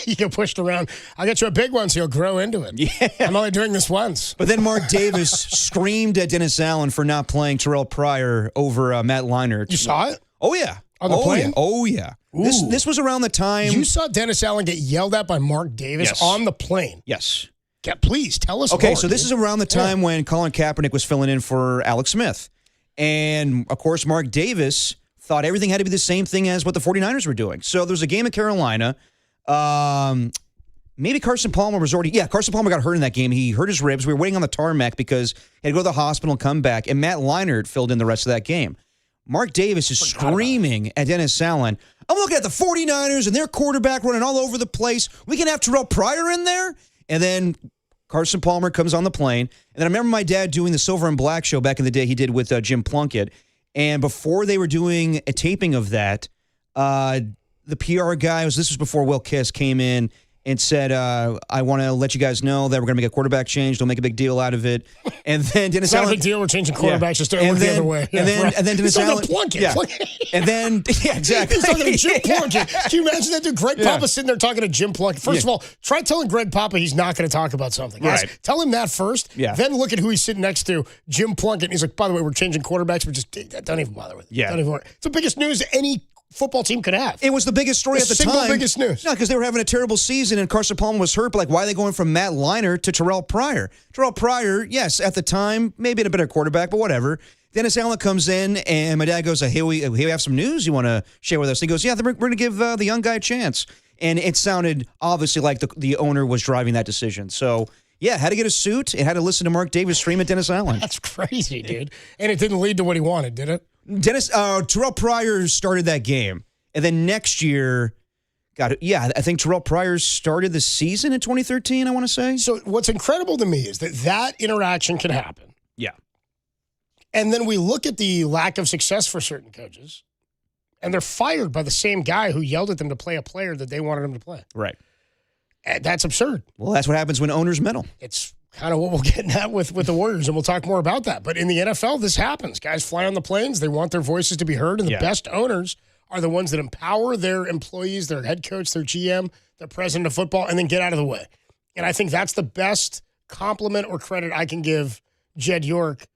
you get pushed around. I'll get you a big one so you'll grow into it. Yeah. I'm only doing this once. But then Mark Davis screamed at Dennis Allen for not playing Terrell Pryor over Matt Leinart. You saw it? Oh, yeah. On the plane? Yeah. Oh, yeah. This was around the time. You saw Dennis Allen get yelled at by Mark Davis on the plane? Yes. Yeah, please tell us Okay, more, so this is around the time when Colin Kaepernick was filling in for Alex Smith. And, of course, Mark Davis thought everything had to be the same thing as what the 49ers were doing. So there was a game in Carolina. Maybe Carson Palmer was already... Yeah, Carson Palmer got hurt in that game. He hurt his ribs. We were waiting on the tarmac because he had to go to the hospital and come back. And Matt Leinart filled in the rest of that game. Mark Davis is screaming at Dennis Allen, I'm looking at the 49ers and their quarterback running all over the place. We can have Terrell Pryor in there? And then Carson Palmer comes on the plane. And then I remember my dad doing the Silver and Black show back in the day he did with Jim Plunkett. And before they were doing a taping of that, the PR guy, this was before Will Kiss came in and said, I want to let you guys know that we're going to make a quarterback change. Don't make a big deal out of it. And then Dennis Allen... It's not a big deal. We're changing quarterbacks. Just don't look the other way. And then Dennis Allen... Plunkett. Yeah. And then... Yeah, exactly. He's talking to Jim Plunkett. Can you imagine that dude? Greg Papa sitting there talking to Jim Plunkett. First of all, try telling Greg Papa he's not going to talk about something. Right. Yes, tell him that first. Yeah. Then look at who he's sitting next to, Jim Plunkett. And he's like, by the way, we're changing quarterbacks. But just don't even bother with it. Yeah. Don't even worry. It's the biggest news any football team could have. It was the biggest story at the time. Biggest news. No, because they were having a terrible season and Carson Palmer was hurt. But like, why are they going from Matt Leinart to Terrell Pryor? Terrell Pryor, yes, at the time, maybe a better quarterback, but whatever. Dennis Allen comes in and my dad goes, hey, we have some news you want to share with us? He goes, yeah, we're going to give the young guy a chance. And it sounded obviously like the owner was driving that decision. So, yeah, had to get a suit and had to listen to Mark Davis scream at Dennis Allen. That's crazy, dude. And it didn't lead to what he wanted, did it? Terrell Pryor started that game. And then next year, I think Terrell Pryor started the season in 2013, I want to say. So what's incredible to me is that interaction can happen. Yeah. And then we look at the lack of success for certain coaches. And they're fired by the same guy who yelled at them to play a player that they wanted them to play. Right. And that's absurd. Well, that's what happens when owners meddle. It's kind of what we're getting at with the Warriors, and we'll talk more about that. But in the NFL, this happens. Guys fly on the planes. They want their voices to be heard, and the best owners are the ones that empower their employees, their head coach, their GM, their president of football, and then get out of the way. And I think that's the best compliment or credit I can give Jed York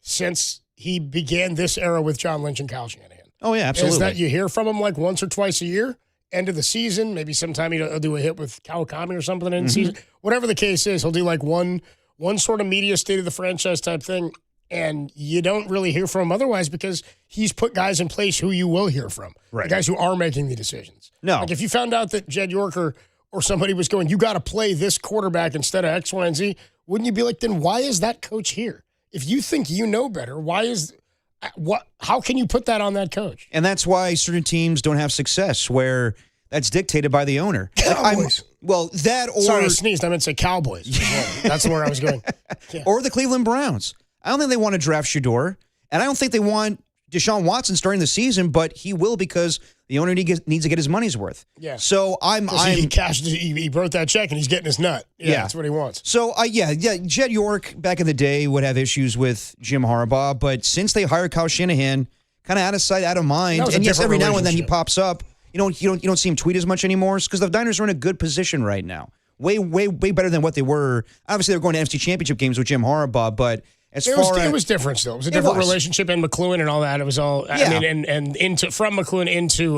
since he began this era with John Lynch and Kyle Shanahan. Oh, yeah, absolutely. Is that you hear from him like once or twice a year, end of the season, maybe sometime he'll do a hit with Kawakami or something in the season. Whatever the case is, he'll do like one sort of media state of the franchise type thing, and you don't really hear from him otherwise because he's put guys in place who you will hear from, the guys who are making the decisions. No. Like if you found out that Jed York or somebody was going, you got to play this quarterback instead of X, Y, and Z, wouldn't you be like, then why is that coach here? If you think you know better, how can you put that on that coach? And that's why certain teams don't have success, where that's dictated by the owner. Cowboys. Sorry, I sneezed. I meant to say Cowboys. That's where I was going. Yeah. Or the Cleveland Browns. I don't think they want to draft Shador, and I don't think they want Deshaun Watson starting the season, but he will because the owner needs to get his money's worth. Yeah. So he wrote that check and he's getting his nut. Yeah, that's what he wants. So Jed York back in the day would have issues with Jim Harbaugh, but since they hired Kyle Shanahan, kind of out of sight, out of mind, and yes, every now and then he pops up. You don't see him tweet as much anymore because the Niners are in a good position right now. Way better than what they were. Obviously, they're going to NFC Championship games with Jim Harbaugh, but it was different still. It was a different relationship, and McLuhan and all that. It was all, I mean, and from McLuhan into,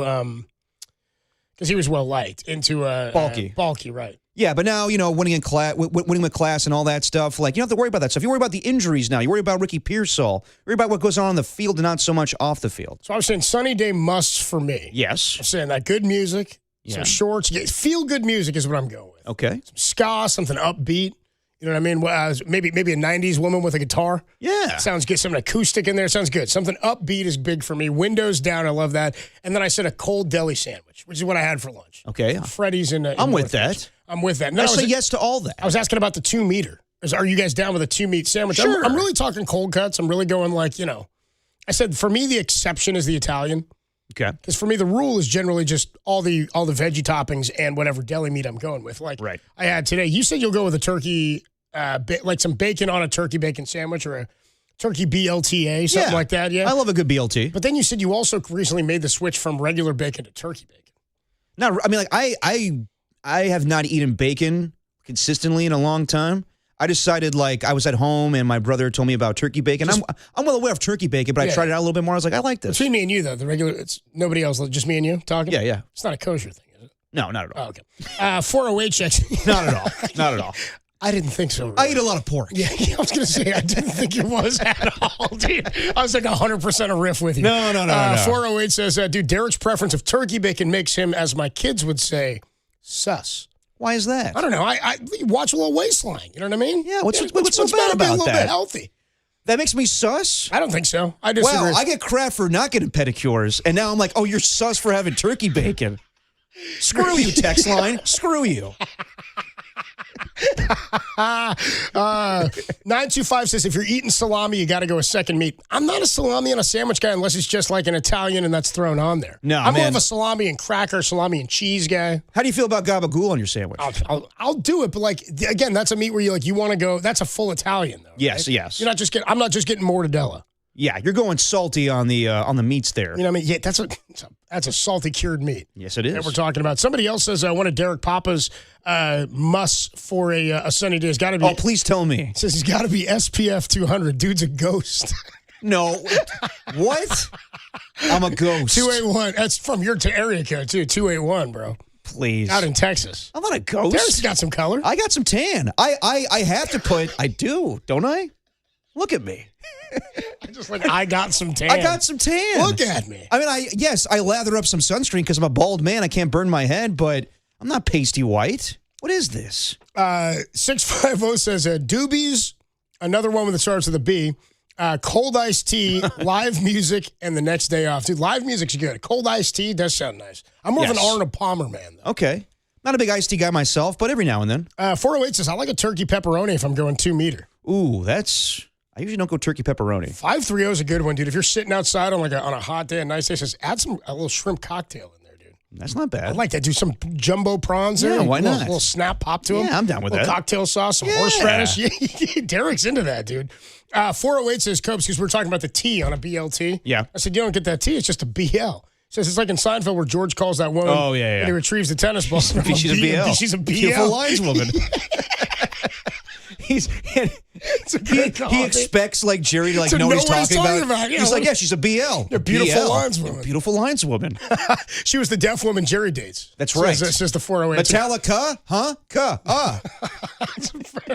because he was well liked, into Balky, right. Yeah, but now, winning with class and all that stuff, like, you don't have to worry about that stuff. You worry about the injuries now. You worry about Ricky Pearsall. You worry about what goes on the field and not so much off the field. So I was saying sunny day musts for me. Yes. I'm saying that good music, some shorts, feel-good music is what I'm going with. Okay. Some ska, something upbeat. You know what I mean? Maybe a 90s woman with a guitar. Yeah. Sounds good. Something acoustic in there. Sounds good. Something upbeat is big for me. Windows down. I love that. And then I said a cold deli sandwich, which is what I had for lunch. Okay. Freddy's in I'm with that. I'm with that. I say yes to all that. I was asking about the 2-meter. Are you guys down with a 2-meat sandwich? Sure. I'm really talking cold cuts. I'm really going like, I said for me the exception is the Italian. Okay. Because for me, the rule is generally just all the veggie toppings and whatever deli meat I'm going with. Like I had today. You said you'll go with a turkey, like some bacon on a turkey bacon sandwich or a turkey BLTA, something like that. Yeah, I love a good BLT. But then you said you also recently made the switch from regular bacon to turkey bacon. No, I mean, like I have not eaten bacon consistently in a long time. I decided, like, I was at home and my brother told me about turkey bacon. I'm well aware of turkey bacon, but I tried it out a little bit more. I was like, I like this. Between me and you, though, the regular, it's nobody else, just me and you talking? Yeah. It's not a kosher thing, is it? No, not at all. Oh, okay. 408 checks. Not at all. Not at all. I didn't think so. Really. I eat a lot of pork. Yeah, I was going to say, I didn't think it was at all, dude. I was like 100% a riff with you. No. 408 says, dude, Derek's preference of turkey bacon makes him, as my kids would say, sus. Why is that? I don't know. I watch a little waistline. You know what I mean? Yeah, what's so bad about be a little that? Bit healthy. That makes me sus? I don't think so. I disagree. Well, I get crap for not getting pedicures, and now I'm like, oh, you're sus for having turkey bacon. Screw you, text line. Screw you. 925 says, if you're eating salami, you got to go a second meat. I'm not a salami and a sandwich guy unless it's just like an Italian and that's thrown on there. No, I'm more of a salami and cracker, salami and cheese guy. How do you feel about gabagool on your sandwich? I'll do it, but like again, that's a meat where you want to go. That's a full Italian though. Yes, right? yes. You're not just I'm not just getting mortadella. Yeah, you're going salty on the meats there. You know what I mean? Yeah, that's a salty cured meat. Yes, it is. That we're talking about. Somebody else says one of Derek Papa's musts for a sunny day has got to be. Oh, please tell me. Says he's got to be SPF 200. Dude's a ghost. No, what? I'm a ghost. 281. That's from your area code too. 281, bro. Please. Out in Texas. I'm not a ghost. Derek's got some color. I got some tan. I have to put. I do, don't I? Look at me. I got some tan. I got some tan. Look at me. I mean, I lather up some sunscreen because I'm a bald man. I can't burn my head, but I'm not pasty white. What is this? 650 says Doobies, another one that starts with a B. Cold iced tea, live music, and the next day off. Dude, live music's good. Cold iced tea does sound nice. I'm more of an Arnold Palmer man, though. Okay. Not a big iced tea guy myself, but every now and then. 408 says, I like a turkey pepperoni if I'm going 2 meter. Ooh, that's I usually don't go turkey pepperoni. 530 is a good one, dude. If you're sitting outside on a hot day, a nice day, says add a little shrimp cocktail in there, dude. That's not bad. I like that. Do some jumbo prawns there. Yeah, why not? A little snap pop to them. Yeah, I'm down with that. Cocktail sauce, some horseradish. Yeah, Derek's into that, dude. 408 says, Copes, because we're talking about the T on a BLT. Yeah. I said, you don't get that T. It's just a BL. Says it's like in Seinfeld where George calls that woman. Oh, yeah. And he retrieves the tennis ball. She's a BL. She's a BL. Beautiful lineswoman. He expects like Jerry to know what he's talking about. Yeah, he's like, yeah, she's a BL. A beautiful BL. lineswoman. Beautiful lineswoman. She was the deaf woman Jerry dates. That's right. This is the 408. Metallica, huh?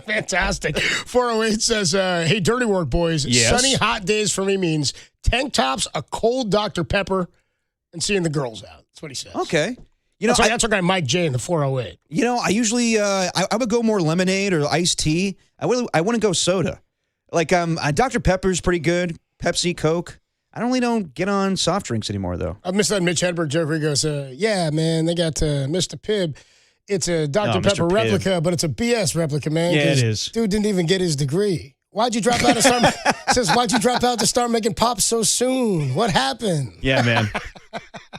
Fantastic. 408 says, hey, dirty work, boys. Yes. Sunny, hot days for me means tank tops, a cold Dr. Pepper, and seeing the girls out. That's what he says. Okay. That's our guy Mike J in the 408. I usually I would go more lemonade or iced tea. I wouldn't go soda. Like Dr. Pepper's pretty good. Pepsi, Coke. I don't get on soft drinks anymore though. I missed that Mitch Hedberg joke where he goes, yeah, man, they got Mr. Pibb. It's a Dr. Pepper Mr. Pibb. replica, but it's a BS replica, man. Yeah, it is. Dude didn't even get his degree. Why'd you drop out to start making pop so soon? What happened? Yeah, man.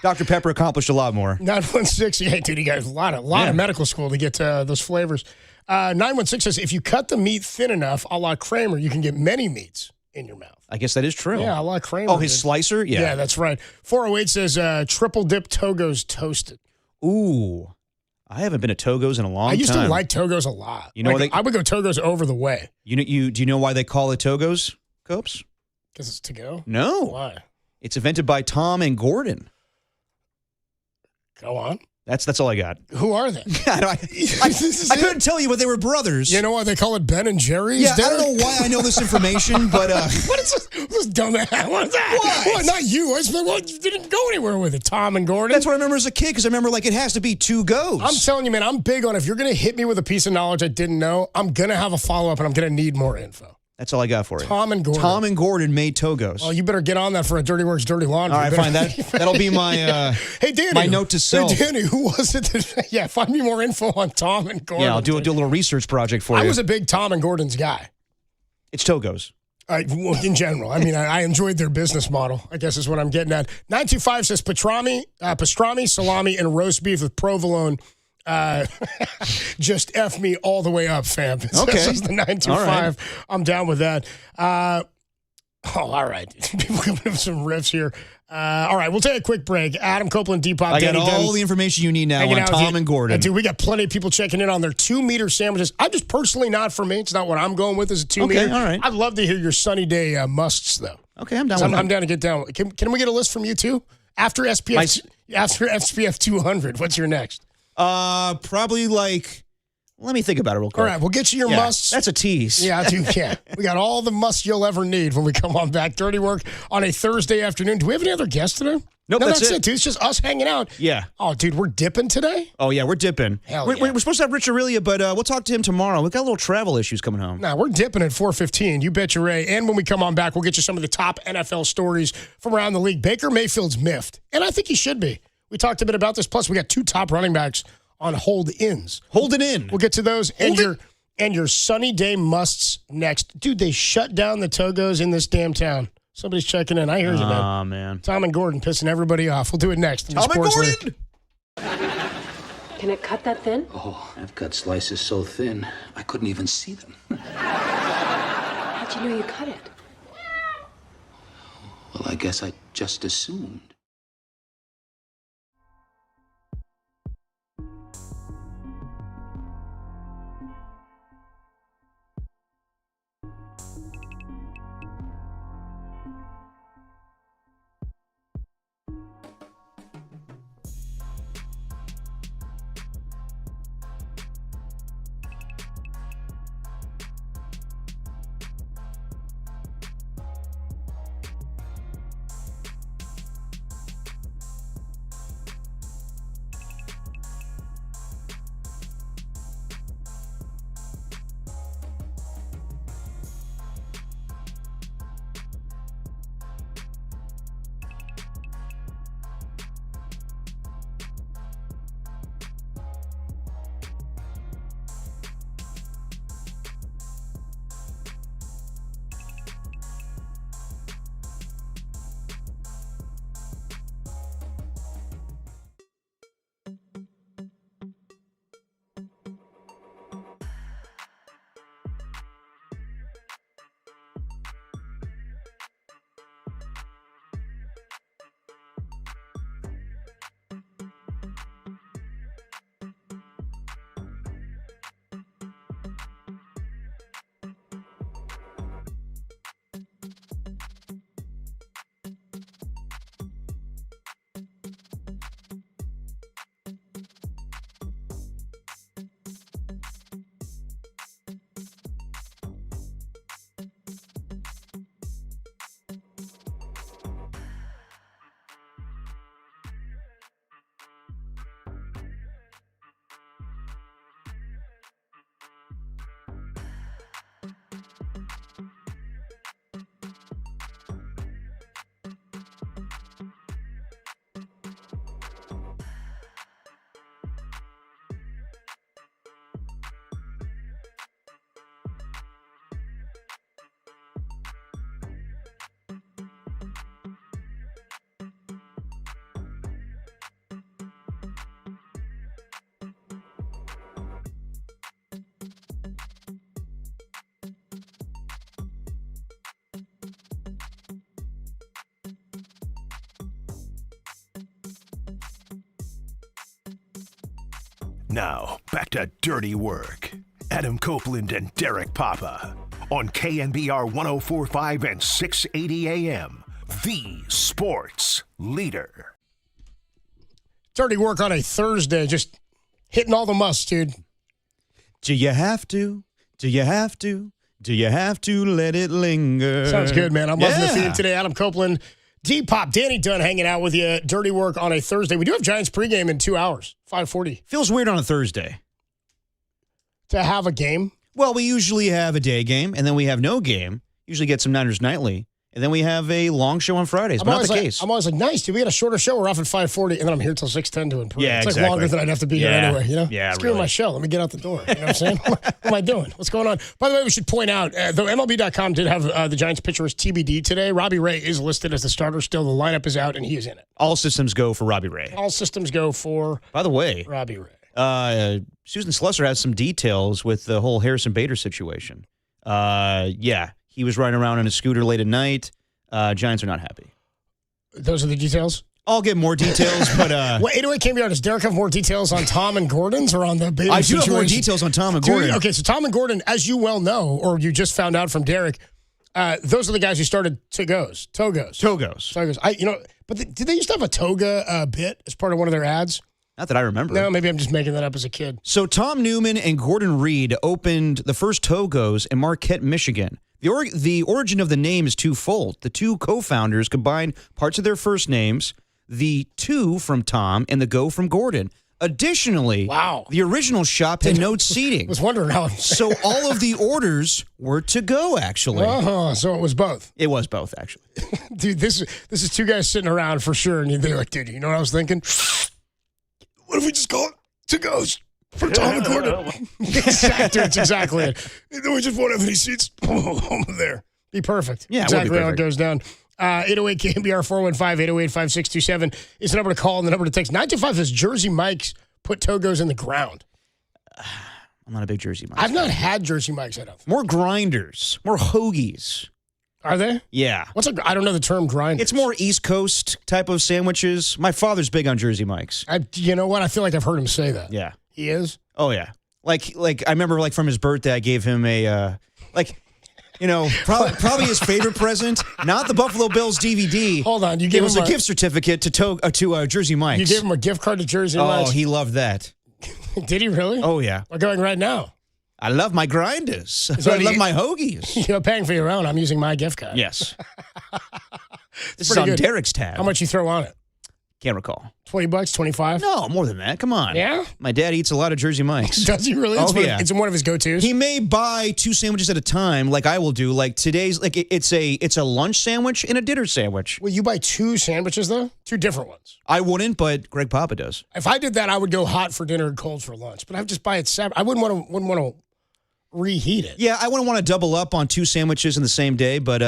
Dr. Pepper accomplished a lot more. 916, yeah, dude, he got a lot of medical school to get those flavors. 916 says, if you cut the meat thin enough, a la Kramer, you can get many meats in your mouth. I guess that is true. Yeah, a la Kramer. Oh, his slicer? Yeah. Yeah, that's right. 408 says, triple dip Togo's toasted. Ooh. I haven't been to Togo's in a long time. I used to like Togo's a lot. You know, I would go Togo's over the way. Do you know why they call it Togo's, Copes? Because it's to go? No. Why? It's invented by Tom and Gordon. Go on. That's all I got. Who are they? I couldn't tell you, but they were brothers. You know why they call it Ben and Jerry's? Yeah, Derek? I don't know why I know this information, but what is this dumb? What is that? What? Not you. You didn't go anywhere with it. Tom and Gordon. That's what I remember as a kid because I remember it has to be two goes. I'm telling you, man. I'm big on if you're gonna hit me with a piece of knowledge I didn't know, I'm gonna have a follow up and I'm gonna need more info. That's all I got for you. Tom and Gordon. Tom and Gordon made Togo's. Oh, you better get on that for a Dirty Works Dirty Laundry. All right, fine. That'll be my hey, Danny, my note to self. Hey, Danny, who was it? Yeah, find me more info on Tom and Gordon. Yeah, I'll do a little research project for you. I was a big Tom and Gordon's guy. It's Togo's. In general. I mean, I enjoyed their business model, I guess is what I'm getting at. 925 says pastrami, salami, and roast beef with provolone. Just F me all the way up, fam. Okay. This is the 925. Right. I'm down with that. All right. People coming up with some riffs here. All right, we'll take a quick break. Adam Copeland, Depop, I got all the information you need now on Tom and Gordon. Dude, we got plenty of people checking in on their 2-meter sandwiches. I'm just personally not for me. It's not what I'm going with as a 2-meter. Okay, all right. I'd love to hear your sunny day musts, though. Okay, I'm down with I'm down to get down. Can we get a list from you, too? After SPF 200, what's your next? Probably let me think about it real quick. All right, we'll get you your musts. That's a tease. Yeah, dude, yeah. We got all the musts you'll ever need when we come on back. Dirty Work on a Thursday afternoon. Do we have any other guests today? Nope, no, that's it. Dude. It's just us hanging out. Yeah. Oh, dude, we're dipping today? Oh, yeah, we're dipping. Hell we're supposed to have Rich Aurelia, but we'll talk to him tomorrow. We've got a little travel issues coming home. Nah, we're dipping at 4:15. You betcha, Ray. And when we come on back, we'll get you some of the top NFL stories from around the league. Baker Mayfield's miffed, and I think he should be. We talked a bit about this. Plus, we got 2 top running backs on hold-ins. Holding in. We'll get to those and your sunny day musts next. Dude, they shut down the Togos in this damn town. Somebody's checking in. I hear you, man. Oh, man. Tom and Gordon pissing everybody off. We'll do it next. Tom and Gordon! Can it cut that thin? Oh, I've cut slices so thin, I couldn't even see them. How'd you know you cut it? Well, I guess I just assumed. Now, back to Dirty Work. Adam Copeland and Derek Papa on KNBR 104.5 and 680 AM. The sports leader. Dirty Work on a Thursday, just hitting all the musts, dude. Do you have to? Do you have to? Do you have to let it linger? Sounds good, man. I'm loving the theme today. Adam Copeland, D-Pop, Danny Dunn hanging out with you. Dirty Work on a Thursday. We do have Giants pregame in 2 hours, 5:40. Feels weird on a Thursday. To have a game? Well, we usually have a day game, and then we have no game. Usually get some Niners Nightly, and then we have a long show on Fridays. But not the case. I'm always like, nice, dude. We had a shorter show. We're off at 5:40, and then I'm here till 6:10 doing pre. Yeah, it's exactly. like longer than I'd have to be here anyway, you know? Yeah, Screw my show. Let me get out the door. You know what I'm saying? What am I doing? What's going on? By the way, we should point out, though MLB.com did have the Giants pitcher as TBD today, Robbie Ray is listed as the starter still. The lineup is out, and he is in it. All systems go for Robbie Ray. All systems go for By the way, Robbie Ray. Susan Slusser has some details with the whole Harrison Bader situation. Yeah, he was riding around on a scooter late at night. Giants are not happy. Those are the details? I'll get more details, but... Well, 808 came out. Does Derek have more details on Tom and Gordon's or on the Bader I do situation? have more details on Tom and Gordon. Okay, so Tom and Gordon, as you well know, or you just found out from Derek, those are the guys who started Togos. But did they used to have a toga bit as part of one of their ads? Not that I remember. No, maybe I'm just making that up as a kid. So Tom Newman and Gordon Reed opened the first Togos in Marquette, Michigan. The origin of the name is twofold. The two co-founders combined parts of their first names, the two from Tom and the go from Gordon. Additionally, the original shop had no seating. I was wondering how. So all of the orders were to go, actually. So it was both. It was both, actually. Dude, this is two guys sitting around for sure. And they're like, dude, you know what I was thinking? What if we just call it Togos for Tom and Gordon? Exactly, it's exactly it. We just won't have any seats over there. Be perfect. Yeah, exactly how it goes down. 808 KMBR 415-808-5627 is the number to call and the number to text. 925 says Jersey Mike's put Togos in the ground. I'm not a big Jersey Mike's. I've not had Jersey Mike's, I don't think. More grinders, more hoagies. Are they? Yeah. I don't know the term grinder. It's more East Coast type of sandwiches. My father's big on Jersey Mike's. You know what? I feel like I've heard him say that. Yeah. He is? Oh, yeah. Like I remember from his birthday, I gave him a, probably his favorite present, not the Buffalo Bills DVD. Hold on. You gave him a gift certificate to Jersey Mike's. You gave him a gift card to Jersey Mike's? Oh, he loved that. Did he really? Oh, yeah. We're going right now. I love my grinders. I love my hoagies. You're paying for your own. I'm using my gift card. Yes. This is on good. Derek's tab. How much you throw on it? Can't recall. $20, 25? No, more than that. Come on. Yeah? My dad eats a lot of Jersey Mike's. Does he really? It's one of his go-tos? He may buy two sandwiches at a time like I will do. Like today's, it's a lunch sandwich and a dinner sandwich. Will you buy two sandwiches, though? Two different ones? I wouldn't, but Greg Papa does. If I did that, I would go hot for dinner and cold for lunch. But I would just buy it separate. I wouldn't want to reheat it. Yeah, I wouldn't want to double up on two sandwiches in the same day, but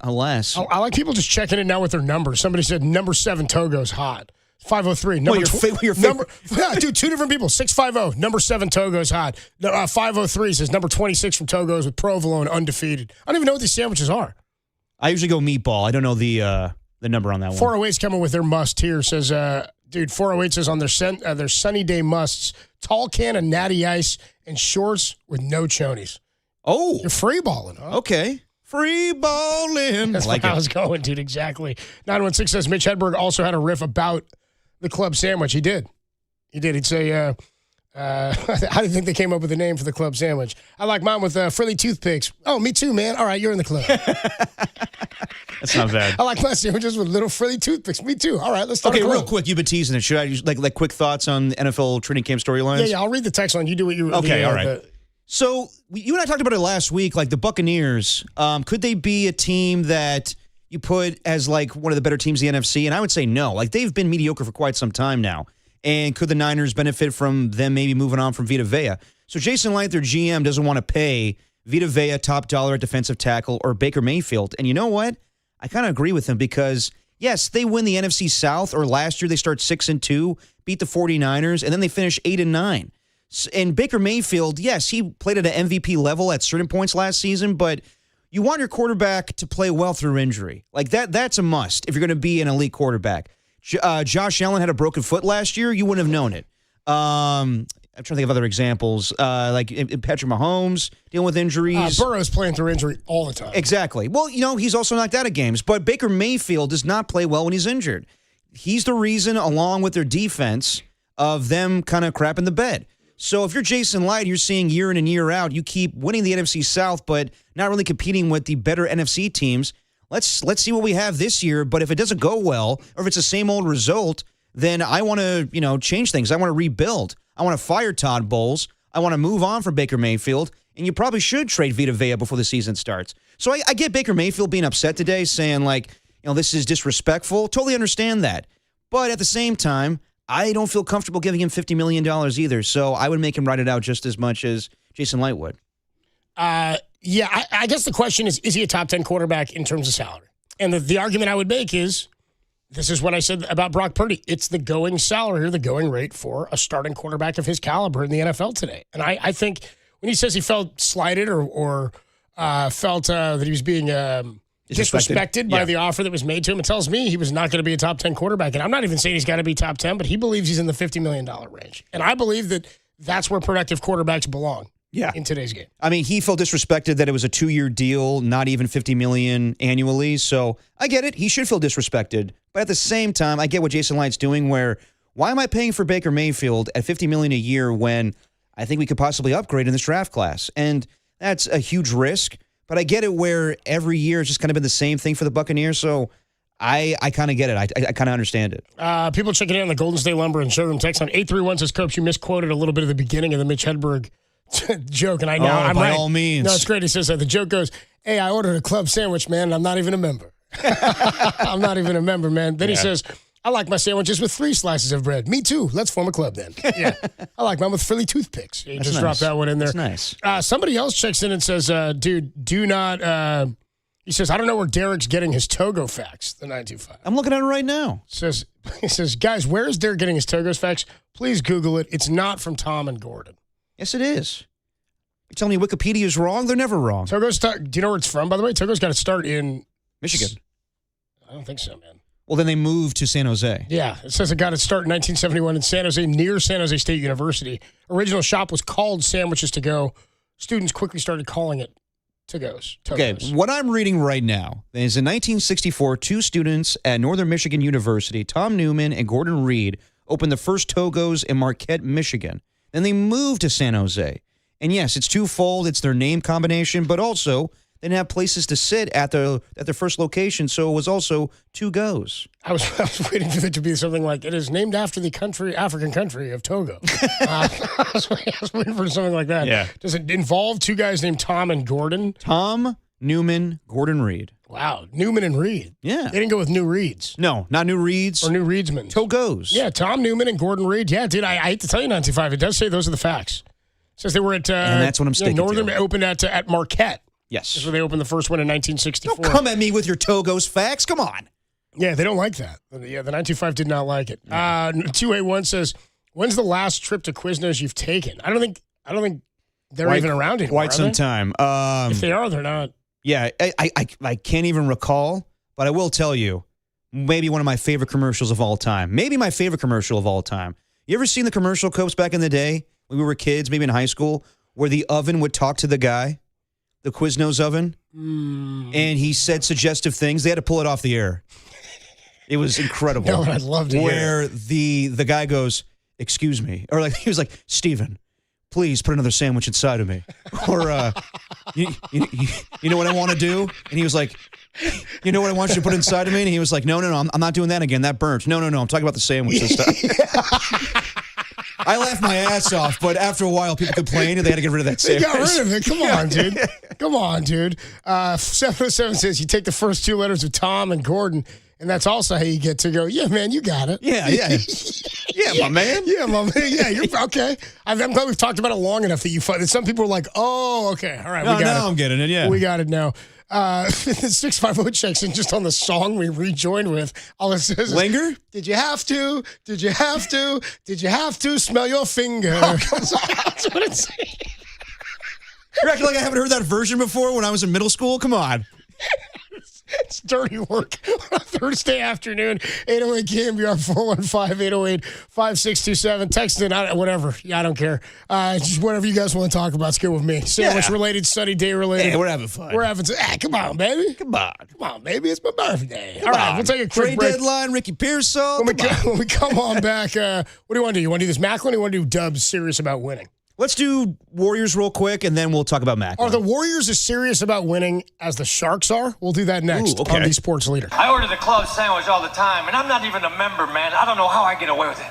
alas. I like people just checking it now with their numbers. Somebody said number 7 Togo's hot. 503. Your favorite. Yeah, dude, two different people. 650, number 7 Togo's hot. 503 says number 26 from Togo's with provolone undefeated. I don't even know what these sandwiches are. I usually go meatball. I don't know the number on that one. 408's coming with their must here. Says, dude, 408 says on their sunny day musts, tall can of natty ice and shorts with no chonies. Oh. You're free balling, huh? Okay. Free balling. That's like where I was going, dude, exactly. 916 says Mitch Hedberg also had a riff about the club sandwich. He did. He'd say, how do you think they came up with the name for the club sandwich? I like mine with frilly toothpicks. Oh, me too, man. All right, you're in the club. That's not bad. I like my sandwiches with little frilly toothpicks. Me too. All right, let's start. Okay, real quick. You've been teasing it. Should I use like quick thoughts on NFL training camp storylines? Yeah. I'll read the text line. You do what you. Okay, all right. So you and I talked about it last week. Like the Buccaneers, could they be a team that you put as like one of the better teams in the NFC? And I would say no. Like they've been mediocre for quite some time now. And could the Niners benefit from them maybe moving on from Vita Vea? So Jason Light, their GM, doesn't want to pay Vita Vea top dollar at defensive tackle or Baker Mayfield. And you know what? I kind of agree with him because, yes, they win the NFC South, or last year they start 6-2, beat the 49ers, and then they finish 8-9. And Baker Mayfield, yes, he played at an MVP level at certain points last season, but you want your quarterback to play well through injury. Like that's a must if you're going to be an elite quarterback. Josh Allen had a broken foot last year. You wouldn't have known it. I'm trying to think of other examples, like Patrick Mahomes dealing with injuries. Burrow's playing through injury all the time. Exactly. Well, he's also knocked out of games, but Baker Mayfield does not play well when he's injured. He's the reason, along with their defense, of them kind of crapping the bed. So if you're Jason Light, you're seeing year in and year out, you keep winning the NFC South, but not really competing with the better NFC teams. Let's see what we have this year. But if it doesn't go well, or if it's the same old result, then I want to, change things. I want to rebuild. I want to fire Todd Bowles. I want to move on from Baker Mayfield. And you probably should trade Vita Vea before the season starts. So I get Baker Mayfield being upset today, saying this is disrespectful. Totally understand that. But at the same time, I don't feel comfortable giving him $50 million either. So I would make him write it out just as much as Jason Light would. I guess the question is he a top 10 quarterback in terms of salary? And the argument I would make is, this is what I said about Brock Purdy. It's the going salary or the going rate for a starting quarterback of his caliber in the NFL today. And I think when he says he felt slighted or felt that he was being disrespected by the offer that was made to him, it tells me he was not going to be a top 10 quarterback. And I'm not even saying he's got to be top 10, but he believes he's in the $50 million range. And I believe that that's where productive quarterbacks belong. Yeah. In today's game. I mean, he felt disrespected that it was a 2-year deal, not even $50 million annually. So I get it. He should feel disrespected. But at the same time, I get what Jason Light's doing, where why am I paying for Baker Mayfield at $50 million a year when I think we could possibly upgrade in this draft class? And that's a huge risk. But I get it where every year it's just kind of been the same thing for the Buccaneers. So I kind of get it. I kind of understand it. People checking in on the Golden State Lumber and Showroom text on 831 says, Coach, you misquoted a little bit at the beginning of the Mitch Hedberg joke, and I'm by right. all means. No, it's great. He says that. The joke goes, hey, I ordered a club sandwich, man, and I'm not even a member. I'm not even a member, man. Then he says, I like my sandwiches with 3 slices of bread. Me too. Let's form a club then. Yeah. I like mine with Philly toothpicks. He just dropped that one in there. That's nice. Somebody else checks in and says, dude, do not, he says, I don't know where Derek's getting his Togo facts, the 925. I'm looking at it right now. He says, guys, where is Derek getting his Togo's facts? Please Google it. It's not from Tom and Gordon. Yes, it is. You're telling me Wikipedia is wrong? They're never wrong. Togo's, do you know where it's from, by the way? Togo's got to start in Michigan. I don't think so, man. Well, then they moved to San Jose. Yeah, it says it got its start in 1971 in San Jose, near San Jose State University. Original shop was called Sandwiches to Go. Students quickly started calling it Togo's. Okay, what I'm reading right now is in 1964, 2 students at Northern Michigan University, Tom Newman and Gordon Reed, opened the first Togo's in Marquette, Michigan. Then they moved to San Jose. And yes, it's twofold. It's their name combination, but also they didn't have places to sit at their first location, so it was also 2 goes. I was waiting for it to be something like, it is named after the African country of Togo. I was waiting for something like that. Yeah. Does it involve 2 guys named Tom and Gordon? Tom, Newman, Gordon Reed. Wow, Newman and Reed. Yeah. They didn't go with New Reeds. No, not New Reeds. Or New Reedsman. Togos. Yeah, Tom Newman and Gordon Reed. Yeah, dude, I hate to tell you, 925. It does say those are the facts. It says they were at... and that's what I'm sticking Northern to. opened at Marquette. Yes. That's where they opened the first one in 1964. Don't come at me with your Togos facts. Come on. Yeah, they don't like that. Yeah, the 925 did not like it. 281 says, when's the last trip to Quiznos you've taken? I don't think they're even around anymore. Quite some time. If they are, they're not. Yeah, I can't even recall, but I will tell you, maybe one of my favorite commercials of all time. Maybe my favorite commercial of all time. You ever seen the commercial, Copes, back in the day when we were kids, maybe in high school, where the oven would talk to the guy, the Quiznos oven, and he said suggestive things? They had to pull it off the air. It was incredible. No, I'd love to where hear it. the guy goes, excuse me, or like he was like, Steven, please put another sandwich inside of me. Or, you know what I want to do? And he was like, you know what I want you to put inside of me? And he was like, no, I'm not doing that again. That burnt. No, I'm talking about the sandwich and stuff. I laughed my ass off, but after a while, people complained and they had to get rid of that They sandwich. got rid of it. Come on, dude. 707 says you take the first 2 letters of Tom and Gordon, and that's also how you get to go, yeah, man, you got it. Yeah, my man. Yeah, my man. Yeah, you're okay. I'm glad we've talked about it long enough that you find that some people are like, oh, okay, all right, we got it. Now I'm getting it, yeah. We got it now. 650 checks in just on the song we rejoined with. All it says is, Linger? Did you have to? Did you have to? Did you have to smell your finger? That's what it's saying. You're acting like I haven't heard that version before when I was in middle school? Come on. It's dirty work on a Thursday afternoon. 808 KMBR 415-808-5627. Text in, whatever. Yeah, I don't care. Just whatever you guys want to talk about. It's good with me. Sandwich related, sunny day related. Hey, we're having fun. We're having come on, baby. Come on. Come on, baby. It's my birthday. Come All right, on. we'll take a quick Trade break. deadline, Ricky Pearsall. When we come on back, what do you want to do? You want to do this Macklin or you want to do Dubs serious about winning? Let's do Warriors real quick, and then we'll talk about Mac. Are the Warriors as serious about winning as the Sharks are? We'll do that next on the Sports Leader. I order the club sandwich all the time, and I'm not even a member, man. I don't know how I get away with it.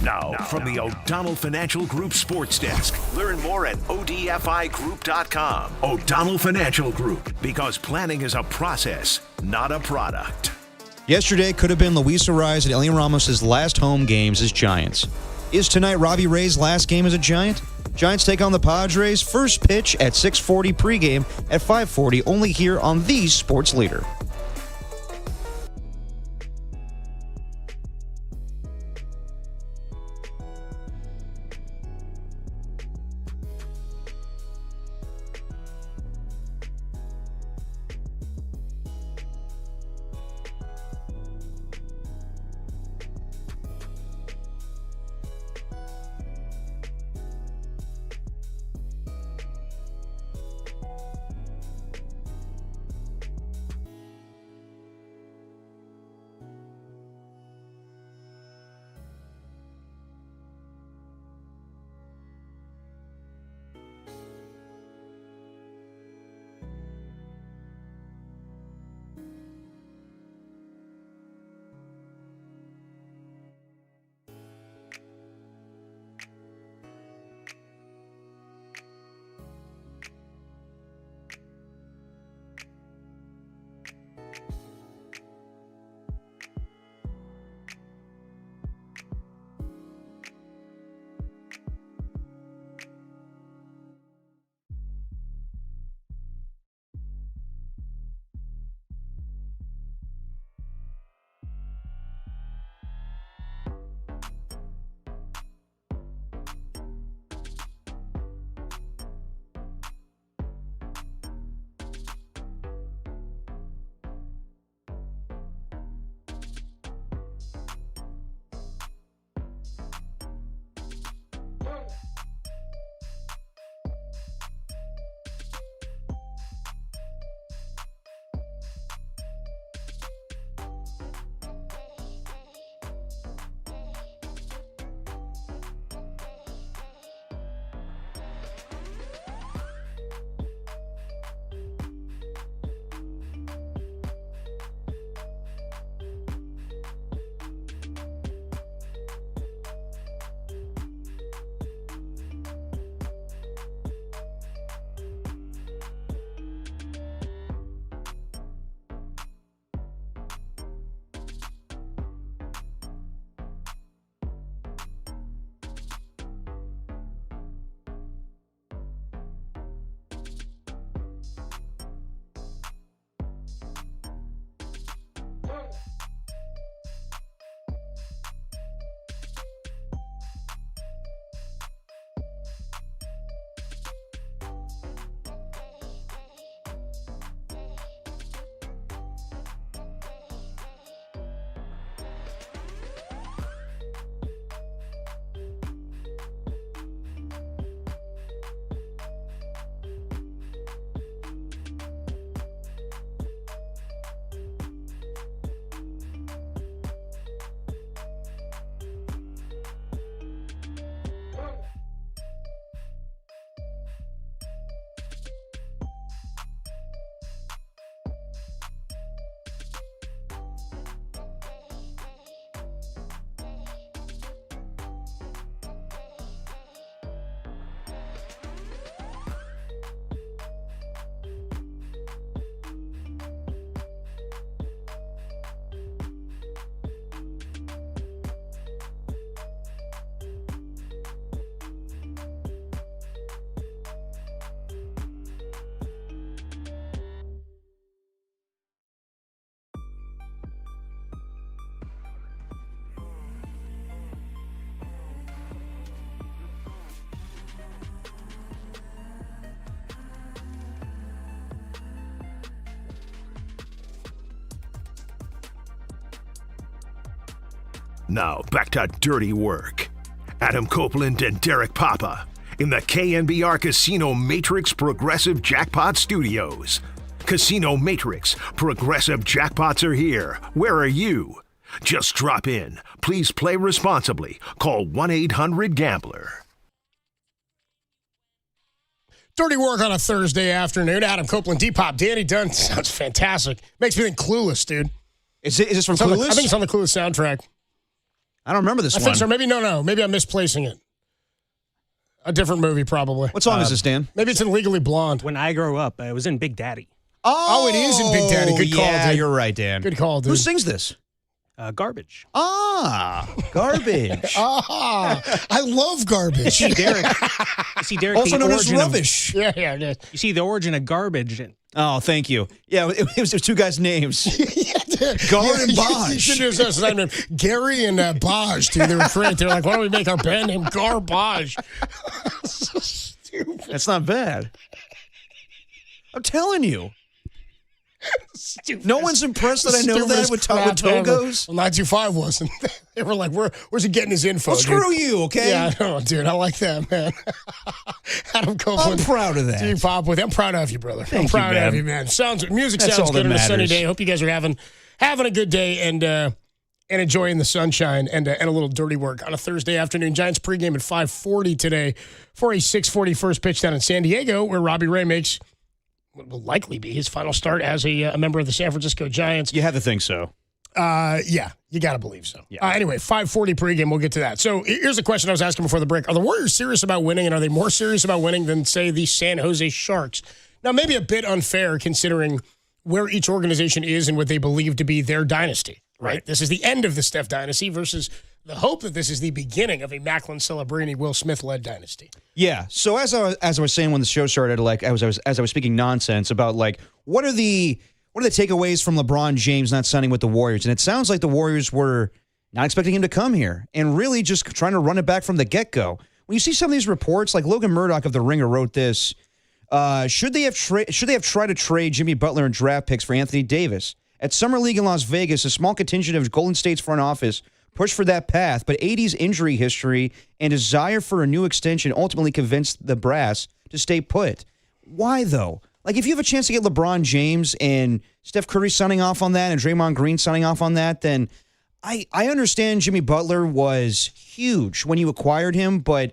Now, from the O'Donnell Financial Group Sports Desk. Learn more at odfigroup.com. O'Donnell Financial Group, because planning is a process, not a product. Yesterday could have been Luis Ariz and Elian Ramos' last home games as Giants. Is tonight Robbie Ray's last game as a Giant? Giants take on the Padres. First pitch at 6:40, pregame at 5:40, only here on the Sports Leader. Now back to dirty work. Adam Copeland and Derek Papa in the KNBR Casino Matrix Progressive Jackpot Studios. Casino Matrix Progressive Jackpots are here. Where are you? Just drop in. Please play responsibly. Call 1-800-GAMBLER. Dirty work on a Thursday afternoon. Adam Copeland, Depop, Danny Dunn. Sounds fantastic. Makes me think Clueless, dude. Is this from Clueless? I think it's on the Clueless soundtrack. I don't remember this I one. think so. Maybe no. Maybe I'm misplacing it. A different movie, probably. What song is this, Dan? Maybe it's in Legally Blonde. When I Grow Up, it was in Big Daddy. Oh, it is in Big Daddy. Good call, yeah, dude. you're right, Dan. Good call, dude. Who sings this? Garbage. Garbage. I love Garbage. You see, Derek, also the known as origin of- rubbish. Yeah. You see the origin of garbage. Oh, thank you. Yeah, it was two guys' names. Gar and Bosch. You should use us name. Gary and Bosch, dude. They were great. They're like, why don't we make our band name Garbage? So stupid. That's not bad. I'm telling you. No one's impressed that I know that with Togos. Well, 925 wasn't. They were like, where's he getting his info? Well, screw you, okay? Yeah, I know, dude. I like that, man. Adam Copeland. I'm proud of that. Depop with. I'm proud of you, brother. Thank I'm proud you, man. of you, man. Music That's sounds all good that on a sunny matters. day. Hope you guys are having a good day and enjoying the sunshine and a little dirty work on a Thursday afternoon. Giants pregame at 5:40 today for a 6:40 first pitch down in San Diego, where Robbie Ray makes what will likely be his final start as a member of the San Francisco Giants. You have to think so. Yeah, you got to believe so. Yeah. Anyway, 5:40 pregame. We'll get to that. So here's a question I was asking before the break. Are the Warriors serious about winning, and are they more serious about winning than, say, the San Jose Sharks? Now, maybe a bit unfair considering where each organization is and what they believe to be their dynasty, right? This is the end of the Steph dynasty versus the hope that this is the beginning of a Macklin Celebrini, Will Smith-led dynasty. Yeah. So as I was saying when the show started, like as I was speaking nonsense about like what are the takeaways from LeBron James not signing with the Warriors, and it sounds like the Warriors were not expecting him to come here and really just trying to run it back from the get-go. When you see some of these reports, like Logan Murdoch of The Ringer wrote this. Should they have tried to trade Jimmy Butler and draft picks for Anthony Davis? At Summer League in Las Vegas, a small contingent of Golden State's front office pushed for that path, but AD's injury history and desire for a new extension ultimately convinced the brass to stay put. Why, though? Like, if you have a chance to get LeBron James and Steph Curry signing off on that and Draymond Green signing off on that, then I understand Jimmy Butler was huge when you acquired him, but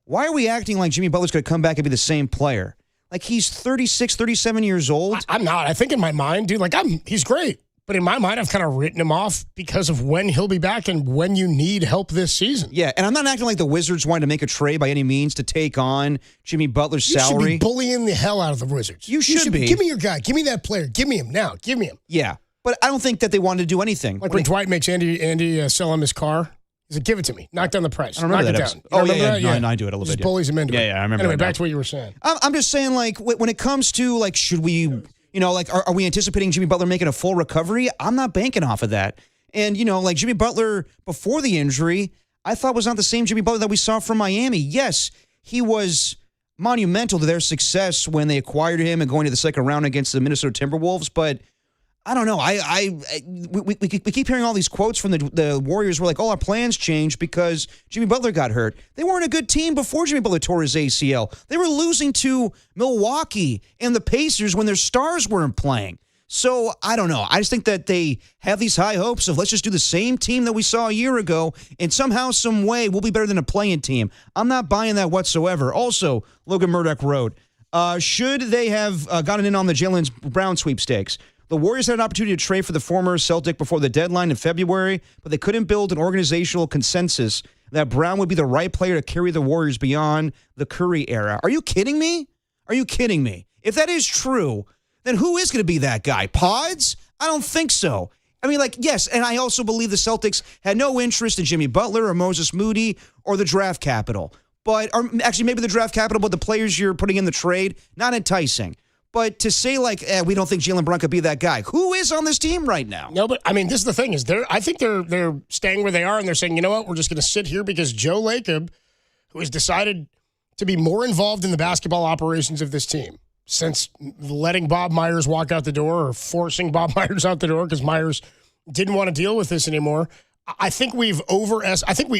why are we acting like Jimmy Butler's going to come back and be the same player? Like, he's 36, 37 years old. I'm not. I think in my mind, dude, he's great. But in my mind, I've kind of written him off because of when he'll be back and when you need help this season. Yeah, and I'm not acting like the Wizards wanted to make a trade by any means to take on Jimmy Butler's salary. You should be bullying the hell out of the Wizards. You should be. Give me your guy. Give me that player. Give me him now. Give me him. Yeah, but I don't think that they wanted to do anything. Like when Dwight makes Andy sell him his car. He said, give it to me. Knock down the price. I remember Knock that it episode. down. Oh, yeah. I do it a little Just bit. bullies him into it. Yeah, I remember Anyway, that back to what you were saying. I'm just saying, like, when it comes to, like, should we, are we anticipating Jimmy Butler making a full recovery? I'm not banking off of that. And, like Jimmy Butler before the injury, I thought was not the same Jimmy Butler that we saw from Miami. Yes, he was monumental to their success when they acquired him and going to the second round against the Minnesota Timberwolves, but I don't know. We keep hearing all these quotes from the Warriors where like, our plans changed because Jimmy Butler got hurt. They weren't a good team before Jimmy Butler tore his ACL. They were losing to Milwaukee and the Pacers when their stars weren't playing. So I don't know. I just think that they have these high hopes of let's just do the same team that we saw a year ago and somehow, some way, we'll be better than a play-in team. I'm not buying that whatsoever. Also, Logan Murdoch wrote, should they have gotten in on the Jaylen Brown sweepstakes? The Warriors had an opportunity to trade for the former Celtic before the deadline in February, but they couldn't build an organizational consensus that Brown would be the right player to carry the Warriors beyond the Curry era. Are you kidding me? Are you kidding me? If that is true, then who is going to be that guy? Pods? I don't think so. I mean, like, yes, and I also believe the Celtics had no interest in Jimmy Butler or Moses Moody or the draft capital. Or actually, maybe the draft capital, but the players you're putting in the trade, not enticing. But to say, like, we don't think Jaylen Brown could be that guy. Who is on this team right now? No, but, I mean, this is the thing. I think they're staying where they are, and they're saying, you know what, we're just going to sit here because Joe Lacob, who has decided to be more involved in the basketball operations of this team since letting Bob Myers walk out the door or forcing Bob Myers out the door because Myers didn't want to deal with this anymore. I think we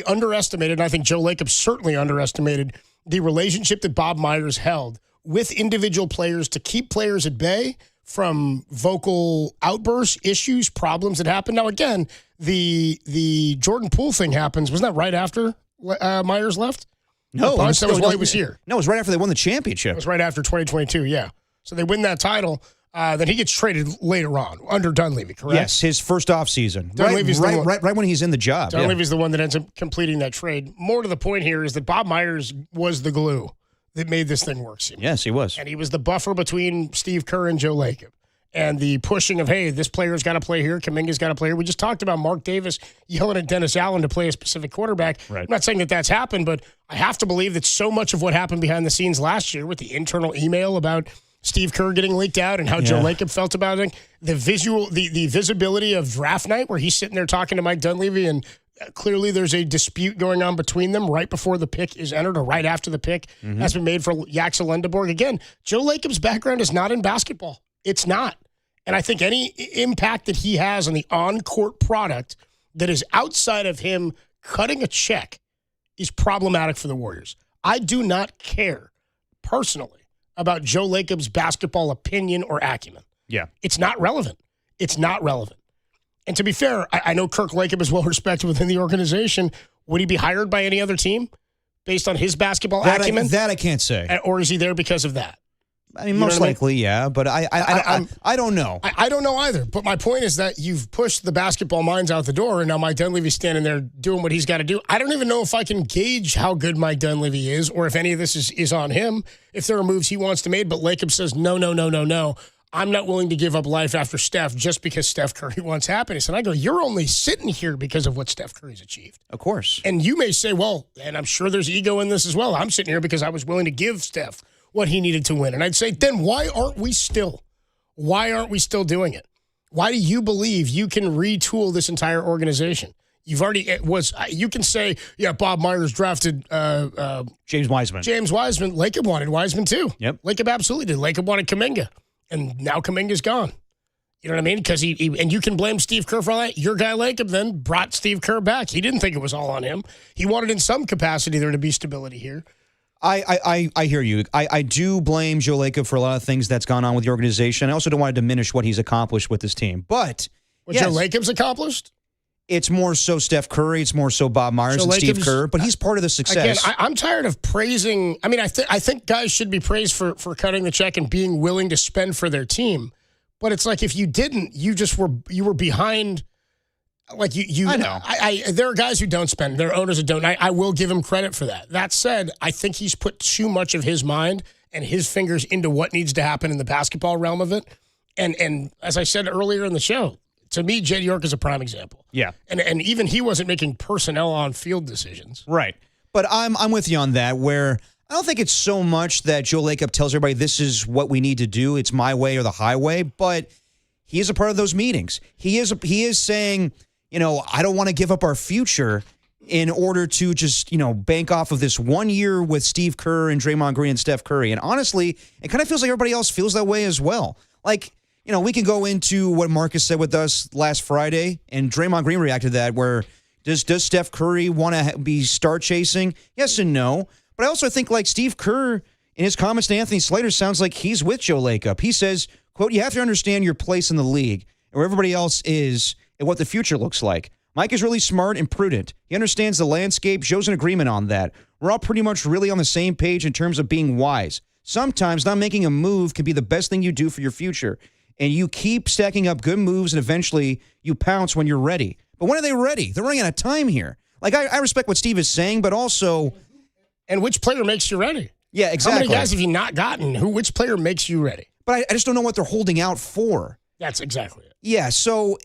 underestimated, and I think Joe Lacob certainly underestimated the relationship that Bob Myers held with individual players to keep players at bay from vocal outbursts, issues, problems that happen. Now, again, the Jordan Poole thing happens. Wasn't that right after Myers left? No, that was while he was here. No, it was right after they won the championship. It was right after 2022, yeah. So they win that title. Then he gets traded later on under Dunleavy, correct? Yes, his first offseason. Right when he's in the job. Dunleavy's the one that ends up completing that trade. More to the point here is that Bob Myers was the glue that made this thing work. Yes, he was. And he was the buffer between Steve Kerr and Joe Lacob. And the pushing of, hey, this player's got to play here, Kuminga's got to play here. We just talked about Mark Davis yelling at Dennis Allen to play a specific quarterback. Right. I'm not saying that that's happened, but I have to believe that so much of what happened behind the scenes last year with the internal email about Steve Kerr getting leaked out and how Joe Lacob felt about it, the visibility of draft night where he's sitting there talking to Mike Dunleavy, and clearly there's a dispute going on between them right before the pick is entered or right after the pick has been made for Jaxa Lendeborg. Again, Joe Lacob's background is not in basketball. It's not. And I think any impact that he has on the on-court product that is outside of him cutting a check is problematic for the Warriors. I do not care personally about Joe Lacob's basketball opinion or acumen. Yeah. It's not relevant. It's not relevant. And to be fair, I know Kirk Lacob is well respected within the organization. Would he be hired by any other team based on his basketball acumen? That I can't say. Or is he there because of that? I mean, most likely, yeah, but I don't know. I don't know either. But my point is that you've pushed the basketball minds out the door, and now Mike Dunleavy's standing there doing what he's got to do. I don't even know if I can gauge how good Mike Dunleavy is, or if any of this is on him, if there are moves he wants to make. But Lacob says, no. I'm not willing to give up life after Steph just because Steph Curry wants happiness. And I go, you're only sitting here because of what Steph Curry's achieved. Of course. And you may say, well, and I'm sure there's ego in this as well. I'm sitting here because I was willing to give Steph what he needed to win. And I'd say, then why aren't we still? Why aren't we still doing it? Why do you believe you can retool this entire organization? You can say, yeah, Bob Myers drafted James Wiseman. Lacob wanted Wiseman too. Yep. Lacob absolutely did. Lacob wanted Kuminga. And now Kuminga's gone. You know what I mean? Because and you can blame Steve Kerr for all that. Your guy Lacob then brought Steve Kerr back. He didn't think it was all on him. He wanted in some capacity there to be stability here. I hear you. I do blame Joe Lacob for a lot of things that's gone on with the organization. I also don't want to diminish what he's accomplished with this team. But what Joe Lacob's accomplished? It's more so Steph Curry. It's more so Bob Myers and Steve Kerr. But he's part of the success. Again, I'm tired of praising. I mean, I think guys should be praised for cutting the check and being willing to spend for their team. But it's like if you didn't, you were behind. Like you I know. There are guys who don't spend. There are owners who don't. I will give him credit for that. That said, I think he's put too much of his mind and his fingers into what needs to happen in the basketball realm of it. And as I said earlier in the show, to me, Jed York is a prime example. Yeah. And even he wasn't making personnel on field decisions. Right. But I'm with you on that, where I don't think it's so much that Joe Lacob tells everybody this is what we need to do. It's my way or the highway. But he is a part of those meetings. He is saying, I don't want to give up our future in order to just, bank off of this 1 year with Steve Kerr and Draymond Green and Steph Curry. And honestly, it kind of feels like everybody else feels that way as well. Like, we can go into what Marcus said with us last Friday, and Draymond Green reacted to that, where does Steph Curry want to be star chasing? Yes and no. But I also think like Steve Kerr in his comments to Anthony Slater sounds like he's with Joe Lacob. He says, quote, you have to understand your place in the league and where everybody else is and what the future looks like. Mike is really smart and prudent. He understands the landscape, shows an agreement on that. We're all pretty much really on the same page in terms of being wise. Sometimes not making a move can be the best thing you do for your future. And you keep stacking up good moves, and eventually you pounce when you're ready. But when are they ready? They're running out of time here. Like, I respect what Steve is saying, but also... And which player makes you ready? Yeah, exactly. How many guys have you not gotten? Which player makes you ready? But I just don't know what they're holding out for. That's exactly it. Yeah, so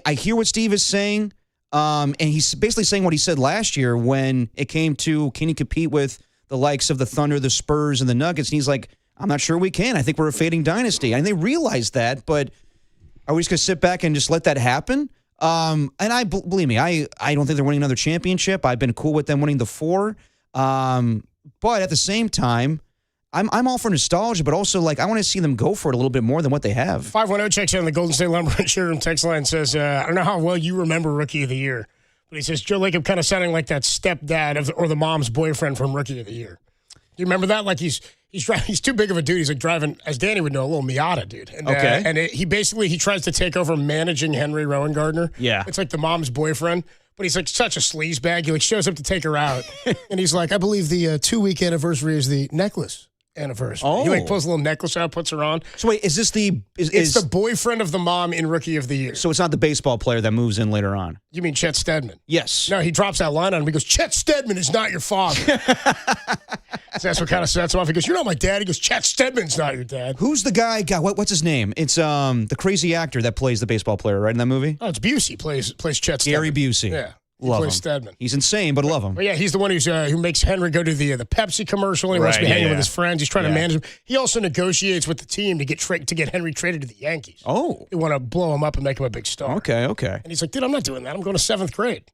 I hear what Steve is saying, and he's basically saying what he said last year when it came to, can he compete with the likes of the Thunder, the Spurs, and the Nuggets? And he's like, I'm not sure we can. I think we're a fading dynasty. And they realize that, but are we just going to sit back and just let that happen? And believe me, I don't think they're winning another championship. I've been cool with them winning the 4. But at the same time, I'm all for nostalgia, but also like I want to see them go for it a little bit more than what they have. 510 checks in on the Golden State Lumber and Showroom text line says, I don't know how well you remember Rookie of the Year, But he says Joe Lacob kind of sounding like that stepdad or the mom's boyfriend from Rookie of the Year. Do you remember that? Like he's too big of a dude. He's like driving, as Danny would know, a little Miata, dude. And, he tries to take over managing Henry Rowan Gardner. Yeah. It's like the mom's boyfriend. But he's like such a sleazebag. He like shows up to take her out. And he's like, I believe the 2-week anniversary is the necklace anniversary. Oh. He like pulls a little necklace out, puts her on. So wait, is this It's the boyfriend of the mom in Rookie of the Year. So it's not the baseball player that moves in later on. You mean Chet Steadman? Yes. No, he drops that line on him. He goes, Chet Steadman is not your father. So that's what kind of sets him off. He goes, you're not my dad. He goes, Chet Steadman's not your dad. Who's the guy? God, what's his name? It's the crazy actor that plays the baseball player, right, in that movie? Oh, it's Busey plays Chet Steadman. Gary Busey. Yeah. He Love plays him. Steadman. He's insane, but love him. But yeah, he's the one who makes Henry go to the Pepsi commercial. And he wants to be hanging with his friends. He's trying to manage him. He also negotiates with the team to get Henry traded to the Yankees. Oh. They want to blow him up and make him a big star. Okay. And he's like, dude, I'm not doing that. I'm going to 7th grade.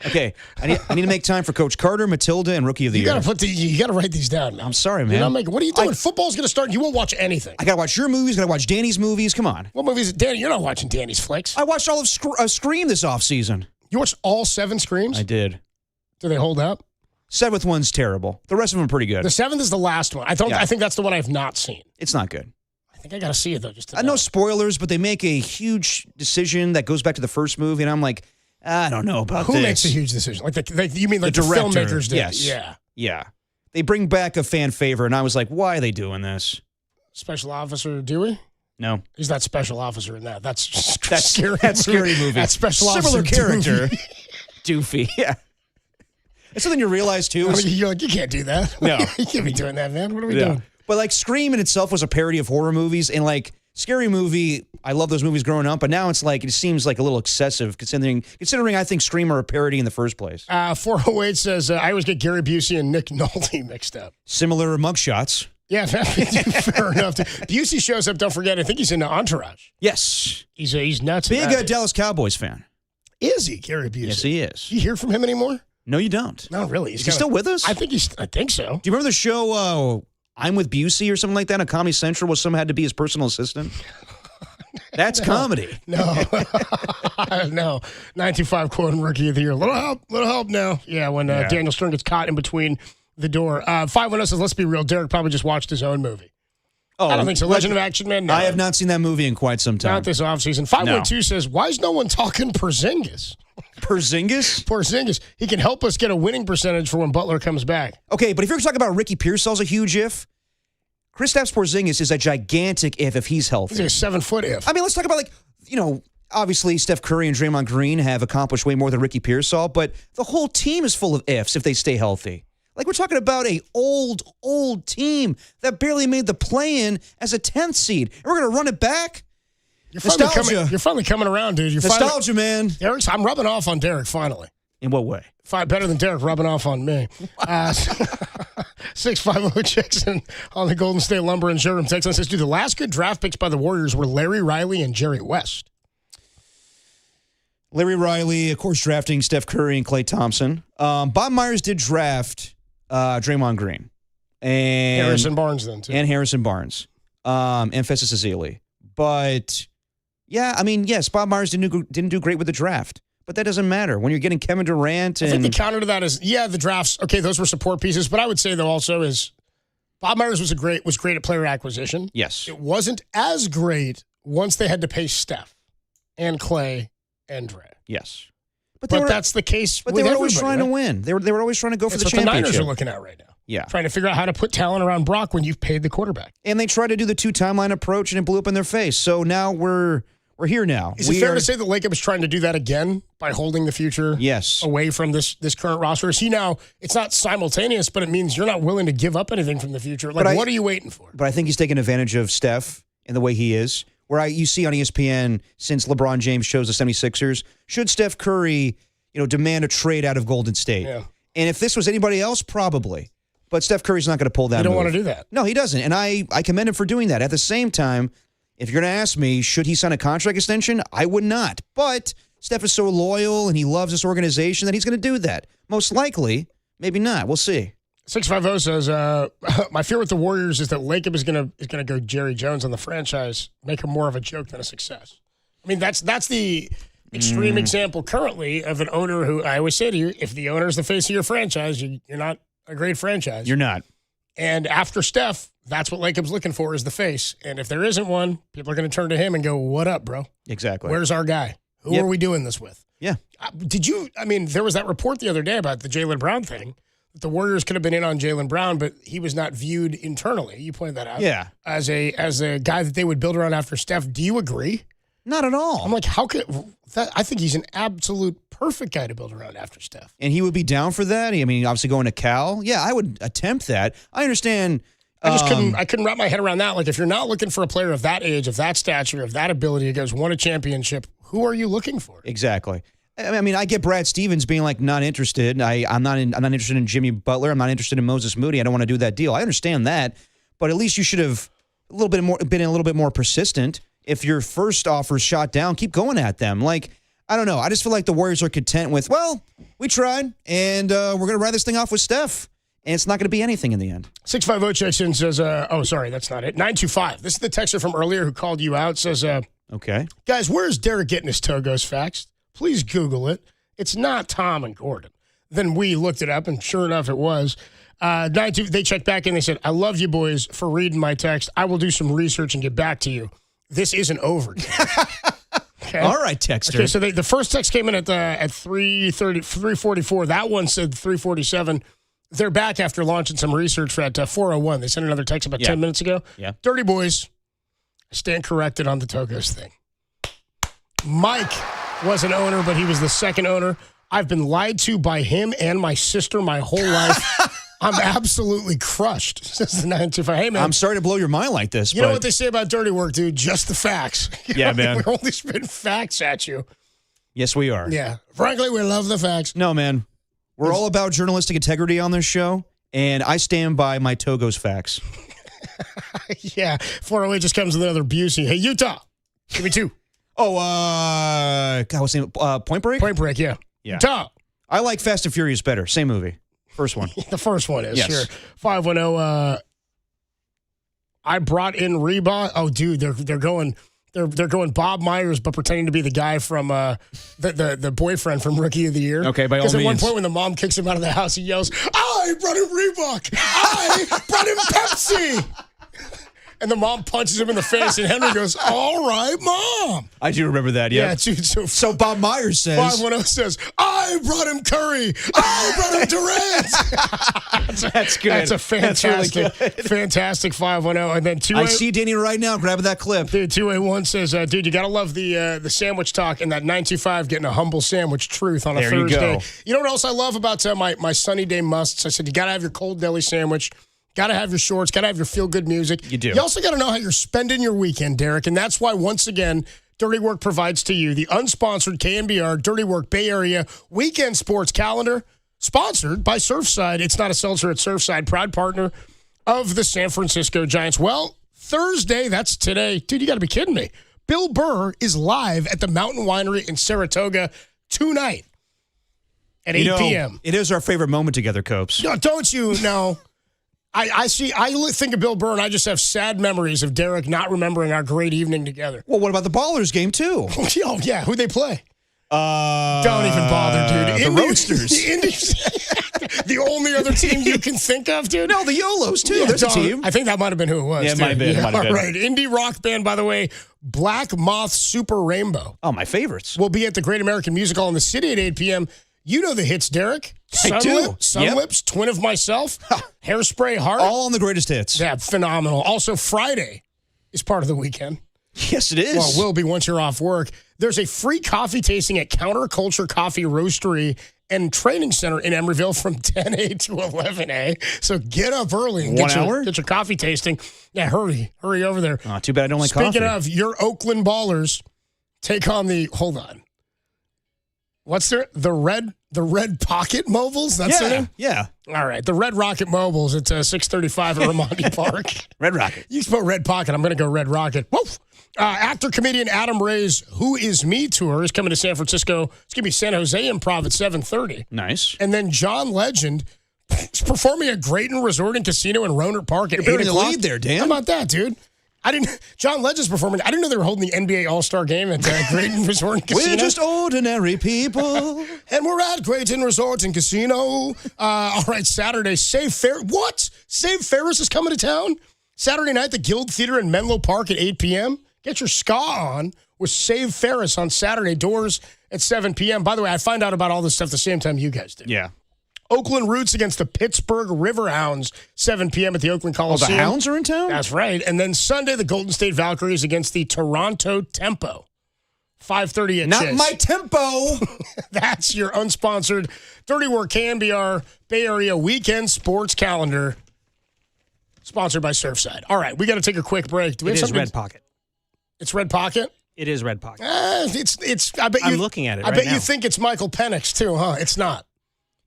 Okay, I need to make time for Coach Carter, Matilda, and Rookie of the Year. You got to write these down, man. I'm sorry, man. You're not making, what are you doing? Football's going to start. You won't watch anything. I got to watch your movies. Got to watch Danny's movies. Come on. What movies? Danny, you're not watching Danny's flicks. I watched all of Scream this offseason. You watched all 7 Screams? I did. Do they hold up? 7th one's terrible. The rest of them are pretty good. The 7th is the last one. I think that's the one I've not seen. It's not good. I think I got to see it, though. Just to know. No spoilers, but they make a huge decision that goes back to the first movie, and I'm like, I don't know about this. Who makes a huge decision? You mean like the director, filmmakers did? Yes. Yeah. They bring back a fan favorite, and I was like, why are they doing this? Special Officer Dewey? No. He's not Special Officer in that. That's scary. That's scary movie. That's Special Similar Officer character. Doofy. Doofy, yeah. It's something you realize, too. You're like, you can't do that. No. You can't be doing that, man. What are we doing? But like Scream in itself was a parody of horror movies, and like Scary Movie, I love those movies growing up, but now it's like, it seems like a little excessive considering I think Scream are a parody in the first place. 408 says, I always get Gary Busey and Nick Nolte mixed up. Similar mugshots. Yeah, fair enough. Busey shows up, don't forget, I think he's in Entourage. Yes. He's nuts. Big Dallas Cowboys fan. Is he, Gary Busey? Yes, he is. Do you hear from him anymore? No, you don't. No, really. Is he still with us? I think so. Do you remember the show I'm with Busey or something like that on Comedy Central where someone had to be his personal assistant? That's comedy. No. No. 925 quote and Rookie of the Year. Little help now. Yeah, when Daniel Stern gets caught in between the door. 510 says, let's be real. Derek probably just watched his own movie. Oh, I don't think so. Legend of Action Man? No. I have not seen that movie in quite some time. Not this offseason. 512 says, why is no one talking Porzingis? Porzingis. He can help us get a winning percentage for when Butler comes back. Okay, but if you're talking about Ricky Pearsall's a huge if, Kristaps Porzingis is a gigantic if he's healthy. He's a 7-foot if. I mean, let's talk about obviously Steph Curry and Draymond Green have accomplished way more than Ricky Pearsall, but the whole team is full of ifs if they stay healthy. Like, we're talking about a old team that barely made the play-in as a 10th seed. And we're going to run it back? You're finally coming around, dude. Nostalgia, man. I'm rubbing off on Derek, finally. In what way? Better than Derek rubbing off on me. 650 Jackson on the Golden State Lumber and Showroom text line says, dude, the last good draft picks by the Warriors were Larry Riley and Jerry West. Larry Riley, of course, drafting Steph Curry and Klay Thompson. Bob Myers did draft Draymond Green. And Harrison Barnes then, too. And Harrison Barnes. And Festus Ezeli. But, yeah, I mean, yes, Bob Myers didn't do great with the draft. But that doesn't matter. When you're getting Kevin Durant and... I think the counter to that is, the drafts, okay, those were support pieces. But I would say, though, also is Bob Myers was great at player acquisition. Yes. It wasn't as great once they had to pay Steph and Klay and Dre. Yes. But that's the case. But they were always trying to win. They were always trying to go for the championship. That's what the Niners are looking at right now. Yeah. Trying to figure out how to put talent around Brock when you've paid the quarterback. And they tried to do the 2-timeline approach, and it blew up in their face. So now we're here now. Is it fair to say that Lacob is trying to do that again by holding the future away from this current roster? Is he now, it's not simultaneous, but it means you're not willing to give up anything from the future. Like, what are you waiting for? But I think he's taking advantage of Steph and the way he is. Where you see on ESPN, since LeBron James chose the 76ers, should Steph Curry, demand a trade out of Golden State? Yeah. And if this was anybody else, probably. But Steph Curry's not going to pull that move. He don't move. want to do that. No, he doesn't. And I commend him for doing that. At the same time, if you're going to ask me, should he sign a contract extension? I would not. But Steph is so loyal and he loves this organization that he's going to do that. Most likely, maybe not. We'll see. 650 says, my fear with the Warriors is that Lacob is gonna go Jerry Jones on the franchise, make him more of a joke than a success. I mean, that's the extreme example currently of an owner who I always say to you, if the owner is the face of your franchise, you're not a great franchise. You're not. And after Steph, that's what Lacob's looking for is the face. And if there isn't one, people are going to turn to him and go, what up, bro? Exactly. Where's our guy? Who are we doing this with? Yeah. There was that report the other day about the Jaylen Brown thing. The Warriors could have been in on Jaylen Brown, but he was not viewed internally. You pointed that out. Yeah. As a guy that they would build around after Steph. Do you agree? Not at all. I'm like, how could that? I think he's an absolute perfect guy to build around after Steph. And he would be down for that. I mean, obviously going to Cal. Yeah, I would attempt that. I understand. I just couldn't wrap my head around that. Like, if you're not looking for a player of that age, of that stature, of that ability, who goes won a championship, who are you looking for? Exactly. I mean, I get Brad Stevens being like not interested. I'm not interested in Jimmy Butler. I'm not interested in Moses Moody. I don't want to do that deal. I understand that, but at least you should have been a little bit more persistent. If your first offer's shot down, keep going at them. Like, I don't know. I just feel like the Warriors are content with, well, we tried, and we're going to ride this thing off with Steph, and it's not going to be anything in the end. 650 checks in, says, oh, sorry, that's not it. 925. This is the texter from earlier who called you out. Says, okay, guys, where's Derek getting his Togo's facts? Please Google it. It's not Tom and Gordon. Then we looked it up, and sure enough, it was. They checked back in. They said, I love you boys for reading my text. I will do some research and get back to you. This isn't over. Okay. All right, texter. Okay, so the first text came in at 3:44. That one said 3:47. They're back after launching some research at 4:01. They sent another text about 10 minutes ago. Yeah. Dirty boys, I stand corrected on the Togos thing. Mike was an owner, but he was the second owner. I've been lied to by him and my sister my whole life. I'm absolutely crushed. Says the 925. Hey, man. I'm sorry to blow your mind like this. You know what they say about dirty work, dude? Just the facts. Yeah, man. We're only spitting facts at you. Yes, we are. Yeah. Frankly, we love the facts. No, man. We're all about journalistic integrity on this show, and I stand by my Togo's facts. Yeah. 408 just comes with another Busey. Hey, Utah. Give me two. God, what's the name? Point Break? Point Break, yeah. Utah. I like Fast and Furious better. Same movie. First one. The first one is, yes. Sure. 510, I brought in Reba. Oh, dude, they're going Bob Myers, but pretending to be the guy from the boyfriend from Rookie of the Year. Okay, by all means. Because at one point when the mom kicks him out of the house, he yells, I brought him Reebok. I brought him Pepsi. And the mom punches him in the face, and Henry goes, all right, Mom. I do remember that, yeah. Yeah, dude. So Bob Myers says. 510 says, I brought him Curry. I brought him Durant. That's good. That's a fantastic, That's really good. Fantastic 510. And then 2 I see Danny right now grabbing that clip. Dude, 281 says, dude, you got to love the sandwich talk and that 925 getting a humble sandwich truth on a Thursday. You know what else I love about my sunny day musts? I said, you got to have your cold deli sandwich. Got to have your shorts. Got to have your feel-good music. You do. You also got to know how you're spending your weekend, Derek. And that's why, once again, Dirty Work provides to you the unsponsored KNBR Dirty Work Bay Area Weekend Sports Calendar, sponsored by Surfside. It's not a seltzer, it's Surfside, proud partner of the San Francisco Giants. Well, Thursday, that's today. Dude, you got to be kidding me. Bill Burr is live at the Mountain Winery in Saratoga tonight at 8 p.m. It is our favorite moment together, Copes. No, don't you know? I think of Bill Burr, and I just have sad memories of Derek not remembering our great evening together. Well, what about the Ballers game, too? Oh, yeah. Who'd they play? Don't even bother, dude. The Roasters. The only other team you can think of, dude? No, the YOLOs, too. There's a team. I think that might have been who it was. Yeah, it might have been. All right. Indie rock band, by the way, Black Moth Super Rainbow. Oh, my favorites. Will be at the Great American Music Hall in the city at 8 p.m. You know the hits, Derek. I do. Sunlips, Twin of Myself, Hairspray Heart. All on the greatest hits. Yeah, phenomenal. Also, Friday is part of the weekend. Yes, it is. Well, it will be once you're off work. There's a free coffee tasting at Counterculture Coffee Roastery and Training Center in Emeryville from 10A to 11A. So get up early and get your coffee tasting. Yeah, hurry over there. Oh, too bad I don't like coffee. Speaking of, your Oakland Ballers take on hold on. What's the Red Pocket Mobiles? That's their name? Yeah. All right. The Red Rocket Mobiles. It's 635 at Ramondi Park. Red Rocket. You spell Red Pocket. I'm going to go Red Rocket. Woof. Actor-comedian Adam Ray's Who Is Me tour is coming to San Francisco. It's going to be San Jose Improv at 7:30. Nice. And then John Legend is performing at Grayton Resort and Casino in Rohnert Park at 8 You're bearing the o'clock. lead there, Dan. How about that, dude? John Legend's performing. I didn't know they were holding the NBA All-Star game at Grayton Resort and Casino. We're just ordinary people. And we're at Grayton Resort and Casino. All right, Saturday, Save Ferris. What? Save Ferris is coming to town? Saturday night, the Guild Theater in Menlo Park at 8 p.m. Get your ska on with Save Ferris on Saturday. Doors at 7 p.m. By the way, I find out about all this stuff the same time you guys do. Yeah. Oakland Roots against the Pittsburgh Riverhounds, 7 p.m. at the Oakland Coliseum. Oh, the Hounds are in town? That's right. And then Sunday, the Golden State Valkyries against the Toronto Tempo. 5:30 at Not Chase. my tempo. That's your unsponsored Dirty Work Can Be our Bay Area weekend sports calendar. Sponsored by Surfside. All right, we got to take a quick break. Do we It have is something? Red Pocket. It's Red Pocket? It is Red Pocket. It's. I bet you. I'm looking at it I right bet now. you think it's Michael Penix too, huh? It's not.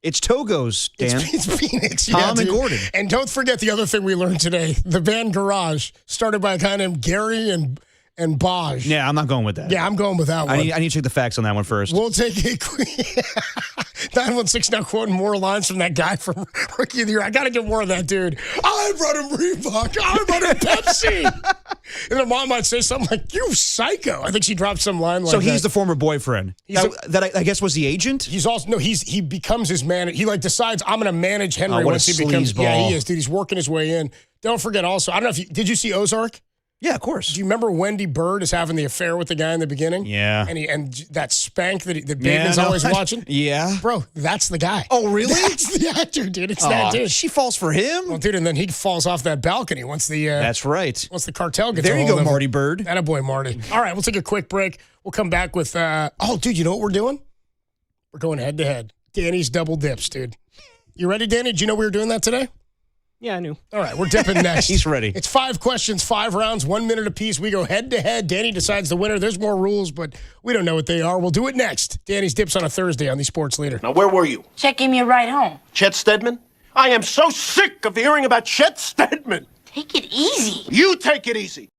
It's Togo's, Dan. It's Phoenix. Tom and dude. Gordon. And don't forget the other thing we learned today. The band Garage, started by a guy named Gary and Baj. Yeah, I'm not going with that. Yeah, I'm going with that one. I need to check the facts on that one first. We'll take a quick 916 now quoting more lines from that guy from Rookie of the Year. I got to get more of that dude. I brought him Reebok. I brought him Pepsi. And then mom might say something like, "You psycho." I think she dropped some line like that. So he's the former boyfriend. That I guess was the agent? He's also, no, he becomes his man. He like decides, I'm going to manage Henry what once a he becomes. sleazeball. Yeah, he is, dude. He's working his way in. Don't forget also, I don't know if did you see Ozark? Yeah, of course. Do you remember Wendy Bird is having the affair with the guy in the beginning? Yeah. And that spank that Bateman's always watching? Yeah. Bro, that's the guy. Oh, really? That's the actor, dude. It's that dude. She falls for him? Well, dude, and then he falls off that balcony once the That's right. once the cartel gets There a you hold go, of him. Marty Bird. Attaboy, Marty. All right, we'll take a quick break. We'll come back with oh, dude, you know what we're doing? We're going head to head. Danny's double dips, dude. You ready, Danny? Did you know we were doing that today? Yeah, I knew. All right, we're dipping next. He's ready. It's 5 questions, 5 rounds, 1 minute apiece. We go head to head. Danny decides the winner. There's more rules, but we don't know what they are. We'll do it next. Danny's dips on a Thursday on the Sports Leader. Now, where were you? Checking me a ride home. Chet Stedman? I am so sick of hearing about Chet Stedman. Take it easy. You take it easy.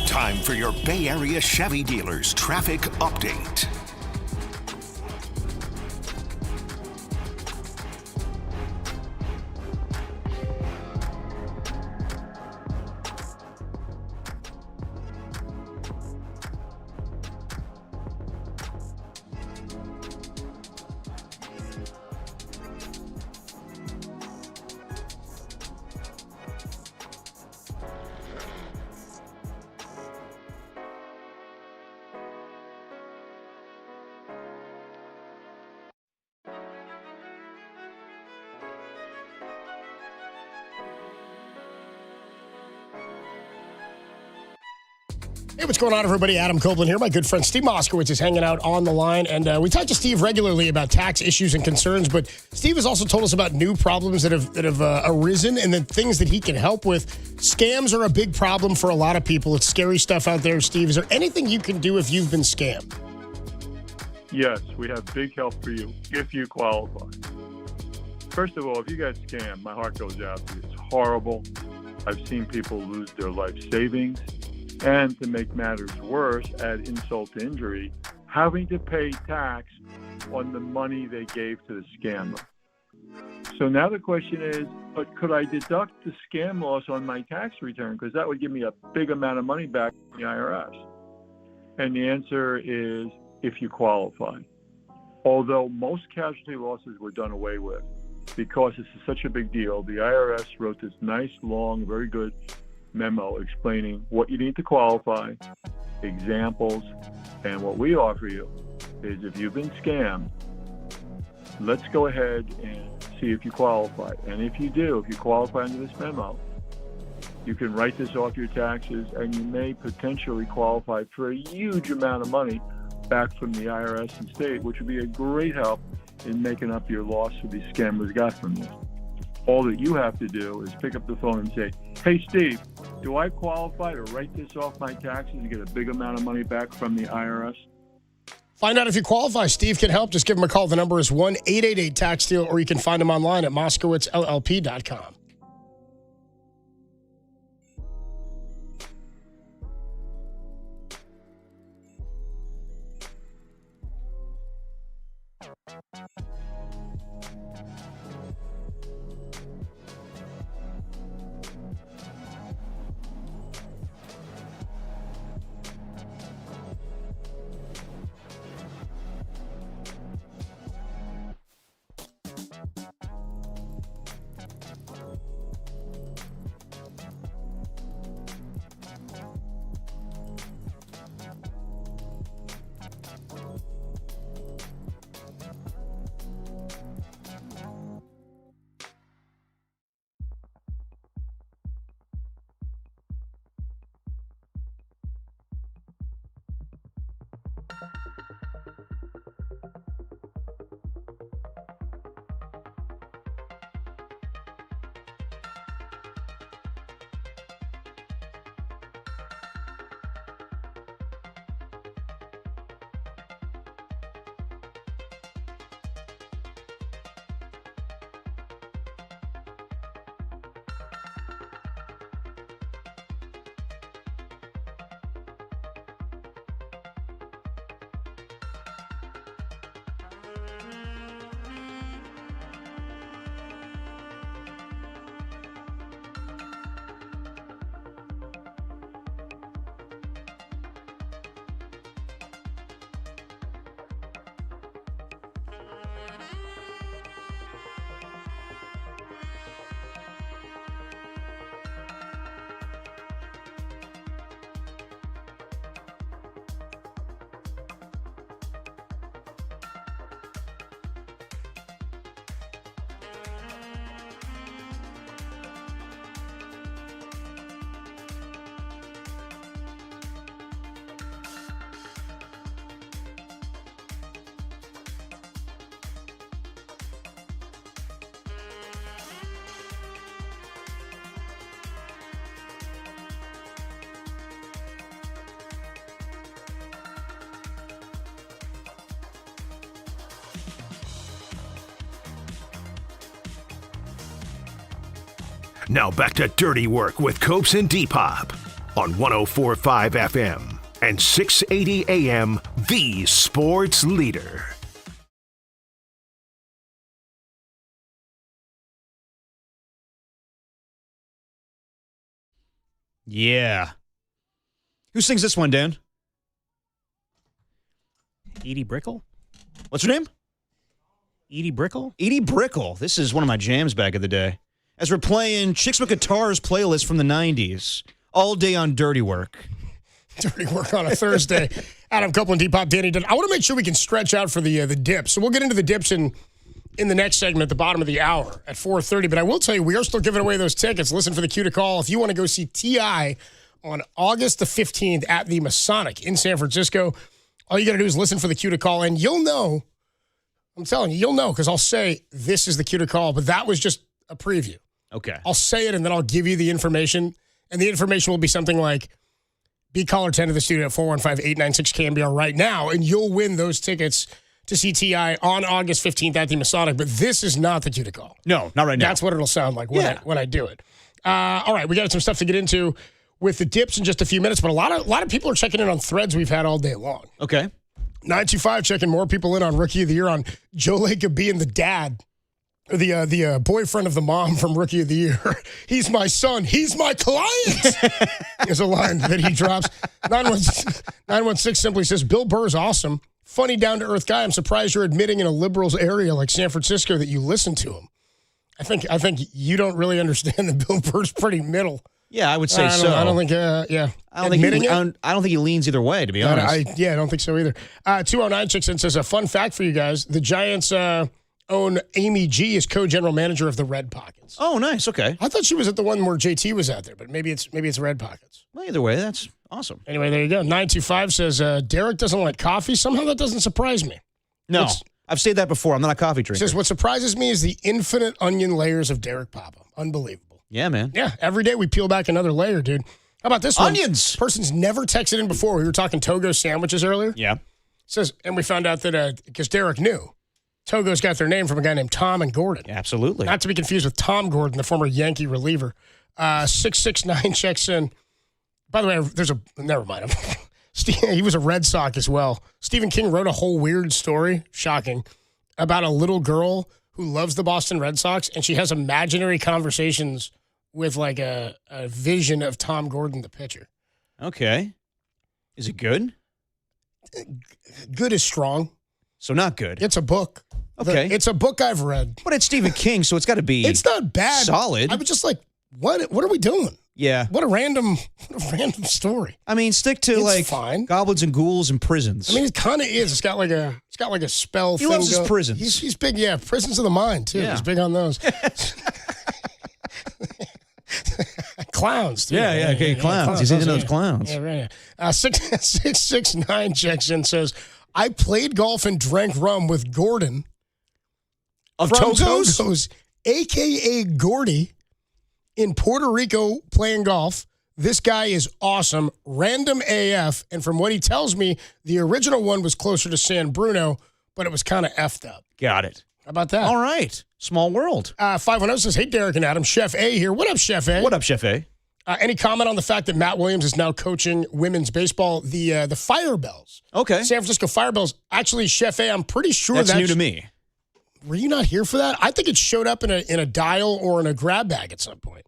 Time for your Bay Area Chevy dealers traffic update. Hey, what's going on, everybody? Adam Copeland here. My good friend Steve Moskowitz is hanging out on the line, and we talk to Steve regularly about tax issues and concerns, but Steve has also told us about new problems that have arisen and then things that he can help with. Scams are a big problem for a lot of people. It's scary stuff out there, Steve. Is there anything you can do if you've been scammed? Yes, we have big help for you if you qualify. First of all, if you get scammed, my heart goes out to you. It's horrible. I've seen people lose their life savings. And to make matters worse, add insult to injury, having to pay tax on the money they gave to the scammer. So now the question is, but could I deduct the scam loss on my tax return? Because that would give me a big amount of money back from the IRS. And the answer is if you qualify. Although most casualty losses were done away with because this is such a big deal, the IRS wrote this nice, long, very good memo explaining what you need to qualify, examples, and what we offer you is if you've been scammed, let's go ahead and see if you qualify. And if you do, if you qualify under this memo, you can write this off your taxes, and you may potentially qualify for a huge amount of money back from the IRS and state, which would be a great help in making up your loss that these scammers got from you. All that you have to do is pick up the phone and say, hey, Steve, do I qualify to write this off my taxes and get a big amount of money back from the IRS? Find out if you qualify. Steve can help. Just give him a call. The number is 1-888-TAX-DEAL, or you can find him online at moskowitzllp.com. Now back to Dirty Work with Copes and Depop on 104.5 FM and 680 AM, the sports leader. Yeah. Who sings this one, Dan? Edie Brickle? What's her name? Edie Brickle? Edie Brickle. This is one of my jams back in the day. As we're playing Chicks with Guitars playlist from the 90s. All day on Dirty Work. Dirty Work on a Thursday. Adam Copeland, Depop, Danny Dunn. I want to make sure we can stretch out for the dips. So we'll get into the dips in the next segment at the bottom of the hour at 4:30. But I will tell you, we are still giving away those tickets. Listen for the cue to call. If you want to go see T.I. on August the 15th at the Masonic in San Francisco, all you got to do is listen for the cue to call. And you'll know, I'm telling you, you'll know because I'll say this is the cue to call. But that was just a preview. Okay. I'll say it and then I'll give you the information. And the information will be something like, be caller 10 to the studio at 415-896-KMBR right now, and you'll win those tickets to see T.I. on August 15th at the Masonic. But this is not the cue to call. No, not right now. That's what it'll sound like when I do it. All right, we got some stuff to get into with the dips in just a few minutes, but a lot of people are checking in on threads we've had all day long. Okay. 925 checking more people in on Rookie of the Year on Joe Lacob being the dad. The boyfriend of the mom from Rookie of the Year. He's my son. He's my client. Is a line that he drops. 916 simply says, Bill Burr's awesome. Funny, down-to-earth guy. I'm surprised you're admitting in a liberals area like San Francisco that you listen to him. I think you don't really understand that Bill Burr's pretty middle. Yeah, I would say so. I don't think, I don't think he leans either way, to be honest. I don't think so either. 209 checks in says, a fun fact for you guys. The Giants... own Amy G is co-general manager of the Red Pockets. Oh, nice. Okay. I thought she was at the one where JT was out there, but maybe it's Red Pockets. Well, either way, that's awesome. Anyway, there you go. 925 says Derek doesn't like coffee. Somehow that doesn't surprise me. No, I've said that before. I'm not a coffee drinker. Says what surprises me is the infinite onion layers of Derek Papa. Unbelievable. Yeah, man. Yeah, every day we peel back another layer, dude. How about this one? Onions. Person's never texted in before. We were talking Togo sandwiches earlier. Yeah. Says, and we found out that because Derek knew, Togo's got their name from a guy named Tom and Gordon. Absolutely. Not to be confused with Tom Gordon, the former Yankee reliever. 669 checks in. By the way, never mind him. He was a Red Sox as well. Stephen King wrote a whole weird story, shocking, about a little girl who loves the Boston Red Sox, and she has imaginary conversations with like a vision of Tom Gordon, the pitcher. Okay. Is it good? Good is strong. So not good. It's a book. Okay. It's a book I've read. But it's Stephen King, so it's got to be It's not bad. solid. I was just like, what are we doing? Yeah. What a random story. I mean, stick to It's fine. goblins and ghouls and prisons. I mean, it kind of is. It's got like a spell He thing. loves his prisons. He's big, yeah. Prisons of the mind, too. Yeah. He's big on those. Clowns, too. Yeah, okay, clowns. He's into those clowns. Yeah, right. 669 checks in, says, I played golf and drank rum with Gordon Of from Togo's? a.k.a. Gordy, in Puerto Rico playing golf. This guy is awesome, random AF, and from what he tells me, the original one was closer to San Bruno, but it was kind of effed up. Got it. How about that? All right. Small world. 510 says, hey, Derek and Adam, Chef A here. What up, Chef A? What up, Chef A? Any comment on the fact that Matt Williams is now coaching women's baseball, the Firebells? Okay. San Francisco Firebells. Actually, Chef A, I'm pretty sure That's new to me. Were you not here for that? I think it showed up in a dial or in a grab bag at some point.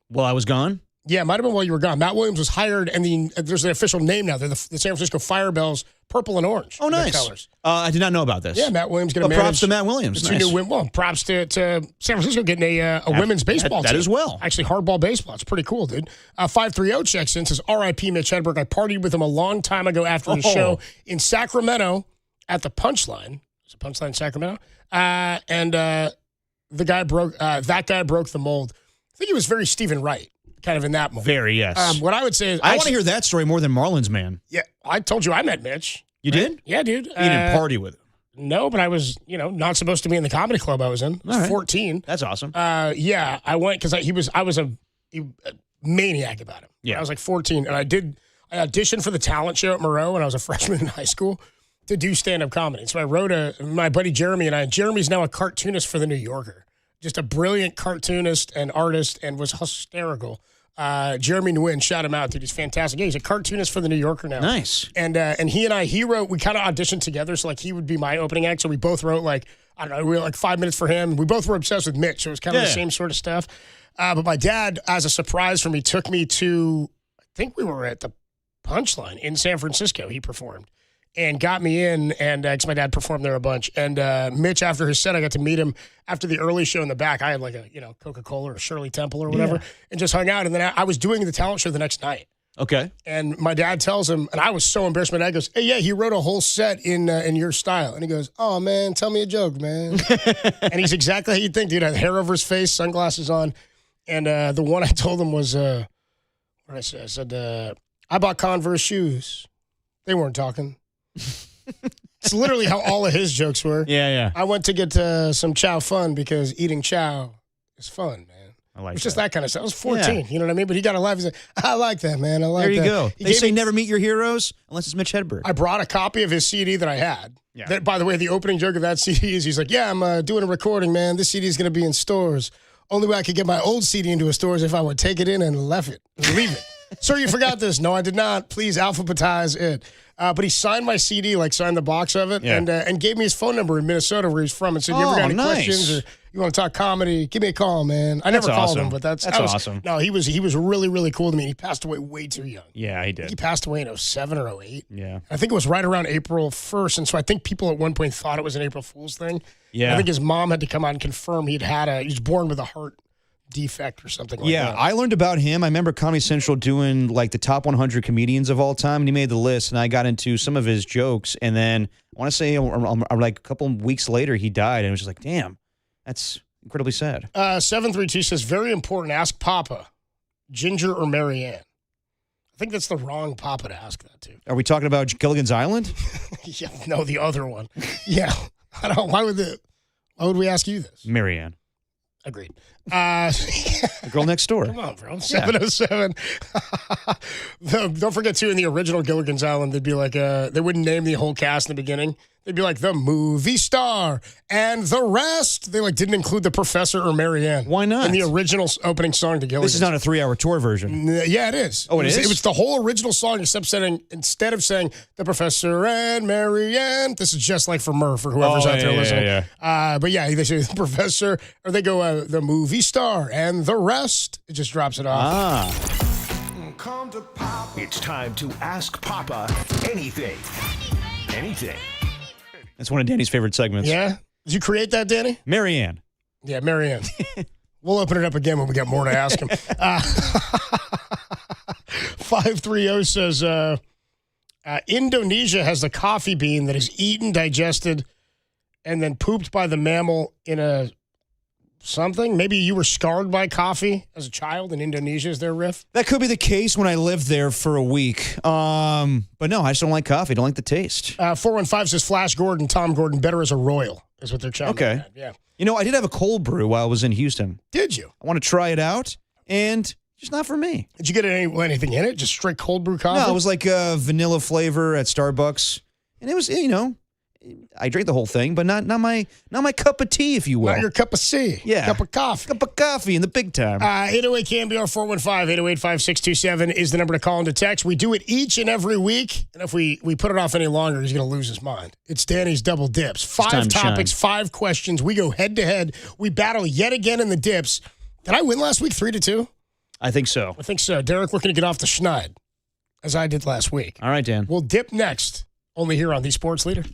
Well, I was gone. Yeah, it might have been while you were gone. Matt Williams was hired, and there's an official name now. They're the San Francisco Firebells, purple and orange. Oh, nice. Colors. I did not know about this. Yeah, Matt Williams going to manage. Props to Matt Williams. The two new props to San Francisco getting a women's baseball team. That as well. Actually, hardball baseball. It's pretty cool, dude. 530 checks in, says, R.I.P. Mitch Hedberg. I partied with him a long time ago after the show in Sacramento at the Punchline. Is it Punchline in Sacramento? That guy broke the mold. I think he was very Stephen Wright. Kind of in that moment. Very, yes. What I would say is... I want to hear that story more than Marlins, man. Yeah, I told you I met Mitch. You did? Yeah, dude. You didn't party with him? No, but I was, not supposed to be in the comedy club I was in. I was 14. That's awesome. Yeah, I went because I was a maniac about him. Yeah. I was like 14, and I auditioned for the talent show at Moreau when I was a freshman in high school to do stand-up comedy. So I wrote my buddy Jeremy and I. Jeremy's now a cartoonist for The New Yorker. Just a brilliant cartoonist and artist, and was hysterical. Jeremy Nguyen, shout him out, dude. He's fantastic. Yeah, he's a cartoonist for The New Yorker now. Nice. And he wrote, we kind of auditioned together. So like he would be my opening act. So we both wrote we were like 5 minutes for him. We both were obsessed with Mitch. So it was kind of the same sort of stuff. But my dad, as a surprise for me, took me to, I think we were at the Punchline in San Francisco. He performed and got me in, and because my dad performed there a bunch. And Mitch, after his set, I got to meet him after the early show in the back. I had like a Coca-Cola or Shirley Temple or whatever, and just hung out. And then I was doing the talent show the next night. Okay. And my dad tells him, and I was so embarrassed. My dad goes, "Hey, yeah, he wrote a whole set in your style." And he goes, "Oh man, tell me a joke, man." And he's exactly how you'd think, dude. Had hair over his face, sunglasses on, and the one I told him was, what did I say? I said, "I bought Converse shoes. They weren't talking." It's literally how all of his jokes were. Yeah. I went to get some chow fun because eating chow is fun, man. I like It's just that kind of stuff. I was 14, Yeah. you know what I mean? But he got a laugh. He's like, I like that, man. I like There you that. go. He They gave say me- never meet your heroes unless it's Mitch Hedberg. I brought a copy of his CD that I had. Yeah. That, by the way, the opening joke of that CD is he's like, yeah, I'm doing a recording, man. This CD is going to be in stores. Only way I could get my old CD into a store is if I would take it in and leave it. Sir, you forgot this. No, I did not. Please alphabetize it. But he signed my CD, signed the box of it, Yeah. and gave me his phone number in Minnesota where he's from and said, you ever got any nice. questions or you want to talk comedy, give me a call, man. I never That's called awesome. him, but that's awesome. No, he was really, really cool to me. He passed away way too young. Yeah, he did. He passed away in 07 or 08. Yeah. I think it was right around April 1st. And so I think people at one point thought it was an April Fool's thing. Yeah. I think his mom had to come out and confirm he was born with a heart defect or something like Yeah, that. I learned about him. I remember Comedy Central doing the top 100 comedians of all time, and he made the list, and I got into some of his jokes, and then want to say like a couple weeks later, he died, and it was just like, damn, that's incredibly sad. 732 says, very important, ask Papa, Ginger or Marianne? I think that's the wrong Papa to ask that to. Are we talking about Gilligan's Island? Yeah, no, the other one. Yeah. I don't. Why would we ask you this? Marianne. Agreed. The girl next door. Come on, bro. 707. Don't forget, too, in the original Gilligan's Island, they'd be like, they wouldn't name the whole cast in the beginning. They'd be like, the movie star and the rest. They didn't include the professor or Marianne. Why not? In the original opening song to Gilligan's. This is not a 3-hour tour version. Yeah, it is. Oh, it is? It was the whole original song, instead of saying the professor and Marianne. This is just like for Murph or whoever's out there listening. Yeah. But yeah, they say the professor, or they go the movie star and the rest. It just drops it off. It's time to ask Papa anything. Anything. That's one of Danny's favorite segments. Yeah? Did you create that, Danny? Marianne. Yeah, Marianne. We'll open it up again when we got more to ask him. 530 says, Indonesia has the coffee bean that is eaten, digested, and then pooped by the mammal in a something. Maybe you were scarred by coffee as a child in Indonesia. Is there a riff? That could be the case when I lived there for a week. But no, I just don't like coffee. Don't like the taste. 415 says Flash Gordon, Tom Gordon, better as a Royal is what they're chatting Okay. about. Yeah. You know, I did have a cold brew while I was in Houston. Did you? I want to try it out, and just not for me. Did you get anything in it? Just straight cold brew coffee? No, it was like a vanilla flavor at Starbucks, and it was, I drank the whole thing, but not my cup of tea, if you will. Not your cup of tea. Yeah. Cup of coffee. Cup of coffee in the big time. 808 KMBR 415-808-5627 is the number to call and to text. We do it each and every week, and if we put it off any longer, he's going to lose his mind. It's Danny's Double Dips. 5 topics, 5 questions. We go head-to-head. We battle yet again in the dips. Did I win last week 3-2? I think so. I think so. Derek looking to get off the schneid, as I did last week. All right, Dan. We'll dip next, only here on The Sports Leader.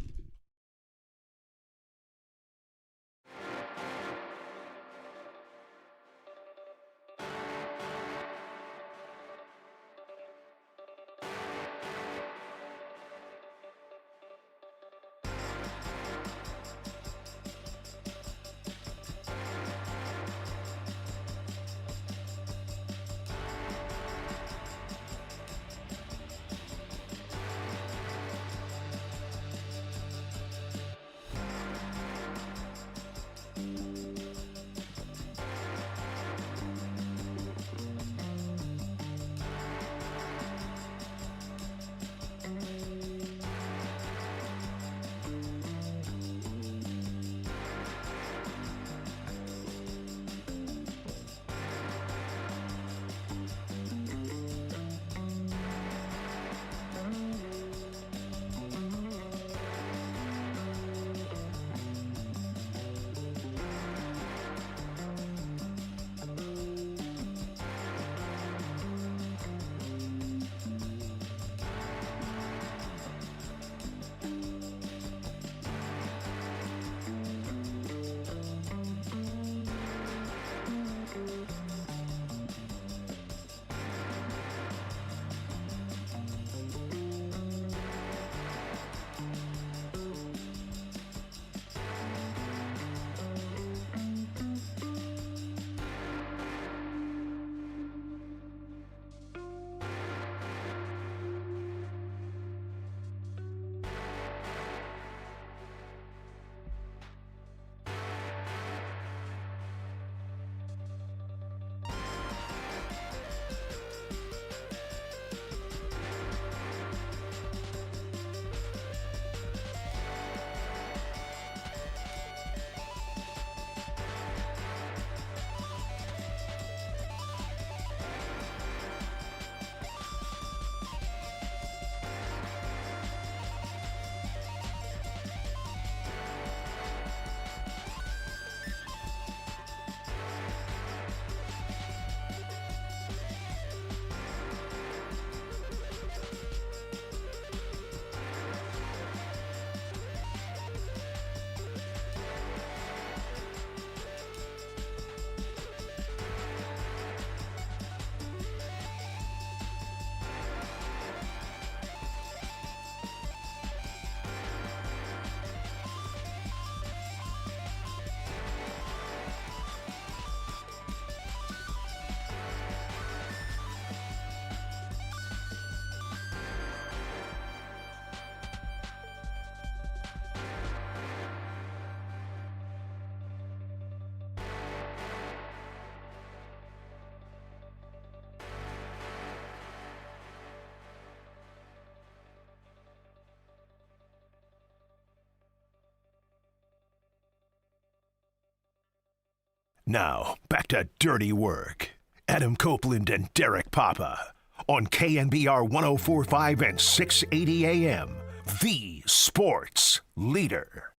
Now, back to Dirty Work. Adam Copeland and Derek Papa on KNBR 104.5 and 680 AM. The Sports Leader.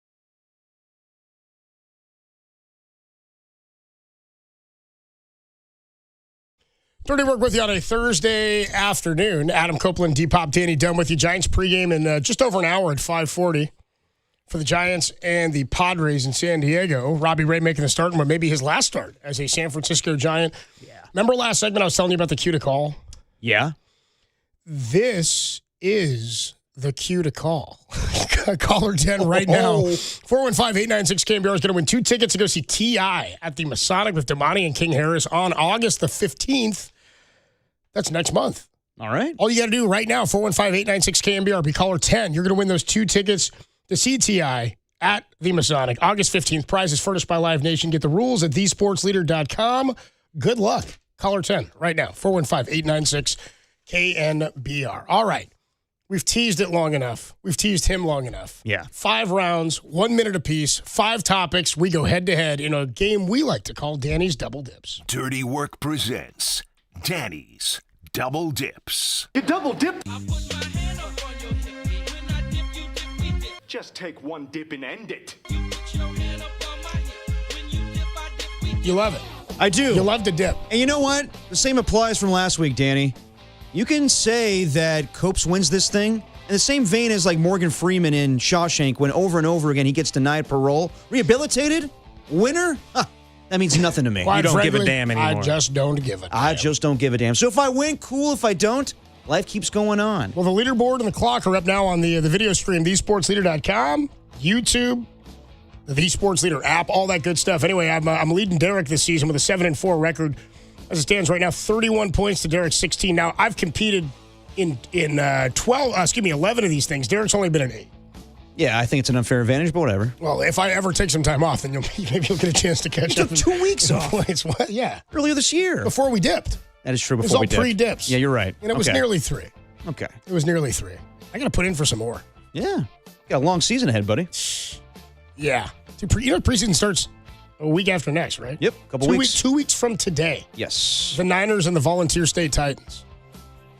Dirty Work with you on a Thursday afternoon. Adam Copeland, D-Pop, Danny Dunn with you. Giants pregame in just over an hour at 5:40 for the Giants and the Padres in San Diego. Robbie Ray making the start, and maybe his last start as a San Francisco Giant. Yeah. Remember last segment I was telling you about the cue to call? Yeah. This is the cue to call. Caller 10 right now. 415-896-KNBR is going to win 2 tickets to go see T.I. at the Masonic with Damani and King Harris on August the 15th. That's next month. All right. All you got to do right now, 415-896-KNBR, be caller 10. You're going to win those 2 tickets to see T.I. at the Masonic. August 15th. Prizes furnished by Live Nation. Get the rules at thesportsleader.com. Good luck. Caller 10 right now, 415-896-KNBR. All right. We've teased it long enough. We've teased him long enough. Yeah. 5 rounds, 1 minute apiece, 5 topics. We go head-to-head in a game we like to call Danny's Double Dips. Dirty Work presents Danny's Double Dips. You double dip. Just take one dip and end it. You love it. I do. You love to dip. And you know what? The same applies from last week, Danny. You can say that Copes wins this thing in the same vein as like Morgan Freeman in Shawshank when over and over again he gets denied parole. Rehabilitated? Winner? Huh. That means nothing to me. Quite you don't frankly, give a damn anymore. I just don't give a damn. I just don't give a damn. So if I win, cool. If I don't, life keeps going on. Well, the leaderboard and the clock are up now on the video stream, thesportsleader.com, YouTube, the Sports Leader app, all that good stuff. Anyway, I'm leading Derek this season with a 7-4 record. As it stands right now, 31 points to Derek's 16. Now, I've competed in 11 of these things. Derek's only been in 8. Yeah, I think it's an unfair advantage, but whatever. Well, if I ever take some time off, then maybe you'll get a chance to catch up. You took 2 weeks off. Points. What? Yeah. Earlier this year. Before we dipped. That is true, It was before all we dipped. pre-dips. Yeah, you're right. And it was nearly 3. Okay. It was nearly 3. I got to put in for some more. Yeah. Got a long season ahead, buddy. Yeah. Preseason starts a week after next, right? Yep, couple weeks. 2 weeks from today. Yes. The Niners and the Volunteer State Titans.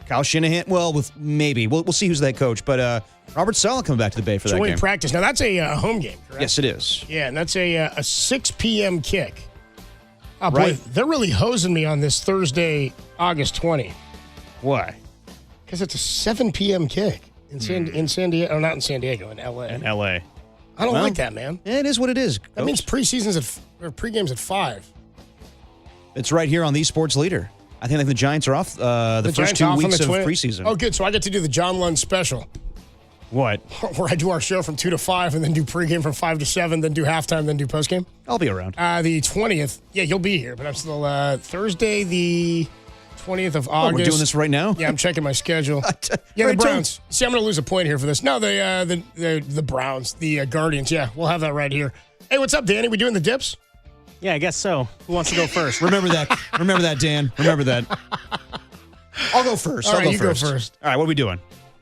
Kyle Shanahan, well, with maybe. We'll see who's the head coach, but Robert Saleh coming back to the Bay for that game. Joint practice. Now, that's a home game, correct? Yes, it is. Yeah, and that's a 6 p.m. kick. Oh, boy, Right. they're really hosing me on this Thursday, August 20. Why? Because it's a 7 p.m. kick in San Diego. Or not in San Diego, in L.A. In L.A. I don't Well, like that, man. It is what it is. That means pregame's at 5. It's right here on the Sports Leader. I think the Giants are off the first Giants 2 off on weeks the of Twin- preseason. Oh, good. So I get to do the John Lund special. What? Where I do our show from 2 to 5 and then do pregame from 5 to 7, then do halftime, then do postgame? I'll be around. The 20th. Yeah, you'll be here, but I'm still Thursday, the 20th of August. Oh, we're doing this right now? Yeah, I'm checking my schedule. Yeah, Right, the Browns. See, I'm going to lose a point here for this. No, the Browns, the Guardians. Yeah, we'll have that right here. Hey, what's up, Danny? We doing the dips? Yeah, I guess so. Who wants to go first? Remember that. Remember that, Dan. Remember that. I'll go first. All I'll right, go you first. go first. All right, what are we doing?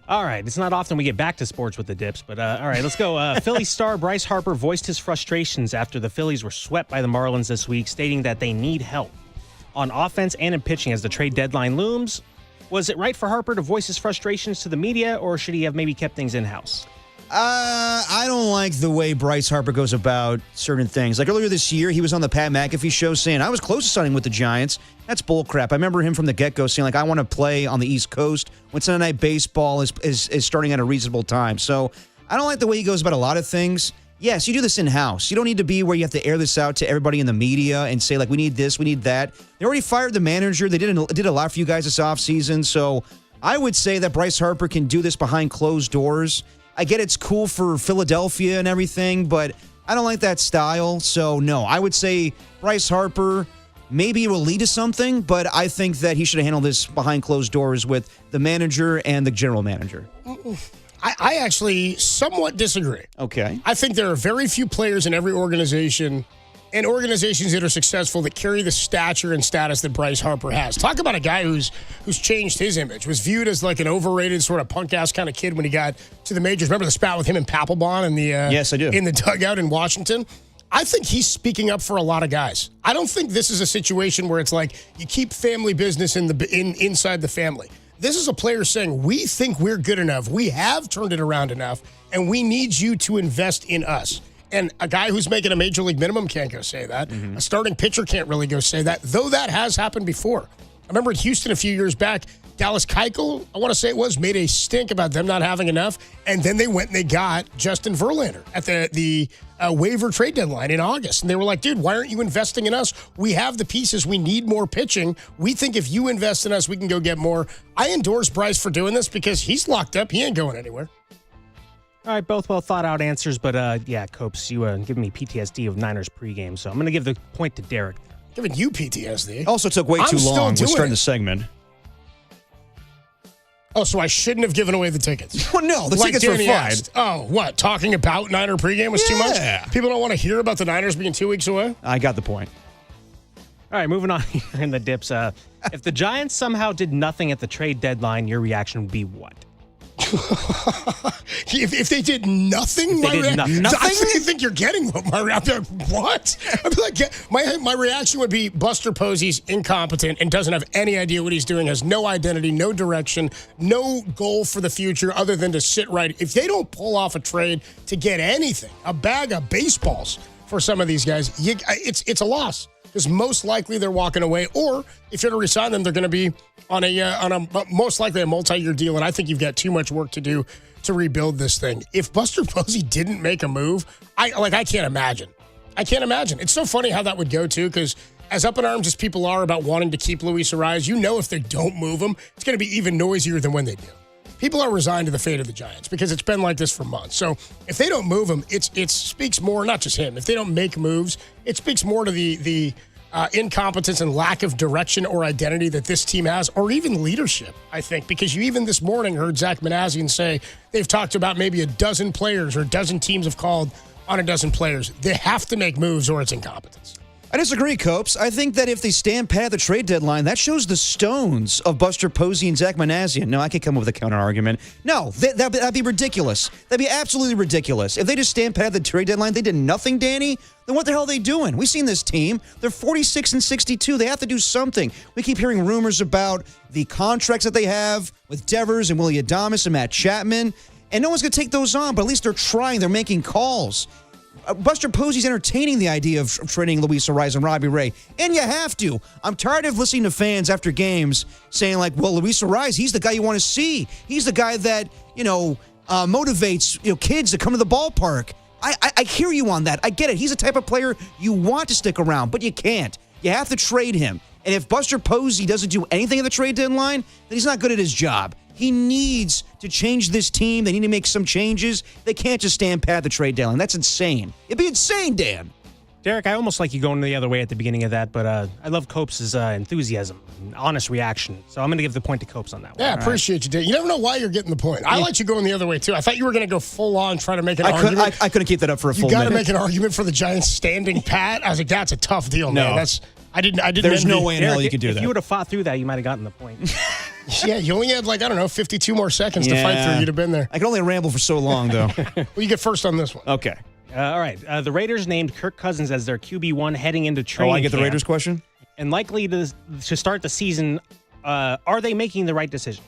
All right, it's not often we get back to sports with the dips, but all right, let's go. Philly star Bryce Harper voiced his frustrations after the Phillies were swept by the Marlins this week, stating that they need help on offense and in pitching as the trade deadline looms. Was it right for Harper to voice his frustrations to the media, or should he have maybe kept things in-house? I don't like the way Bryce Harper goes about certain things. Like earlier this year, he was on the Pat McAfee show saying, I was close to signing with the Giants. That's bullcrap. I remember him from the get-go saying, like, I want to play on the East Coast when Sunday Night Baseball is starting at a reasonable time. So I don't like the way he goes about a lot of things. Yes, you do this in-house. You don't need to be where you have to air this out to everybody in the media and say, like, we need this, we need that. They already fired the manager. They did a lot for you guys this offseason. So I would say that Bryce Harper can do this behind closed doors. I get it's cool for Philadelphia and everything, but I don't like that style. So, no, I would say Bryce Harper, maybe it will lead to something, but I think that he should have handled this behind closed doors with the manager and the general manager. I actually somewhat disagree. Okay. I think there are very few players in every organization and organizations that are successful that carry the stature and status that Bryce Harper has. Talk about a guy who's changed his image, was viewed as like an overrated sort of punk-ass kind of kid when he got to the majors. Remember the spat with him and Papelbon in the Yes, I do. in the dugout in Washington? I think he's speaking up for a lot of guys. I don't think this is a situation where it's like you keep family business inside the family. This is a player saying, we think we're good enough. We have turned it around enough, and we need you to invest in us. And a guy who's making a major league minimum can't go say that. Mm-hmm. A starting pitcher can't really go say that, though that has happened before. I remember in Houston a few years back, Dallas Keuchel, I want to say it was, made a stink about them not having enough, and then they went and they got Justin Verlander at the waiver trade deadline in August. And they were like, dude, why aren't you investing in us? We have the pieces. We need more pitching. We think if you invest in us, we can go get more. I endorse Bryce for doing this because he's locked up. He ain't going anywhere. All right, both well thought out answers, but yeah, Copes, you giving me PTSD of Niners pregame, so I'm going to give the point to Derek. Giving you PTSD. Also took way too long with starting the segment. Oh, so I shouldn't have given away the tickets. Well, no, the tickets were fine. Asked. Oh, what? Talking about Niner pregame was too much? People don't want to hear about the Niners being 2 weeks away? I got the point. All right, moving on here in the dips. If the Giants somehow did nothing at the trade deadline, your reaction would be what? if they did nothing, nothing? I think you're getting my reaction. What? I'd be like, my reaction would be Buster Posey's incompetent and doesn't have any idea what he's doing, has no identity, no direction, no goal for the future other than to sit right. If they don't pull off a trade to get anything, a bag of baseballs for some of these guys, it's a loss. Because most likely they're walking away, or if you're going to resign them, they're going to be on a most likely a multi-year deal. And I think you've got too much work to do to rebuild this thing. If Buster Posey didn't make a move, I can't imagine. I can't imagine. It's so funny how that would go too, because as up in arms as people are about wanting to keep Luis Ariz, if they don't move him, it's going to be even noisier than when they do. People are resigned to the fate of the Giants because it's been like this for months. So if they don't move him, it speaks more, not just him. If they don't make moves, it speaks more to the incompetence and lack of direction or identity that this team has, or even leadership, I think. Because you even this morning heard Zach Manassian say they've talked about maybe a dozen players or a dozen teams have called on a dozen players. They have to make moves or it's incompetence. I disagree, Copes. I think that if they stand pat at the trade deadline, that shows the stones of Buster Posey and Zach Manassian. No, I could come up with a counter argument. No, that'd be ridiculous. That'd be absolutely ridiculous. If they just stand pat at the trade deadline, they did nothing, Danny, then what the hell are they doing? We've seen this team. They're 46-62. They have to do something. We keep hearing rumors about the contracts that they have with Devers and Willie Adames and Matt Chapman, and no one's going to take those on, but at least they're trying. They're making calls. Buster Posey's entertaining the idea of trading Luis Ariz and Robbie Ray, and you have to. I'm tired of listening to fans after games saying, like, well, Luis Ariz, he's the guy you want to see. He's the guy that, motivates, kids to come to the ballpark. I hear you on that. I get it. He's the type of player you want to stick around, but you can't. You have to trade him. And if Buster Posey doesn't do anything at the trade deadline, then he's not good at his job. He needs to change this team. They need to make some changes. They can't just stand pat at the trade deadline. That's insane. It'd be insane, Dan. Derek, I almost like you going the other way at the beginning of that, but I love Copes' enthusiasm and honest reaction. So I'm going to give the point to Copes on that one. Yeah, I appreciate you, Dan. You never know why you're getting the point. I like you going the other way, too. I thought you were going to go full on, try to make an argument. I couldn't keep that up for a full minute. You got minute. to make an argument for the Giants standing pat. I was like, that's a tough deal, man. I didn't. There's no way in hell you could do that. If you would have fought through that, you might have gotten the point. Yeah, you only had 52 more seconds to fight through. You'd have been there. I can only ramble for so long, though. Well, you get first on this one. Okay. All right. The Raiders named Kirk Cousins as their QB1 heading into training camp. I get the camp. Raiders question? And likely to start the season, are they making the right decision?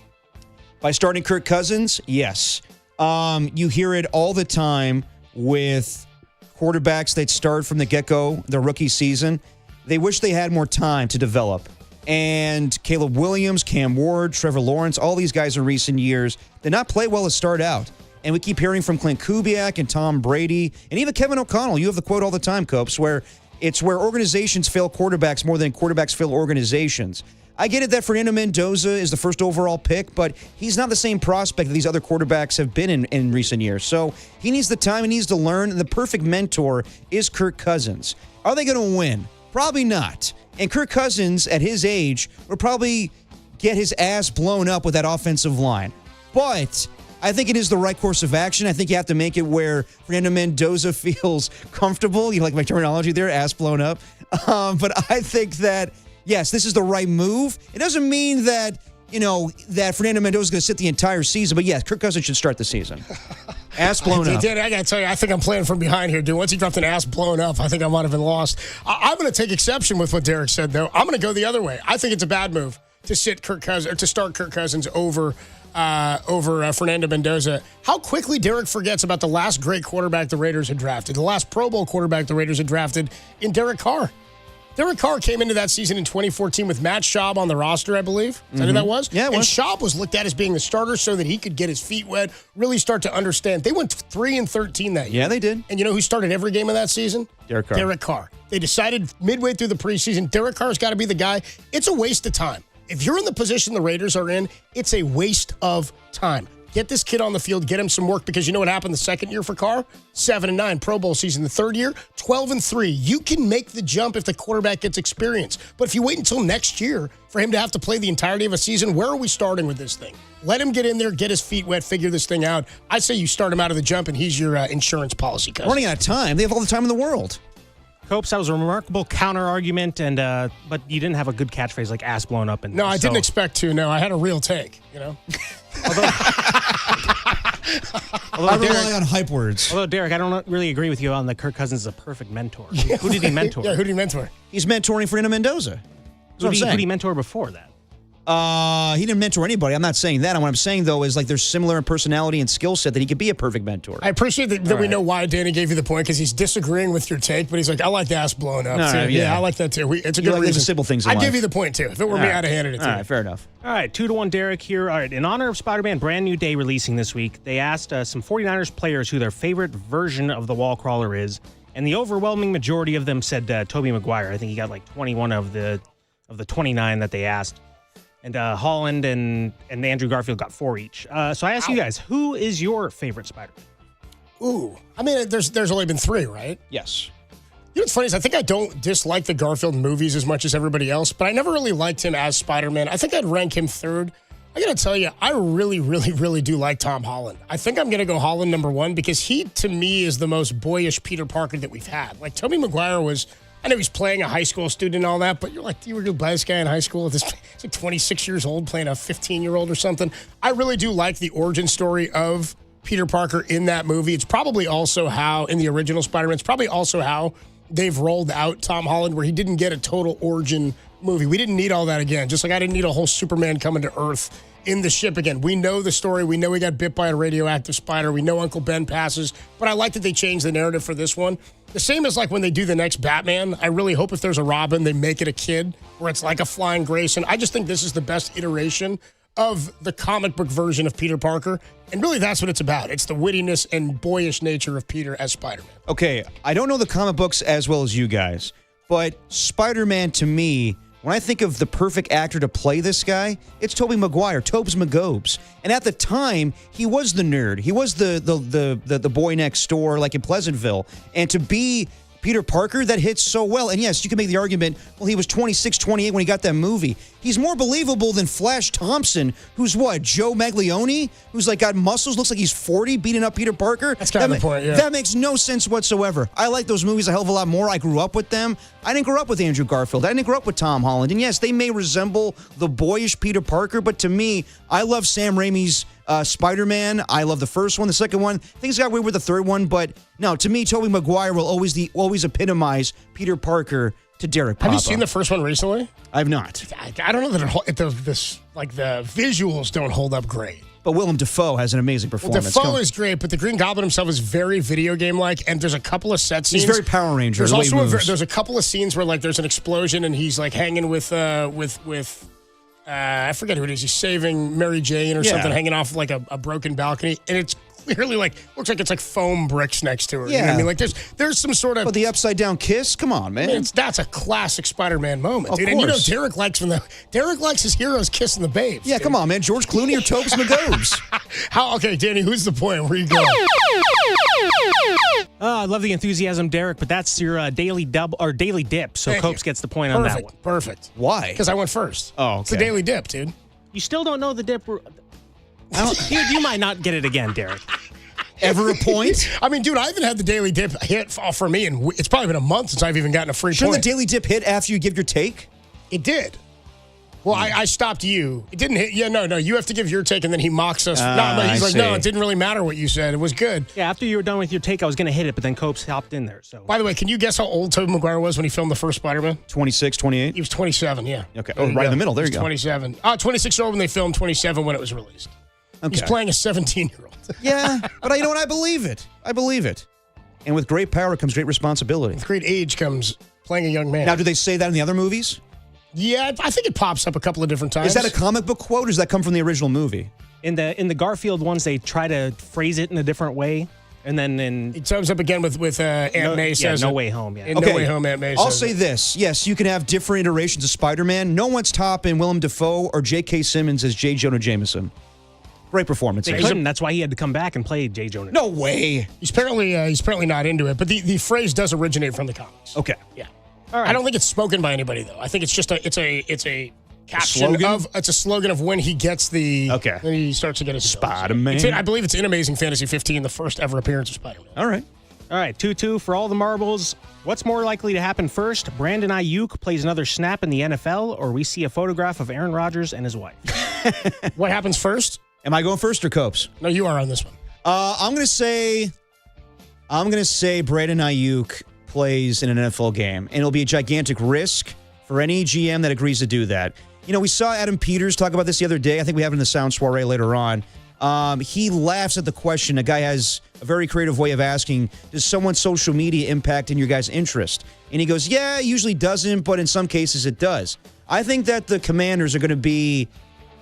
By starting Kirk Cousins, yes. You hear it all the time with quarterbacks that start from the get-go, their rookie season. They wish they had more time to develop. And Caleb Williams, Cam Ward, Trevor Lawrence, all these guys in recent years did not play well to start out. And we keep hearing from Clint Kubiak and Tom Brady and even Kevin O'Connell. You have the quote all the time, Copes, where it's where organizations fail quarterbacks more than quarterbacks fail organizations. I get it that Fernando Mendoza is the first overall pick, but he's not the same prospect that these other quarterbacks have been in recent years. So he needs the time, he needs to learn, and the perfect mentor is Kirk Cousins. Are they going to win? Probably not. And Kirk Cousins, at his age, would probably get his ass blown up with that offensive line. But I think it is the right course of action. I think you have to make it where Fernando Mendoza feels comfortable. You like my terminology there, ass blown up. But I think that, yes, this is the right move. It doesn't mean that, that Fernando Mendoza is going to sit the entire season. But yes, Kirk Cousins should start the season. Ass blown up. I got to tell you, I think I'm playing from behind here, dude. Once he dropped an ass blown up, I think I might have been lost. I'm going to take exception with what Derek said, though. I'm going to go the other way. I think it's a bad move to sit Kirk Cousins, or to start Kirk Cousins over Fernando Mendoza. How quickly Derek forgets about the last great quarterback the Raiders had drafted, the last Pro Bowl quarterback the Raiders had drafted in Derek Carr. Derek Carr came into that season in 2014 with Matt Schaub on the roster, I believe. Is that who that was? Yeah, it was. And Schaub was looked at as being the starter so that he could get his feet wet, really start to understand. They went 3-13 that year. Yeah, they did. And you know who started every game of that season? Derek Carr. Derek Carr. They decided midway through the preseason, Derek Carr's got to be the guy. It's a waste of time. If you're in the position the Raiders are in, it's a waste of time. Get this kid on the field, get him some work, because you know what happened the second year for Carr? 7-9 Pro Bowl season. The third year, 12-3. You can make the jump if the quarterback gets experience. But if you wait until next year for him to have to play the entirety of a season, where are we starting with this thing? Let him get in there, get his feet wet, figure this thing out. I say you start him out of the jump, and he's your insurance policy. Running out of time. They have all the time in the world. Copes, that was a remarkable counter argument, and but you didn't have a good catchphrase like ass blown up. No, I didn't expect to. No, I had a real take, you know. I rely on hype words. Although, Derek, I don't really agree with you on the Kirk Cousins is a perfect mentor. Who did he mentor? Yeah, who did he mentor? He's mentoring Fernando Mendoza. Who did he mentor before that? He didn't mentor anybody. I'm not saying that. What I'm saying, though, is like there's similar in personality and skill set that he could be a perfect mentor. I appreciate that we know why Danny gave you the point, because he's disagreeing with your take, but he's like, I like the ass blown up. No, too. no, Yeah, I like that too. It's a good reason. There's simple things in I'd life. give you the point too. If it were me, I'd have handed it to you. All right, fair enough. All right, 2-1 Derek here. All right, in honor of Spider-Man Brand New Day releasing this week, they asked some 49ers players who their favorite version of the wall crawler is, and the overwhelming majority of them said Tobey Maguire. I think he got like 21 of the 29 that they asked. And Holland and Andrew Garfield got 4 each. So I ask you guys, who is your favorite Spider-Man? Ooh, I mean, there's only been 3, right? Yes. You know what's funny is I think I don't dislike the Garfield movies as much as everybody else, but I never really liked him as Spider-Man. I think I'd rank him 3rd. I got to tell you, I really, really, really do like Tom Holland. I think I'm going to go Holland number 1 because he, to me, is the most boyish Peter Parker that we've had. Like, Tobey Maguire was... I know he's playing a high school student and all that, but you're like, you were by this guy in high school. He's like 26 years old playing a 15-year-old or something. I really do like the origin story of Peter Parker in that movie. It's probably also how, in the original Spider-Man, it's probably also how they've rolled out Tom Holland, where he didn't get a total origin movie. We didn't need all that again. Just like I didn't need a whole Superman coming to Earth in the ship again. We know the story. We know he got bit by a radioactive spider. We know Uncle Ben passes. But I like that they changed the narrative for this one. The same as like when they do the next Batman. I really hope if there's a Robin, they make it a kid where it's like a flying Grayson. I just think this is the best iteration of the comic book version of Peter Parker. And really that's what it's about. It's the wittiness and boyish nature of Peter as Spider-Man. Okay, I don't know the comic books as well as you guys, but Spider-Man to me, when I think of the perfect actor to play this guy, it's Tobey Maguire, Tobes McGobes. And at the time, he was the nerd. He was the boy next door, like in Pleasantville. And to be Peter Parker, that hits so well. And yes, you can make the argument, well, he was 26, 28 when he got that movie. He's more believable than Flash Thompson, who's what, Joe Maglione? Who's like got muscles, looks like he's 40, beating up Peter Parker? That's kind of the point, yeah. That makes no sense whatsoever. I like those movies a hell of a lot more. I grew up with them. I didn't grow up with Andrew Garfield. I didn't grow up with Tom Holland. And yes, they may resemble the boyish Peter Parker, but to me, I love Sam Raimi's Spider-Man. I love the first one, the second one. Things got weird with the third one, but no, to me, Tobey Maguire will always epitomize Peter Parker to Derek Papa. Have you seen the first one recently? I have not. I don't know that the visuals don't hold up great. But Willem Dafoe has an amazing performance. Dafoe is great, but the Green Goblin himself is very video game-like, and there's a couple of set scenes. He's very Power Ranger. There's also there's a couple of scenes where like there's an explosion and he's like hanging with I forget who it is. He's saving Mary Jane or something, hanging off like a broken balcony, and it's clearly like looks like it's like foam bricks next to her. Yeah, you know what I mean, like there's some sort of. But the upside down kiss, come on, man. I mean, that's a classic Spider-Man moment, dude. Of And you know course. Derek likes his heroes kissing the babes. Yeah, dude. come on, man. George Clooney or Tobes McGobes. Okay, Danny, who's the point? Where you going? I love the enthusiasm, Derek, but that's your daily dip. So Thank Copes you. gets the point on that one. Perfect. Why? Because I went first. Oh, okay. It's a daily dip, dude. You still don't know the dip. You might not get it again, Derek. Ever a point? I mean, dude, I haven't had the daily dip hit for me, and it's probably been a month since I've even gotten a free Shouldn't point. the daily dip hit after you give your take? It did. Well, I stopped you. It didn't hit. Yeah, no. You have to give your take, and then he mocks us. He's like, no, it didn't really matter what you said. It was good. Yeah, after you were done with your take, I was going to hit it, but then Copes hopped in there. So, by the way, can you guess how old Tobey Maguire was when he filmed the first Spider-Man? 26, 28? He was 27, yeah. Okay. Oh, right in the middle. There you go. 27. 26-year-old when they filmed, 27 when it was released. Okay. He's playing a 17-year-old. Yeah, but you know what? I believe it. And with great power comes great responsibility. With great age comes playing a young man. Now, do they say that in the other movies? Yeah, I think it pops up a couple of different times. Is that a comic book quote, or does that come from the original movie? In the Garfield ones, they try to phrase it in a different way. And then it comes up again with Aunt May says No Way Home. Yeah. In No Way Home, Aunt May I'll says say this. Yes, you can have different iterations of Spider-Man. No one's topping Willem Dafoe or J.K. Simmons as J. Jonah Jameson. Great performance. They couldn't. That's why he had to come back and play J. Jonah. No way. He's apparently not into it, but the phrase does originate from the comics. Okay. Yeah. All right. I don't think it's spoken by anybody though. I think it's just a caption slogan? it's a slogan of when he gets when he starts to get his Spider-Man. I believe it's in Amazing Fantasy 15, the first ever appearance of Spider-Man. All right. 2-2 for all the marbles. What's more likely to happen first? Brandon Ayuk plays another snap in the NFL, or we see a photograph of Aaron Rodgers and his wife? What happens first? Am I going first or Copes? No, you are on this one. I'm gonna say Brandon Ayuk plays in an NFL game, and it'll be a gigantic risk for any GM that agrees to do that. You know, we saw Adam Peters talk about this the other day. I think we have it in the Sound Soiree later on. He laughs at the question. A guy has a very creative way of asking, does someone's social media impact in your guys' interest? And he goes, yeah, it usually doesn't, but in some cases it does. I think that the Commanders are going to be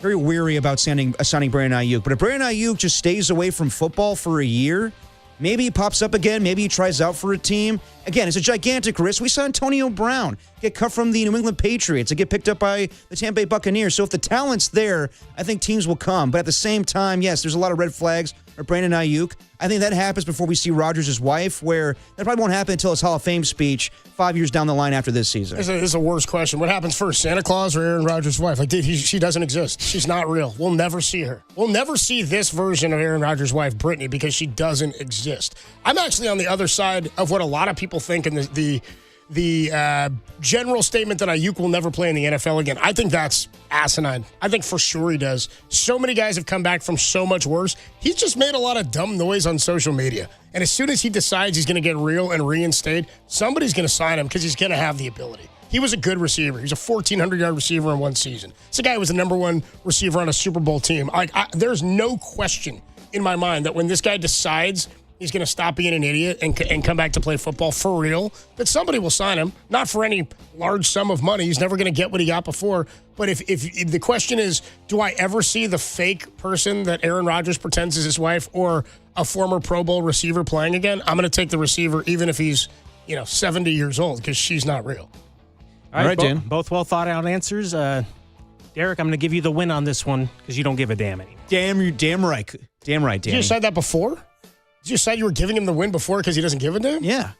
very weary about signing Brandon Ayuk. But if Brandon Ayuk just stays away from football for a year, maybe he pops up again. Maybe he tries out for a team. Again, it's a gigantic risk. We saw Antonio Brown get cut from the New England Patriots and get picked up by the Tampa Bay Buccaneers. So if the talent's there, I think teams will come. But at the same time, yes, there's a lot of red flags for Brandon Ayuk. I think that happens before we see Rodgers' wife, where that probably won't happen until his Hall of Fame speech 5 years down the line after this season. This is a worse question. What happens first, Santa Claus or Aaron Rodgers' wife? Like, dude, she doesn't exist. She's not real. We'll never see her. We'll never see this version of Aaron Rodgers' wife, Brittany, because she doesn't exist. I'm actually on the other side of what a lot of people think in the general statement that Ayuk will never play in the NFL again. I think that's asinine. I think for sure he does. So many guys have come back from so much worse. He's just made a lot of dumb noise on social media. And as soon as he decides he's going to get real and reinstate, somebody's going to sign him because he's going to have the ability. He was a good receiver. He was a 1,400-yard receiver in one season. This guy was the number one receiver on a Super Bowl team. There's no question in my mind that when this guy decides he's going to stop being an idiot and come back to play football for real, that somebody will sign him, not for any large sum of money. He's never going to get what he got before. But if the question is, do I ever see the fake person that Aaron Rodgers pretends is his wife or a former Pro Bowl receiver playing again, I'm going to take the receiver even if he's 70 years old because she's not real. All right, Dan. Both well thought out answers. Derek, I'm going to give you the win on this one because you don't give a damn anymore. Damn right, Danny. Did you decide that before? Did you decide you were giving him the win before because he doesn't give a damn? Yeah.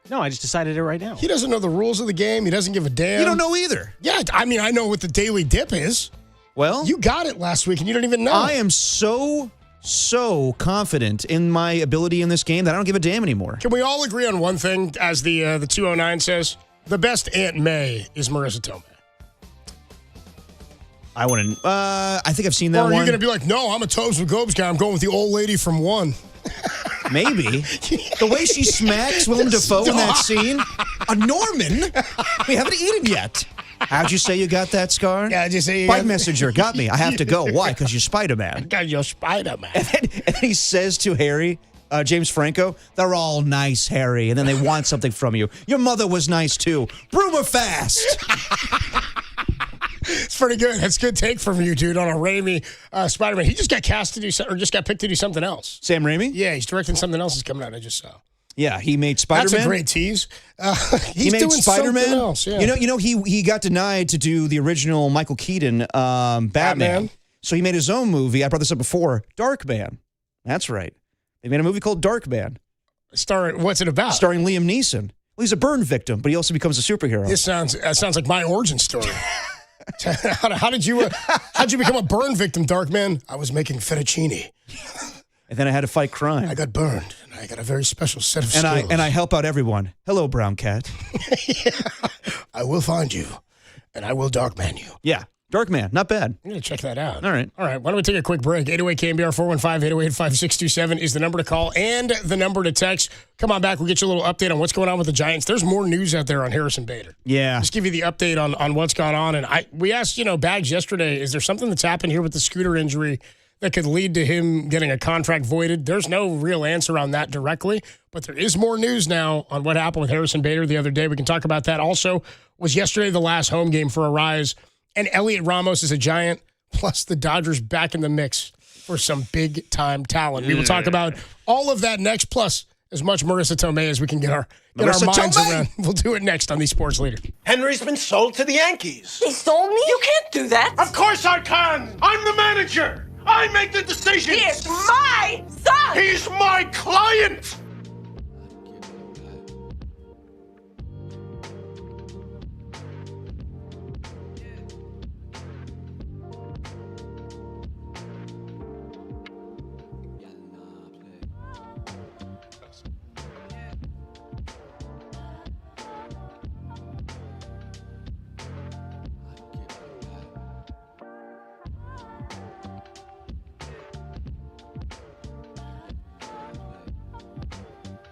No, I just decided it right now. He doesn't know the rules of the game. He doesn't give a damn. You don't know either. Yeah, I mean, I know what the daily dip is. Well, you got it last week and you don't even know. I am so confident in my ability in this game that I don't give a damn anymore. Can we all agree on one thing, as the 209 says? The best Aunt May is Marissa Tomei. I wouldn't. I think I've seen that one. Or are you going to be like, no, I'm a Tobes with Gobes guy. I'm going with the old lady from One. Maybe. The way she smacks Willem Dafoe in that scene. A Norman? We haven't eaten yet. How'd you say you got that scar? Yeah, just say you Bite messenger got me. I have to go. Why? Because you're Spider-Man. Because you're Spider-Man. And then he says to Harry, James Franco, they're all nice, Harry, and then they want something from you. Your mother was nice, too. Broomer fast. It's pretty good. That's a good take from you, dude, on a Raimi Spider-Man. He just got cast to do or just got picked to do something else. Sam Raimi? Yeah, he's directing something else that's coming out. I just saw. Yeah, he made Spider-Man. That's a great tease. He made doing Spider-Man. Else, yeah. You know, he got denied to do the original Michael Keaton Batman. So he made his own movie. I brought this up before. Darkman. That's right. They made a movie called Darkman. What's it about? Starring Liam Neeson. Well, he's a burn victim, but he also becomes a superhero. That sounds like my origin story. How did you become a burn victim, Darkman? I was making fettuccine. And then I had to fight crime. I got burned, and I got a very special set of skills. And I help out everyone. Hello, brown cat. Yeah. I will find you, and I will Darkman you. Yeah. Darkman, not bad. I'm going to check that out. All right. Why don't we take a quick break? 808 KMBR 415-808-5627 is the number to call and the number to text. Come on back. We'll get you a little update on what's going on with the Giants. There's more news out there on Harrison Bader. Yeah. Just give you the update on what's gone on. And we asked, Bags yesterday, is there something that's happened here with the Scooter injury that could lead to him getting a contract voided? There's no real answer on that directly, but there is more news now on what happened with Harrison Bader the other day. We can talk about that. Also, was yesterday the last home game for Arise, and Elliot Ramos is a Giant, plus the Dodgers back in the mix for some big-time talent. We will talk about all of that next, plus as much Marissa Tomei as we can get our minds around. We'll do it next on the Sports Leader. Henry's been sold to the Yankees. They sold me? You can't do that. Of course I can. I'm the manager. I make the decisions. He is my son. He's my client.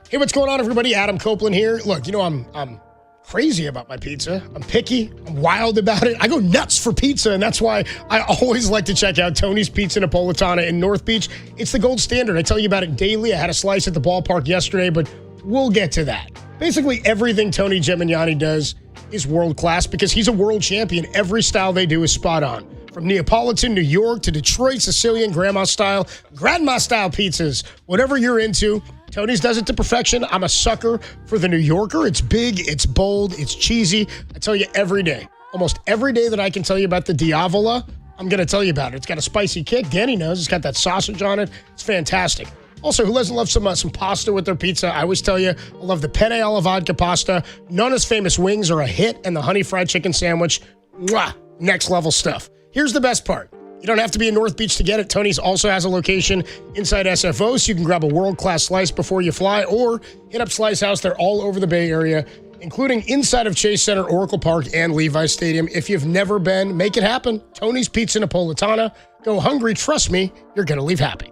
Hey, what's going on, everybody? Adam Copeland here. Look, I'm crazy about my pizza. I'm picky. I'm wild about it. I go nuts for pizza, and that's why I always like to check out Tony's Pizza Napolitana in North Beach. It's the gold standard. I tell you about it daily. I had a slice at the ballpark yesterday, but we'll get to that. Basically, everything Tony Gemignani does is world-class because he's a world champion. Every style they do is spot on. From Neapolitan, New York, to Detroit, Sicilian, grandma-style pizzas. Whatever you're into, Tony's does it to perfection. I'm a sucker for the New Yorker. It's big, it's bold, it's cheesy. I tell you every day. Almost every day that I can tell you about the Diavola, I'm going to tell you about it. It's got a spicy kick. Danny knows. It's got that sausage on it. It's fantastic. Also, who doesn't love some pasta with their pizza? I always tell you, I love the penne alla vodka pasta. Nona's famous wings are a hit, and the honey fried chicken sandwich, mwah, next level stuff. Here's the best part. You don't have to be in North Beach to get it. Tony's also has a location inside SFO, so you can grab a world-class slice before you fly, or hit up Slice House. They're all over the Bay Area, including inside of Chase Center, Oracle Park, and Levi's Stadium. If you've never been, make it happen. Tony's Pizza Napolitana. Go hungry. Trust me, you're going to leave happy.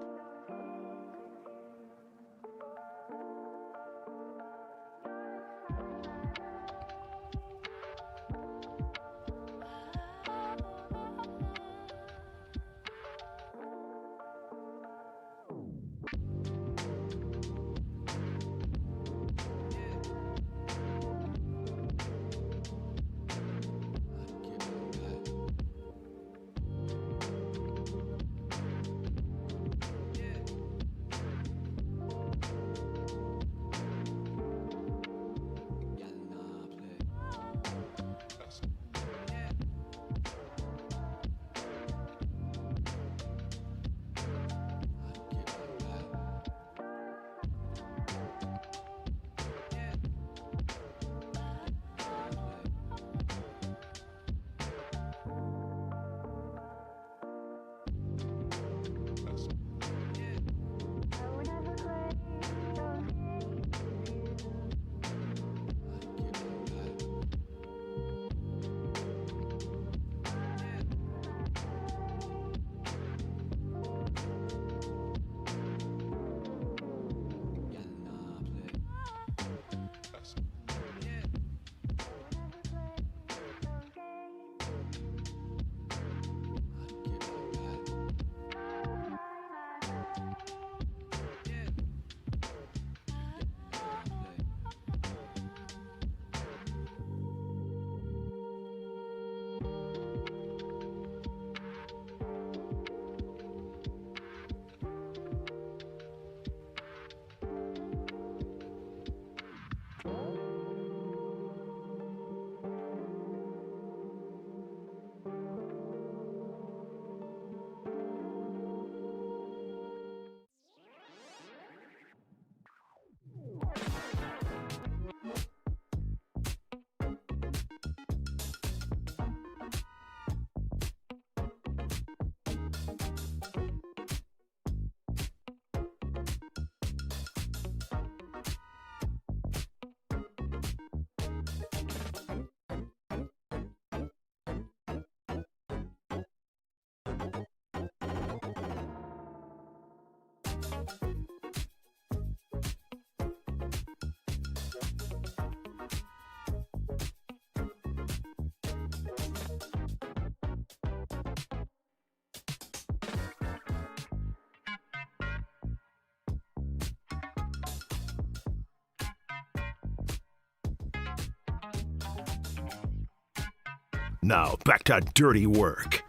Now back to dirty work.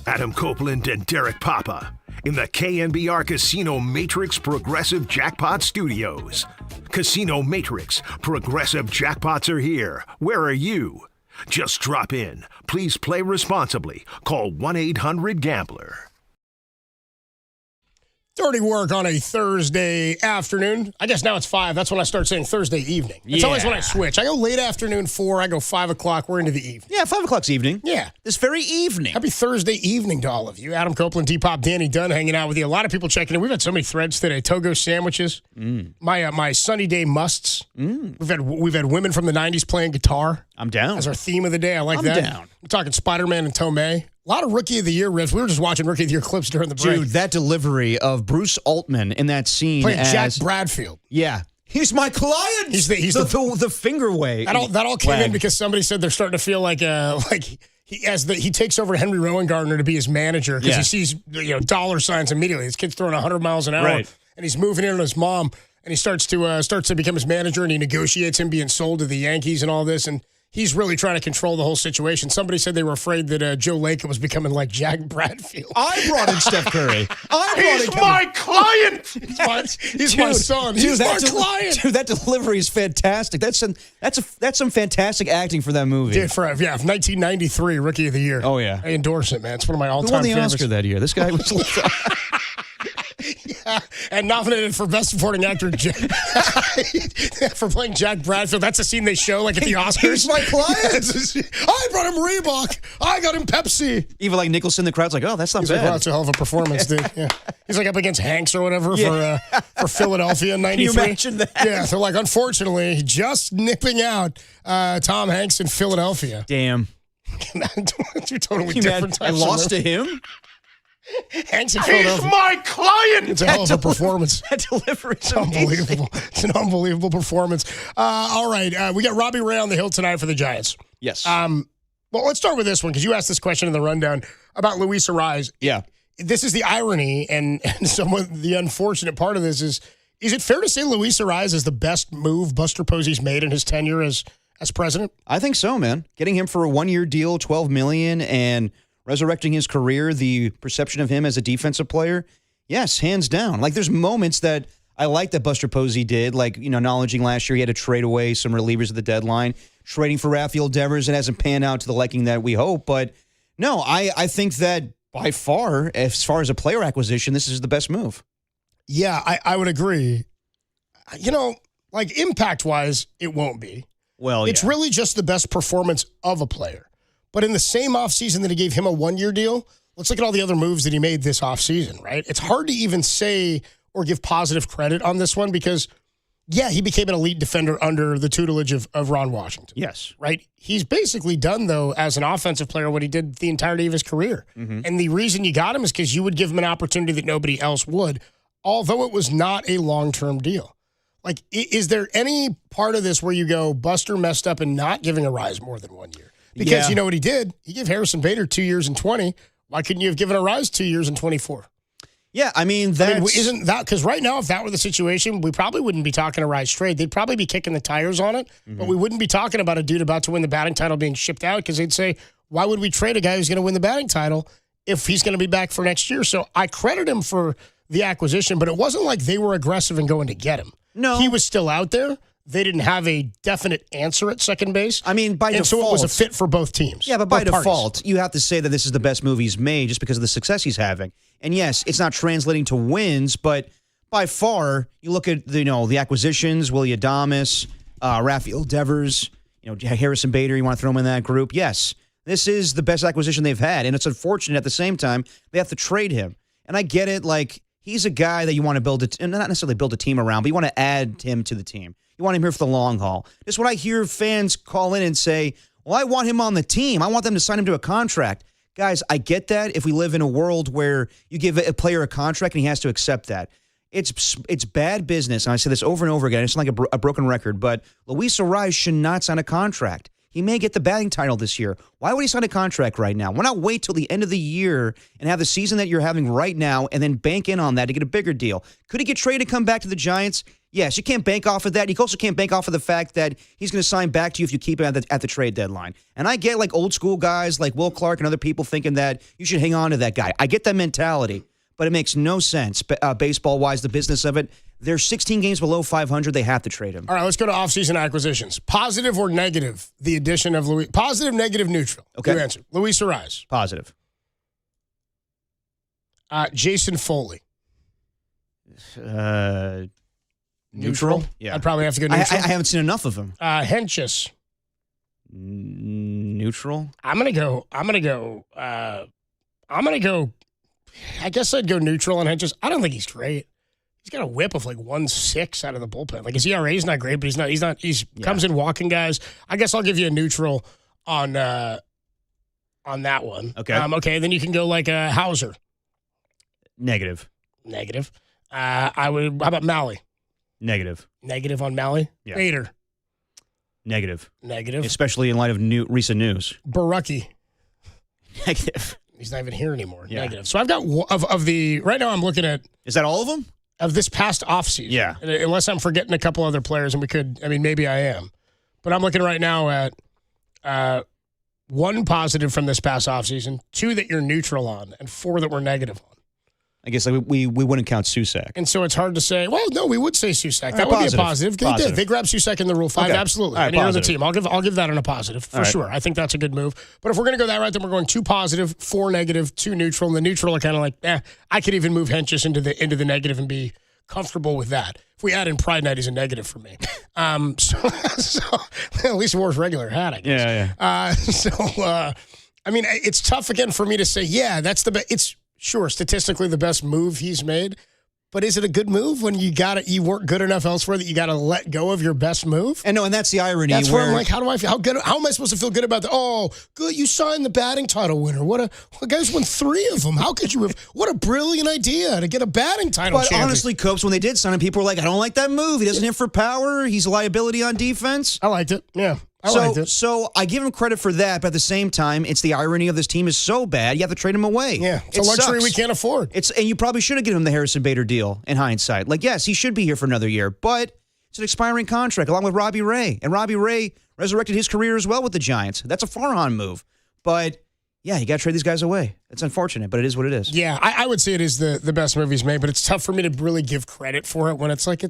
Adam Copeland and Derek Papa in the KNBR Casino Matrix Progressive Jackpot Studios. Casino Matrix Progressive Jackpots are here. Where are you? Just drop in. Please play responsibly. Call 1-800-GAMBLER. Dirty work on a Thursday afternoon. I guess now it's 5. That's when I start saying Thursday evening. It's always when I switch. I go late afternoon 4. I go 5 o'clock. We're into the evening. Yeah, 5 o'clock's evening. Yeah. This very evening. Happy Thursday evening to all of you. Adam Copeland, D-Pop, Danny Dunn hanging out with you. A lot of people checking in. We've had so many threads today. Togo sandwiches. My sunny day musts. We've had women from the 90s playing guitar. I'm down. As our theme of the day. I like that. I'm down. We're talking Spider-Man and Tomei. A lot of Rookie of the Year riffs. We were just watching Rookie of the Year clips during the break. Dude, that delivery of Bruce Altman in that scene playing as Jack Bradfield. Yeah. He's my client. He's the finger wave. That all came in because somebody said they're starting to feel like he takes over Henry Rowan Gardner to be his manager because he sees dollar signs immediately. His kid's throwing 100 miles an hour, and he's moving in on his mom, and he starts to become his manager, and he negotiates him being sold to the Yankees and all this, and he's really trying to control the whole situation. Somebody said they were afraid that Joe Lacob was becoming like Jack Bradfield. I brought in Steph Curry. He's my client. He's my son. He's my client. Dude, that delivery is fantastic. That's some fantastic acting for that movie. Dude, 1993 Rookie of the Year. Oh yeah, I endorse it, man. It's one of my all-time favorites. Who won the favorites. Oscar that year? This guy was. And nominated for Best Supporting Actor for playing Jack Bradfield. That's a scene they show like at the Oscars. He's my client. I brought him Reebok. I got him Pepsi. Even like Nicholson, the crowd's like, oh, that's not He's bad. Like, wow, that's a hell of a performance, dude. Yeah. He's like up against Hanks or whatever for Philadelphia in 93. Can you imagine that? Yeah, so like unfortunately, just nipping out Tom Hanks in Philadelphia. Damn. Two totally different I types lost of to him? Hanks in He's Philadelphia. my client. It's a hell of a performance. That delivery is unbelievable. It's an unbelievable performance. All right, we got Robbie Ray on the hill tonight for the Giants. Yes. Well, let's start with this one because you asked this question in the rundown about Luis Ariz. Yeah. This is the irony and somewhat the unfortunate part of this is it fair to say Luis Ariz is the best move Buster Posey's made in his tenure as president? I think so, man. Getting him for a 1-year deal, $12 million, and resurrecting his career, the perception of him as a defensive player, yes, hands down. Like, there's moments that I like that Buster Posey did, like, acknowledging last year he had to trade away some relievers at the deadline, trading for Rafael Devers. It hasn't panned out to the liking that we hope. But, no, I think that by far, as far as a player acquisition, this is the best move. Yeah, I would agree. Like, impact-wise, it won't be. Well, it's really just the best performance of a player. But in the same offseason that he gave him a 1-year deal, let's look at all the other moves that he made this offseason, right? It's hard to even say or give positive credit on this one because, yeah, he became an elite defender under the tutelage of Ron Washington. Yes. Right? He's basically done, though, as an offensive player, what he did the entirety of his career. Mm-hmm. And the reason you got him is because you would give him an opportunity that nobody else would, although it was not a long-term deal. Like, is there any part of this where you go, Buster messed up in not giving Ariz more than 1 year? Because you know what he did? He gave Harrison Bader 2 years and 20. Why couldn't you have given Ariz 2 years and 24? Yeah, isn't that because right now, if that were the situation, we probably wouldn't be talking Ariz trade. They'd probably be kicking the tires on it, but we wouldn't be talking about a dude about to win the batting title being shipped out because they'd say, why would we trade a guy who's going to win the batting title if he's going to be back for next year? So I credit him for the acquisition, but it wasn't like they were aggressive in going to get him. No. He was still out there. They didn't have a definite answer at second base. I mean, by default. So it was a fit for both teams. Yeah, but by both default, parties. you have to say that this is the best move he's made just because of the success he's having. And yes, it's not translating to wins, but by far, you look at the acquisitions, Willie Adames, Rafael Devers, Harrison Bader, you want to throw him in that group. Yes, this is the best acquisition they've had. And it's unfortunate at the same time, they have to trade him. And I get it, like, he's a guy that you want to not necessarily build a team around, but you want to add him to the team. You want him here for the long haul. Just when I hear fans call in and say, well, I want him on the team. I want them to sign him to a contract. Guys, I get that if we live in a world where you give a player a contract and he has to accept that. It's bad business, and I say this over and over again. It's like a broken record, but Luis Ariz should not sign a contract. He may get the batting title this year. Why would he sign a contract right now? Why not wait till the end of the year and have the season that you're having right now and then bank in on that to get a bigger deal? Could he get traded to come back to the Giants? Yes, you can't bank off of that. You also can't bank off of the fact that he's going to sign back to you if you keep him at the trade deadline. And I get like old school guys like Will Clark and other people thinking that you should hang on to that guy. I get that mentality, but it makes no sense baseball-wise, the business of it. They're 16 games below 500. They have to trade him. All right, let's go to offseason acquisitions. Positive or negative, the addition of Luis? Positive, negative, neutral. Okay. Your answer. Luis Arise. Positive. Jason Foley. Neutral? Yeah. I'd probably have to go neutral. I haven't seen enough of him. Hentges. Neutral? I'm gonna go. I guess I'd go neutral on Hentges. I don't think he's great. He's got a whip of like 1.6 out of the bullpen. Like his ERA is not great, but he's comes in walking guys. I guess I'll give you a neutral on that one. Okay. Okay. Then you can go like a Hauser. Negative. I would. How about Maui? Negative. Negative on Maui. Yeah. Bader. Negative. Negative. Especially in light of recent news. Barucki. Negative. He's not even here anymore. Yeah. Negative. So I've got of the right now. I'm looking at. Is that all of them? Of this past offseason. Yeah. Unless I'm forgetting a couple other players, and maybe I am. But I'm looking right now at one positive from this past offseason, 2 that you're neutral on, and 4 that we're negative on. I guess we wouldn't count Susak. And so it's hard to say, well, no, we would say Susak. That would be a positive. They did. They grabbed Susak in the Rule 5. Okay. Absolutely. Right, and you're on the team. I'll give that on a positive for sure. I think that's a good move. But if we're going to go that route, then we're going 2 positive, 4 negative, 2 neutral. And the neutral are kind of like, I could even move Hentges into the negative and be comfortable with that. If we add in Pride Night, he's a negative for me. So at least he wore his regular hat, I guess. Yeah. It's tough again for me to say, that's the best. It's sure statistically the best move he's made. But is it a good move when you weren't good enough elsewhere that you got to let go of your best move? And that's the irony. That's where I'm like, how do I feel? How am I supposed to feel good about that? Oh, good, you signed the batting title winner. What a guy's won 3 of them. How could you have? What a brilliant idea to get a batting title. But champion. honestly, Copes, when they did sign him, people were like, I don't like that move. He doesn't hit for power. He's a liability on defense. I liked it. Yeah. I liked it. So I give him credit for that, but at the same time, it's the irony of this team is so bad, you have to trade him away. Yeah, it's a luxury we can't afford. And you probably should have given him the Harrison Bader deal in hindsight. Like, yes, he should be here for another year, but it's an expiring contract along with Robbie Ray. And Robbie Ray resurrected his career as well with the Giants. That's a Farhan move. But, yeah, you got to trade these guys away. It's unfortunate, but it is what it is. Yeah, I would say it is the best move he's made, but it's tough for me to really give credit for it when it's like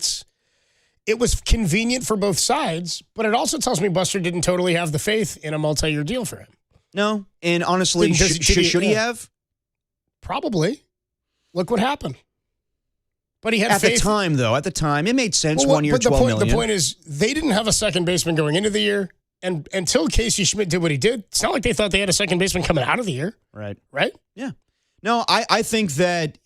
it was convenient for both sides, but it also tells me Buster didn't totally have the faith in a multi-year deal for him. No, and honestly, should he have? Probably. Look what happened. But he had at faith. The time, though. At the time, it made sense. 1 year, $12 million. The point is, they didn't have a second baseman going into the year, and until Casey Schmidt did what he did, it's not like they thought they had a second baseman coming out of the year. Right. Yeah. No, I think that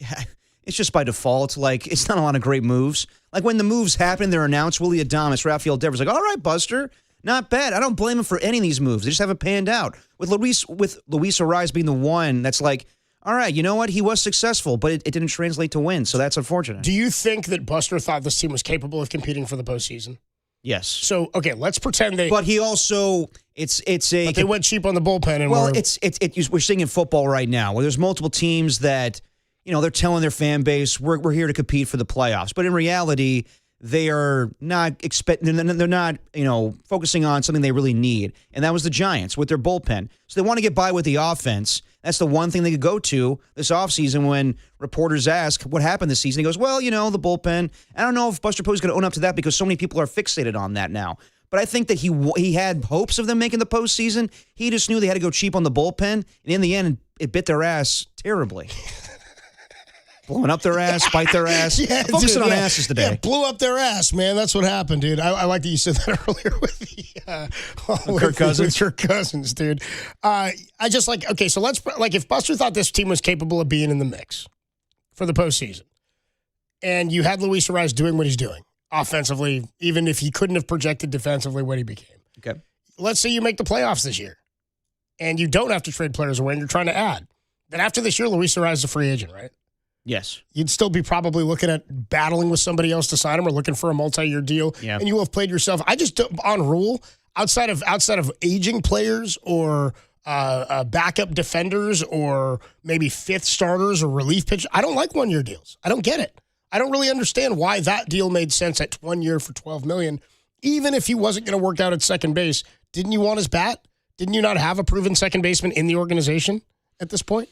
it's just by default. Like, it's not a lot of great moves. Like, when the moves happen, they're announced. Willie Adames, Rafael Devers, like, all right, Buster, not bad. I don't blame him for any of these moves. They just haven't panned out. With Luis Arise being the one that's like, all right, you know what? He was successful, but it didn't translate to win, so that's unfortunate. Do you think that Buster thought this team was capable of competing for the postseason? Yes. So, okay, let's pretend they... But he also... But they went cheap on the bullpen. And we're seeing in football right now where there's multiple teams that... they're telling their fan base, we're here to compete for the playoffs. But in reality, they are not they're not, focusing on something they really need. And that was the Giants with their bullpen. So they want to get by with the offense. That's the one thing they could go to this offseason when reporters ask what happened this season. He goes, well, the bullpen. I don't know if Buster Posey's going to own up to that because so many people are fixated on that now. But I think that he had hopes of them making the postseason. He just knew they had to go cheap on the bullpen. And in the end, it bit their ass terribly. Blowing up their ass, bite their ass. Yeah, focusing on asses today. Yeah, blew up their ass, man. That's what happened, dude. I like that you said that earlier with Kirk Cousins. With Kirk Cousins, dude. I just so let's if Buster thought this team was capable of being in the mix for the postseason, and you had Luis Arise doing what he's doing offensively, even if he couldn't have projected defensively what he became. Okay. Let's say you make the playoffs this year, and you don't have to trade players away, and you're trying to add. Then after this year, Luis Arise is a free agent, right? Yes. You'd still be probably looking at battling with somebody else to sign him or looking for a multi-year deal. Yeah. And you will have played yourself. On rule, outside of aging players or backup defenders or maybe fifth starters or relief pitchers, I don't like 1 year deals. I don't get it. I don't really understand why that deal made sense at 1 year for $12 million. Even if he wasn't going to work out at second base, didn't you want his bat? Didn't you not have a proven second baseman in the organization at this point?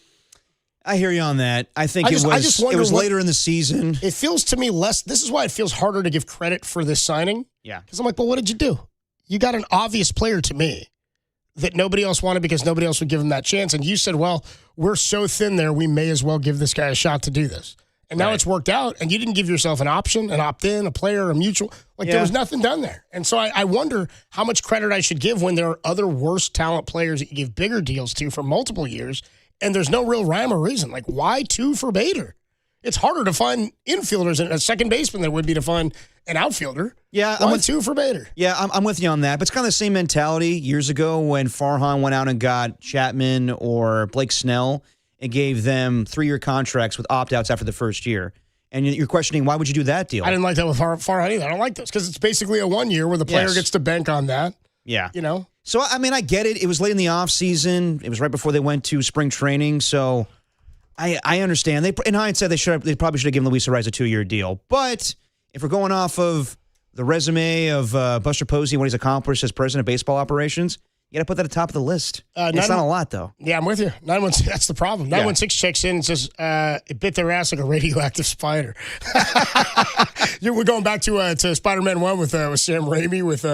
I hear you on that. I think it was later in the season. It feels to me less. This is why it feels harder to give credit for this signing. Yeah. Because I'm like, well, what did you do? You got an obvious player to me that nobody else wanted because nobody else would give him that chance. And you said, well, we're so thin there, we may as well give this guy a shot to do this. And now it's worked out, and you didn't give yourself an option, an opt-in, a player, a mutual. There was nothing done there. And so I wonder how much credit I should give when there are other worse talent players that you give bigger deals to for multiple years, and there's no real rhyme or reason. Like, why 2 for Bader? It's harder to find infielders and a second baseman than it would be to find an outfielder. Yeah, why 2 for Bader? Yeah, I'm with you on that. But it's kind of the same mentality years ago when Farhan went out and got Chapman or Blake Snell and gave them 3-year contracts with opt-outs after the first year. And you're questioning, why would you do that deal? I didn't like that with Farhan either. I don't like those because it's basically a 1 year where the player gets to bank on that. Yeah. You know? So, I mean, I get it. It was late in the offseason. It was right before they went to spring training. So I understand. In hindsight, they probably should have given Luis Arraez a 2-year deal. But if we're going off of the resume of Buster Posey, what he's accomplished as president of baseball operations, you got to put that at the top of the list. It's not a lot, though. Yeah, I'm with you. 916, that's the problem. 916 checks in and says, it bit their ass like a radioactive spider. We're going back to Spider-Man 1 with Sam Raimi with...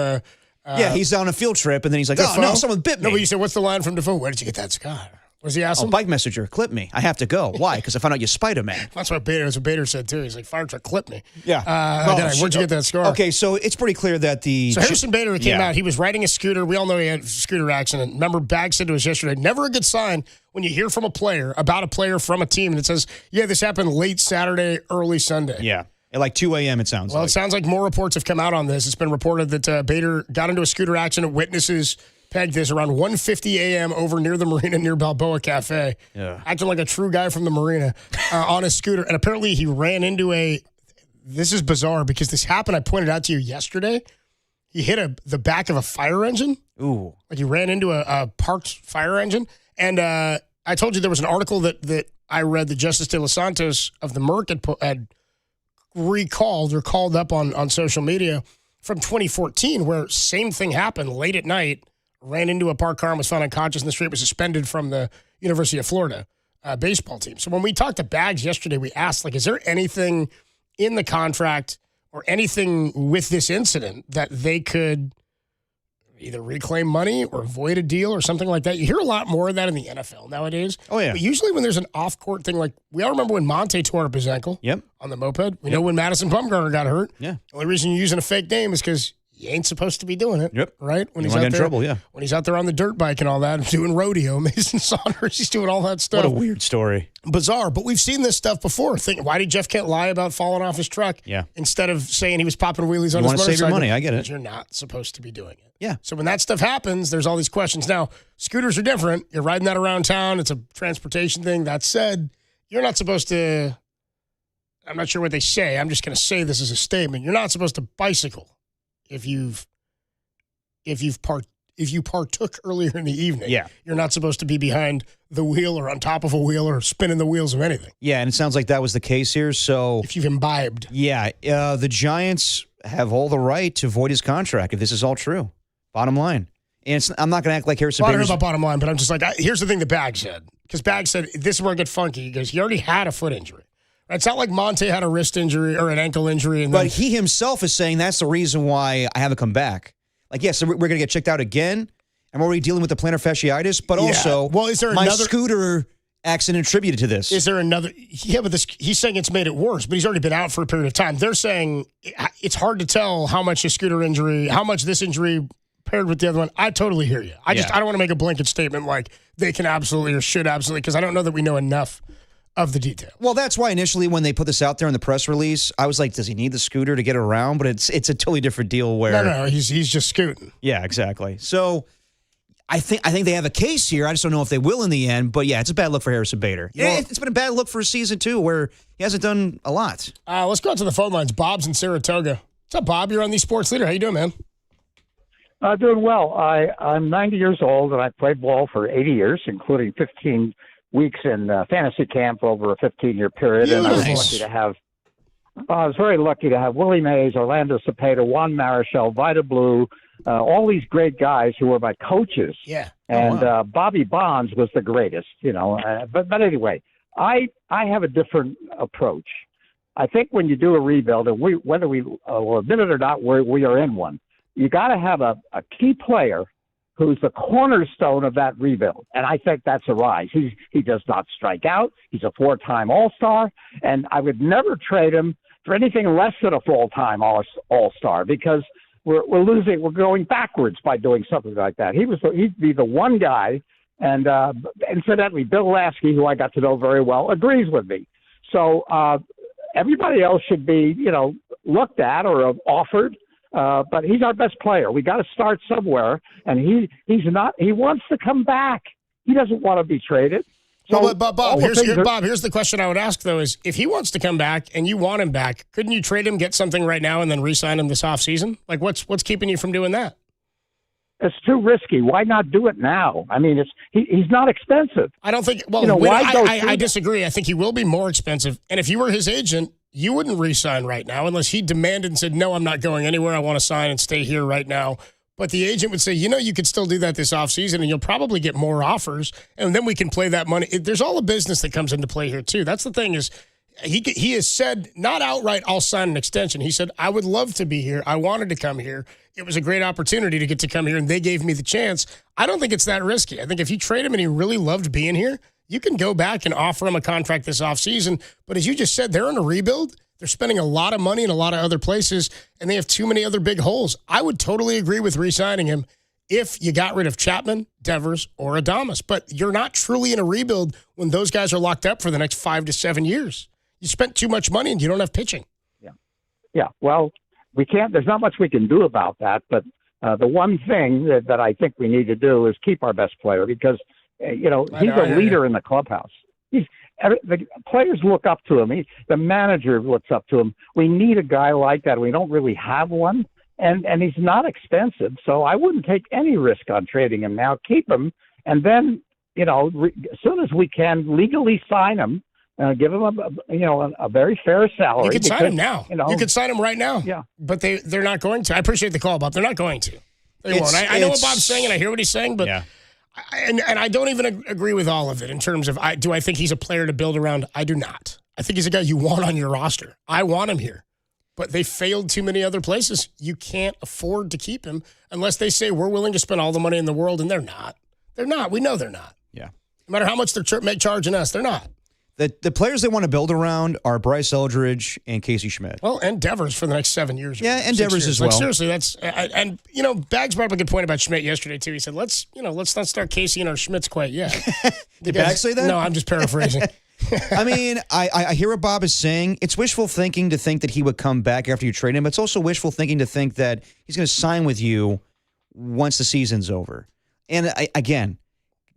he's on a field trip, and then he's like, Defoe? oh, no, someone bit me. No, but you said, what's the line from Defoe? Where did you get that scar? Was he asking? Bike messenger, clip me. I have to go. Why? Because I found out you're Spider-Man. That's what Bader said, too. He's like, fire truck, clip me. Yeah. Where'd you get that scar? Okay, so it's pretty clear that So Harrison Bader came out. He was riding a scooter. We all know he had a scooter accident. Remember, Bag said to us yesterday, never a good sign when you hear from a player about a player from a team, and it says, yeah, this happened late Saturday, early Sunday. Yeah. At like 2 a.m., it sounds like. Well, it sounds like more reports have come out on this. It's been reported that Bader got into a scooter accident. Witnesses pegged this around 1:50 a.m. over near the marina near Balboa Cafe. Yeah. Acting like a true guy from the marina on a scooter. And apparently he ran into this is bizarre because this happened. I pointed out to you yesterday. He hit the back of a fire engine. Ooh. Like he ran into a parked fire engine. And I told you there was an article that I read that Justice De Los Santos of the Merc had recalled or called up on social media from 2014 where same thing happened late at night, ran into a parked car and was found unconscious in the street, was suspended from the University of Florida baseball team. So when we talked to Bags yesterday, we asked, like, is there anything in the contract or anything with this incident that they could either reclaim money or void a deal or something like that? You hear a lot more of that in the NFL nowadays. Oh, yeah. But usually when there's an off-court thing, like we all remember when Monte tore up his ankle on the moped. We know when Madison Bumgarner got hurt. Yeah. The only reason you're using a fake name is because you ain't supposed to be doing it. Yep. Right? When You he's wanna out get in there, trouble, yeah. When he's out there on the dirt bike and all that, doing rodeo, Mason Saunders, he's doing all that stuff. What a weird story. Bizarre, but we've seen this stuff before. Why did Jeff Kent lie about falling off his truck? Yeah. Instead of saying he was popping wheelies on You his want to save your motorcycle? money, I get it. Because you're not supposed to be doing it. Yeah. So when that stuff happens, there's all these questions. Now, scooters are different. You're riding that around town. It's a transportation thing. That said, you're not supposed to, I'm not sure what they say. I'm just going to say this as a statement. You're not supposed to bicycle if you partook earlier in the evening. Yeah. You're not supposed to be behind the wheel or on top of a wheel or spinning the wheels of anything. Yeah, and it sounds like that was the case here. So if you've imbibed. Yeah, the Giants have all the right to void his contract if this is all true. Bottom line. And I'm not going to act like Harrison Well, I don't Bader's... know about bottom line, but I'm just like, here's the thing that Bag said. Because Bag said, this is where it gets funky. He goes, he already had a foot injury. It's not like Monte had a wrist injury or an ankle injury. But he himself is saying that's the reason why I haven't come back. Like, yes, so we're going to get checked out again. I'm already dealing with the plantar fasciitis, but also is there my another scooter accident attributed to this. Is there another? Yeah, but he's saying it's made it worse, but he's already been out for a period of time. They're saying it's hard to tell how much a scooter injury, how much this injury paired with the other one. I totally hear you. I don't want to make a blanket statement like they can absolutely or should absolutely, because I don't know that we know enough of the detail. Well, that's why initially when they put this out there in the press release, I was like, does he need the scooter to get around? But it's a totally different deal where... No, he's just scooting. Yeah, exactly. So I think they have a case here. I just don't know if they will in the end. But yeah, it's a bad look for Harrison Bader. It's been a bad look for a season, too, where he hasn't done a lot. Let's go out to the phone lines. Bob's in Saratoga. What's up, Bob? You're on the Sports Leader. How you doing, man? Doing well. I'm 90 years old, and I played ball for 80 years, including 15 weeks in fantasy camp over a 15-year period. And I was very lucky to have Willie Mays, Orlando Cepeda, Juan Marichal, Vida Blue, all these great guys who were my coaches. Yeah. And Bobby Bonds was the greatest, But anyway, I have a different approach. I think when you do a rebuild, and whether we will admit it or not, we are in one. You got to have a key player who's the cornerstone of that rebuild. And I think that's Arise. He does not strike out. He's a 4-time All-Star. And I would never trade him for anything less than a full-time All-Star because we're losing. We're going backwards by doing something like that. He'd be the one guy. And incidentally, Bill Lasky, who I got to know very well, agrees with me. So everybody else should be, looked at or offered. But he's our best player. We got to start somewhere, and he wants to come back. He doesn't want to be traded. So but Bob, here's the question I would ask though: is if he wants to come back and you want him back, couldn't you trade him, get something right now, and then re-sign him this offseason? Like, what's keeping you from doing that? It's too risky. Why not do it now? I mean, he's not expensive. I don't think. Well, I disagree. I think he will be more expensive. And if you were his agent, you wouldn't re-sign right now unless he demanded and said, no, I'm not going anywhere. I want to sign and stay here right now. But the agent would say, you could still do that this offseason and you'll probably get more offers. And then we can play that money. There's all the business that comes into play here, too. That's the thing is he has said, not outright, I'll sign an extension. He said, I would love to be here. I wanted to come here. It was a great opportunity to get to come here, and they gave me the chance. I don't think it's that risky. I think if you trade him and he really loved being here, you can go back and offer him a contract this offseason. But as you just said, they're in a rebuild. They're spending a lot of money in a lot of other places, and they have too many other big holes. I would totally agree with re-signing him if you got rid of Chapman, Devers, or Adames. But you're not truly in a rebuild when those guys are locked up for the next 5 to 7 years. You spent too much money, and you don't have pitching. Yeah. Well, we can't. There's not much we can do about that. But the one thing that I think we need to do is keep our best player because he's a leader in the clubhouse. The players look up to him. The manager looks up to him. We need a guy like that. We don't really have one, and he's not expensive. So I wouldn't take any risk on trading him now. Keep him, and then as soon as we can legally sign him, give him a very fair salary. You can sign him now. You can sign him right now. Yeah, but they're not going to. I appreciate the call, Bob. They're not going to. They won't. I know what Bob's saying, and I hear what he's saying, but. Yeah. And I don't even agree with all of it in terms of do I think he's a player to build around? I do not. I think he's a guy you want on your roster. I want him here. But they failed too many other places. You can't afford to keep him unless they say we're willing to spend all the money in the world, and they're not. They're not. We know they're not. Yeah. No matter how much they're charging us, they're not. The players they want to build around are Bryce Eldridge and Casey Schmidt. Well, and Devers for the next 7 years. Yeah, and Devers as well. Seriously, that's and Bags brought up a good point about Schmidt yesterday too. He said, let's not start Casey and our Schmidts quite yet. Did Bags say that? No, I'm just paraphrasing. I mean, I hear what Bob is saying. It's wishful thinking to think that he would come back after you trade him. It's also wishful thinking to think that he's going to sign with you once the season's over. And again,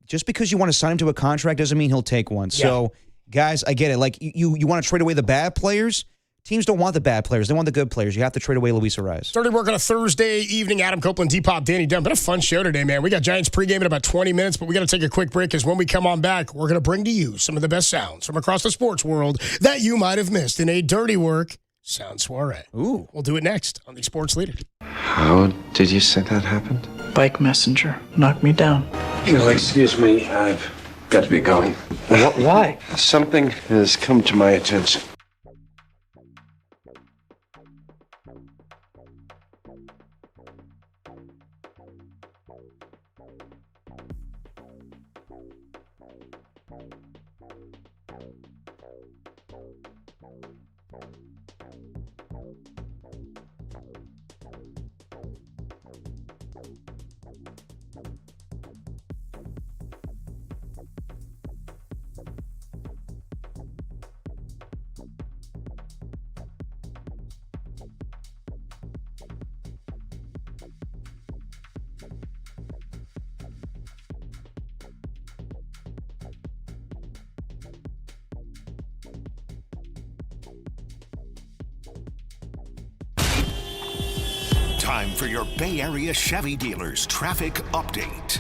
just because you want to sign him to a contract doesn't mean he'll take one. Yeah. So. Guys, I get it. Like, you want to trade away the bad players? Teams don't want the bad players. They want the good players. You have to trade away Luis Arraez. Started work on a Thursday evening. Adam Copeland, Depop, Danny Dunn. Been a fun show today, man. We got Giants pregame in about 20 minutes, but we got to take a quick break because when we come on back, we're going to bring to you some of the best sounds from across the sports world that you might have missed in a Dirty Work Sound Soiree. Ooh. We'll do it next on the Sports Leader. How did you say that happened? Bike messenger knocked me down. Excuse me, I've got to be going. Why? Something has come to my attention. Time for your Bay Area Chevy dealers traffic update.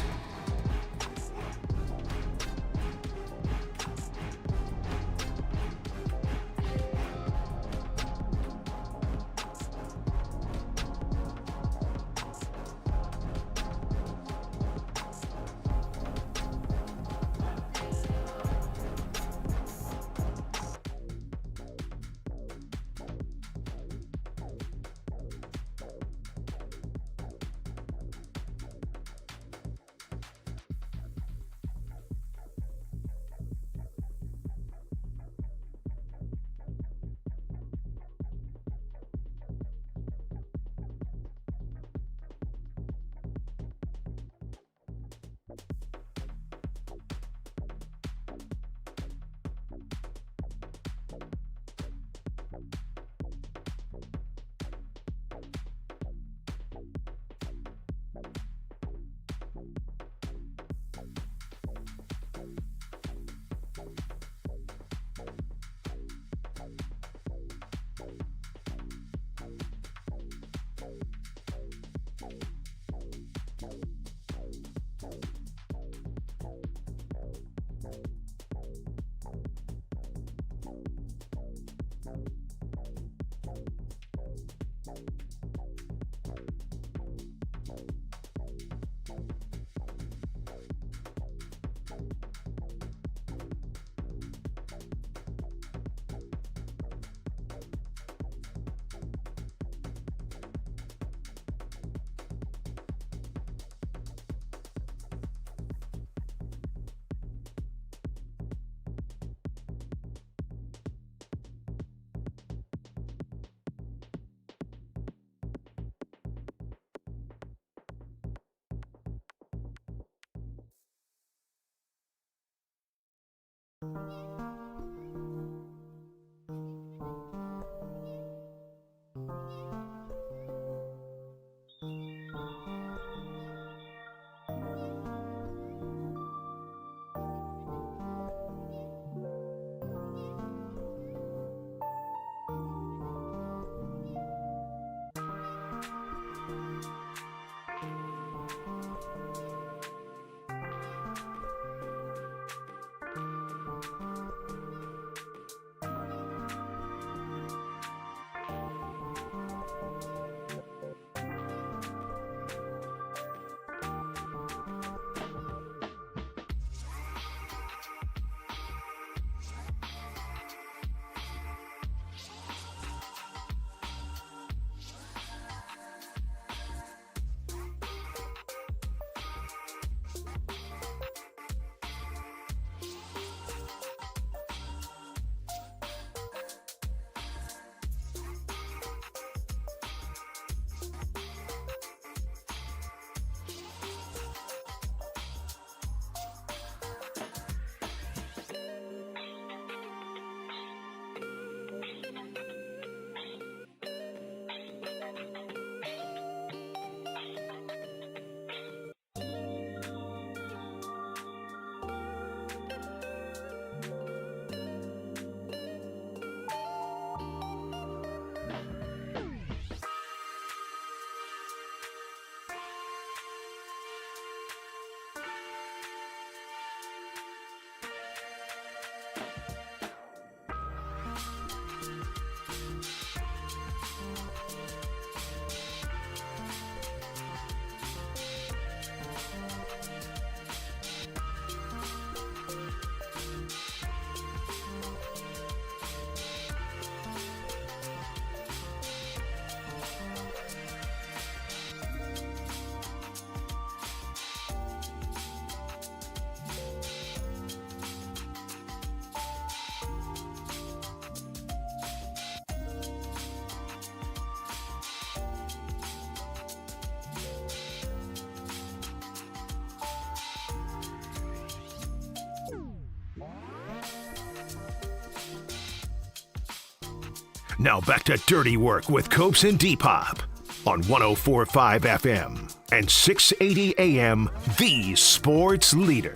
Now back to Dirty Work with Copes and Depop on 104.5 FM and 680 AM, the sports leader.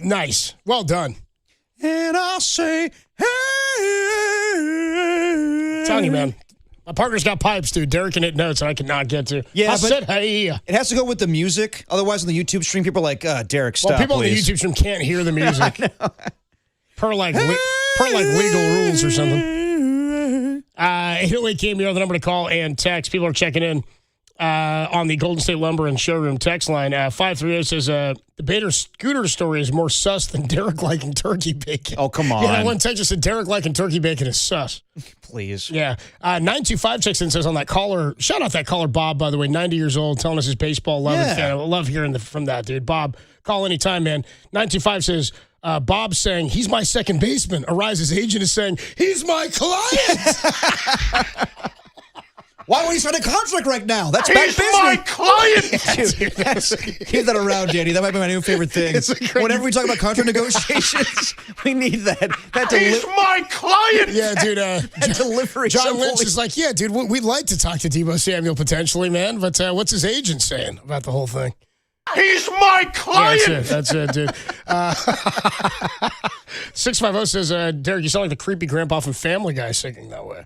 Nice. Well done. And I'll say, hey, telling you, man. My partner's got pipes, dude. Derek can hit notes, and I cannot get to. Yeah, I but said, hey. It has to go with the music. Otherwise, on the YouTube stream, people are like, Derek, stop, Well, people please. on the YouTube stream can't hear the music. per legal rules or something. 808 came here, the number to call and text. People are checking in on the Golden State Lumber and Showroom text line. 530 says the Bader scooter story is more sus than Derek liking turkey bacon. Oh, come on. Yeah, that one text said Derek liking turkey bacon is sus. Please. Yeah. 925 checks in, says on that caller, shout out that caller, Bob, by the way, 90 years old, telling us his baseball love and fan. I love hearing from that, dude. Bob, call anytime, man. 925 says, Bob saying, he's my second baseman. Arise's agent is saying, he's my client. Why would he sign a contract right now? That's He's bad business. my client. Dude, keep that around, Danny. That might be my new favorite thing. Whenever we talk about contract negotiations, we need that. He's my client. Yeah, dude. That delivery. John Lynch is like, yeah, dude, we'd like to talk to Deebo Samuel potentially, man. But what's his agent saying about the whole thing? He's my client. Yeah, that's it, dude. 650 says, Derek, you sound like the creepy grandpa from Family Guy singing that way.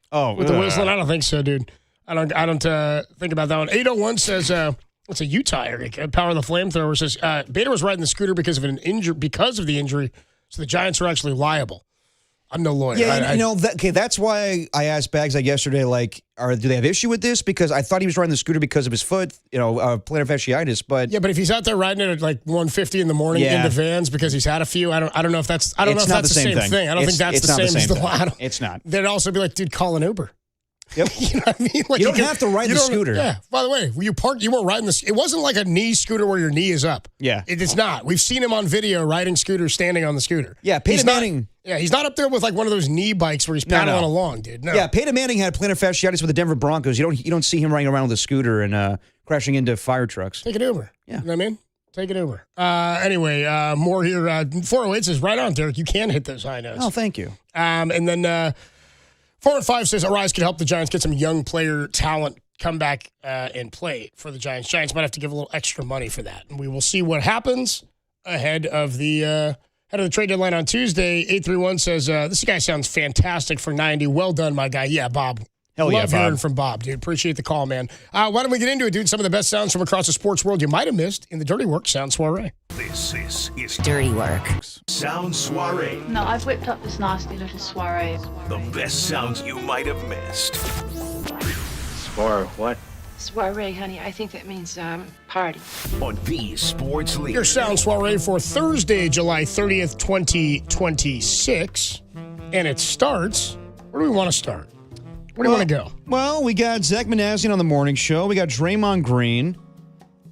Oh, with the whistling? I don't think so, dude. I don't think about that one. 801 says, it's a Utah area. Power of the Flamethrower says, Bader was riding the scooter because of the injury, so the Giants are actually liable. I'm no lawyer. Yeah, that's why I asked Bags yesterday, like, do they have issue with this? Because I thought he was riding the scooter because of his foot, plantar fasciitis. But yeah, but if he's out there riding it at like 1:50 in the morning in the vans because he's had a few, I don't know if that's the same thing. I don't think that's the same as the law. It's not. They'd also be like, dude, call an Uber. Yep. You know what I mean? Like you don't have to ride the scooter. Yeah. By the way, you weren't riding this. It wasn't like a knee scooter where your knee is up. Yeah. It's not. We've seen him on video riding scooters, standing on the scooter. Yeah, Peyton Manning. Yeah, he's not up there with like one of those knee bikes where he's paddling along, dude. No. Yeah, Peyton Manning had plantar fasciitis with the Denver Broncos. You don't see him riding around with a scooter and crashing into fire trucks. Take an Uber. Yeah. You know what I mean? Take an Uber. Anyway, more here. 408 says, right on, Derek. You can hit those high notes. Oh, thank you. And then 405 says, Arise could help the Giants get some young player talent come back and play for the Giants. Giants might have to give a little extra money for that. And we will see what happens ahead of the trade deadline on Tuesday. 831 says, this guy sounds fantastic for 90. Well done, my guy. Yeah, Bob. Hell yeah, Love Bob. hearing from Bob, dude. Appreciate the call, man. Why don't we get into it, dude? Some of the best sounds from across the sports world you might have missed in the Dirty Work Sound Soiree. This is Dirty Work. Sound Soiree. No, I've whipped up this nasty little soiree. The best sounds you might have missed. Soiree what? Soiree, honey. I think that means party. On the Sports Leader. Your Sound Soiree for Thursday, July 30th, 2026. And it starts, where do we want to start? Where do you want to go? Well, we got Zach Manassian on the morning show. We got Draymond Green.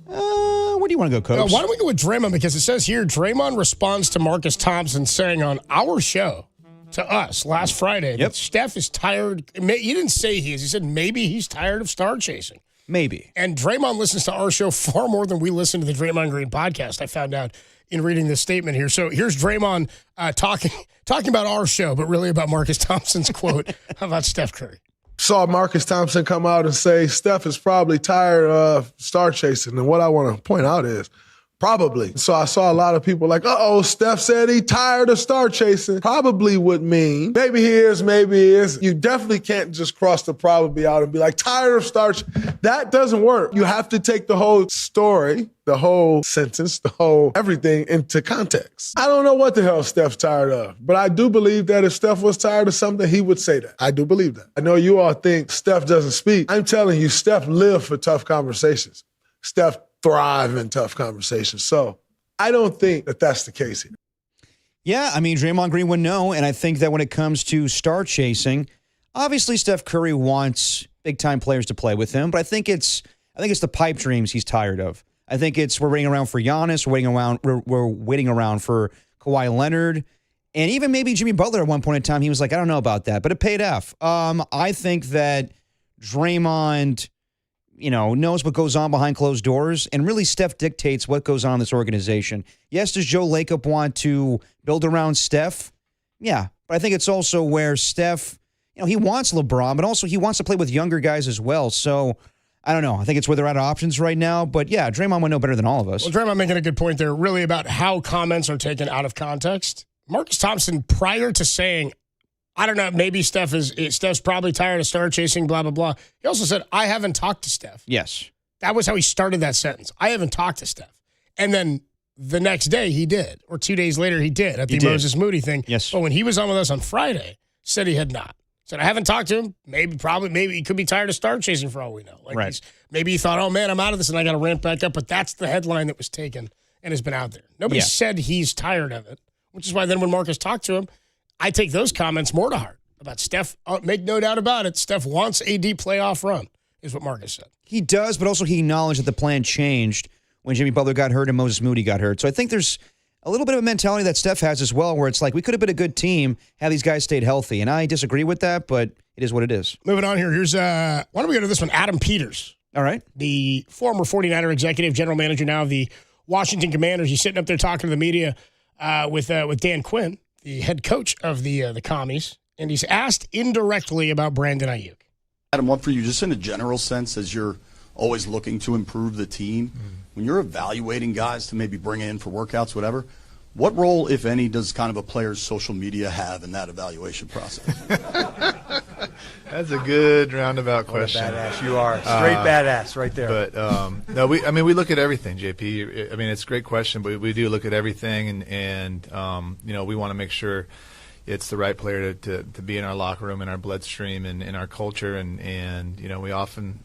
Where do you want to go, Coach? Why don't we go with Draymond? Because it says here, Draymond responds to Marcus Thompson saying on our show to us last Friday that Steph is tired. He didn't say he is. He said maybe he's tired of star chasing. Maybe. And Draymond listens to our show far more than we listen to the Draymond Green podcast, I found out in reading this statement here. So here's Draymond talking about our show, but really about Marcus Thompson's quote about Steph Curry. Saw Marcus Thompson come out and say Steph is probably tired of star chasing. And what I want to point out is probably. So I saw a lot of people like, Steph said he tired of star chasing. Probably would mean maybe he is, maybe he is. You definitely can't just cross the probably out and be like tired of star chasing. That doesn't work. You have to take the whole story, the whole sentence, the whole everything into context. I don't know what the hell Steph's tired of, but I do believe that if Steph was tired of something, he would say that. I do believe that. I know you all think Steph doesn't speak. I'm telling you, Steph lived for tough conversations. Steph thrive in tough conversations. So I don't think that that's the case here. Yeah, I mean, Draymond Green would know, and I think that when it comes to star chasing, obviously Steph Curry wants big-time players to play with him, but I think it's the pipe dreams he's tired of. I think we're waiting around for Giannis, we're waiting around for Kawhi Leonard, and even maybe Jimmy Butler at one point in time, he was like, I don't know about that, but it paid off. I think that Draymond knows what goes on behind closed doors, and really Steph dictates what goes on in this organization. Yes, does Joe Lacob want to build around Steph? Yeah, but I think it's also where Steph, he wants LeBron, but also he wants to play with younger guys as well. So I don't know. I think it's where they're at options right now. But yeah, Draymond would know better than all of us. Well, Draymond making a good point there, really about how comments are taken out of context. Marcus Thompson, prior to saying, I don't know. Maybe Steph's probably tired of star chasing, blah, blah, blah. He also said, I haven't talked to Steph. Yes. That was how he started that sentence. I haven't talked to Steph. And then the next day he did, or 2 days later he did at the Moses Moody thing. Yes. But when he was on with us on Friday, said he had not. Said, I haven't talked to him. Maybe he could be tired of star chasing for all we know. Like right. Maybe he thought, oh, man, I'm out of this and I got to ramp back up. But that's the headline that was taken and has been out there. Nobody said he's tired of it, which is why then when Marcus talked to him, I take those comments more to heart about Steph. Make no doubt about it. Steph wants AD playoff run, is what Marcus said. He does, but also he acknowledged that the plan changed when Jimmy Butler got hurt and Moses Moody got hurt. So I think there's a little bit of a mentality that Steph has as well, where it's like, we could have been a good team had these guys stayed healthy. And I disagree with that, but it is what it is. Moving on here. Here's why don't we go to this one? Adam Peters. All right. The former 49er executive, general manager now of the Washington Commanders. He's sitting up there talking to the media with Dan Quinn, the head coach of the Commies, and he's asked indirectly about Brandon Ayuk. Adam, one for you, just in a general sense, as you're always looking to improve the team, when you're evaluating guys to maybe bring in for workouts, whatever, what role, if any, does kind of a player's social media have in that evaluation process? That's a good roundabout question. What a badass you are. Straight badass right there. But, no, we look at everything, JP. I mean, it's a great question, but we do look at everything, and we want to make sure it's the right player to be in our locker room, in our bloodstream, and in our culture. And we often,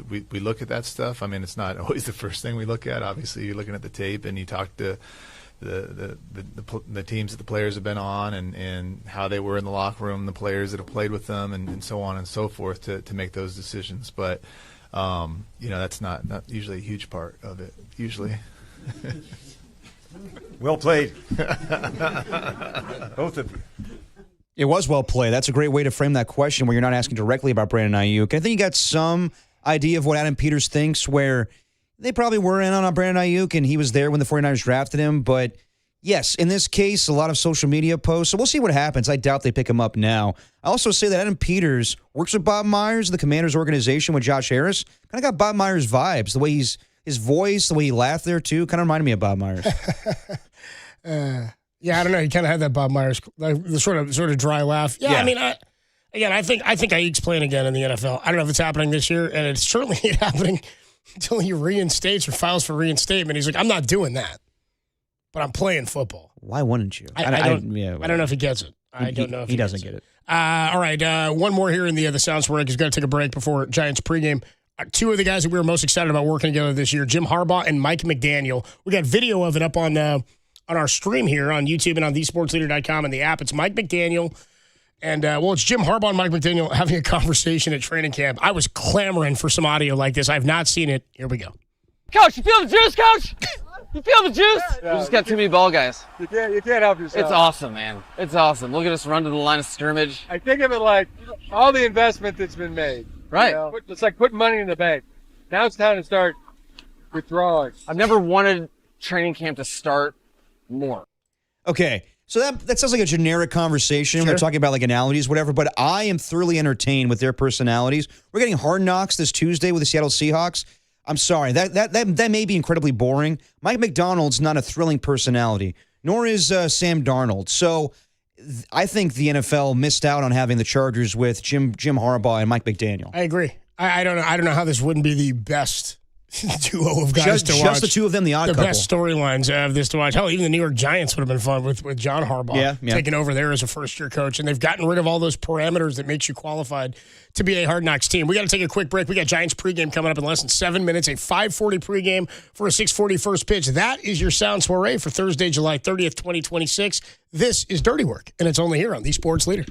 we look at that stuff. I mean, it's not always the first thing we look at. Obviously, you're looking at the tape, and you talk to the teams that the players have been on and how they were in the locker room, the players that have played with them, and so on and so forth to make those decisions. But, that's not usually a huge part of it, usually. Well played. Both of you. It was well played. That's a great way to frame that question where you're not asking directly about Brandon Ayuk. I think you got some idea of what Adam Peters thinks, where they probably were in on Brandon Ayuk, and he was there when the 49ers drafted him. But, yes, in this case, a lot of social media posts. So we'll see what happens. I doubt they pick him up now. I also say that Adam Peters works with Bob Myers, the Commanders organization, with Josh Harris. Kind of got Bob Myers vibes. The way his voice, the way he laughed there, too, kind of reminded me of Bob Myers. Yeah, I don't know. He kind of had that Bob Myers, the sort of dry laugh. Yeah. I mean, I think Ayuk's playing again in the NFL. I don't know if it's happening this year, and it's certainly ain't happening until he reinstates or files for reinstatement. He's like, I'm not doing that, but I'm playing football. Why wouldn't you? I don't know if he gets it. I don't know if he doesn't get it. All right, one more here in the Sounds Break. He's got to take a break before Giants pregame. Two of the guys that we were most excited about working together this year, Jim Harbaugh and Mike McDaniel. We got video of it up on our stream here on YouTube and on thesportsleader.com and the app. It's Mike McDaniel. And, it's Jim Harbaugh and Mike McDaniel having a conversation at training camp. I was clamoring for some audio like this. I've not seen it. Here we go. Coach, you feel the juice, Coach? You feel the juice? Yeah, we just got too many ball guys. You can't help yourself. It's awesome, man. It's awesome. Look at us run to the line of scrimmage. I think of it like all the investment that's been made. Right. You know? It's like putting money in the bank. Now it's time to start withdrawing. I've never wanted training camp to start more. Okay, so that sounds like a generic conversation. Sure. They're talking about like analogies, whatever, but I am thoroughly entertained with their personalities. We're getting Hard Knocks this Tuesday with the Seattle Seahawks. I'm sorry, that may be incredibly boring. Mike McDonald's not a thrilling personality, nor is Sam Darnold. So I think the NFL missed out on having the Chargers with Jim Harbaugh and Mike McDaniel. I agree. I don't know how this wouldn't be the best duo of guys to watch. Just the two of them, the odd couple. The best storylines of this to watch. Hell, even the New York Giants would have been fun with John Harbaugh taking over there as a first-year coach. And they've gotten rid of all those parameters that makes you qualified to be a Hard Knocks team. We got to take a quick break. We got Giants pregame coming up in less than 7 minutes, a 5:40 pregame for a 6:40 first pitch. That is your Sound Soiree for Thursday, July 30th, 2026. This is Dirty Work, and it's only here on The Sports Leader.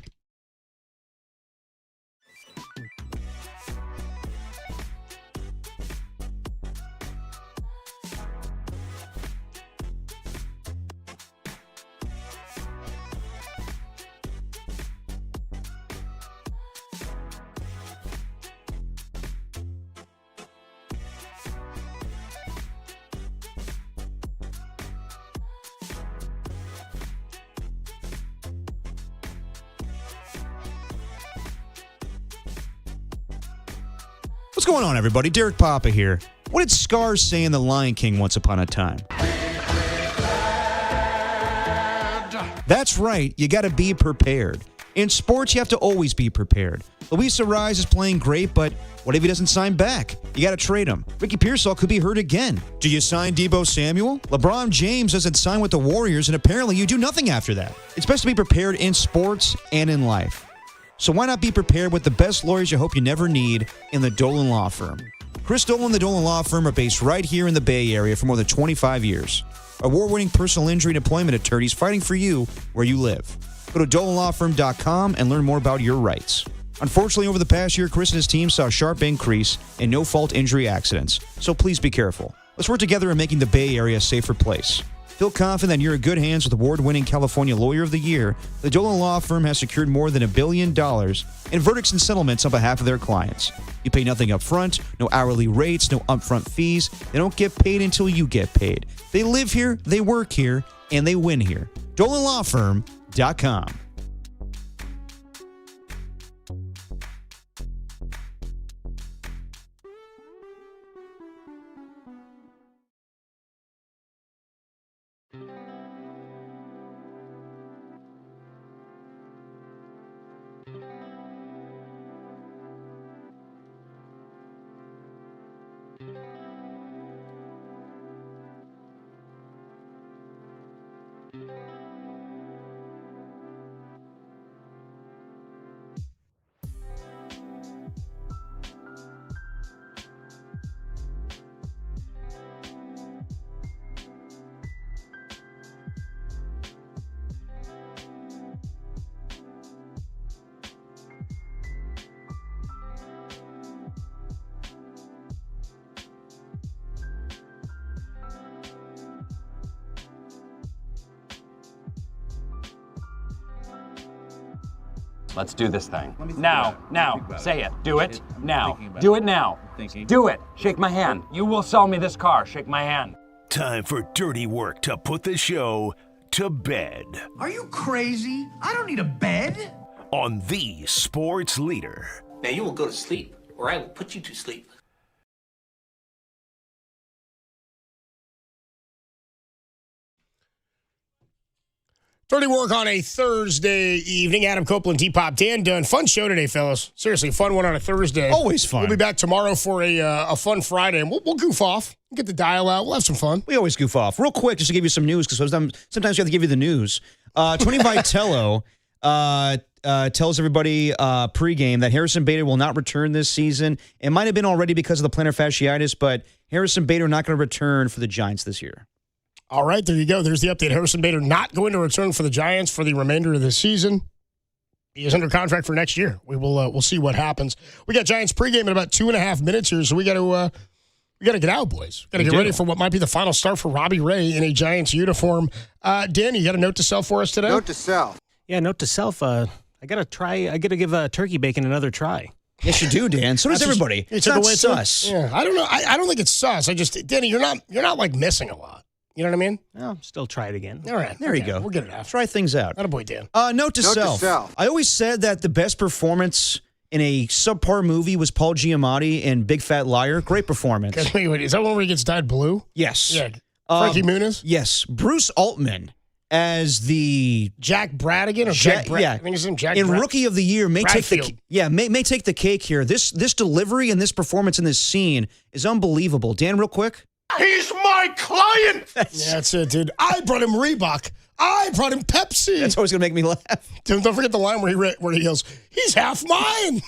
What's going on, everybody? Derek Papa here. What did Scar say in The Lion King once upon a time? That's right. You got to be prepared. In sports, you have to always be prepared. Luis Ariz is playing great, but what if he doesn't sign back? You got to trade him. Ricky Pearsall could be hurt again. Do you sign Deebo Samuel? LeBron James doesn't sign with the Warriors, and apparently you do nothing after that. It's best to be prepared in sports and in life. So why not be prepared with the best lawyers you hope you never need in the Dolan Law Firm? Chris Dolan and the Dolan Law Firm are based right here in the Bay Area for more than 25 years. Award-winning personal injury and employment attorneys fighting for you where you live. Go to DolanLawFirm.com and learn more about your rights. Unfortunately, over the past year, Chris and his team saw a sharp increase in no-fault injury accidents, so please be careful. Let's work together in making the Bay Area a safer place. Feel confident that you're in good hands with award-winning California Lawyer of the Year. The Dolan Law Firm has secured more than $1 billion in verdicts and settlements on behalf of their clients. You pay nothing up front, no hourly rates, no upfront fees. They don't get paid until you get paid. They live here, they work here, and they win here. DolanLawFirm.com. Let's do this thing. Now, say it. Do it now. Do it now. Do it. Shake my hand. You will sell me this car. Shake my hand. Time for dirty work to put the show to bed. Are you crazy? I don't need a bed. On the sports leader. Now you will go to sleep, or I will put you to sleep. Dirty work on a Thursday evening. Adam Copeland, T-Pop, Dan Dunn. Fun show today, fellas. Seriously, fun one on a Thursday. Always fun. We'll be back tomorrow for a fun Friday, and we'll goof off. We'll get the dial out. We'll have some fun. We always goof off. Real quick, just to give you some news, because sometimes we have to give you the news. Tony Vitello tells everybody pregame that Harrison Bader will not return this season. It might have been already because of the plantar fasciitis, but Harrison Bader not going to return for the Giants this year. All right, there you go. There's the update. Harrison Bader not going to return for the Giants for the remainder of the season. He is under contract for next year. We'll see what happens. We got Giants pregame in about 2.5 minutes here, so we got to get out, boys. Got to get ready for what might be the final start for Robbie Ray in a Giants uniform. Dan, you got a note to self for us today? Note to self. Yeah, note to self. I got to give turkey bacon another try. Yes, you do, Dan. So does everybody. It's not sus. Yeah, I don't know. I don't think it's sus. Danny, you're not like missing a lot. You know what I mean? I'll still try it again. All right. There you go. We'll get it after. Try things out. Attaboy, Dan. Note to self. I always said that the best performance in a subpar movie was Paul Giamatti in Big Fat Liar. Great performance. Wait, is that one where he gets dyed blue? Yes. Yeah. Frankie Muniz? Yes. Bruce Altman as the Jack Bradigan or Jack yeah. I think his name Jack in Rookie of the Year may take Bradfield. may take the cake here. This delivery and this performance in this scene is unbelievable. Dan, real quick. He's my client. Yeah, that's it, dude. I brought him Reebok. I brought him Pepsi. That's always gonna make me laugh. Don't forget the line where he yells, "He's half mine."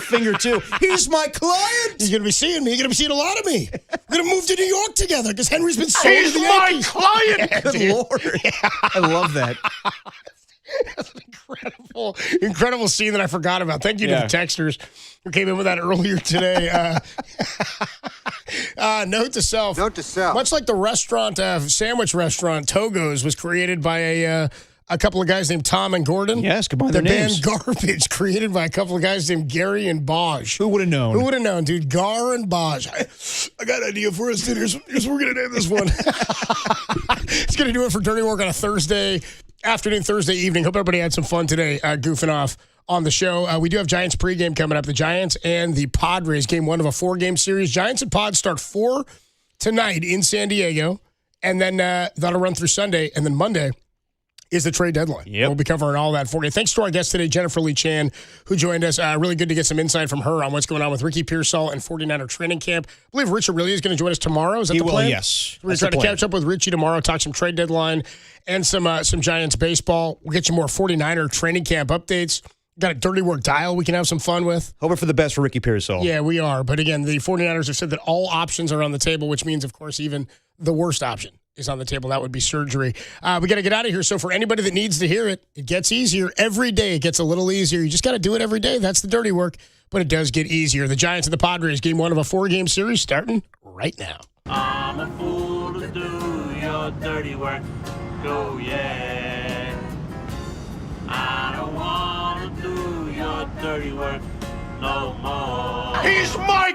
Finger two. He's my client. He's gonna be seeing me. You're gonna be seeing a lot of me. We're gonna move to New York together because Henry's been sold to the Yankees. He's my client. Yeah, Good Lord. Yeah. I love that. That's an incredible scene that I forgot about. Thank you to the texters who came in with that earlier today. Note to self. Note to self. Much like the restaurant, sandwich restaurant, Togo's was created by a couple of guys named Tom and Gordon. Yes, combine their names. The band Garbage, created by a couple of guys named Gary and Bosch. Who would have known? Who would have known, dude? Gar and Bosch. I got an idea for us, dude. Here's what we're going to name this one. It's going to do it for Dirty Work on a Thursday afternoon, Thursday evening. Hope everybody had some fun today goofing off on the show. We do have Giants pregame coming up. The Giants and the Padres, game one of a 4-game series. Giants and Pods start 4 tonight in San Diego, and then that'll run through Sunday, and then Monday is the trade deadline. Yep. We'll be covering all that for you. Thanks to our guest today, Jennifer Lee Chan, who joined us. Really good to get some insight from her on what's going on with Ricky Pearsall and 49er training camp. I believe Richard really is going to join us tomorrow. Is that the plan? Yes. We're going to try to catch up with Richie tomorrow, talk some trade deadline and some Giants baseball. We'll get you more 49er training camp updates. Got a dirty work dial we can have some fun with. Hoping for the best for Ricky Pearsall. Yeah, we are. But again, the 49ers have said that all options are on the table, which means, of course, even the worst option is on the table. That would be surgery. We got to get out of here. So for anybody that needs to hear it, it gets easier. Every day it gets a little easier. You just got to do it every day. That's the dirty work, but it does get easier. The Giants and the Padres, game 1 of a 4-game series starting right now. I'm a fool to do your dirty work. Go, yeah. I don't want to do your dirty work no more. He's my